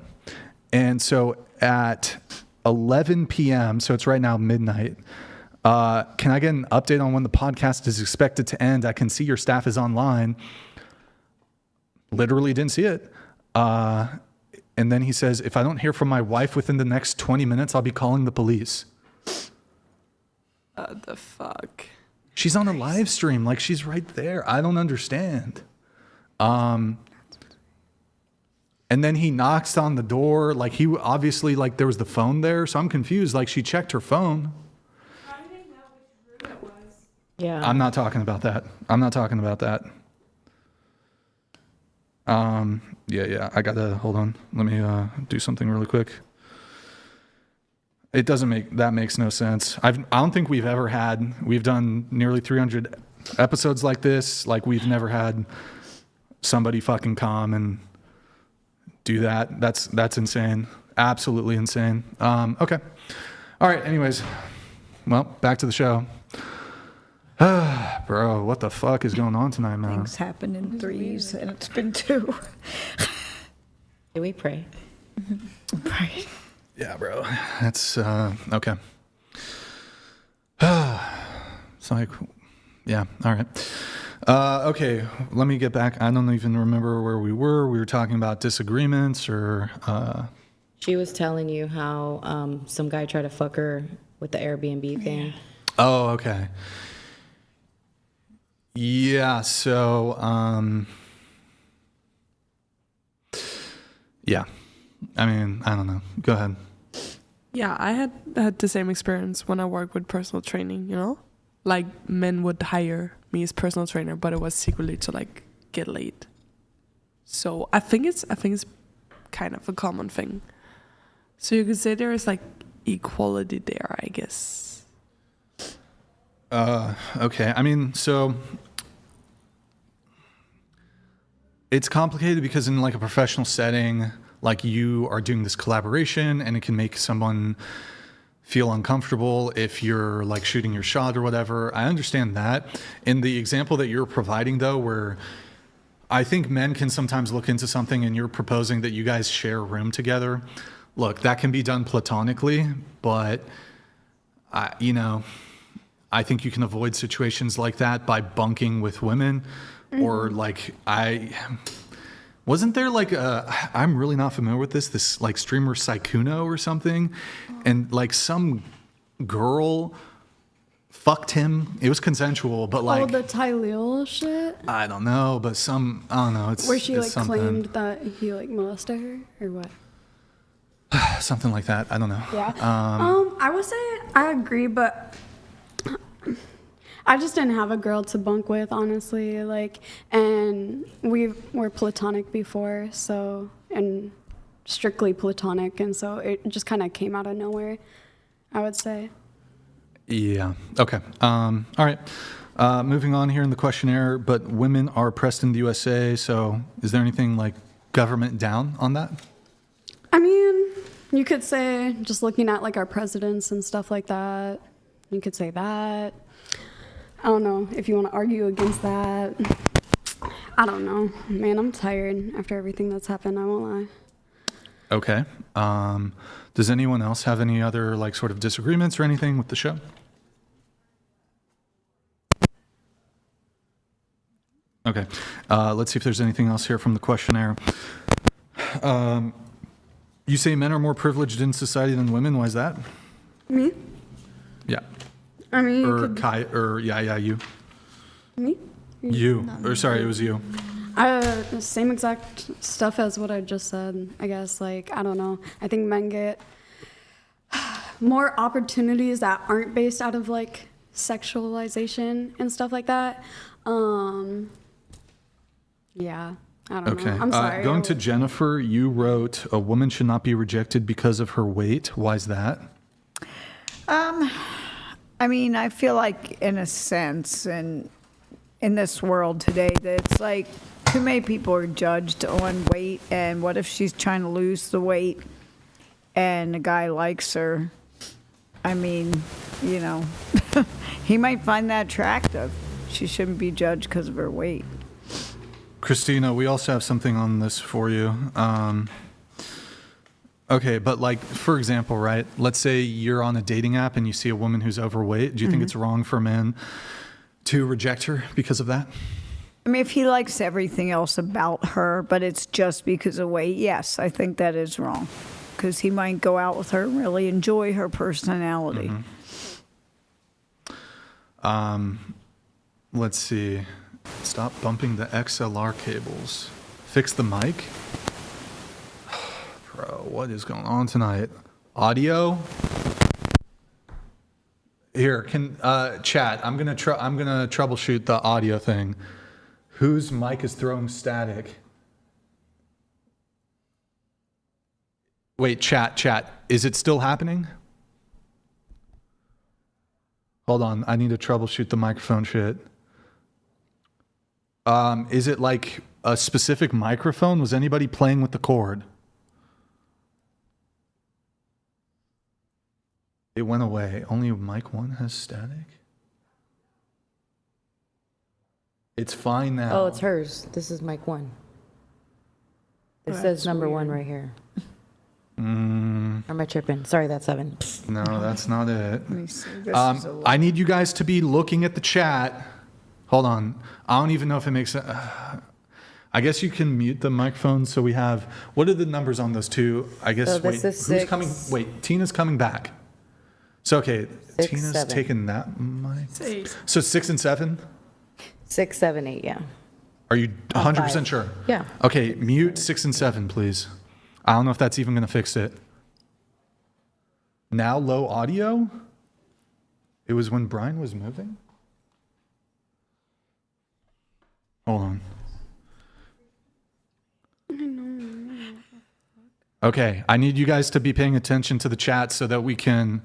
Speaker 1: And so at 11 p.m., so it's right now midnight, can I get an update on when the podcast is expected to end? I can see your staff is online. Literally didn't see it. And then he says, if I don't hear from my wife within the next 20 minutes, I'll be calling the police.
Speaker 6: The fuck?
Speaker 1: She's on a live stream. Like, she's right there. I don't understand. And then he knocks on the door. Like, he obviously, like, there was the phone there. So I'm confused. Like, she checked her phone.
Speaker 6: How did they know which room it was?
Speaker 13: Yeah.
Speaker 1: I'm not talking about that. I'm not talking about that. Yeah. I gotta, hold on. Let me do something really quick. It doesn't that makes no sense. I don't think we've done nearly 300 episodes like this. Like, we've never had somebody fucking come and do that. That's insane. Absolutely insane. Okay. All right. Anyways, well, back to the show. Bro, what the fuck is going on tonight, man?
Speaker 5: Things happen in threes, and it's been two.
Speaker 13: Do we pray?
Speaker 5: Pray.
Speaker 1: Yeah, bro. That's okay. It's like, yeah. All right. Okay. Let me get back. I don't even remember where we were. We were talking about disagreements, or.
Speaker 13: She was telling you how some guy tried to fuck her with the Airbnb thing.
Speaker 1: Oh, okay. Yeah. So, yeah. I mean, I don't know. Go ahead.
Speaker 6: Yeah, I had the same experience when I worked with personal training, you know? Like, men would hire me as personal trainer, but it was secretly to, like, get laid. So I think it's kind of a common thing. So you could say there is, like, equality there, I guess.
Speaker 1: Okay. I mean, so it's complicated because in, like, a professional setting, like, you are doing this collaboration, and it can make someone feel uncomfortable if you're, like, shooting your shot or whatever. I understand that. In the example that you're providing, though, where I think men can sometimes look into something and you're proposing that you guys share a room together, look, that can be done platonically, but, I think you can avoid situations like that by bunking with women, or, like, wasn't there, like, I'm really not familiar with this, like, streamer Saikuno or something, and, like, some girl fucked him. It was consensual, but, like,
Speaker 2: the Tyleel shit?
Speaker 1: I don't know, but I don't know.
Speaker 2: Where she, like,
Speaker 1: something.
Speaker 2: claimed that he, like, molested her, or what?
Speaker 1: Something like that. I don't know.
Speaker 2: Yeah. I would say I agree, but I just didn't have a girl to bunk with, honestly. Like, and we were platonic before, so, and strictly platonic, and so it just kind of came out of nowhere, I would say.
Speaker 1: Yeah. Okay. All right. Moving on here in the questionnaire, but women are oppressed in the USA, so is there anything, like, government down on that?
Speaker 2: I mean, you could say, just looking at, like, our presidents and stuff like that, you could say that. I don't know if you want to argue against that. I don't know. Man, I'm tired after everything that's happened, I won't lie.
Speaker 1: Okay. Does anyone else have any other like sort of disagreements or anything with the show? Okay. Let's see if there's anything else here from the questionnaire. You say men are more privileged in society than women. Why is that?
Speaker 2: Me?
Speaker 1: Yeah.
Speaker 2: I mean,
Speaker 1: you.
Speaker 2: Me?
Speaker 1: You. Or sorry, it was you.
Speaker 2: The same exact stuff as what I just said, I guess. Like, I don't know. I think men get more opportunities that aren't based out of, like, sexualization and stuff like that. Yeah, I don't know. I'm sorry.
Speaker 1: Going to Jennifer, you wrote, a woman should not be rejected because of her weight. Why is that?
Speaker 5: I mean, I feel like in a sense, and in this world today, that it's like too many people are judged on weight, and what if she's trying to lose the weight and a guy likes her? I mean, you know, he might find that attractive. She shouldn't be judged because of her weight.
Speaker 1: Christina, we also have something on this for you. Okay, but like, for example, right, let's say you're on a dating app and you see a woman who's overweight. Do you think it's wrong for men to reject her because of that?
Speaker 5: I mean, if he likes everything else about her, but it's just because of weight, yes, I think that is wrong. Because he might go out with her and really enjoy her personality.
Speaker 1: Let's see. Stop bumping the XLR cables. Fix the mic. Bro, what is going on tonight? Audio? Here, can chat. I'm gonna troubleshoot the audio thing. Whose mic is throwing static? Wait, chat. Is it still happening? Hold on, I need to troubleshoot the microphone shit. Is it like a specific microphone? Was anybody playing with the cord? It went away. Only mic 1 has static? It's fine now.
Speaker 13: Oh, it's hers. This is mic 1. It says number 1 right here. Or am I tripping? Sorry, that's 7.
Speaker 1: No, that's not it.
Speaker 5: Let me see. This is a
Speaker 1: I need you guys to be looking at the chat. Hold on. I don't even know if it makes sense. I guess you can mute the microphone so we have... What are the numbers on those two? I guess...
Speaker 13: So this is 6.
Speaker 1: coming? Wait, Tina's coming back. So, okay,
Speaker 13: 6,
Speaker 1: Tina's
Speaker 13: 7.
Speaker 1: taking that mic.
Speaker 2: 8.
Speaker 1: So 6 and 7?
Speaker 13: 6, 7, 8, yeah.
Speaker 1: Are you 100%
Speaker 13: 5.
Speaker 1: sure?
Speaker 13: Yeah.
Speaker 1: Okay, mute 6 and 7, please. I don't know if that's even going to fix it. Now low audio? It was when Brian was moving? Hold on. Okay, I need you guys to be paying attention to the chat so that we can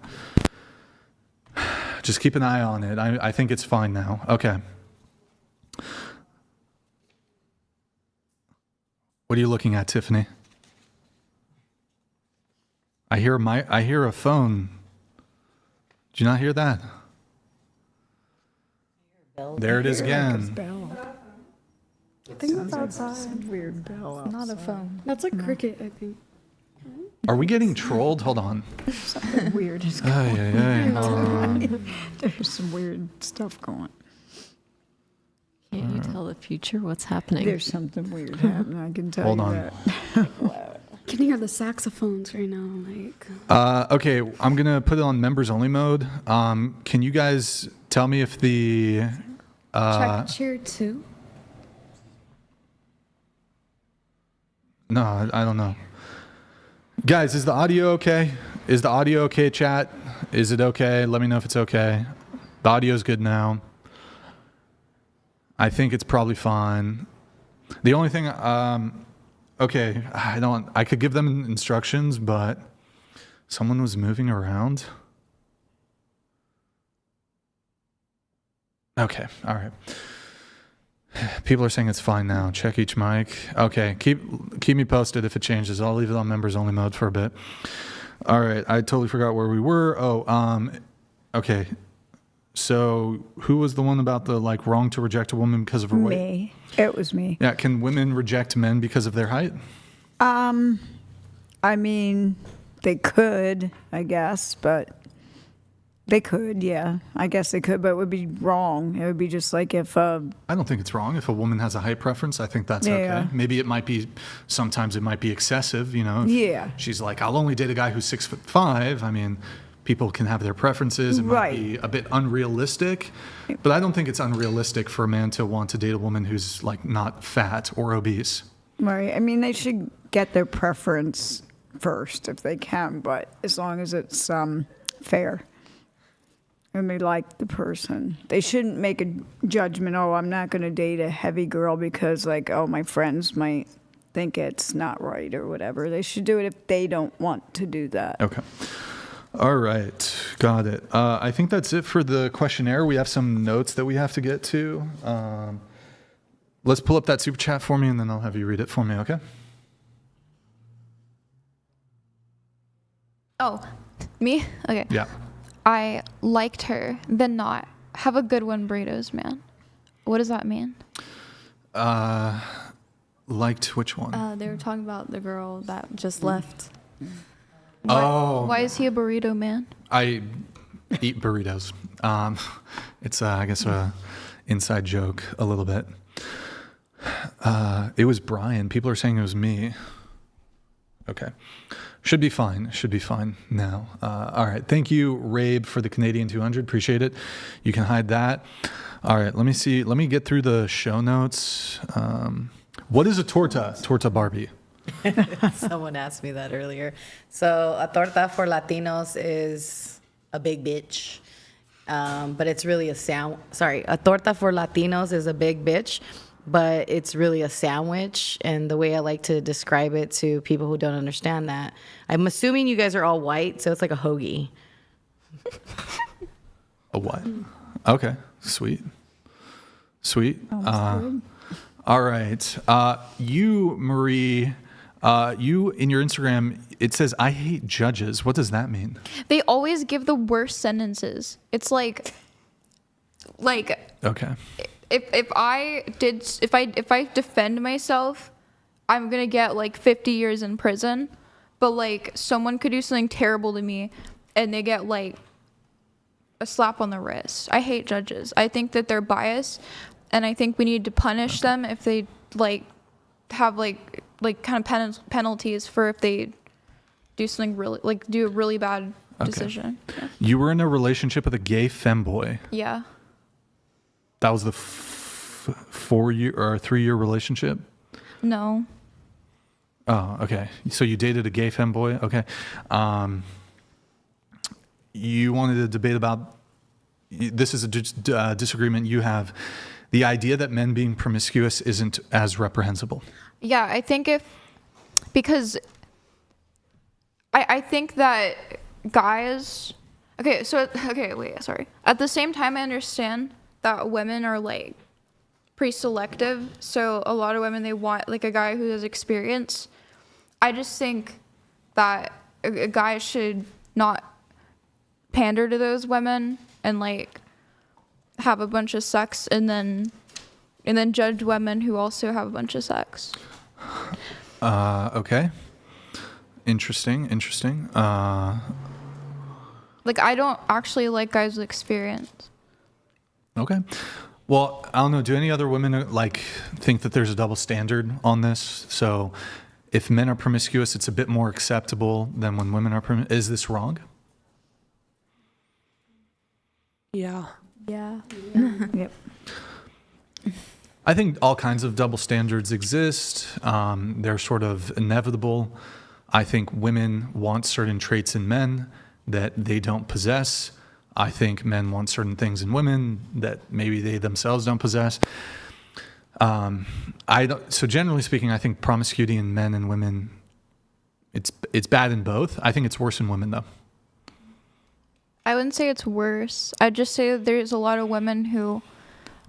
Speaker 1: just keep an eye on it. I think it's fine now. Okay. What are you looking at, Tiffany? I hear a phone. Did you not hear that? There it is again.
Speaker 2: I think it's outside.
Speaker 5: Some weird bell outside.
Speaker 2: Not a phone. That's a cricket, I think.
Speaker 1: Are we getting trolled? Hold on.
Speaker 5: Something weird is
Speaker 1: Hold
Speaker 5: going
Speaker 1: on.
Speaker 5: on. There's some weird stuff going.
Speaker 7: Can't you tell the future what's happening?
Speaker 5: There's something weird happening, I can tell
Speaker 1: Hold
Speaker 5: you
Speaker 1: on.
Speaker 5: that.
Speaker 2: Can you hear the saxophones right now? Like.
Speaker 1: Okay, I'm gonna put it on members only mode. Can you guys tell me if the
Speaker 2: Check cheer 2.
Speaker 1: No, I don't know. Guys, is the audio okay? Is the audio okay, chat? Is it okay? Let me know if it's okay. The audio's good now. I think it's probably fine. The only thing, okay, I could give them instructions, but someone was moving around. Okay, all right. People are saying it's fine now. Check each mic. Okay, keep me posted if it changes. I'll leave it on members only mode for a bit. All right, I totally forgot where we were. Oh, okay. So who was the one about the like wrong to reject a woman because of her weight?
Speaker 5: Me. It was me.
Speaker 1: Yeah. Can women reject men because of their height?
Speaker 5: I mean, they could, I guess, but they could, yeah. I guess they could, but it would be wrong. It would be just like if...
Speaker 1: I don't think it's wrong. If a woman has a height preference, I think that's okay. Maybe it might be, sometimes it might be excessive, you know?
Speaker 5: Yeah.
Speaker 1: She's like, I'll only date a guy who's 6'5". I mean, people can have their preferences. It might be a bit unrealistic, but I don't think it's unrealistic for a man to want to date a woman who's like not fat or obese.
Speaker 5: Right. I mean, they should get their preference first if they can, but as long as it's fair. And they like the person. They shouldn't make a judgment, oh, I'm not going to date a heavy girl because, like, oh, my friends might think it's not right or whatever. They should do it if they don't want to do that.
Speaker 1: Okay. All right. Got it. I think that's it for the questionnaire. We have some notes that we have to get to. Let's pull up that super chat for me, and then I'll have you read it for me, okay?
Speaker 15: Oh, me? Okay.
Speaker 1: Yeah.
Speaker 15: I liked her, then not. Have a good one, burritos, man. What does that mean?
Speaker 1: Liked which one?
Speaker 4: They were talking about the girl that just left.
Speaker 15: Why is he a burrito man?
Speaker 1: I eat burritos. It's, I guess, a inside joke a little bit. It was Brian. People are saying it was me. Okay. Should be fine. Should be fine now. All right. Thank you, Rabe, for the Canadian 200. Appreciate it. You can hide that. All right. Let me see. Let me get through the show notes. What is a torta? Torta Barbie.
Speaker 13: Someone asked me that earlier. So a torta for Latinos is a big bitch. But it's really a torta for Latinos is a big bitch, but it's really a sandwich. And the way I like to describe it to people who don't understand that, I'm assuming you guys are all white, so it's like a hoagie.
Speaker 1: A what? Okay. Sweet. All right. You, Marie, you in your Instagram, it says, I hate judges. What does that mean?
Speaker 15: They always give the worst sentences. It's like
Speaker 1: Okay.
Speaker 15: if I defend myself, I'm gonna get like 50 years in prison. But like someone could do something terrible to me, and they get like a slap on the wrist. I hate judges. I think that they're biased, and I think we need to punish them if they like have like kind of penalties for if they do something really like do a really bad decision. Yeah.
Speaker 1: You were in a relationship with a gay femboy.
Speaker 15: Yeah.
Speaker 1: That was the 4-year or 3-year relationship?
Speaker 15: No.
Speaker 1: Oh, okay. So you dated a gay femboy? Okay. You wanted to debate about, this is a disagreement you have, the idea that men being promiscuous isn't as reprehensible.
Speaker 15: Yeah, I think because I think that guys, wait, sorry. At the same time, I understand that women are like pretty selective. So a lot of women, they want like a guy who has experience. I just think that a guy should not pander to those women and like have a bunch of sex and then judge women who also have a bunch of sex.
Speaker 1: Okay. Interesting.
Speaker 15: Like I don't actually like guys with experience.
Speaker 1: Okay. Well, I don't know. Do any other women like think that there's a double standard on this? So if men are promiscuous, it's a bit more acceptable than when women are promiscuous. Is this wrong?
Speaker 6: Yeah.
Speaker 5: Yep.
Speaker 1: I think all kinds of double standards exist. They're sort of inevitable. I think women want certain traits in men that they don't possess. I think men want certain things in women that maybe they themselves don't possess. So generally speaking, I think promiscuity in men and women, it's bad in both. I think it's worse in women though.
Speaker 15: I wouldn't say it's worse. I'd just say that there's a lot of women who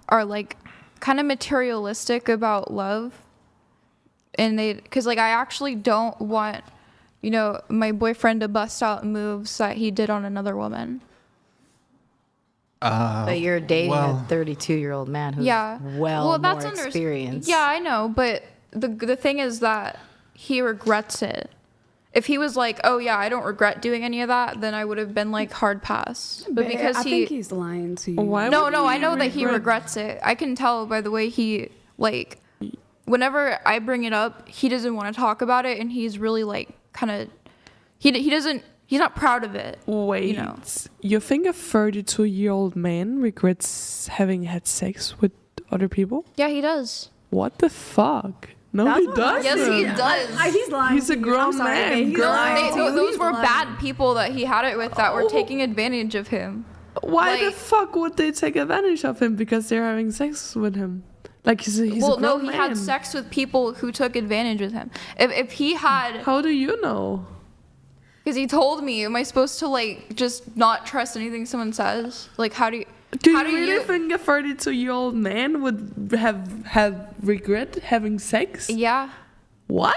Speaker 15: are like kind of materialistic about love. And because like I actually don't want, my boyfriend to bust out moves that he did on another woman.
Speaker 13: But you're dating
Speaker 1: well-
Speaker 13: a 32-year-old man who's
Speaker 15: Yeah.
Speaker 13: more
Speaker 15: that's
Speaker 13: experienced.
Speaker 15: Yeah, I know, but the thing is that he regrets it. If he was like, "Oh yeah, I don't regret doing any of that," then I would have been like hard pass. But because
Speaker 2: I think he's lying to you.
Speaker 15: No, I know that he regrets it. I can tell by the way he like. Whenever I bring it up, he doesn't want to talk about it, and he's really like kind of. He doesn't. He's not proud of it.
Speaker 6: Wait,
Speaker 15: you know.
Speaker 6: You think a 32-year-old man regrets having had sex with other people?
Speaker 15: Yeah, he does.
Speaker 6: What the fuck? No, he doesn't.
Speaker 15: Yes, he does.
Speaker 2: He's lying.
Speaker 6: He's a grown man.
Speaker 15: Those were bad people that he had it with that were taking advantage of him.
Speaker 6: Why the fuck would they take advantage of him? Because they're having sex with him. Like he's a grown man.
Speaker 15: He had sex with people who took advantage of him. If he had,
Speaker 6: how do you know?
Speaker 15: Because he told me. Am I supposed to like just not trust anything someone says? Like how do you?
Speaker 6: Do you really think a 32-year-old man would have regret having sex?
Speaker 15: Yeah.
Speaker 6: What?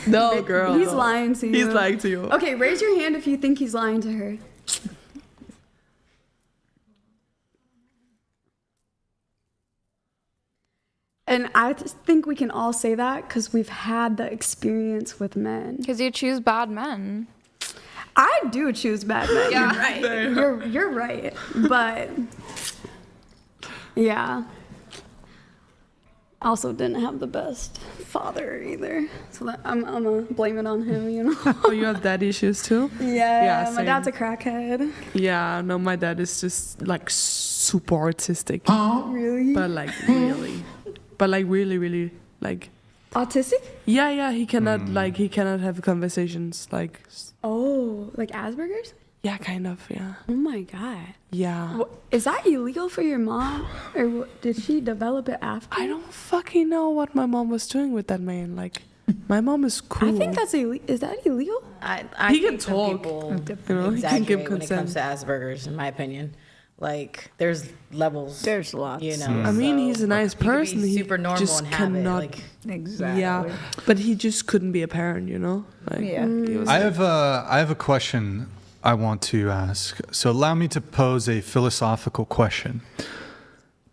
Speaker 6: No, girl.
Speaker 2: He's lying to you.
Speaker 6: He's lying to you.
Speaker 2: Okay, raise your hand if you think he's lying to her. And I just think we can all say that because we've had the experience with men.
Speaker 15: Because you choose bad men.
Speaker 2: I do choose bad men.
Speaker 15: Yeah.
Speaker 2: You're right. You're right. But yeah. Also didn't have the best father either. So that I'm gonna blame it on him, you know.
Speaker 6: Oh, you have dad issues too?
Speaker 2: Yeah, my
Speaker 6: same.
Speaker 2: dad's a crackhead.
Speaker 6: Yeah, no, my dad is just like super autistic.
Speaker 2: Really?
Speaker 6: But like really. But like really like
Speaker 2: autistic?
Speaker 6: Yeah, he cannot have conversations like.
Speaker 2: Oh, like Asperger's?
Speaker 6: Yeah, kind of, yeah.
Speaker 2: Oh my god.
Speaker 6: Yeah.
Speaker 2: Is that illegal for your mom, or did she develop it after?
Speaker 6: I don't fucking know what my mom was doing with that man. Like, my mom is cool.
Speaker 2: I think that's is that illegal?
Speaker 13: I
Speaker 6: He
Speaker 13: think
Speaker 6: can
Speaker 13: some
Speaker 6: talk,
Speaker 13: people
Speaker 6: you know, he can give
Speaker 13: exaggerate when it comes
Speaker 6: consent.
Speaker 13: to Asperger's, in my opinion. Like, there's levels.
Speaker 5: There's lots.
Speaker 13: You know.
Speaker 6: I mean, he's a nice person.
Speaker 13: You could be
Speaker 6: He
Speaker 13: super normal
Speaker 6: just
Speaker 13: and have it.
Speaker 6: cannot.
Speaker 13: Like,
Speaker 5: exactly.
Speaker 6: Yeah, but he just couldn't be a parent, you know. Like,
Speaker 5: Yeah.
Speaker 6: he was
Speaker 1: I
Speaker 6: like-
Speaker 1: have a question I want to ask. So allow me to pose a philosophical question.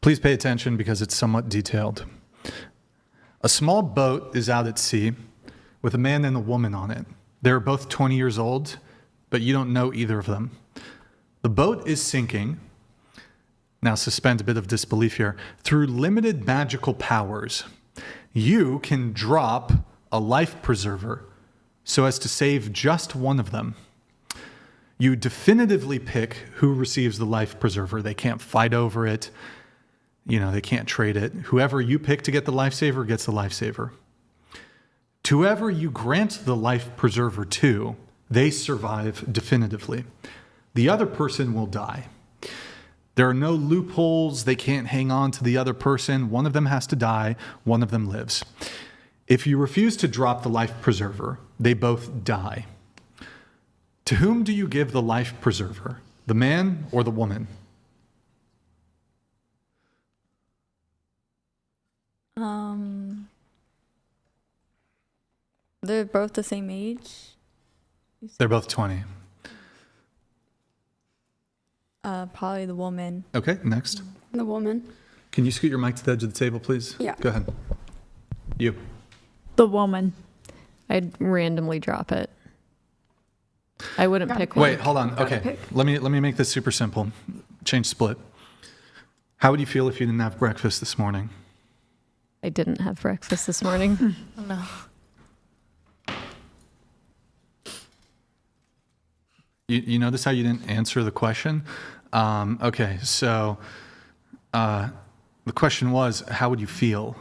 Speaker 1: Please pay attention because it's somewhat detailed. A small boat is out at sea with a man and a woman on it. They're both 20 years old, but you don't know either of them. The boat is sinking. Now suspend a bit of disbelief here. Through limited magical powers, you can drop a life preserver so as to save just one of them. You definitively pick who receives the life preserver. They can't fight over it. You know, they can't trade it. Whoever you pick to get the lifesaver gets the lifesaver. To whoever you grant the life preserver to, they survive definitively. The other person will die. There are no loopholes. They can't hang on to the other person. One of them has to die. One of them lives. If you refuse to drop the life preserver, they both die. To whom do you give the life preserver? The man or the woman?
Speaker 4: They're both the same age.
Speaker 1: They're both 20.
Speaker 4: Probably the woman.
Speaker 1: Okay, next.
Speaker 2: The woman.
Speaker 1: Can you scoot your mic to the edge of the table, please?
Speaker 2: Yeah.
Speaker 1: Go ahead. You.
Speaker 7: The woman. I'd randomly drop it. I wouldn't pick one.
Speaker 1: Wait, hold on. Okay, let me make this super simple. Change split. How would you feel if you didn't have breakfast this morning?
Speaker 7: I didn't have breakfast this morning.
Speaker 12: Oh, no.
Speaker 1: You notice how you didn't answer the question? Okay, so the question was, how would you feel?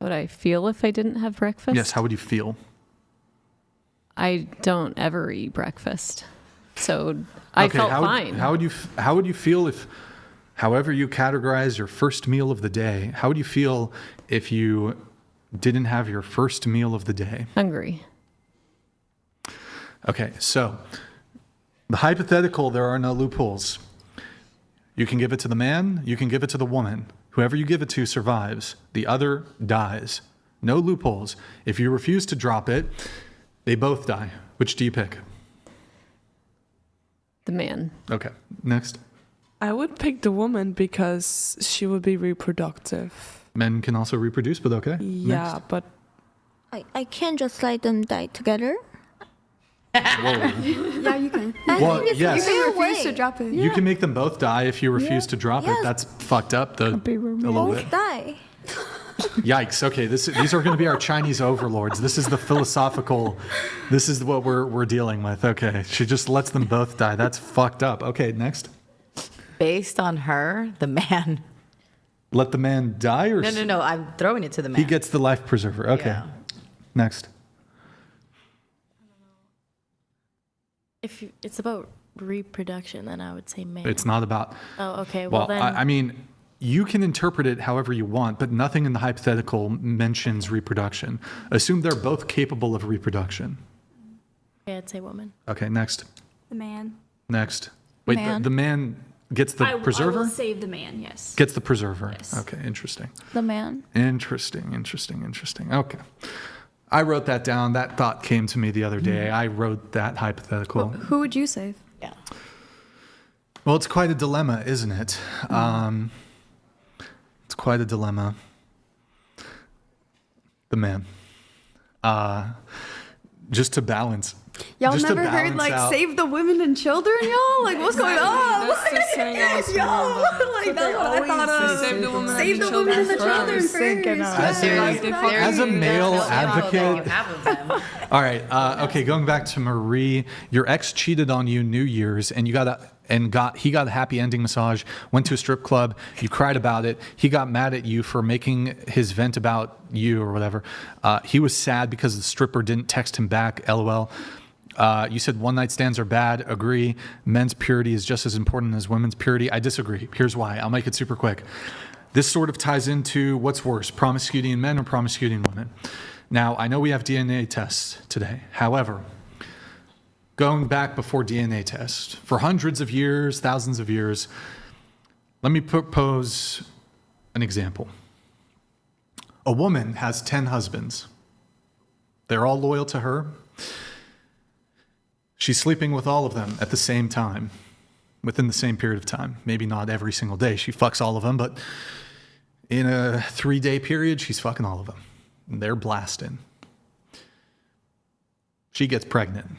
Speaker 7: How would I feel if I didn't have breakfast?
Speaker 1: Yes, how would you feel?
Speaker 7: I don't ever eat breakfast, so I felt fine.
Speaker 1: How would you feel if, however you categorize your first meal of the day, how would you feel if you didn't have your first meal of the day?
Speaker 7: Hungry.
Speaker 1: Okay, so the hypothetical, there are no loopholes. You can give it to the man, you can give it to the woman. Whoever you give it to survives. The other dies. No loopholes. If you refuse to drop it, they both die. Which do you pick?
Speaker 7: The man.
Speaker 1: Okay, next.
Speaker 6: I would pick the woman because she would be reproductive.
Speaker 1: Men can also reproduce, but okay.
Speaker 6: Yeah,
Speaker 1: Next.
Speaker 6: but
Speaker 9: I can't just let them die together.
Speaker 2: Yeah, you can.
Speaker 1: Well,
Speaker 9: think it's
Speaker 1: yes.
Speaker 2: You
Speaker 9: fair
Speaker 2: can refuse
Speaker 9: way.
Speaker 2: to drop it.
Speaker 1: You can make them both die if you refuse to drop it.
Speaker 9: Yes.
Speaker 1: That's fucked up. A little
Speaker 9: Both
Speaker 1: bit.
Speaker 9: die.
Speaker 1: Yikes. Okay, these are going to be our Chinese overlords. This is the philosophical. This is what we're dealing with. Okay, she just lets them both die. That's fucked up. Okay, next.
Speaker 13: Based on her, the man.
Speaker 1: Let the man die, or
Speaker 13: No. I'm throwing it to the man.
Speaker 1: he gets the life preserver. Okay,
Speaker 13: Yeah.
Speaker 1: next.
Speaker 12: If it's about reproduction, then I would say male.
Speaker 1: It's not about.
Speaker 12: Oh, okay. Well,
Speaker 1: Well,
Speaker 12: then.
Speaker 1: I mean, you can interpret it however you want, but nothing in the hypothetical mentions reproduction. Assume they're both capable of reproduction.
Speaker 12: Okay, I'd say woman.
Speaker 1: Okay, next.
Speaker 14: The man.
Speaker 1: Next. Wait,
Speaker 14: Man.
Speaker 1: the man gets the
Speaker 14: I
Speaker 1: preserver?
Speaker 14: will save the man, yes.
Speaker 1: Gets the preserver.
Speaker 14: Yes.
Speaker 1: Okay, interesting.
Speaker 15: The man.
Speaker 1: Interesting. Okay. I wrote that down. That thought came to me the other day. I wrote that hypothetical.
Speaker 2: Who would you save?
Speaker 13: Yeah.
Speaker 1: Well, it's quite a dilemma, isn't it? It's quite a dilemma. The man. Just to balance.
Speaker 2: Y'all
Speaker 1: just to
Speaker 2: never heard
Speaker 1: balance
Speaker 2: like
Speaker 1: out-
Speaker 2: save the women and children, y'all? Like what's going on?
Speaker 6: That's the thing I was
Speaker 2: Y'all, like that's what I thought of.
Speaker 6: Save the woman
Speaker 2: Save the women and the children first.
Speaker 1: As a male advocate. All right. Okay. Going back to Marie, your ex cheated on you New Year's, and he got a happy ending massage. Went to a strip club. You cried about it. He got mad at you for making his vent about you or whatever. He was sad because the stripper didn't text him back. LOL. You said one night stands are bad. Agree. Men's purity is just as important as women's purity. I disagree. Here's why. I'll make it super quick. This sort of ties into what's worse, promiscuity in men or promiscuity in women. Now, I know we have DNA tests today. However, going back before DNA tests, for hundreds of years, thousands of years, let me propose an example. A woman has 10 husbands. They're all loyal to her. She's sleeping with all of them at the same time, within the same period of time. Maybe not every single day. She fucks all of them, but in a 3-day period, she's fucking all of them. And they're blasting. She gets pregnant.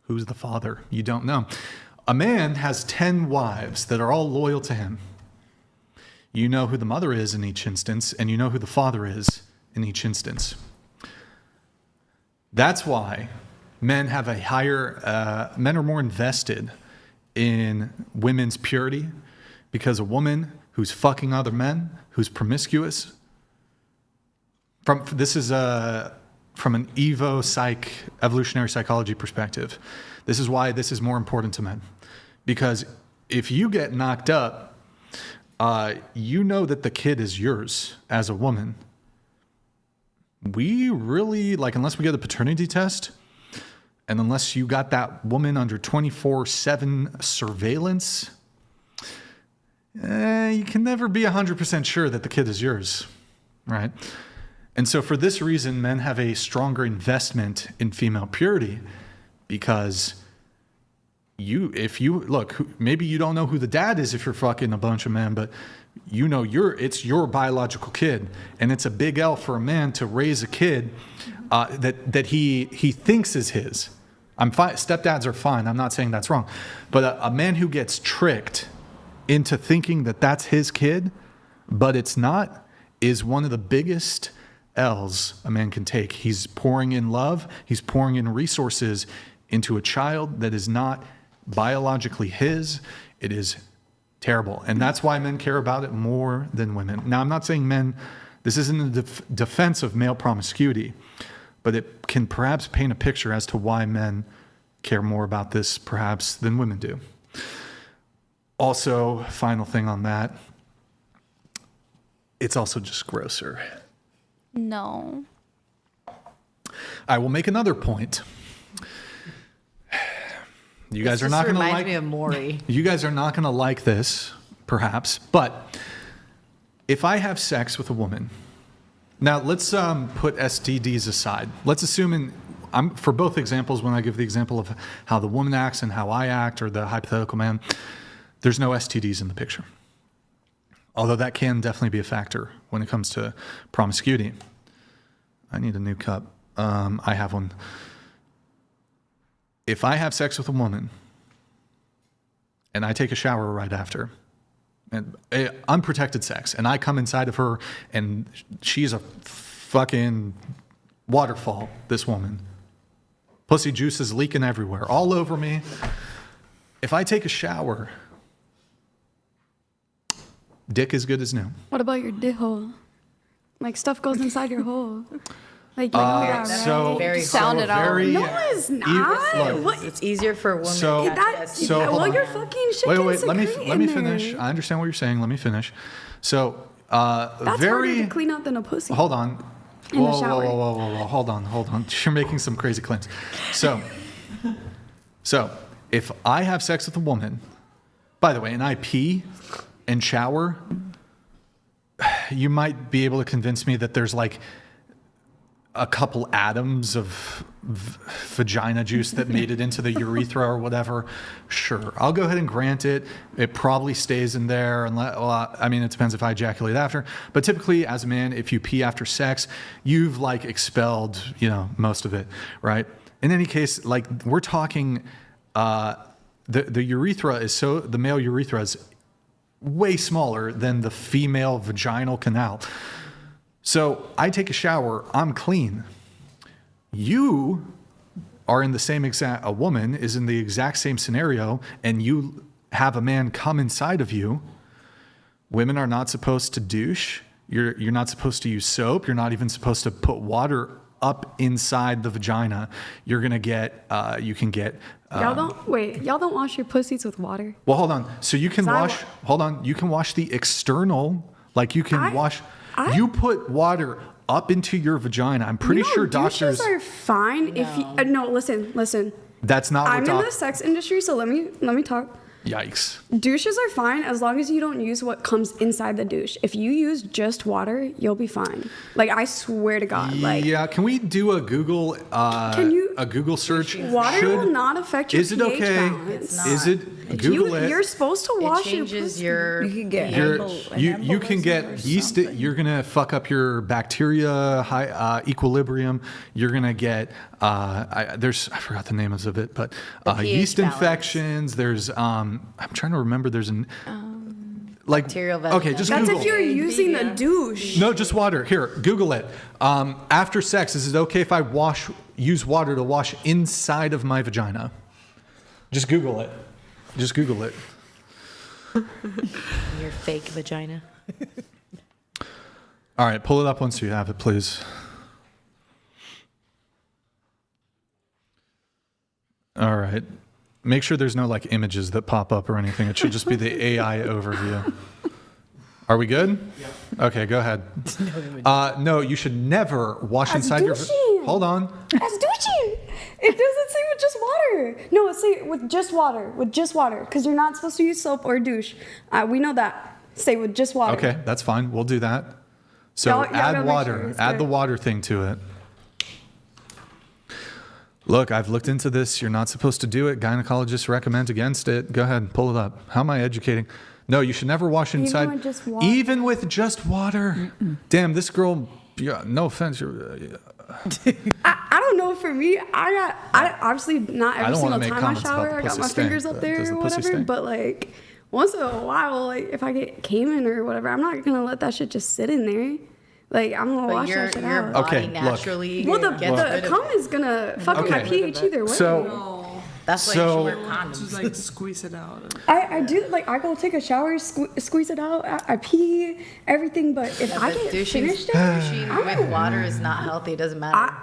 Speaker 1: Who's the father? You don't know. A man has 10 wives that are all loyal to him. You know who the mother is in each instance, and you know who the father is in each instance. That's why men have a higher, men are more invested in women's purity, because a woman who's fucking other men, who's promiscuous, this is from an evolutionary psychology perspective. This is why this is more important to men. Because if you get knocked up, you know that the kid is yours as a woman. We really, unless we get a paternity test, and unless you got that woman under 24/7 surveillance, you can never be 100% sure that the kid is yours, right? And so for this reason, men have a stronger investment in female purity, because maybe you don't know who the dad is if you're fucking a bunch of men, but you know it's your biological kid, and it's a big L for a man to raise a kid that he thinks is his. I'm fine. Stepdads are fine. I'm not saying that's wrong, but a man who gets tricked into thinking that that's his kid, but it's not, is one of the biggest L's a man can take. He's pouring in love. He's pouring in resources into a child that is not biologically his. It is terrible. And that's why men care about it more than women. Now, I'm not saying this isn't a defense of male promiscuity, but it can perhaps paint a picture as to why men care more about this perhaps than women do. Also, final thing on that, it's also just grosser.
Speaker 15: No.
Speaker 1: I will make another point. You guys are not going to like.
Speaker 13: Me of Maury.
Speaker 1: You guys are not going to like this, perhaps. But if I have sex with a woman, now let's put STDs aside. Let's assume I'm for both examples, when I give the example of how the woman acts and how I act, or the hypothetical man, there's no STDs in the picture. Although that can definitely be a factor when it comes to promiscuity. I need a new cup. I have one. If I have sex with a woman and I take a shower right after, and unprotected sex, and I come inside of her and she's a fucking waterfall, this woman. Pussy juice is leaking everywhere, all over me. If I take a shower, dick is good as new.
Speaker 2: What about your dick hole? Like stuff goes inside your hole. Like, yeah, right?
Speaker 1: So
Speaker 13: very
Speaker 2: sound it out. No, it's not.
Speaker 13: Look, it's easier for a woman
Speaker 1: So-
Speaker 13: to catch STDs.
Speaker 2: Well, you're fucking shit.
Speaker 1: Wait, let me finish. I understand what you're saying. Let me finish. So,
Speaker 2: That's harder
Speaker 1: very.
Speaker 2: to clean out than a pussy.
Speaker 1: Hold on.
Speaker 2: In the shower.
Speaker 1: Whoa. Hold on. You're making some crazy claims. So, if I have sex with a woman, by the way, and I pee and shower, you might be able to convince me that there's like a couple atoms of vagina juice that made it into the urethra or whatever. Sure, I'll go ahead and grant it. It probably stays in there. I mean, it depends if I ejaculate after. But typically, as a man, if you pee after sex, you've like expelled, most of it, right? In any case, like we're talking, the urethra is the male urethra is way smaller than the female vaginal canal. So I take a shower, I'm clean. You are in the same a woman is in the exact same scenario, and you have a man come inside of you. Women are not supposed to douche. You're not supposed to use soap. You're not even supposed to put water up inside the vagina. You're gonna get, you can get.
Speaker 2: Y'all don't wash your pussies with water?
Speaker 1: Well, hold on. So you can you can wash the external, like you can you put water up into your vagina. I'm pretty sure doctors
Speaker 2: douches are fine if you, no, listen.
Speaker 1: That's not what
Speaker 2: I'm in the sex industry, so let me talk.
Speaker 1: Yikes.
Speaker 2: Douches are fine as long as you don't use what comes inside the douche. If you use just water, you'll be fine. Like, I swear to God. Like,
Speaker 1: yeah, can we do a Google a Google search?
Speaker 2: Water will not affect your
Speaker 1: Is it
Speaker 2: pH
Speaker 1: okay?
Speaker 2: balance.
Speaker 13: It's not.
Speaker 1: Is it Google it?
Speaker 2: You're supposed to wash
Speaker 13: It changes your.
Speaker 5: You can get
Speaker 1: you can get yeast. You're gonna fuck up your bacteria equilibrium. You're gonna get I forgot the names of it, but yeast infections. There's I'm trying to remember. There's an
Speaker 13: bacterial.
Speaker 1: Okay, just
Speaker 2: That's
Speaker 1: Google.
Speaker 2: if you're using the douche.
Speaker 1: No, just water. Here, Google it. After sex, is it okay if I use water to wash inside of my vagina? Just Google it. Just Google it.
Speaker 13: Your fake vagina.
Speaker 1: All right, pull it up once you have it, please. All right. Make sure there's no like images that pop up or anything. It should just be the AI overview. Are we good? Yeah. Okay, go ahead. No, you should never wash inside your. Hold on.
Speaker 2: As douching. It doesn't say with just water. No, it say with just water. With just water, because you're not supposed to use soap or douche. We know that. Say with just water.
Speaker 1: Okay, that's fine. We'll do that. So
Speaker 2: Y'all
Speaker 1: add
Speaker 2: gotta
Speaker 1: water.
Speaker 2: make sure it's
Speaker 1: Add
Speaker 2: good.
Speaker 1: the water thing to it. Look, I've looked into this. You're not supposed to do it. Gynecologists recommend against it. Go ahead and pull it up. How am I educating? No, you should never wash inside.
Speaker 2: Even with just water?
Speaker 1: Even with just water. Damn, this girl. Yeah, no offense.
Speaker 2: I don't know. For me, I obviously not
Speaker 1: I
Speaker 2: every
Speaker 1: don't wanna
Speaker 2: single
Speaker 1: make
Speaker 2: time I
Speaker 1: comments about
Speaker 2: shower,
Speaker 1: the
Speaker 2: I got
Speaker 1: pussy
Speaker 2: my
Speaker 1: stink,
Speaker 2: fingers up
Speaker 1: but
Speaker 2: there
Speaker 1: does the
Speaker 2: or
Speaker 1: pussy
Speaker 2: whatever.
Speaker 1: stink?
Speaker 2: But like once in a while, like if I get came in or whatever, I'm not gonna let that shit just sit in there. Like I'm gonna wash that shit out.
Speaker 13: Body naturally
Speaker 2: Well, the
Speaker 13: gets rid of
Speaker 2: cum is gonna fuck with my pH either way.
Speaker 13: That's why you should wear condoms.
Speaker 6: Just like squeeze it out.
Speaker 2: I do, like, I go take a shower, squeeze it out, I pee, everything, but if I get finished
Speaker 13: douching with water is not healthy. It doesn't matter.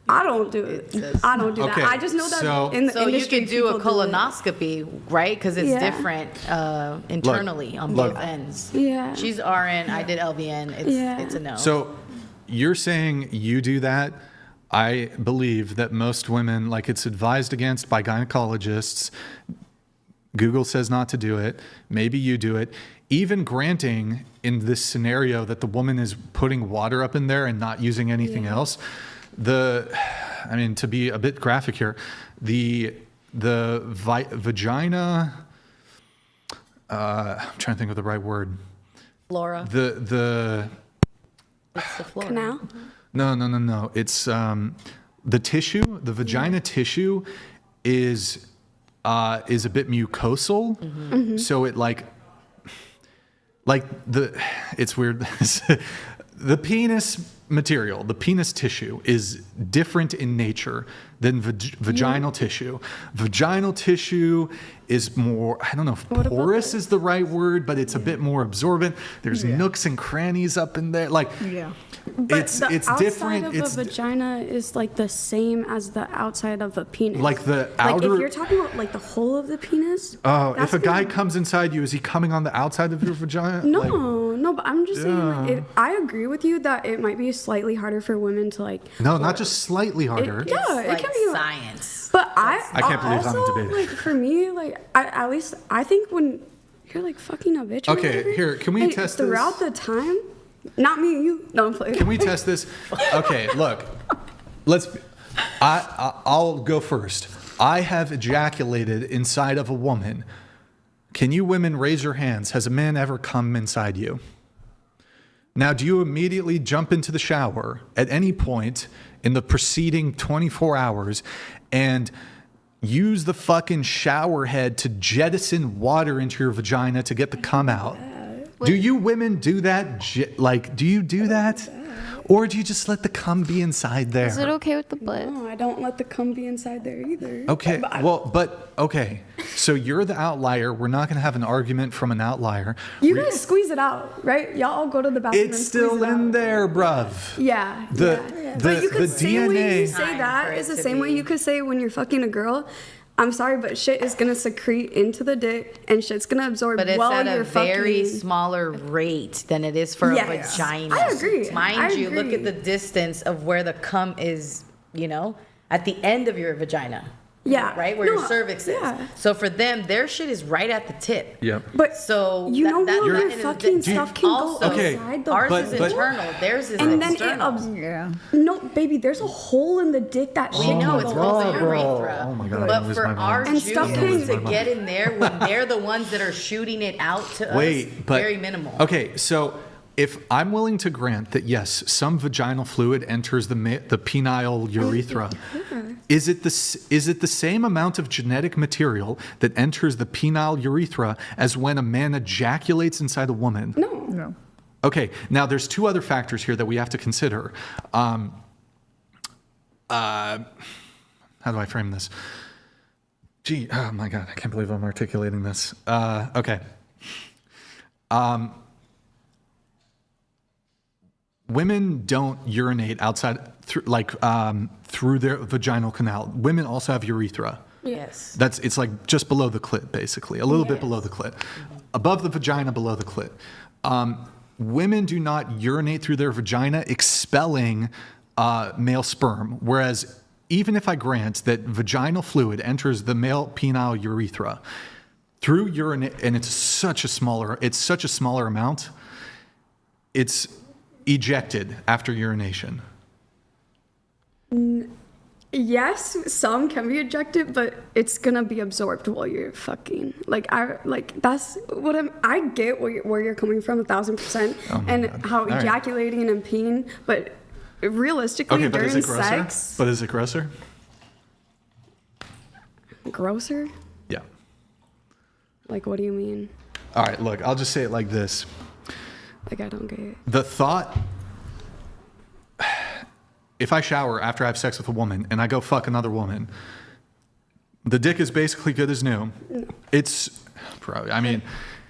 Speaker 2: I don't do it. I don't do that. I just know that in the industry,
Speaker 13: you could do a
Speaker 2: people do it.
Speaker 13: colonoscopy, right? Because it's different internally on both ends.
Speaker 2: Yeah.
Speaker 13: She's RN. I did LVN. It's a no.
Speaker 1: So you're saying you do that? I believe that most women, like it's advised against by gynecologists. Google says not to do it. Maybe you do it. Even granting in this scenario that the woman is putting water up in there and not using anything else, I mean, to be a bit graphic here, the vagina. I'm trying to think of the right word.
Speaker 13: Flora.
Speaker 1: The
Speaker 13: It's the flora.
Speaker 2: Canal?
Speaker 1: No. It's the tissue. The vagina tissue is a bit mucosal, so it like it's weird. The penis material, the penis tissue is different in nature than vaginal tissue. Vaginal tissue is more, I don't know if porous is the right word, but it's a bit more absorbent. There's nooks and crannies up in there. Like,
Speaker 2: But
Speaker 1: it's
Speaker 2: the
Speaker 1: different.
Speaker 2: outside of a vagina is like the same as the outside of a penis.
Speaker 1: Like the
Speaker 2: Like
Speaker 1: outer.
Speaker 2: if you're talking about like the whole of the penis.
Speaker 1: Oh,
Speaker 2: that's
Speaker 1: if a guy
Speaker 2: gonna-
Speaker 1: comes inside you, is he coming on the outside of your vagina?
Speaker 2: No,
Speaker 1: Like,
Speaker 2: no, but I'm just saying. Like,
Speaker 1: Yeah.
Speaker 2: I agree with you that it might be slightly harder for women to like.
Speaker 1: no, not just slightly harder.
Speaker 2: It can be
Speaker 13: science.
Speaker 2: But I
Speaker 1: can't believe I'm
Speaker 2: also,
Speaker 1: debating.
Speaker 2: like for me, like at least I think when you're like fucking a bitch. or
Speaker 1: Okay,
Speaker 2: whatever,
Speaker 1: here, can we
Speaker 2: like,
Speaker 1: test this?
Speaker 2: throughout the time? Not me, you. No, I'm playing.
Speaker 1: Can we test this? Okay, look. I'll go first. I have ejaculated inside of a woman. Can you women raise your hands? Has a man ever come inside you? Now, do you immediately jump into the shower at any point in the preceding 24 hours and use the fucking shower head to jettison water into your vagina to get the cum out? Do you women do that? Do you do that? Or do you just let the cum be inside there?
Speaker 15: Is it okay with the butt?
Speaker 2: No, I don't let the cum be inside there either.
Speaker 1: Okay, okay. So you're the outlier. We're not going to have an argument from an outlier.
Speaker 2: You guys squeeze it out, right? Y'all all go to the bathroom.
Speaker 1: It's
Speaker 2: and
Speaker 1: still
Speaker 2: squeeze it
Speaker 1: in
Speaker 2: out.
Speaker 1: there, bruv.
Speaker 2: Yeah.
Speaker 1: The
Speaker 2: But you could
Speaker 1: the
Speaker 2: say when you
Speaker 1: DNA.
Speaker 2: say that is the same way you could say when you're fucking a girl. I'm sorry, but shit is gonna secrete into the dick, and shit's gonna absorb
Speaker 13: But it's
Speaker 2: while
Speaker 13: at a
Speaker 2: you're
Speaker 13: very
Speaker 2: fucking.
Speaker 13: smaller rate than it is for
Speaker 2: Yes.
Speaker 13: a vagina.
Speaker 2: I agree.
Speaker 13: Mind you, look
Speaker 2: agree.
Speaker 13: at the distance of where the cum is, at the end of your vagina.
Speaker 2: Yeah.
Speaker 13: Right? Where
Speaker 2: No,
Speaker 13: your cervix is.
Speaker 2: yeah.
Speaker 13: So for them, their shit is right at the tip.
Speaker 1: Yep.
Speaker 2: But
Speaker 13: so
Speaker 2: you know
Speaker 13: that,
Speaker 2: where
Speaker 13: that
Speaker 2: your
Speaker 13: is-
Speaker 2: fucking
Speaker 13: do you-
Speaker 2: stuff can
Speaker 13: also,
Speaker 2: go inside the
Speaker 13: ours
Speaker 1: but-
Speaker 13: is
Speaker 1: but-
Speaker 13: internal. Theirs is
Speaker 2: and then
Speaker 13: external.
Speaker 2: No, baby, there's a hole in the dick that shit
Speaker 13: We know
Speaker 2: can
Speaker 13: it's
Speaker 2: go
Speaker 13: called the
Speaker 2: inside.
Speaker 13: urethra.
Speaker 1: Oh my God, I
Speaker 13: But
Speaker 1: lose
Speaker 13: for
Speaker 1: my mind.
Speaker 13: our
Speaker 2: And stuff
Speaker 13: juices
Speaker 2: can-
Speaker 13: to get in there when they're the ones that are shooting it out to us,
Speaker 1: Wait, but
Speaker 13: very minimal.
Speaker 1: Okay, so if I'm willing to grant that yes, some vaginal fluid enters the penile urethra, is it the same amount of genetic material that enters the penile urethra as when a man ejaculates inside a woman?
Speaker 2: No.
Speaker 1: Okay, now there's two other factors here that we have to consider. How do I frame this? Gee, oh my God, I can't believe I'm articulating this. Okay. Women don't urinate outside through their vaginal canal. Women also have urethra.
Speaker 13: Yes.
Speaker 1: It's like just below the clit, basically, a little bit below the clit, above the vagina, below the clit. Women do not urinate through their vagina, expelling male sperm. Whereas, even if I grant that vaginal fluid enters the male penile urethra through urine, and it's such a smaller amount, it's ejected after urination.
Speaker 2: Yes, some can be ejected, but it's gonna be absorbed while you're fucking. That's what I get where you're coming from 1,000%, and how
Speaker 1: All right.
Speaker 2: ejaculating and peeing, but realistically
Speaker 1: Okay, but
Speaker 2: during
Speaker 1: is it grosser?
Speaker 2: sex,
Speaker 1: But is it grosser?
Speaker 2: grosser.
Speaker 1: Yeah.
Speaker 2: Like, what do you mean?
Speaker 1: All right, look, I'll just say it like this.
Speaker 2: Like, I don't get it.
Speaker 1: The thought, if I shower after I have sex with a woman and I go fuck another woman, the dick is basically good as new. It's, bro, I mean,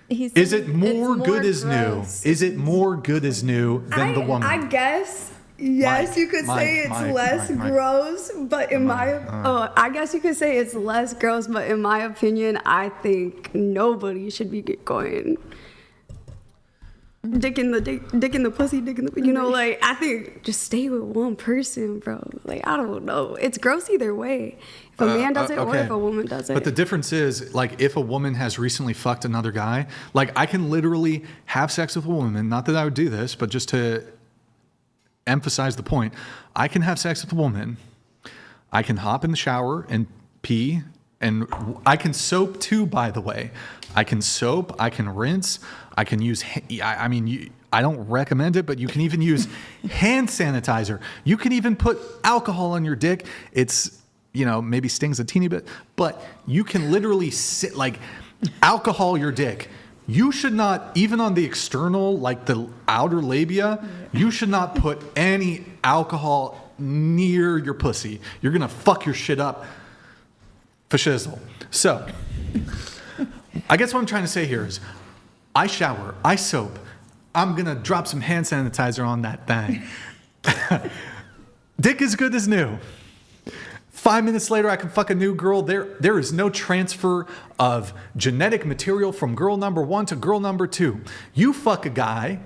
Speaker 1: is it more good as new? Is it more good as new than the woman?
Speaker 2: I guess. Yes,
Speaker 1: Mike,
Speaker 2: you could say it's less gross, but I guess you could say it's less gross, but in my opinion, I think nobody should be going dick in the pussy, I think just stay with one person, bro. Like, I don't know. It's gross either way. If a man does it or if a woman does it.
Speaker 1: But the difference is, like, if a woman has recently fucked another guy, like, I can literally have sex with a woman, not that I would do this, but just to emphasize the point, I can have sex with a woman. I can hop in the shower and pee, and I can soap too, by the way. I can soap, I can rinse, I can use, I don't recommend it, but you can even use hand sanitizer. You can even put alcohol on your dick. It's, maybe stings a teeny bit, but you can literally alcohol your dick. You should not, even on the external, like the outer labia, you should not put any alcohol near your pussy. You're going to fuck your shit up for shizzle. So, I guess what I'm trying to say here is I shower, I soap, I'm going to drop some hand sanitizer on that thing. Dick is good as new. 5 minutes later, I can fuck a new girl. There is no transfer of genetic material from girl number 1 to girl number 2. You fuck a guy.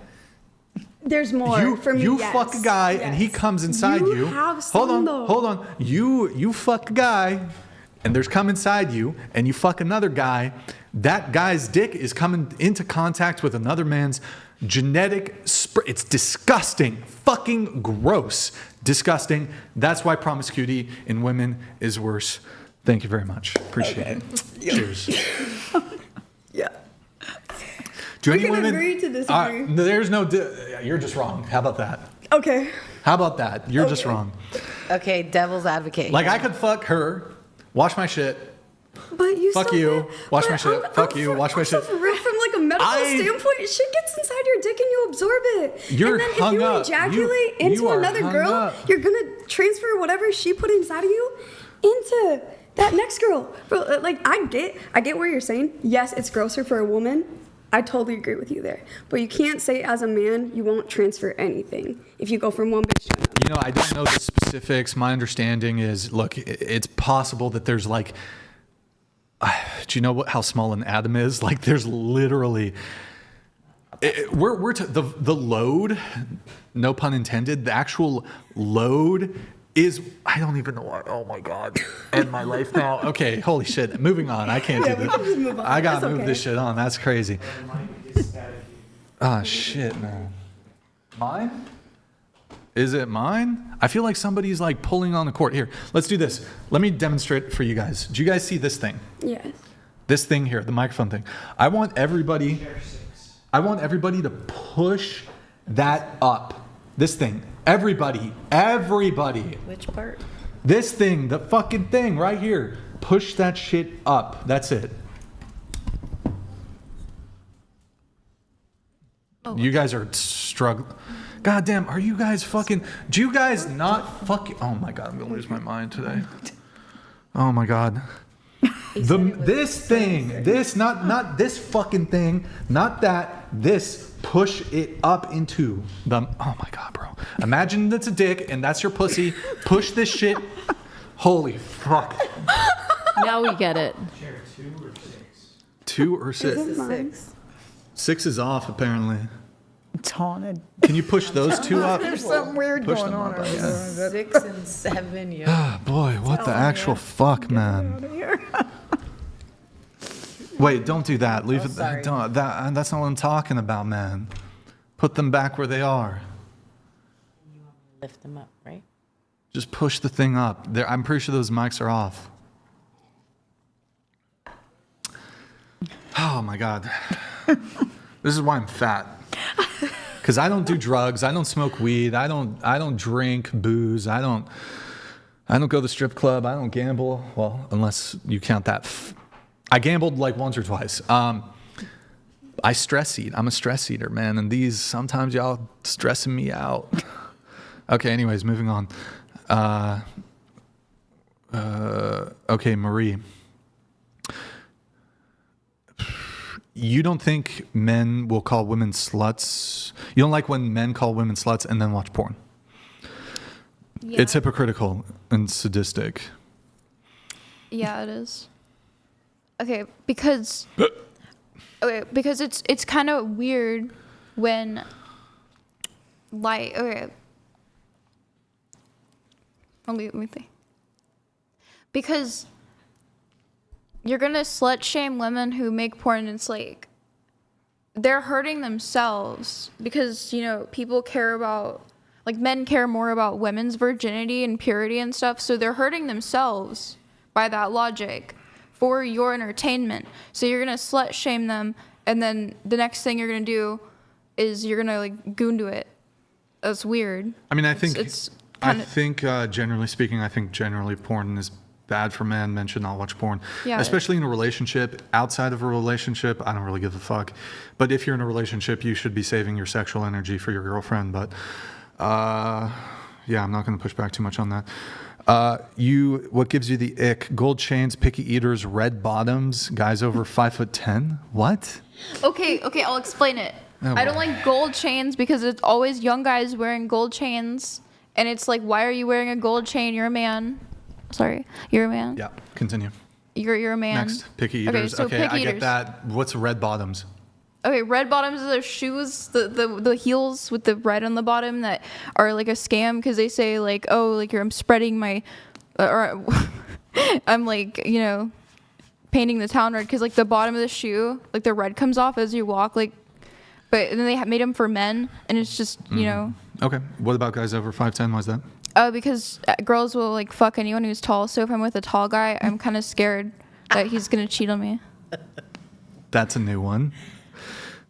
Speaker 2: There's more for me.
Speaker 1: You fuck a guy and he comes inside you.
Speaker 2: Have some,
Speaker 1: Hold on. You fuck a guy and there's come inside you, and you fuck another guy. That guy's dick is coming into contact with another man's genetic it's disgusting. Fucking gross. Disgusting. That's why promiscuity in women is worse. Thank you very much. Appreciate it. Cheers.
Speaker 5: Yeah.
Speaker 1: Do
Speaker 2: We
Speaker 1: any
Speaker 2: can
Speaker 1: women
Speaker 2: agree to disagree.
Speaker 1: There's no you're just wrong. How about that?
Speaker 2: Okay.
Speaker 1: How about that? You're just wrong.
Speaker 13: Okay, devil's advocate.
Speaker 1: Like, I could fuck her, wash my shit.
Speaker 2: But you
Speaker 1: fuck
Speaker 2: still
Speaker 1: you,
Speaker 2: get,
Speaker 1: wash my shit. Fuck you, wash my shit.
Speaker 2: From like a medical standpoint, shit gets inside your dick and you absorb it.
Speaker 1: You're
Speaker 2: and then
Speaker 1: hung
Speaker 2: if you
Speaker 1: up.
Speaker 2: ejaculate
Speaker 1: You
Speaker 2: into
Speaker 1: are
Speaker 2: another
Speaker 1: hung
Speaker 2: girl,
Speaker 1: up.
Speaker 2: you're gonna transfer whatever she put inside of you into that next girl. Bro, like I get what you're saying. Yes, it's grosser for a woman. I totally agree with you there. But you can't say as a man you won't transfer anything if you go from one bitch to another.
Speaker 1: I don't know the specifics. My understanding is, look, it's possible that there's like, do you know how small an atom is? Like, there's literally, the load, no pun intended, the actual load is, I don't even know what, oh my God, end my life now. Okay, holy shit, moving on. I can't do this. I gotta move this shit on. That's crazy. Ah, shit, man. Mine? Is it mine? I feel like somebody's like pulling on the cord. Here, let's do this. Let me demonstrate for you guys. Do you guys see this thing?
Speaker 2: Yes.
Speaker 1: This thing here, the microphone thing. I want everybody to push that up. This thing. Everybody.
Speaker 13: Which part?
Speaker 1: This thing, the fucking thing right here. Push that shit up. That's it. Oh. You guys are struggling. God damn, are you guys fucking... Do you guys not fucking... Oh my God, I'm going to lose my mind today. Oh my God. This thing, not this fucking thing, not that, this, push it up into the... Oh my God, bro. Imagine that's a dick and that's your pussy. Push this shit. Holy fuck.
Speaker 7: Now we get it.
Speaker 1: 2 or 6?
Speaker 13: 2 or 6.
Speaker 1: 6 is off, apparently.
Speaker 5: It's haunted.
Speaker 1: Can you push those 2 up?
Speaker 5: There's something weird
Speaker 1: Push
Speaker 5: going
Speaker 1: them
Speaker 5: on
Speaker 1: up,
Speaker 5: over
Speaker 1: yeah.
Speaker 5: there.
Speaker 13: 6 and 7, yeah.
Speaker 1: Ah, boy, what the actual fuck, man. Wait, don't do that. Leave it.
Speaker 13: Sorry.
Speaker 1: Don't, that's not what I'm talking about, man. Put them back where they are.
Speaker 13: Lift them up, right?
Speaker 1: Just push the thing up. I'm pretty sure those mics are off. Oh my God. This is why I'm fat. Because I don't do drugs. I don't smoke weed. I don't drink booze. I don't go to the strip club. I don't gamble. Well, unless you count that. I gambled like once or twice. I stress eat. I'm a stress eater, man. And these, sometimes y'all stressing me out. Okay, anyways, moving on. Okay, Marie. You don't think men will call women sluts? You don't like when men call women sluts and then watch porn? Yeah. It's hypocritical and sadistic.
Speaker 15: Yeah, it is. Okay, because it's kind of weird when, like, okay, let me think. Because you're gonna slut shame women who make porn, and it's like they're hurting themselves because, you know, people care about, like men care more about women's virginity and purity and stuff, so they're hurting themselves by that logic for your entertainment. So you're gonna slut shame them, and then the next thing you're gonna do is you're gonna like goon to it. That's weird.
Speaker 1: I mean, I think generally speaking, I think generally porn is bad for men. Men should not watch porn, especially in a relationship. Outside of a relationship, I don't really give a fuck. But if you're in a relationship, you should be saving your sexual energy for your girlfriend. But yeah, I'm not going to push back too much on that. What gives you the ick? Gold chains, picky eaters, red bottoms, guys over 5'10". What?
Speaker 15: Okay, I'll explain it.
Speaker 1: Oh,
Speaker 15: I don't like gold chains because it's always young guys wearing gold chains, and it's like, why are you wearing a gold chain? You're a man. Sorry, you're a man.
Speaker 1: Yeah, continue.
Speaker 15: You're a man.
Speaker 1: Next, picky eaters. Okay, I get that. What's red bottoms?
Speaker 15: Okay, red bottoms are those shoes, the heels with the red on the bottom that are like a scam because they say like, oh, like I'm spreading my, or I'm like, you know, painting the town red because like the bottom of the shoe, like the red comes off as you walk, like, but then they made them for men, and it's just, you know.
Speaker 1: Okay, what about guys over 5'10"? Why's that?
Speaker 15: Because girls will like fuck anyone who's tall. So if I'm with a tall guy, I'm kind of scared that he's gonna cheat on me.
Speaker 1: That's a new one.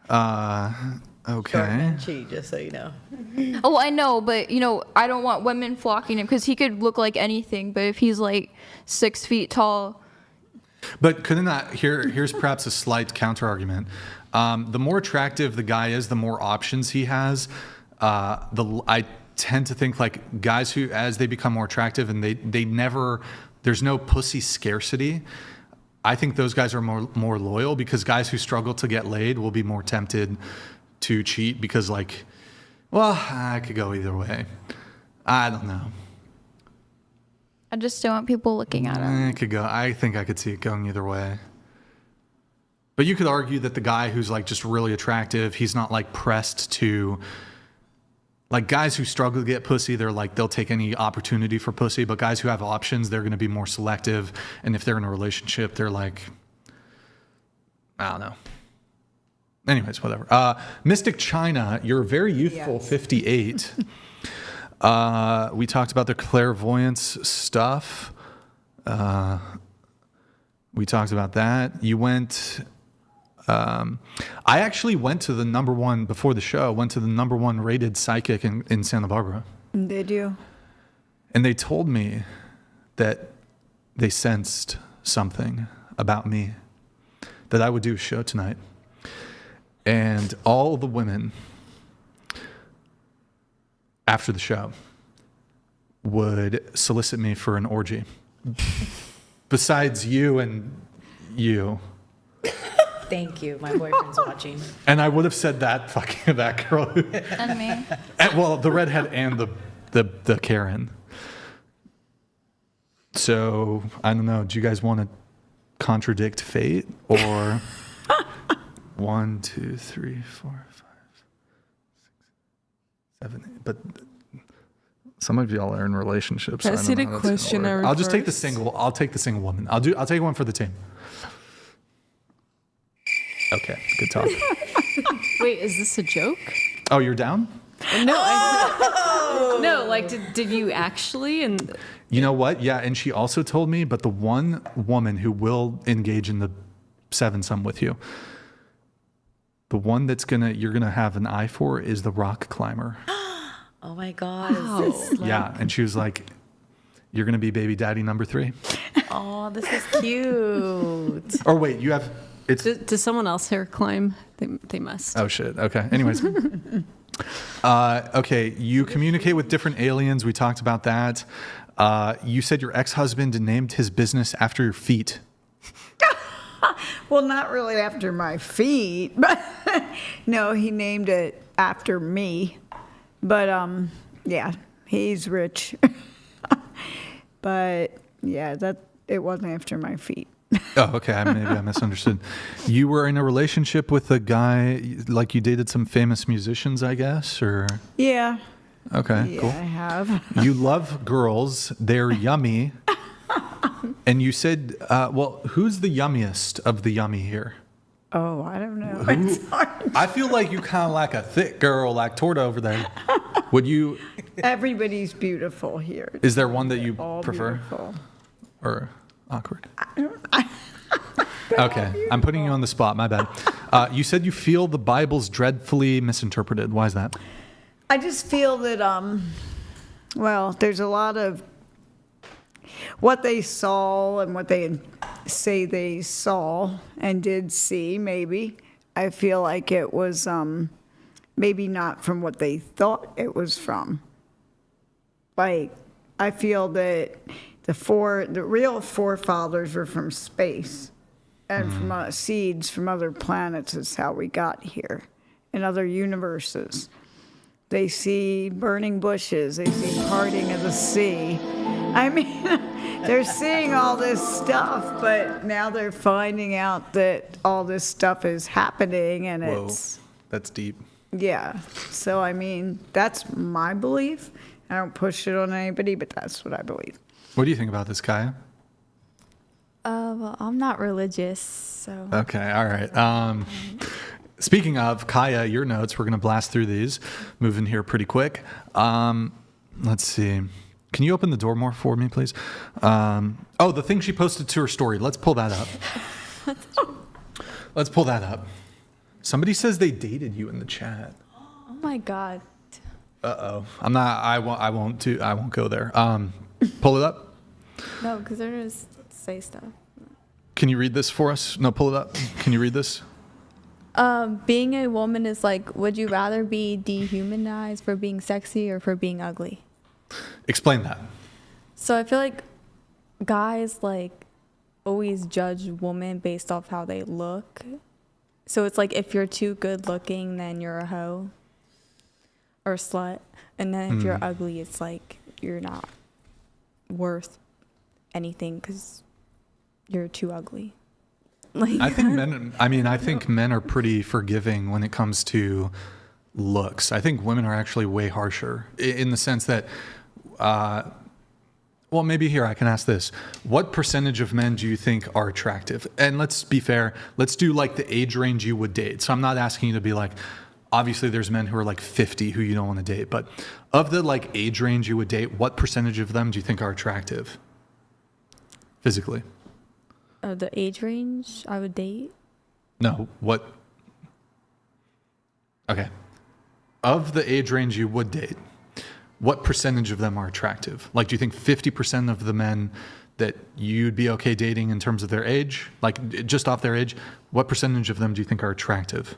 Speaker 1: Okay.
Speaker 3: Short men cheat, just so you know.
Speaker 15: Oh, I know, but you know, I don't want women flocking him because he could look like anything. But if he's like 6 feet tall.
Speaker 1: But couldn't that? Here's perhaps a slight counter argument. The more attractive the guy is, the more options he has. I tend to think like guys who, as they become more attractive and they never, there's no pussy scarcity. I think those guys are more loyal because guys who struggle to get laid will be more tempted to cheat because like, well, I could go either way. I don't know.
Speaker 15: I just don't want people looking at him.
Speaker 1: I think I could see it going either way. But you could argue that the guy who's like just really attractive, he's not like pressed to. Like guys who struggle to get pussy, they'll take any opportunity for pussy. But guys who have options, they're going to be more selective. And if they're in a relationship, they're like, I don't know. Anyways, whatever. Mystic China, you're very youthful, 58. We talked about the clairvoyance stuff. We talked about that. You went. I actually went to the #1 before the show. Went to the #1 rated psychic in Santa Barbara.
Speaker 5: Did you?
Speaker 1: And they told me that they sensed something about me, that I would do a show tonight, and all the women after the show would solicit me for an orgy. Besides you and you.
Speaker 3: Thank you. My boyfriend's watching.
Speaker 1: And I would have said that girl.
Speaker 15: And me.
Speaker 1: Well, the redhead and the Karen. So I don't know. Do you guys want to contradict fate or 1, 2, 3, 4, 5, 6, 7, 8? But some of y'all are in relationships.
Speaker 6: Can I see the questionnaire
Speaker 1: I'll just take the
Speaker 6: first?
Speaker 1: single. I'll take the single woman. I'll take one for the team. Okay, good talk.
Speaker 7: Wait, is this a joke?
Speaker 1: Oh, you're down?
Speaker 7: No, no. Like, did you actually? And
Speaker 1: you know what? Yeah, and she also told me, but the one woman who will engage in the 7-some with you, the one you're gonna have an eye for is the rock climber.
Speaker 3: Oh my God! Is this like...
Speaker 1: Yeah, and she was like, "You're gonna be baby daddy number 3."
Speaker 3: Oh, this is cute.
Speaker 1: Or wait, you have.
Speaker 7: Does someone else here climb? They must.
Speaker 1: Oh shit. Okay. Anyways. Okay. You communicate with different aliens. We talked about that. You said your ex-husband named his business after your feet.
Speaker 5: Well, not really after my feet, but no, he named it after me. But yeah, he's rich. But yeah, it wasn't after my feet.
Speaker 1: Oh, okay. Maybe I misunderstood. You were in a relationship with a guy, like you dated some famous musicians, I guess, or?
Speaker 5: Yeah.
Speaker 1: Okay,
Speaker 5: yeah,
Speaker 1: cool.
Speaker 5: I have.
Speaker 1: You love girls. They're yummy. And you said, well, who's the yummiest of the yummy here?
Speaker 5: Oh, I don't know.
Speaker 1: I feel like you kind of like a thick girl like Torta over there. Would you
Speaker 5: Everybody's beautiful here.
Speaker 1: Is there one that you
Speaker 5: All
Speaker 1: prefer?
Speaker 5: beautiful.
Speaker 1: Or awkward? Okay, I'm putting you on the spot. My bad. You said you feel the Bible's dreadfully misinterpreted. Why is that?
Speaker 5: I just feel that, well, there's a lot of what they saw and what they say they saw and did see, maybe. I feel like it was maybe not from what they thought it was from. Like, I feel that the real forefathers were from space and from seeds from other planets is how we got here, in other universes. They see burning bushes, they see parting of the sea. I mean, they're seeing all this stuff, but now they're finding out that all this stuff is happening and
Speaker 1: Whoa,
Speaker 5: it's,
Speaker 1: that's deep.
Speaker 5: yeah. So, I mean, that's my belief. I don't push it on anybody, but that's what I believe.
Speaker 1: What do you think about this, Kaya?
Speaker 4: Well, I'm not religious, so.
Speaker 1: Okay, all right. Speaking of, Kaya, your notes, we're going to blast through these. Moving here pretty quick. Let's see. Can you open the door more for me, please? Oh, the thing she posted to her story. Let's pull that up. Let's pull that up. Somebody says they dated you in the chat.
Speaker 4: Oh my God.
Speaker 1: Uh-oh. I won't go there. Pull it up.
Speaker 4: No, because they're just say stuff.
Speaker 1: Can you read this for us? No, pull it up. Can you read this?
Speaker 4: Being a woman is like, would you rather be dehumanized for being sexy or for being ugly?
Speaker 1: Explain that.
Speaker 4: So I feel like guys like always judge women based off how they look. So it's like if you're too good looking, then you're a hoe or a slut. And then if you're ugly, it's like you're not worth anything because you're too ugly. Like,
Speaker 1: I think men are pretty forgiving when it comes to looks. I think women are actually way harsher in the sense that, well, maybe here I can ask this. What percentage of men do you think are attractive? And let's be fair. Let's do like the age range you would date. So I'm not asking you to be like, obviously there's men who are like 50 who you don't want to date, but of the like age range you would date, what percentage of them do you think are attractive physically?
Speaker 4: The age range I would date?
Speaker 1: No, what? Okay. Of the age range you would date, what percentage of them are attractive? Like, do you think 50% of the men that you'd be okay dating in terms of their age, like just off their age, what percentage of them do you think are attractive?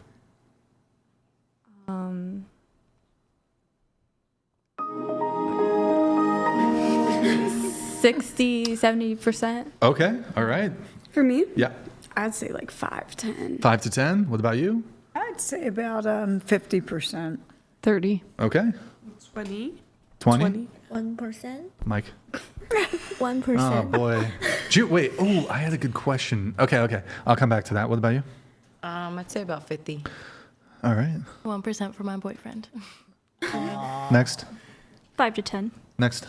Speaker 4: 60-70%.
Speaker 1: Okay, all right.
Speaker 2: For me?
Speaker 1: Yeah.
Speaker 2: I'd say like 5-10.
Speaker 1: 5 to 10. What about you?
Speaker 5: I'd say about 50%.
Speaker 7: 30.
Speaker 1: Okay.
Speaker 6: 20.
Speaker 1: 20?
Speaker 9: 1%.
Speaker 1: Mike.
Speaker 9: 1%.
Speaker 1: Oh boy. Wait. Oh, I had a good question. Okay. I'll come back to that. What about you?
Speaker 13: I'd say about 50.
Speaker 1: All right.
Speaker 12: 1% for my boyfriend.
Speaker 1: Next.
Speaker 14: 5 to 10.
Speaker 1: Next.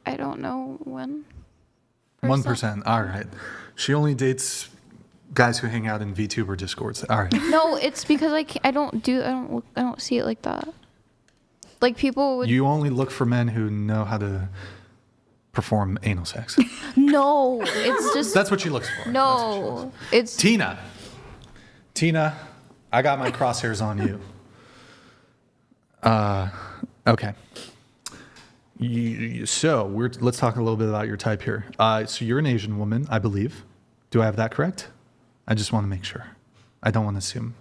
Speaker 15: I don't know when.
Speaker 1: 1%. All right. She only dates guys who hang out in Vtuber discords. All right.
Speaker 15: No, it's because I don't see it like that. Like people would.
Speaker 1: You only look for men who know how to perform anal sex.
Speaker 15: No, it's just.
Speaker 1: That's what she looks for.
Speaker 15: No, it's.
Speaker 1: Tina, I got my crosshairs on you. Okay. So let's talk a little bit about your type here. So you're an Asian woman, I believe. Do I have that correct? I just want to make sure. I don't want to assume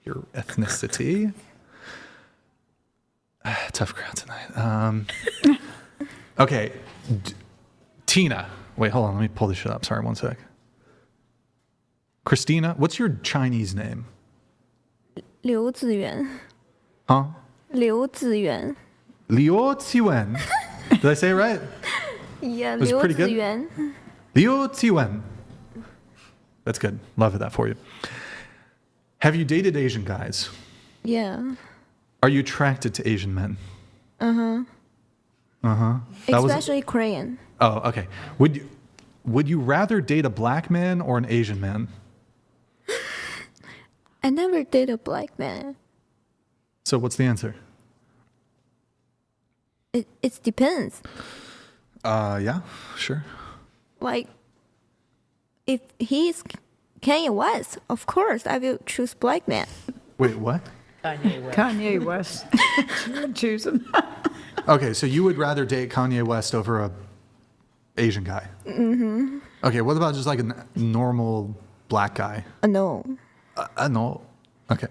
Speaker 1: your ethnicity. Tough crowd tonight. Okay. Tina. Wait, hold on. Let me pull this shit up. Sorry, one sec. Christina, what's your Chinese name?
Speaker 9: 刘子元.
Speaker 1: Huh?
Speaker 9: 刘子元.
Speaker 1: Liu Ziwen. Did I say it right?
Speaker 9: Yeah,
Speaker 1: it was
Speaker 9: Liu
Speaker 1: pretty good.
Speaker 9: Ziyuan.
Speaker 1: Liu Ziwen. That's good. Love that for you. Have you dated Asian guys?
Speaker 9: Yeah.
Speaker 1: Are you attracted to Asian men?
Speaker 9: Uh-huh.
Speaker 1: Uh-huh.
Speaker 9: Especially Korean.
Speaker 1: Oh, okay. Would you rather date a black man or an Asian man?
Speaker 9: I never dated a black man.
Speaker 1: So what's the answer?
Speaker 9: It depends.
Speaker 1: Yeah, sure.
Speaker 9: Like, if he's Kanye West, of course I will choose black man.
Speaker 1: Wait, what?
Speaker 5: Kanye West. Choose him.
Speaker 1: Okay, so you would rather date Kanye West over a Asian guy?
Speaker 9: Mm-hmm.
Speaker 1: Okay, what about just like a normal black guy?
Speaker 9: No.
Speaker 1: No. Okay.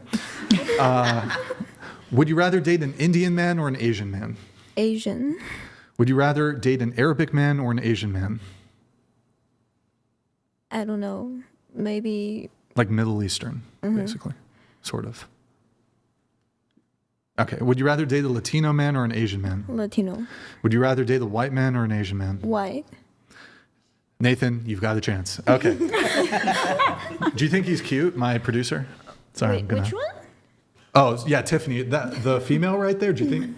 Speaker 1: Would you rather date an Indian man or an Asian man?
Speaker 9: Asian.
Speaker 1: Would you rather date an Arabic man or an Asian man?
Speaker 9: I don't know. Maybe.
Speaker 1: Like Middle Eastern, basically. Sort of. Okay. Would you rather date a Latino man or an Asian man?
Speaker 9: Latino.
Speaker 1: Would you rather date a white man or an Asian man?
Speaker 9: White.
Speaker 1: Nathan, you've got a chance. Okay. Do you think he's cute, my producer? Sorry,
Speaker 9: Wait, which one?
Speaker 1: Oh, yeah, Tiffany. The female right there, do you think?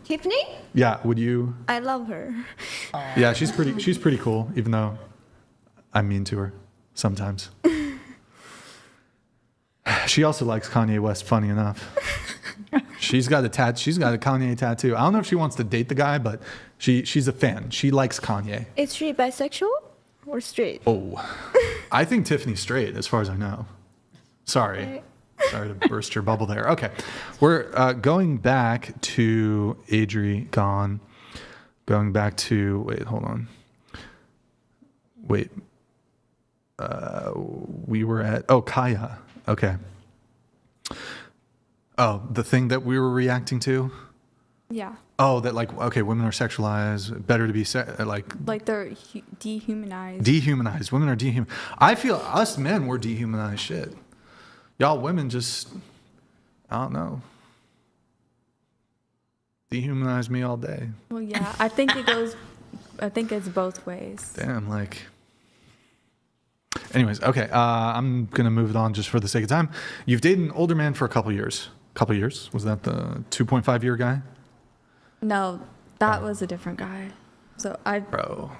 Speaker 9: Tiffany?
Speaker 1: Yeah, would you?
Speaker 9: I love her.
Speaker 1: Yeah, she's pretty cool, even though I'm mean to her sometimes. She also likes Kanye West, funny enough. She's got a Kanye tattoo. I don't know if she wants to date the guy, but she's a fan. She likes Kanye.
Speaker 9: Is she bisexual or straight?
Speaker 1: Oh, I think Tiffany's straight, as far as I know. Sorry to burst your bubble there. Okay, we're going back to Adri gone. Going back to hold on. We were at Kaya. Okay. Oh, the thing that we were reacting to?
Speaker 4: Yeah.
Speaker 1: Oh, that women are sexualized, better to be
Speaker 4: like they're dehumanized.
Speaker 1: Dehumanized. Women are dehumanized. I feel us men were dehumanized shit. Y'all women just, I don't know. Dehumanize me all day.
Speaker 4: Well, yeah, I think it's both ways.
Speaker 1: Damn, Anyways, okay, I'm going to move it on just for the sake of time. You've dated an older man for a couple years. Couple years? Was that the 2.5 year guy?
Speaker 4: No, that was a different guy. So
Speaker 1: Bro.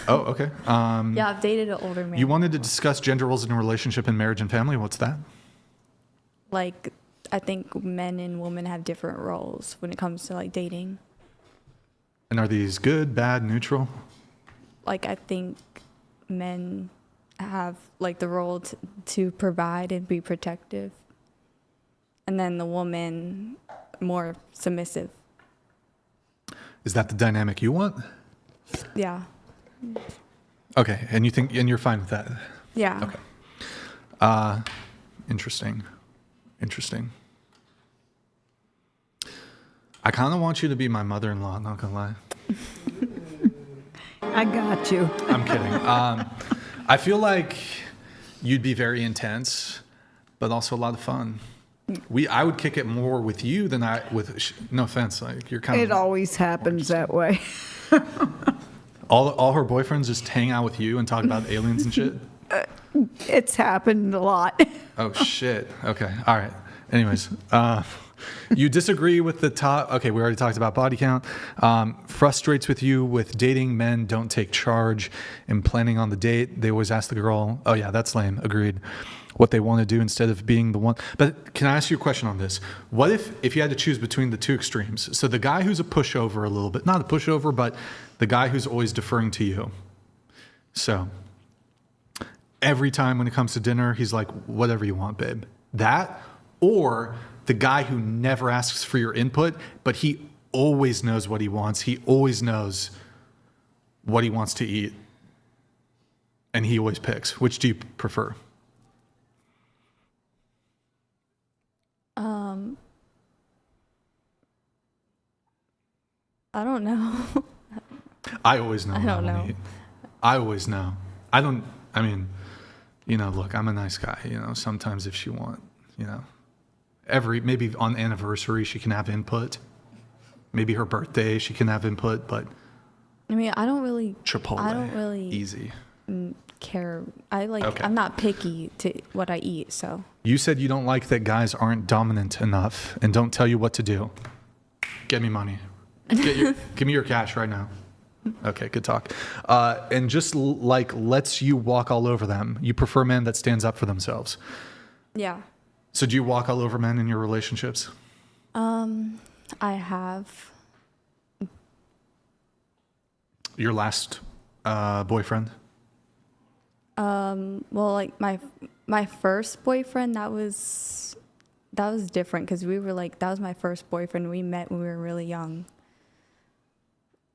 Speaker 1: Oh, okay.
Speaker 4: Yeah, I've dated an older man.
Speaker 1: You wanted to discuss gender roles in a relationship and marriage and family. What's that?
Speaker 4: Like, I think men and women have different roles when it comes to dating.
Speaker 1: And are these good, bad, neutral?
Speaker 4: Like, I think men have the role to provide and be protective, and then the woman more submissive.
Speaker 1: Is that the dynamic you want?
Speaker 4: Yeah.
Speaker 1: Okay, and you're fine with that?
Speaker 4: Yeah.
Speaker 1: Okay. Interesting. I kind of want you to be my mother-in-law, not gonna lie.
Speaker 5: I got you.
Speaker 1: I'm kidding. I feel like you'd be very intense, but also a lot of fun. I would kick it more with you than no offense, you're kind of.
Speaker 5: It always happens that way.
Speaker 1: All her boyfriends just hang out with you and talk about aliens and shit?
Speaker 5: It's happened a lot.
Speaker 1: Oh, shit. Okay. All right. Anyways, you disagree with the top. Okay, we already talked about body count. Frustrates with you with dating men don't take charge and planning on the date. They always ask the girl, oh, yeah, that's lame. Agreed. What they want to do instead of being the one. But can I ask you a question on this? What if you had to choose between the two extremes? So the guy who's a pushover a little bit, not a pushover, but the guy who's always deferring to you. So every time when it comes to dinner, he's like, whatever you want, babe. That, or the guy who never asks for your input, but he always knows what he wants. He always knows what he wants to eat. And he always picks. Which do you prefer?
Speaker 4: I don't know.
Speaker 1: I always know.
Speaker 4: I don't know.
Speaker 1: Eat. I always know. Look, I'm a nice guy, sometimes if she want, maybe on anniversary, she can have input. Maybe her birthday, she can have input, but.
Speaker 4: I don't really.
Speaker 1: Chipotle.
Speaker 4: I don't really.
Speaker 1: Easy.
Speaker 4: Care.
Speaker 1: Okay.
Speaker 4: I'm not picky to what I eat, so.
Speaker 1: You said you don't like that guys aren't dominant enough and don't tell you what to do. Get me money. Give me your cash right now. Okay, good talk. And just lets you walk all over them. You prefer men that stands up for themselves.
Speaker 4: Yeah.
Speaker 1: So do you walk all over men in your relationships?
Speaker 4: I have.
Speaker 1: your last boyfriend?
Speaker 4: Well, like my first boyfriend, that was different because we were like, that was my first boyfriend. We met when we were really young.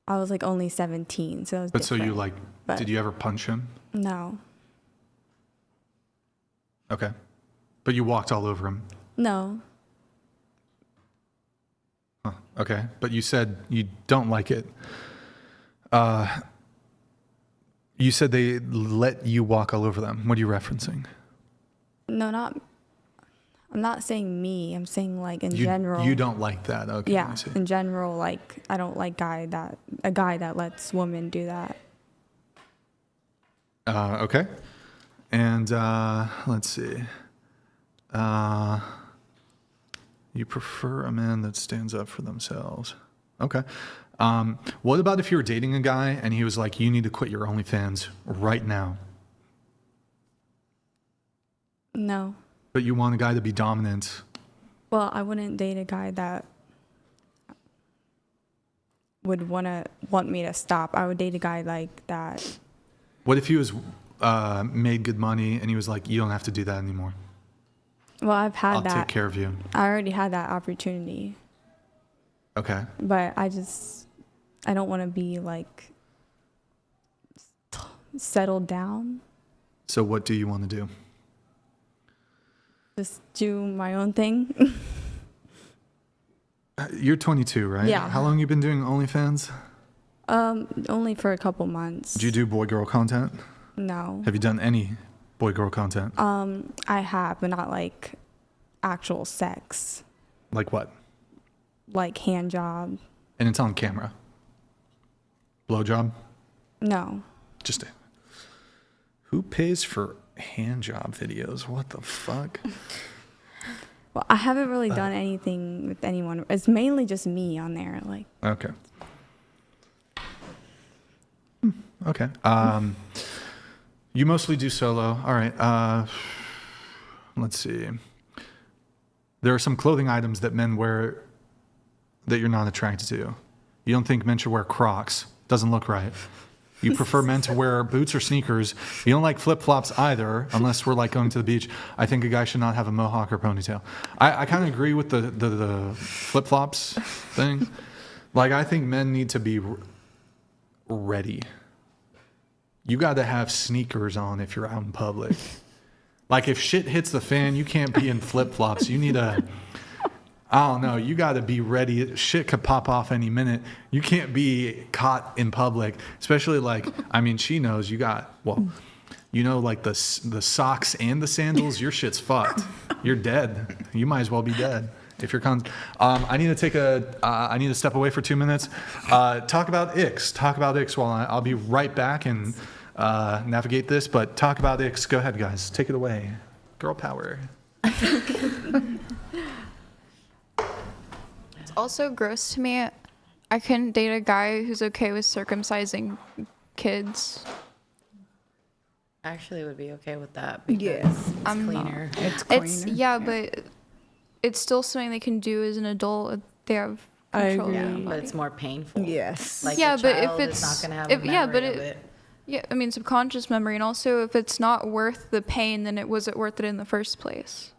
Speaker 4: I was like only 17, so it was
Speaker 1: But so
Speaker 4: different.
Speaker 1: you like, did you ever punch him?
Speaker 4: No.
Speaker 1: Okay. But you walked all over him?
Speaker 4: No.
Speaker 1: Huh. Okay. But you said you don't like it. You said they let you walk all over them. What are you referencing?
Speaker 4: No, I'm not saying me. I'm saying like in general.
Speaker 1: You don't like that. Okay.
Speaker 4: Yeah.
Speaker 1: I see.
Speaker 4: In general, like I don't like a guy that lets women do that.
Speaker 1: Okay. And let's see. You prefer a man that stands up for themselves. Okay. What about if you were dating a guy and he was like, you need to quit your OnlyFans right now?
Speaker 4: No.
Speaker 1: But you want a guy to be dominant.
Speaker 4: Well, I wouldn't date a guy that would want me to stop. I would date a guy like that.
Speaker 1: What if he was made good money and he was like, you don't have to do that anymore?
Speaker 4: Well, I'll
Speaker 1: I'll take care of you.
Speaker 4: I already had that opportunity.
Speaker 1: Okay.
Speaker 4: But I don't want to be like settled down.
Speaker 1: So what do you want to do?
Speaker 4: Just do my own thing.
Speaker 1: You're 22, right?
Speaker 4: Yeah.
Speaker 1: How long you been doing OnlyFans?
Speaker 4: Only for a couple months.
Speaker 1: Do you do boy-girl content?
Speaker 4: No.
Speaker 1: Have you done any boy-girl content?
Speaker 4: I have, but not like actual sex.
Speaker 1: Like what?
Speaker 4: Like hand job.
Speaker 1: And it's on camera. Blowjob?
Speaker 4: No.
Speaker 1: Just who pays for hand job videos? What the fuck?
Speaker 4: Well, I haven't really done anything with anyone. It's mainly just me on there. Like.
Speaker 1: Okay. Okay. You mostly do solo. All right. Let's see. There are some clothing items that men wear that you're not attracted to. You don't think men should wear Crocs. Doesn't look right. You prefer men to wear boots or sneakers. You don't like flip-flops either, unless we're like going to the beach. I think a guy should not have a mohawk or ponytail. I kind of agree with the flip-flops thing. Like, I think men need to be ready. You got to have sneakers on if you're out in public. Like, if shit hits the fan, you can't be in flip-flops. You need a... I don't know. You got to be ready. Shit could pop off any minute. You can't be caught in public, especially like, I mean, she knows you got, well, you know, like the socks and the sandals, your shit's fucked. You're dead. You might as well be dead if you're I need to step away for 2 minutes. Talk about icks. Talk about icks while I'll be right back and navigate this, but talk about icks. Go ahead, guys. Take it away. Girl power.
Speaker 15: Also gross to me. I couldn't date a guy who's okay with circumcising kids.
Speaker 13: Actually, would be okay with that because
Speaker 5: Yes.
Speaker 13: it's cleaner.
Speaker 5: It's cleaner.
Speaker 15: But it's still something they can do as an adult. They have control.
Speaker 13: Yeah, but it's more painful.
Speaker 5: Yes.
Speaker 13: Like
Speaker 15: Yeah,
Speaker 13: a
Speaker 15: but if
Speaker 13: child is
Speaker 15: it's
Speaker 13: not gonna have a memory of it.
Speaker 15: Yeah, I mean subconscious memory, and also if it's not worth the pain, then was it worth it in the first place?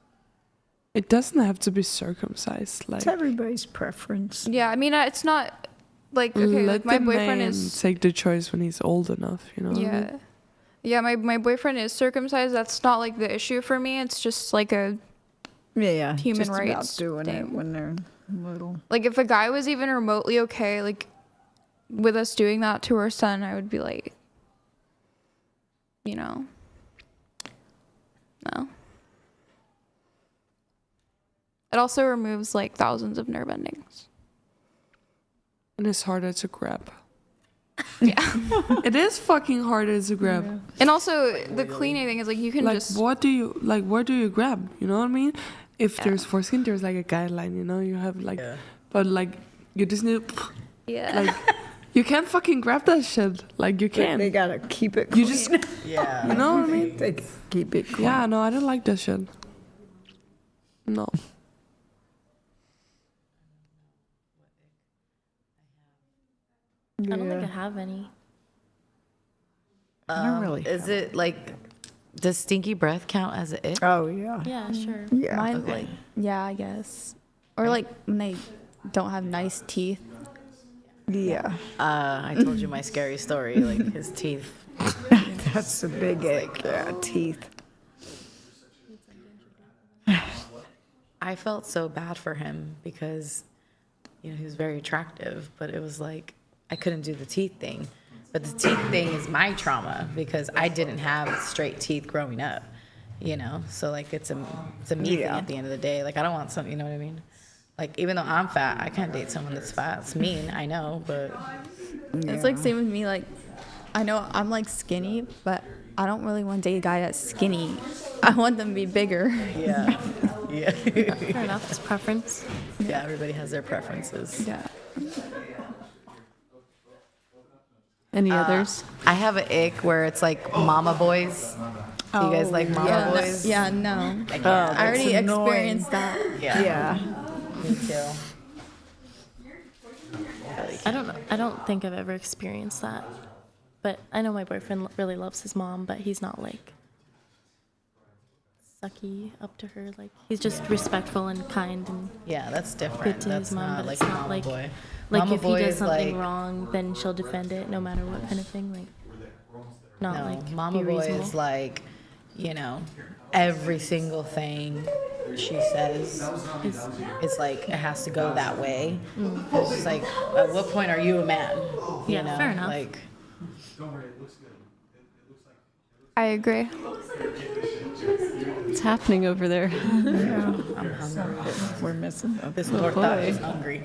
Speaker 6: It doesn't have to be circumcised. Like
Speaker 5: It's everybody's preference.
Speaker 15: Yeah, I mean it's not like okay,
Speaker 6: let
Speaker 15: like my
Speaker 6: the
Speaker 15: boyfriend
Speaker 6: man
Speaker 15: is
Speaker 6: take the choice when he's old enough. You know. What I
Speaker 15: yeah.
Speaker 6: mean?
Speaker 15: Yeah, my boyfriend is circumcised. That's not like the issue for me. It's just like a
Speaker 5: Yeah.
Speaker 15: human
Speaker 5: just
Speaker 15: rights
Speaker 5: about doing
Speaker 15: thing.
Speaker 5: it when they're little.
Speaker 15: Like if a guy was even remotely okay, like with us doing that to our son, I would be like, you know, no. It also removes like thousands of nerve endings.
Speaker 6: And it's harder to grab.
Speaker 15: Yeah.
Speaker 6: It is fucking harder to grab.
Speaker 15: Yeah. And also the cleaning thing is like you can
Speaker 6: like,
Speaker 15: just
Speaker 6: where do you grab? You know what I mean? If there's foreskin, there's like a guideline, you know, you have like, but like you just need, like, you can't fucking grab that shit. Like you can't.
Speaker 5: They gotta keep it clean.
Speaker 6: You just,
Speaker 13: yeah.
Speaker 6: You know what I mean?
Speaker 5: They keep it clean.
Speaker 6: Yeah, no, I don't like that shit. No.
Speaker 12: I don't think I have any.
Speaker 5: I don't really.
Speaker 13: Is it like, does stinky breath count as an ick?
Speaker 5: Oh, yeah.
Speaker 12: Yeah, sure.
Speaker 5: Yeah.
Speaker 4: Mine,
Speaker 13: Okay.
Speaker 4: like, yeah, I guess. Or like when they don't have nice teeth.
Speaker 5: Yeah.
Speaker 13: I told you my scary story, like his teeth.
Speaker 5: That's a big ick. Yeah, teeth.
Speaker 13: I felt so bad for him because, you know, he was very attractive, but it was like I couldn't do the teeth thing. But the teeth thing is my trauma because I didn't have straight teeth growing up, you know. So like it's a me thing at the end of the day. Like I don't want something, you know what I mean? Like even though I'm fat, I can't date someone that's fat. It's mean, I know, but
Speaker 4: It's like same with me. Like, I know I'm like skinny, but I don't really want to date a guy that's skinny. I want them to be bigger.
Speaker 13: Yeah. Yeah.
Speaker 12: Fair enough. It's preference.
Speaker 13: Yeah, everybody has their preferences.
Speaker 4: Yeah.
Speaker 7: Any others?
Speaker 13: I have an ick where it's like mama boys. Do you guys like mama boys?
Speaker 4: Yeah, no.
Speaker 13: I can't.
Speaker 4: I already experienced that.
Speaker 13: Yeah. Me too.
Speaker 12: I don't think I've ever experienced that. But I know my boyfriend really loves his mom, but he's not like sucky up to her. Like he's just respectful and kind and
Speaker 13: Yeah, that's different.
Speaker 12: good to
Speaker 13: That's
Speaker 12: his mom.
Speaker 13: not
Speaker 12: But
Speaker 13: like
Speaker 12: it's not
Speaker 13: mama
Speaker 12: like
Speaker 13: boy.
Speaker 12: like
Speaker 13: Mama
Speaker 12: if he
Speaker 13: boy
Speaker 12: does
Speaker 13: is
Speaker 12: something
Speaker 13: like-
Speaker 12: wrong, then she'll defend it no matter what kind of thing. Like not
Speaker 13: No,
Speaker 12: like
Speaker 13: mama
Speaker 12: be
Speaker 13: boy
Speaker 12: reasonable.
Speaker 13: is like, you know, every single thing she says is like it has to go that way. It's just like, at what point are you a man? You
Speaker 12: Yeah,
Speaker 13: know?
Speaker 12: fair enough.
Speaker 13: Like,
Speaker 15: I agree.
Speaker 7: What's happening over there?
Speaker 13: I'm hungry.
Speaker 5: We're missing them.
Speaker 13: This
Speaker 7: Oh,
Speaker 13: torta is
Speaker 7: boy.
Speaker 13: hungry.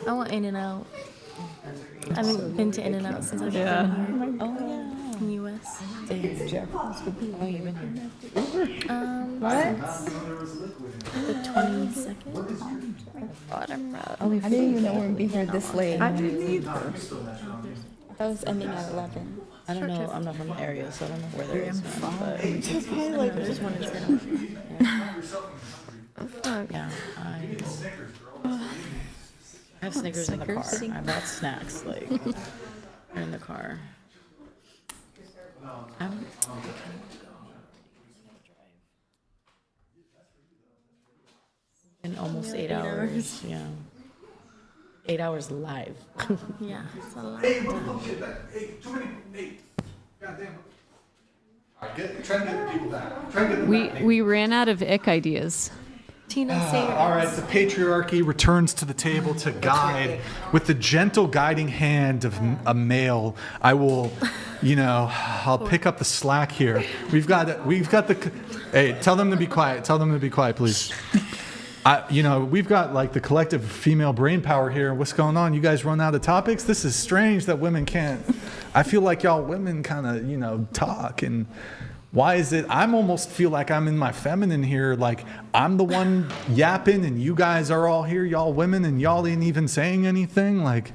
Speaker 12: I want In-N-Out. I haven't been to In-N-Out since I've
Speaker 7: Yeah.
Speaker 12: been here
Speaker 13: Oh yeah.
Speaker 12: in the U.S.
Speaker 13: Oh, you've been here.
Speaker 12: The 22nd.
Speaker 4: I didn't even know we'd be here this late.
Speaker 5: I didn't either.
Speaker 4: That was ending at 11.
Speaker 13: I don't know. I'm not from the area, so I don't know where there is one. But
Speaker 12: I just wanted to get
Speaker 13: yeah, I have Snickers in the car.
Speaker 4: Snickers?
Speaker 13: I bought snacks like in the car. I'm in almost 8 hours. Yeah, 8 hours live.
Speaker 12: Yeah, it's a lot.
Speaker 7: We ran out of ick ideas.
Speaker 12: Tina Sayers.
Speaker 1: All right, the patriarchy returns to the table to guide. With the gentle guiding hand of a male, I will, I'll pick up the slack here. We've got the. Hey, tell them to be quiet. Tell them to be quiet, please. We've got like the collective female brain power here. What's going on? You guys run out of topics? This is strange that women can't. I feel like y'all women kind of, talk. And why is it? I'm almost feel like I'm in my feminine here. Like I'm the one yapping and you guys are all here, y'all women, and y'all ain't even saying anything. Like,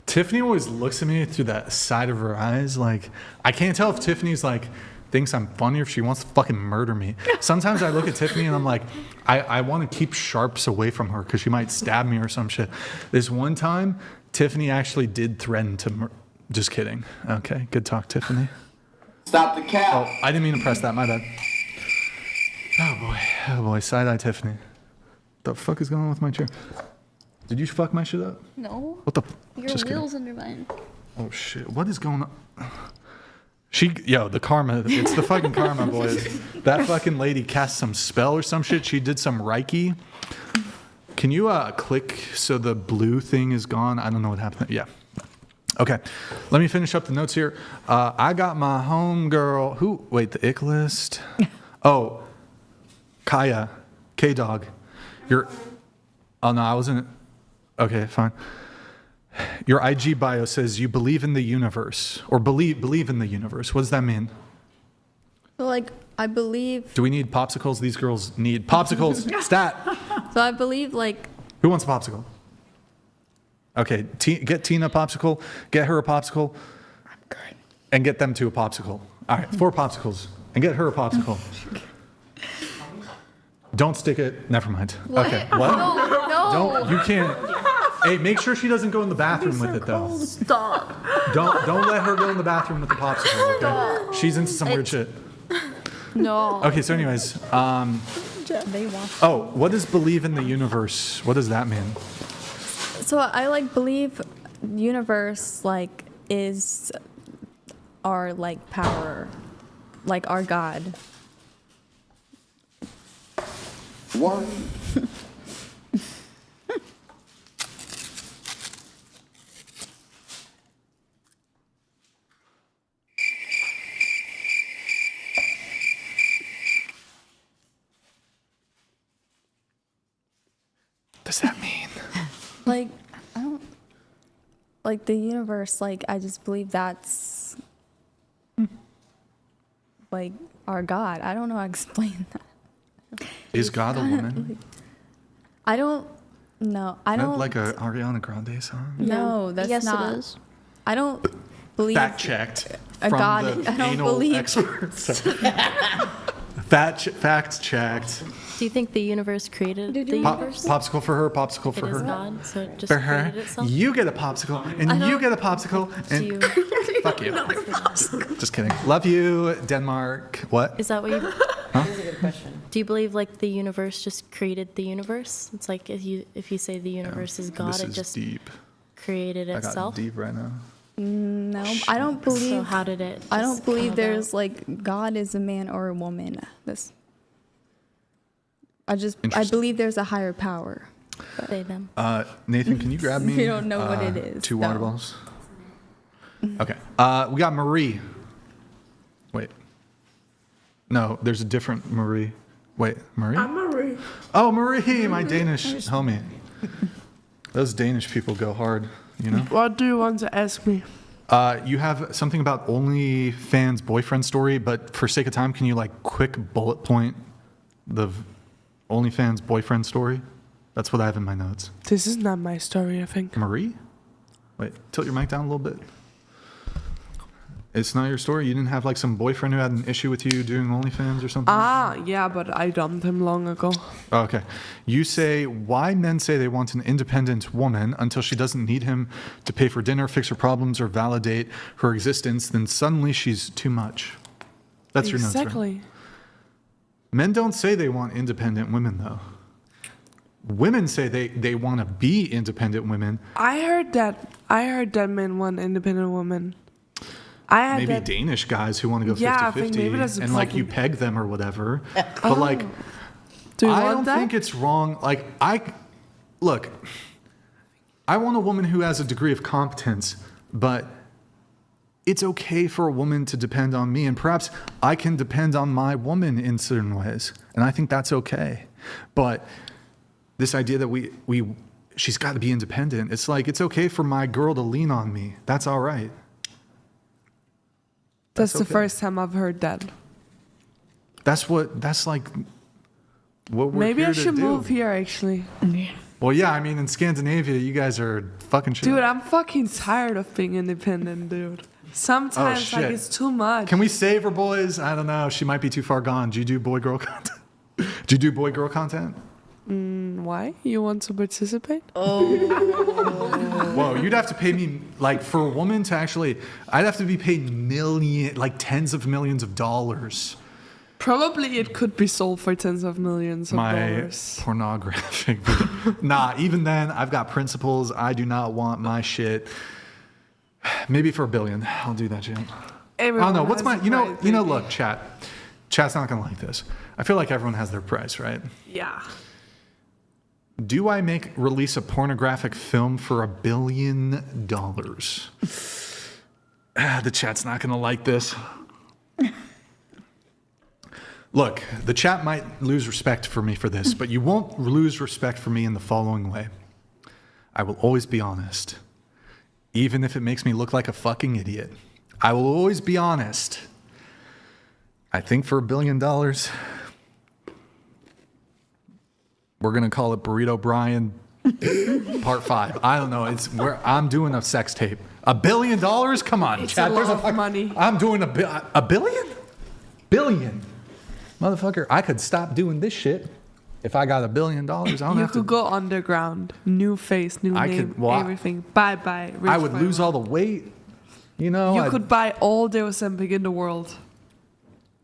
Speaker 1: Tiffany always looks at me through that side of her eyes. Like, I can't tell if Tiffany's like, thinks I'm funny or if she wants to fucking murder me. Sometimes I look at Tiffany and I'm like, I want to keep sharps away from her because she might stab me or some shit. This one time, Tiffany actually did threaten to just kidding. Okay, good talk, Tiffany.
Speaker 18: Stop the cap.
Speaker 1: Oh, I didn't mean to press that, my bad. Oh boy, side-eye Tiffany. The fuck is going on with my chair? Did you fuck my shit up?
Speaker 15: No.
Speaker 1: What the?
Speaker 15: Your
Speaker 1: Just kidding.
Speaker 15: wheels under mine.
Speaker 1: Oh shit! What is going on? The karma. It's the fucking karma, boys. That fucking lady cast some spell or some shit. She did some Reiki. Can you click so the blue thing is gone? I don't know what happened. Yeah. Okay. Let me finish up the notes here. I got my homegirl. Wait, the ick list. Oh, Kaya, K-Dog. Oh no, I wasn't. Okay, fine. Your IG bio says you believe in the universe or believe in the universe. What does that mean?
Speaker 4: So like I believe.
Speaker 1: Do we need popsicles? These girls need popsicles. Stat.
Speaker 4: So I believe like.
Speaker 1: Who wants a popsicle? Okay, get Tina a popsicle. Get her a popsicle. I'm good. And get them to a popsicle. All right, 4 popsicles. And get her a popsicle. Don't stick it. Never mind. Okay. What?
Speaker 15: No.
Speaker 1: Don't. You can't. Hey, make sure she doesn't go in the bathroom with it though.
Speaker 15: Stop.
Speaker 1: Don't let her go in the bathroom with the popsicle. Okay. She's into some weird shit.
Speaker 15: No.
Speaker 1: Okay. So, anyways,
Speaker 4: They want.
Speaker 1: oh, what does believe in the universe? What does that mean?
Speaker 4: So I like believe universe like is our like power, like our God.
Speaker 18: What?
Speaker 1: Does that mean?
Speaker 4: Like I don't like the universe. Like I just believe that's like our God. I don't know how to explain that.
Speaker 1: Is God a woman?
Speaker 4: I don't. No, I
Speaker 1: Isn't that
Speaker 4: don't.
Speaker 1: like a Ariana Grande song?
Speaker 4: No, that's
Speaker 9: Yes,
Speaker 4: not.
Speaker 9: it is.
Speaker 4: I don't believe
Speaker 1: Fact checked
Speaker 4: a
Speaker 1: from
Speaker 4: God.
Speaker 1: the
Speaker 4: I don't
Speaker 1: anal
Speaker 4: believe.
Speaker 1: experts. Fact checked.
Speaker 12: Do you think the universe created the
Speaker 1: Pop,
Speaker 12: universe?
Speaker 1: popsicle for her. Popsicle for
Speaker 12: It is
Speaker 1: her.
Speaker 12: God, so it just
Speaker 1: For her.
Speaker 12: created itself?
Speaker 1: You get a popsicle, and you get a popsicle, and fuck you. Just kidding. Love you, Denmark. What?
Speaker 12: Is that what you?
Speaker 1: Huh?
Speaker 12: That's a good question. Do you believe like the universe just created the universe? It's like if you say the universe is God,
Speaker 1: This
Speaker 12: it
Speaker 1: is
Speaker 12: just
Speaker 1: deep.
Speaker 12: created
Speaker 1: I got
Speaker 12: itself.
Speaker 1: deep right now.
Speaker 4: No, I don't believe.
Speaker 12: So how did it?
Speaker 4: I
Speaker 12: just
Speaker 4: don't believe
Speaker 12: come
Speaker 4: there's like God is a man or a woman. This. I believe there's a higher power.
Speaker 12: They them.
Speaker 1: Nathan, can you grab me?
Speaker 4: You don't know what it is,
Speaker 1: 2 water
Speaker 4: no.
Speaker 1: balls. Okay. We got Marie. Wait. No, there's a different Marie. Wait, Marie?
Speaker 6: I'm Marie.
Speaker 1: Oh, Marie, my Danish homie. Those Danish people go hard, you know?
Speaker 6: What do you want to ask me?
Speaker 1: You have something about OnlyFans boyfriend story, but for sake of time, can you like quick bullet point the OnlyFans boyfriend story? That's what I have in my notes.
Speaker 6: This is not my story, I think.
Speaker 1: Marie? Wait, tilt your mic down a little bit. It's not your story? You didn't have like some boyfriend who had an issue with you doing OnlyFans or something?
Speaker 6: Yeah, but I dumped him long ago.
Speaker 1: Oh, okay. You say why men say they want an independent woman until she doesn't need him to pay for dinner, fix her problems, or validate her existence, then suddenly she's too much. That's your notes, right?
Speaker 6: Exactly.
Speaker 1: Men don't say they want independent women, though. Women say they want to be independent women.
Speaker 6: I heard that men want independent women.
Speaker 1: Maybe Danish guys who want to go 50-50
Speaker 6: I think maybe that's a
Speaker 1: and like you
Speaker 6: problem.
Speaker 1: peg them or whatever. But like,
Speaker 6: Do you
Speaker 1: I
Speaker 6: want
Speaker 1: don't
Speaker 6: that?
Speaker 1: think it's wrong. Like look, I want a woman who has a degree of competence, but it's okay for a woman to depend on me, and perhaps I can depend on my woman in certain ways, and I think that's okay. But this idea that she's got to be independent, it's like it's okay for my girl to lean on me. That's all right.
Speaker 6: That's the
Speaker 1: okay.
Speaker 6: first time I've heard that.
Speaker 1: That's like what we're
Speaker 6: Maybe
Speaker 1: here
Speaker 6: I
Speaker 1: to
Speaker 6: should
Speaker 1: do.
Speaker 6: move here, actually.
Speaker 1: Well, yeah, I mean, in Scandinavia, you guys are fucking shit.
Speaker 6: Dude, I'm fucking tired of being independent, dude. Sometimes, like,
Speaker 1: shit.
Speaker 6: it's too much.
Speaker 1: Can we save her, boys? I don't know. She might be too far gone. Do you do boy-girl content? Do you do boy-girl content?
Speaker 6: Why? You want to participate?
Speaker 1: Whoa, you'd have to pay me, like, for a woman to actually, I'd have to be paid tens of millions of dollars.
Speaker 6: Probably it could be sold for tens of millions of dollars.
Speaker 1: My pornographic video. Nah, even then, I've got principles. I do not want my shit. Maybe for $1 billion, I'll do that shit. I don't know. What's my, you know, look, chat's not gonna like this. I feel like everyone has their price, right?
Speaker 6: Yeah.
Speaker 1: Do I release a pornographic film for $1 billion? The chat's not gonna like this. Look, the chat might lose respect for me for this, but you won't lose respect for me in the following way. I will always be honest, even if it makes me look like a fucking idiot. I will always be honest. I think for $1 billion, we're gonna call it Burrito Brian Part 5. I don't know. It's where I'm doing a sex tape. $1 billion? Come on,
Speaker 6: It's
Speaker 1: chat.
Speaker 6: a lot of money.
Speaker 1: I'm doing $1 billion? Billion. Motherfucker, I could stop doing this shit If I got $1 billion, I don't
Speaker 6: You
Speaker 1: have to.
Speaker 6: could go underground, new face, new name, everything. Bye.
Speaker 1: I would lose all the weight. You know,
Speaker 6: You could buy all the Ozempic in the world.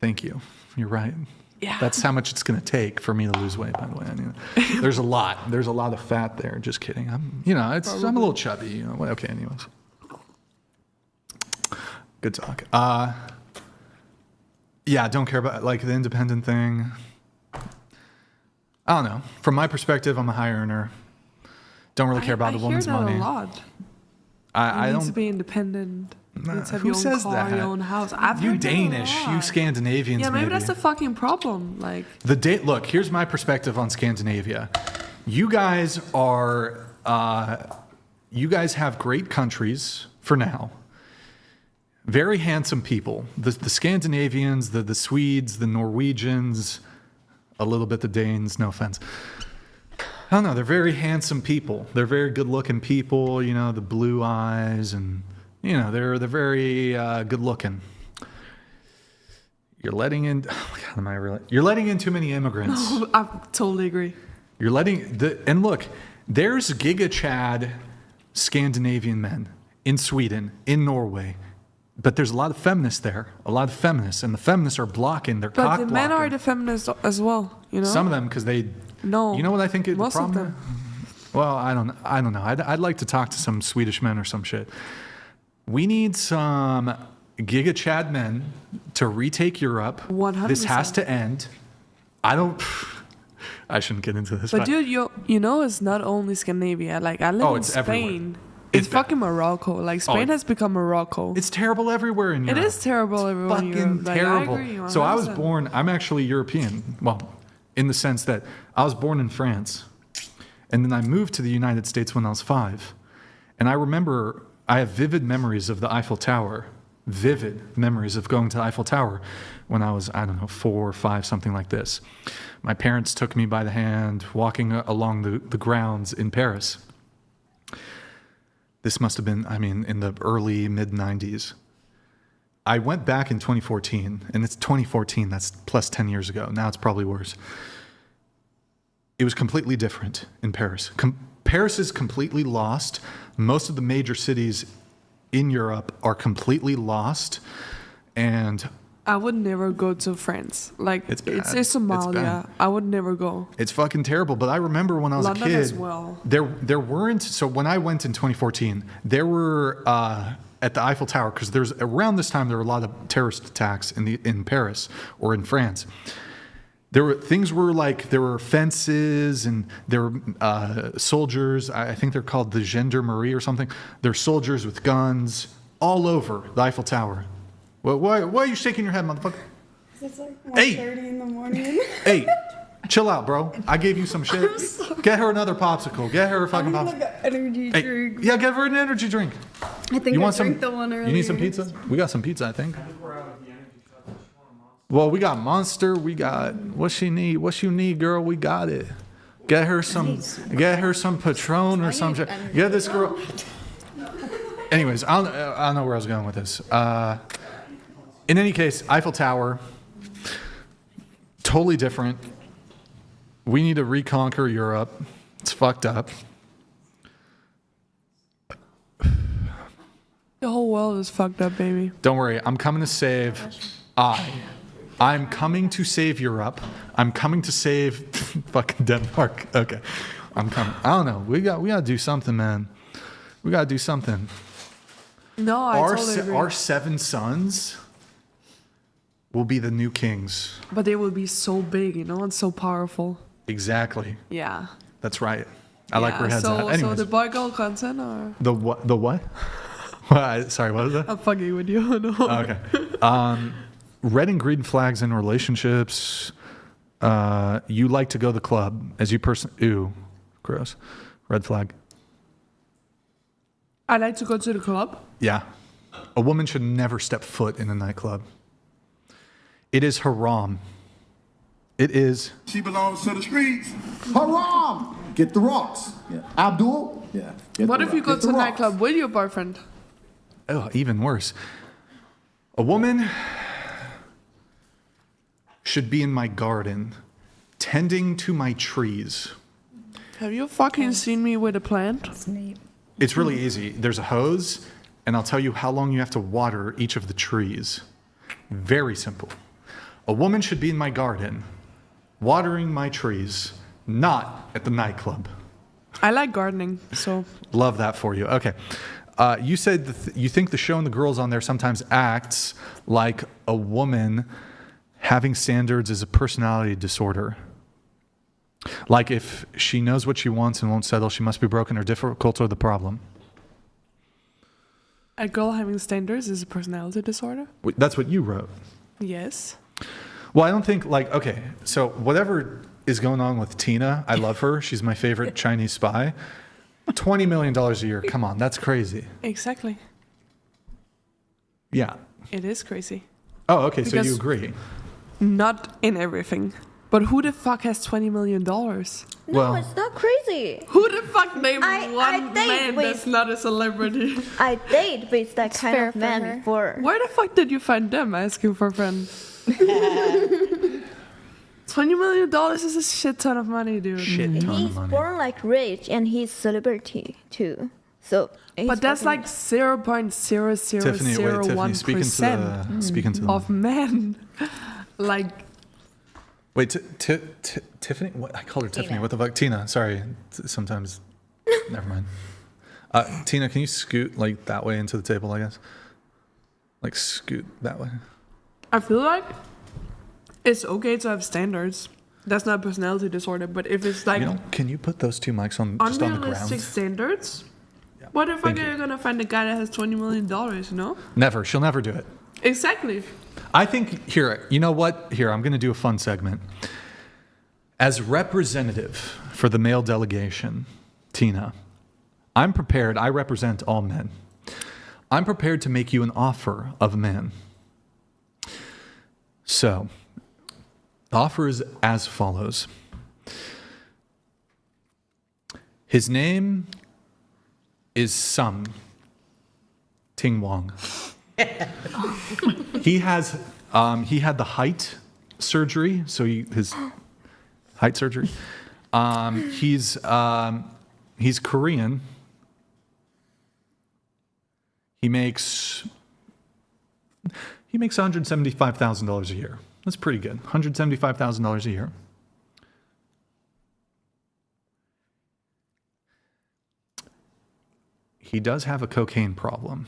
Speaker 1: Thank you. You're right.
Speaker 6: Yeah.
Speaker 1: That's how much it's going to take for me to lose weight, by the way. I mean, there's a lot. There's a lot of fat there. Just kidding. I'm a little chubby. You know. Okay, anyways. Good talk. Yeah, don't care about like the independent thing. I don't know. From my perspective, I'm a high earner. Don't really care about the woman's money.
Speaker 6: I hear that a lot.
Speaker 1: I
Speaker 6: You
Speaker 1: don't.
Speaker 6: need to be independent. You need to have
Speaker 1: Who
Speaker 6: your own
Speaker 1: says
Speaker 6: car,
Speaker 1: that?
Speaker 6: your own house. I've
Speaker 1: You
Speaker 6: heard that a
Speaker 1: Danish,
Speaker 6: lot.
Speaker 1: you Scandinavians.
Speaker 6: Yeah, maybe that's the fucking problem. Like
Speaker 1: Look, here's my perspective on Scandinavia. You guys are, you guys have great countries for now. Very handsome people. The Scandinavians, the Swedes, the Norwegians, a little bit the Danes. No offense. I don't know. They're very handsome people. They're very good-looking people. You know, the blue eyes, and you know, they're very good looking. You're letting in. Oh my God, am I really? You're letting in too many immigrants.
Speaker 6: No, I totally agree.
Speaker 1: You're letting and look. There's Giga Chad Scandinavian men in Sweden, in Norway, but there's a lot of feminists there. A lot of feminists, and the feminists are blocking. They're cock
Speaker 6: But the
Speaker 1: blocking.
Speaker 6: men are the feminists as well. You know.
Speaker 1: Some of them, because they.
Speaker 6: No.
Speaker 1: You know what I think the
Speaker 6: most
Speaker 1: problem?
Speaker 6: of them.
Speaker 1: Well, I don't know. I'd like to talk to some Swedish men or some shit. We need some Giga Chad men to retake Europe.
Speaker 6: 100%.
Speaker 1: This has to end. I shouldn't get into this.
Speaker 6: But dude, you know, it's not only Scandinavia. Like I live in
Speaker 1: it's
Speaker 6: Spain.
Speaker 1: everywhere.
Speaker 6: It's fucking Morocco. Like Spain has become Morocco.
Speaker 1: It's terrible everywhere in Europe.
Speaker 6: It is terrible everywhere in Europe. Like,
Speaker 1: terrible.
Speaker 6: I agree,
Speaker 1: So I was
Speaker 6: 100%.
Speaker 1: born. I'm actually European. Well, in the sense that I was born in France, and then I moved to the United States when I was 5. And I remember I have vivid memories of the Eiffel Tower. Vivid memories of going to the Eiffel Tower when I was, 4 or 5, something like this. My parents took me by the hand, walking along the grounds in Paris. This must have been, in the early, mid-90s. I went back in 2014, and it's 2014, that's plus 10 years ago. Now it's probably worse. It was completely different in Paris. Paris is completely lost. Most of the major cities in Europe are completely lost, and
Speaker 6: I would never go to France. Like
Speaker 1: It's bad.
Speaker 6: it's
Speaker 1: It's
Speaker 6: Somalia.
Speaker 1: bad.
Speaker 6: I would never go.
Speaker 1: it's fucking terrible. But I remember when I was
Speaker 6: London
Speaker 1: a kid,
Speaker 6: as well.
Speaker 1: there weren't. So when I went in 2014, there were at the Eiffel Tower, because there's around this time there were a lot of terrorist attacks in Paris or in France. There were fences, and there were soldiers. I think they're called the gendarmerie or something. They're soldiers with guns all over the Eiffel Tower. Why are you shaking your head, motherfucker?
Speaker 2: It's like
Speaker 1: Hey!
Speaker 2: 1:30 in the morning.
Speaker 1: Hey, chill out, bro. I gave you some shit. Get her another popsicle. Get her a fucking
Speaker 2: I need
Speaker 1: popsicle.
Speaker 2: like an energy
Speaker 1: Hey,
Speaker 2: drink.
Speaker 1: yeah, give her an energy drink.
Speaker 2: I think
Speaker 1: You
Speaker 2: I
Speaker 1: want
Speaker 2: drank
Speaker 1: some?
Speaker 2: the one earlier.
Speaker 1: You need some pizza? We got some pizza, I think. Well, we got Monster. We got what she need. What you need, girl? We got it. Get her some Patron or some shit. Get this girl. Anyways, I don't know where I was going with this. In any case, Eiffel Tower, totally different. We need to reconquer Europe. It's fucked up.
Speaker 6: The whole world is fucked up, baby.
Speaker 1: Don't worry, I'm coming to save. I'm coming to save Europe. I'm coming to save fucking Denmark. Okay, I'm coming. I don't know. We got to do something, man. We got to do something.
Speaker 6: No, I totally agree.
Speaker 1: Our 7 sons will be the new kings.
Speaker 6: But they will be so big, you know, and so powerful.
Speaker 1: Exactly.
Speaker 6: Yeah.
Speaker 1: That's right. I like where heads at.
Speaker 6: So
Speaker 1: Anyways,
Speaker 6: the boy girl content or
Speaker 1: the what? The what? Sorry, what is that?
Speaker 6: I'm fucking with you. No.
Speaker 1: Okay. Red and green flags in relationships. You like to go to the club as you Ew, gross. Red flag.
Speaker 6: I like to go to the club.
Speaker 1: Yeah. A woman should never step foot in a nightclub. It is haram. It is.
Speaker 18: She belongs to the streets. Haram! Get the rocks. Yeah. Abdul? Yeah.
Speaker 6: What if you go to a nightclub with your boyfriend?
Speaker 1: Oh, even worse. A woman should be in my garden tending to my trees.
Speaker 6: Have you fucking seen me with a plant?
Speaker 1: It's really easy. There's a hose, and I'll tell you how long you have to water each of the trees. Very simple. A woman should be in my garden, watering my trees, not at the nightclub.
Speaker 6: I like gardening, so.
Speaker 1: Love that for you. Okay. You said you think the show and the girls on there sometimes acts like a woman having standards is a personality disorder. Like if she knows what she wants and won't settle, she must be broken or difficult or the problem.
Speaker 6: A girl having standards is a personality disorder?
Speaker 1: That's what you wrote.
Speaker 6: Yes.
Speaker 1: Well, I don't think okay, so whatever is going on with Tina, I love her. She's my favorite Chinese spy. $20 million a year. Come on, that's crazy.
Speaker 6: Exactly.
Speaker 1: Yeah.
Speaker 6: It is crazy.
Speaker 1: Oh, okay, so you agree.
Speaker 6: Not in everything. But who the fuck has $20 million?
Speaker 9: No, it's not crazy.
Speaker 6: Who the fuck named one man that's not a celebrity?
Speaker 9: I date with that kind of man before.
Speaker 6: Where the fuck did you find them asking for friends? $20 million is a shit ton of money, dude.
Speaker 9: He's born like rich and he's celebrity too. So,
Speaker 6: but that's like 0.0001%
Speaker 1: speaking to
Speaker 6: of men. Like.
Speaker 1: Wait, Tiffany? What I called her Tiffany. What the fuck? Tina. Sorry. Sometimes. Never mind. Tina, can you scoot like that way into the table? I guess. Like scoot that way.
Speaker 6: I feel like it's okay to have standards. That's not a personality disorder. But if it's like
Speaker 1: can you put those two mics on just on the ground?
Speaker 6: Unrealistic standards. Yeah. What if you're gonna find a guy that has $20 million? No.
Speaker 1: Never. She'll never do it.
Speaker 6: Exactly.
Speaker 1: I think, here, you know what? Here, I'm going to do a fun segment. As representative for the male delegation, Tina, I'm prepared, I represent all men. I'm prepared to make you an offer of a man. So, the offer is as follows. His name is Sum Ting Wong. He had the height surgery, so his height surgery. He's Korean. He makes $175,000 a year. That's pretty good. $175,000 a year. He does have a cocaine problem.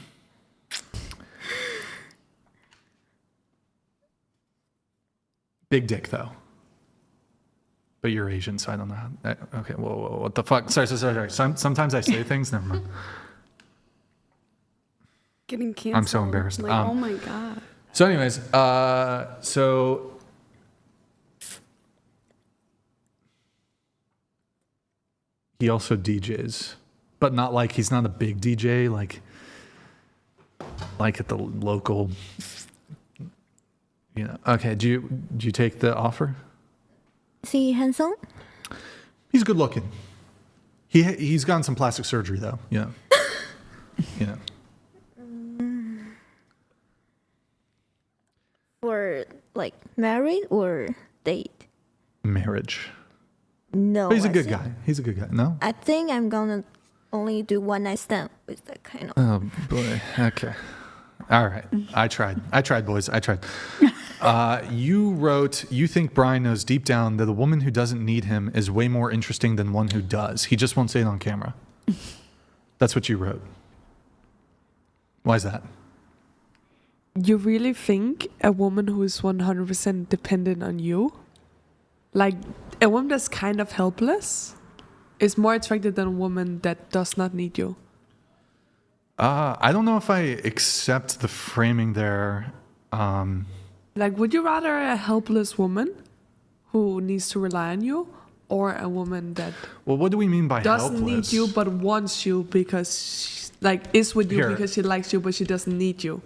Speaker 1: Big dick, though. But you're Asian, so I don't know how... Okay, whoa, what the fuck? Sorry. Sometimes I say things, never mind.
Speaker 2: Getting canceled.
Speaker 1: I'm so embarrassed.
Speaker 2: Like, oh my God.
Speaker 1: So anyways, so... He also DJs, but not like, he's not a big DJ, like at the local... Okay, do you take the offer?
Speaker 9: Is he handsome?
Speaker 1: He's good looking. He's gotten some plastic surgery though.
Speaker 9: For like married or date?
Speaker 1: Marriage.
Speaker 9: No.
Speaker 1: But he's a good guy. He's a good guy. No?
Speaker 9: I think I'm gonna only do one night stand with that kind of.
Speaker 1: Oh boy. Okay. All right. I tried, boys. I tried. You wrote, you think Brian knows deep down that a woman who doesn't need him is way more interesting than one who does. He just won't say it on camera. That's what you wrote. Why is that?
Speaker 6: You really think a woman who is 100% dependent on you, like a woman that's kind of helpless, is more attracted than a woman that does not need you?
Speaker 1: I don't know if I accept the framing there.
Speaker 6: Like, would you rather a helpless woman who needs to rely on you, or a woman that
Speaker 1: what do we mean by
Speaker 6: doesn't
Speaker 1: helpless?
Speaker 6: need you but wants you because is with you because she likes you but she doesn't need you?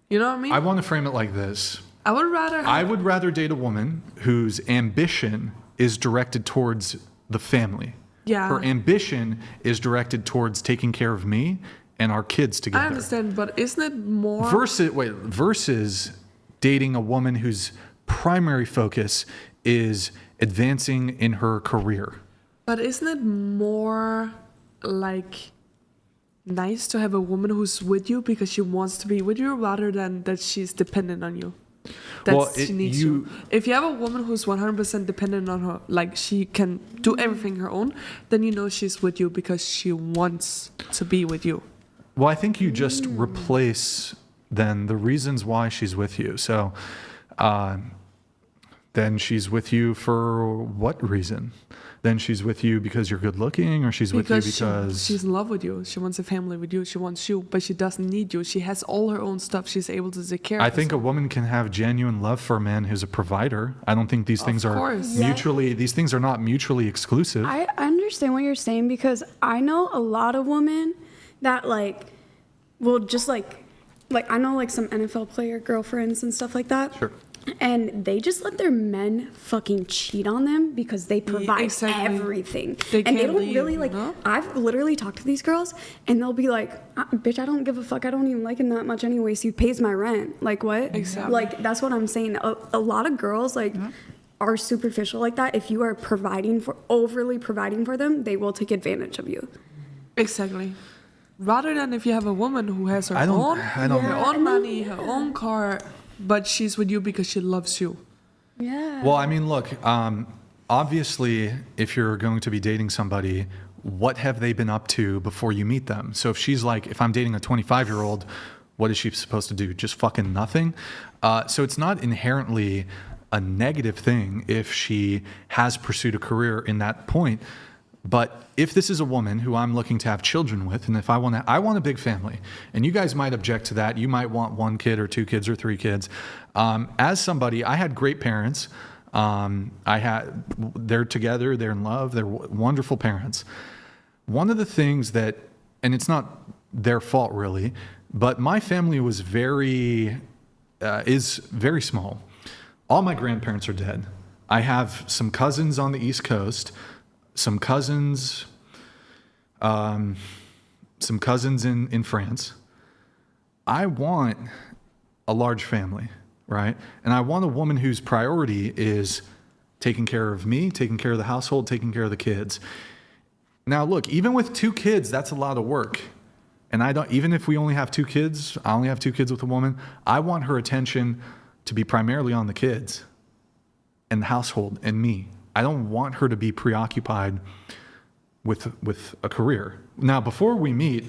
Speaker 6: You know what I mean?
Speaker 1: I want to frame it like this.
Speaker 6: I would rather
Speaker 1: date a woman whose ambition is directed towards the family.
Speaker 6: Yeah.
Speaker 1: Her ambition is directed towards taking care of me and our kids together.
Speaker 6: I understand, but isn't it more
Speaker 1: versus dating a woman whose primary focus is advancing in her career.
Speaker 6: But isn't it more like nice to have a woman who's with you because she wants to be with you rather than that she's dependent on you? She needs you. If you have a woman who's 100% dependent on her, like she can do everything her own, then you know she's with you because she wants to be with you.
Speaker 1: Well, I think you just replace then the reasons why she's with you. So then she's with you for what reason? Then she's with you because you're good looking, or she's with you because
Speaker 6: she's in love with you. She wants a family with you. She wants you, but she doesn't need you. She has all her own stuff. She's able to take care of
Speaker 1: I think a woman can have genuine love for a man who's a provider. I don't think these things are mutually, these things are not mutually exclusive.
Speaker 2: I understand what you're saying, because I know a lot of women that will just like I know some NFL player girlfriends and stuff like that.
Speaker 1: Sure.
Speaker 2: And they just let their men fucking cheat on them because they provide everything. They don't really I've literally talked to these girls and they'll be like, bitch, I don't give a fuck. I don't even like him that much anyway. So he pays my rent. Like what?
Speaker 6: Exactly.
Speaker 2: That's what I'm saying. A lot of girls are superficial like that. If you are overly providing for them, they will take advantage of you.
Speaker 6: Exactly. Rather than if you have a woman who has her own money, her own car, but she's with you because she loves you.
Speaker 2: Yeah.
Speaker 1: Well, I mean, look, obviously, if you're going to be dating somebody, what have they been up to before you meet them? So if she's if I'm dating a 25-year-old, what is she supposed to do? Just fucking nothing? So it's not inherently a negative thing if she has pursued a career in that point. But if this is a woman who I'm looking to have children with, and if I want a big family, and you guys might object to that, you might want 1 kid or 2 kids or 3 kids. As somebody, I had great parents. They're together, they're in love, they're wonderful parents. One of the things that, and it's not their fault really, but my family was is very small. All my grandparents are dead. I have some cousins on the East Coast. Some cousins in France. I want a large family, right? And I want a woman whose priority is taking care of me, taking care of the household, taking care of the kids. Now, look, even with 2 kids, that's a lot of work. And even if we only have 2 kids, I only have 2 kids with a woman, I want her attention to be primarily on the kids and the household and me. I don't want her to be preoccupied with a career. Now, before we meet,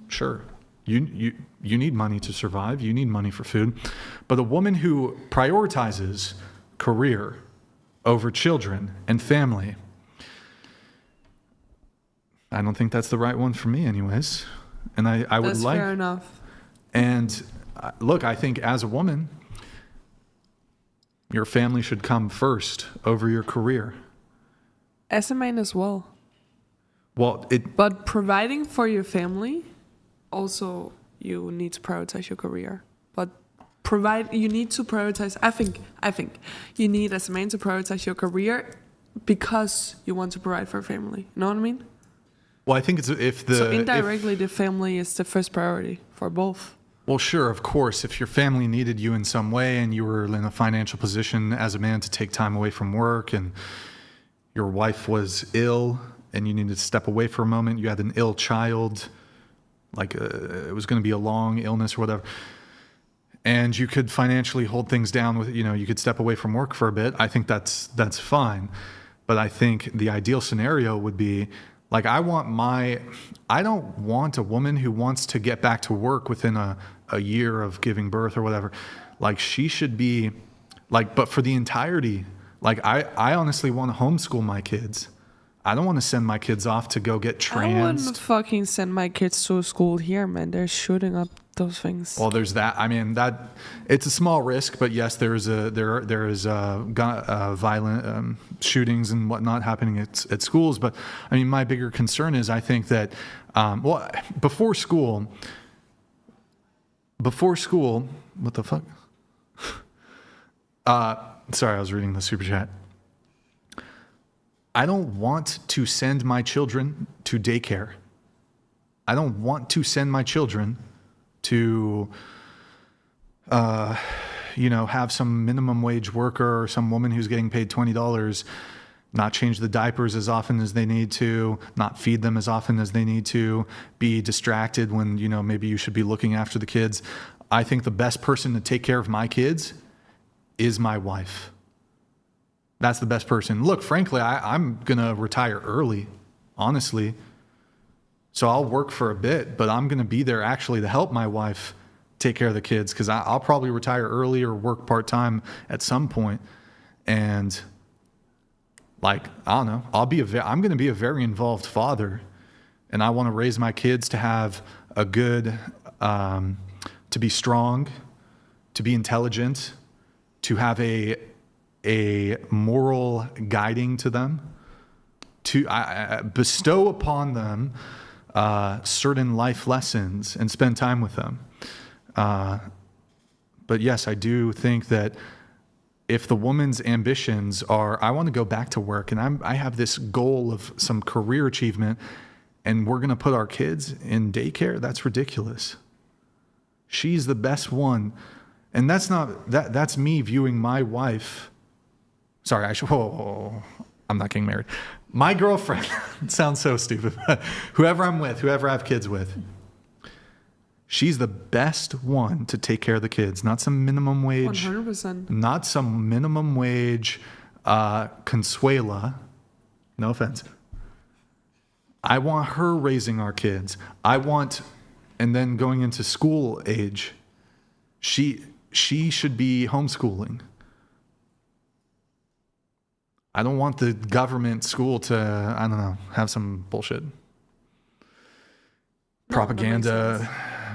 Speaker 1: sure, you need money to survive. You need money for food. But a woman who prioritizes career over children and family, I don't think that's the right one for me anyways. And I would
Speaker 6: that's fair enough.
Speaker 1: And look, I think as a woman, your family should come first over your career.
Speaker 6: As a man as well.
Speaker 1: But
Speaker 6: providing for your family, also you need to prioritize your career. But you need to prioritize. I think you need as a man to prioritize your career because you want to provide for a family. You know what I mean?
Speaker 1: Well, I think it's
Speaker 6: so indirectly the family is the first priority for both.
Speaker 1: Well, sure, of course. If your family needed you in some way and you were in a financial position as a man to take time away from work, and your wife was ill and you needed to step away for a moment, you had an ill child, it was going to be a long illness or whatever, and you could financially hold things down with, you could step away from work for a bit, I think that's fine. But I think the ideal scenario would be, I don't want a woman who wants to get back to work within a year of giving birth or whatever. She should be, but for the entirety, I honestly want to homeschool my kids. I don't want to send my kids off to go get trans.
Speaker 6: I wouldn't fucking send my kids to a school here, man. They're shooting up those things.
Speaker 1: Well, there's that. I mean, it's a small risk, but yes, there is violent shootings and whatnot happening at schools. But I mean, my bigger concern is I think that before school, what the fuck? Sorry, I was reading the super chat. I don't want to send my children to daycare. I don't want to send my children to have some minimum wage worker or some woman who's getting paid $20 not change the diapers as often as they need to, not feed them as often as they need to, be distracted when, maybe you should be looking after the kids. I think the best person to take care of my kids is my wife. That's the best person. Look, frankly, I'm going to retire early, honestly. So I'll work for a bit, but I'm going to be there actually to help my wife take care of the kids, because I'll probably retire early or work part-time at some point. And I don't know, I'm going to be a very involved father, and I want to raise my kids to have a good, to be strong, to be intelligent, to have a moral guiding to them, to bestow upon them certain life lessons and spend time with them. But yes, I do think that if the woman's ambitions are, I want to go back to work and I have this goal of some career achievement, and we're going to put our kids in daycare, that's ridiculous. She's the best one. And that's me viewing my wife. Sorry, I'm not getting married. My girlfriend, it sounds so stupid, but whoever I'm with, whoever I have kids with, she's the best one to take care of the kids, not some minimum wage.
Speaker 6: 100%. Not
Speaker 1: some minimum wage Consuela. No offense. I want her raising our kids. And then going into school age, she should be homeschooling. I don't want the government school to, I don't know, have some bullshit. Propaganda.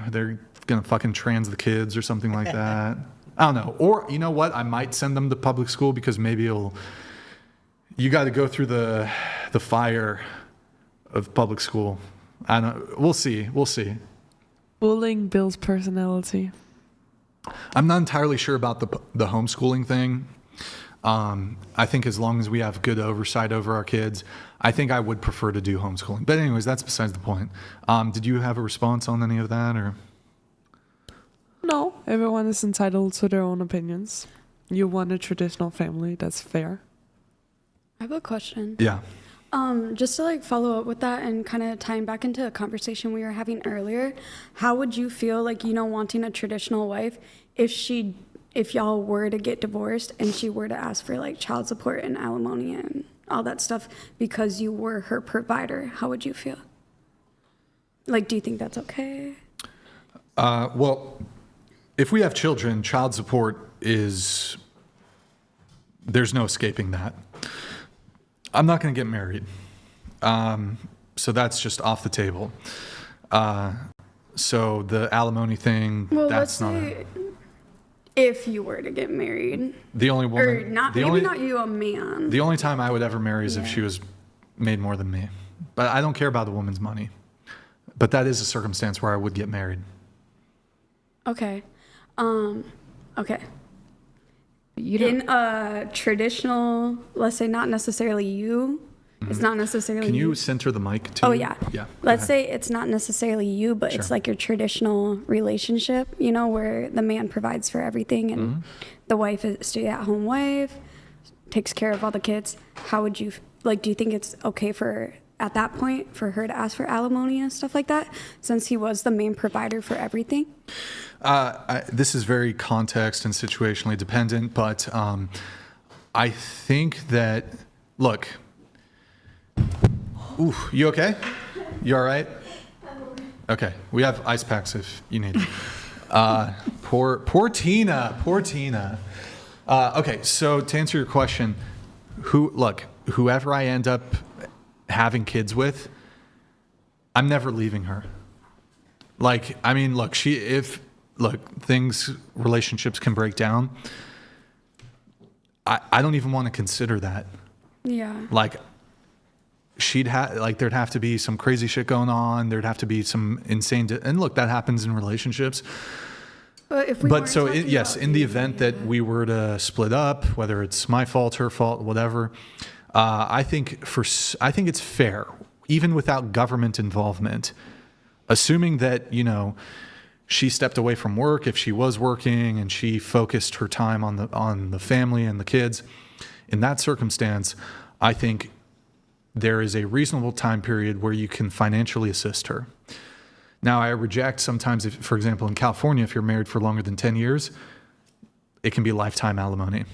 Speaker 1: They're going to fucking trans the kids or something like that. I don't know. Or, you know what? I might send them to public school because maybe you got to go through the fire of public school. I don't know. We'll see.
Speaker 6: Bullying builds personality.
Speaker 1: I'm not entirely sure about the homeschooling thing. I think as long as we have good oversight over our kids, I think I would prefer to do homeschooling. But anyways, that's besides the point. Did you have a response on any of that, or?
Speaker 6: No, everyone is entitled to their own opinions. You want a traditional family, that's fair.
Speaker 2: I have a question.
Speaker 1: Yeah.
Speaker 2: Just to follow up with that and kind of tying back into a conversation we were having earlier, how would you feel wanting a traditional wife if y'all were to get divorced and she were to ask for child support and alimony and all that stuff because you were her provider? How would you feel? Do you think that's okay?
Speaker 1: Well, if we have children, child support there's no escaping that. I'm not going to get married. So that's just off the table. So the alimony thing, that's not
Speaker 2: if you were to get married.
Speaker 1: The only woman...
Speaker 2: Or not you, a man.
Speaker 1: The only time I would ever marry is if she was made more than me. But I don't care about the woman's money. But that is a circumstance where I would get married.
Speaker 2: Okay. Okay. In a traditional, let's say not necessarily you, it's not necessarily
Speaker 1: Can you center the mic too?
Speaker 2: Oh, yeah.
Speaker 1: Yeah.
Speaker 2: Let's say it's not necessarily you, but it's your traditional relationship, where the man provides for everything and the wife is a stay-at-home wife, takes care of all the kids. How would you, do you think it's okay at that point for her to ask for alimony and stuff like that, since he was the main provider for everything?
Speaker 1: This is very context and situationally dependent, but I think that, look, ooh, you okay? You all right? Okay, we have ice packs if you need it. Poor Tina. Okay, so to answer your question, whoever I end up having kids with, I'm never leaving her. Relationships can break down. I don't even want to consider that.
Speaker 2: Yeah.
Speaker 1: There'd have to be some crazy shit going on. There'd have to be some insane, and look, that happens in relationships.
Speaker 2: But in
Speaker 1: the event that we were to split up, whether it's my fault, her fault, whatever, I think it's fair, even without government involvement, assuming that, she stepped away from work, if she was working, and she focused her time on the family and the kids, in that circumstance, I think there is a reasonable time period where you can financially assist her. Now, I reject sometimes, if, for example, in California, if you're married for longer than 10 years, it can be lifetime alimony.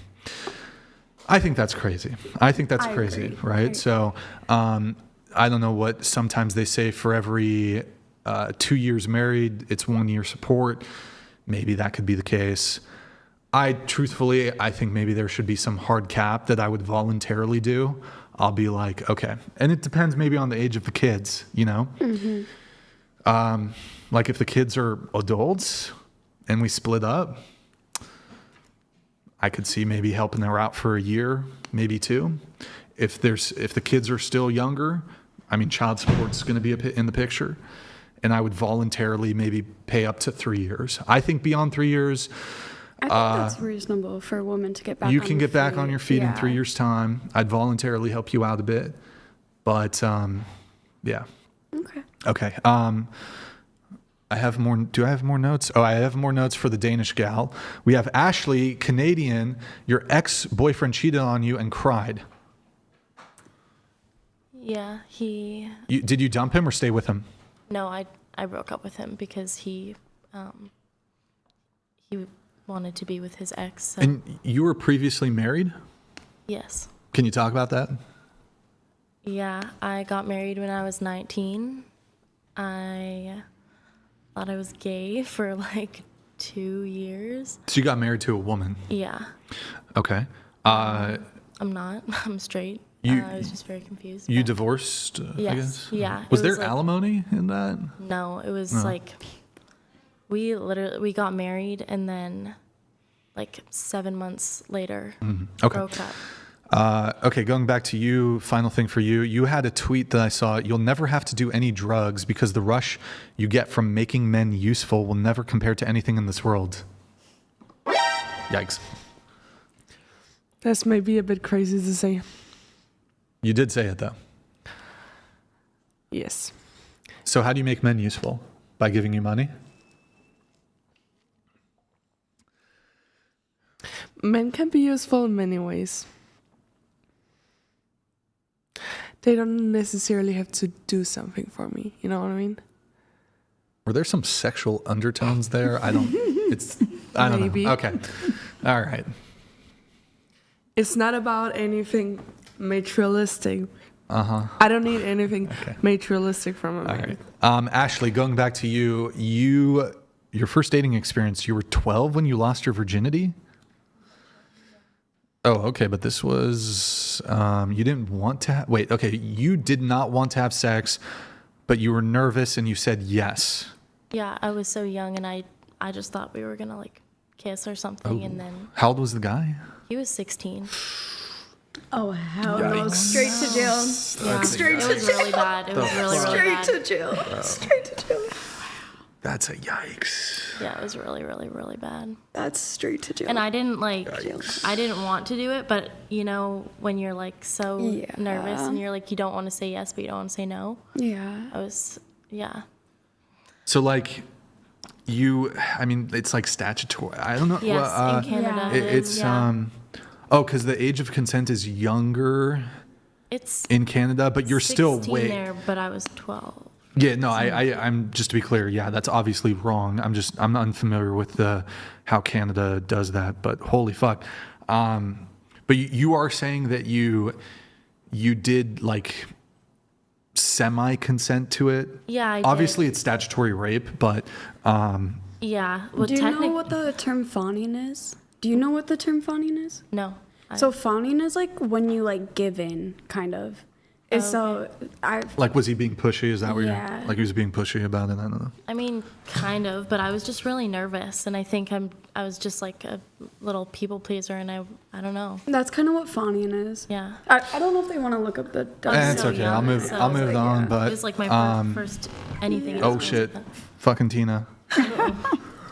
Speaker 1: I think that's crazy. I think that's crazy,
Speaker 2: agree.
Speaker 1: right? So I don't know what, sometimes they say for every 2 years married, it's 1 year support. Maybe that could be the case. I think maybe there should be some hard cap that I would voluntarily do. I'll be like, okay. And it depends maybe on the age of the kids, you know?
Speaker 2: Mm-hmm.
Speaker 1: Like if the kids are adults and we split up, I could see maybe helping her out for a year, maybe 2. If the kids are still younger, I mean, child support's going to be in the picture, and I would voluntarily maybe pay up to 3 years. I think beyond 3 years,
Speaker 2: I think that's reasonable for a woman to get back.
Speaker 1: You can get back on your feet in 3 years' time. I'd voluntarily help you out a bit, but yeah.
Speaker 2: Okay.
Speaker 1: Okay. I have more. Do I have more notes? Oh, I have more notes for the Danish gal. We have Ashley, Canadian. Your ex-boyfriend cheated on you and cried.
Speaker 12: Yeah,
Speaker 1: Did you dump him or stay with him?
Speaker 12: No, I broke up with him because he wanted to be with his ex. So.
Speaker 1: And you were previously married?
Speaker 12: Yes.
Speaker 1: Can you talk about that?
Speaker 12: Yeah, I got married when I was 19. I thought I was gay for like 2 years.
Speaker 1: So you got married to a woman?
Speaker 12: Yeah.
Speaker 1: Okay.
Speaker 12: I'm not. I'm straight. I was just very confused.
Speaker 1: You divorced,
Speaker 12: yes.
Speaker 1: I guess?
Speaker 12: Yeah.
Speaker 1: Was there alimony in that?
Speaker 12: No, it was like we got married and then like 7 months later broke up.
Speaker 1: Okay, going back to you, final thing for you. You had a tweet that I saw. You'll never have to do any drugs because the rush you get from making men useful will never compare to anything in this world. Yikes.
Speaker 6: That's maybe a bit crazy to say.
Speaker 1: You did say it, though.
Speaker 6: Yes.
Speaker 1: So how do you make men useful? By giving you money?
Speaker 6: Men can be useful in many ways. They don't necessarily have to do something for me. You know what I mean?
Speaker 1: Were there some sexual undertones there? I don't
Speaker 6: Maybe.
Speaker 1: know. Okay. All right.
Speaker 6: It's not about anything materialistic.
Speaker 1: Uh-huh.
Speaker 6: I don't need anything materialistic from a man.
Speaker 1: All right. Ashley, going back to you, your first dating experience, you were 12 when you lost your virginity? Oh, okay, but this was, you didn't want to, you did not want to have sex, but you were nervous and you said yes.
Speaker 12: Yeah, I was so young and I just thought we were going to like kiss or something and then.
Speaker 1: How old was the guy?
Speaker 12: He was 16.
Speaker 2: Oh, hell no. Straight to jail.
Speaker 12: Yeah,
Speaker 2: Straight to jail.
Speaker 12: It was really bad. It was really bad.
Speaker 2: Straight to jail. Straight to jail.
Speaker 1: That's a yikes.
Speaker 12: Yeah, it was really, really, really bad.
Speaker 2: That's straight to jail.
Speaker 12: And I didn't want to do it, but you know, when you're like so nervous and you're like, you don't want to say yes, but you don't want to say no.
Speaker 2: Yeah.
Speaker 1: So like it's like statutory. I don't know.
Speaker 12: Yes, in Canada.
Speaker 1: It's because the age of consent is younger. It's in Canada, but you're still way
Speaker 12: there, but I was 12.
Speaker 1: Yeah, no, I'm just to be clear. Yeah, that's obviously wrong. I'm unfamiliar with how Canada does that, but holy fuck. But you are saying that you did like semi-consent to it.
Speaker 12: Yeah, I
Speaker 2: Obviously,
Speaker 1: it's statutory rape, but
Speaker 12: yeah. Well,
Speaker 2: do you know what the term fawning is? Do you know what the term fawning is?
Speaker 12: No.
Speaker 2: So fawning is like when you like give in, kind of. So
Speaker 1: like, was he being pushy? Is that what
Speaker 2: Yeah.
Speaker 1: you're like? He was being pushy about it. I don't know.
Speaker 12: I mean, kind of, but I was just really nervous, and I think I was just like a little people pleaser, and I don't know.
Speaker 2: That's kind of what fawning is.
Speaker 12: Yeah.
Speaker 2: I don't know if they want to look up the.
Speaker 1: It's okay. I'll move on. But
Speaker 12: it was like my first anything.
Speaker 1: Oh shit, fucking Tina.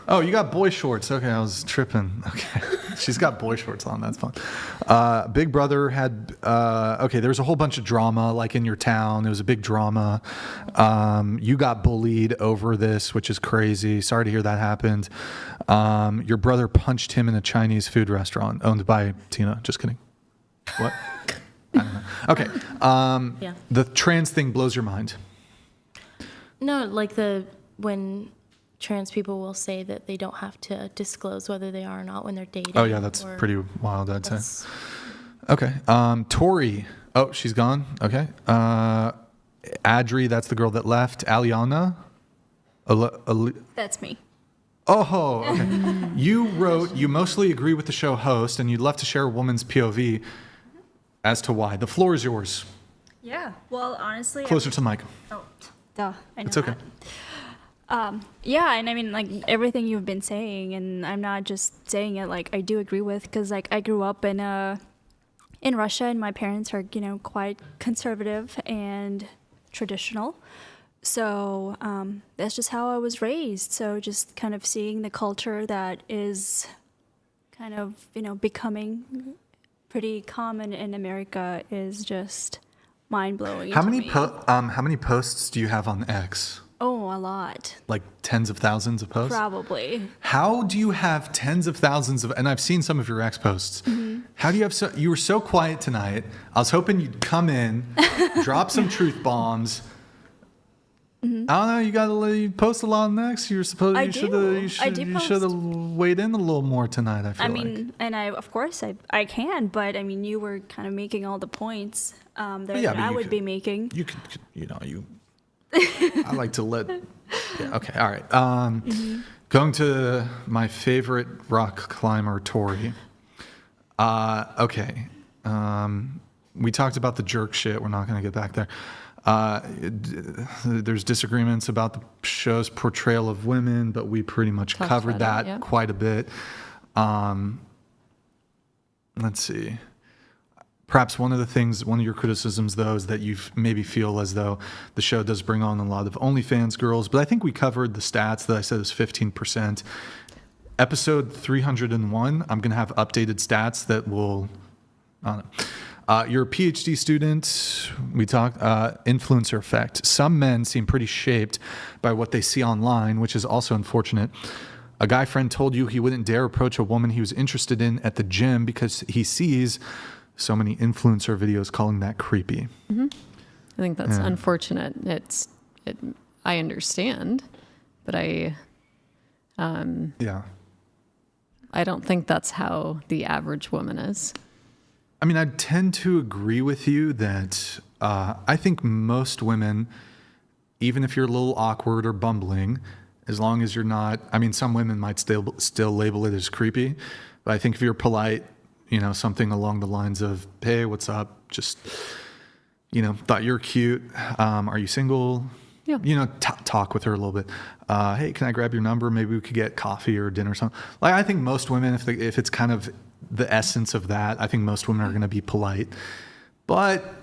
Speaker 1: Oh, you got boy shorts. Okay, I was tripping. Okay. She's got boy shorts on. That's fun. Big Brother had, okay, there was a whole bunch of drama, like in your town. It was a big drama. You got bullied over this, which is crazy. Sorry to hear that happened. Your brother punched him in a Chinese food restaurant owned by Tina. Just kidding. What? I don't know. Okay.
Speaker 12: Yeah.
Speaker 1: The trans thing blows your mind.
Speaker 12: No, like when trans people will say that they don't have to disclose whether they are or not when they're dating.
Speaker 1: Oh, yeah, that's pretty wild, I'd say. Okay. Tori. Oh, she's gone. Okay. Adri, that's the girl that left. Aliana.
Speaker 15: That's me.
Speaker 1: Oh, okay. You wrote, you mostly agree with the show host, and you'd love to share a woman's POV as to why. The floor is yours.
Speaker 14: Yeah. Well, honestly.
Speaker 1: Closer to the mic.
Speaker 14: Oh, duh. I know
Speaker 1: It's okay.
Speaker 14: Yeah, and I mean, like, everything you've been saying, and I'm not just saying it, like, I do agree with, because, like, I grew up in Russia, and my parents are, you know, quite conservative and traditional. So that's just how I was raised. So just kind of seeing the culture that is kind of, you know, becoming pretty common in America is just mind-blowing.
Speaker 1: How
Speaker 14: to
Speaker 1: many
Speaker 14: me.
Speaker 1: how many posts do you have on X?
Speaker 14: Oh, a lot.
Speaker 1: Like tens of thousands of posts?
Speaker 14: Probably.
Speaker 1: How do you have tens of thousands of, and I've seen some of your X posts.
Speaker 14: Mm-hmm.
Speaker 1: How do you have you were so quiet tonight. I was hoping you'd come in, drop some truth bombs.
Speaker 14: Mm-hmm.
Speaker 1: I don't know, you post a lot on X. You should have weighed in a little more tonight, I feel
Speaker 14: I
Speaker 1: like.
Speaker 14: mean, and of course I can, but I mean, you were kind of making all the points that I would be making.
Speaker 1: You could, you know, I like to let. Yeah, okay, all right. Going to my favorite rock climber, Tori. Okay. We talked about the jerk shit. We're not going to get back there. There's disagreements about the show's portrayal of women, but we pretty much covered that quite a bit. Let's see. Perhaps one of your criticisms, though, is that you maybe feel as though the show does bring on a lot of OnlyFans girls, but I think we covered the stats that I said is 15%. Episode 301, I'm going to have updated stats that will, I don't know. You're a PhD student. We talked influencer effect. Some men seem pretty shaped by what they see online, which is also unfortunate. A guy friend told you he wouldn't dare approach a woman he was interested in at the gym because he sees so many influencer videos, calling that creepy.
Speaker 7: Mm-hmm. I think that's unfortunate. I understand, but I don't think that's how the average woman is.
Speaker 1: I mean, I tend to agree with you that I think most women, even if you're a little awkward or bumbling, as long as you're not, I mean, some women might still label it as creepy, but I think if you're polite, you know, something along the lines of, hey, what's up? Just, you know, thought you're cute. Are you single?
Speaker 7: Yeah.
Speaker 1: You know, talk with her a little bit. Hey, can I grab your number? Maybe we could get coffee or dinner or something. Like, I think most women, if it's kind of the essence of that, I think most women are going to be polite. But,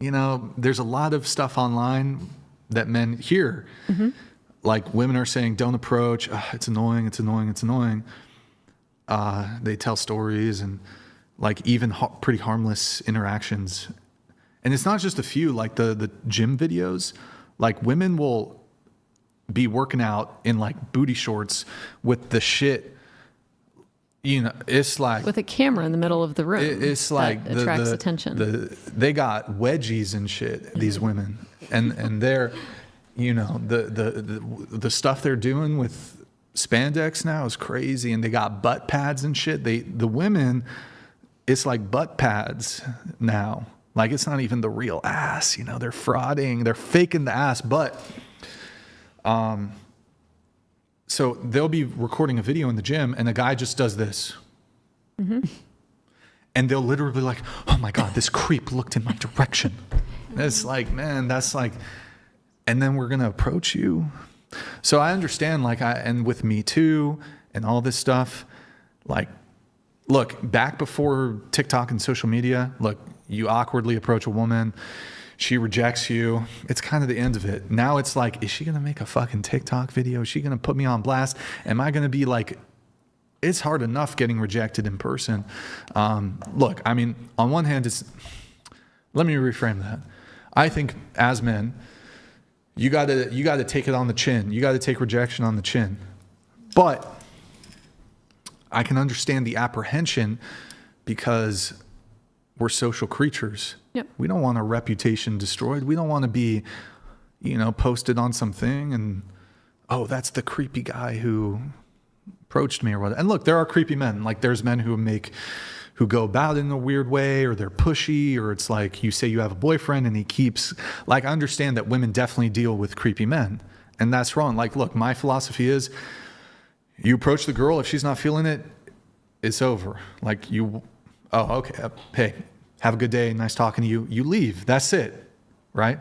Speaker 1: you know, there's a lot of stuff online that men hear. Mm-hmm. Like, women are saying, don't approach. It's annoying, it's annoying, it's annoying. They tell stories and, like, even pretty harmless interactions. And it's not just a few, like the gym videos. Like, women will be working out in, like, booty shorts with the shit. You know, it's like
Speaker 7: with a camera in the middle of the room.
Speaker 1: It's like
Speaker 7: that attracts attention.
Speaker 1: They got wedgies and shit. These women, and they're, you know, the stuff they're doing with spandex now is crazy, and they got butt pads and shit. The women, it's like butt pads now. Like, it's not even the real ass. You know, they're frauding. They're faking the ass, but. So they'll be recording a video in the gym, and a guy just does this. Mm-hmm. And they'll literally be like, oh my God, this creep looked in my direction. And it's like, man, that's like, and then we're going to approach you. So I understand, like, and with Me Too and all this stuff, like, look, back before TikTok and social media, look, you awkwardly approach a woman. She rejects you. It's kind of the end of it. Now it's like, is she going to make a fucking TikTok video? Is she going to put me on blast? Am I going to be like it's hard enough getting rejected in person. Look, I mean, on one hand, let me reframe that. I think as men, you gotta take it on the chin. You gotta take rejection on the chin. But I can understand the apprehension because we're social creatures.
Speaker 7: Yep.
Speaker 1: We don't want our reputation destroyed. We don't want to be, posted on something and, oh, that's the creepy guy who approached me or what. And look, there are creepy men. Like there's men who go about it in a weird way, or they're pushy, or it's like you say you have a boyfriend and he keeps, like, I understand that women definitely deal with creepy men, and that's wrong. Like, look, my philosophy is you approach the girl, if she's not feeling it, it's over. Like okay, hey, have a good day, nice talking to you. You leave, that's it, right?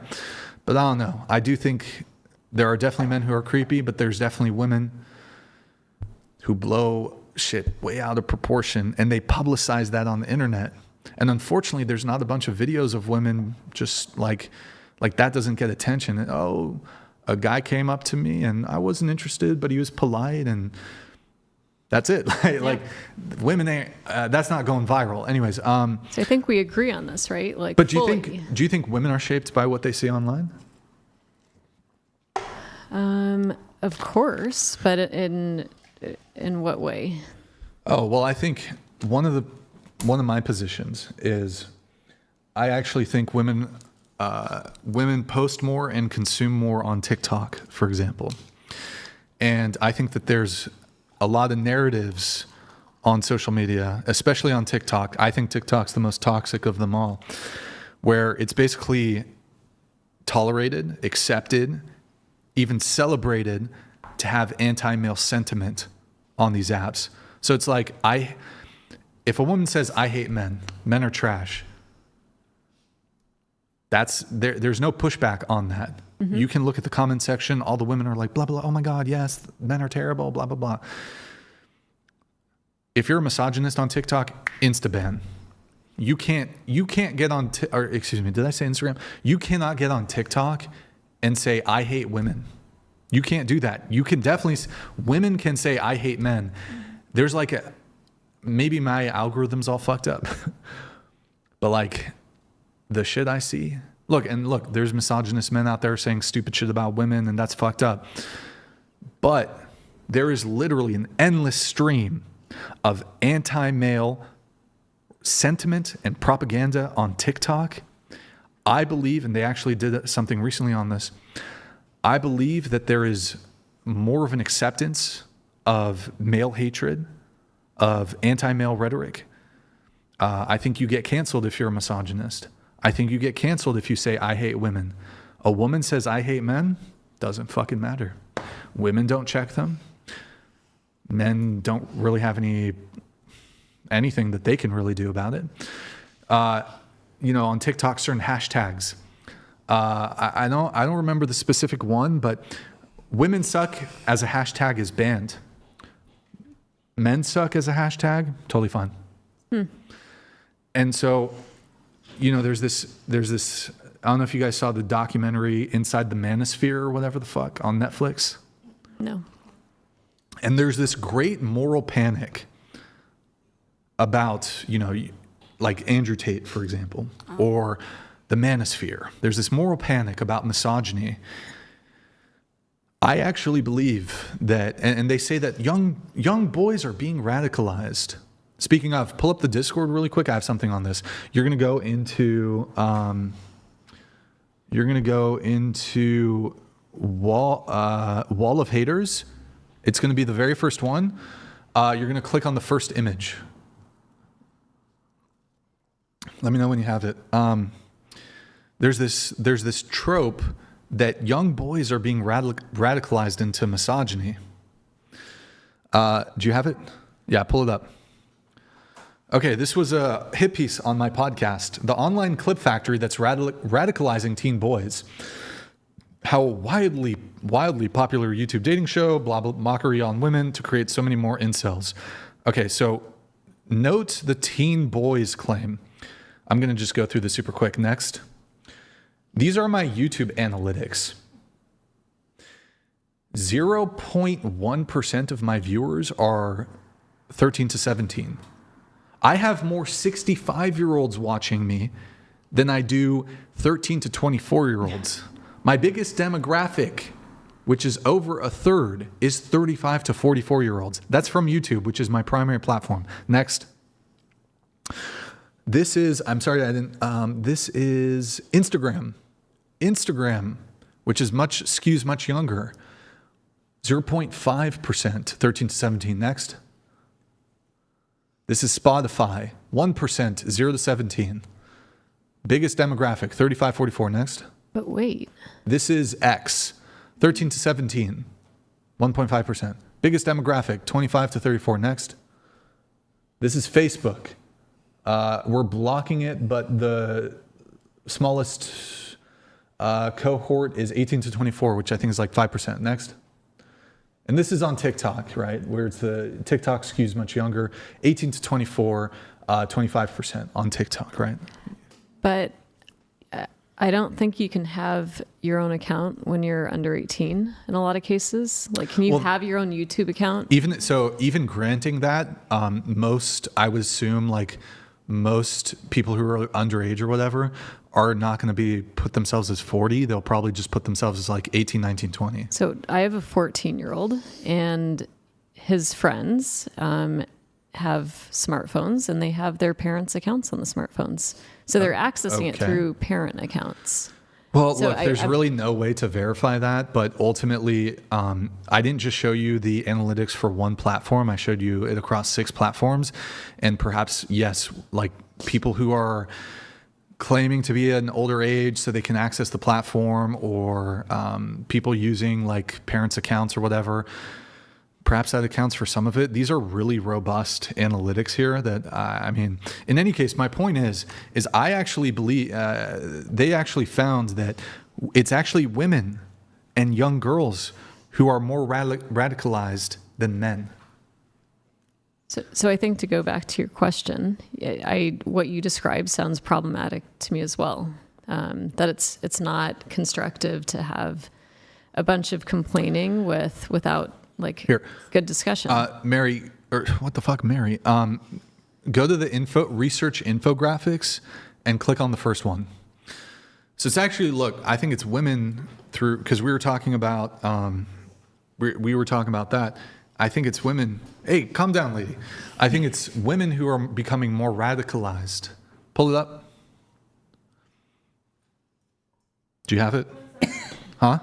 Speaker 1: But I don't know. I do think there are definitely men who are creepy, but there's definitely women who blow shit way out of proportion, and they publicize that on the internet. And unfortunately, there's not a bunch of videos of women just like that doesn't get attention. And, oh, a guy came up to me and I wasn't interested, but he was polite, and that's it. Like women ain't, that's not going viral. Anyways,
Speaker 7: So I think we agree on this, right? Like,
Speaker 1: but do you think women are shaped by what they see online?
Speaker 7: Of course, but in what way?
Speaker 1: Oh, well, I think one of my positions is I actually think women post more and consume more on TikTok, for example. And I think that there's a lot of narratives on social media, especially on TikTok. I think TikTok's the most toxic of them all, where it's basically tolerated, accepted, even celebrated to have anti-male sentiment on these apps. So it's like, if a woman says, I hate men are trash, there's no pushback on that. Mm-hmm. You can look at the comment section, all the women are like, blah, blah, oh my God, yes, men are terrible, blah, blah, blah. If you're a misogynist on TikTok, insta-ban. You can't get on, or excuse me, did I say Instagram? You cannot get on TikTok and say, I hate women. You can't do that. You can definitely, women can say, I hate men. There's like maybe my algorithm's all fucked up, but like the shit I see, look, there's misogynist men out there saying stupid shit about women, and that's fucked up. But there is literally an endless stream of anti-male sentiment and propaganda on TikTok. I believe, and they actually did something recently on this, I believe that there is more of an acceptance of male hatred, of anti-male rhetoric. I think you get canceled if you're a misogynist. I think you get canceled if you say, I hate women. A woman says, I hate men, doesn't fucking matter. Women don't check them. Men don't really have anything that they can really do about it. On TikTok, certain hashtags. I don't remember the specific one, but women suck as a hashtag is banned. Men suck as a hashtag, totally fine. And so, there's this, I don't know if you guys saw the documentary Inside the Manosphere or whatever the fuck on Netflix.
Speaker 7: No.
Speaker 1: And there's this great moral panic about, like Andrew Tate, for example, or the manosphere. There's this moral panic about misogyny. I actually believe that, and they say that young boys are being radicalized. Speaking of, pull up the Discord really quick. I have something on this. You're gonna go into wall of haters. It's gonna be the very first one. You're gonna click on the first image. Let me know when you have it. There's this trope that young boys are being radicalized into misogyny. Do you have it? Yeah, pull it up. Okay, this was a hit piece on my podcast, The Online Clip Factory That's Radicalizing Teen Boys. How wildly popular YouTube dating show, blah, blah, mockery on women to create so many more incels. Okay, so note the teen boys claim. I'm going to just go through this super quick. Next. These are my YouTube analytics. 0.1% of my viewers are 13 to 17. I have more 65-year-olds watching me than I do 13 to 24-year-olds. My biggest demographic, which is over a third, is 35 to 44-year-olds. That's from YouTube, which is my primary platform. Next. This is, I'm sorry, I didn't, this is Instagram. Instagram, which is skews much younger. 0.5%, 13 to 17. Next. This is Spotify, 1%, 0 to 17. Biggest demographic, 35, 44. Next.
Speaker 7: But wait.
Speaker 1: This is X, 13 to 17, 1.5%. Biggest demographic, 25 to 34. Next. This is Facebook. We're blocking it, but the smallest cohort is 18 to 24, which I think is like 5%. Next. And this is on TikTok, right? Where it's the TikTok skews much younger, 18 to 24, 25% on TikTok, right?
Speaker 7: But I don't think you can have your own account when you're under 18 in a lot of cases. Like, can you have your own YouTube account?
Speaker 1: Even granting that, I would assume like most people who are underage or whatever are not going to put themselves as 40. They'll probably just put themselves as like 18, 19, 20.
Speaker 7: So I have a 14-year-old and his friends have smartphones and they have their parents' accounts on the smartphones. So they're accessing it through parent accounts.
Speaker 1: Well, so look, there's really no way to verify that, but ultimately, I didn't just show you the analytics for one platform. I showed you it across 6 platforms. And perhaps, yes, like people who are claiming to be an older age so they can access the platform, or people using like parents' accounts or whatever, perhaps that accounts for some of it. These are really robust analytics here that, I mean, in any case, my point is I actually believe they actually found that it's actually women and young girls who are more radicalized than men.
Speaker 7: So I think to go back to your question, what you described sounds problematic to me as well. That it's not constructive to have a bunch of complaining without good discussion.
Speaker 1: Mary, or what the fuck, Mary? Go to the research infographics and click on the first one. So it's actually, look, I think it's women because we were talking about we were talking about that. I think it's women. Hey, calm down, lady. I think it's women who are becoming more radicalized. Pull it up. Do you have it? Huh?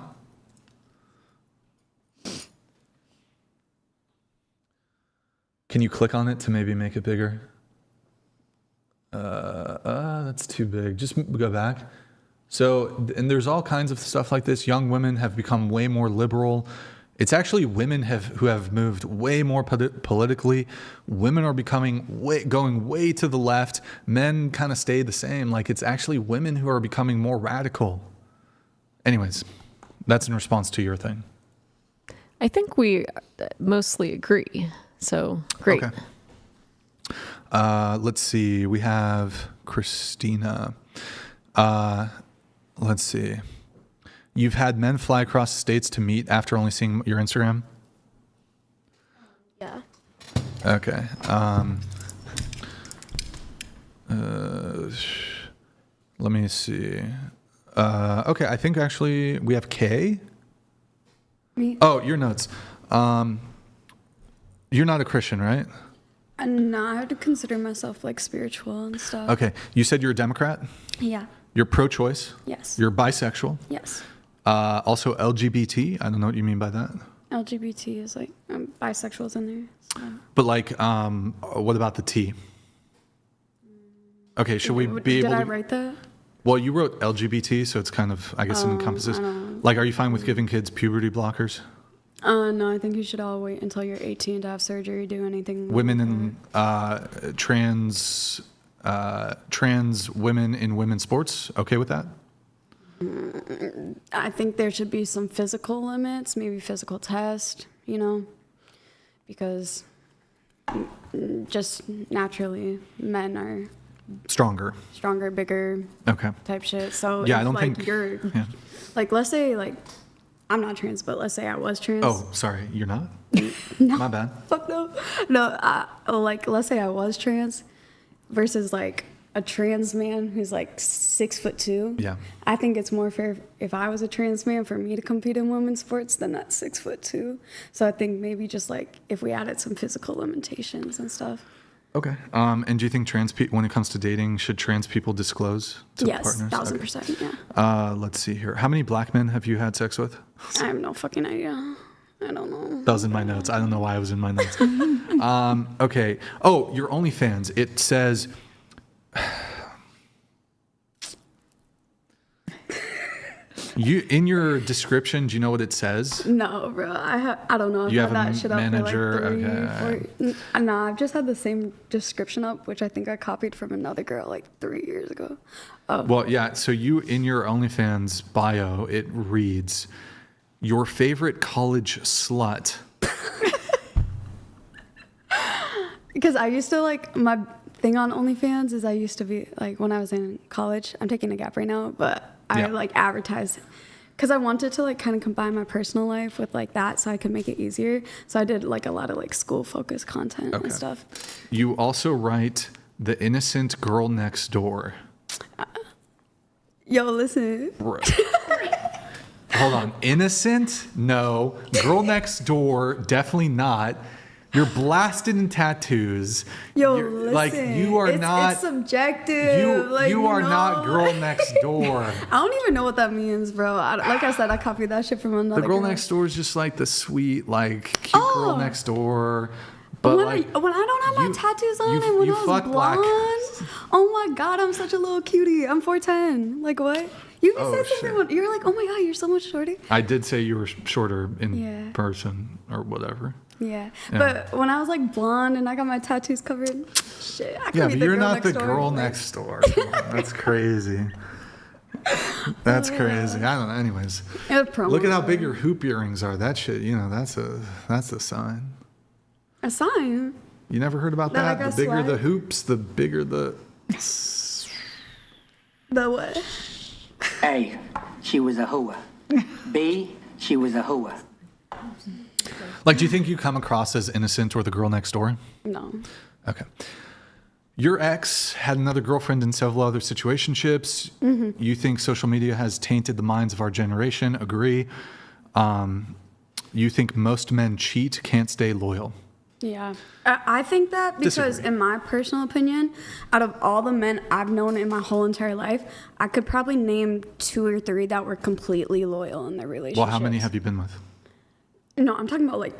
Speaker 1: Can you click on it to maybe make it bigger? That's too big. Just go back. So, and there's all kinds of stuff like this. Young women have become way more liberal. It's actually women who have moved way more politically. Women are going way to the left. Men kind of stay the same. Like, it's actually women who are becoming more radical. Anyways, that's in response to your thing.
Speaker 7: I think we mostly agree. So great.
Speaker 1: Okay. Let's see. We have Christina. Let's see. You've had men fly across the states to meet after only seeing your Instagram?
Speaker 2: Yeah.
Speaker 1: Okay. Let me see. Okay, I think actually we have Kay.
Speaker 2: Me?
Speaker 1: Oh, your notes. You're not a Christian, right?
Speaker 2: No, I would consider myself like spiritual and stuff.
Speaker 1: Okay. You said you're a Democrat?
Speaker 2: Yeah.
Speaker 1: You're pro-choice?
Speaker 2: Yes.
Speaker 1: You're bisexual?
Speaker 2: Yes.
Speaker 1: Also LGBT? I don't know what you mean by that.
Speaker 2: LGBT is like, bisexual's in there. So.
Speaker 1: But like, what about the T? Okay, should we be able to...
Speaker 2: Did I write that?
Speaker 1: Well, you wrote LGBT, so it's kind of, I guess it encompasses. Like, are you fine with giving kids puberty blockers?
Speaker 2: No, I think you should all wait until you're 18 to have surgery, do anything.
Speaker 1: Women in trans women in women's sports, okay with that?
Speaker 2: I think there should be some physical limits, maybe physical test, because just naturally men are
Speaker 1: stronger,
Speaker 2: bigger,
Speaker 1: okay,
Speaker 2: type shit. So
Speaker 1: yeah,
Speaker 2: if,
Speaker 1: I don't
Speaker 2: like,
Speaker 1: think
Speaker 2: you're like, let's say like I'm not trans, but let's say I was trans.
Speaker 1: Oh, sorry, you're not?
Speaker 2: No.
Speaker 1: My bad.
Speaker 2: Fuck no. No, like, let's say I was trans versus, like, a trans man who's, like, 6'2".
Speaker 1: Yeah.
Speaker 2: I think it's more fair if I was a trans man for me to compete in women's sports than at 6'2". So I think maybe just, like, if we added some physical limitations and stuff.
Speaker 1: Okay. And do you think when it comes to dating, should trans people disclose to partners?
Speaker 2: 1000%, yeah.
Speaker 1: Let's see here. How many black men have you had sex with?
Speaker 2: I have no fucking idea. I don't know.
Speaker 1: That was in my notes. I don't know why it was in my notes. Okay. Oh, your OnlyFans. It says... in your description, do you know what it says?
Speaker 2: No, bro. I don't know. I've
Speaker 1: You
Speaker 2: had
Speaker 1: have a
Speaker 2: that shit up
Speaker 1: manager?
Speaker 2: for like 3,
Speaker 1: Okay.
Speaker 2: 4... No, I've just had the same description up, which I think I copied from another girl like 3 years ago. Oh.
Speaker 1: Well, yeah. So in your OnlyFans bio, it reads, "Your favorite college slut."
Speaker 2: Because I used to like my thing on OnlyFans is I used to be like when I was in college. I'm taking a gap right now, but I like advertised because I wanted to like kind of combine my personal life with like that so I could make it easier. So I did like a lot of like school focused content and stuff.
Speaker 1: You also write "The innocent girl next door."
Speaker 2: Yo, listen.
Speaker 1: Hold on. Innocent? No. Girl next door? Definitely not. You're blasted in tattoos.
Speaker 2: Yo, listen.
Speaker 1: Like you are not.
Speaker 2: It's subjective.
Speaker 1: You are not girl next door.
Speaker 2: I don't even know what that means, bro. Like I said, I copied that shit from another.
Speaker 1: The girl next door is just like the sweet, like cute girl next door. But
Speaker 2: when,
Speaker 1: like,
Speaker 2: when I don't have my tattoos on and when I was blonde, oh my god, I'm such a little cutie. I'm 4'10". Like what? You can say something. You're like, oh my god, you're so much shorter.
Speaker 1: I did say you were shorter in person or whatever.
Speaker 2: Yeah, but when I was like blonde and I got my tattoos covered, shit, I could be
Speaker 1: but
Speaker 2: the
Speaker 1: you're
Speaker 2: girl
Speaker 1: not
Speaker 2: next
Speaker 1: the
Speaker 2: door.
Speaker 1: girl next door. That's crazy. That's crazy. I don't know. Anyways, look at how big your hoop earrings are. That shit, that's a sign.
Speaker 2: A sign.
Speaker 1: You never heard about that? The bigger the hoops, the bigger the.
Speaker 2: The what?
Speaker 19: A, she was a hooah. B, she was a hooah.
Speaker 1: Like, do you think you come across as innocent or the girl next door?
Speaker 2: No.
Speaker 1: Okay. Your ex had another girlfriend in several other situationships.
Speaker 2: Mm-hmm.
Speaker 1: You think social media has tainted the minds of our generation. Agree. You think most men cheat, can't stay loyal.
Speaker 2: Yeah. I think that because in my personal opinion, out of all the men I've known in my whole entire life, I could probably name 2 or 3 that were completely loyal in their relationship.
Speaker 1: Well, how many have you been with?
Speaker 2: No, I'm talking about like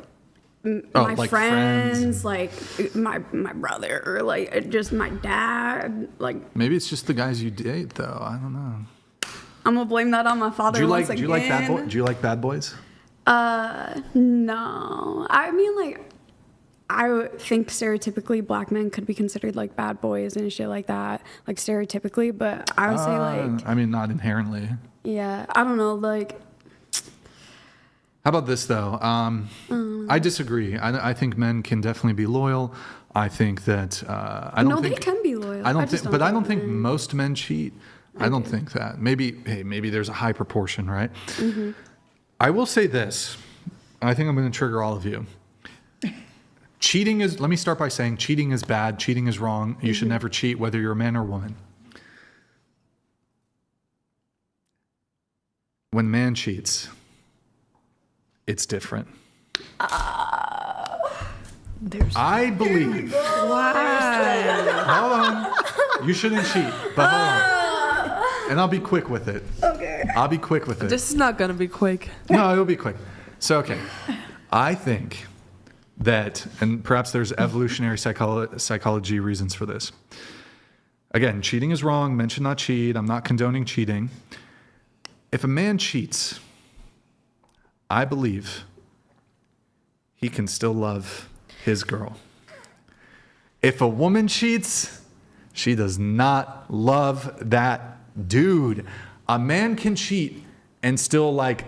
Speaker 2: my
Speaker 1: like
Speaker 2: friends, like my brother, or like just my dad. Like
Speaker 1: maybe it's just the guys you date, though. I don't know.
Speaker 2: I'm gonna blame that on my father.
Speaker 1: Do you like bad boys? Do you like bad boys?
Speaker 2: No. I mean, like, I would think stereotypically black men could be considered like bad boys and shit like that, like stereotypically. But I would say like,
Speaker 1: I mean, not inherently.
Speaker 2: Yeah, I don't know, like.
Speaker 1: How about this though? I disagree. I think men can definitely be loyal. I think that I don't think
Speaker 2: they can be loyal.
Speaker 1: I don't think most men cheat. Okay. I don't think that. Maybe there's a high proportion, right?
Speaker 2: Mm-hmm.
Speaker 1: I will say this. I think I'm going to trigger all of you. Cheating is. Let me start by saying cheating is bad. Cheating is wrong. You should never cheat, whether you're a man or woman. When man cheats, it's different. I believe.
Speaker 2: Wow.
Speaker 1: Hold on. You shouldn't cheat, but hold on. And I'll be quick with it.
Speaker 2: Okay.
Speaker 1: I'll be quick with it.
Speaker 6: This is not going to be quick.
Speaker 1: No, it'll be quick. So, okay. I think that, and perhaps there's evolutionary psychology reasons for this. Again, cheating is wrong. Men should not cheat. I'm not condoning cheating. If a man cheats, I believe he can still love his girl. If a woman cheats, she does not love that dude. A man can cheat and still like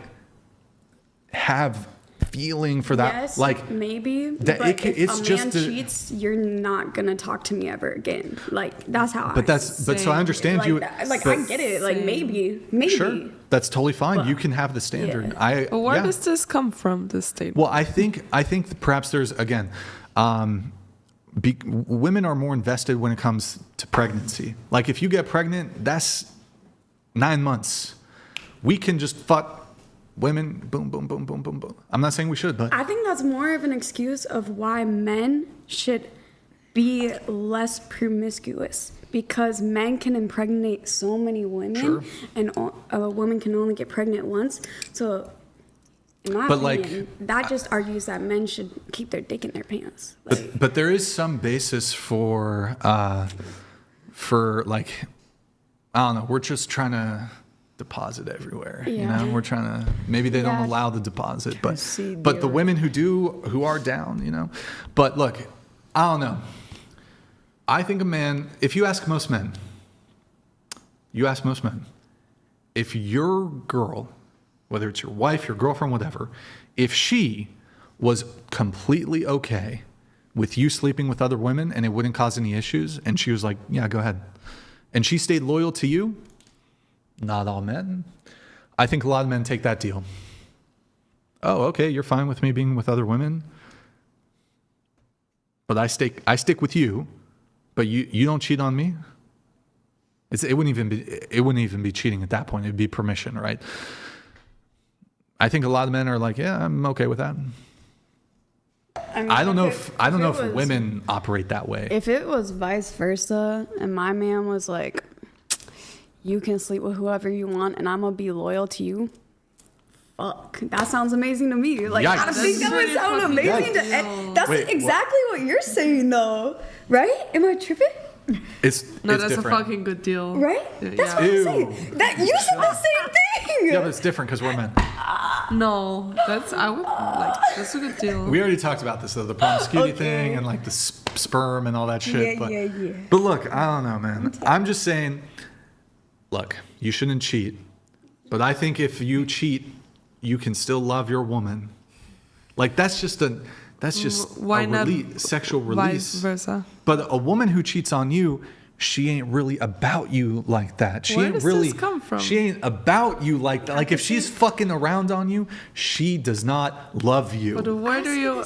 Speaker 1: have feeling for that.
Speaker 2: Yes,
Speaker 1: like
Speaker 2: maybe.
Speaker 1: that
Speaker 2: But if
Speaker 1: it's
Speaker 2: a
Speaker 1: just
Speaker 2: man cheats, you're not gonna talk to me ever again. Like that's how.
Speaker 1: So I understand
Speaker 2: like
Speaker 1: you.
Speaker 2: Like I get it. Like maybe.
Speaker 1: Sure, that's totally fine. You can have the standard.
Speaker 6: But where does this come from? This statement.
Speaker 1: Well, I think perhaps there's again. Women are more invested when it comes to pregnancy. Like if you get pregnant, that's 9 months. We can just fuck women, boom, boom, boom, boom, boom, boom. I'm not saying we should, but
Speaker 2: I think that's more of an excuse of why men should be less promiscuous, because men can impregnate so many women, and a woman can only get pregnant once. So, in my opinion, that just argues that men should keep their dick in their pants.
Speaker 1: But there is some basis for like, I don't know, we're just trying to deposit everywhere. You know, we're trying to, maybe they don't allow the deposit, but the women who are down, you know. But look, I don't know. I think a man, if you ask most men, if your girl, whether it's your wife, your girlfriend, whatever, if she was completely okay with you sleeping with other women and it wouldn't cause any issues, and she was like, yeah, go ahead, and she stayed loyal to you, not all men. I think a lot of men take that deal. Oh, okay, you're fine with me being with other women, but I stick with you, but you don't cheat on me. It wouldn't even be cheating at that point. It'd be permission, right? I think a lot of men are like, yeah, I'm okay with that. I mean, I don't know if women operate that way.
Speaker 2: If it was vice versa, and my man was like, you can sleep with whoever you want, and I'm gonna be loyal to you. Fuck, that sounds amazing to me. Like,
Speaker 1: Yikes.
Speaker 2: I think that would sound amazing to. That's exactly what you're saying, though, right? Am I tripping?
Speaker 6: That's
Speaker 1: different.
Speaker 6: a fucking good deal,
Speaker 2: right? That's what I'm saying. That you said the same thing.
Speaker 1: Yeah, but it's different because we're men.
Speaker 6: No, that's a good deal.
Speaker 1: We already talked about this though, the promiscuity thing and like the sperm and all that shit. But look, I don't know, man. I'm just saying, look, you shouldn't cheat, but I think if you cheat, you can still love your woman. Like that's just
Speaker 6: why not
Speaker 1: sexual release.
Speaker 6: Vice versa.
Speaker 1: But a woman who cheats on you, she ain't really about you like that.
Speaker 6: Where does this come from?
Speaker 1: She ain't about you like that. Like if she's fucking around on you, she does not love you.
Speaker 6: But where do you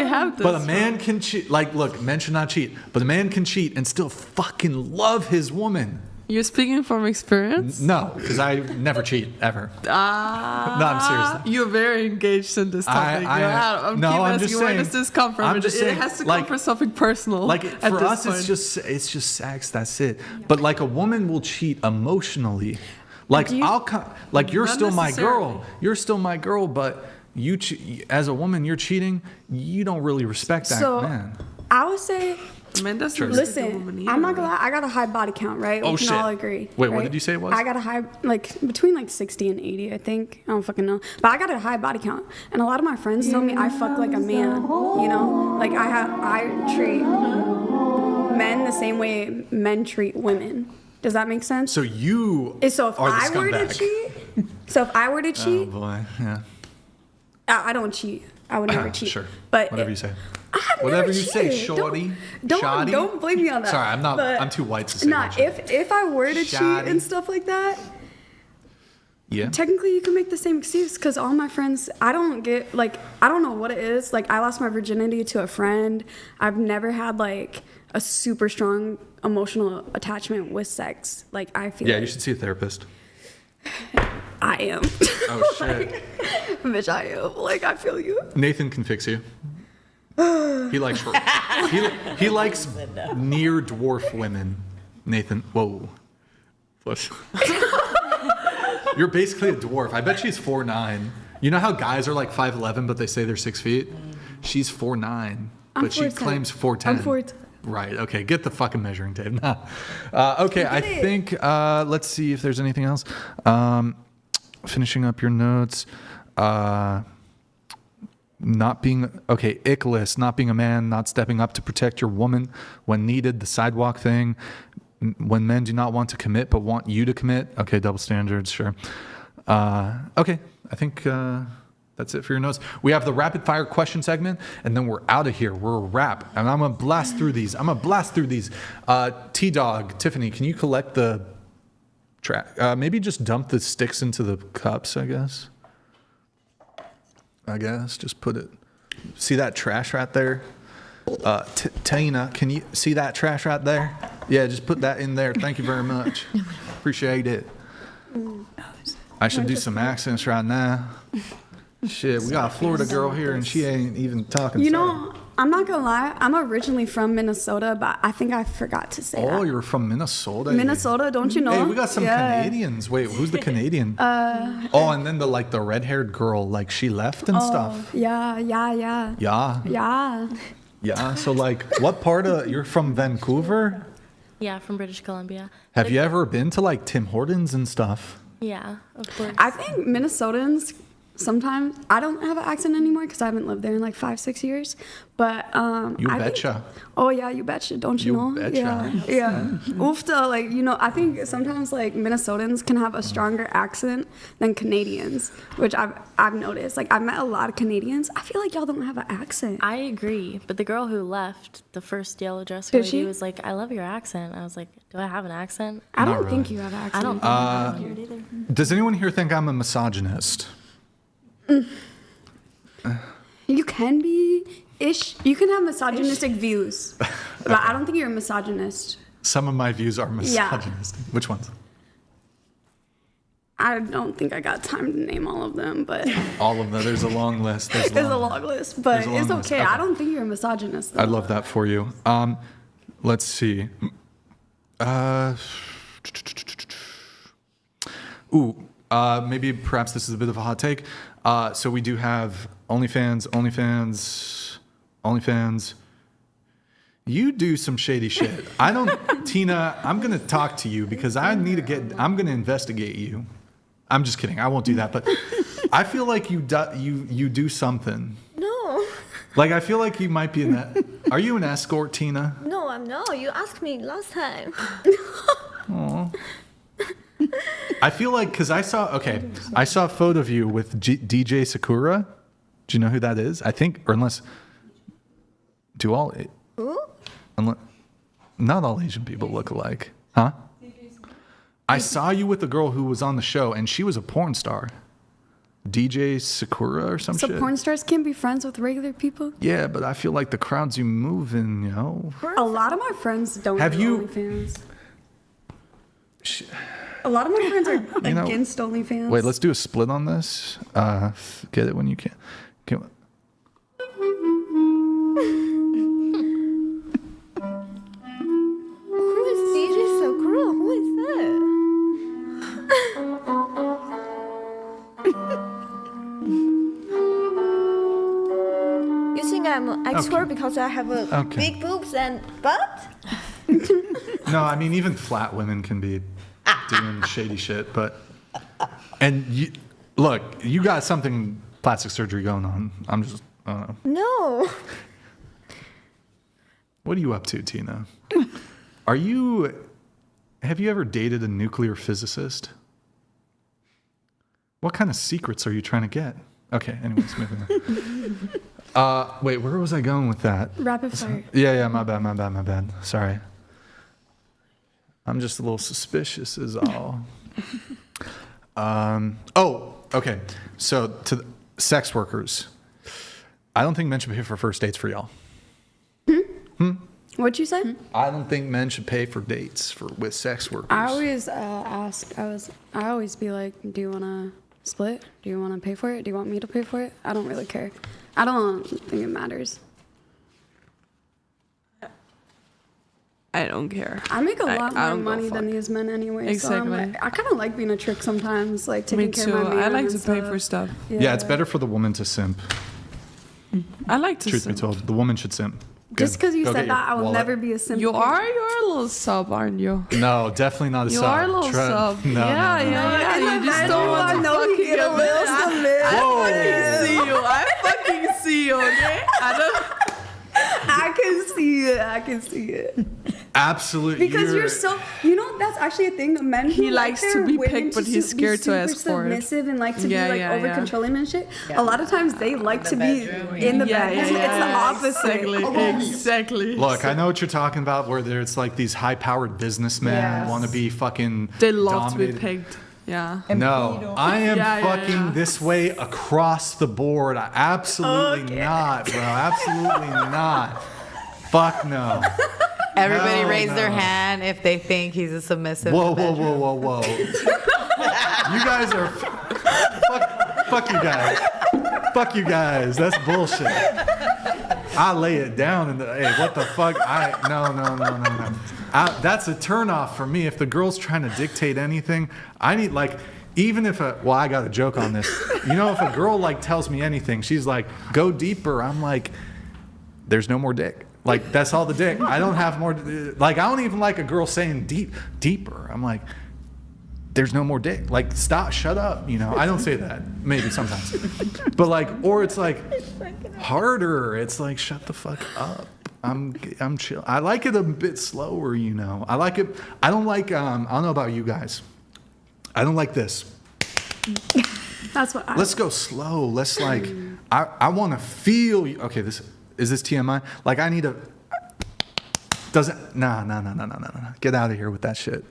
Speaker 6: have this?
Speaker 1: But a man can cheat. Like, look, men should not cheat. But a man can cheat and still fucking love his woman.
Speaker 6: You're speaking from experience?
Speaker 1: No, because I never cheat, ever. No, I'm serious.
Speaker 6: You're very engaged in this topic. I'm just saying, where does this come from? It has to come from something personal.
Speaker 1: Like for us, it's just sex. That's it. But like a woman will cheat emotionally. Like you're still my girl. You're still my girl, but you as a woman, you're cheating. You don't really respect that man.
Speaker 2: I would say.
Speaker 6: Man doesn't
Speaker 2: listen, I'm not gonna lie, I got a high body count, right? We can all agree.
Speaker 1: Wait,
Speaker 2: right?
Speaker 1: What did you say it was?
Speaker 2: I got a high, between 60 and 80, I think. I don't fucking know. But I got a high body count. And a lot of my friends tell me I fuck like a man, you know? Like I treat men the same way men treat women. Does that make sense?
Speaker 1: So you
Speaker 2: if I were to cheat,
Speaker 1: oh boy, yeah.
Speaker 2: I don't cheat. I would never cheat.
Speaker 1: Sure.
Speaker 2: But
Speaker 1: whatever you say.
Speaker 2: Whatever
Speaker 1: you say, shorty.
Speaker 2: Don't blame me on that.
Speaker 1: Sorry, I'm too white to say that.
Speaker 2: If I were to cheat and stuff like that,
Speaker 1: yeah.
Speaker 2: Technically, you can make the same excuse because all my friends, I don't know what it is. Like, I lost my virginity to a friend. I've never had like a super strong emotional attachment with sex. Like, I feel.
Speaker 1: Yeah, you should see a therapist.
Speaker 2: I am.
Speaker 1: Oh shit.
Speaker 2: Bitch, I am. Like, I feel you.
Speaker 1: Nathan can fix you. He likes he likes near dwarf women. Nathan, whoa. You're basically a dwarf. I bet she's 4'9". You know how guys are like 5'11", but they say they're 6 feet? She's 4'9", but she claims 4'10".
Speaker 2: I'm 4'10".
Speaker 1: Right, okay, get the fucking measuring tape. Okay, I think, let's see if there's anything else. Finishing up your notes. Ick list, not being a man, not stepping up to protect your woman when needed, the sidewalk thing, when men do not want to commit but want you to commit. Okay, double standards, sure. Okay, I think That's it for your notes. We have the rapid fire question segment, and then we're out of here. We're a wrap, and I'm gonna blast through these. T-Dog, Tiffany, can you collect the trash? Maybe just dump the sticks into the cups, I guess. Just put it. See that trash right there? Tina, can you see that trash right there? Yeah, just put that in there. Thank you very much. Appreciate it. I should do some accents right now. Shit, we got a Florida girl here and she ain't even talking.
Speaker 2: You know, I'm not gonna lie, I'm originally from Minnesota, but I think I forgot to say that.
Speaker 1: Oh, you're from Minnesota?
Speaker 2: Minnesota, don't you know?
Speaker 1: Hey, we got some Canadians. Wait, who's the Canadian? And then the red-haired girl, like she left and stuff.
Speaker 2: Yeah.
Speaker 1: Yeah, so like what part of, you're from Vancouver?
Speaker 12: Yeah, from British Columbia.
Speaker 1: Have you ever been to like Tim Hortons and stuff?
Speaker 12: Yeah, of course.
Speaker 2: I think Minnesotans, sometimes, I don't have an accent anymore because I haven't lived there in like 5-6 years. But
Speaker 1: you betcha.
Speaker 2: Oh yeah, you betcha, don't you know?
Speaker 1: Betcha.
Speaker 2: Yeah. Oofta, like, you know, I think sometimes like Minnesotans can have a stronger accent than Canadians, which I've noticed. Like I've met a lot of Canadians. I feel like y'all don't have an accent.
Speaker 12: I agree, but the girl who left, the first yellow dress lady, was like, "I love your accent." I was like, "Do I have an accent?"
Speaker 2: I don't think you have an accent.
Speaker 12: I don't think I have it either.
Speaker 1: Does anyone here think I'm a misogynist?
Speaker 2: You can be ish. You can have misogynistic views, but I don't think you're a misogynist.
Speaker 1: Some of my views are misogynistic. Yeah. Which ones?
Speaker 2: I don't think I got time to name all of them, but
Speaker 1: all of them. There's a long list. There's
Speaker 2: a long list, but it's okay. I don't think you're a misogynist, though.
Speaker 1: I love that for you. Let's see. Maybe perhaps this is a bit of a hot take. So we do have OnlyFans. You do some shady shit. Tina, I'm going to talk to you because I'm going to investigate you. I'm just kidding. I won't do that. But I feel like you do something.
Speaker 9: No.
Speaker 1: Like, I feel like you might be are you an escort, Tina?
Speaker 9: No, I'm not. You asked me last time.
Speaker 1: Aww. I feel like, because I saw a photo of you with DJ Sakura. Do you know who that is? I think, or unless, not all Asian people look alike. Huh? I saw you with the girl who was on the show, and she was a porn star. DJ Sakura or some shit.
Speaker 2: So porn stars can't be friends with regular people?
Speaker 1: Yeah, but I feel like the crowds you move in, you know.
Speaker 2: A lot of my friends don't do OnlyFans. A lot of my friends are against OnlyFans.
Speaker 1: Wait, let's do a split on this. Get it when you can.
Speaker 9: Who is DJ Sakura? Who is that? You think I'm an expert because I have a big boobs and butt?
Speaker 1: No, I mean, even flat women can be doing shady shit, but look, you got something plastic surgery going on. I'm just, I don't know.
Speaker 9: No.
Speaker 1: What are you up to, Tina? Have you ever dated a nuclear physicist? What kind of secrets are you trying to get? Okay, anyways, moving on. Wait, where was I going with that?
Speaker 2: Rapid fire.
Speaker 1: Yeah, my bad. Sorry. I'm just a little suspicious is all. Okay. So to the sex workers, I don't think men should pay for first dates for y'all.
Speaker 2: What'd you say?
Speaker 1: I don't think men should pay for dates with sex workers.
Speaker 2: I always I always be like, do you want to split? Do you want to pay for it? Do you want me to pay for it? I don't really care. I don't think it matters.
Speaker 6: I don't care.
Speaker 2: I make a lot more money than these men anyway.
Speaker 6: Exactly.
Speaker 2: So I kind of like being a trick sometimes, like taking
Speaker 6: Me
Speaker 2: care
Speaker 6: too.
Speaker 2: of my man
Speaker 6: I like
Speaker 2: and
Speaker 6: to pay for stuff.
Speaker 1: Yeah, it's better for the woman to simp.
Speaker 6: I like to
Speaker 1: Truth
Speaker 6: simp.
Speaker 1: be told, the woman should simp.
Speaker 2: Just because you
Speaker 1: Go
Speaker 2: said
Speaker 1: get your
Speaker 2: that, I will
Speaker 1: wallet.
Speaker 2: never be a simp.
Speaker 6: You're a little sub, aren't you?
Speaker 1: No, definitely not a
Speaker 6: You
Speaker 1: sub.
Speaker 6: are a little sub.
Speaker 1: No,
Speaker 6: Yeah. You just don't want to fucking get a little submit. I fucking see you, okay?
Speaker 2: I can see it.
Speaker 1: Absolutely.
Speaker 2: Because you're so, that's actually a thing. Men who
Speaker 6: He likes to be picked, but he's scared to ask for it.
Speaker 2: Submissive and like to be over controlling and shit. A lot of times they like to be in the bedroom. It's the opposite.
Speaker 6: Exactly.
Speaker 1: Look, I know what you're talking about, where there's like these high-powered businessmen want to be fucking
Speaker 6: They love
Speaker 1: dominated.
Speaker 6: to be pegged. Yeah.
Speaker 1: No, I am fucking this way across the board. Absolutely not, bro. Absolutely not. Fuck no.
Speaker 13: Everybody raise their hand if they think he's a submissive.
Speaker 1: Whoa. You guys are fuck you guys. Fuck you guys. That's bullshit. I lay it down and hey, what the fuck? No. That's a turnoff for me. If the girl's trying to dictate anything, I need even if I got a joke on this. If a girl tells me anything, she's like, go deeper. I'm like, there's no more dick. That's all the dick. I don't have more. I don't even like a girl saying deeper. I'm like, there's no more dick. Stop, shut up. I don't say that. Maybe sometimes. But or it's harder. It's shut the fuck up. I'm chill. I like it a bit slower. I like it. I don't like. I don't know about you guys. I don't like this.
Speaker 2: That's what.
Speaker 1: Let's go slow. Let's I want to feel. Okay, this. Is this TMI? I need a... Doesn't... Nah. Get out of here with that shit.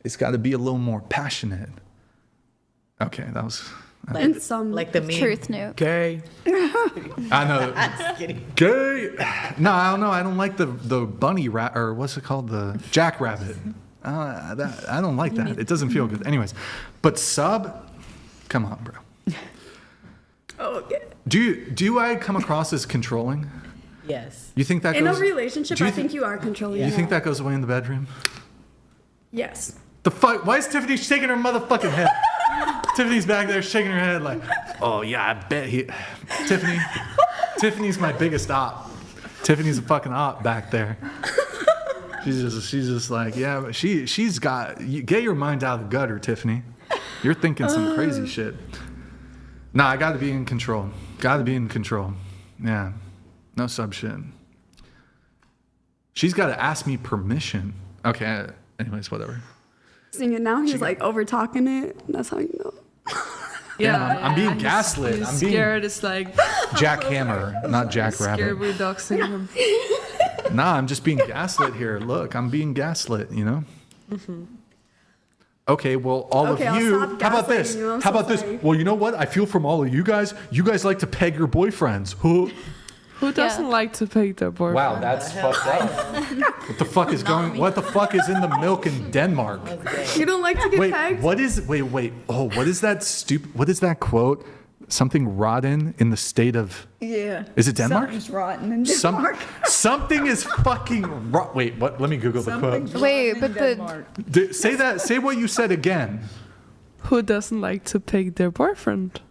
Speaker 1: It's got to be a little more passionate. Okay, that was...
Speaker 13: Like the meme.
Speaker 15: Truth note.
Speaker 1: Gay. I know.
Speaker 13: I'm just kidding.
Speaker 1: Gay. No, I don't know. I don't like the bunny rat... Or what's it called? The jackrabbit. I don't like that. It doesn't feel good. Anyways. But sub... Come on, bro.
Speaker 2: Okay.
Speaker 1: Do I come across as controlling?
Speaker 13: Yes.
Speaker 1: You think that
Speaker 2: in
Speaker 1: goes...
Speaker 2: a relationship, I think you are controlling.
Speaker 1: You think that goes away in the bedroom?
Speaker 2: Yes.
Speaker 1: The fuck? Why is Tiffany shaking her motherfucking head? Tiffany's back there shaking her head oh yeah, I bet he... Tiffany's my biggest op. Tiffany's a fucking op back there. She's just yeah, but she's got... Get your mind out of the gutter, Tiffany. You're thinking some crazy shit. Nah, I gotta be in control. Gotta be in control. Yeah. No sub shit. She's gotta ask me permission. Okay, anyways, whatever.
Speaker 2: Seeing it now, he's over talking it. That's how you know.
Speaker 1: Yeah, I'm being gaslit.
Speaker 6: He's
Speaker 1: I'm being
Speaker 6: scared. It's
Speaker 1: jackhammer, not jackrabbit.
Speaker 6: Scared we're doxing him.
Speaker 1: Nah, I'm just being gaslit here. Look, I'm being gaslit, Mm-hmm. Okay, well, all of you, how about this? How about this? Well, you know what? I feel from all of you guys. You guys like to peg your boyfriends. Who
Speaker 6: doesn't like to peg their boyfriend?
Speaker 1: Wow, that's fucked up. What the fuck is going? What the fuck is in the milk in Denmark?
Speaker 2: You don't like to get pegged?
Speaker 1: What is? Wait. Oh, what is that stupid? What is that quote? Something rotten in the state of...
Speaker 5: Yeah.
Speaker 1: Is it Denmark?
Speaker 5: Something's rotten in Denmark.
Speaker 1: Something is fucking rotten. Wait, what? Let me Google the quote.
Speaker 15: Wait, but
Speaker 1: Say that. Say what you said again.
Speaker 6: Who doesn't like to peg their boyfriend?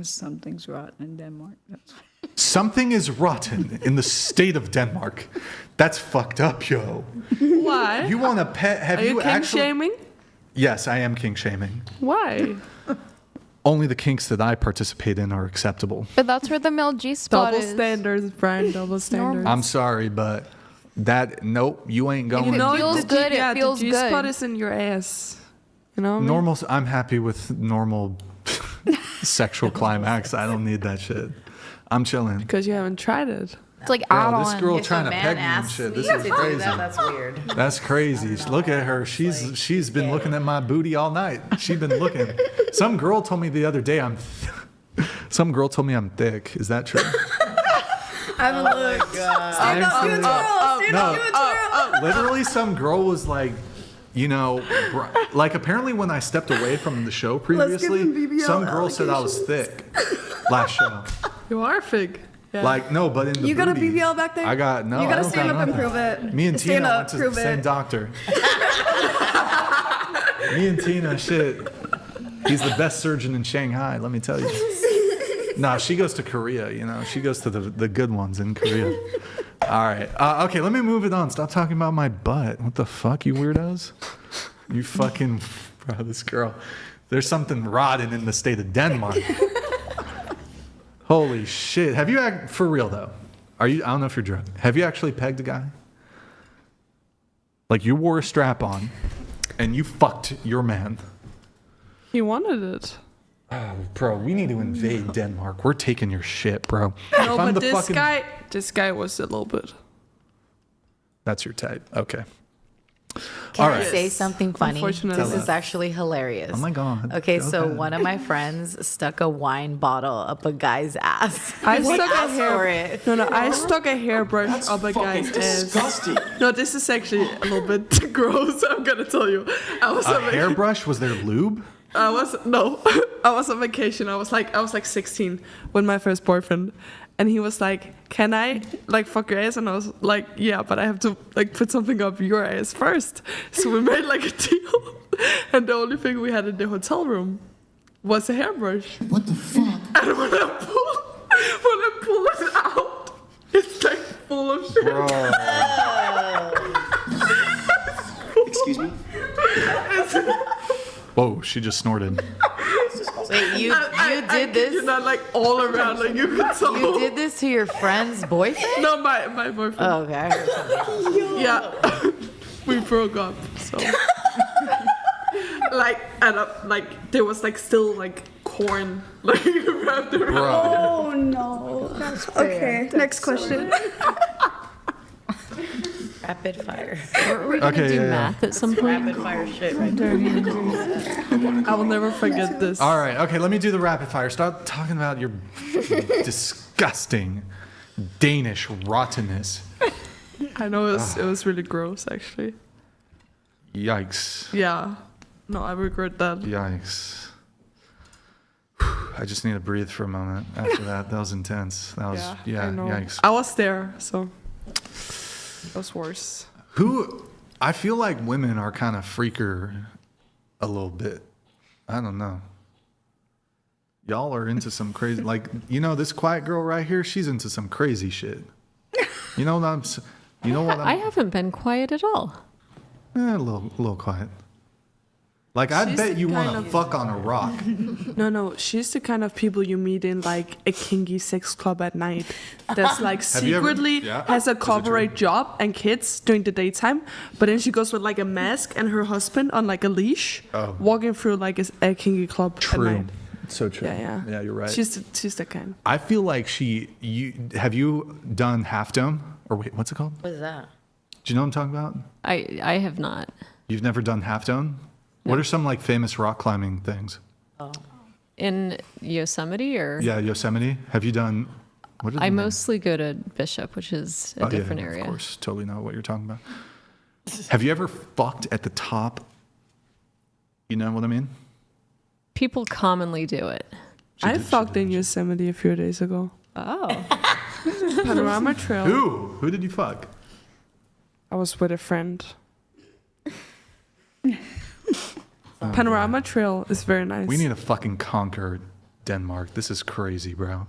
Speaker 5: Something's rotten in Denmark.
Speaker 1: Something is rotten in the state of Denmark. That's fucked up, yo.
Speaker 6: Why?
Speaker 1: You want to pet? Have
Speaker 6: Are you kink
Speaker 1: actually?
Speaker 6: shaming?
Speaker 1: Yes, I am kink shaming.
Speaker 6: Why?
Speaker 1: Only the kinks that I participate in are acceptable.
Speaker 15: But that's where the male G spot
Speaker 6: Double
Speaker 15: is.
Speaker 6: standards, Brian. Double standards.
Speaker 1: I'm sorry, but nope, you ain't going.
Speaker 15: If it feels good, it feels
Speaker 6: the
Speaker 15: good.
Speaker 6: G spot is in your ass. You know what I mean?
Speaker 1: Normal. I'm happy with normal sexual climax. I don't need that shit. I'm chilling.
Speaker 6: Because you haven't tried it.
Speaker 15: It's like
Speaker 1: Bro, this girl trying to peg me and shit. This is crazy.
Speaker 13: That's weird.
Speaker 1: That's crazy. Look at her. She's been looking at my booty all night. She's been looking. Some girl told me the other day Some girl told me I'm thick. Is that true?
Speaker 2: I haven't looked. Stand up, do a twirl. Stand up, do a twirl.
Speaker 1: Literally, some girl was like, apparently when I stepped away from the show previously, some girl said I was thick last show.
Speaker 6: You are thick. Yeah.
Speaker 1: No, but in the
Speaker 2: You got a
Speaker 1: booty,
Speaker 2: BBL back there?
Speaker 1: I got no.
Speaker 2: You gotta
Speaker 1: I don't
Speaker 2: stand
Speaker 1: got
Speaker 2: up and
Speaker 1: nothing.
Speaker 2: prove it.
Speaker 1: Me and
Speaker 2: Stand
Speaker 1: Tina
Speaker 2: up,
Speaker 1: went to the
Speaker 2: prove
Speaker 1: same
Speaker 2: it.
Speaker 1: doctor. Me and Tina, shit. He's the best surgeon in Shanghai, let me tell you. No, she goes to Korea, She goes to the good ones in Korea. All right. Okay, let me move it on. Stop talking about my butt. What the fuck, you weirdos? You fucking... Bro, this girl. There's something rotten in the state of Denmark. Holy shit. Have you... For real, though. I don't know if you're drunk. Have you actually pegged a guy? Like you wore a strap on and you fucked your man.
Speaker 6: He wanted it.
Speaker 1: Oh, bro, we need to invade Denmark. We're taking your shit, bro.
Speaker 6: No, but this guy was a little bit.
Speaker 1: That's your type. Okay.
Speaker 13: Can
Speaker 1: All
Speaker 13: I
Speaker 1: right.
Speaker 13: say something funny?
Speaker 6: Unfortunately.
Speaker 13: This is actually hilarious.
Speaker 1: Oh my God.
Speaker 13: Okay,
Speaker 1: Go
Speaker 13: so
Speaker 1: ahead.
Speaker 13: one of my friends stuck a wine bottle up a guy's ass.
Speaker 6: I
Speaker 13: He
Speaker 6: stuck a
Speaker 13: asked for
Speaker 6: hair.
Speaker 13: it.
Speaker 6: No, I stuck a hairbrush up a guy's ass.
Speaker 17: Disgusting.
Speaker 6: No, this is actually a little bit gross. I'm gonna tell you. I was
Speaker 1: A
Speaker 6: on
Speaker 1: hairbrush? Was there lube?
Speaker 6: I was on vacation. I was like 16 with my first boyfriend, and he was like, "Can I like fuck your ass?" And I was like, "Yeah, but I have to like put something up your ass first." So we made like a deal, and the only thing we had in the hotel room was a hairbrush.
Speaker 18: What the fuck?
Speaker 6: And when I pull it out, it's like full of shit.
Speaker 19: Excuse me?
Speaker 1: Whoa, she just snorted.
Speaker 13: Wait, you
Speaker 6: I
Speaker 13: did this?
Speaker 6: You're not like all around, like you could tell.
Speaker 13: You did this to your friend's boyfriend?
Speaker 6: No, my boyfriend.
Speaker 13: Oh, okay. I heard something.
Speaker 6: Yeah, we broke up. So, like there was like still like corn like wrapped around.
Speaker 2: Oh no. Okay, next question.
Speaker 13: Rapid fire.
Speaker 7: We're going to do math at some point.
Speaker 13: Rapid fire shit right there.
Speaker 6: I will never forget this.
Speaker 1: All right, okay, let me do the rapid fire. Stop talking about your disgusting Danish rottenness.
Speaker 6: I know it was really gross actually.
Speaker 1: Yikes.
Speaker 6: Yeah. No, I regret that.
Speaker 1: Yikes. I just need to breathe for a moment after that. That was intense. That was,
Speaker 6: I know.
Speaker 1: yikes.
Speaker 6: I was there, so it was worse.
Speaker 1: I feel like women are kind of freaker a little bit. I don't know. Y'all are into some crazy, like, this quiet girl right here, she's into some crazy shit. You know what
Speaker 7: I haven't been quiet at all.
Speaker 1: A little quiet. Like, I
Speaker 6: She's
Speaker 1: bet
Speaker 6: the
Speaker 1: you want
Speaker 6: kind
Speaker 1: to
Speaker 6: of-
Speaker 1: fuck on a rock.
Speaker 6: No, she's the kind of people you meet in like a kinky sex club at night. That's like
Speaker 1: Have you ever-
Speaker 6: secretly
Speaker 1: Yeah.
Speaker 6: has a
Speaker 1: Is it
Speaker 6: corporate job and kids during the daytime, but then she goes with like a mask and her husband on like a leash, walking through like a kinky club at
Speaker 1: True.
Speaker 6: night.
Speaker 1: So true.
Speaker 6: Yeah.
Speaker 1: Yeah, you're right.
Speaker 6: She's the kind.
Speaker 1: I feel like have you done half dome? Or wait, what's it called?
Speaker 13: What is that?
Speaker 1: Do you know what I'm talking about?
Speaker 7: I have not.
Speaker 1: You've never done half dome? What are some like famous rock climbing things?
Speaker 7: In Yosemite or?
Speaker 1: Yeah, Yosemite. Have you done? What are the
Speaker 7: I
Speaker 1: names?
Speaker 7: mostly go to Bishop, which is a different
Speaker 1: yeah,
Speaker 7: area.
Speaker 1: Of course, totally know what you're talking about. Have you ever fucked at the top? You know what I mean?
Speaker 7: People commonly do it.
Speaker 6: I fucked in Yosemite a few days ago.
Speaker 7: Oh.
Speaker 6: Panorama Trail.
Speaker 1: Who did you fuck?
Speaker 6: I was with a friend. Panorama Trail is very nice.
Speaker 1: We need to fucking conquer Denmark. This is crazy, bro.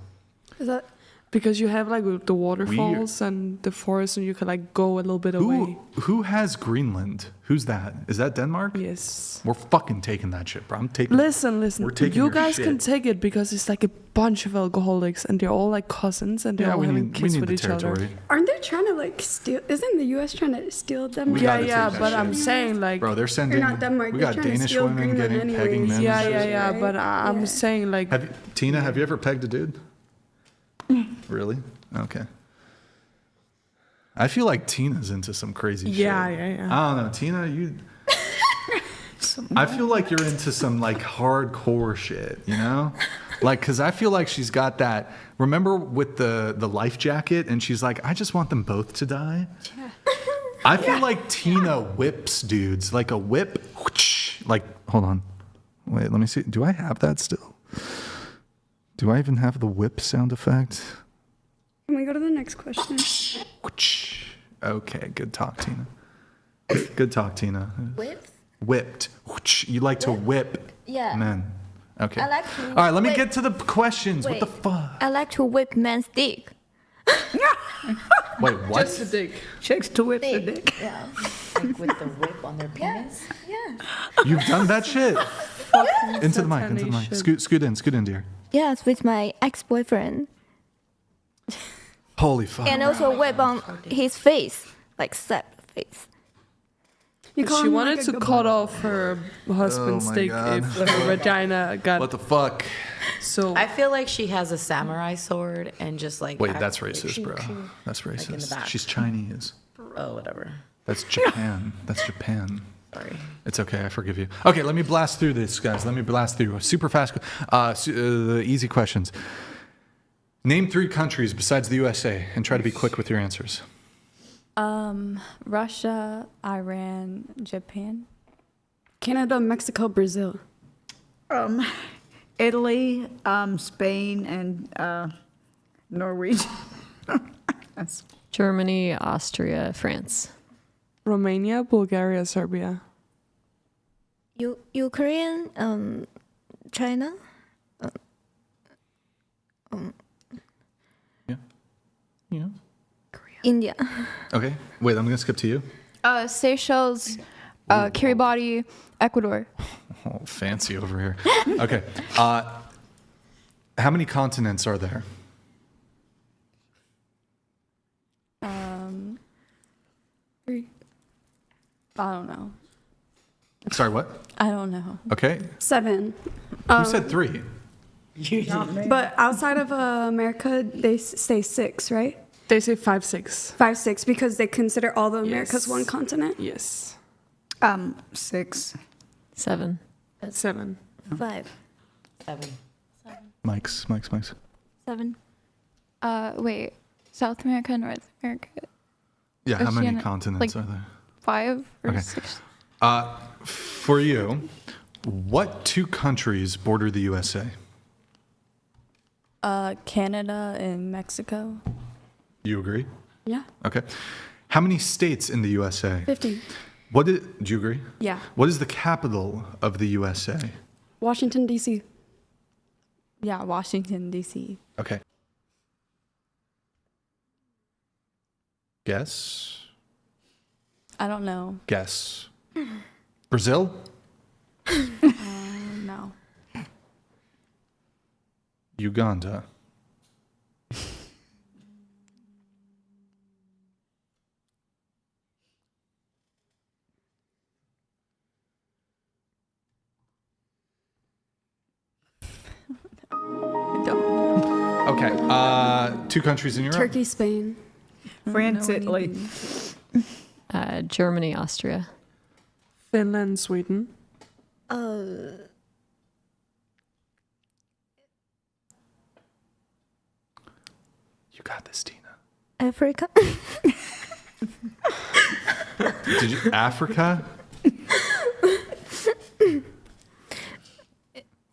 Speaker 2: Is that
Speaker 6: because you have like the waterfalls and the forest, and you can like go a little bit away.
Speaker 1: Who has Greenland? Who's that? Is that Denmark?
Speaker 6: Yes.
Speaker 1: We're fucking taking that shit, bro. I'm taking.
Speaker 6: Listen.
Speaker 1: We're taking
Speaker 6: You
Speaker 1: your
Speaker 6: guys
Speaker 1: shit.
Speaker 6: can take it because it's like a bunch of alcoholics, and they're all like cousins, and they're all having kids with each other.
Speaker 2: Aren't they trying to like steal? Isn't the U.S. trying to steal Denmark?
Speaker 6: But I'm saying like,
Speaker 1: Bro, they're sending.
Speaker 2: Or not Denmark,
Speaker 1: We
Speaker 2: they're
Speaker 1: got
Speaker 2: trying to
Speaker 1: Danish
Speaker 2: steal
Speaker 1: women
Speaker 2: Greenland
Speaker 1: getting pegging men.
Speaker 2: anyways.
Speaker 1: and shit.
Speaker 6: yeah. But I'm saying like,
Speaker 1: Tina, have you ever pegged a dude? Really? Okay. I feel like Tina's into some crazy shit.
Speaker 6: Yeah.
Speaker 1: I don't know, Tina. I feel like you're into some like hardcore shit, you know? Like, cause I feel like she's got that. Remember with the life jacket, and she's like, I just want them both to die. Yeah. I feel like Tina whips dudes like a whip. Whoosh, like, hold on, wait, let me see. Do I have that still? Do I even have the whip sound effect?
Speaker 2: Can we go to the next question?
Speaker 1: Okay, good talk, Tina. Good talk, Tina.
Speaker 9: Whips?
Speaker 1: Whipped. You like to whip
Speaker 9: Yeah.
Speaker 1: men. Okay.
Speaker 9: I like to
Speaker 1: All right, let me
Speaker 9: whip-
Speaker 1: get to the questions.
Speaker 9: Wait,
Speaker 1: What the fuck?
Speaker 9: I like to whip men's dick.
Speaker 1: Wait, what?
Speaker 6: Just a dick.
Speaker 5: Chicks to whip the dick.
Speaker 9: Yeah.
Speaker 13: Like with the whip on their penis?
Speaker 9: Yeah.
Speaker 1: You've done that shit? Into the mic, into the mic. Scoot in, dear.
Speaker 9: Yes, with my ex-boyfriend.
Speaker 1: Holy fuck.
Speaker 9: And also whip on his face, like slap face.
Speaker 6: She wanted to cut off her husband's
Speaker 1: Oh my
Speaker 6: dick
Speaker 1: God.
Speaker 6: if her vagina got.
Speaker 1: What the fuck?
Speaker 6: So
Speaker 13: I feel like she has a samurai sword and just like.
Speaker 1: Wait,
Speaker 13: acts
Speaker 1: that's
Speaker 13: like
Speaker 1: racist,
Speaker 13: shoo,
Speaker 1: bro.
Speaker 13: shoo,
Speaker 1: That's
Speaker 13: like in the
Speaker 1: racist.
Speaker 13: back.
Speaker 1: She's Chinese.
Speaker 13: Oh, whatever.
Speaker 1: That's Japan. That's Japan.
Speaker 13: Sorry.
Speaker 1: It's okay. I forgive you. Okay, let me blast through this, guys. Let me blast through. Super fast. The easy questions. Name 3 countries besides the USA and try to be quick with your answers.
Speaker 4: Russia, Iran, Japan.
Speaker 2: Canada, Mexico, Brazil.
Speaker 5: Italy, Spain, and Norwegian. That's
Speaker 7: Germany, Austria, France.
Speaker 6: Romania, Bulgaria, Serbia.
Speaker 9: Ukraine, China.
Speaker 1: Yeah.
Speaker 9: India.
Speaker 1: Okay. Wait, I'm going to skip to you.
Speaker 15: Seychelles, Kiribati, Ecuador.
Speaker 1: Oh, fancy over here. Okay. How many continents are there?
Speaker 2: Three.
Speaker 4: I don't know.
Speaker 1: Sorry, what?
Speaker 4: I don't know.
Speaker 1: Okay.
Speaker 2: 7.
Speaker 1: Who said 3?
Speaker 2: But outside of America, they say 6, right?
Speaker 6: They say 5, 6.
Speaker 2: 5, 6, because they consider all the Americas
Speaker 6: Yes.
Speaker 2: one continent.
Speaker 6: Yes.
Speaker 5: 6.
Speaker 7: 7.
Speaker 6: 7.
Speaker 9: 5.
Speaker 13: 7.
Speaker 1: Mike's.
Speaker 15: 7. Wait, South America, North America.
Speaker 1: Yeah, how many
Speaker 15: Oceania-
Speaker 1: continents
Speaker 15: like
Speaker 1: are there?
Speaker 15: 5 or
Speaker 1: Okay.
Speaker 15: 6.
Speaker 1: For you, what 2 countries border the USA?
Speaker 4: Canada and Mexico.
Speaker 1: You agree?
Speaker 2: Yeah.
Speaker 1: Okay. How many states in the USA?
Speaker 2: 50.
Speaker 1: Do you agree?
Speaker 2: Yeah.
Speaker 1: What is the capital of the USA?
Speaker 2: Washington, D.C.
Speaker 4: Yeah, Washington, D.C.
Speaker 1: Okay. Guess.
Speaker 4: I don't know.
Speaker 1: Guess. Brazil?
Speaker 4: No.
Speaker 1: Uganda. Okay. 2 countries in Europe.
Speaker 2: Turkey, Spain.
Speaker 5: France, Italy.
Speaker 7: Germany, Austria.
Speaker 6: Finland, Sweden.
Speaker 1: You got this, Tina.
Speaker 9: Africa.
Speaker 1: Did you Africa?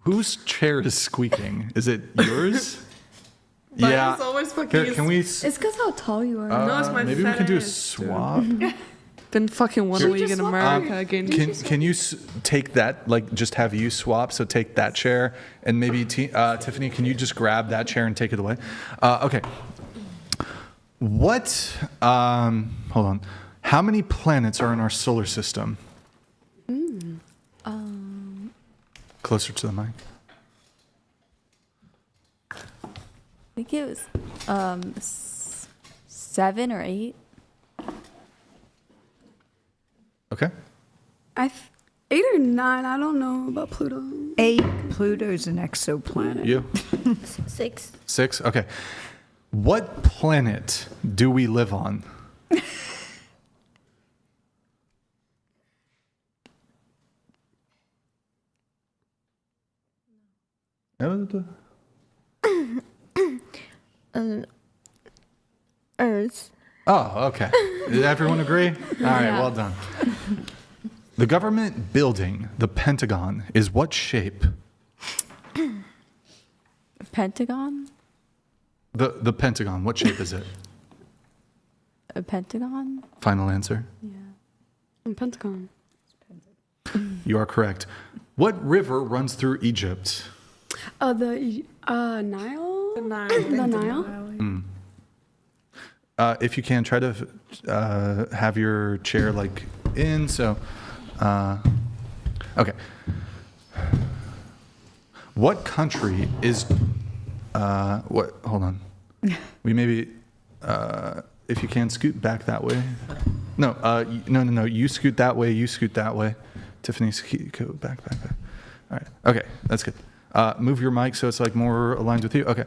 Speaker 1: Whose chair is squeaking? Is it yours? Yeah.
Speaker 6: It's always fucking.
Speaker 1: Can we?
Speaker 2: It's because how tall you are.
Speaker 6: No, it's my
Speaker 1: Maybe we
Speaker 6: fat
Speaker 1: can do a
Speaker 6: ass,
Speaker 1: swap.
Speaker 6: Been fucking 1 week in America again.
Speaker 1: Can you take that? Like, just have you swap? So take that chair, and maybe Tiffany, can you just grab that chair and take it away? Okay. What? Hold on. How many planets are in our solar system? Closer to the mic.
Speaker 4: I think it was 7 or 8.
Speaker 1: Okay.
Speaker 2: 8 or 9. I don't know about Pluto.
Speaker 5: 8. Pluto's an exoplanet.
Speaker 1: You?
Speaker 9: 6.
Speaker 1: 6? Okay. What planet do we live on?
Speaker 9: Earth.
Speaker 1: Oh, okay. Did everyone agree? All right,
Speaker 9: Yeah.
Speaker 1: well done. The government building, the Pentagon, is what shape?
Speaker 4: Pentagon?
Speaker 1: The Pentagon, what shape is it?
Speaker 4: A pentagon?
Speaker 1: Final answer.
Speaker 2: And Pentagon.
Speaker 1: You are correct. What river runs through Egypt?
Speaker 2: The Nile? The Nile.
Speaker 1: If you can, try to have your chair like in. So, okay. What country is? What? Hold on. We maybe. If you can, scoot back that way. No, no. You scoot that way. You scoot that way. Tiffany, go back. All right. Okay, that's good. Move your mic so it's like more aligned with you. Okay.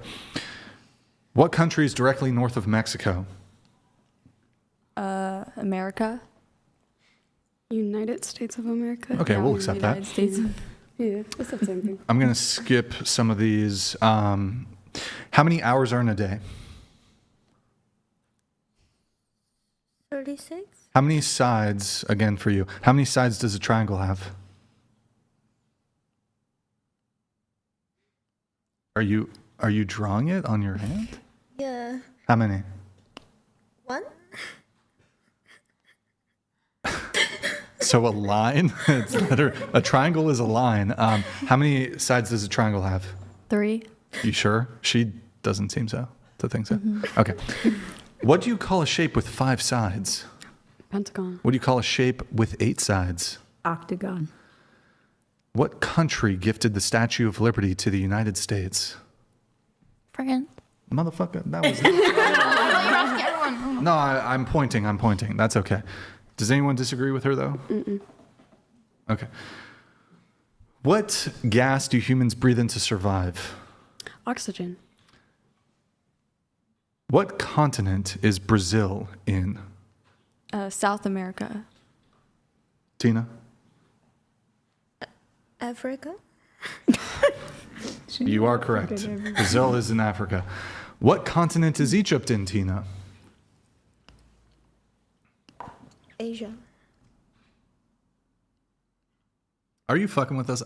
Speaker 1: What country is directly north of Mexico?
Speaker 4: America.
Speaker 2: United States of America.
Speaker 1: Okay, we'll accept that.
Speaker 4: United States.
Speaker 2: Yeah, it's the same thing.
Speaker 1: I'm going to skip some of these. How many hours are in a day?
Speaker 9: 36.
Speaker 1: How many sides, again for you, how many sides does a triangle have? Are you drawing it on your hand?
Speaker 9: Yeah.
Speaker 1: How many?
Speaker 9: 1.
Speaker 1: So a line, a triangle is a line. How many sides does a triangle have?
Speaker 4: 3.
Speaker 1: You sure? She doesn't seem to think so. Okay. What do you call a shape with 5 sides?
Speaker 2: Pentagon.
Speaker 1: What do you call a shape with 8 sides?
Speaker 5: Octagon.
Speaker 1: What country gifted the Statue of Liberty to the United States?
Speaker 9: France.
Speaker 1: Motherfucker, that was No, I'm pointing. That's okay. Does anyone disagree with her, though?
Speaker 2: Mm-mm.
Speaker 1: Okay. What gas do humans breathe in to survive?
Speaker 2: Oxygen.
Speaker 1: What continent is Brazil in?
Speaker 4: South America.
Speaker 1: Tina?
Speaker 9: Africa.
Speaker 1: You are correct. Brazil is in Africa. What continent is Egypt in, Tina?
Speaker 9: Asia.
Speaker 1: Are you fucking with us?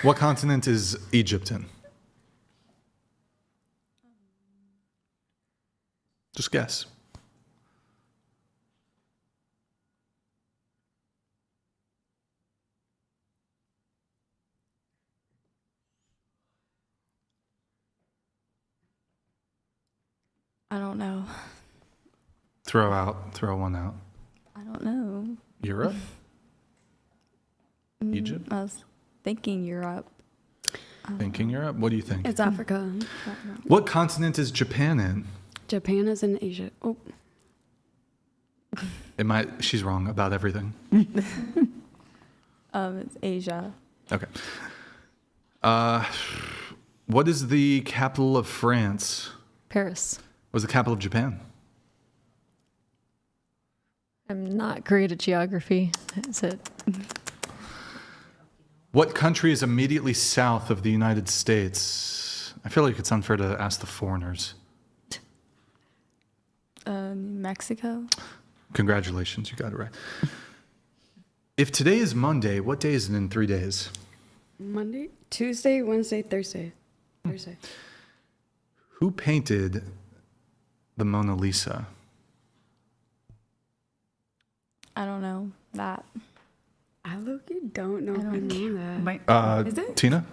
Speaker 1: What continent is Egypt in? Just guess.
Speaker 4: I don't know.
Speaker 1: Throw one out.
Speaker 4: I don't know.
Speaker 1: Europe? Egypt?
Speaker 4: I was thinking Europe.
Speaker 1: Thinking Europe? What do you think?
Speaker 2: It's Africa.
Speaker 1: What continent is Japan in?
Speaker 2: Japan is in Asia. Oh.
Speaker 1: She's wrong about everything.
Speaker 4: It's Asia.
Speaker 1: Okay. What is the capital of France?
Speaker 7: Paris.
Speaker 1: What's the capital of Japan?
Speaker 7: I'm not great at geography. Is it?
Speaker 1: What country is immediately south of the United States? I feel like it's unfair to ask the foreigners.
Speaker 4: Mexico.
Speaker 1: Congratulations, you got it right. If today is Monday, what day is it in 3 days?
Speaker 2: Monday, Tuesday, Wednesday, Thursday.
Speaker 1: Who painted the Mona Lisa?
Speaker 2: I don't know that. I look-y don't know if I know that. Is it?
Speaker 1: Tina?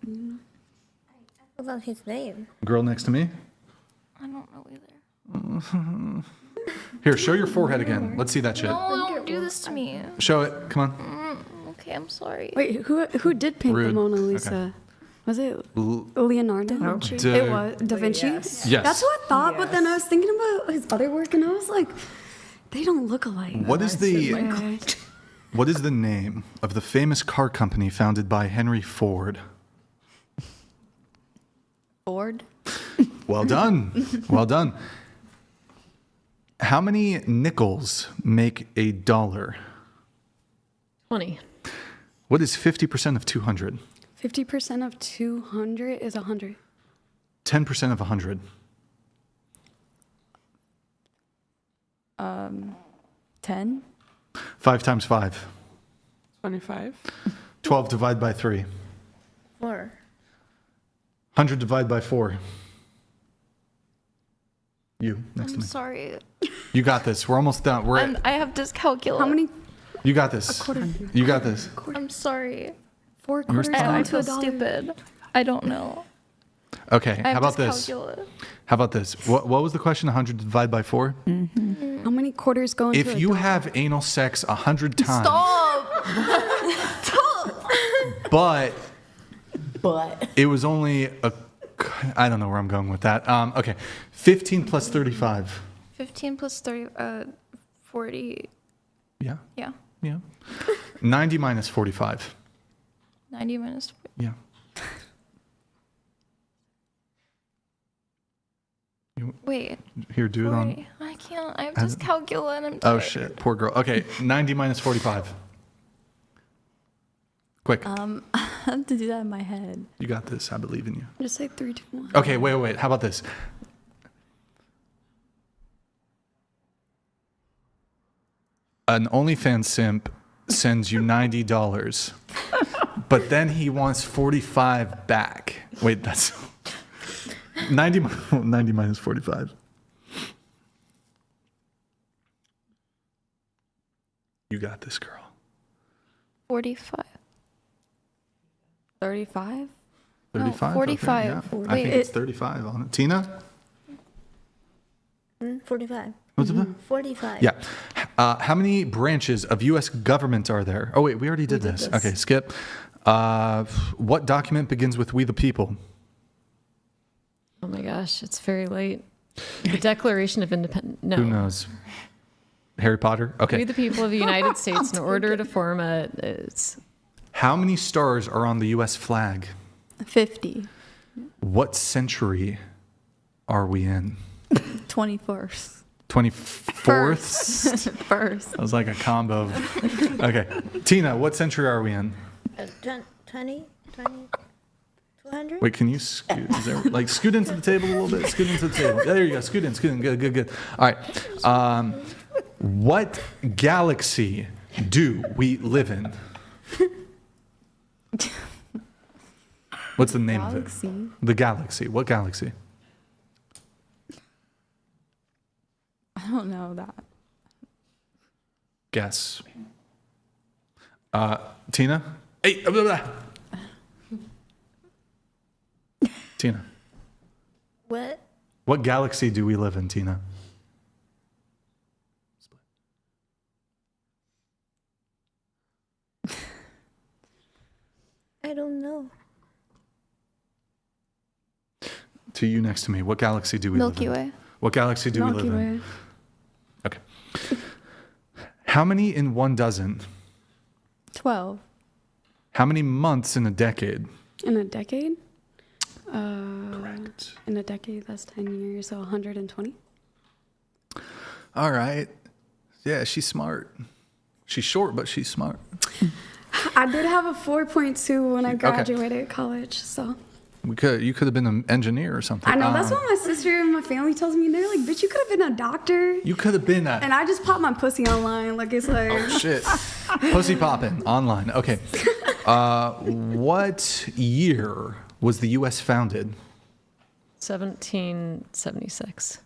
Speaker 9: What about his name?
Speaker 1: Girl next to me?
Speaker 9: I don't know either.
Speaker 1: Here, show your forehead again. Let's see that shit.
Speaker 9: No, don't do this to me.
Speaker 1: Show it. Come on.
Speaker 9: Okay, I'm sorry.
Speaker 2: Wait, who did paint the
Speaker 1: Rude.
Speaker 2: Mona Lisa?
Speaker 1: Okay.
Speaker 2: Was it Leonardo?
Speaker 1: Da-
Speaker 2: It was Da Vinci?
Speaker 1: Yes.
Speaker 2: That's what I thought, but then I was thinking about his other work and I was like, they don't look alike.
Speaker 1: What is the name of the famous car company founded by Henry Ford?
Speaker 4: Ford.
Speaker 1: Well done. Well done. How many nickels make a dollar?
Speaker 7: 20.
Speaker 1: What is 50% of 200?
Speaker 2: 50% of 200 is 100.
Speaker 1: 10% of 100.
Speaker 4: 10.
Speaker 1: 5 times 5.
Speaker 6: 25.
Speaker 1: 12 divided by 3.
Speaker 9: 4.
Speaker 1: 100 divided by 4. You, next to
Speaker 9: I'm
Speaker 1: me.
Speaker 9: sorry.
Speaker 1: You got this. We're almost done.
Speaker 9: I have dyscalculia.
Speaker 2: How many?
Speaker 1: You got this. You got this.
Speaker 9: I'm sorry.
Speaker 2: 4
Speaker 1: You're
Speaker 2: quarters
Speaker 1: fine.
Speaker 9: I
Speaker 2: to a
Speaker 9: feel
Speaker 2: dollar.
Speaker 9: stupid. I don't know.
Speaker 1: Okay,
Speaker 9: I have
Speaker 1: how about this?
Speaker 9: dyscalculia.
Speaker 1: How about this? What was the question? 100 divided by 4?
Speaker 2: How many quarters go into
Speaker 1: If you have anal sex 100 times,
Speaker 9: Stop!
Speaker 1: but it was only I don't know where I'm going with that. Okay, 15 plus 35.
Speaker 15: 15 plus 30, 40.
Speaker 1: Yeah.
Speaker 15: Yeah.
Speaker 1: Yeah. 90 minus 45.
Speaker 15: 90 minus 40.
Speaker 1: Yeah.
Speaker 15: Wait.
Speaker 1: Here, do it
Speaker 15: 40.
Speaker 1: on.
Speaker 15: I can't. I have dyscalculia and I'm tired.
Speaker 1: Oh, shit. Poor girl. Okay. 90 minus 45. Quick.
Speaker 4: I have to do that in my head.
Speaker 1: You got this. I believe in you.
Speaker 2: Just say 3, 2, 1.
Speaker 1: Okay, wait. How about this? An OnlyFans simp sends you $90, but then he wants 45 back. Wait, that's 90 minus 45. You got this, girl.
Speaker 15: 45.
Speaker 4: 35?
Speaker 1: 35?
Speaker 15: 45.
Speaker 1: Okay, yeah. I think it's 35 on it. Tina?
Speaker 9: 45.
Speaker 1: What's it?
Speaker 9: 45.
Speaker 1: Yeah. How many branches of U.S. government are there? Oh, wait, we already did this. Okay, skip. What document begins with "We the People"?
Speaker 7: Oh my gosh, it's very late. The Declaration of Independence. No.
Speaker 1: Who knows? Harry Potter? Okay.
Speaker 7: We the people of the United States in order to form a...
Speaker 1: How many stars are on the U.S. flag?
Speaker 4: 50.
Speaker 1: What century are we in?
Speaker 4: 21st.
Speaker 1: 24th?
Speaker 4: First.
Speaker 1: That was like a combo. Okay. Tina, what century are we in?
Speaker 9: 20? 200?
Speaker 1: Wait, can you scoot? Is there, like, scoot into the table a little bit? Scoot into the table. Yeah, there you go. Scoot in. Good. All right. What galaxy do we live in? What's the name of it? The galaxy. What galaxy?
Speaker 4: I don't know that.
Speaker 1: Guess. Tina? Hey, blah, blah. Tina.
Speaker 9: What?
Speaker 1: What galaxy do we live in, Tina?
Speaker 9: I don't know.
Speaker 1: To you next to me, what galaxy do we
Speaker 15: Milky
Speaker 1: live in?
Speaker 15: Way.
Speaker 1: What galaxy do we live in? Okay. How many in 1 dozen?
Speaker 4: 12.
Speaker 1: How many months in a decade?
Speaker 2: In a decade? Correct. In a decade, that's 10 years, so 120.
Speaker 1: All right. Yeah, she's smart. She's short, but she's smart.
Speaker 2: I did have a 4.2 when I graduated college, so.
Speaker 1: You could have been an engineer or something.
Speaker 2: I know, that's what my sister and my family tells me. They're like, bitch, you could have been a doctor.
Speaker 1: You could have been
Speaker 2: And I just popped my pussy online. Like, it's like.
Speaker 1: Oh, shit. Pussy popping online. Okay. What year was the U.S. founded?
Speaker 7: 1776.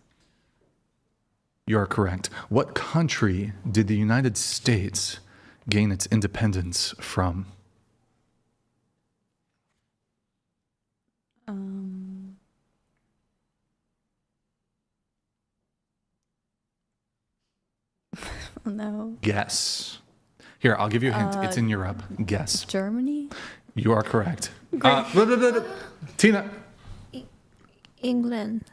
Speaker 1: You're correct. What country did the United States gain its independence from?
Speaker 4: No.
Speaker 1: Guess. Here, I'll give you a hint. It's in Europe. Guess.
Speaker 4: Germany?
Speaker 1: You are correct.
Speaker 2: Great.
Speaker 1: Tina.
Speaker 9: England.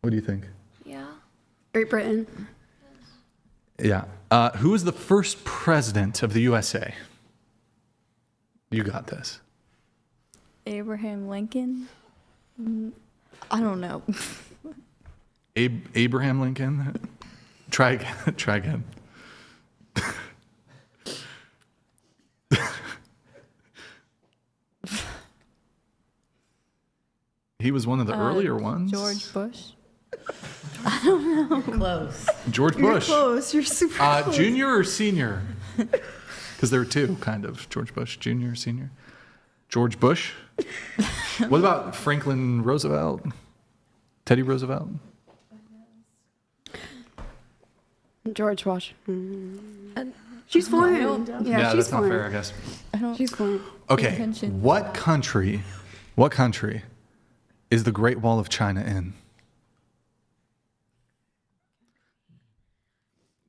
Speaker 1: What do you think?
Speaker 9: Yeah.
Speaker 2: Great Britain.
Speaker 1: Yeah. Who was the first president of the USA? You got this.
Speaker 4: Abraham Lincoln? I don't know.
Speaker 1: Abraham Lincoln? Try again. He was one of the earlier ones.
Speaker 4: George Bush?
Speaker 9: I don't know.
Speaker 13: Close.
Speaker 1: George Bush.
Speaker 2: You're close. You're super close.
Speaker 1: Junior or senior? Because there were two, kind of. George Bush, junior, senior. George Bush? What about Franklin Roosevelt? Teddy Roosevelt?
Speaker 2: George Washington. She's foreign.
Speaker 1: Yeah,
Speaker 2: she's
Speaker 1: that's not fair, I guess.
Speaker 2: She's foreign.
Speaker 1: Okay, what country is the Great Wall of China in?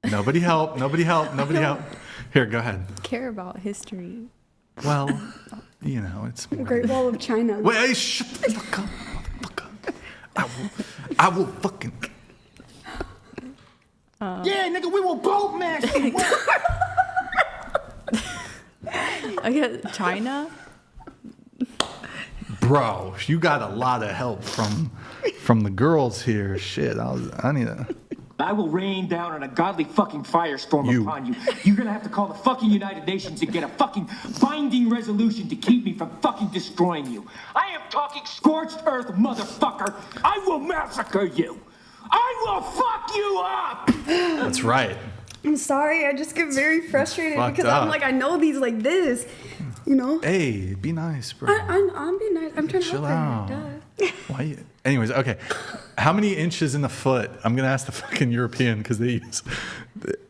Speaker 1: Nobody help. Here, go ahead.
Speaker 4: Care about history.
Speaker 1: Well, you know, it's more.
Speaker 2: Great Wall of China.
Speaker 1: Wait, hey, shut the fuck up, motherfucker. I will fucking.
Speaker 17: Yeah, nigga, we will both mash you.
Speaker 4: I get China.
Speaker 1: Bro, you got a lot of help from the girls here. Shit, I need to.
Speaker 19: I will rain down on a godly fucking firestorm upon you. You're gonna have to call the fucking United Nations and get a fucking binding resolution to keep me from fucking destroying you. I am talking scorched earth, motherfucker. I will massacre you. I will fuck you up.
Speaker 1: That's right.
Speaker 2: I'm sorry, I just get very frustrated
Speaker 1: Fucked
Speaker 2: because
Speaker 1: up.
Speaker 2: I'm like, I know these like this, you know?
Speaker 1: Hey, be nice, bro.
Speaker 2: I'm being nice. I'm trying to
Speaker 1: Chill
Speaker 2: help
Speaker 1: out.
Speaker 2: her. Duh.
Speaker 1: Why? Anyways, okay. How many inches in a foot? I'm gonna ask the fucking European because they use.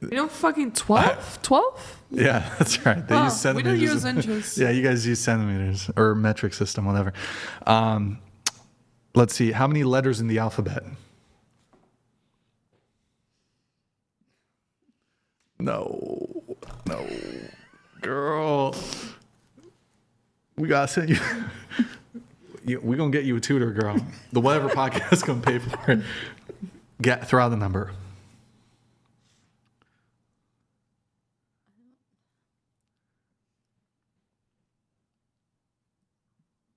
Speaker 6: You know, fucking 12? 12?
Speaker 1: Yeah, that's right. They use
Speaker 6: We
Speaker 1: centimeters.
Speaker 6: don't use inches.
Speaker 1: Yeah, you guys use centimeters or metric system, whatever. Let's see. How many letters in the alphabet? No, girl. We gotta send you. We're gonna get you a tutor, girl. The whatever podcast is gonna pay for it. Throw out the number.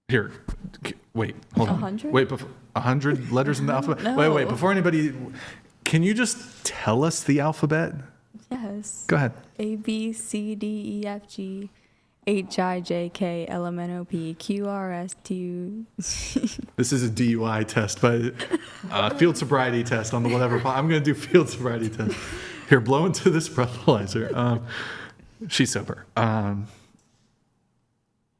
Speaker 1: Here, wait, hold on.
Speaker 4: 100?
Speaker 1: Wait, 100 letters in the alphabet?
Speaker 4: No.
Speaker 1: Wait, before anybody, can you just tell us the alphabet?
Speaker 4: Yes.
Speaker 1: Go ahead.
Speaker 4: A, B, C, D, E, F, G, H, I, J, K, L, M, N, O, P, Q, R, S, T, U.
Speaker 1: This is a DUI test, but field sobriety test on the whatever. I'm going to do field sobriety test. Here, blow into this breathalyzer. She's sober.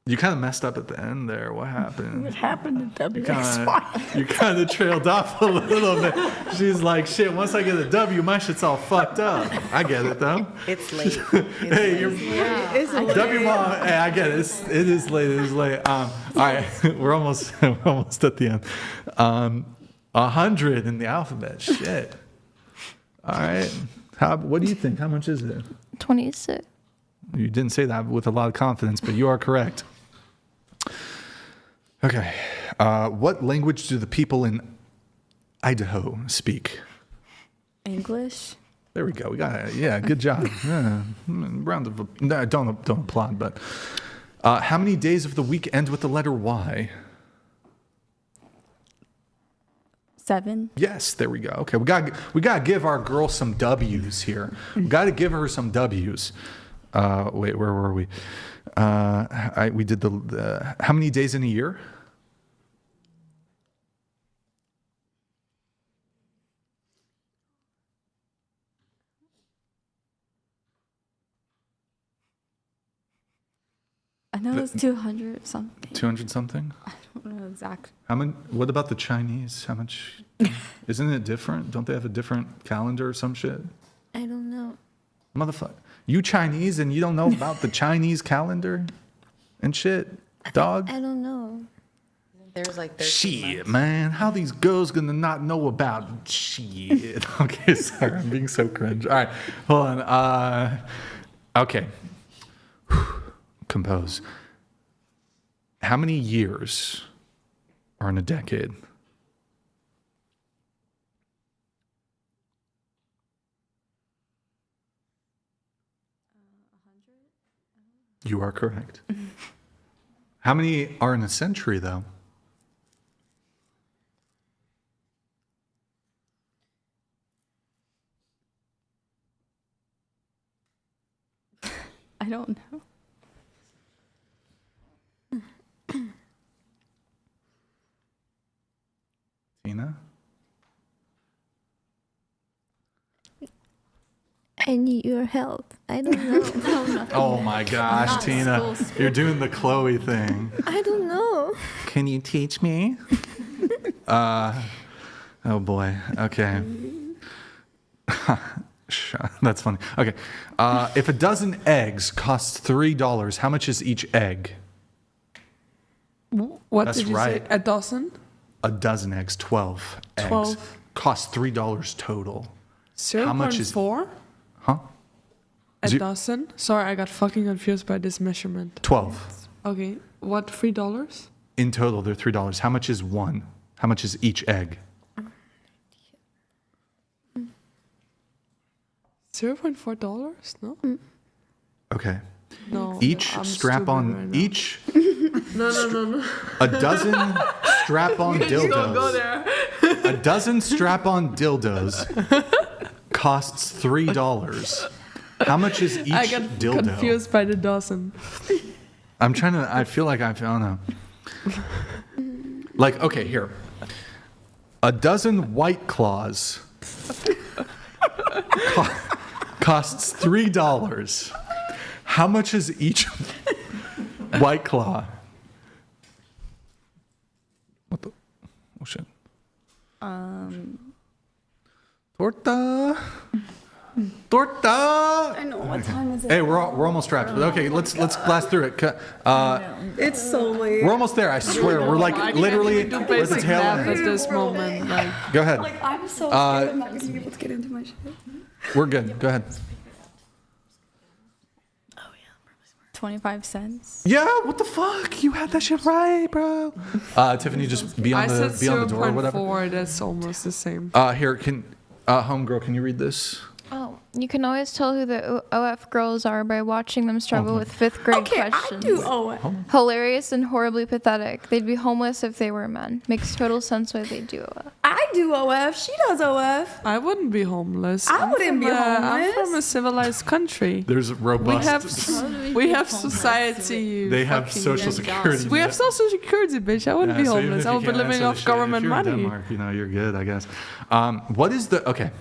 Speaker 1: You kind of messed up at the end there. What happened?
Speaker 5: What happened to
Speaker 1: You
Speaker 5: WXY?
Speaker 1: kind of trailed off a little bit. She's like, shit, once I get a W, my shit's all fucked up. I get it, though.
Speaker 13: It's late.
Speaker 1: Hey, you're...
Speaker 2: It's late.
Speaker 1: W mom, hey, I get it. It is late. It is late. All right, we're almost at the end. 100 in the alphabet. Shit. All right. What do you think? How much is it?
Speaker 9: 26.
Speaker 1: You didn't say that with a lot of confidence, but you are correct. Okay. What language do the people in Idaho speak?
Speaker 4: English.
Speaker 1: There we go. We got it. Yeah, good job. Yeah. Round of no, don't applaud, but how many days of the week end with the letter Y?
Speaker 4: 7.
Speaker 1: Yes, there we go. Okay, we got to give our girl some W's here. We got to give her some W's. Wait, where were we? We did the how many days in a year?
Speaker 4: I know it's 200 something.
Speaker 1: 200 something?
Speaker 4: I don't know exactly.
Speaker 1: How many? What about the Chinese? How much? Isn't it different? Don't they have a different calendar or some shit?
Speaker 9: I don't know.
Speaker 1: Motherfucker. You Chinese and you don't know about the Chinese calendar and shit? Dog?
Speaker 9: I don't know.
Speaker 13: There's like 13
Speaker 1: Shit,
Speaker 13: months.
Speaker 1: man. How these girls gonna not know about shit? Okay, sorry. I'm being so cringe. All right, hold on. Okay. Compose. How many years are in a decade? You are correct. How many are in a century, though?
Speaker 4: I don't know.
Speaker 1: Tina?
Speaker 9: I need your help. I don't know.
Speaker 1: Oh my gosh, Tina. You're doing the Chloe thing.
Speaker 9: I don't know.
Speaker 1: Can you teach me? Oh boy. Okay. That's funny. Okay. If a dozen eggs costs $3, how much is each egg?
Speaker 6: What
Speaker 1: That's
Speaker 6: did you
Speaker 1: right.
Speaker 6: say? A dozen?
Speaker 1: A dozen eggs, 12 eggs.
Speaker 6: 12.
Speaker 1: Cost $3 total.
Speaker 6: 0.4?
Speaker 1: How much is... Huh?
Speaker 6: A
Speaker 1: Ze-
Speaker 6: dozen? Sorry, I got fucking confused by this measurement.
Speaker 1: 12.
Speaker 6: Okay. What, $3?
Speaker 1: In total, they're $3. How much is one? How much is each egg?
Speaker 6: $0.4? No.
Speaker 1: Okay.
Speaker 6: No.
Speaker 1: Each
Speaker 6: I'm
Speaker 1: strap-on,
Speaker 6: stupid right now.
Speaker 1: each
Speaker 6: No.
Speaker 1: a dozen strap-on
Speaker 6: You don't go
Speaker 1: dildos.
Speaker 6: there.
Speaker 1: A dozen strap-on dildos costs $3. How much is each
Speaker 6: I got
Speaker 1: dildo?
Speaker 6: confused by the dozen.
Speaker 1: I'm trying to. I feel like I don't know. Like, okay, here. A dozen White Claws costs $3. How much is each White Claw? What the? Oh shit. Torta.
Speaker 2: I know. What time is it?
Speaker 1: Hey, we're almost wrapped. But okay, let's blast through it.
Speaker 2: It's so late.
Speaker 1: We're almost there. I swear. We're like literally
Speaker 6: do
Speaker 1: we're the
Speaker 6: basic
Speaker 1: tail
Speaker 6: math
Speaker 1: end.
Speaker 6: at this moment. Like,
Speaker 1: Go ahead.
Speaker 2: Like, I'm so scared I'm not going to be able to get into my shit.
Speaker 1: We're good. Go ahead.
Speaker 4: 25 cents.
Speaker 1: Yeah, what the fuck? You had that shit right, bro. Tiffany, just be on
Speaker 6: I
Speaker 1: the
Speaker 6: said
Speaker 1: door or whatever.
Speaker 6: 0.4. That's almost the same.
Speaker 1: Here, homegirl, can you read this?
Speaker 15: Oh, you can always tell who the OF girls are by watching them struggle with 5th grade questions.
Speaker 2: I do OF.
Speaker 15: Hilarious and horribly pathetic. They'd be homeless if they were men. Makes total sense why they do OF.
Speaker 2: I do OF. She does OF.
Speaker 6: I wouldn't be homeless.
Speaker 2: I wouldn't be
Speaker 6: I'm
Speaker 2: homeless.
Speaker 6: from a civilized country.
Speaker 1: There's robust.
Speaker 6: We have society.
Speaker 1: They have
Speaker 6: fucking
Speaker 1: social security.
Speaker 6: We have social security, bitch. I wouldn't be
Speaker 1: So even
Speaker 6: homeless.
Speaker 1: if
Speaker 6: I
Speaker 1: you
Speaker 6: would be
Speaker 1: can't
Speaker 6: living
Speaker 1: answer
Speaker 6: off
Speaker 1: the shit,
Speaker 6: government
Speaker 1: if you're
Speaker 6: money.
Speaker 1: in Denmark, you're good, I guess. What is the okay?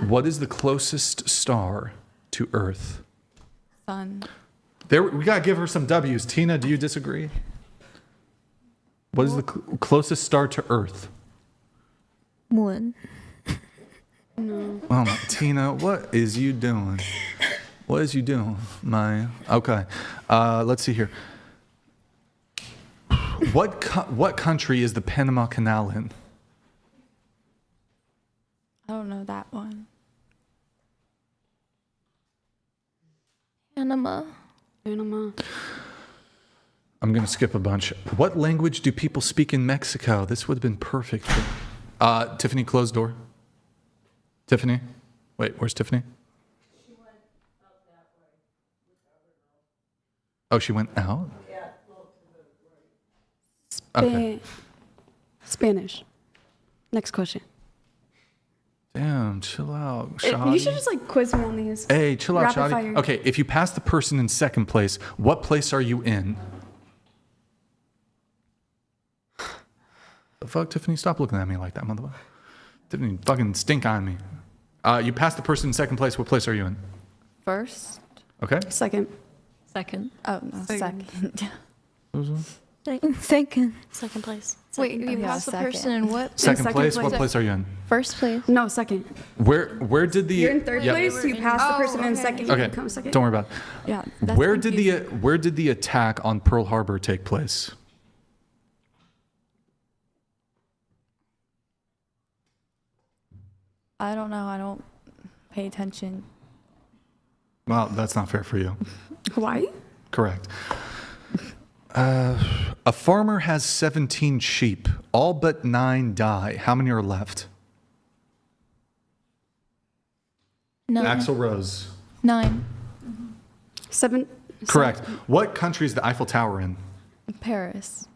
Speaker 1: What is the closest star to Earth?
Speaker 4: Sun.
Speaker 1: There, we gotta give her some W's. Tina, do you disagree? What is the closest star to Earth?
Speaker 9: Moon.
Speaker 2: No.
Speaker 1: Oh, my, Tina, what is you doing? What is you doing, man? Okay, let's see here. What country is the Panama Canal in?
Speaker 4: I don't know that one.
Speaker 15: Panama.
Speaker 1: I'm going to skip a bunch. What language do people speak in Mexico? This would have been perfect. Tiffany, close door. Tiffany? Wait, where's Tiffany? She went out that way. Oh, she went out? Yeah. Okay.
Speaker 2: Spanish. Next question.
Speaker 1: Damn, chill out,
Speaker 2: You
Speaker 1: Shadi.
Speaker 2: should just like quiz me on these.
Speaker 1: Hey, chill out,
Speaker 2: Rapid
Speaker 1: Shadi.
Speaker 2: fire.
Speaker 1: Okay, if you pass the person in second place, what place are you in? The fuck, Tiffany? Stop looking at me like that, motherfucker. Tiffany, fucking stink on me. You passed the person in second place. What place are you in?
Speaker 4: First.
Speaker 1: Okay.
Speaker 2: Second.
Speaker 4: Oh, no, second.
Speaker 9: Second.
Speaker 12: Second place.
Speaker 15: Wait, you
Speaker 4: Yeah,
Speaker 15: passed the
Speaker 4: second.
Speaker 15: person in what?
Speaker 1: Second
Speaker 2: second
Speaker 1: place.
Speaker 2: place.
Speaker 1: What place are you in?
Speaker 15: First place.
Speaker 2: No, second.
Speaker 1: Where did the?
Speaker 2: You're in third
Speaker 1: Yep.
Speaker 2: place. You pass the person in second. You
Speaker 1: Okay.
Speaker 2: become second.
Speaker 1: Don't worry about it.
Speaker 4: Yeah.
Speaker 1: Where did the attack on Pearl Harbor take place?
Speaker 4: I don't know. I don't pay attention.
Speaker 1: Well, that's not fair for you.
Speaker 2: Hawaii?
Speaker 1: Correct. A farmer has 17 sheep. All but 9 die. How many are left?
Speaker 15: No.
Speaker 1: Axl Rose.
Speaker 15: 9.
Speaker 2: 7.
Speaker 1: Correct. What country is the Eiffel Tower in?
Speaker 4: Paris.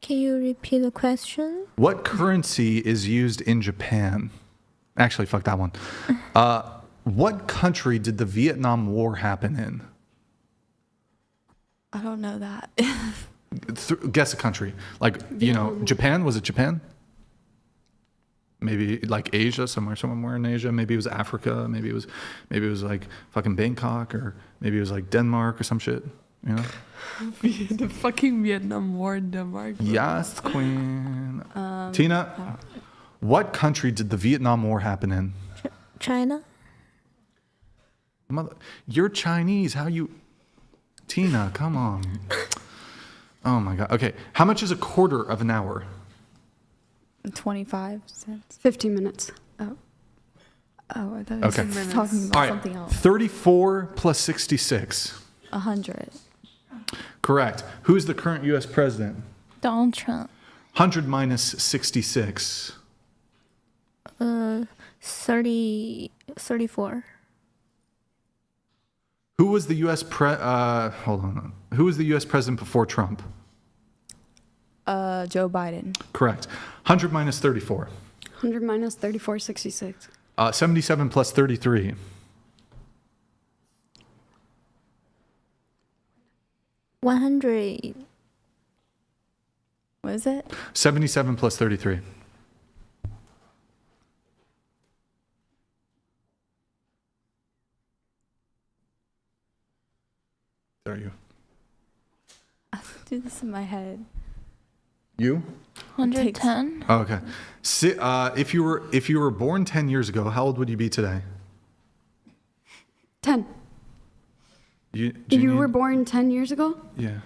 Speaker 9: Can you repeat the question?
Speaker 1: What currency is used in Japan? Actually, fuck that one. What country did the Vietnam War happen in?
Speaker 4: I don't know that.
Speaker 1: Guess a country. Like, you know, Japan? Was it Japan? Maybe like Asia, somewhere in Asia. Maybe it was Africa. Maybe it was like fucking Bangkok, or maybe it was like Denmark or some shit. You know?
Speaker 6: The fucking Vietnam War in Denmark. Bro.
Speaker 1: Yes, queen. Tina, what country did the Vietnam War happen in?
Speaker 9: China.
Speaker 1: You're Chinese. How you... Tina, come on. Oh my God. Okay. How much is a quarter of an hour?
Speaker 4: 25 cents.
Speaker 2: 15 minutes.
Speaker 4: Oh, I thought I was
Speaker 1: Okay.
Speaker 4: talking about
Speaker 1: All right.
Speaker 4: something else.
Speaker 1: 34 plus 66.
Speaker 4: 100.
Speaker 1: Correct. Who's the current U.S. president?
Speaker 15: Donald Trump.
Speaker 1: 100 minus 66.
Speaker 9: 34.
Speaker 1: Who was the U.S. hold on. Who was the U.S. president before Trump?
Speaker 4: Joe Biden.
Speaker 1: Correct. 100 minus 34.
Speaker 2: 100 minus 34, 66.
Speaker 1: 77 plus 33.
Speaker 9: $100.
Speaker 4: What is it?
Speaker 1: 77 plus 33. There you.
Speaker 4: I do this in my head.
Speaker 1: You?
Speaker 9: 110.
Speaker 1: Oh, okay. If you were born 10 years ago, how old would you be today?
Speaker 2: 10. You were born 10 years ago?
Speaker 1: Yeah.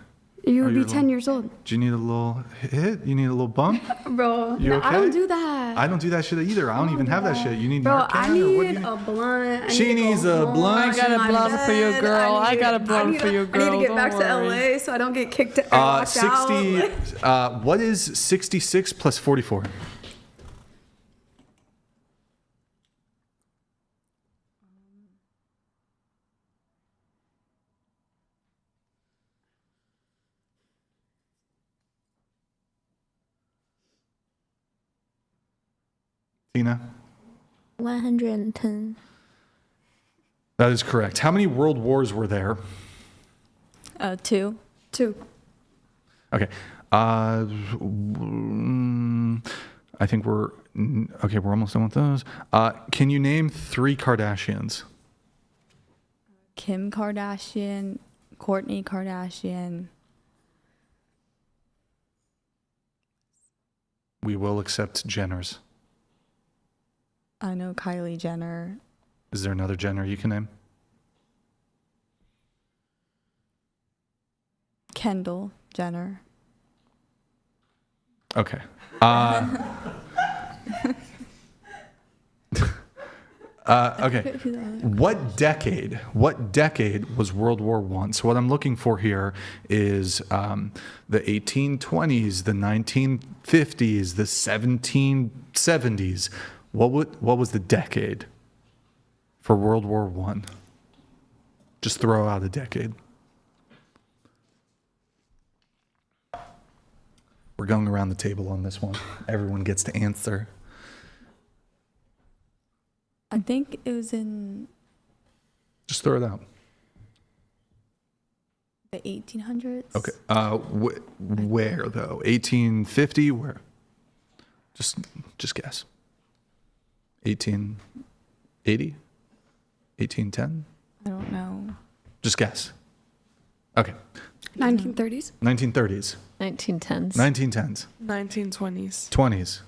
Speaker 2: You would be 10 years old.
Speaker 1: Do you need a little hit? You need a little bump?
Speaker 2: Bro,
Speaker 1: You okay?
Speaker 2: I don't do that.
Speaker 1: I don't do that shit either. I don't even have that shit. You need
Speaker 2: Bro,
Speaker 1: Narcan
Speaker 2: I
Speaker 1: or what do
Speaker 2: need
Speaker 1: you
Speaker 2: a blunt.
Speaker 1: She needs a blunt.
Speaker 3: I got a blunt for you, girl. I got a blunt for you, girl.
Speaker 2: I need to get back
Speaker 3: Don't
Speaker 2: to
Speaker 3: worry.
Speaker 2: LA so I don't get kicked out.
Speaker 1: 60. What is 66 plus 44? Tina?
Speaker 9: 110.
Speaker 1: That is correct. How many world wars were there?
Speaker 4: 2.
Speaker 2: 2.
Speaker 1: Okay. I think we're almost done with those. Can you name 3 Kardashians?
Speaker 4: Kim Kardashian, Kourtney Kardashian.
Speaker 1: We will accept Jenners.
Speaker 4: I know Kylie Jenner.
Speaker 1: Is there another Jenner you can name?
Speaker 4: Kendall Jenner.
Speaker 1: Okay. Okay. What decade was World War I? So what I'm looking for here is the 1820s, the 1950s, the 1770s. What was the decade for World War I? Just throw out a decade. We're going around the table on this one. Everyone gets to answer.
Speaker 4: I think it was in
Speaker 1: Just throw it out.
Speaker 4: the 1800s.
Speaker 1: Okay. Where though? 1850? Where? Just guess. 1880? 1810?
Speaker 4: I don't know.
Speaker 1: Just guess. Okay.
Speaker 2: 1930s?
Speaker 1: 1930s.
Speaker 7: 1910s.
Speaker 1: 1910s.
Speaker 6: 1920s.
Speaker 1: 20s.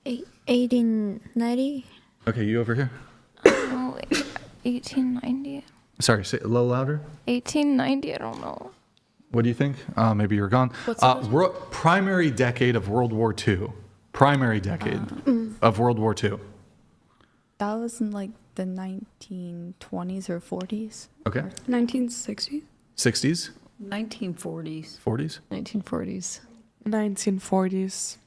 Speaker 9: 1890?
Speaker 1: Okay, you over here?
Speaker 9: Oh, 1890?
Speaker 1: Sorry, say it a little louder.
Speaker 9: 1890, I don't know.
Speaker 1: What do you think? Maybe you're gone.
Speaker 9: What's the
Speaker 1: primary decade of World War II. Primary decade of World War II.
Speaker 4: That was in like the 1920s or 40s.
Speaker 1: Okay.
Speaker 2: 1960s?
Speaker 1: 60s?
Speaker 5: 1940s.
Speaker 1: 40s?
Speaker 7: 1940s.
Speaker 6: 1940s.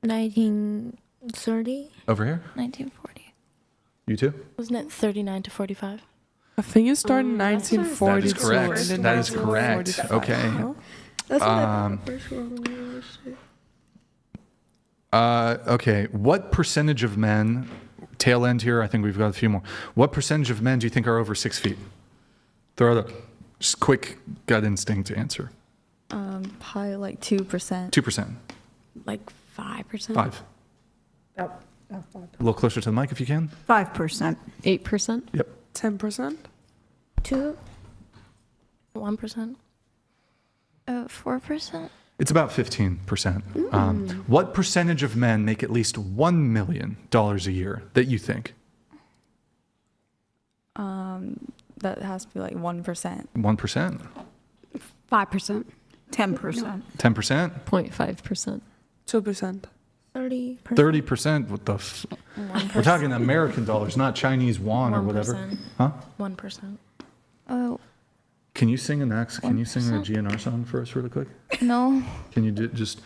Speaker 9: 1930?
Speaker 1: Over here?
Speaker 9: 1940.
Speaker 1: You too?
Speaker 12: Wasn't it 39 to 45?
Speaker 6: I think you started in 1942.
Speaker 1: That is correct.
Speaker 6: and then
Speaker 1: That is correct.
Speaker 6: 1945.
Speaker 1: Okay.
Speaker 2: That's what First World War shit.
Speaker 1: Okay. What percentage of men, tail end here, I think we've got a few more. What percentage of men do you think are over 6 feet? Throw it up. Just quick gut instinct answer.
Speaker 4: Probably like 2%.
Speaker 1: 2%.
Speaker 2: Like 5%?
Speaker 1: 5.
Speaker 5: Oh, 5.
Speaker 1: A little closer to the mic if you can.
Speaker 5: 5%.
Speaker 7: 8%.
Speaker 1: Yep.
Speaker 6: 10%.
Speaker 9: 2?
Speaker 12: 1%?
Speaker 9: 4%?
Speaker 1: It's about 15%. What percentage of men make at least $1 million a year that you think?
Speaker 4: That has to be like 1%.
Speaker 1: 1%?
Speaker 2: 5%.
Speaker 5: 10%.
Speaker 1: 10%?
Speaker 7: 0.5%.
Speaker 6: 2%.
Speaker 9: 30%.
Speaker 1: 30%? What the We're talking American dollars, not Chinese yuan or whatever.
Speaker 12: 1%.
Speaker 1: Huh?
Speaker 12: 1%.
Speaker 9: Oh,
Speaker 1: Can you sing a GNR song for us really quick?
Speaker 9: no.
Speaker 1: Can you just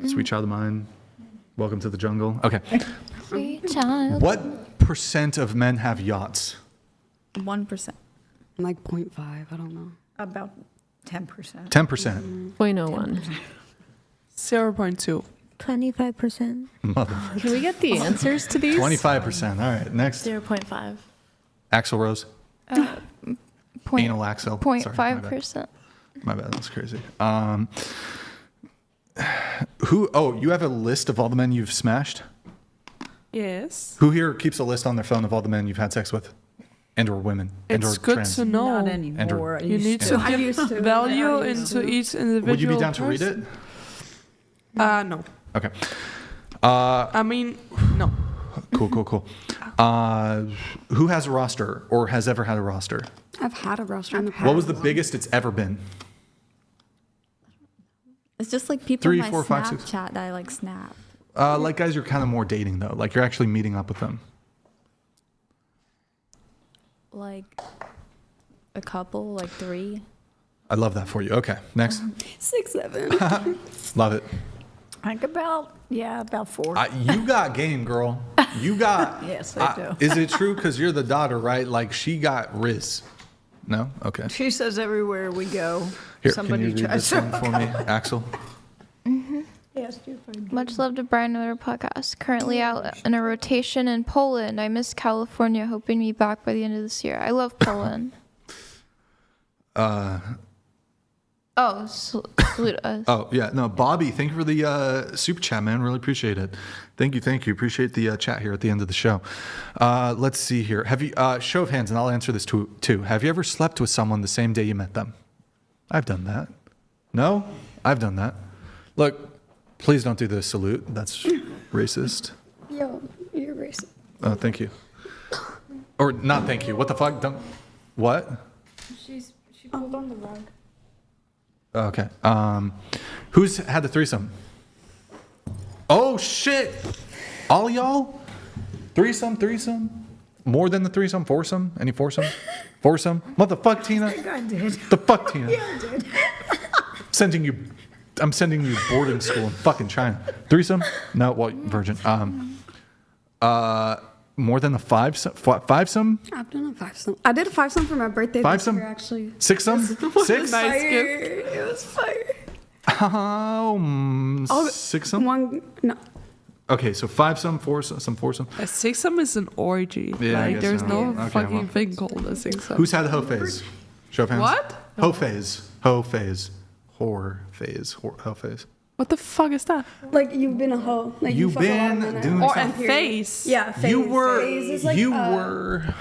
Speaker 1: Sweet Child of Mine, Welcome to the Jungle? Okay.
Speaker 15: Sweet child.
Speaker 1: What percent of men have yachts?
Speaker 4: 1%.
Speaker 3: Like 0.5, I don't know.
Speaker 5: About 10%.
Speaker 1: 10%.
Speaker 7: 0.01.
Speaker 6: 0.2.
Speaker 9: 25%.
Speaker 1: Motherfucker.
Speaker 7: Can we get the answers to these?
Speaker 1: 25%. All right, next.
Speaker 12: 0.5.
Speaker 1: Axel Rose. Anal Axel. Sorry, my bad.
Speaker 15: 0.5%.
Speaker 1: My bad, that's crazy. You have a list of all the men you've smashed?
Speaker 6: Yes.
Speaker 1: Who here keeps a list on their phone of all the men you've had sex with? And or women? And
Speaker 6: It's
Speaker 1: or
Speaker 6: good
Speaker 1: trans?
Speaker 6: to know.
Speaker 5: Not anymore.
Speaker 6: You need to give value into each individual.
Speaker 1: Would you be down to read it?
Speaker 6: No.
Speaker 1: Okay.
Speaker 6: I mean, no.
Speaker 1: Cool. Who has a roster or has ever had a roster?
Speaker 3: I've had a roster in the past.
Speaker 1: What was the biggest it's ever been?
Speaker 4: It's just like people
Speaker 1: 3,
Speaker 4: in my
Speaker 1: 4, 5, 6.
Speaker 4: Snapchat that I like snap.
Speaker 1: Like guys you're kind of more dating though. Like you're actually meeting up with them.
Speaker 4: Like a couple, like 3.
Speaker 1: I love that for you. Okay, next.
Speaker 3: 6, 7.
Speaker 1: Love it.
Speaker 5: I think about 4.
Speaker 1: You got game, girl. You got.
Speaker 5: Yes, I do.
Speaker 1: Is it true? Because you're the daughter, right? Like she got Riz. No? Okay.
Speaker 5: She says everywhere we go,
Speaker 1: Here,
Speaker 5: somebody
Speaker 1: can you read
Speaker 5: tries
Speaker 1: this one for me, Axel?
Speaker 5: Yes, you find
Speaker 15: Much love to Brian and their podcast. Currently out in a rotation in Poland. I miss California, hoping to be back by the end of this year. I love Poland. Salute us.
Speaker 1: Oh, yeah. No, Bobby, thank you for the super chat, man. Really appreciate it. Thank you. Appreciate the chat here at the end of the show. Let's see here. Have you, show of hands, and I'll answer this too. Have you ever slept with someone the same day you met them? I've done that. No? I've done that. Look, please don't do the salute. That's racist.
Speaker 2: Yo, you're racist.
Speaker 1: Oh, thank you. Or not thank you. What the fuck? Don't. What?
Speaker 15: She pulled on the rug.
Speaker 1: Okay. Who's had the threesome? Oh shit! All y'all? Threesome? More than the threesome? Foursome? Any foursome? Foursome? What the fuck, Tina?
Speaker 5: I think I did.
Speaker 1: The fuck, Tina?
Speaker 5: Yeah, I did.
Speaker 1: I'm sending you boarding school in fucking China. Threesome? No, well, virgin. More than the fivesome?
Speaker 3: I've done a 5-some. I did a 5-some for my birthday this
Speaker 1: Fivesome?
Speaker 3: year, actually.
Speaker 1: Six-some? Six?
Speaker 3: Nice gift. It was fire.
Speaker 1: Six-some?
Speaker 3: No.
Speaker 1: Okay, so fivesome, foursome.
Speaker 6: A 6-some is an orgy.
Speaker 1: Yeah, I
Speaker 6: like,
Speaker 1: guess
Speaker 6: there's
Speaker 1: so.
Speaker 6: no
Speaker 1: Okay,
Speaker 6: fucking
Speaker 1: well.
Speaker 6: thing called a 6-some.
Speaker 1: Who's had the hoe phase? Show of hands.
Speaker 6: What?
Speaker 1: Hoe phase. Hoe phase. Whore phase. Hoe phase.
Speaker 6: What the fuck is that?
Speaker 2: Like you've been a hoe. Like
Speaker 1: You've
Speaker 2: fuck a lot of
Speaker 1: been
Speaker 2: men
Speaker 1: doing
Speaker 2: out.
Speaker 6: Or a
Speaker 1: something.
Speaker 6: face.
Speaker 2: Yeah, phase.
Speaker 1: You were.
Speaker 2: Phase is like,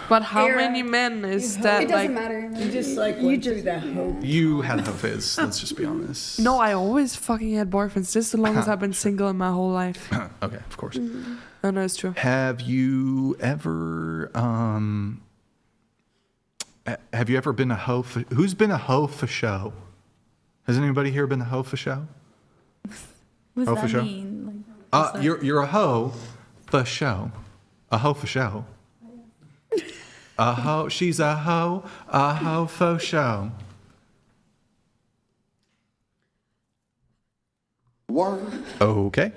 Speaker 6: But how
Speaker 2: era.
Speaker 6: many men is
Speaker 2: It
Speaker 6: that?
Speaker 2: doesn't
Speaker 6: Like,
Speaker 2: matter.
Speaker 5: You just like went through that hope.
Speaker 1: You had a hoe phase. Let's just be honest.
Speaker 6: no, I always fucking had boyfriends. This is the longest I've been single in my whole life.
Speaker 1: Okay, of course.
Speaker 6: No, it's true.
Speaker 1: Have you ever been a hoe? Who's been a hoe for show? Has anybody here been a hoe for show?
Speaker 4: What
Speaker 1: Hoe
Speaker 4: does
Speaker 1: for
Speaker 4: that
Speaker 1: show?
Speaker 4: mean? Like,
Speaker 1: You're a hoe for show. A hoe for show. A hoe. She's a hoe for show.
Speaker 18: Word.
Speaker 1: Okay.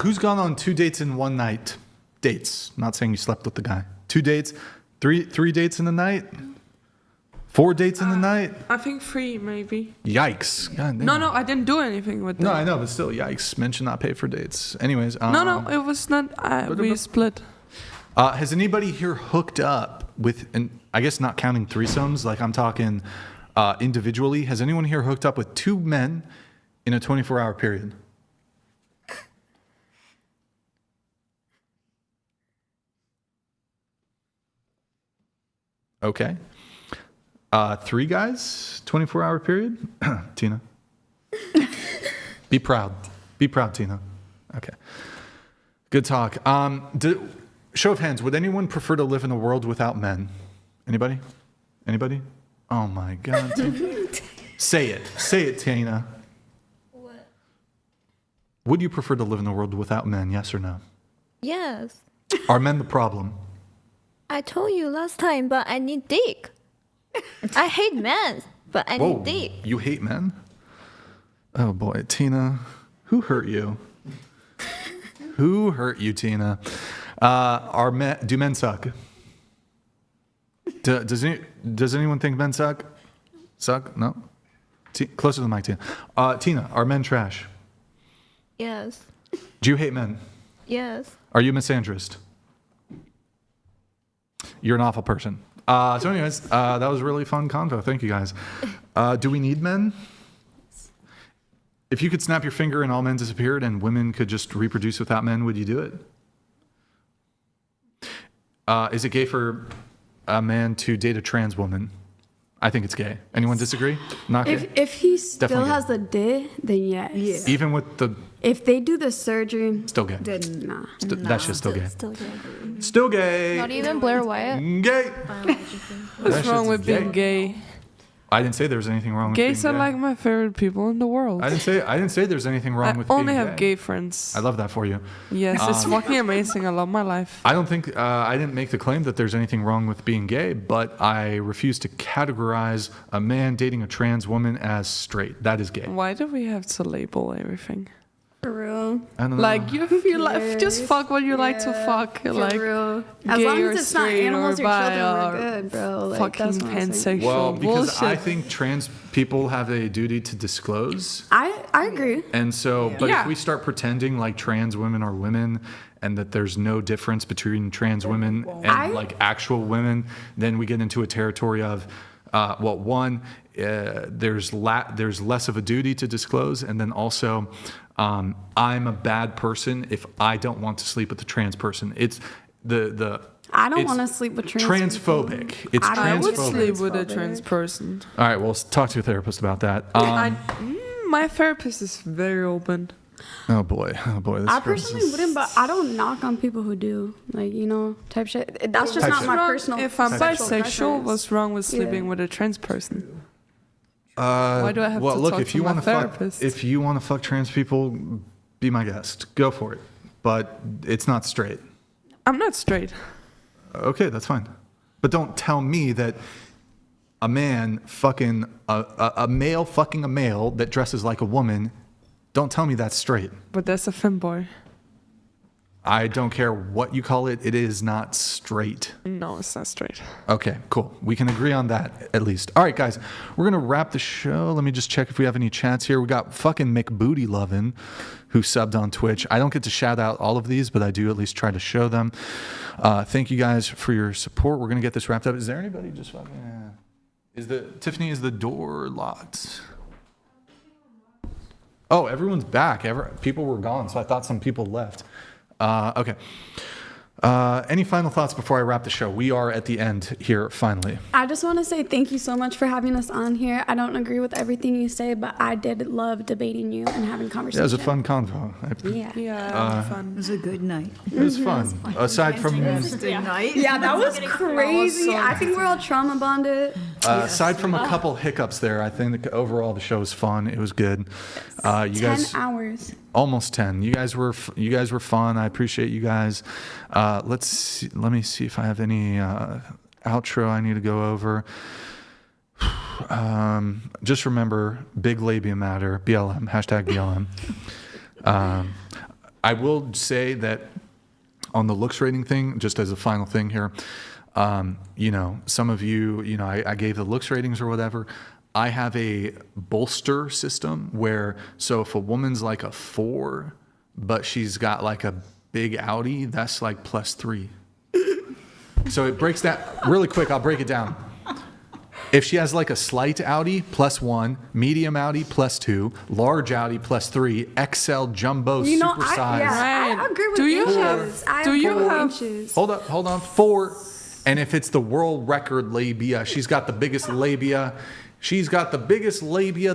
Speaker 1: Who's gone on 2 dates in one night? Dates. Not saying you slept with the guy. 2 dates. Three dates in the night. 4 dates in the night.
Speaker 6: I think 3 maybe.
Speaker 1: Yikes. God damn.
Speaker 6: No, I didn't do anything with them.
Speaker 1: No, I know, but still, yikes. Men should not pay for dates. Anyways.
Speaker 6: No, it was not. We split.
Speaker 1: Has anybody here hooked up with, and I guess not counting threesomes, like I'm talking individually, has anyone here hooked up with 2 men in a 24-hour period? Okay. 3 guys, 24-hour period? Tina. Be proud. Be proud, Tina. Okay. Good talk. Show of hands, would anyone prefer to live in a world without men? Anybody? Anybody? Oh my God. Say it. Say it, Tina.
Speaker 9: What?
Speaker 1: Would you prefer to live in a world without men, yes or no?
Speaker 9: Yes.
Speaker 1: Are men the problem?
Speaker 9: I told you last time, but I need dick. I hate men, but I need dick.
Speaker 1: You hate men? Oh boy, Tina, who hurt you? Who hurt you, Tina? Do men suck? Does anyone think men suck? Suck? No? Closer to the mic, Tina. Tina, are men trash?
Speaker 9: Yes.
Speaker 1: Do you hate men?
Speaker 9: Yes.
Speaker 1: Are you a misandrist? You're an awful person. So anyways, that was a really fun convo. Thank you, guys. Do we need men? If you could snap your finger and all men disappeared and women could just reproduce without men, would you do it? Is it gay for a man to date a trans woman? I think it's gay. Anyone disagree? Not gay?
Speaker 2: If he still
Speaker 1: Definitely
Speaker 2: has the D, then yes.
Speaker 1: Even with the...
Speaker 2: If they do the surgery,
Speaker 1: Still gay.
Speaker 2: then nah.
Speaker 1: That's just still gay.
Speaker 2: Still gay.
Speaker 1: Still gay.
Speaker 15: Not even Blair Wyatt.
Speaker 1: Gay.
Speaker 20: What's wrong with being gay?
Speaker 1: I didn't say there was anything wrong with
Speaker 20: Gays
Speaker 1: being
Speaker 20: are
Speaker 1: gay.
Speaker 20: like my favorite people in the world.
Speaker 1: I didn't say there's anything wrong with being
Speaker 20: I only have
Speaker 1: gay.
Speaker 20: gay friends.
Speaker 1: I love that for you.
Speaker 20: Yes, it's fucking amazing. I love my life.
Speaker 1: I don't think I didn't make the claim that there's anything wrong with being gay, but I refuse to categorize a man dating a trans woman as straight. That is gay.
Speaker 20: Why do we have to label everything?
Speaker 2: For real.
Speaker 1: I don't know.
Speaker 20: Like, you feel like, just fuck what you like to fuck.
Speaker 2: For
Speaker 20: like,
Speaker 2: real. As
Speaker 20: gay
Speaker 2: long
Speaker 20: or
Speaker 2: as it's not
Speaker 20: straight
Speaker 2: animals or
Speaker 20: bi
Speaker 2: children, we're
Speaker 20: or
Speaker 2: good, bro. Like,
Speaker 20: fucking
Speaker 2: that's what I'm saying.
Speaker 20: pansexual
Speaker 1: Well, because
Speaker 20: bullshit.
Speaker 1: I think trans people have a duty to disclose.
Speaker 2: I agree.
Speaker 1: And so, but
Speaker 2: Yeah.
Speaker 1: if we start pretending like trans women are women and that there's no difference between trans women and like actual women, then we get into a territory of, there's less of a duty to disclose, and then also, I'm a bad person if I don't want to sleep with a trans person. It's
Speaker 2: I don't want to sleep with trans
Speaker 1: transphobic.
Speaker 2: people.
Speaker 1: It's
Speaker 20: I would
Speaker 1: transphobic.
Speaker 20: sleep with a trans person.
Speaker 1: All right, well, talk to your therapist about that.
Speaker 20: My therapist is very open.
Speaker 1: Oh boy. This
Speaker 2: I
Speaker 1: girl-
Speaker 2: personally wouldn't, but I don't knock on people who do, like, you know, type shit. That's just
Speaker 1: Type
Speaker 2: not
Speaker 1: shit.
Speaker 2: my personal.
Speaker 20: If I'm
Speaker 2: sexual
Speaker 20: bisexual,
Speaker 2: preference.
Speaker 20: what's wrong with sleeping with a trans person? Why do I have
Speaker 1: well,
Speaker 20: to
Speaker 1: look,
Speaker 20: talk
Speaker 1: if
Speaker 20: to
Speaker 1: you
Speaker 20: my
Speaker 1: want to fuck,
Speaker 20: therapist?
Speaker 1: if you want to fuck trans people, be my guest. Go for it. But it's not straight.
Speaker 20: I'm not straight.
Speaker 1: Okay, that's fine. But don't tell me that a man fucking a male fucking a male that dresses like a woman. Don't tell me that's straight.
Speaker 20: But that's a femboy.
Speaker 1: I don't care what you call it. It is not straight.
Speaker 20: No, it's not straight.
Speaker 1: Okay, cool. We can agree on that at least. All right, guys, we're going to wrap the show. Let me just check if we have any chats here. We got fucking McBootyLovin who subbed on Twitch. I don't get to shout out all of these, but I do at least try to show them. Thank you guys for your support. We're going to get this wrapped up. Is there anybody just fucking... Tiffany, is the door locked? Oh, everyone's back. People were gone, so I thought some people left. Okay. Any final thoughts before I wrap the show? We are at the end here, finally.
Speaker 2: I just want to say thank you so much for having us on here. I don't agree with everything you say, but I did love debating you and having
Speaker 1: Yeah,
Speaker 2: conversations.
Speaker 1: it was a fun convo.
Speaker 5: It was a good night.
Speaker 1: It was fun. Aside from...
Speaker 2: Yeah, that was crazy. I think we're all trauma bonded.
Speaker 1: Aside from a couple hiccups there, I think overall the show was fun. It was good. You
Speaker 2: 10
Speaker 1: guys...
Speaker 2: hours.
Speaker 1: Almost 10. You guys were fun. I appreciate you guys. Let me see if I have any outro I need to go over. Just remember, big labia matter. BLM. Hashtag BLM. I will say that on the looks rating thing, just as a final thing here, some of you, I gave the looks ratings or whatever. I have a bolster system where, so if a woman's like a 4, but she's got like a big Audi, that's like +3. So it breaks that really quick. I'll break it down. If she has like a slight Audi, +1, medium Audi, +2, large Audi, +3, XL jumbo supersize.
Speaker 2: I agree with inches.
Speaker 1: Hold on, 4. And if it's the world record labia, she's got the biggest labia. She's got the biggest labia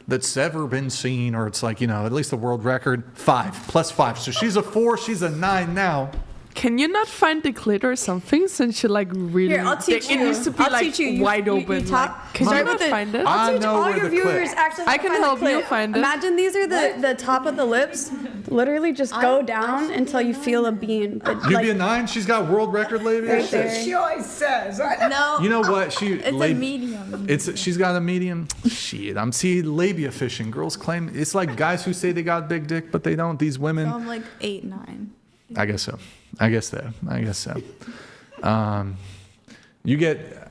Speaker 1: that's ever been seen, or it's like, at least the world record, 5, +5. So she's a 4, she's a 9 now.
Speaker 20: Can you not find the clit or something since you like really?
Speaker 14: Here, I'll teach you.
Speaker 20: It needs to be
Speaker 14: I'll
Speaker 20: like
Speaker 14: teach you.
Speaker 20: wide open.
Speaker 14: You talk.
Speaker 20: Like, can you not find it?
Speaker 14: I'll
Speaker 1: I
Speaker 14: teach
Speaker 1: know
Speaker 14: all
Speaker 1: where
Speaker 14: your
Speaker 1: the
Speaker 14: viewers
Speaker 1: clip.
Speaker 14: actually.
Speaker 20: I can
Speaker 14: find the
Speaker 20: help you
Speaker 14: clip.
Speaker 20: find it.
Speaker 14: Imagine these are the top of the lips. Literally, just go down until you feel a bean. But
Speaker 1: You
Speaker 14: like,
Speaker 1: be a 9? She's got world record labia.
Speaker 14: Right there.
Speaker 5: She always says.
Speaker 14: No.
Speaker 1: You know what?
Speaker 14: It's a medium.
Speaker 1: She's got a medium. Shit, I'm seeing labia fishing. Girls claim it's like guys who say they got big dick, but they don't. These women.
Speaker 15: So I'm like 8, 9.
Speaker 1: I guess so. I guess so. You get.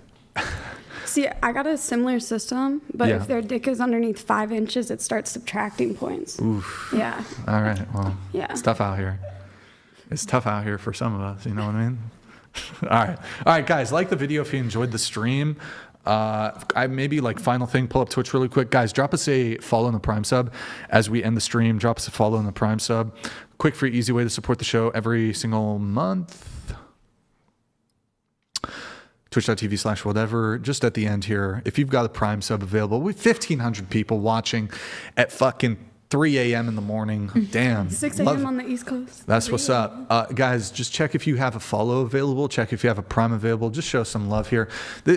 Speaker 2: See, I got a similar system, but
Speaker 1: Yeah.
Speaker 2: if their dick is underneath 5 inches, it starts subtracting points.
Speaker 1: Oof.
Speaker 2: Yeah.
Speaker 1: All right. Well,
Speaker 2: Yeah.
Speaker 1: it's tough out here. It's tough out here for some of us. You know what I mean? All right, guys. Like the video if you enjoyed the stream. I maybe like final thing. Pull up Twitch really quick, guys. Drop us a follow and a Prime sub as we end the stream. Drop us a follow and a Prime sub. Quick, free, easy way to support the show every single month. Twitch.tv/whatever. Just at the end here, if you've got a Prime sub available, we have 1,500 people watching at fucking 3 a.m. in the morning. Damn.
Speaker 2: 6 a.m. on the East Coast.
Speaker 1: That's what's up. Guys, just check if you have a follow available. Check if you have a Prime available. Just show some love here.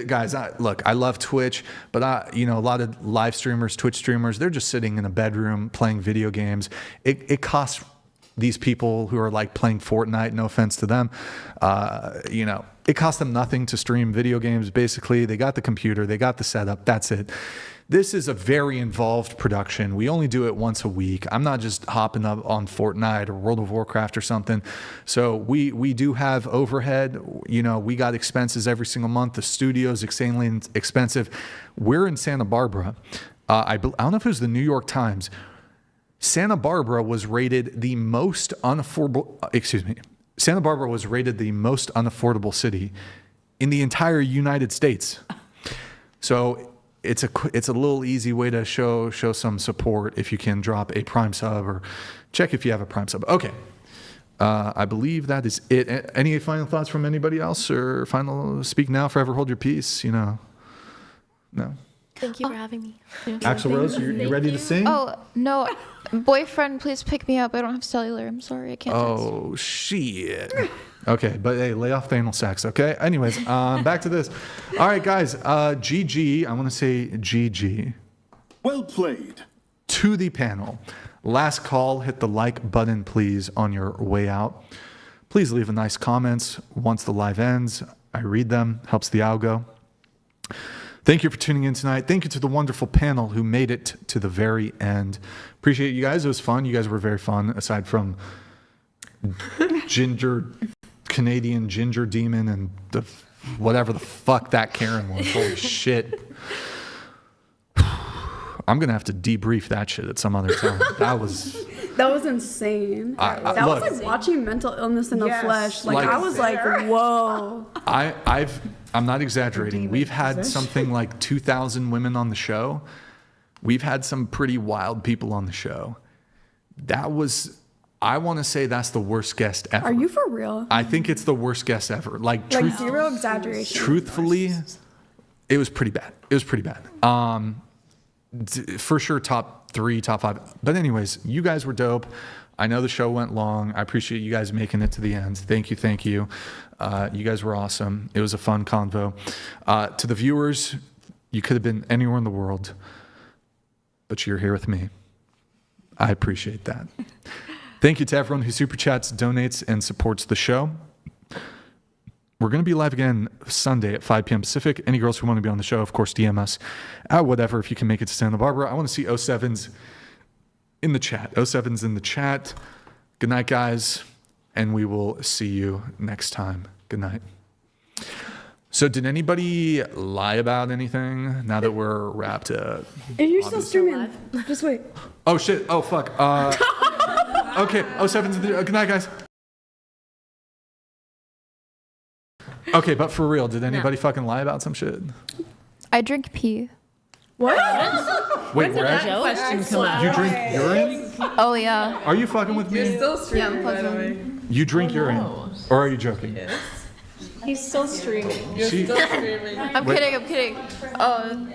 Speaker 1: Guys, look, I love Twitch, but a lot of live streamers, Twitch streamers, they're just sitting in a bedroom playing video games. It costs these people who are like playing Fortnite, no offense to them, it costs them nothing to stream video games. Basically, they got the computer, they got the setup, that's it. This is a very involved production. We only do it once a week. I'm not just hopping up on Fortnite or World of Warcraft or something. So we do have overhead. We got expenses every single month. The studio's insanely expensive. We're in Santa Barbara. I don't know if it was the New York Times. Santa Barbara was rated the most unaffordable. Santa Barbara was rated the most unaffordable city in the entire United States. So it's a little easy way to show some support if you can drop a Prime sub or check if you have a Prime sub. Okay. I believe that is it. Any final thoughts from anybody else or final speak now, forever hold your peace? No.
Speaker 12: Thank you for having me.
Speaker 1: Axl Rose, you ready to sing?
Speaker 15: Oh, no. Boyfriend, please pick me up. I don't have cellular. I'm sorry. I can't text.
Speaker 1: Oh, shit. Okay, but hey, lay off the anal sex, okay? Anyways, back to this. All right, guys, GG. I want to say GG.
Speaker 11: Well played.
Speaker 1: To the panel. Last call, hit the like button, please, on your way out. Please leave a nice comments once the live ends. I read them, helps the algo. Thank you for tuning in tonight. Thank you to the wonderful panel who made it to the very end. Appreciate you guys. It was fun. You guys were very fun, aside from Canadian ginger demon and whatever the fuck that Karen was. Holy shit. I'm going to have to debrief that shit at some other time. That was insane.
Speaker 2: That was like watching mental illness in the flesh. Like I was like, whoa.
Speaker 1: I'm not exaggerating. We've had something like 2,000 women on the show. We've had some pretty wild people on the show. I want to say that's the worst guest ever.
Speaker 2: Are you for real?
Speaker 1: I think it's the worst guest ever. Like
Speaker 2: zero exaggeration.
Speaker 1: Truthfully, it was pretty bad. For sure, top 3, top 5. But anyways, you guys were dope. I know the show went long. I appreciate you guys making it to the end. Thank you. You guys were awesome. It was a fun convo. To the viewers, you could have been anywhere in the world, but you're here with me. I appreciate that. Thank you to everyone who super chats, donates, and supports the show. We're going to be live again Sunday at 5 p.m. Pacific. Any girls who want to be on the show, of course, DM us at whatever if you can make it to Santa Barbara. I want to see 07s in the chat. 07s in the chat. Good night, guys, and we will see you next time. Good night. So did anybody lie about anything now that we're wrapped up?
Speaker 2: If you're still streaming, just wait.
Speaker 1: Oh, shit. Oh, fuck. Okay. 07s in the good night, guys. Okay, but for real, did anybody fucking lie about some shit?
Speaker 15: I drink pee.
Speaker 2: What?
Speaker 1: Wait, where?
Speaker 3: That question come out?
Speaker 1: You drink urine?
Speaker 15: Oh, yeah.
Speaker 1: Are you fucking with me?
Speaker 20: You're still streaming,
Speaker 15: I'm
Speaker 20: by the
Speaker 15: fucking.
Speaker 20: way.
Speaker 1: You drink urine? Or are you joking?
Speaker 3: He's still streaming.
Speaker 20: You're
Speaker 1: She-
Speaker 20: still streaming.
Speaker 15: I'm
Speaker 1: Wait.
Speaker 15: kidding. Oh,